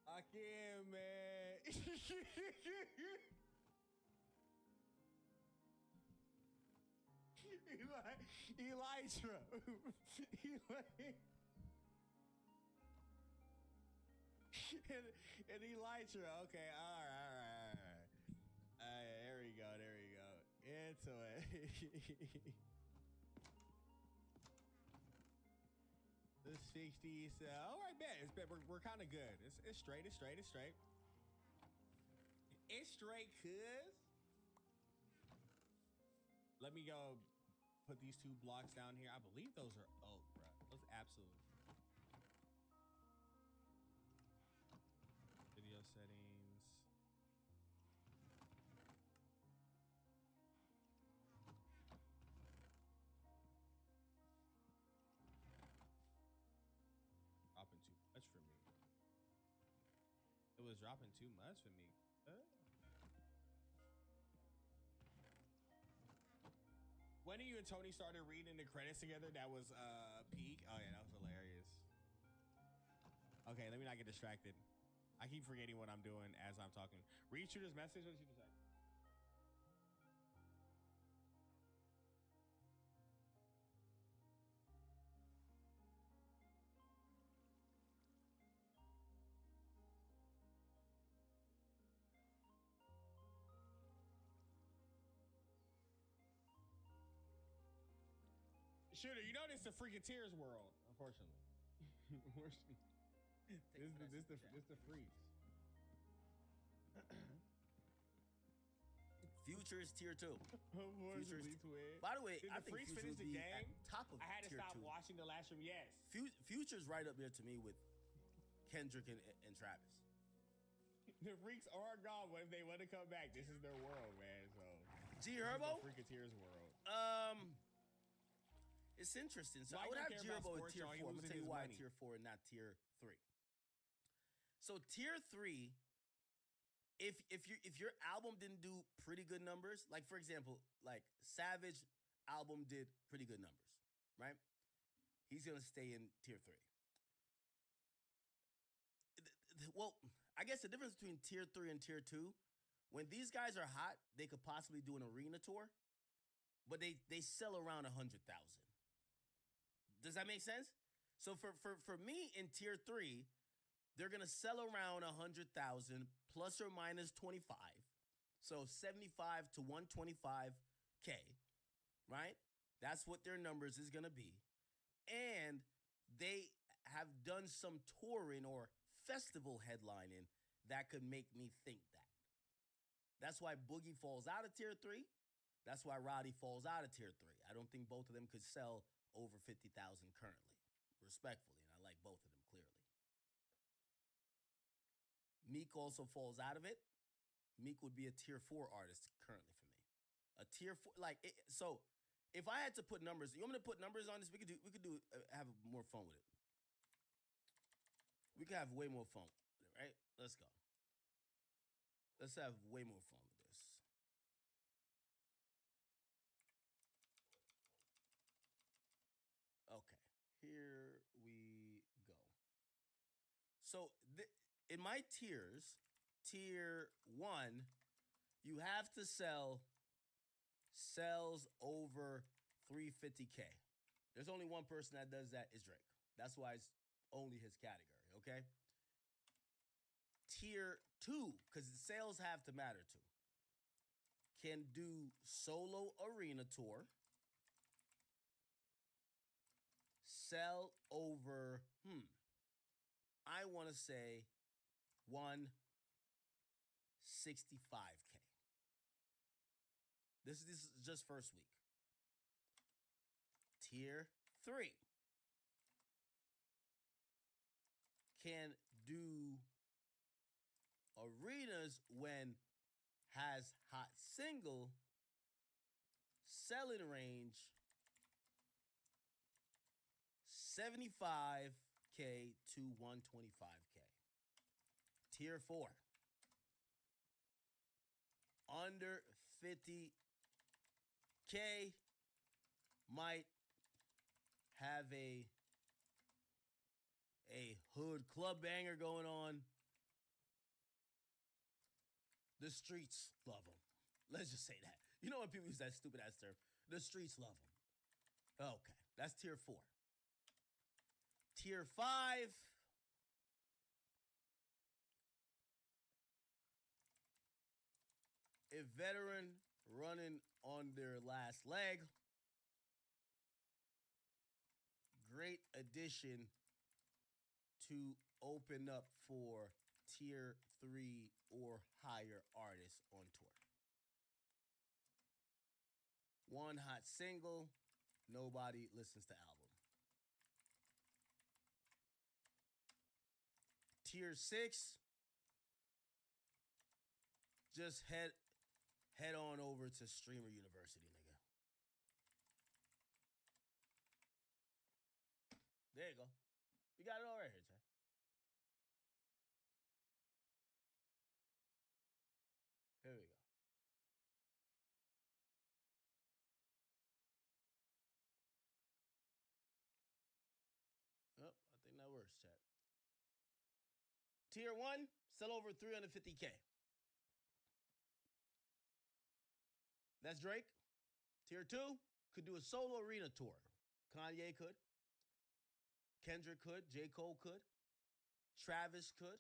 I can't, man. Elytra. and Elytra. Okay, all right. There we go. Into it. The 60s. All right, man. We're kind of good. It's straight. It's straight, cuz. Let me go put these 2 blocks down here. I believe those are oak, bro. Those absolutely. Video settings. Dropping too much for me. It was dropping too much for me. When you and Tony started reading the credits together, that was peak. Oh yeah, that was hilarious. Okay, let me not get distracted. I keep forgetting what I'm doing as I'm talking. Read Shooter's message. What did you decide? Shooter, you know this is the freaking tears world, unfortunately. this the freaks. Future is tier 2. Future By the way, did I the think freaks Future finish would the be game? at top of I had to tier stop 2. watching the last stream. Yes. Future's right up there to me with Kendrick and Travis. The freaks are gone, but if they want to come back, this is their world, man. So G Herbo? Freaketeers world. It's interesting. So Mike I would don't have care about G Herbo in sports, tier y'all. He 4. I'm losing gonna tell you his why money. tier 4 and not tier 3. So tier 3, if your album didn't do pretty good numbers, like for example, like Savage album did pretty good numbers, right? he's gonna stay in tier 3. Well, I guess the difference between tier 3 and tier 2, when these guys are hot, they could possibly do an arena tour, but they sell around 100,000. Does that make sense? So for me in tier 3, they're gonna sell around 100,000 plus or minus 25. So 75 to 125K, right? That's what their numbers is gonna be. And they have done some touring or festival headlining that could make me think that. That's why Boogie falls out of tier 3. That's why Roddy falls out of tier 3. I don't think both of them could sell over 50,000 currently, respectfully, and I like both of them clearly. Meek also falls out of it. Meek would be a tier 4 artist currently for me. A tier 4, so if I had to put numbers, you want me to put numbers on this? We could have more fun with it. We could have way more fun with it, right? Let's go. Let's have way more fun with this. Okay, here we go. So in my tiers, tier 1, you have to sells over 350K. There's only one person that does that, is Drake. That's why it's only his category, okay? Tier 2, because the sales have to matter too, can do solo arena tour, sell over, I want to say 165K. This is just first week. Tier 3 can do arenas when has hot single selling range 75K to 125K. Tier 4 under 50K might have a hood club banger going on. The streets love them. Let's just say that. You know when people use that stupid ass term? The streets love them. Okay, that's tier 4. Tier 5. A veteran running on their last leg. Great addition to open up for tier 3 or higher artists on tour. One hot single, nobody listens to album. Tier 6, just head on over to Streamer University, nigga. There you go. We got it all right here, Chad. Here we go. Oh, I think that works, Chad. Tier 1, sell over 350K. That's Drake. Tier 2, could do a solo arena tour. Kanye could. Kendrick could. J. Cole could. Travis could.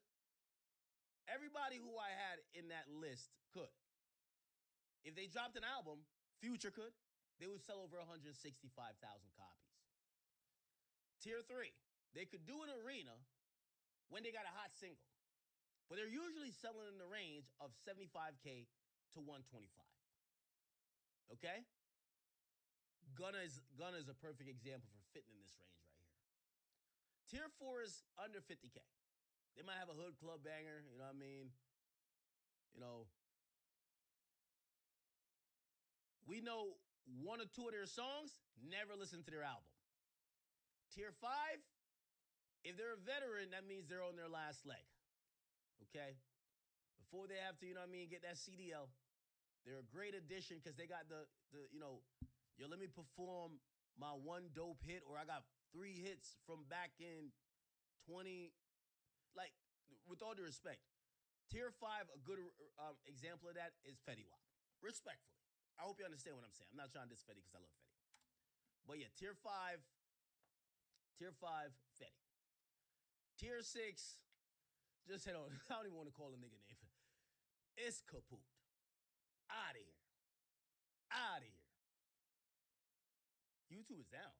Everybody who I had in that list could. If they dropped an album, Future could. They would sell over 165,000 copies. Tier 3, they could do an arena when they got a hot single. But they're usually selling in the range of 75K to 125. Okay? Gunna is a perfect example for fitting in this range right here. Tier 4 is under 50K. They might have a hood club banger, you know what I mean? You know, we know one or two of their songs, never listen to their album. Tier 5, if they're a veteran, that means they're on their last leg. Okay? Before they have to, you know what I mean, get that CDL, they're a great addition because they got the let me perform my one dope hit, or I got 3 hits from back in 20. Like, with all due respect, tier 5, a good example of that is Fetty Wap. Respectfully. I hope you understand what I'm saying. I'm not trying to diss Fetty because I love Fetty. But yeah, tier 5, Fetty. Tier 6, just hit on. I don't even want to call a nigga name. It's kaput. Out of here. Out of here. YouTube is down.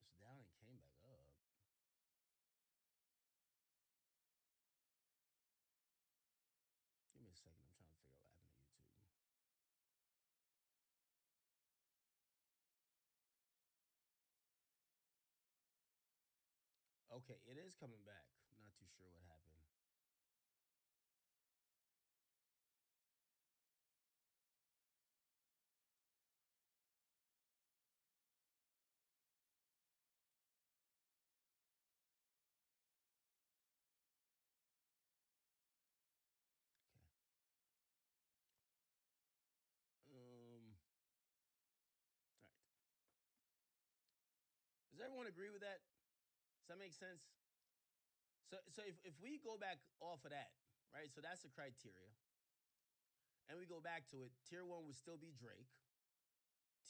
It's down and came back up. Give me a second. I'm trying to figure out what happened to YouTube. Okay, it is coming back. Not too sure what happened. All right. Does everyone agree with that? Does that make sense? So if we go back off of that, right? So that's the criteria. And we go back to it, tier 1 would still be Drake.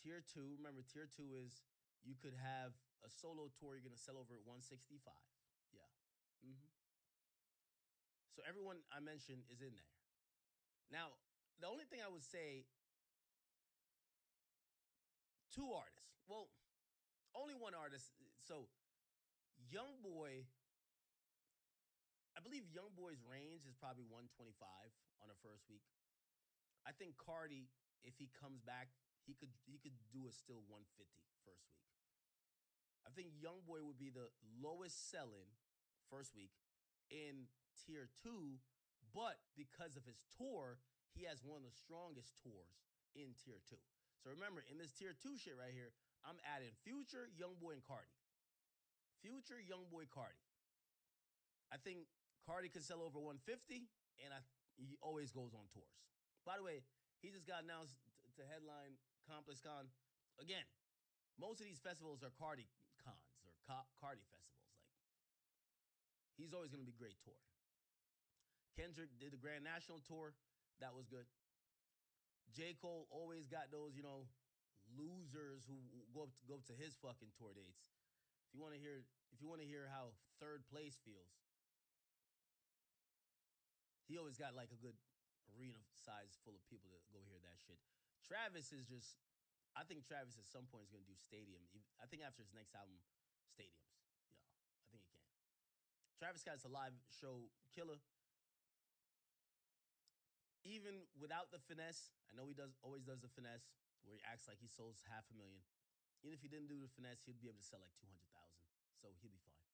Tier 2, remember, tier 2 is you could have a solo tour you're going to sell over at 165. Yeah. Mm-hmm. So everyone I mentioned is in there. Now, the only thing I would say, 2 artists. Well, only 1 artist. So YoungBoy, I believe YoungBoy's range is probably 125 on the first week. I think Cardi, if he comes back, he could do a still 150 first week. I think YoungBoy would be the lowest selling first week in tier 2, but because of his tour, he has one of the strongest tours in tier 2. So remember, in this tier 2 shit right here, I'm adding Future, YoungBoy, and Cardi. Future, YoungBoy, Cardi. I think Cardi could sell over 150, and he always goes on tours. By the way, he just got announced to headline ComplexCon. Again, most of these festivals are Cardi cons or Cardi festivals. Like, he's always going to be great tour. Kendrick did the Grand National Tour. That was good. J. Cole always got those, losers who go up to his fucking tour dates. If you want to hear how third place feels, he always got like a good arena size full of people to go hear that shit. Travis is just, I think Travis at some point is going to do stadium. I think after his next album, stadiums. Yeah, I think he can. Travis Scott's a live show killer. Even without the finesse, I know he always does the finesse where he acts like he sold 500,000. Even if he didn't do the finesse, he'd be able to sell like 200,000. So he'll be fine.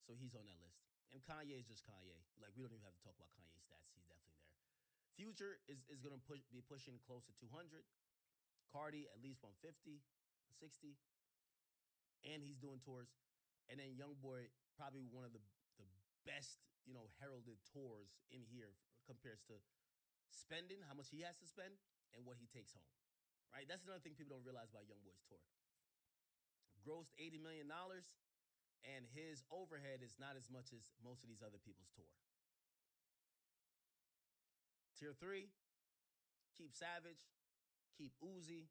So he's on that list. And Kanye is just Kanye. Like, we don't even have to talk about Kanye stats. He's definitely there. Future is going to be pushing close to 200. Cardi, at least 150, 60. And he's doing tours. And then YoungBoy, probably one of the best, heralded tours in here compares to spending, how much he has to spend, and what he takes home. Right? That's another thing people don't realize about YoungBoy's tour. Grossed $80 million, and his overhead is not as much as most of these other people's tour. Tier 3, keep Savage, keep Uzi,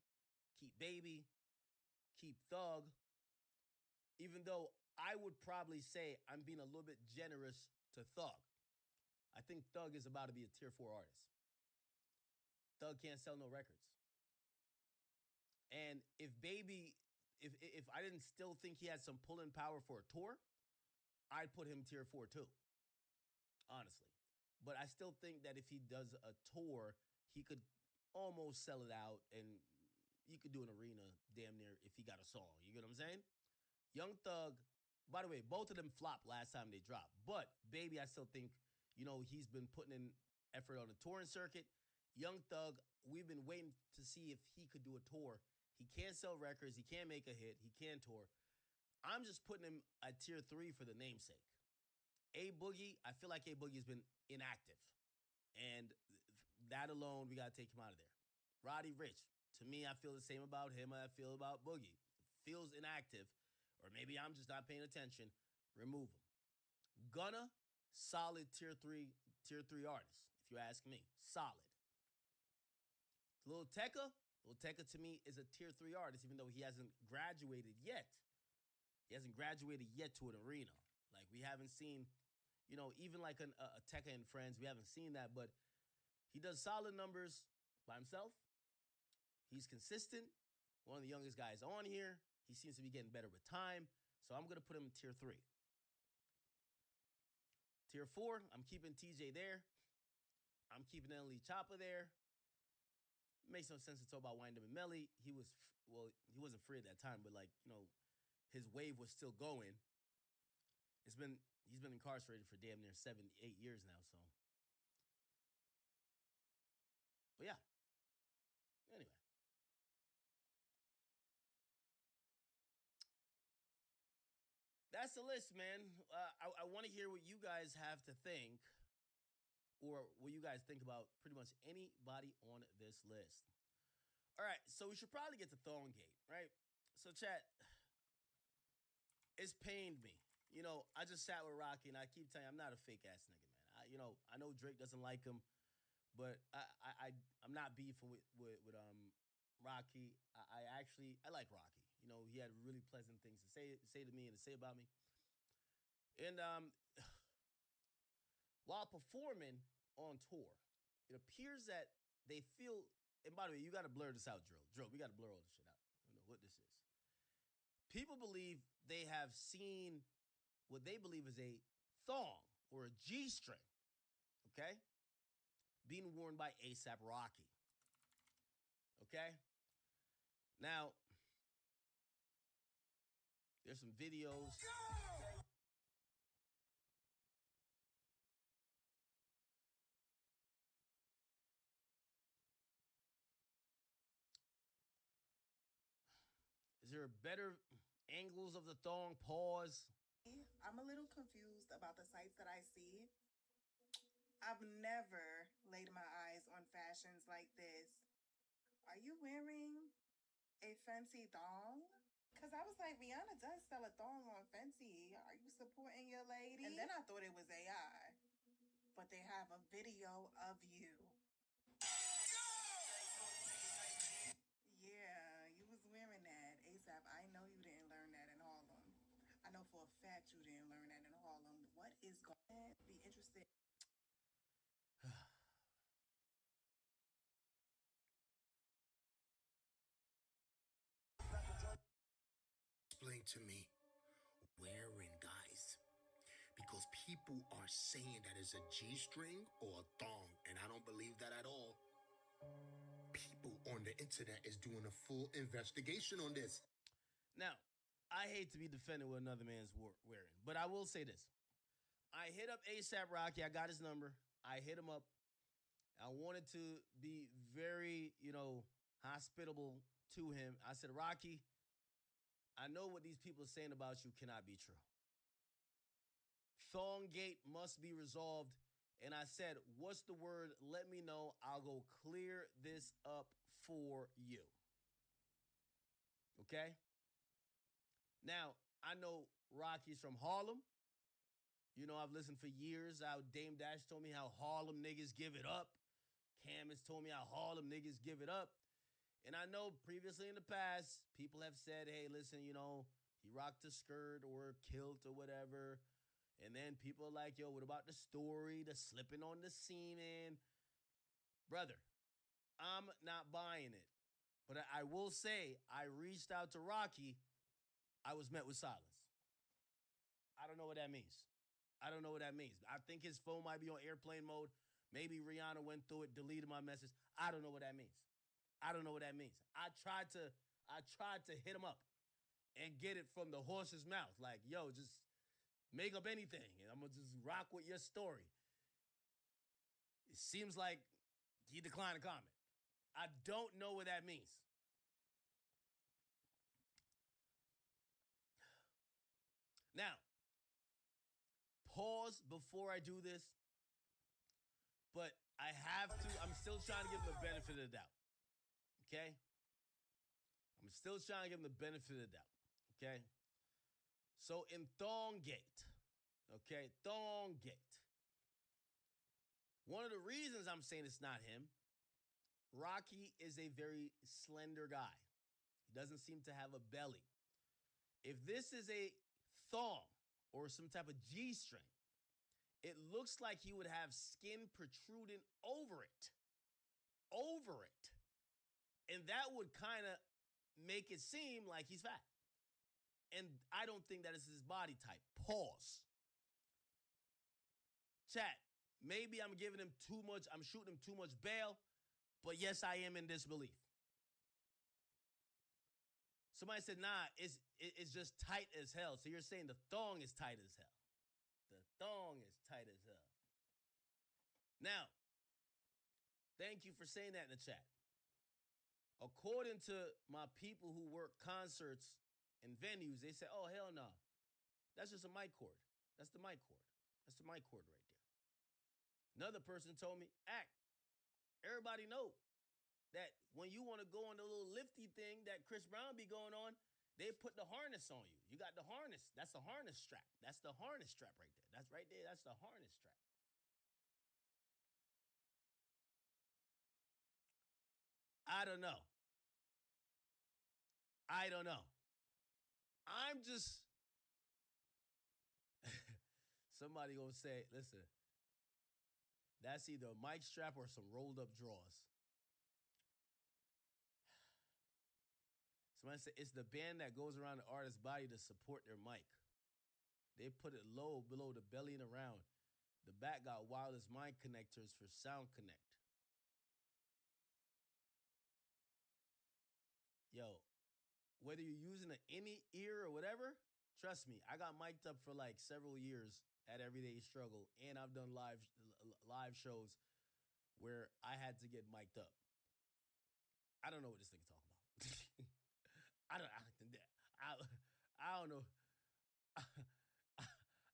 keep Baby, keep Thug. Even though I would probably say I'm being a little bit generous to Thug. I think Thug is about to be a tier 4 artist. Thug can't sell no records. And if Baby, if I didn't still think he had some pulling power for a tour, I'd put him tier 4 too, honestly. But I still think that if he does a tour, he could almost sell it out, and you could do an arena damn near if he got a song. You get what I'm saying? Young Thug, by the way, both of them flopped last time they dropped. But Baby, I still think, he's been putting in effort on the touring circuit. Young Thug, we've been waiting to see if he could do a tour. He can't sell records. He can't make a hit. He can tour. I'm just putting him at tier 3 for the namesake. A Boogie, I feel like A Boogie's been inactive. And that alone, we got to take him out of there. Roddy Ricch, to me, I feel the same about him I feel about Boogie. Feels inactive, or maybe I'm just not paying attention. Remove him. Gunna, solid tier three artist, if you ask me. Solid. Lil Tecca to me is a tier 3 artist, even though he hasn't graduated yet. He hasn't graduated yet to an arena. Like, we haven't seen, even like a Tecca and Friends, we haven't seen that, but he does solid numbers by himself. He's consistent. One of the youngest guys on here. He seems to be getting better with time. So I'm going to put him in tier 3. Tier 4, I'm keeping TJ there. I'm keeping NLE Choppa there. Makes no sense to talk about Wyndham and Melly. He wasn't free at that time, but his wave was still going. He's been incarcerated for damn near 7-8 years now, so. But yeah. Anyway. That's the list, man. I want to hear what you guys have to think, or what you guys think about pretty much anybody on this list. All right, so we should probably get to Thongate, right? So, chat, it's pained me. I just sat with Rocky, and I keep telling you, I'm not a fake-ass nigga, man. I know Drake doesn't like him, but I'm not beefing with Rocky. I like Rocky. He had really pleasant things to say to me and to say about me. And while performing on tour, it appears that they feel. And by the way, you got to blur this out, Drill. We got to blur all this shit out. I don't know what this is. People believe they have seen what they believe is a thong or a G-string, okay, being worn by A$AP Rocky. Okay? Now, there's some videos. Is there better angles of the thong? Pause. I'm a little confused about the sites that I see. I've never laid my eyes on fashions like this. Are you wearing a fancy thong? Because I was like, Rihanna does sell a thong on Fenty. Are you supporting your lady? And then I thought it was AI. But they have a video of you. Yeah, you was wearing that. A$AP, I know you didn't learn that in Harlem. I know for a fact you didn't learn that in Harlem. What is going on? Be interested. Explain to me wherein, guys, because people are saying that it's a G-string or a thong, and I don't believe that at all. People on the internet is doing a full investigation on this. Now, I hate to be defending what another man's wearing, but I will say this. I hit up A$AP Rocky. I got his number. I hit him up. I wanted to be very, hospitable to him. I said, Rocky, I know what these people are saying about you cannot be true. Thonggate must be resolved. And I said, what's the word? Let me know. I'll go clear this up for you. Okay? Now, I know Rocky's from Harlem. I've listened for years how Dame Dash told me how Harlem niggas give it up. Cam has told me how Harlem niggas give it up. And I know previously in the past, people have said, hey, listen, he rocked a skirt or a kilt or whatever. And then people are like, yo, what about the story, the slipping on the semen? Brother, I'm not buying it. But I will say, I reached out to Rocky. I was met with silence. I don't know what that means. I think his phone might be on airplane mode. Maybe Rihanna went through it, deleted my message. I don't know what that means. I tried to hit him up and get it from the horse's mouth. Like, yo, just make up anything, and I'm going to just rock with your story. It seems like he declined to comment. I don't know what that means. Now, pause pause before I do this, but I have to. I'm still trying to give him the benefit of the doubt. Okay? I'm still trying to give him the benefit of the doubt. Okay? So in Thonggate, okay, Thonggate. One of the reasons I'm saying it's not him, Rocky is a very slender guy. He doesn't seem to have a belly. If this is a thong or some type of G-string, it looks like he would have skin protruding over it. Over it. And that would kind of make it seem like he's fat. And I don't think that is his body type. Pause. Chat, maybe I'm giving him too much, I'm shooting him too much bail, but yes, I am in disbelief. Somebody said, nah, it's just tight as hell. So you're saying the thong is tight as hell. The thong is tight as hell. Now, thank you for saying that in the chat. According to my people who work concerts and venues, they say, oh, hell no. That's just a mic cord. That's the mic cord. That's the mic cord right there. Another person told me, act. Everybody know that when you want to go on the little lifty thing that Chris Brown be going on, they put the harness on you. You got the harness. That's the harness strap. That's the harness strap right there. That's right there. That's the harness strap. I don't know. I don't know. I'm just... Somebody gonna say, listen, that's either a mic strap or some rolled up drawers. Somebody said it's the band that goes around the artist's body to support their mic. They put it low below the belly and around. The back got wireless mic connectors for sound connect. Yo, whether you're using an in-ear or whatever, trust me, I got mic'd up for like several years at Everyday Struggle, and I've done live shows where I had to get mic'd up. I don't know what this nigga talking about. I don't know.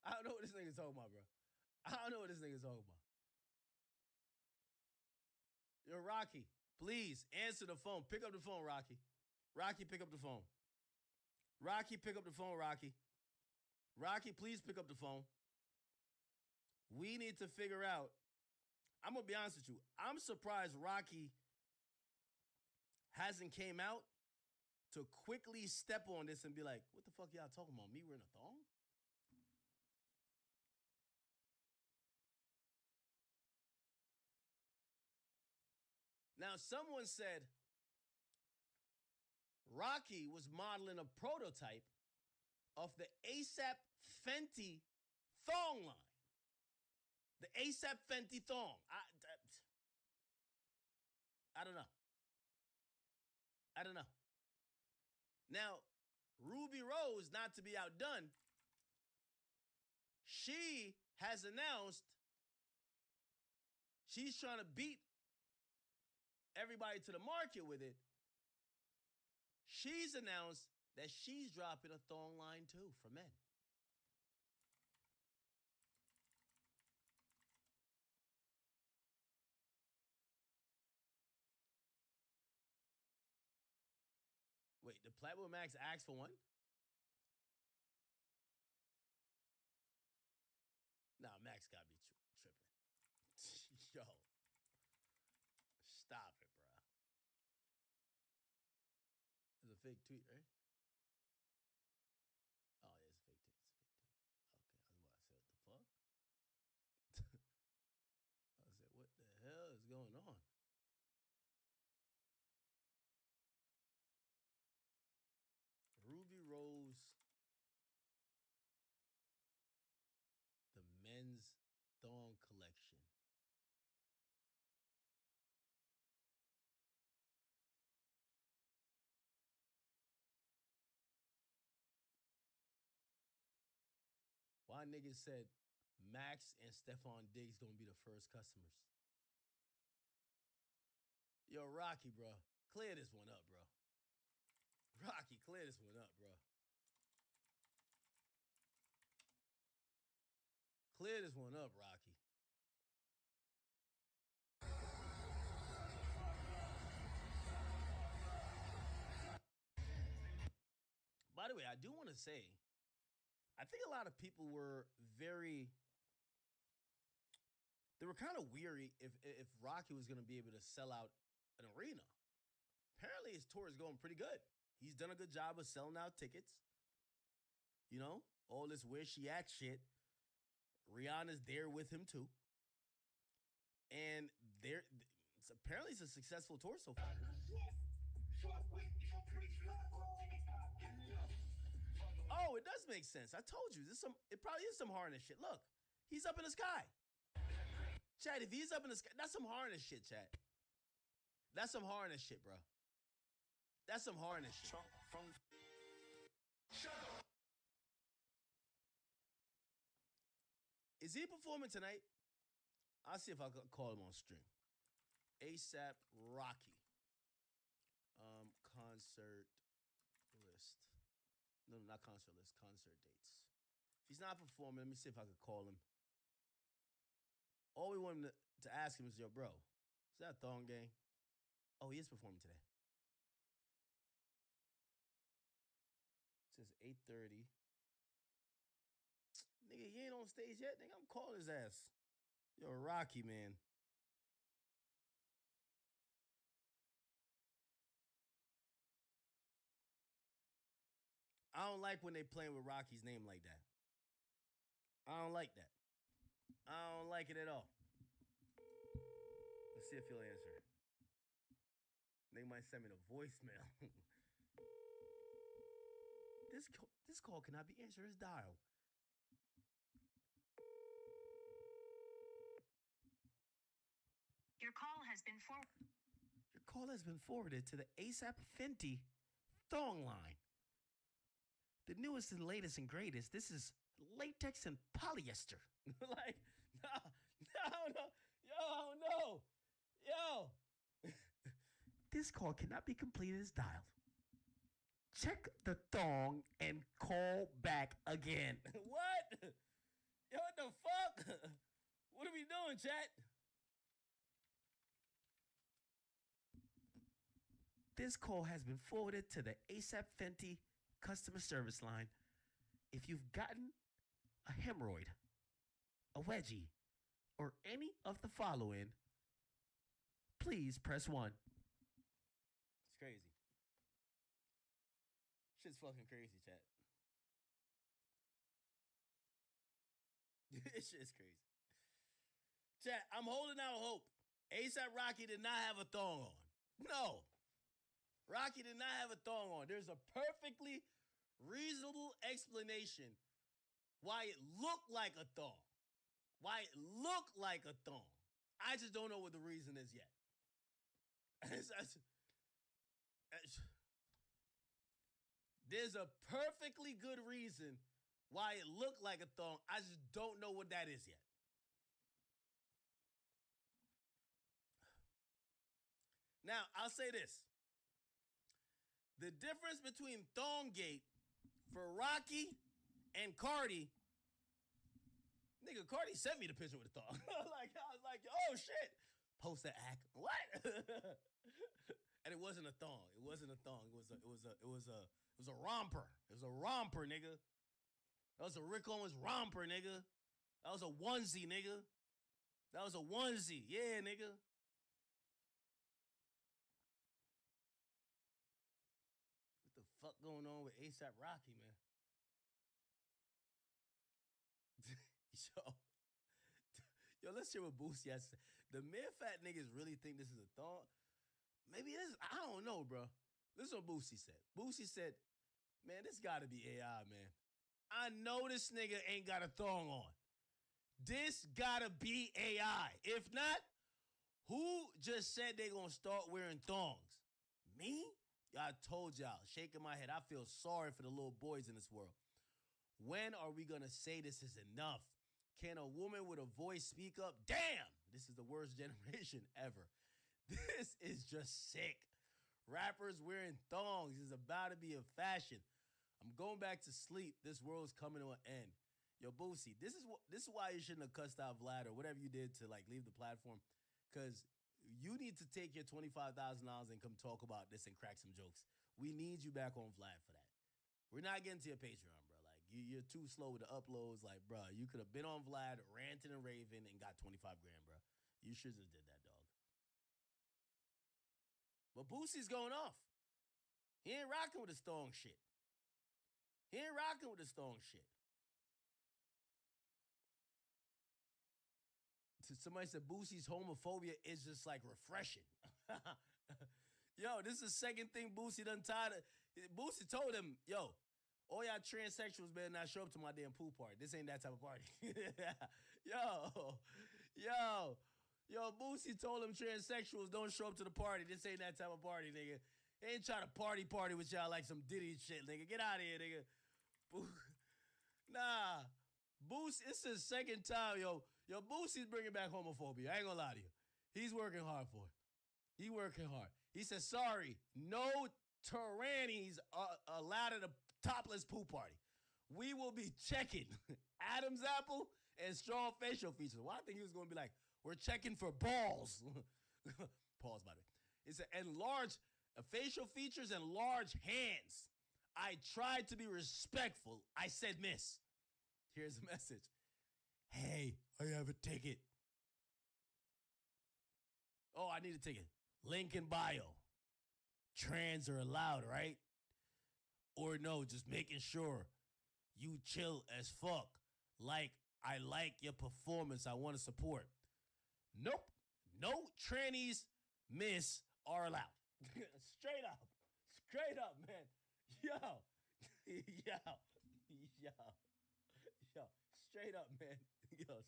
I don't know what this nigga's talking about, bro. I don't know what this nigga's talking about. Yo, Rocky, please answer the phone. Pick up the phone, Rocky. Rocky, pick up the phone. Rocky, pick up the phone, Rocky. Rocky, please pick up the phone. We need to figure out. I'm going to be honest with you. I'm surprised Rocky hasn't came out to quickly step on this and be like, what the fuck y'all talking about? Me wearing a thong? Now, someone said Rocky was modeling a prototype of the ASAP Fenty thong line. The ASAP Fenty thong. I don't know. I don't know. Now, Ruby Rose, not to be outdone, she has announced she's trying to beat everybody to the market with it. She's announced that she's dropping a thong line too for men. Wait, the Playboy Max asked for one? Nah, Max gotta be tripping. Yo. Stop it, bro. It's a fake tweet, right? Oh, yeah, it's a fake tweet. It's a fake tweet. Okay, I was about to say, what the fuck? I said, what the hell is going on? Ruby Rose, the men's thong collection. Why niggas said Max and Stephon Diggs gonna be the first customers? Yo, Rocky, bro, clear this one up, bro. Rocky, clear this one up, bro. Clear this one up, Rocky. By the way, I do want to say, I think a lot of people were they were kind of weary if Rocky was going to be able to sell out an arena. Apparently, his tour is going pretty good. He's done a good job of selling out tickets. You know, all this where she at shit. Rihanna's there with him too. And apparently it's a successful tour so far. Oh, it does make sense. I told you, it probably is some harness shit. Look, he's up in the sky. Chad, if he's up in the sky, that's some harness shit, Chad. That's some harness shit, bro. That's some harness shit. Is he performing tonight? I'll see if I can call him on stream. ASAP Rocky. Concert list. No, not concert list. Concert dates. If he's not performing, let me see if I can call him. All we want him to ask him is, yo, bro, is that a thong gang? Oh, he is performing today. It says 8:30. Nigga, he ain't on stage yet. Nigga, I'm calling his ass. Yo, Rocky, man. I don't like when they playing with Rocky's name like that. I don't like that. I don't like it at all. Let's see if he'll answer. They might send me the voicemail. This call cannot be answered as dial. Your call has been forwarded. Your call has been forwarded to the ASAP Fenty thong line. The newest and latest and greatest. This is latex and polyester. Like, no. Yo. This call cannot be completed as dialed. Check the thong and call back again. What? Yo, what the fuck? What are we doing, chat? This call has been forwarded to the ASAP Fenty customer service line. If you've gotten a hemorrhoid, a wedgie, or any of the following, please press 1. It's crazy. Shit's fucking crazy, chat. This shit's crazy. Chat, I'm holding out hope. ASAP Rocky did not have a thong on. No. Rocky did not have a thong on. There's a perfectly reasonable explanation why it looked like a thong. Why it looked like a thong. I just don't know what the reason is yet. There's a perfectly good reason why it looked like a thong. I just don't know what that is yet. Now, I'll say this. The difference between Thonggate for Rocky and Cardi, nigga, Cardi sent me the picture with the thong. I was like, oh shit. Post that act. What? And it wasn't a thong. It wasn't a thong. It was a romper. It was a romper, nigga. That was a Rick Owens romper, nigga. That was a onesie, nigga. That was a onesie. Yeah, nigga. Fuck going on with ASAP Rocky, man? Yo, let's hear what Boosie has to say. The mere fat niggas really think this is a thong. Maybe it is. I don't know, bro. Listen what Boosie said. Boosie said, man, this gotta be AI, man. I know this nigga ain't got a thong on. This gotta be AI. If not, who just said they gonna start wearing thongs? Me? I told y'all, shaking my head. I feel sorry for the little boys in this world. When are we going to say this is enough? Can a woman with a voice speak up? Damn, this is the worst generation ever. This is just sick. Rappers wearing thongs is about to be a fashion. I'm going back to sleep. This world's coming to an end. Yo, Boosie, this is why you shouldn't have cussed out Vlad or whatever you did to like leave the platform, because you need to take your $25,000 and come talk about this and crack some jokes. We need you back on Vlad for that. We're not getting to your Patreon, bro. Like you're too slow with the uploads. Like, bro, you could have been on Vlad, ranting and raving, and got 25 grand, bro. You should have did that, dog. But Boosie's going off. He ain't rocking with the Stone shit. He ain't rocking with the Stone shit. Somebody said Boosie's homophobia is just like refreshing. Yo, this is the second thing Boosie done tired of. Boosie told him, yo, all y'all transsexuals better not show up to my damn pool party. This ain't that type of party. Yo, Boosie told him transsexuals don't show up to the party. This ain't that type of party, nigga. They ain't trying to party with y'all like some Diddy shit, nigga. Get out of here, nigga. Nah. Boosie, it's his second time, yo. Yo, Boosie's bringing back homophobia. I ain't gonna lie to you. He's working hard for it. He working hard. He said, sorry, no tyrannies are allowed at a topless pool party. We will be checking Adam's apple and strong facial features. Well, I think he was going to be like, we're checking for balls. Pause, by the way. It said, and large facial features and large hands. I tried to be respectful. I said miss. Here's the message. Hey, I have a ticket. Oh, I need a ticket. Link in bio. Trans are allowed, right? Or no, just making sure you chill as fuck. Like, I like your performance. I want to support. Nope. No trannies, miss, are allowed. Straight up, man. Yo. Straight up, man. Straight up.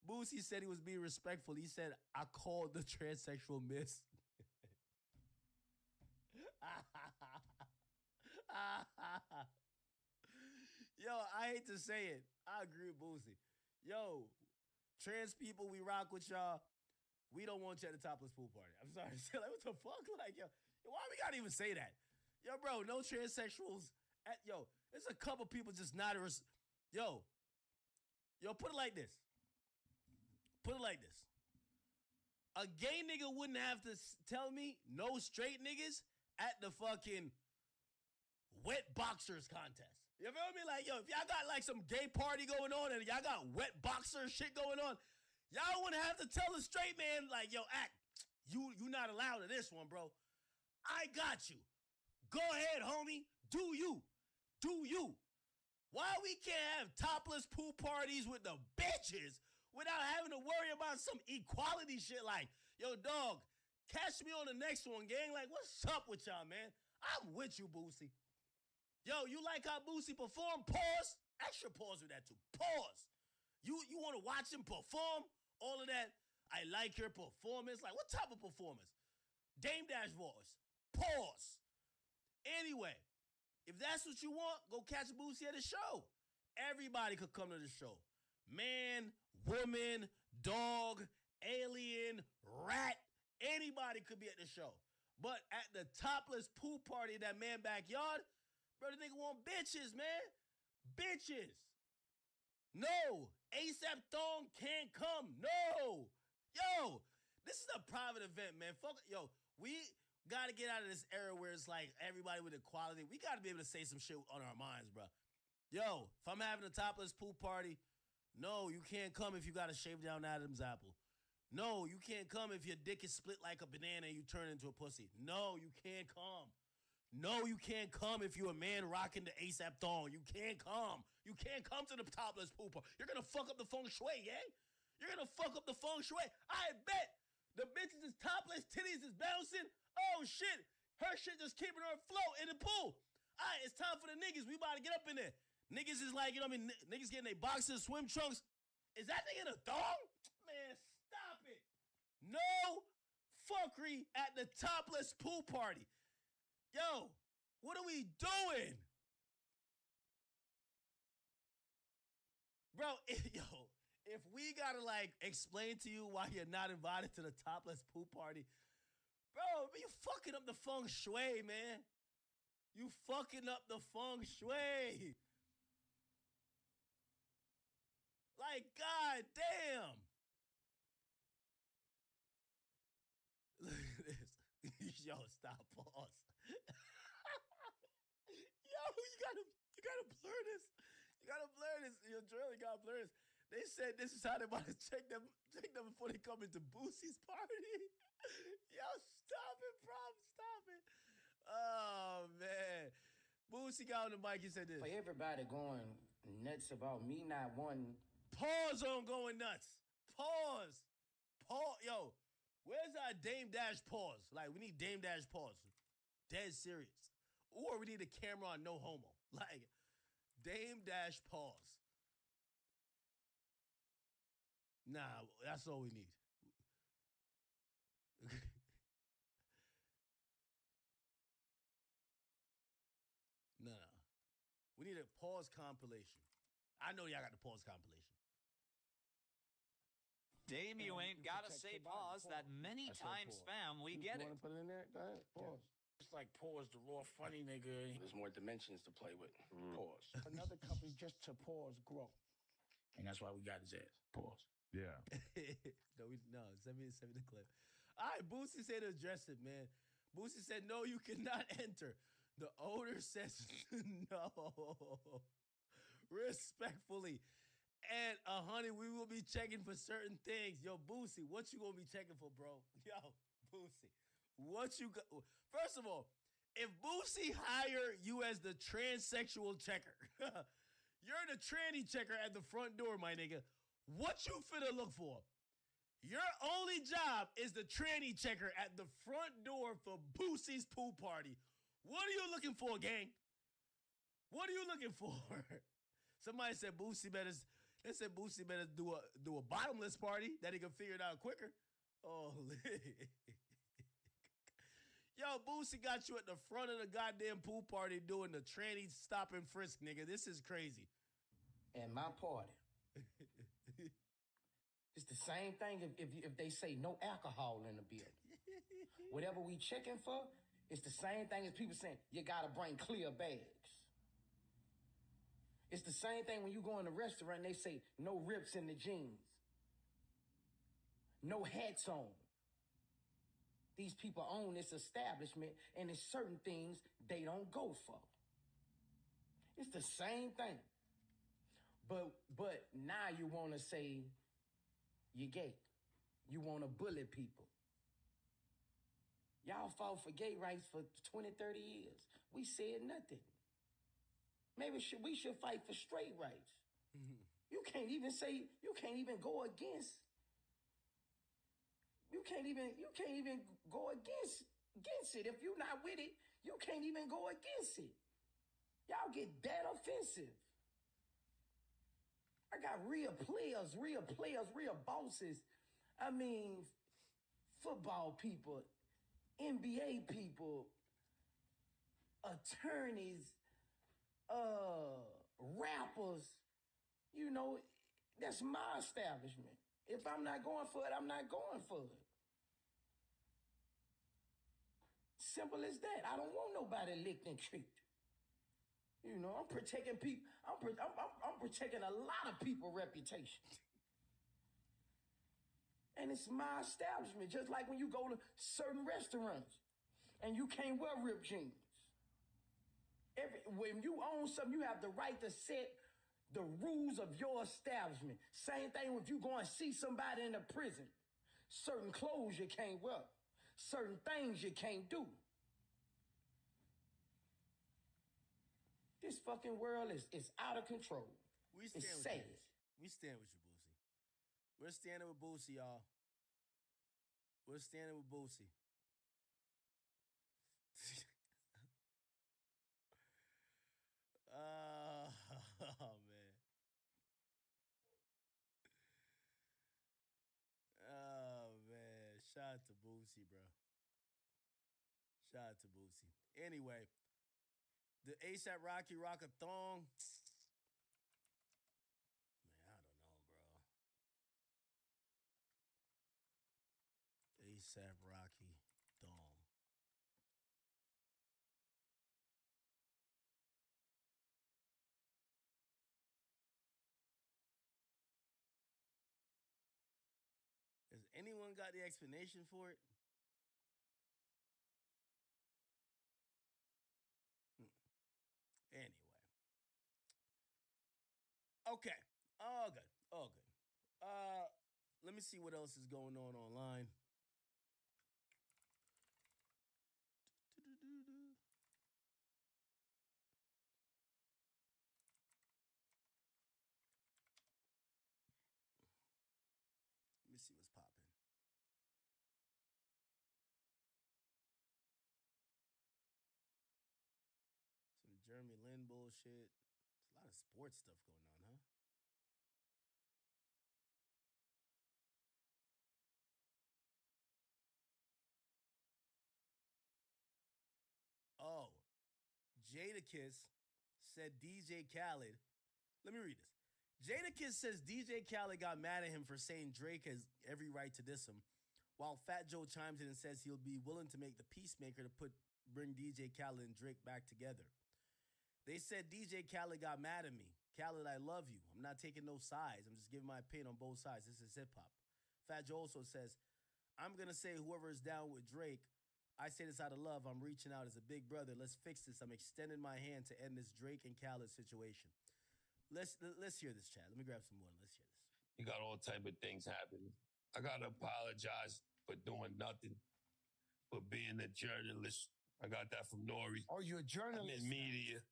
Boosie said he was being respectful. He said, I called the transsexual miss. Yo, I hate to say it. I agree with Boosie. Yo, trans people, we rock with y'all. We don't want you at the topless pool party. I'm sorry. Like, what the fuck? Like, yo, why we gotta even say that? Yo, bro, no transsexuals. There's a couple people just not. Yo, put it like this. A gay nigga wouldn't have to tell me no straight niggas at the fucking wet boxers contest. You feel me? Like, yo, if y'all got like some gay party going on and y'all got wet boxer shit going on, y'all wouldn't have to tell the straight man, like, yo, act, you not allowed to this one, bro. I got you. Go ahead, homie. Do you. Why we can't have topless pool parties with the bitches without having to worry about some equality shit like, yo, dog, catch me on the next one, gang. Like, what's up with y'all, man? I'm with you, Boosie. Yo, you like how Boosie perform? Pause. Extra pause with that too. Pause. You want to watch him perform? All of that. I like your performance. Like, what type of performance? Dame Dash voice. Pause. Anyway, if that's what you want, go catch Boosie at the show. Everybody could come to the show. Man, woman, dog, alien, rat, anybody could be at the show. But at the topless pool party in that man backyard, bro, the nigga want bitches, man. Bitches. No. ASAP Thong can't come. No. Yo, this is a private event, man. Fuck, yo, we got to get out of this era where it's like everybody with equality. We got to be able to say some shit on our minds, bro. Yo, if I'm having a topless pool party, no, you can't come if you got to shave down Adam's apple. No, you can't come if your dick is split like a banana and you turn into a pussy. No, you can't come. No, you can't come if you're a man rocking the ASAP Thong. You can't come. You can't come to the topless pool party. You're going to fuck up the feng shui, gang. You're going to fuck up the feng shui. I bet the bitches is topless, titties is bouncing. Oh, shit. Her shit just keeping her afloat in the pool. All right, it's time for the niggas. We about to get up in there. Niggas is like, you know what I mean? Niggas getting their boxers, swim trunks. Is that nigga in a thong? Man, stop it. No fuckery at the topless pool party. Yo, what are we doing? Bro, if we gotta like explain to you why you're not invited to the topless pool party, bro, you fucking up the feng shui, man. You fucking up the feng shui. Like, god damn. Look at this. Yo, stop, pause. Yo, you gotta blur this. You gotta blur this. Yo, Drill, you gotta blur this. They said this is how they about to check them before they come into Boosie's party. Yo, stop it, Prom. Stop it. Oh, man. Boosie got on the mic. He said this. For everybody going nuts about me not wanting. Pause on going nuts. Pause. Yo, where's our Dame Dash pause? Like, we need Dame Dash pause. Dead serious. Or we need a camera on No Homo. Like, Dame Dash pause. Nah, that's all we need. No. We need a pause compilation. I know y'all got the pause compilation. Dame, you ain't gotta say pause. That many times spam, we get it. You want to put it in there? Go ahead. Pause. It's like pause the raw funny nigga. There's more dimensions to play with. Pause. Another company just to pause grow. And that's why we got his ass. Pause. Yeah. No, send me the clip. All right, Boosie said to address it, man. Boosie said, no, you cannot enter. The owner says no. Respectfully. And, honey, we will be checking for certain things. Yo, Boosie, what you gonna be checking for, bro? Yo, Boosie, what you got? First of all, if Boosie hire you as the transsexual checker, you're the tranny checker at the front door, my nigga. What you finna look for? Your only job is the tranny checker at the front door for Boosie's pool party. What are you looking for, gang? What are you looking for? Somebody said Boosie better. They said Boosie better do a bottomless party that he can figure it out quicker. Oh, yo, Boosie got you at the front of the goddamn pool party doing the tranny stop and frisk, nigga. This is crazy. At my party. It's the same thing if they say no alcohol in the building. Whatever we checking for, it's the same thing as people saying, you gotta bring clear bags. It's the same thing when you go in a restaurant and they say no rips in the jeans. No hats on. These people own this establishment and there's certain things they don't go for. It's the same thing. But now you want to say you're gay. You want to bully people. Y'all fought for gay rights for 20, 30 years. We said nothing. Maybe we should fight for straight rights. You can't even go against. You can't even go against it. If you're not with it, you can't even go against it. Y'all get that offensive. I got real players, real bosses. I mean, football people, NBA people, attorneys, rappers. You know, that's my establishment. If I'm not going for it, I'm not going for it. Simple as that. I don't want nobody licked and treated. You know, I'm protecting people. I'm protecting a lot of people's reputation. And it's my establishment. Just like when you go to certain restaurants and you can't wear ripped jeans. When you own something, you have the right to set the rules of your establishment. Same thing if you go and see somebody in a prison. Certain clothes you can't wear. Certain things you can't do. This fucking world is out of control. It's sad. We stand with you, Boosie. We're standing with Boosie, y'all. We're standing with Boosie. Oh, man. Oh, man. Shout out to Boosie, bro. Shout out to Boosie. Anyway, the ASAP Rocky Rockathon. Man, I don't know, bro. ASAP Rocky Thong. Anyone got the explanation for it? Anyway. Okay. All good. All good. Let me see what else is going on online. Let me see what's popping. Some Jeremy Lin bullshit. There's a lot of sports stuff going on, huh? Oh, Jadakiss said DJ Khaled. Let me read this. Jadakiss says DJ Khaled got mad at him for saying Drake has every right to diss him, while Fat Joe chimes in and says he'll be willing to make the peacemaker to bring DJ Khaled and Drake back together. They said DJ Khaled got mad at me. Khaled, I love you. I'm not taking no sides. I'm just giving my opinion on both sides. This is hip hop. Fat Joe also says, I'm going to say whoever is down with Drake, I say this out of love. I'm reaching out as a big brother. Let's fix this. I'm extending my hand to end this Drake and Khaled situation. Let's hear this, chat. Let me grab some more. Let's hear this. You got all type of things happening. I got to apologize for doing nothing, for being a journalist. I got that from Nori. Oh, you're a journalist? I'm in media.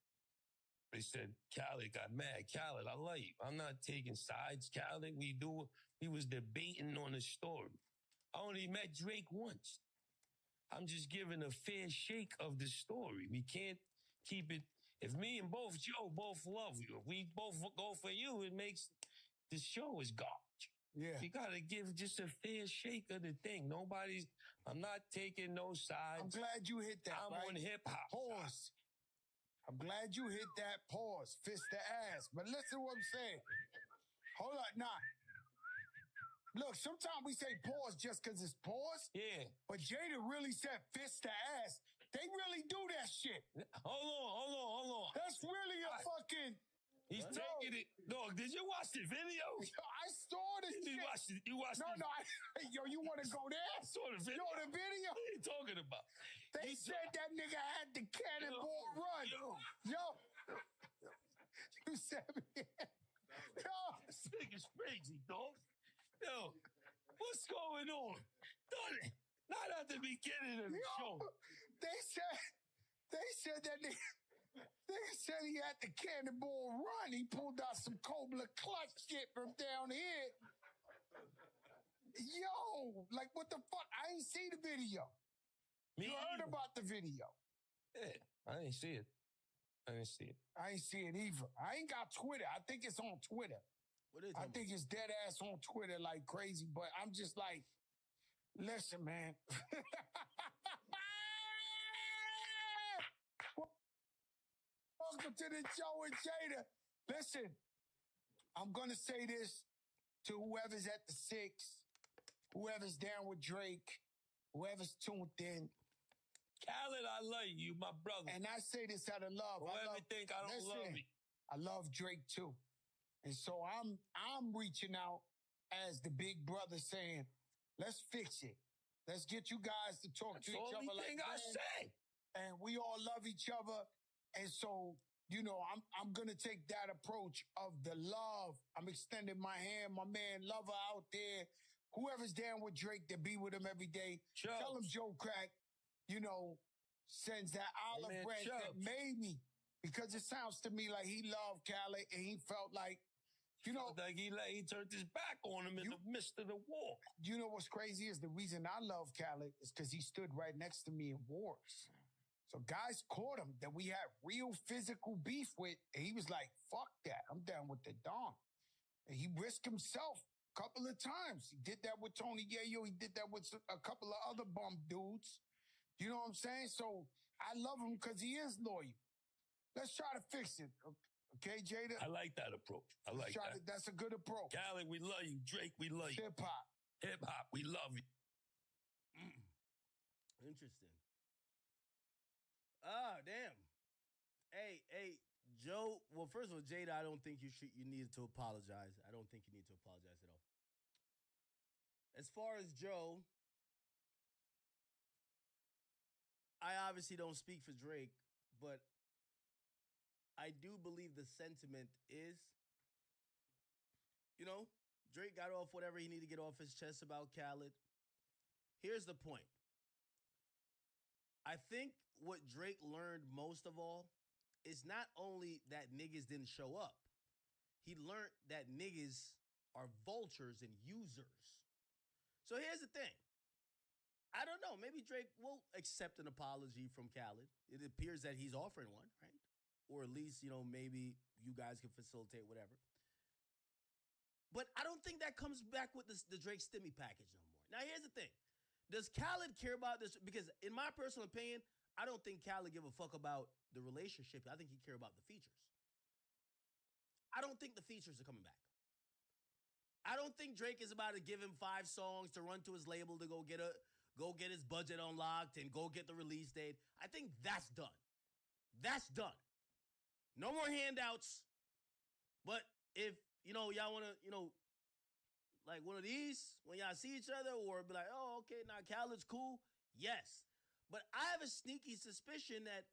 They said, Khaled got mad. Khaled, I love you. I'm not taking sides, Khaled. We was debating on a story. I only met Drake once. I'm just giving a fair shake of the story. We can't keep it. If me and both Joe both love you, if we both go for you, it makes the show is garbage. Yeah. You gotta give just a fair shake of the thing. I'm not taking no sides. I'm glad you hit that. I'm right? on hip hop. Pause. I'm glad you hit that. Pause. Fist the ass. But listen to what I'm saying. Hold on. Nah. Look, sometimes we say pause just because it's pause. Yeah. But Jada really said fist the ass. They really do that shit. Hold on. That's really a fucking... He's taking it. Dog, did you watch the video? I saw the shit. You watched No, it? no. Yo, you want to go there? I saw the video. Yo, the video? What are you talking about? They said that nigga had the cannonball run. Yo. You said me. Yo. This nigga's crazy, dog. Yo, what's going on? Not at the beginning of the show. They said that nigga. They said he had the cannonball run. He pulled out some Cobra clutch shit from down here. Yo, like what the fuck? I ain't see the video. You heard about the video? Yeah, I didn't see it. I ain't see it either. I ain't got Twitter. I think it's on Twitter. I think it's dead ass on Twitter like crazy, but I'm just like, listen, man. Welcome to the Joe and Jada. Listen, I'm going to say this to whoever's at the 6, whoever's down with Drake, whoever's tuned in. Khaled, I love you, my brother. And I say this out of love. Whoever think I don't love me. I love Drake too. And so I'm reaching out as the big brother saying, let's fix it. Let's get you guys to talk to each other like thing I say. And we all love each other. And so, I'm going to take that approach of the love. I'm extending my hand, my man Lover out there. Whoever's down with Drake to be with him every day. Tell him Joe Crack, sends that olive branch that made me. Because it sounds to me like he loved Khaled and he felt like, like he turned his back on him in the midst of the war. You know what's crazy is the reason I love Khaled is because he stood right next to me in wars. So guys caught him that we had real physical beef with, and he was like, fuck that. I'm down with the Don. And he risked himself a couple of times. He did that with Tony Yayo. He did that with a couple of other bum dudes. You know what I'm saying? So I love him because he is loyal. Let's try to fix it. Okay, Jada? I like that approach. That's a good approach. Khaled, we love you. Drake, we love you. Hip-hop. Hip-hop, we love you. Interesting. Damn. Hey, Joe. Well, first of all, Jada, I don't think you needed to apologize. I don't think you need to apologize at all. As far as Joe, I obviously don't speak for Drake, but I do believe the sentiment is, Drake got off whatever he needed to get off his chest about Khaled. Here's the point. I think what Drake learned most of all is not only that niggas didn't show up, he learned that niggas are vultures and users. So here's the thing. I don't know. Maybe Drake will accept an apology from Khaled. It appears that he's offering one, right? Or at least, maybe you guys can facilitate whatever. But I don't think that comes back with the Drake Stimmy package no more. Now, here's the thing. Does Khaled care about this? Because in my personal opinion, I don't think Khaled give a fuck about the relationship. I think he care about the features. I don't think the features are coming back. I don't think Drake is about to give him 5 songs to run to his label to go get his budget unlocked and go get the release date. I think that's done. That's done. No more handouts. But if, y'all want to, like one of these, when y'all see each other, or be like, oh, okay, now Khaled's cool. Yes. But I have a sneaky suspicion that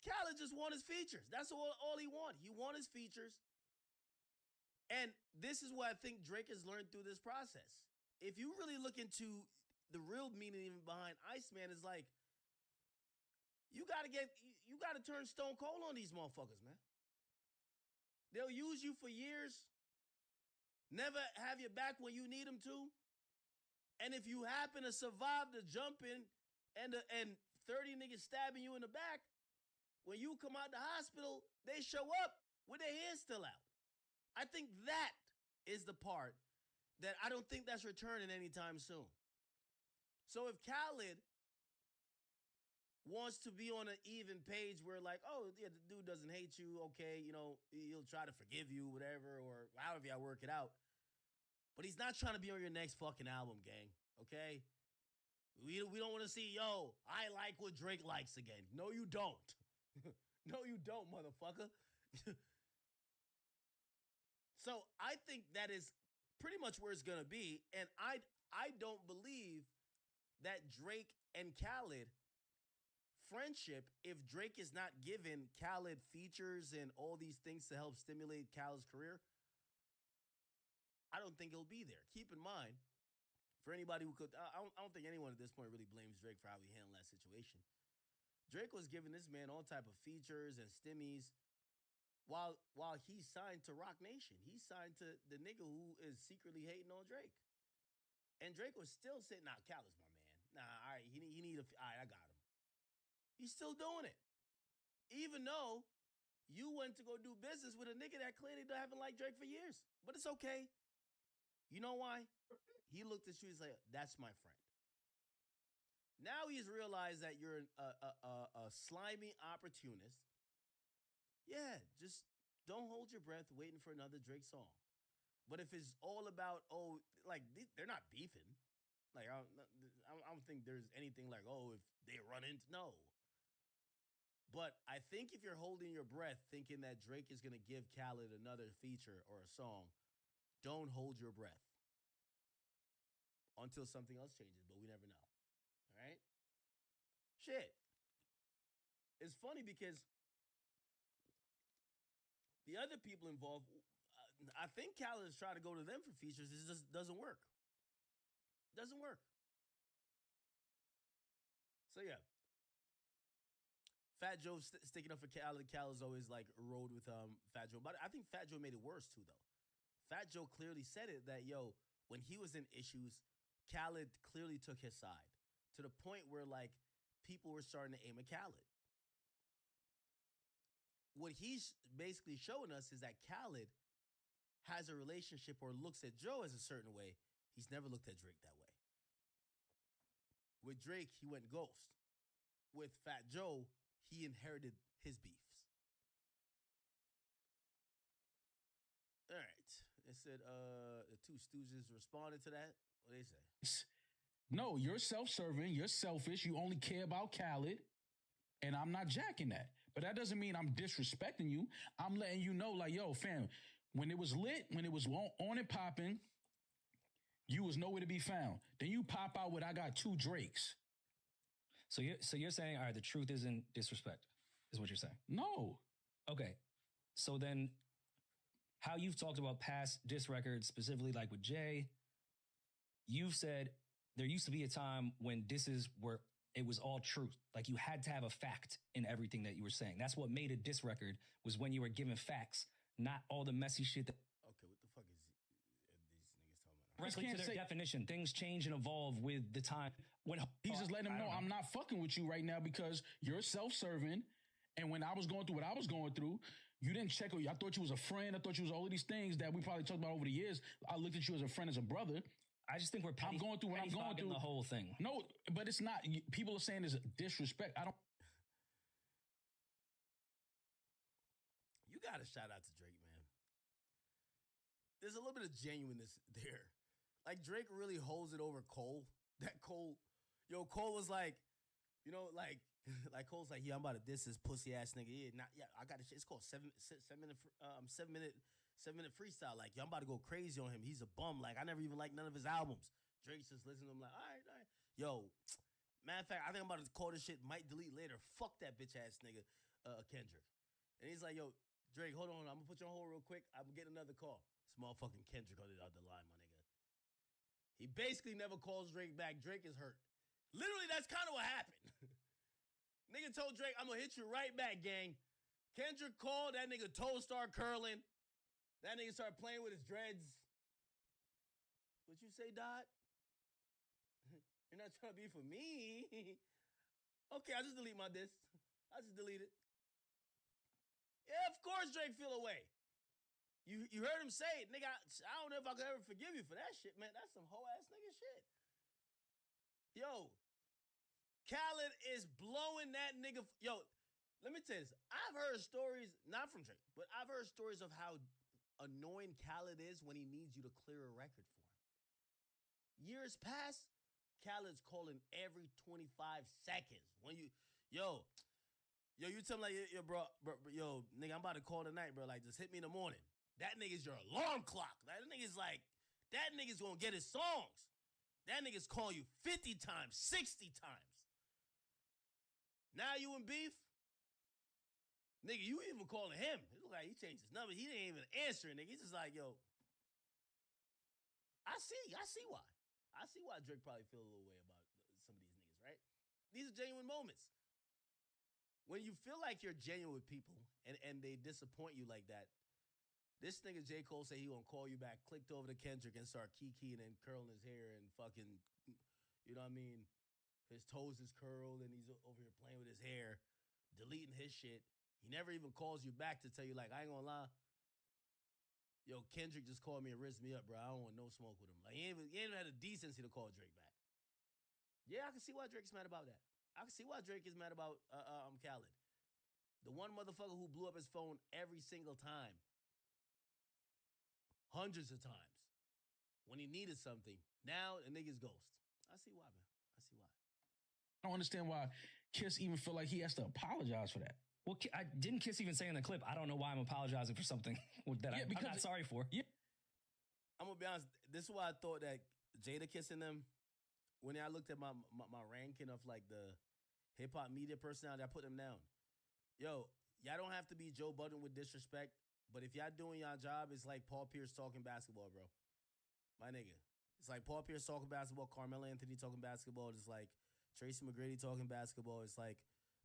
Khaled just want his features. That's all he want. He want his features. And this is what I think Drake has learned through this process. If you really look into the real meaning behind Iceman, is like, you got to turn stone cold on these motherfuckers, man. They'll use you for years, never have your back when you need them to. And if you happen to survive the jumping and 30 niggas stabbing you in the back, when you come out the hospital, they show up with their hands still out. I think that is the part that I don't think that's returning anytime soon. So if Khaled wants to be on an even page where like, oh, yeah, the dude doesn't hate you, okay, he'll try to forgive you, whatever, or however y'all work it out. But he's not trying to be on your next fucking album, gang, okay? We don't want to see, yo, I like what Drake likes again. No, you don't. No, you don't, motherfucker. So I think that is pretty much where it's going to be. And I don't believe that Drake and Khaled friendship, if Drake is not giving Khaled features and all these things to help stimulate Khaled's career, I don't think he'll be there. Keep in mind, for anybody who could, I don't think anyone at this point really blames Drake for how he handled that situation. Drake was giving this man all type of features and stimmies while he signed to Roc Nation. He signed to the nigga who is secretly hating on Drake. And Drake was still saying, nah, Khaled's my man. Nah, all right, he need all right, I got him. He's still doing it. Even though you went to go do business with a nigga that clearly haven't liked Drake for years. But it's okay. You know why? He looked at you, he's like, that's my friend. Now he's realized that you're a slimy opportunist. Yeah, just don't hold your breath waiting for another Drake song. But if it's all about, they're not beefing. Like, I don't think there's anything like, if they run into, no. But I think if you're holding your breath thinking that Drake is going to give Khaled another feature or a song, don't hold your breath until something else changes, but we never know. All right? Shit. It's funny because the other people involved, I think Khaled is trying to go to them for features. It just doesn't work. Doesn't work. So, yeah. Fat Joe sticking up for Khaled. Khaled's always like rode with Fat Joe. But I think Fat Joe made it worse too, though. Fat Joe clearly said it that, when he was in issues, Khaled clearly took his side to the point where like people were starting to aim at Khaled. What he's basically showing us is that Khaled has a relationship or looks at Joe as a certain way. He's never looked at Drake that way. With Drake, he went ghost. With Fat Joe, he inherited his beefs. All right. It said the two Stooges responded to that. What they say? No, you're self-serving. You're selfish. You only care about Khaled. And I'm not jacking that. But that doesn't mean I'm disrespecting you. I'm letting you know, like, yo, fam, when it was lit, when it was on and popping, you was nowhere to be found. Then you pop out with I got 2 Drakes. So you're saying, all right, the truth isn't disrespect, is what you're saying. No. Okay. So then how you've talked about past diss records, specifically like with Jay, you've said there used to be a time when disses were, it was all truth. Like you had to have a fact in everything that you were saying. That's what made a diss record, was when you were given facts, not all the messy shit that. Okay, what the fuck is these niggas talking about? Directly to their definition, things change and evolve with the time. When he's just letting them know I'm not fucking with you right now because you're self-serving. And when I was going through what I was going through, you didn't check. I thought you was a friend. I thought you was all of these things that we probably talked about over the years. I looked at you as a friend, as a brother. I just think I'm going through what I'm going through. The whole thing. No, but it's not. People are saying it's disrespect. I don't. You got to shout out to Drake, man. There's a little bit of genuineness there. Like Drake really holds it over Cole. That Cole, Cole was like, like Cole's like, yeah, I'm about to diss this pussy ass nigga. Yeah, I got this shit. It's called 7 minute freestyle. Like, yo, I'm about to go crazy on him. He's a bum. Like, I never even liked none of his albums. Drake's just listening to him like, all right. Yo, matter of fact, I think I'm about to call this shit might delete later. Fuck that bitch ass nigga, Kendrick. And he's like, yo, Drake, hold on. I'm gonna put you on hold real quick. I'm getting another call. It's motherfucking Kendrick on the other line, my nigga. He basically never calls Drake back. Drake is hurt. Literally, that's kind of what happened. Nigga told Drake, I'm gonna hit you right back, gang. Kendrick called, that nigga toe start curling. That nigga started playing with his dreads. What you say, Dot? You're not trying to be for me. Okay, I'll just delete my diss. I'll just delete it. Yeah, of course Drake feel away. You heard him say it. Nigga, I don't know if I could ever forgive you for that shit, man. That's some hoe ass nigga shit. Yo, Khaled is blowing that nigga. Yo, let me tell you this. I've heard stories, not from Drake, but I've heard stories of how annoying Khaled is when he needs you to clear a record for him. Years past, Khaled's calling every 25 seconds. When you tell him like, yo, bro, yo, nigga, I'm about to call tonight, bro. Like, just hit me in the morning. That nigga's your alarm clock. That nigga's gonna get his songs. That nigga's calling you 50 times, 60 times. Now you in beef? Nigga, you even calling him. It look like he changed his number. He didn't even answer, nigga. He's just like, yo. I see why. I see why Drake probably feel a little way about some of these niggas, right? These are genuine moments. When you feel like you're genuine with people and they disappoint you like that, this nigga J. Cole say he gonna call you back, clicked over to Kendrick and start kikiing and curling his hair and fucking, you know what I mean? His toes is curled and he's over here playing with his hair, deleting his shit. He never even calls you back to tell you, like, I ain't gonna lie. Yo, Kendrick just called me and rizzed me up, bro. I don't want no smoke with him. Like, he ain't even had the decency to call Drake back. Yeah, I can see why Drake's mad about that. I can see why Drake is mad about Khaled. The one motherfucker who blew up his phone every single time. Hundreds of times. When he needed something. Now, the nigga's ghost. I see why, man. I see why. I don't understand why Kiss even feel like he has to apologize for that. Well, I didn't Kiss even say in the clip, I don't know why I'm apologizing for something that I'm not sorry for. Yeah. I'm going to be honest. This is why I thought that Jada kissing them, when I looked at my ranking of like the hip-hop media personality, I put them down. Yo, y'all don't have to be Joe Budden with disrespect, but if y'all doing y'all job, it's like Paul Pierce talking basketball, bro. My nigga. It's like Paul Pierce talking basketball, Carmelo Anthony talking basketball. It's like Tracy McGrady talking basketball. It's like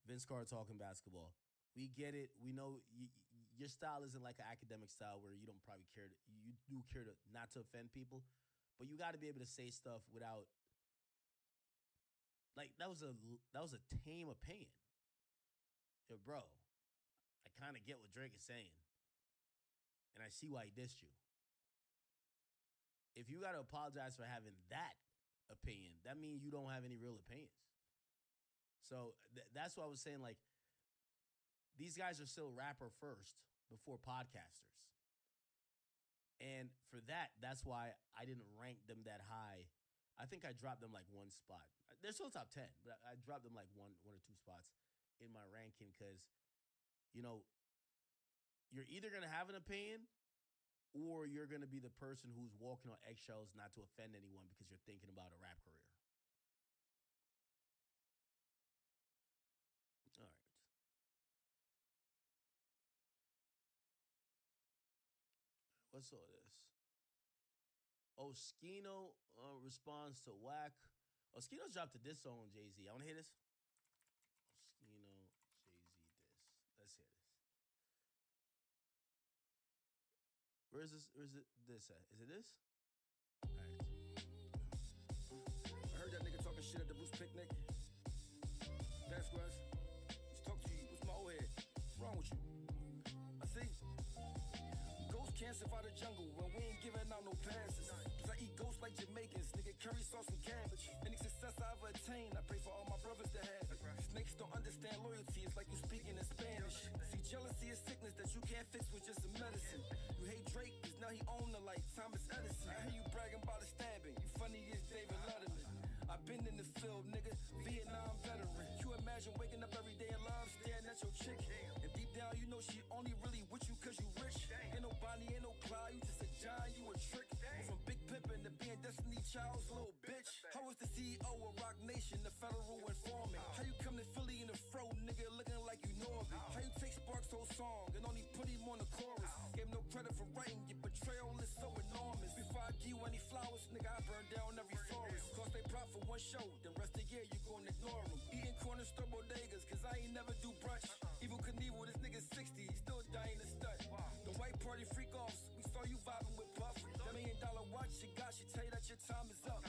Vince Carter talking basketball. We get it. We know your style isn't like an academic style where you don't probably care. You do care not to offend people, but you got to be able to say stuff without. Like that was a tame opinion. Yo, bro, I kind of get what Drake is saying, and I see why he dissed you. If you got to apologize for having that opinion, that means you don't have any real opinions. So that's why I was saying, like, these guys are still rapper first before podcasters. And for that's why I didn't rank them that high. I think I dropped them like one spot. They're still top 10, but I dropped them like one or two spots in my ranking because, you know, you're either going to have an opinion or you're going to be the person who's walking on eggshells not to offend anyone because you're thinking about a rap career. All right. What's all this? Oh, Skino responds to Whack. Oh, Skino dropped a diss song on Jay-Z. I want to hear this. Skino, Jay-Z diss. Let's hear this. Where is this? Where is it? This at? Is it this? All right. I heard that nigga talking shit at the Roots picnic. That's West. Just talk to you. What's my old head? What's wrong with you? I see. Ghosts can't survive the jungle when we ain't giving out no passes. Cause I eat ghosts like Jamaicans, nigga, curry sauce and cabbage. Any success I ever attain, I pray for all my brothers to have it. Snakes don't understand loyalty, it's like you speaking in Spanish. See, jealousy is sickness that you can't fix with just a medicine. You hate Drake, cause now he own the like Thomas Edison. I hear you bragging about a stabbing, you funny as David Letterman. I've been in the field, nigga, Vietnam veteran. You imagine waking up every day in love, staring at your chick. And deep down, you know she only really with you cause you rich. Ain't no Bonnie, ain't no Clyde, you just a giant, you a trick. From Big Pimpin' to being Destiny Child's little bitch. How was the CEO of Rock Nation, the federal informant? How you come to Philly in the fro, nigga, looking like you know of it? How you take Sparks' whole song and only put him on the chorus? Gave no credit for writing, your betrayal is so enormous. Before I give you any flowers, nigga, I burn down every forest. Cost they prop for one show, then rest of the year you gon' ignore them. Eating corner store bodegas, cause I ain't never do brunch. Evil Knievel, this nigga 60, he still dying to stud. The white party freak offs, we saw you vibing with Puff. That $1 million watch you got, she tell you that your time is up.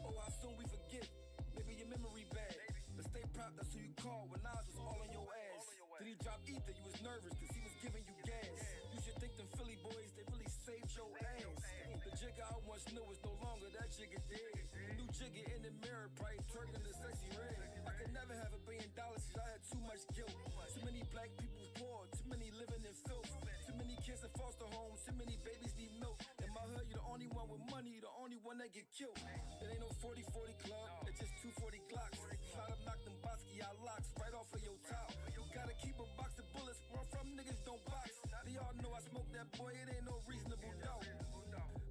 Oh, how soon we forget, maybe your memory bad. But stay proud, that's who you call when Nas was all on your ass. Then he dropped Ether, you was nervous, cause he was giving you gas. You should think them Philly boys, they really saved your ass. The jigger I once knew is no longer that jigger dead. The new jigger in the mirror, probably twerking the sexy red. I could never have $1 billion cause I had too much guilt. Too many black people poor, too many living in filth. Too many kids in foster homes, too many babies need milk. In my hood, you're the only one with money, the only one that get killed. It ain't no 40-40 club, it's just 240 Glocks. Slide up, knock them Basquiat locks right off of your top. You gotta keep a box of bullets, where I'm from, niggas don't box. They all know I smoke that boy, it ain't no reasonable doubt.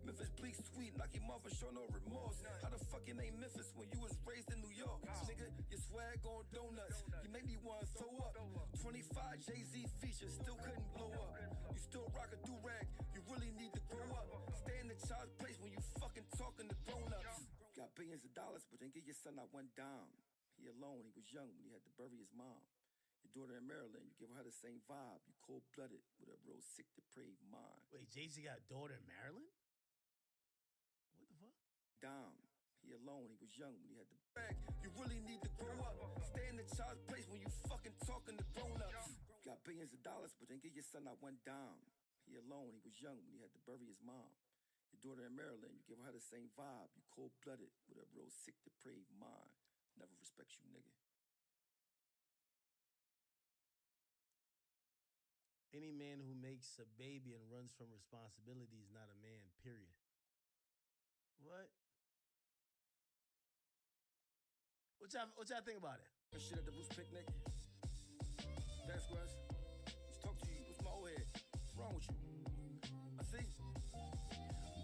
Memphis bleak sweet, knock him off and show no remorse. How the fuck you name Memphis when you was raised in New York? Nigga, your swag on donuts, you make me wanna throw up. 25 Jay-Z features, still couldn't blow up. You still rock a do-rag, you really need to grow up. Stay in the child's place when you fucking talking to grown-ups. Got billions of dollars, but then give your son not one dime. He alone, he was young when he had to bury his mom. Your daughter in Maryland, you give her the same vibe. You cold-blooded with a real sick, depraved mind. Wait, Jay-Z got a daughter in Maryland? What the fuck? Dom, he alone, he was young when he had to bag. You really need to grow up. Stay in the child's place when you fucking talking to grown-ups. Got billions of dollars, but then give your son not one dime. He alone, he was young when he had to bury his mom. Your daughter in Maryland, you give her the same vibe. You cold-blooded with a real sick, depraved mind. Never respect you, nigga. Any man who makes a baby and runs from responsibility is not a man, period. What? What y'all think about it? Shit at the Roots picnic. That's West. Just talk to you. What's my old head? What's wrong with you? I see.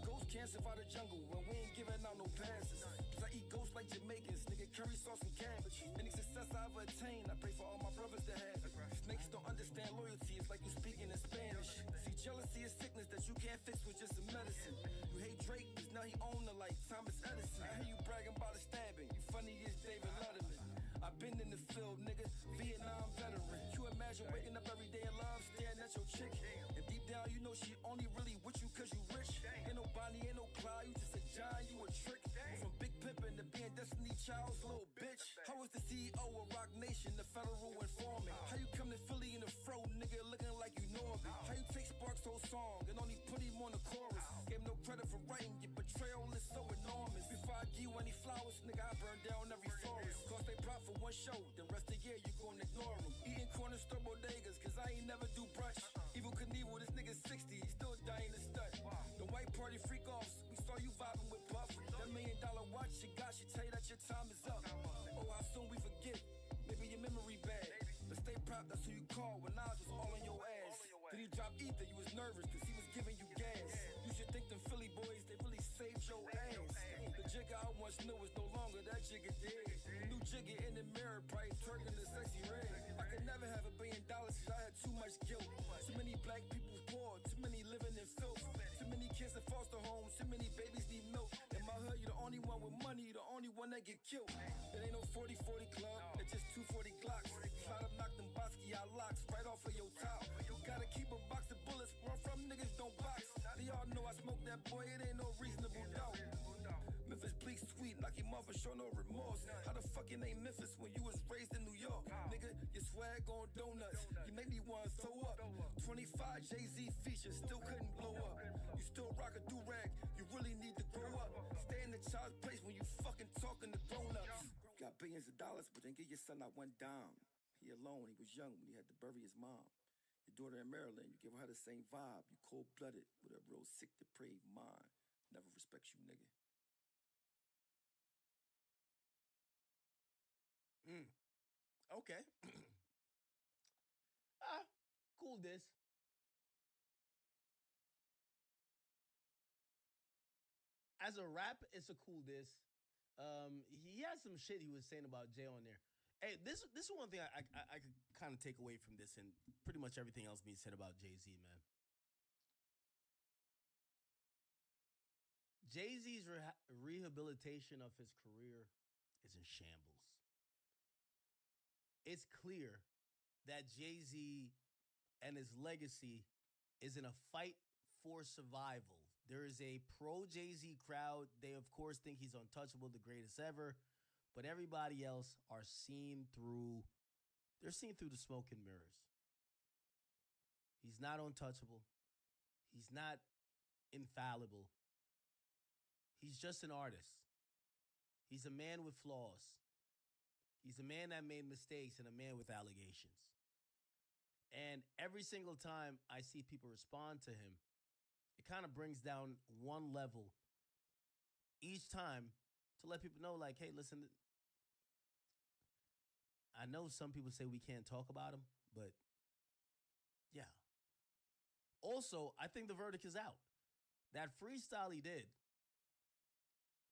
Ghosts can't survive the jungle when we ain't giving out no passes. Cause I eat ghosts like Jamaicans, nigga, curry sauce and cabbage. Any success I ever attain, I pray for all my brothers to have it. Snakes don't understand loyalty, it's like you speaking in Spanish. See, jealousy is sickness that you can't fix with just a medicine. You hate Drake, cause now he own the like Thomas Edison. I hear you bragging about a stabbing, you funny as David Letterman. I've been in the field, nigga, Vietnam veteran. You imagine waking up every day in love, staring at your chick. And deep down, you know she only really with you cause you rich. Ain't no Bonnie, ain't no Clyde, you just a giant, you a trick. From Big Pimpin' to being Destiny Child's little bitch. How was the CEO of Rock Nation, the federal informant? How you come to Philly in the fro, nigga, looking like you know of it? How you take Sparks' whole song and only put him on the chorus? Gave no credit for writing, your betrayal is so enormous. Before I give you any flowers, nigga, I burn down every forest. Cost they prop for one show, then rest of the year you gon' ignore them. Eating corner store bodegas, cause I ain't never do brunch. Evil Knievel, this nigga 60, he still dying to stud. The white party freak offs, we saw you vibing with Puff. That $1 million watch you got, she tell you that your time is up. Oh, how soon we forget, maybe your memory bad. But stay proud, that's who you call when Nas was all on your ass. Did he drop ether? You was nervous cause he was giving you gas. You should think them Philly boys, they really saved your ass. The jigger I once knew is no longer that jigger dead. New jigger in the mirror, probably twerking the sexy red. I could never have $1 billion cause I had too much guilt. Too many black people poor, too many living in filth. Too many kids in foster homes, too many babies need milk. In my hood, you the only one with money, you the only one that get killed. It ain't no 40-40 club, it's just 240 Glocks. Slide up, knock them Basquiat locks right off of your top. You gotta keep a box of bullets, where I'm from, niggas don't box. They all know I smoke that boy, it ain't no reasonable doubt. Memphis bleak sweet, knock him off and show no remorse. How the fuck you name Memphis when you was raised in New York? Nigga, your swag on donuts, you make me wanna throw up. 25 Jay-Z features, still couldn't blow up. You still rock a do-rag, you really need to grow up. Stay in the child's place when you fucking talking to grown-ups. Got billions of dollars, but then give your son not one dime. He alone, he was young when he had to bury his mom. Your daughter in Maryland, you give her the same vibe. You cold-blooded with a real sick, depraved mind. Never respects you, nigga. Okay. Cool this. As a rap, it's a cool diss. He has some shit he was saying about Jay on there. Hey, this is one thing I could kind of take away from this, and pretty much everything else being said about Jay-Z, man. Jay-Z's rehabilitation of his career is in shambles. It's clear that Jay-Z and his legacy is in a fight for survival. There is a pro-Jay-Z crowd. They, of course, think he's untouchable, the greatest ever. But everybody else are seen through, they're seen through the smoke and mirrors. He's not untouchable. He's not infallible. He's just an artist. He's a man with flaws. He's a man that made mistakes and a man with allegations. And every single time I see people respond to him, it kind of brings down one level each time to let people know, like, hey, listen, I know some people say we can't talk about him, but yeah. Also, I think the verdict is out. That freestyle he did,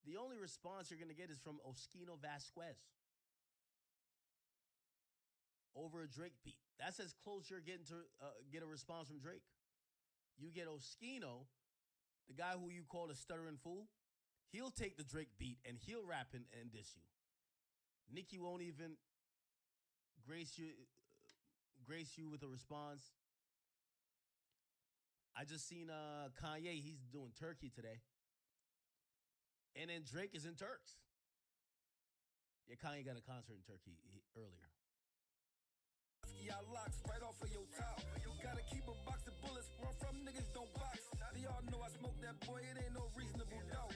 the only response you're going to get is from Oskino Vasquez over a Drake beat. That's as close you're getting to get a response from Drake. You get Oskino, the guy who you call a stuttering fool, he'll take the Drake beat and he'll rap and diss you. Nicki won't even grace you with a response. I just seen Kanye, he's doing Turkey today. And then Drake is in Turks. Yeah, Kanye got a concert in Turkey earlier. Locks right off of your top. You gotta keep a box of bullets. Where I'm from, niggas don't box. They all know I smoke that boy, it ain't no reasonable doubt.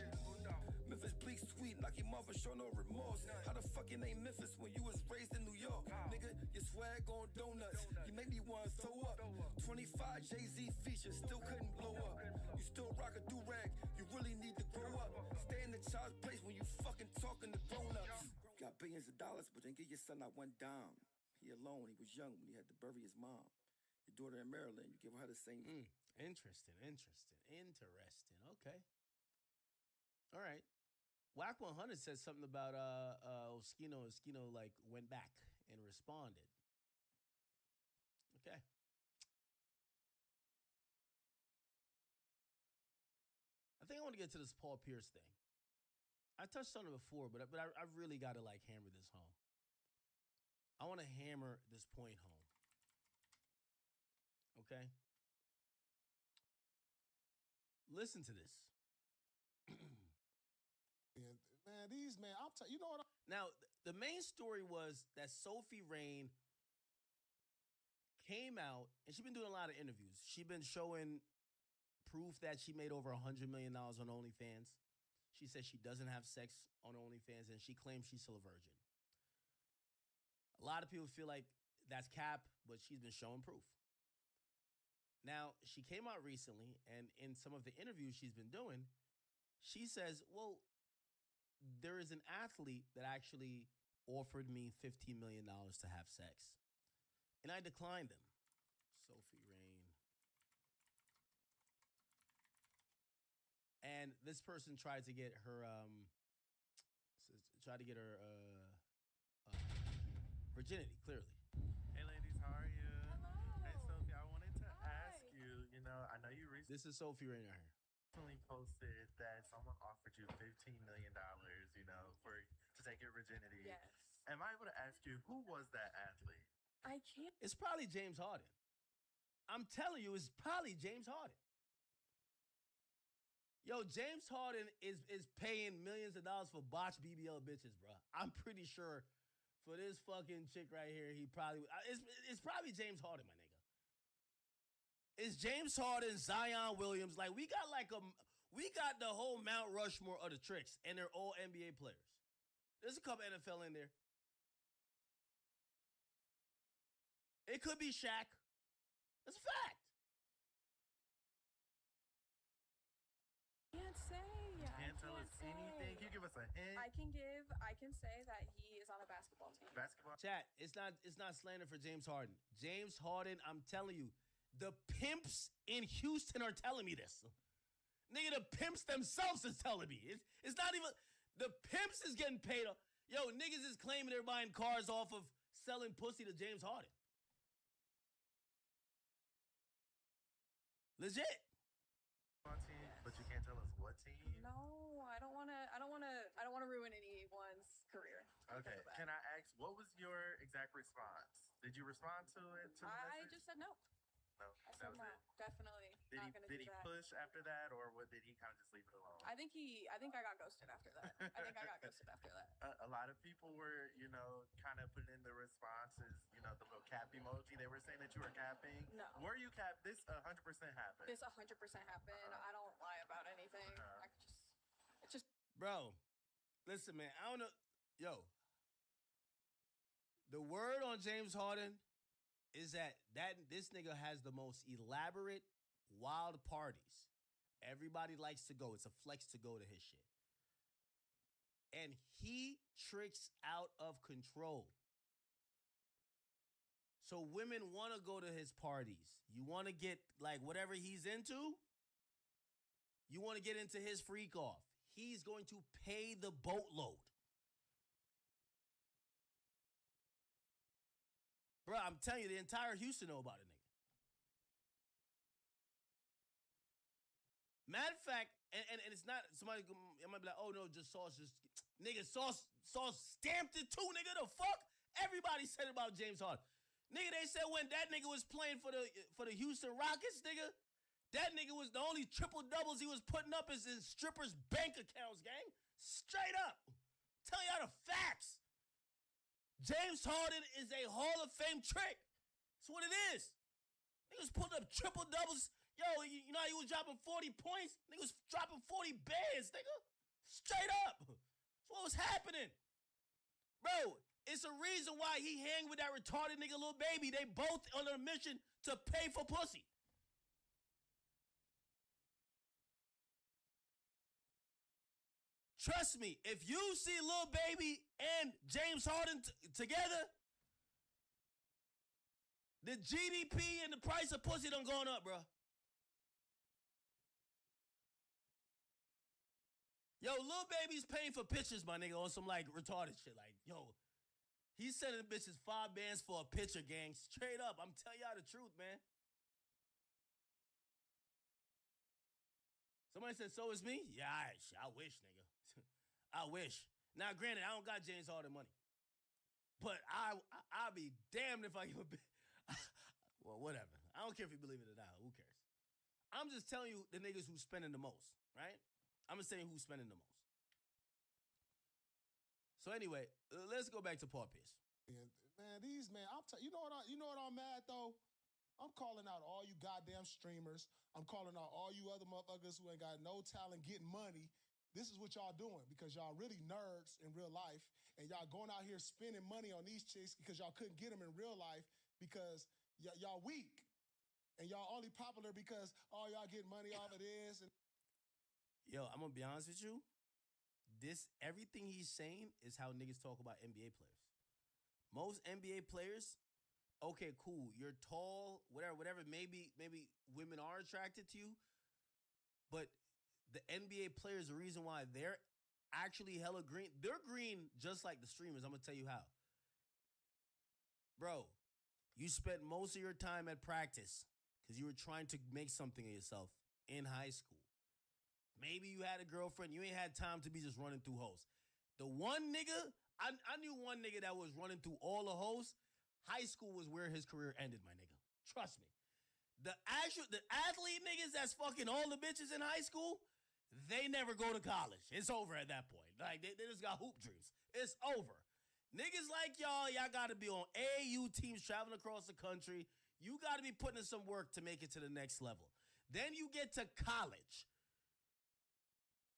Memphis bleak sweet, knock him off and show no remorse. How the fuck you name Memphis when you was raised in New York? Nigga, your swag on donuts, you make me wanna throw up. 25 Jay-Z features, still couldn't blow up. You still rock a do-rag, you really need to grow up. Stay in the child's place when you fucking talking to grown-ups. Got billions of dollars, but then give your son not one dime. He alone, he was young when he had to bury his mom. Your daughter in Maryland, you give her the same. Interesting. Okay. All right. Whack 100 said something about Oskino. Oskino like went back and responded. Okay. I think I want to get to this Paul Pierce thing. I touched on it before, but I really got to like hammer this home. I want to hammer this point home. Okay? Listen to this. You know what? Now, the main story was that Sophie Rain came out, and she's been doing a lot of interviews. She's been showing proof that she made over $100 million on OnlyFans. She says she doesn't have sex on OnlyFans, and she claims she's still a virgin. A lot of people feel like that's cap, but she's been showing proof. Now, she came out recently, and in some of the interviews she's been doing, she says, well, there is an athlete that actually offered me $15 million to have sex, and I declined them. Sophie Rain. and this person tried to get her virginity. Clearly, Hey ladies, how are you? Hey Sophie, I wanted to ask you, I know you this is Sophie right now. recently posted that someone offered you $15 million, to take your virginity. Yes. Am I able to ask you, who was that athlete? I can't. It's probably James Harden. I'm telling you, it's probably James Harden. Yo, James Harden is paying millions of dollars for botched BBL bitches, bro. I'm pretty sure for this fucking chick right here, he probably it's probably James Harden, my nigga. It's James Harden, Zion Williams. Like we got the whole Mount Rushmore of the tricks, and they're all NBA players. There's a couple NFL in there. It could be Shaq. That's a fact. Can't say. Can't tell us anything. Can you give us a hint? I can say that he is on a basketball team. Basketball. Chat, it's not slander for James Harden. James Harden, I'm telling you, the pimps in Houston are telling me this. Nigga, the pimps themselves is telling me. It's not even, the pimps is getting paid. Yo, niggas is claiming they're buying cars off of selling pussy to James Harden. Legit. Team, but you can't tell us what team. No, I don't want to ruin anyone's career. Okay. Can I ask, what was your exact response? Did you respond to it? I just said no. No, I said no. Definitely not gonna Did do he that. push after that, or did he kind of just leave it alone? I think I got ghosted after that. A lot of people were, kind of putting in the responses, the little cap emoji. They were saying that you were capping. No. Were you capped? This 100% happened. This 100% happened. I don't lie about anything. It's just. Bro, listen, man. I don't know. Yo, the word on James Harden is that this nigga has the most elaborate, wild parties. Everybody likes to go. It's a flex to go to his shit. And he tricks out of control. So women want to go to his parties. You want to get like whatever he's into. You want to get into his freak off. He's going to pay the boatload. Bro, I'm telling you, the entire Houston know about it, nigga. Matter of fact, and it's not somebody. It might be like, oh no, just Sauce, nigga. Sauce stamped it too, nigga. The fuck? Everybody said about James Harden, nigga. They said when that nigga was playing for the Houston Rockets, nigga, that nigga was the only triple doubles he was putting up is in strippers' bank accounts, gang. Straight up, tell y'all the facts. James Harden is a Hall of Fame trick. That's what it is. Niggas putting up triple doubles. Yo, you know how he was dropping 40 points? Niggas dropping 40 bands, nigga. Straight up. That's what was happening. Bro, it's a reason why he hang with that retarded nigga Lil Baby. They both on a mission to pay for pussy. Trust me, if you see Lil Baby and James Harden together, the GDP and the price of pussy done gone up, bro. Yo, Lil Baby's paying for pictures, my nigga, on some like retarded shit. Like, yo, he's sending bitches 5 bands for a picture, gang. Straight up, I'm telling y'all the truth, man. Somebody said, so is me? Yeah, I wish, nigga. I wish. Now, granted, I don't got James Harden money. But I'll be damned if I give a bit. Well, whatever. I don't care if you believe it or not. Who cares? I'm just telling you the niggas who's spending the most, right? I'm just saying who's spending the most. So anyway, let's go back to Paul Pierce. Man, you know what I'm mad though? I'm calling out all you goddamn streamers. I'm calling out all you other motherfuckers who ain't got no talent getting money. This is what y'all doing because y'all really nerds in real life and y'all going out here spending money on these chicks because y'all couldn't get them in real life because y'all weak. And y'all only popular because, y'all get money off of this. And yo, I'm going to be honest with you. Everything he's saying is how niggas talk about NBA players. Most NBA players, okay, cool. You're tall, whatever. Maybe women are attracted to you, but the NBA players, the reason why they're actually hella green, they're green just like the streamers. I'm going to tell you how. Bro, you spent most of your time at practice because you were trying to make something of yourself in high school. Maybe you had a girlfriend. You ain't had time to be just running through hoes. The one nigga, I knew one nigga that was running through all the hoes. High school was where his career ended, my nigga. Trust me. The athlete niggas that's fucking all the bitches in high school, they never go to college. It's over at that point. Like, they just got hoop dreams. It's over. Niggas like y'all got to be on AAU teams traveling across the country. You got to be putting in some work to make it to the next level. Then you get to college.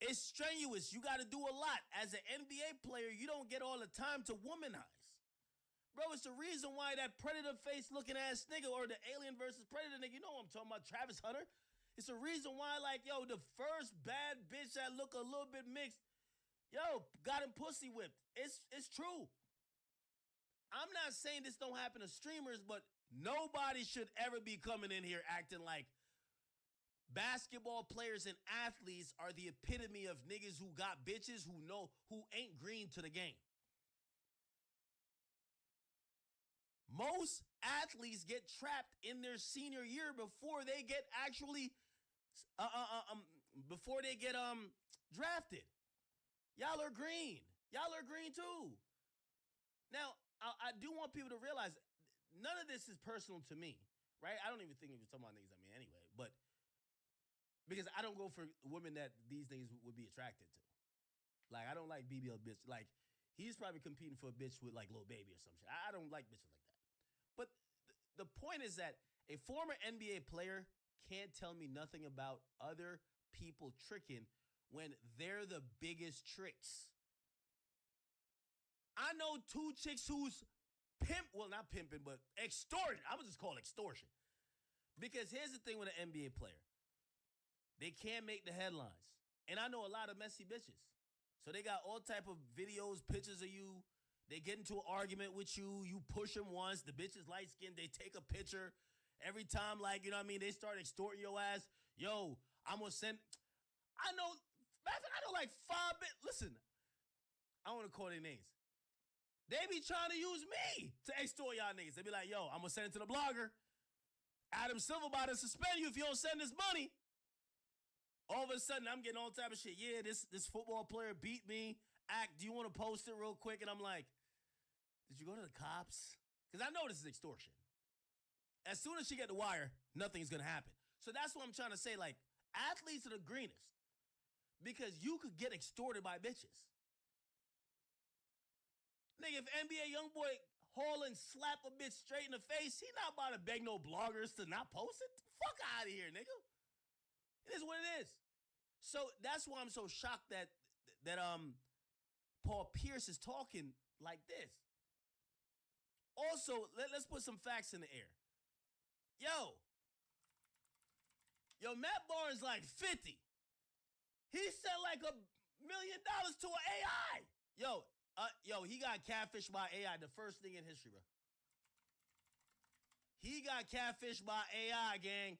It's strenuous. You got to do a lot. As an NBA player, you don't get all the time to womanize. Bro, it's the reason why that predator face looking ass nigga or the Alien versus Predator nigga, you know what I'm talking about, Travis Hunter. It's the reason why, like, yo, the first bad bitch that look a little bit mixed, yo, got him pussy whipped. It's true. I'm not saying this don't happen to streamers, but nobody should ever be coming in here acting like basketball players and athletes are the epitome of niggas who got bitches who ain't green to the game. Most athletes get trapped in their senior year before they get actually before they get drafted. Y'all are green. Y'all are green too. Now, I do want people to realize none of this is personal to me, right? I don't even think you're talking about niggas I mean anyway, but because I don't go for women that these niggas would be attracted to. Like, I don't like BBL bitch. Like, he's probably competing for a bitch with like Lil Baby or some shit. I don't like bitches like that. But the point is that a former NBA player can't tell me nothing about other people tricking when they're the biggest tricks. I know two chicks who's not pimping, but extortion. I would just call it extortion. Because here's the thing with an NBA player. They can't make the headlines. And I know a lot of messy bitches. So they got all type of videos, pictures of you. They get into an argument with you. You push them once. The bitch is light-skinned. They take a picture. Every time, like, you know what I mean? They start extorting your ass. Yo, I'm going to send. I know like 5 bitches. Listen, I don't want to call their names. They be trying to use me to extort y'all niggas. They be like, yo, I'm going to send it to the blogger. Adam Silver about to suspend you if you don't send this money. All of a sudden, I'm getting all type of shit. Yeah, this football player beat me. Do you want to post it real quick? And I'm like, did you go to the cops? Because I know this is extortion. As soon as she get the wire, nothing's going to happen. So that's what I'm trying to say. Like, athletes are the greenest. Because you could get extorted by bitches. Nigga, if NBA YoungBoy haul and slap a bitch straight in the face, he not about to beg no bloggers to not post it. Fuck out of here, nigga. It is what it is. So that's why I'm so shocked that Paul Pierce is talking like this. Also, let's put some facts in the air. Yo, Matt Barnes like 50. He sent like $1 million to an AI. Yo, he got catfished by AI, the first thing in history, bro. He got catfished by AI, gang.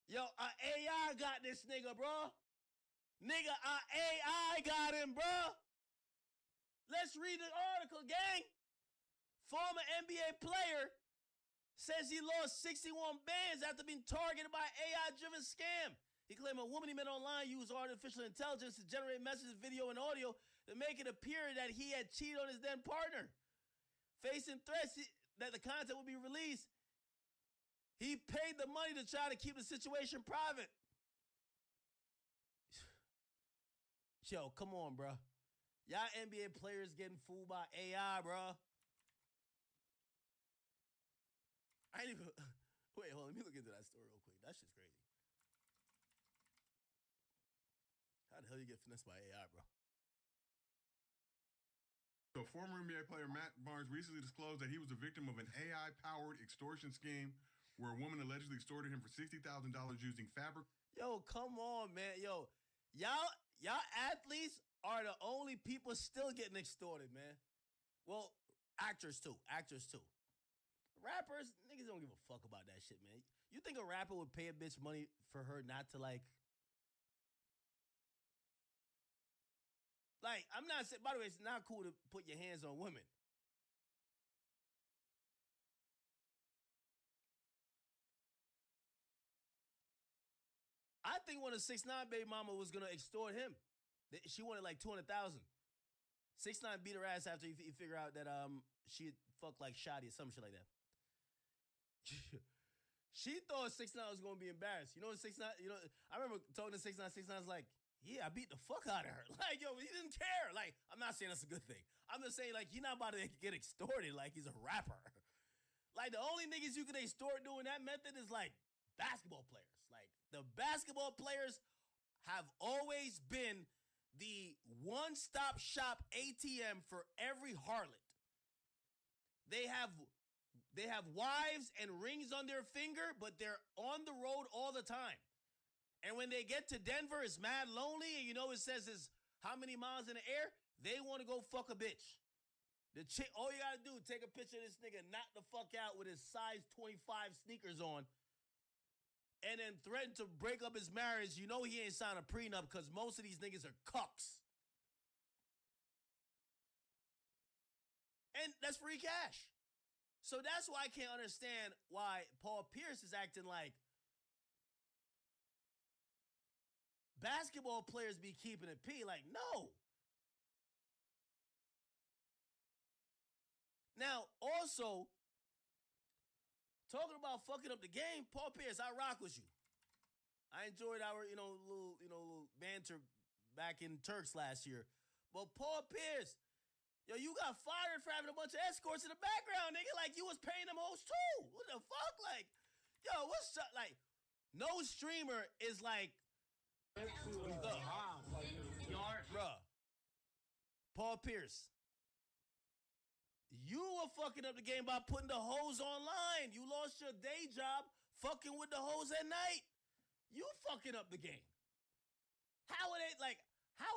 Yo, AI got this nigga, bro. Nigga, AI got him, bro. Let's read the article, gang. Former NBA player says he lost 61 bands after being targeted by AI-driven scam. He claimed a woman he met online used artificial intelligence to generate messages, video, and audio to make it appear that he had cheated on his then partner. Facing threats that the content would be released, he paid the money to try to keep the situation private. Yo, come on, bro. Y'all NBA players getting fooled by AI, bro. I ain't even... Wait, hold on. Let me look into that story real quick. That shit's crazy. How the hell you get finessed by AI, bro? So former NBA player Matt Barnes recently disclosed that he was a victim of an AI-powered extortion scheme where a woman allegedly extorted him for $60,000 using fabric. Yo, come on, man. Yo, y'all athletes are the only people still getting extorted, man. Well, actors too. Rappers, niggas don't give a fuck about that shit, man. You think a rapper would pay a bitch money for her not to, like, like, I'm not saying, by the way, it's not cool to put your hands on women. I think when a 6ix9ine baby mama was gonna extort him, she wanted like 200,000. 6ix9ine beat her ass after he figured out that she fucked like Shotty or some shit like that. She thought 6ix9ine was gonna be embarrassed. You know what 6ix9ine? You know, I remember talking to 6ix9ine. 6ix9ine's like, yeah, I beat the fuck out of her. Like, yo, he didn't care. Like, I'm not saying that's a good thing. I'm just saying, like, you're not about to get extorted like he's a rapper. Like, the only niggas you can extort doing that method is like basketball players. Like, the basketball players have always been the one-stop shop ATM for every harlot. They have wives and rings on their finger, but they're on the road all the time. And when they get to Denver, it's mad lonely, and you know it says is how many miles in the air? They want to go fuck a bitch. The chick, all you gotta do, take a picture of this nigga, knock the fuck out with his size 25 sneakers on, and then threaten to break up his marriage. You know he ain't signed a prenup because most of these niggas are cucks. And that's free cash. So that's why I can't understand why Paul Pierce is acting like basketball players be keeping it P. Like, no. Now, also, talking about fucking up the game, Paul Pierce, I rock with you. I enjoyed our, little banter back in Turks last year. But Paul Pierce, yo, you got fired for having a bunch of escorts in the background, nigga. Like, you was paying them hoes too. What the fuck? Like, yo, what's up? Like, no streamer is like, bruh. Paul Pierce, you were fucking up the game by putting the hoes online. You lost your day job fucking with the hoes at night. You fucking up the game. How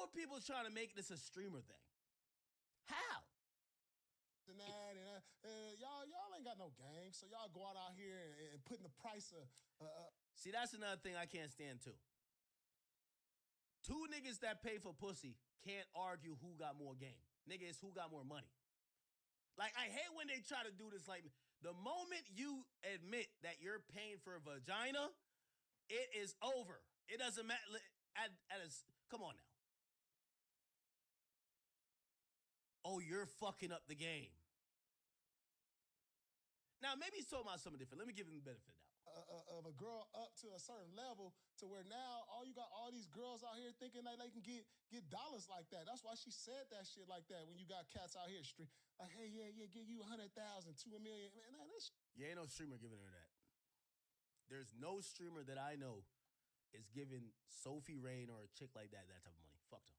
are people trying to make this a streamer thing? How? And y'all ain't got no game, so y'all go out here and putting the price of. See, that's another thing I can't stand too. Two niggas that pay for pussy can't argue who got more game. Nigga, it's who got more money. Like, I hate when they try to do this. Like, the moment you admit that you're paying for a vagina, it is over. It doesn't matter. Come on now. Oh, you're fucking up the game. Now, maybe he's talking about something different. Let me give him the benefit of the doubt. Of a girl up to a certain level to where now you got all these girls out here thinking that they can get dollars like that. That's why she said that shit like that when you got cats out here street like, hey, yeah, give you 100,000 to $1 million. Man, that's yeah, ain't no streamer giving her that. There's no streamer that I know is giving Sophie Rain or a chick like that type of money. Fuck them.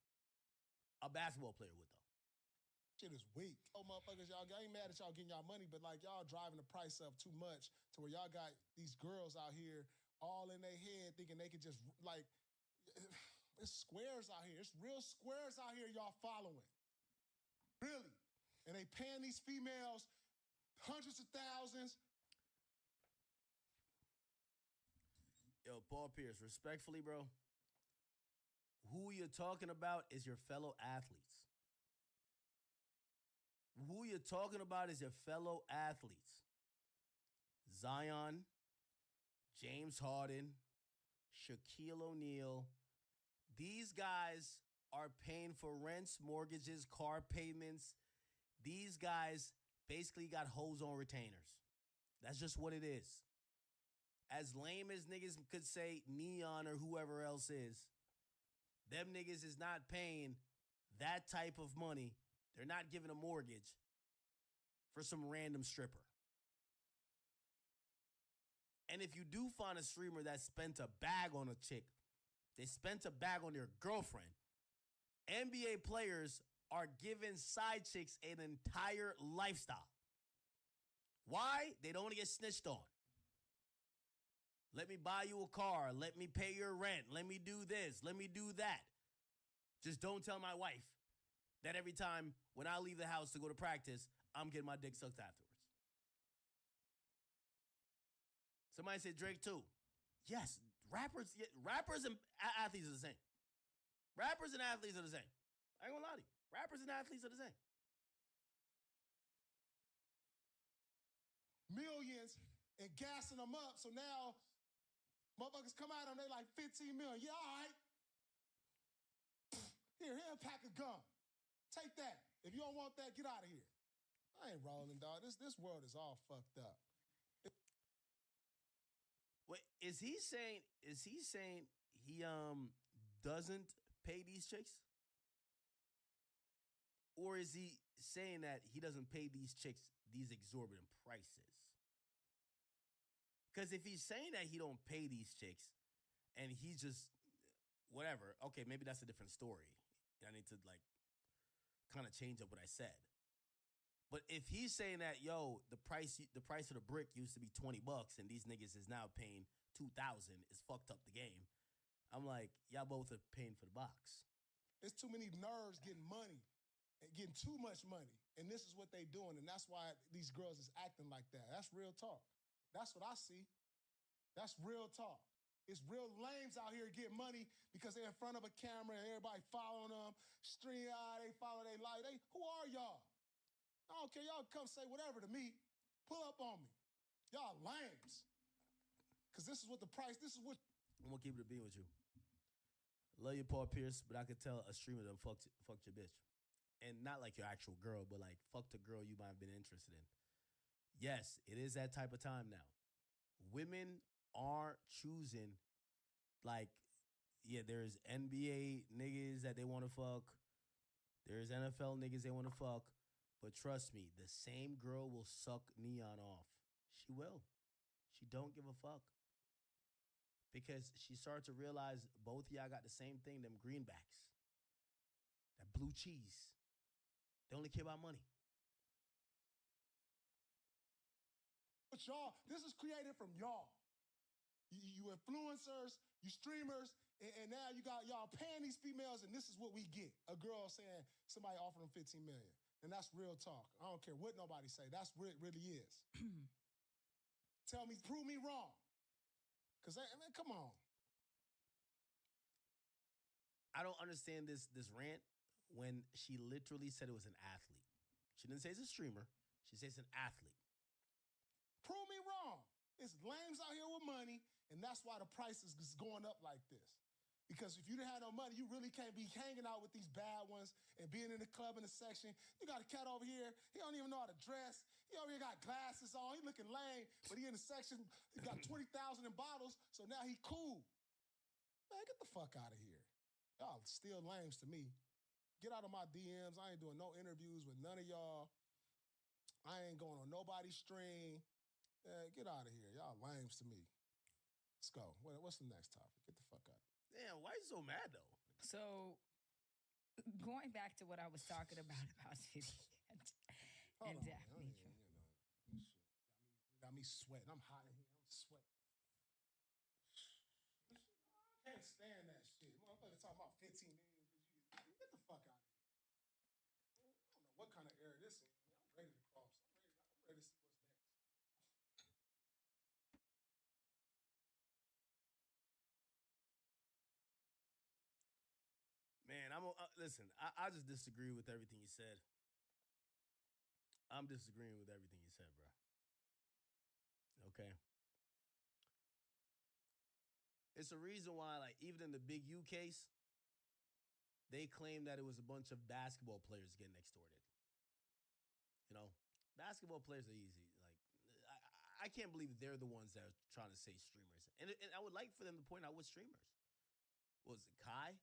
A basketball player would though. Shit is weak. Oh, motherfuckers, y'all, I ain't mad at y'all getting y'all money, but like y'all driving the price up too much to where y'all got these girls out here all in their head thinking they could just like, it's squares out here. It's real squares out here y'all following. Really. And they paying these females hundreds of thousands. Yo, Paul Pierce, respectfully, bro, who you're talking about is your fellow athletes. Who you're talking about is your fellow athletes. Zion, James Harden, Shaquille O'Neal. These guys are paying for rents, mortgages, car payments. These guys basically got hoes on retainers. That's just what it is. As lame as niggas could say Neon or whoever else is, them niggas is not paying that type of money. They're not giving a mortgage for some random stripper. And if you do find a streamer that spent a bag on a chick, they spent a bag on their girlfriend, NBA players are giving side chicks an entire lifestyle. Why? They don't want to get snitched on. Let me buy you a car. Let me pay your rent. Let me do this. Let me do that. Just don't tell my wife that every time when I leave the house to go to practice, I'm getting my dick sucked afterwards. Somebody said Drake too. Yes, rappers and athletes are the same. Rappers and athletes are the same. I ain't gonna lie to you. Rappers and athletes are the same. Millions and gassing them up. So now motherfuckers come out and they like 15 million. Yeah, all right. Here a pack of gum. Take that. If you don't want that, get out of here. I ain't rolling, dog. This world is all fucked up. Wait, is he saying he doesn't pay these chicks? Or is he saying that he doesn't pay these chicks these exorbitant prices? Because if he's saying that he don't pay these chicks and he's just whatever, okay, maybe that's a different story. I need to like kind of change up what I said. But if he's saying that, yo, the price of the brick used to be $20 and these niggas is now paying $2,000, it's fucked up the game. I'm like, y'all both are paying for the box. There's too many nerves getting money and getting too much money. And this is what they doing. And that's why these girls is acting like that. That's real talk. That's what I see. That's real talk. It's real lames out here getting money because they're in front of a camera and everybody following them. They follow their life. Who are y'all? I don't care. Y'all come say whatever to me. Pull up on me. Y'all lames. Because this is what the price, this is what... I'm going to keep it a bean with you. Love you, Paul Pierce, but I could tell a streamer done fucked your bitch. And not like your actual girl, but like fucked a girl you might have been interested in. Yes, it is that type of time now. Women are choosing, like, yeah, there's NBA niggas that they want to fuck. There's NFL niggas they want to fuck. But trust me, the same girl will suck Neon off. She will. She don't give a fuck. Because she started to realize both of y'all got the same thing, them greenbacks. That blue cheese. They only care about money. But y'all, this is created from y'all. You influencers, you streamers, and now you got y'all paying these females, and this is what we get. A girl saying somebody offered them 15 million. And that's real talk. I don't care what nobody say. That's what it really is. Tell me, prove me wrong. Because, I mean, come on. I don't understand this rant when she literally said it was an athlete. She didn't say it's a streamer. She says it's an athlete. Prove me wrong. It's lames out here with money, and that's why the price is going up like this. Because if you didn't have no money, you really can't be hanging out with these bad ones and being in the club in the section. You got a cat over here. He don't even know how to dress. He over here got glasses on. He looking lame, but he in the section. He got 20,000 in bottles, so now he cool. Man, get the fuck out of here. Y'all still lames to me. Get out of my DMs. I ain't doing no interviews with none of y'all. I ain't going on nobody's stream. Get out of here. Y'all lames to me. Let's go. What's the next topic? Get the fuck out. Damn, why you so mad though? So, going back to what I was talking about Diddy and Daphne. Got me sweating. I'm hot in here. I'm sweating. I can't stand that shit. Motherfucker talking about 15 million. Get the fuck out of here. I don't know what kind of era this is. I'm ready to cross. I'm ready to see what's next. Man, listen, I just disagree with everything you said. I'm disagreeing with everything you said, bro. Okay. It's a reason why, like, even in the Big U case, they claim that it was a bunch of basketball players getting extorted. You know, basketball players are easy. Like, I can't believe they're the ones that are trying to say streamers. And I would like for them to point out what streamers. Was it Kai?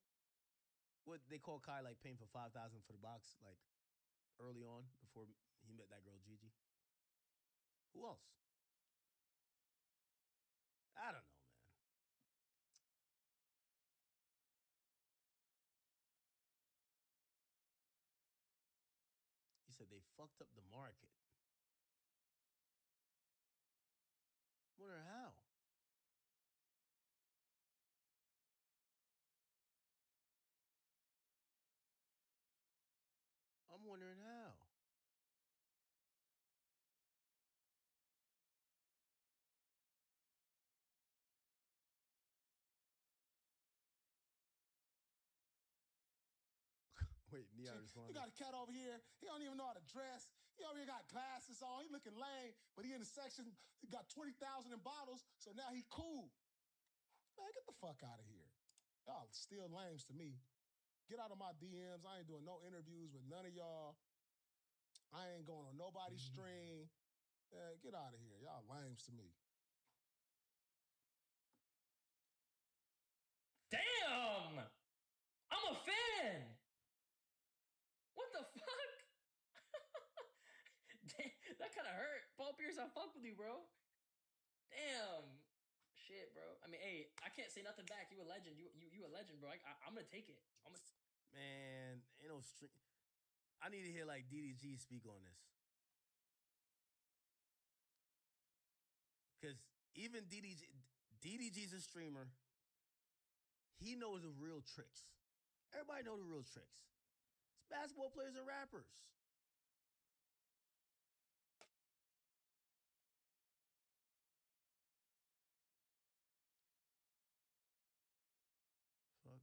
What they call Kai, like, paying for $5,000 for the box, like, early on before he met that girl Gigi. Who else? I don't know, man. He said they fucked up the market. Wonder how. I'm wondering how. Wait, Neon responded. You got a cat over here. He don't even know how to dress. He over here got glasses on. He looking lame, but he in the section. He got 20,000 in bottles, so now he cool. Man, get the fuck out of here. Y'all still lames to me. Get out of my DMs. I ain't doing no interviews with none of y'all. I ain't going on nobody's stream. Get out of here. Y'all lames to me. Damn! I'm a fan! What the fuck? Damn, that kind of hurt. Paul Pierce, I fuck with you, bro. Damn. Shit, bro. I mean, hey, I can't say nothing back. You a legend. You a legend, bro. I'm gonna take it. Man, ain't no stream. I need to hear like DDG speak on this. Because even DDG's a streamer. He knows the real tricks. Everybody know the real tricks. It's basketball players and rappers. Fuck.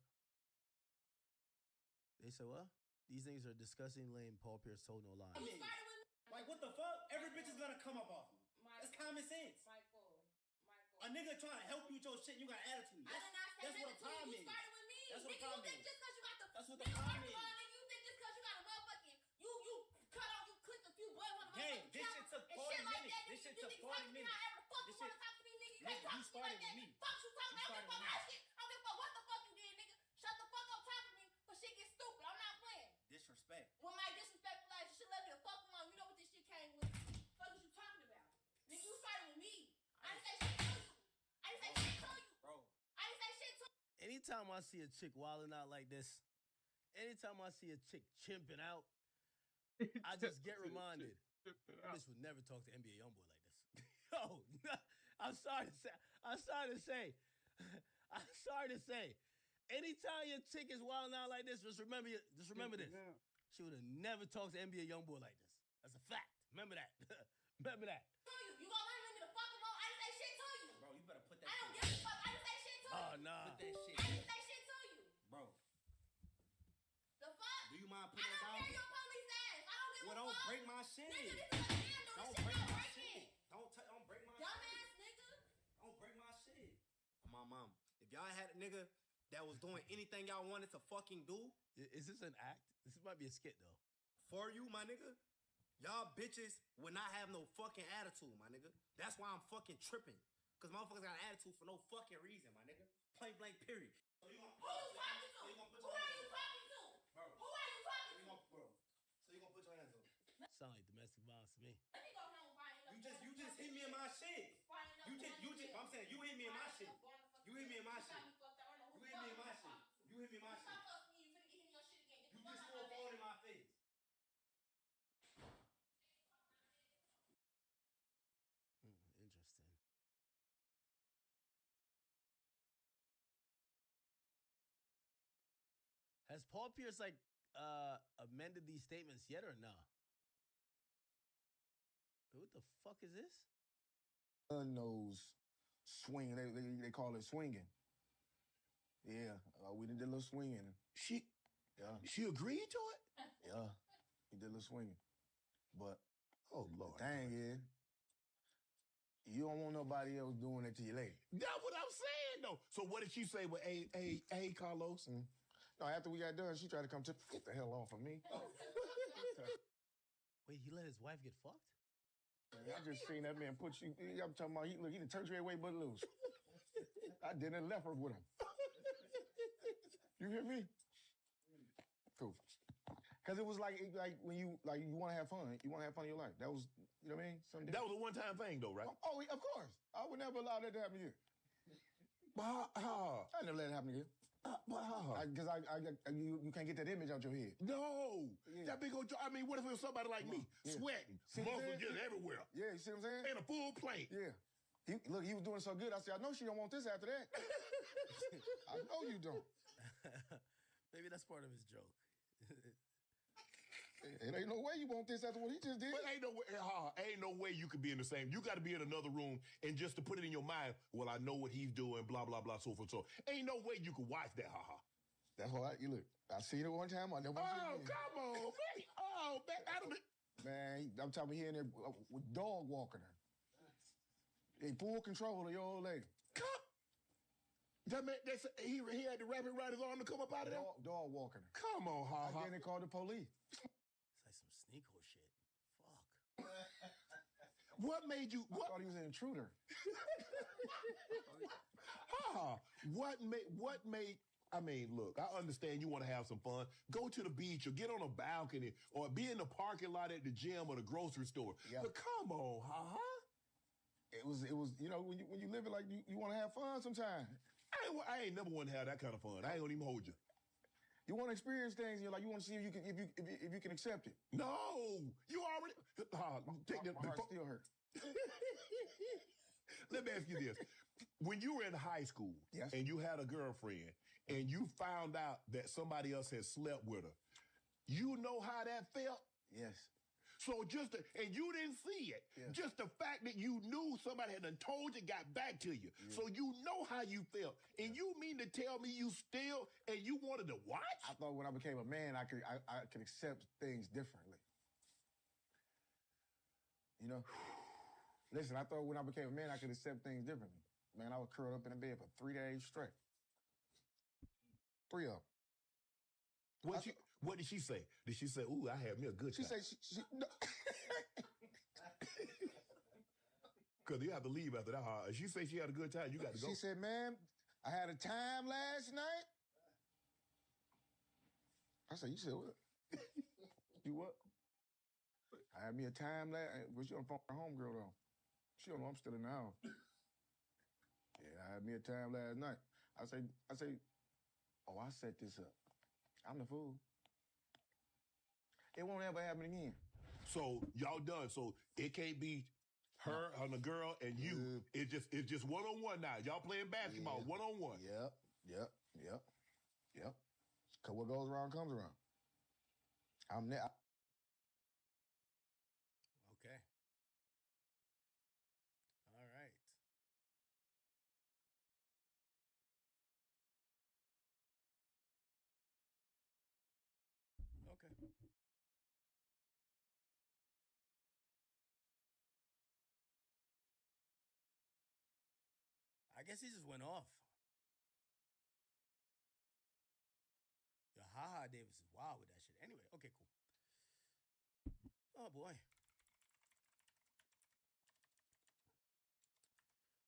They said what? These things are disgusting, lame. Paul Pierce told no lies. Like, what the fuck? Every bitch is gonna come up off me. That's common sense. A nigga trying to help you with your shit, you got attitude. I did not say That's what a problem you is. started with me. That's what a Nigga, problem you think is. just because you got the That's what the nigga, problem first of all, is. nigga, you think just because you got a motherfucking you cut off, you clicked a few boys on the Gang, motherfucking this camera shit took and 40 shit like minutes. that. This Nigga, shit you took think 40 talk to me minutes. however the fuck This you wanna shit- talk to me, nigga. You Nigga, can't talk you to me like started that. with me. Fuck you talking. I You don't give a started fuck with my me. shit. I don't give a fuck what the fuck you did, nigga. Shut the fuck up talking to me, cause shit gets stupid. I'm not playing. Disrespect. When my disrespectful ass, you should let me the fuck alone. You know what this shit came with. Fuck is you talking about? Nigga, you started with me. I didn't say shit to you. I didn't say shit to you. Bro. I didn't say shit to you. Anytime I see a chick wilding out like this, anytime I see a chick chimping out, I just get reminded. This bitch would never talk to NBA Youngboy like this. Yo, I'm sorry to say. Anytime your chick is wilding out like this, just remember this. She would have never talked to NBA Youngboy like this. That's a fact. Remember that. Remember that. You gonna let me the fuck alone? I didn't say shit to you. Bro, you better put that I don't shit give a fuck. I didn't say shit to you. Oh, nah. Put that shit I didn't say shit to you. Bro, The fuck? do you mind I putting that don't down? hear your police ass. I don't give Well, a don't fuck. break my shit. Nigga, this is a scandal. Don't This shit break not my breaking. shit. Don't break my Dumbass shit. nigga. Don't break my shit. My mom. If y'all had a nigga that was doing anything y'all wanted to fucking do, Is this an act? This might be a skit, though. for you, my nigga, y'all bitches would not have no fucking attitude, my nigga. That's why I'm fucking tripping. Cause motherfuckers got an attitude for no fucking reason, my nigga. Point blank, period. So you gonna Who you talking to? So you gonna put Who your are hands you up. talking to? Bro. Who are you talking to? Bro. So you gonna put your hands up. Sound like domestic violence to me. Let me go home and find You just hit me in my shit. I'm saying you hit me in my shit. You hit me in my shit. You hit me in my shit. You hit me in my shit. You just threw a phone in my face. Interesting. Has Paul Pierce amended these statements yet or not? What the fuck is this? Nose swinging. They call it swinging. Yeah, we did a little swinging. She agreed to it? Yeah, he did a little swinging. But oh Lord, the thing is, you don't want nobody else doing it to your lady. That's what I'm saying, though. So what did she say with hey, Carlos? No, after we got done, she tried to come to get the hell off of me. Wait, he let his wife get fucked? I just seen that man put you. I'm talking about he done turned you away but loose. I didn't left her with him. You hear me? Cool. Cause it was like when you want to have fun. You want to have fun in your life. That was, you know what I mean? That was a one-time thing, though, right? Oh, of course. I would never allow that to happen again. But how? I never let it happen again. But how? Because you can't get that image out your head. No, that big old. I mean, what if it was somebody like me, sweating, muscles just everywhere? Yeah, you see what I'm saying? And a full plate. Yeah. Look, he was doing so good. I said, I know she don't want this after that. I know you don't. Maybe that's part of his joke. It ain't no way you want this after what he just did. But ain't no way you could be in the same. You got to be in another room and just to put it in your mind. Well, I know what he's doing. Blah blah blah. So forth. So ain't no way you could watch that. That's why you look. I seen it one time. I never. Oh, come on, man. Oh, man. I don't. Man, I'm talking here and there with dog walking her. In full control of your old lady. That man, he had to wrap it around his arm to come up out of there? Dog walking her. Come on, Ha. Then they called the police. It's like some Sneako shit. Fuck. What made you? I thought he was an intruder. What made? I mean, look, I understand you want to have some fun. Go to the beach or get on a balcony or be in the parking lot at the gym or the grocery store. Yeah. But come on, It was, you know, when you live it like you want to have fun sometimes. I ain't never want to have that kind of fun. I ain't gonna even hold you. You want to experience things. You're like, you want to see if you can accept it. No, you already. Take my heart still hurt. Let me ask you this: when you were in high school and you had a girlfriend and you found out that somebody else had slept with her, you know how that felt? Yes. So and you didn't see it. Yeah. Just the fact that you knew somebody had done told you, got back to you. Yeah. So you know how you felt. And you mean to tell me you still, and you wanted to watch? I thought when I became a man, I could accept things differently. You know? Listen, I thought when I became a man, I could accept things differently. Man, I was curled up in the bed for 3 days straight. 3 of them. What did she say? Did she say, ooh, I had me a good time? She said, no. Because you have to leave after that. If she say she had a good time, you got to go. She said, man, I had a time last night. I said, you said what? You what? I had me a time last night. But you on the phone with her homegirl, though. She don't know I'm still in the house. Yeah, I had me a time last night. I say, oh, I set this up. I'm the fool. It won't ever happen again. So y'all done. So it can't be her and the girl and you. It's just one-on-one now. Y'all playing basketball one-on-one. Yep. Because what goes around comes around. I'm there. Okay. All right. Okay. I guess he just went off. Yo, Ha Davis is wild with that shit. Anyway, okay, cool. Oh boy.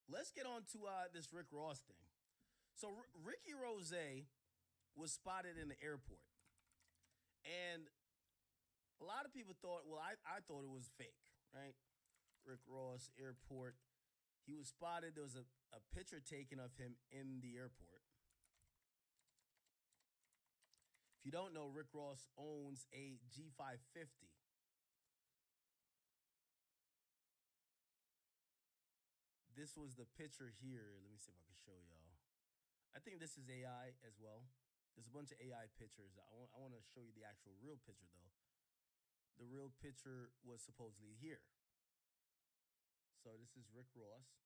Let's get on to this Rick Ross thing. So Ricky Rose was spotted in the airport. And a lot of people thought, well, I thought it was fake, right? Rick Ross, airport. He was spotted. There was a picture taken of him in the airport. If you don't know, Rick Ross owns a G550. This was the picture here. Let me see if I can show y'all. I think this is AI as well. There's a bunch of AI pictures. I want to show you the actual real picture, though. The real picture was supposedly here. So this is Rick Ross.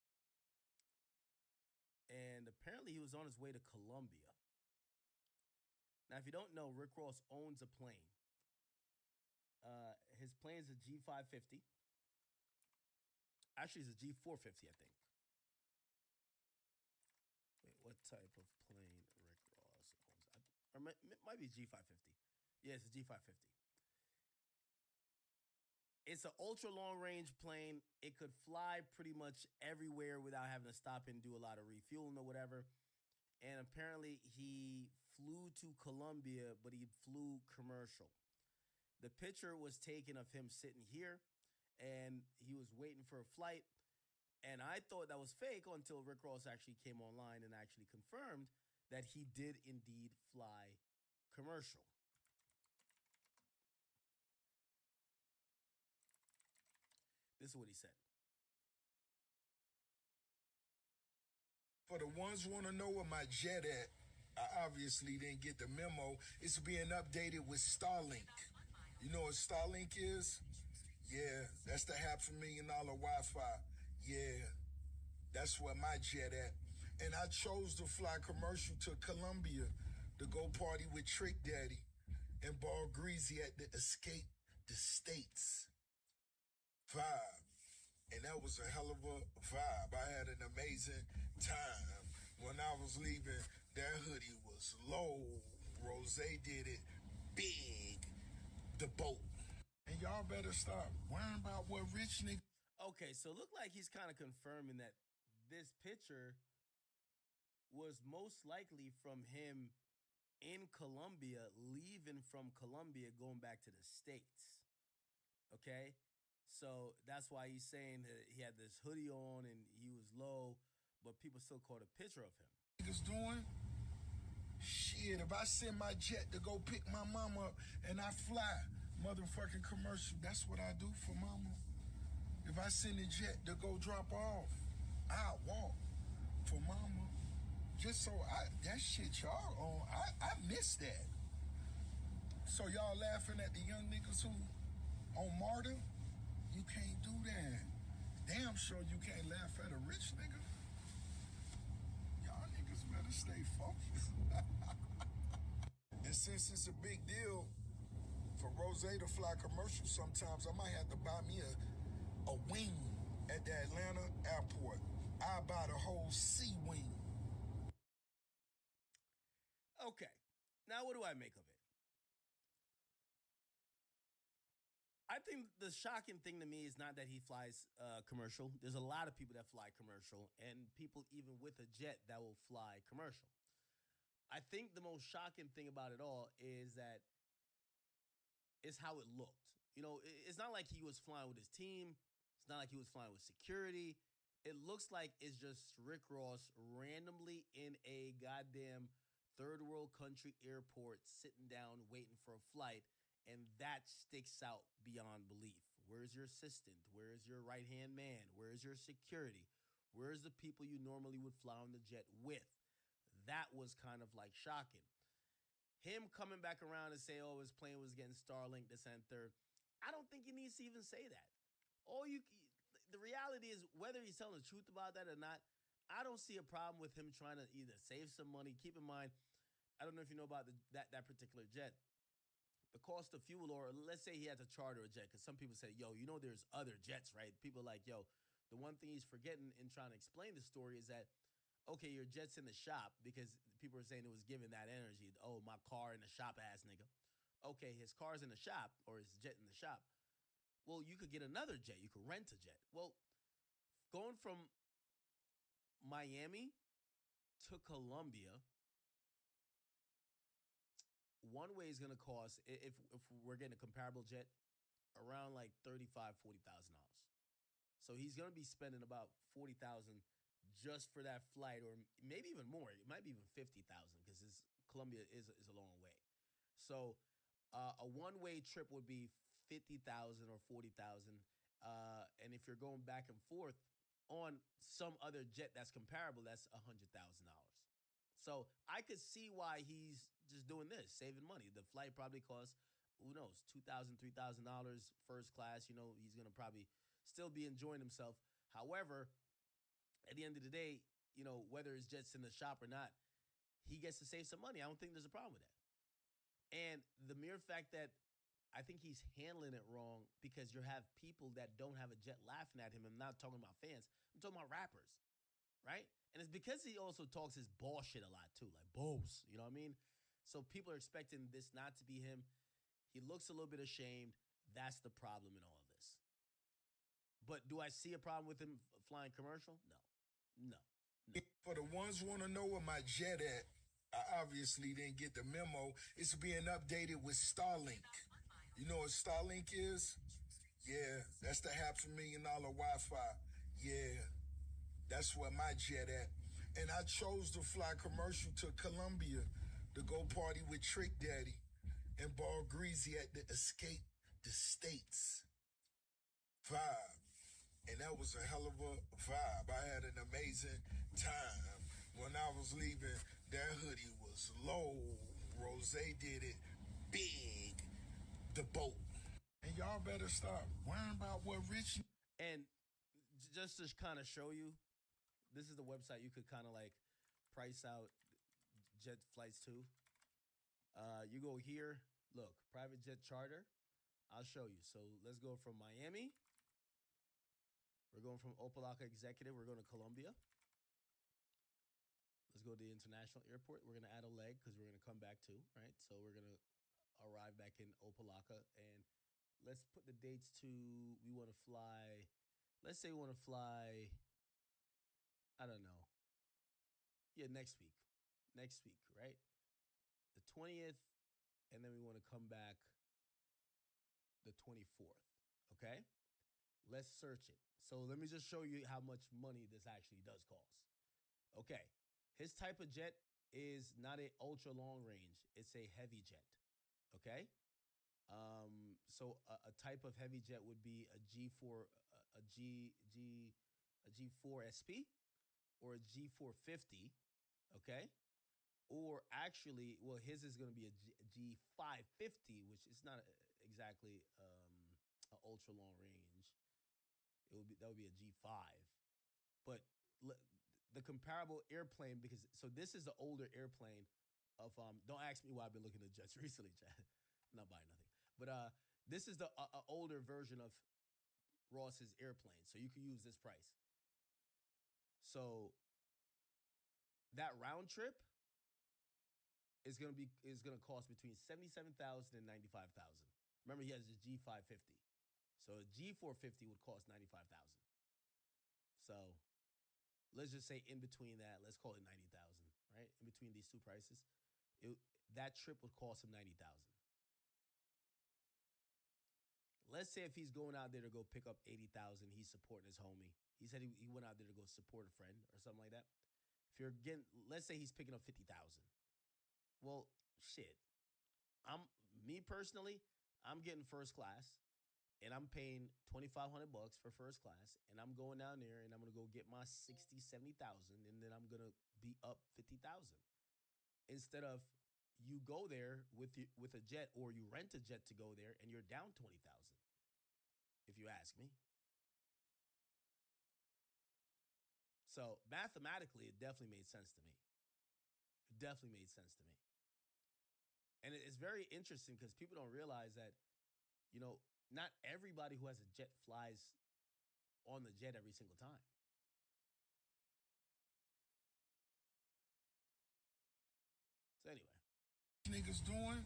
And apparently he was on his way to Colombia. Now, if you don't know, Rick Ross owns a plane. His plane is a G550. Actually, it's a G450, I think. Wait, what type of plane Rick Ross owns? Or it might be G550. Yeah, it's a G550. It's an ultra long range plane. It could fly pretty much everywhere without having to stop and do a lot of refueling or whatever. And apparently he flew to Colombia, but he flew commercial. The picture was taken of him sitting here, and he was waiting for a flight. And I thought that was fake until Rick Ross actually came online and actually confirmed that he did indeed fly commercial. This is what he said. For the ones who want to know where my jet at, I obviously didn't get the memo. It's being updated with Starlink. You know what Starlink is? Yeah, that's the $500,000 Wi-Fi. Yeah, that's where my jet at. And I chose to fly commercial to Colombia to go party with Trick Daddy and ball greasy at the Escape the States vibe. And that was a hell of a vibe. I had an amazing time. When I was leaving, that hoodie was low. Rose did it big. The boat. And y'all better stop worrying about what rich nigga. Okay, so look like he's kind of confirming that this picture was most likely from him in Colombia, leaving from Colombia, going back to the States. Okay? So that's why he's saying that he had this hoodie on and he was low, but people still caught a picture of him. Niggas doing? Shit, if I send my jet to go pick my mama up and I fly, motherfucking commercial, that's what I do for mama. If I send a jet to go drop off, I walk for mama. Just so that shit y'all on, I miss that. So y'all laughing at the young niggas who on martyr? You can't do that. Damn sure you can't laugh at a rich nigga. Y'all niggas better stay focused. And since it's a big deal for Rose to fly commercial, sometimes I might have to buy me a wing at the Atlanta airport. I buy the whole sea wing. Okay, now what do I make of it? I think the shocking thing to me is not that he flies commercial. There's a lot of people that fly commercial, and people even with a jet that will fly commercial. I think the most shocking thing about it all is that it's how it looked. You know, it's not like he was flying with his team. It's not like he was flying with security. It looks like it's just Rick Ross randomly in a goddamn third world country airport sitting down waiting for a flight. And that sticks out beyond belief. Where's your assistant? Where's your right-hand man? Where's your security? Where's the people you normally would fly on the jet with? That was kind of like shocking. Him coming back around and say, oh, his plane was getting Starlink, this and third. I don't think he needs to even say that. The reality is, whether he's telling the truth about that or not, I don't see a problem with him trying to either save some money. Keep in mind, I don't know if you know about that particular jet. The cost of fuel, or let's say he had to charter a jet, because some people say, yo, you know there's other jets, right? People are like, yo, the one thing he's forgetting in trying to explain the story is that, okay, your jet's in the shop, because people are saying it was giving that energy. Oh, my car in the shop ass nigga. Okay, his car's in the shop, or his jet in the shop. Well, you could get another jet. You could rent a jet. Well, going from Miami to Colombia, one way is going to cost, if we're getting a comparable jet, around like $35,000, $40,000. So he's going to be spending about $40,000 just for that flight, or maybe even more. It might be even $50,000 because Colombia is a long way. So a one-way trip would be $50,000 or $40,000. And if you're going back and forth on some other jet that's comparable, that's $100,000. So I could see why he's just doing this, saving money. The flight probably costs, who knows, $2,000, $3,000 first class. You know, he's going to probably still be enjoying himself. However, at the end of the day, you know, whether his jet's in the shop or not, he gets to save some money. I don't think there's a problem with that. And the mere fact that I think he's handling it wrong, because you have people that don't have a jet laughing at him. I'm not talking about fans. I'm talking about rappers, right? And it's because he also talks his bullshit a lot too, like boss, you know what I mean? So people are expecting this not to be him. He looks a little bit ashamed. That's the problem in all of this. But do I see a problem with him flying commercial? No. For the ones who want to know where my jet at, I obviously didn't get the memo. It's being updated with Starlink. You know what Starlink is? Yeah, that's the $500,000 Wi-Fi. Yeah, that's where my jet at. And I chose to fly commercial to Colombia to go party with Trick Daddy and ball greasy at the Escape the States vibe. And that was a hell of a vibe. I had an amazing time. When I was leaving, that hoodie was low. Rose did it big. The boat. And y'all better stop worrying about what rich. And just to kind of show you, this is the website you could kind of like price out jet flights to. You go here. Look, private jet charter. I'll show you. So let's go from Miami. We're going from Opa-locka Executive. We're going to Colombia. Let's go to the international airport. We're going to add a leg because we're going to come back too, right? So we're going to arrive back in Opa-locka. And let's put the dates to, we want to fly, let's say we want to fly, I don't know. Yeah, next week, right? The 20th, and then we want to come back the 24th, okay? Let's search it. So let me just show you how much money this actually does cost. Okay, his type of jet is not an ultra long range. It's a heavy jet, okay? So a type of heavy jet would be a G4, a G4 SP or a G450, okay? Or actually, well, his is going to be a G550, which is not exactly an ultra long range. That would be a G5, but the comparable airplane, because so this is the older airplane of Don't ask me why I've been looking at jets recently, Chad. I'm not buying nothing, but this is the older version of Ross's airplane, so you can use this price. So that round trip is gonna cost between $77,000 and $95,000. Remember, he has his G550, so a G450 would cost $95,000. So let's just say in between that, let's call it $90,000, right? In between these two prices, that trip would cost him $90,000. Let's say if he's going out there to go pick up $80,000, he's supporting his homie. He said he went out there to go support a friend or something like that. If you're getting, let's say he's picking up $50,000. Well, shit. Me personally, I'm getting first class, and I'm paying $2,500 for first class, and I'm going down there and I'm gonna go get my 60, 70,000, and then I'm gonna be up 50,000. Instead of you go there with a jet, or you rent a jet to go there and you're down 20,000. If you ask me. So mathematically, it definitely made sense to me. It definitely made sense to me. And it's very interesting because people don't realize that, you know, not everybody who has a jet flies on the jet every single time. So anyway. Niggas doing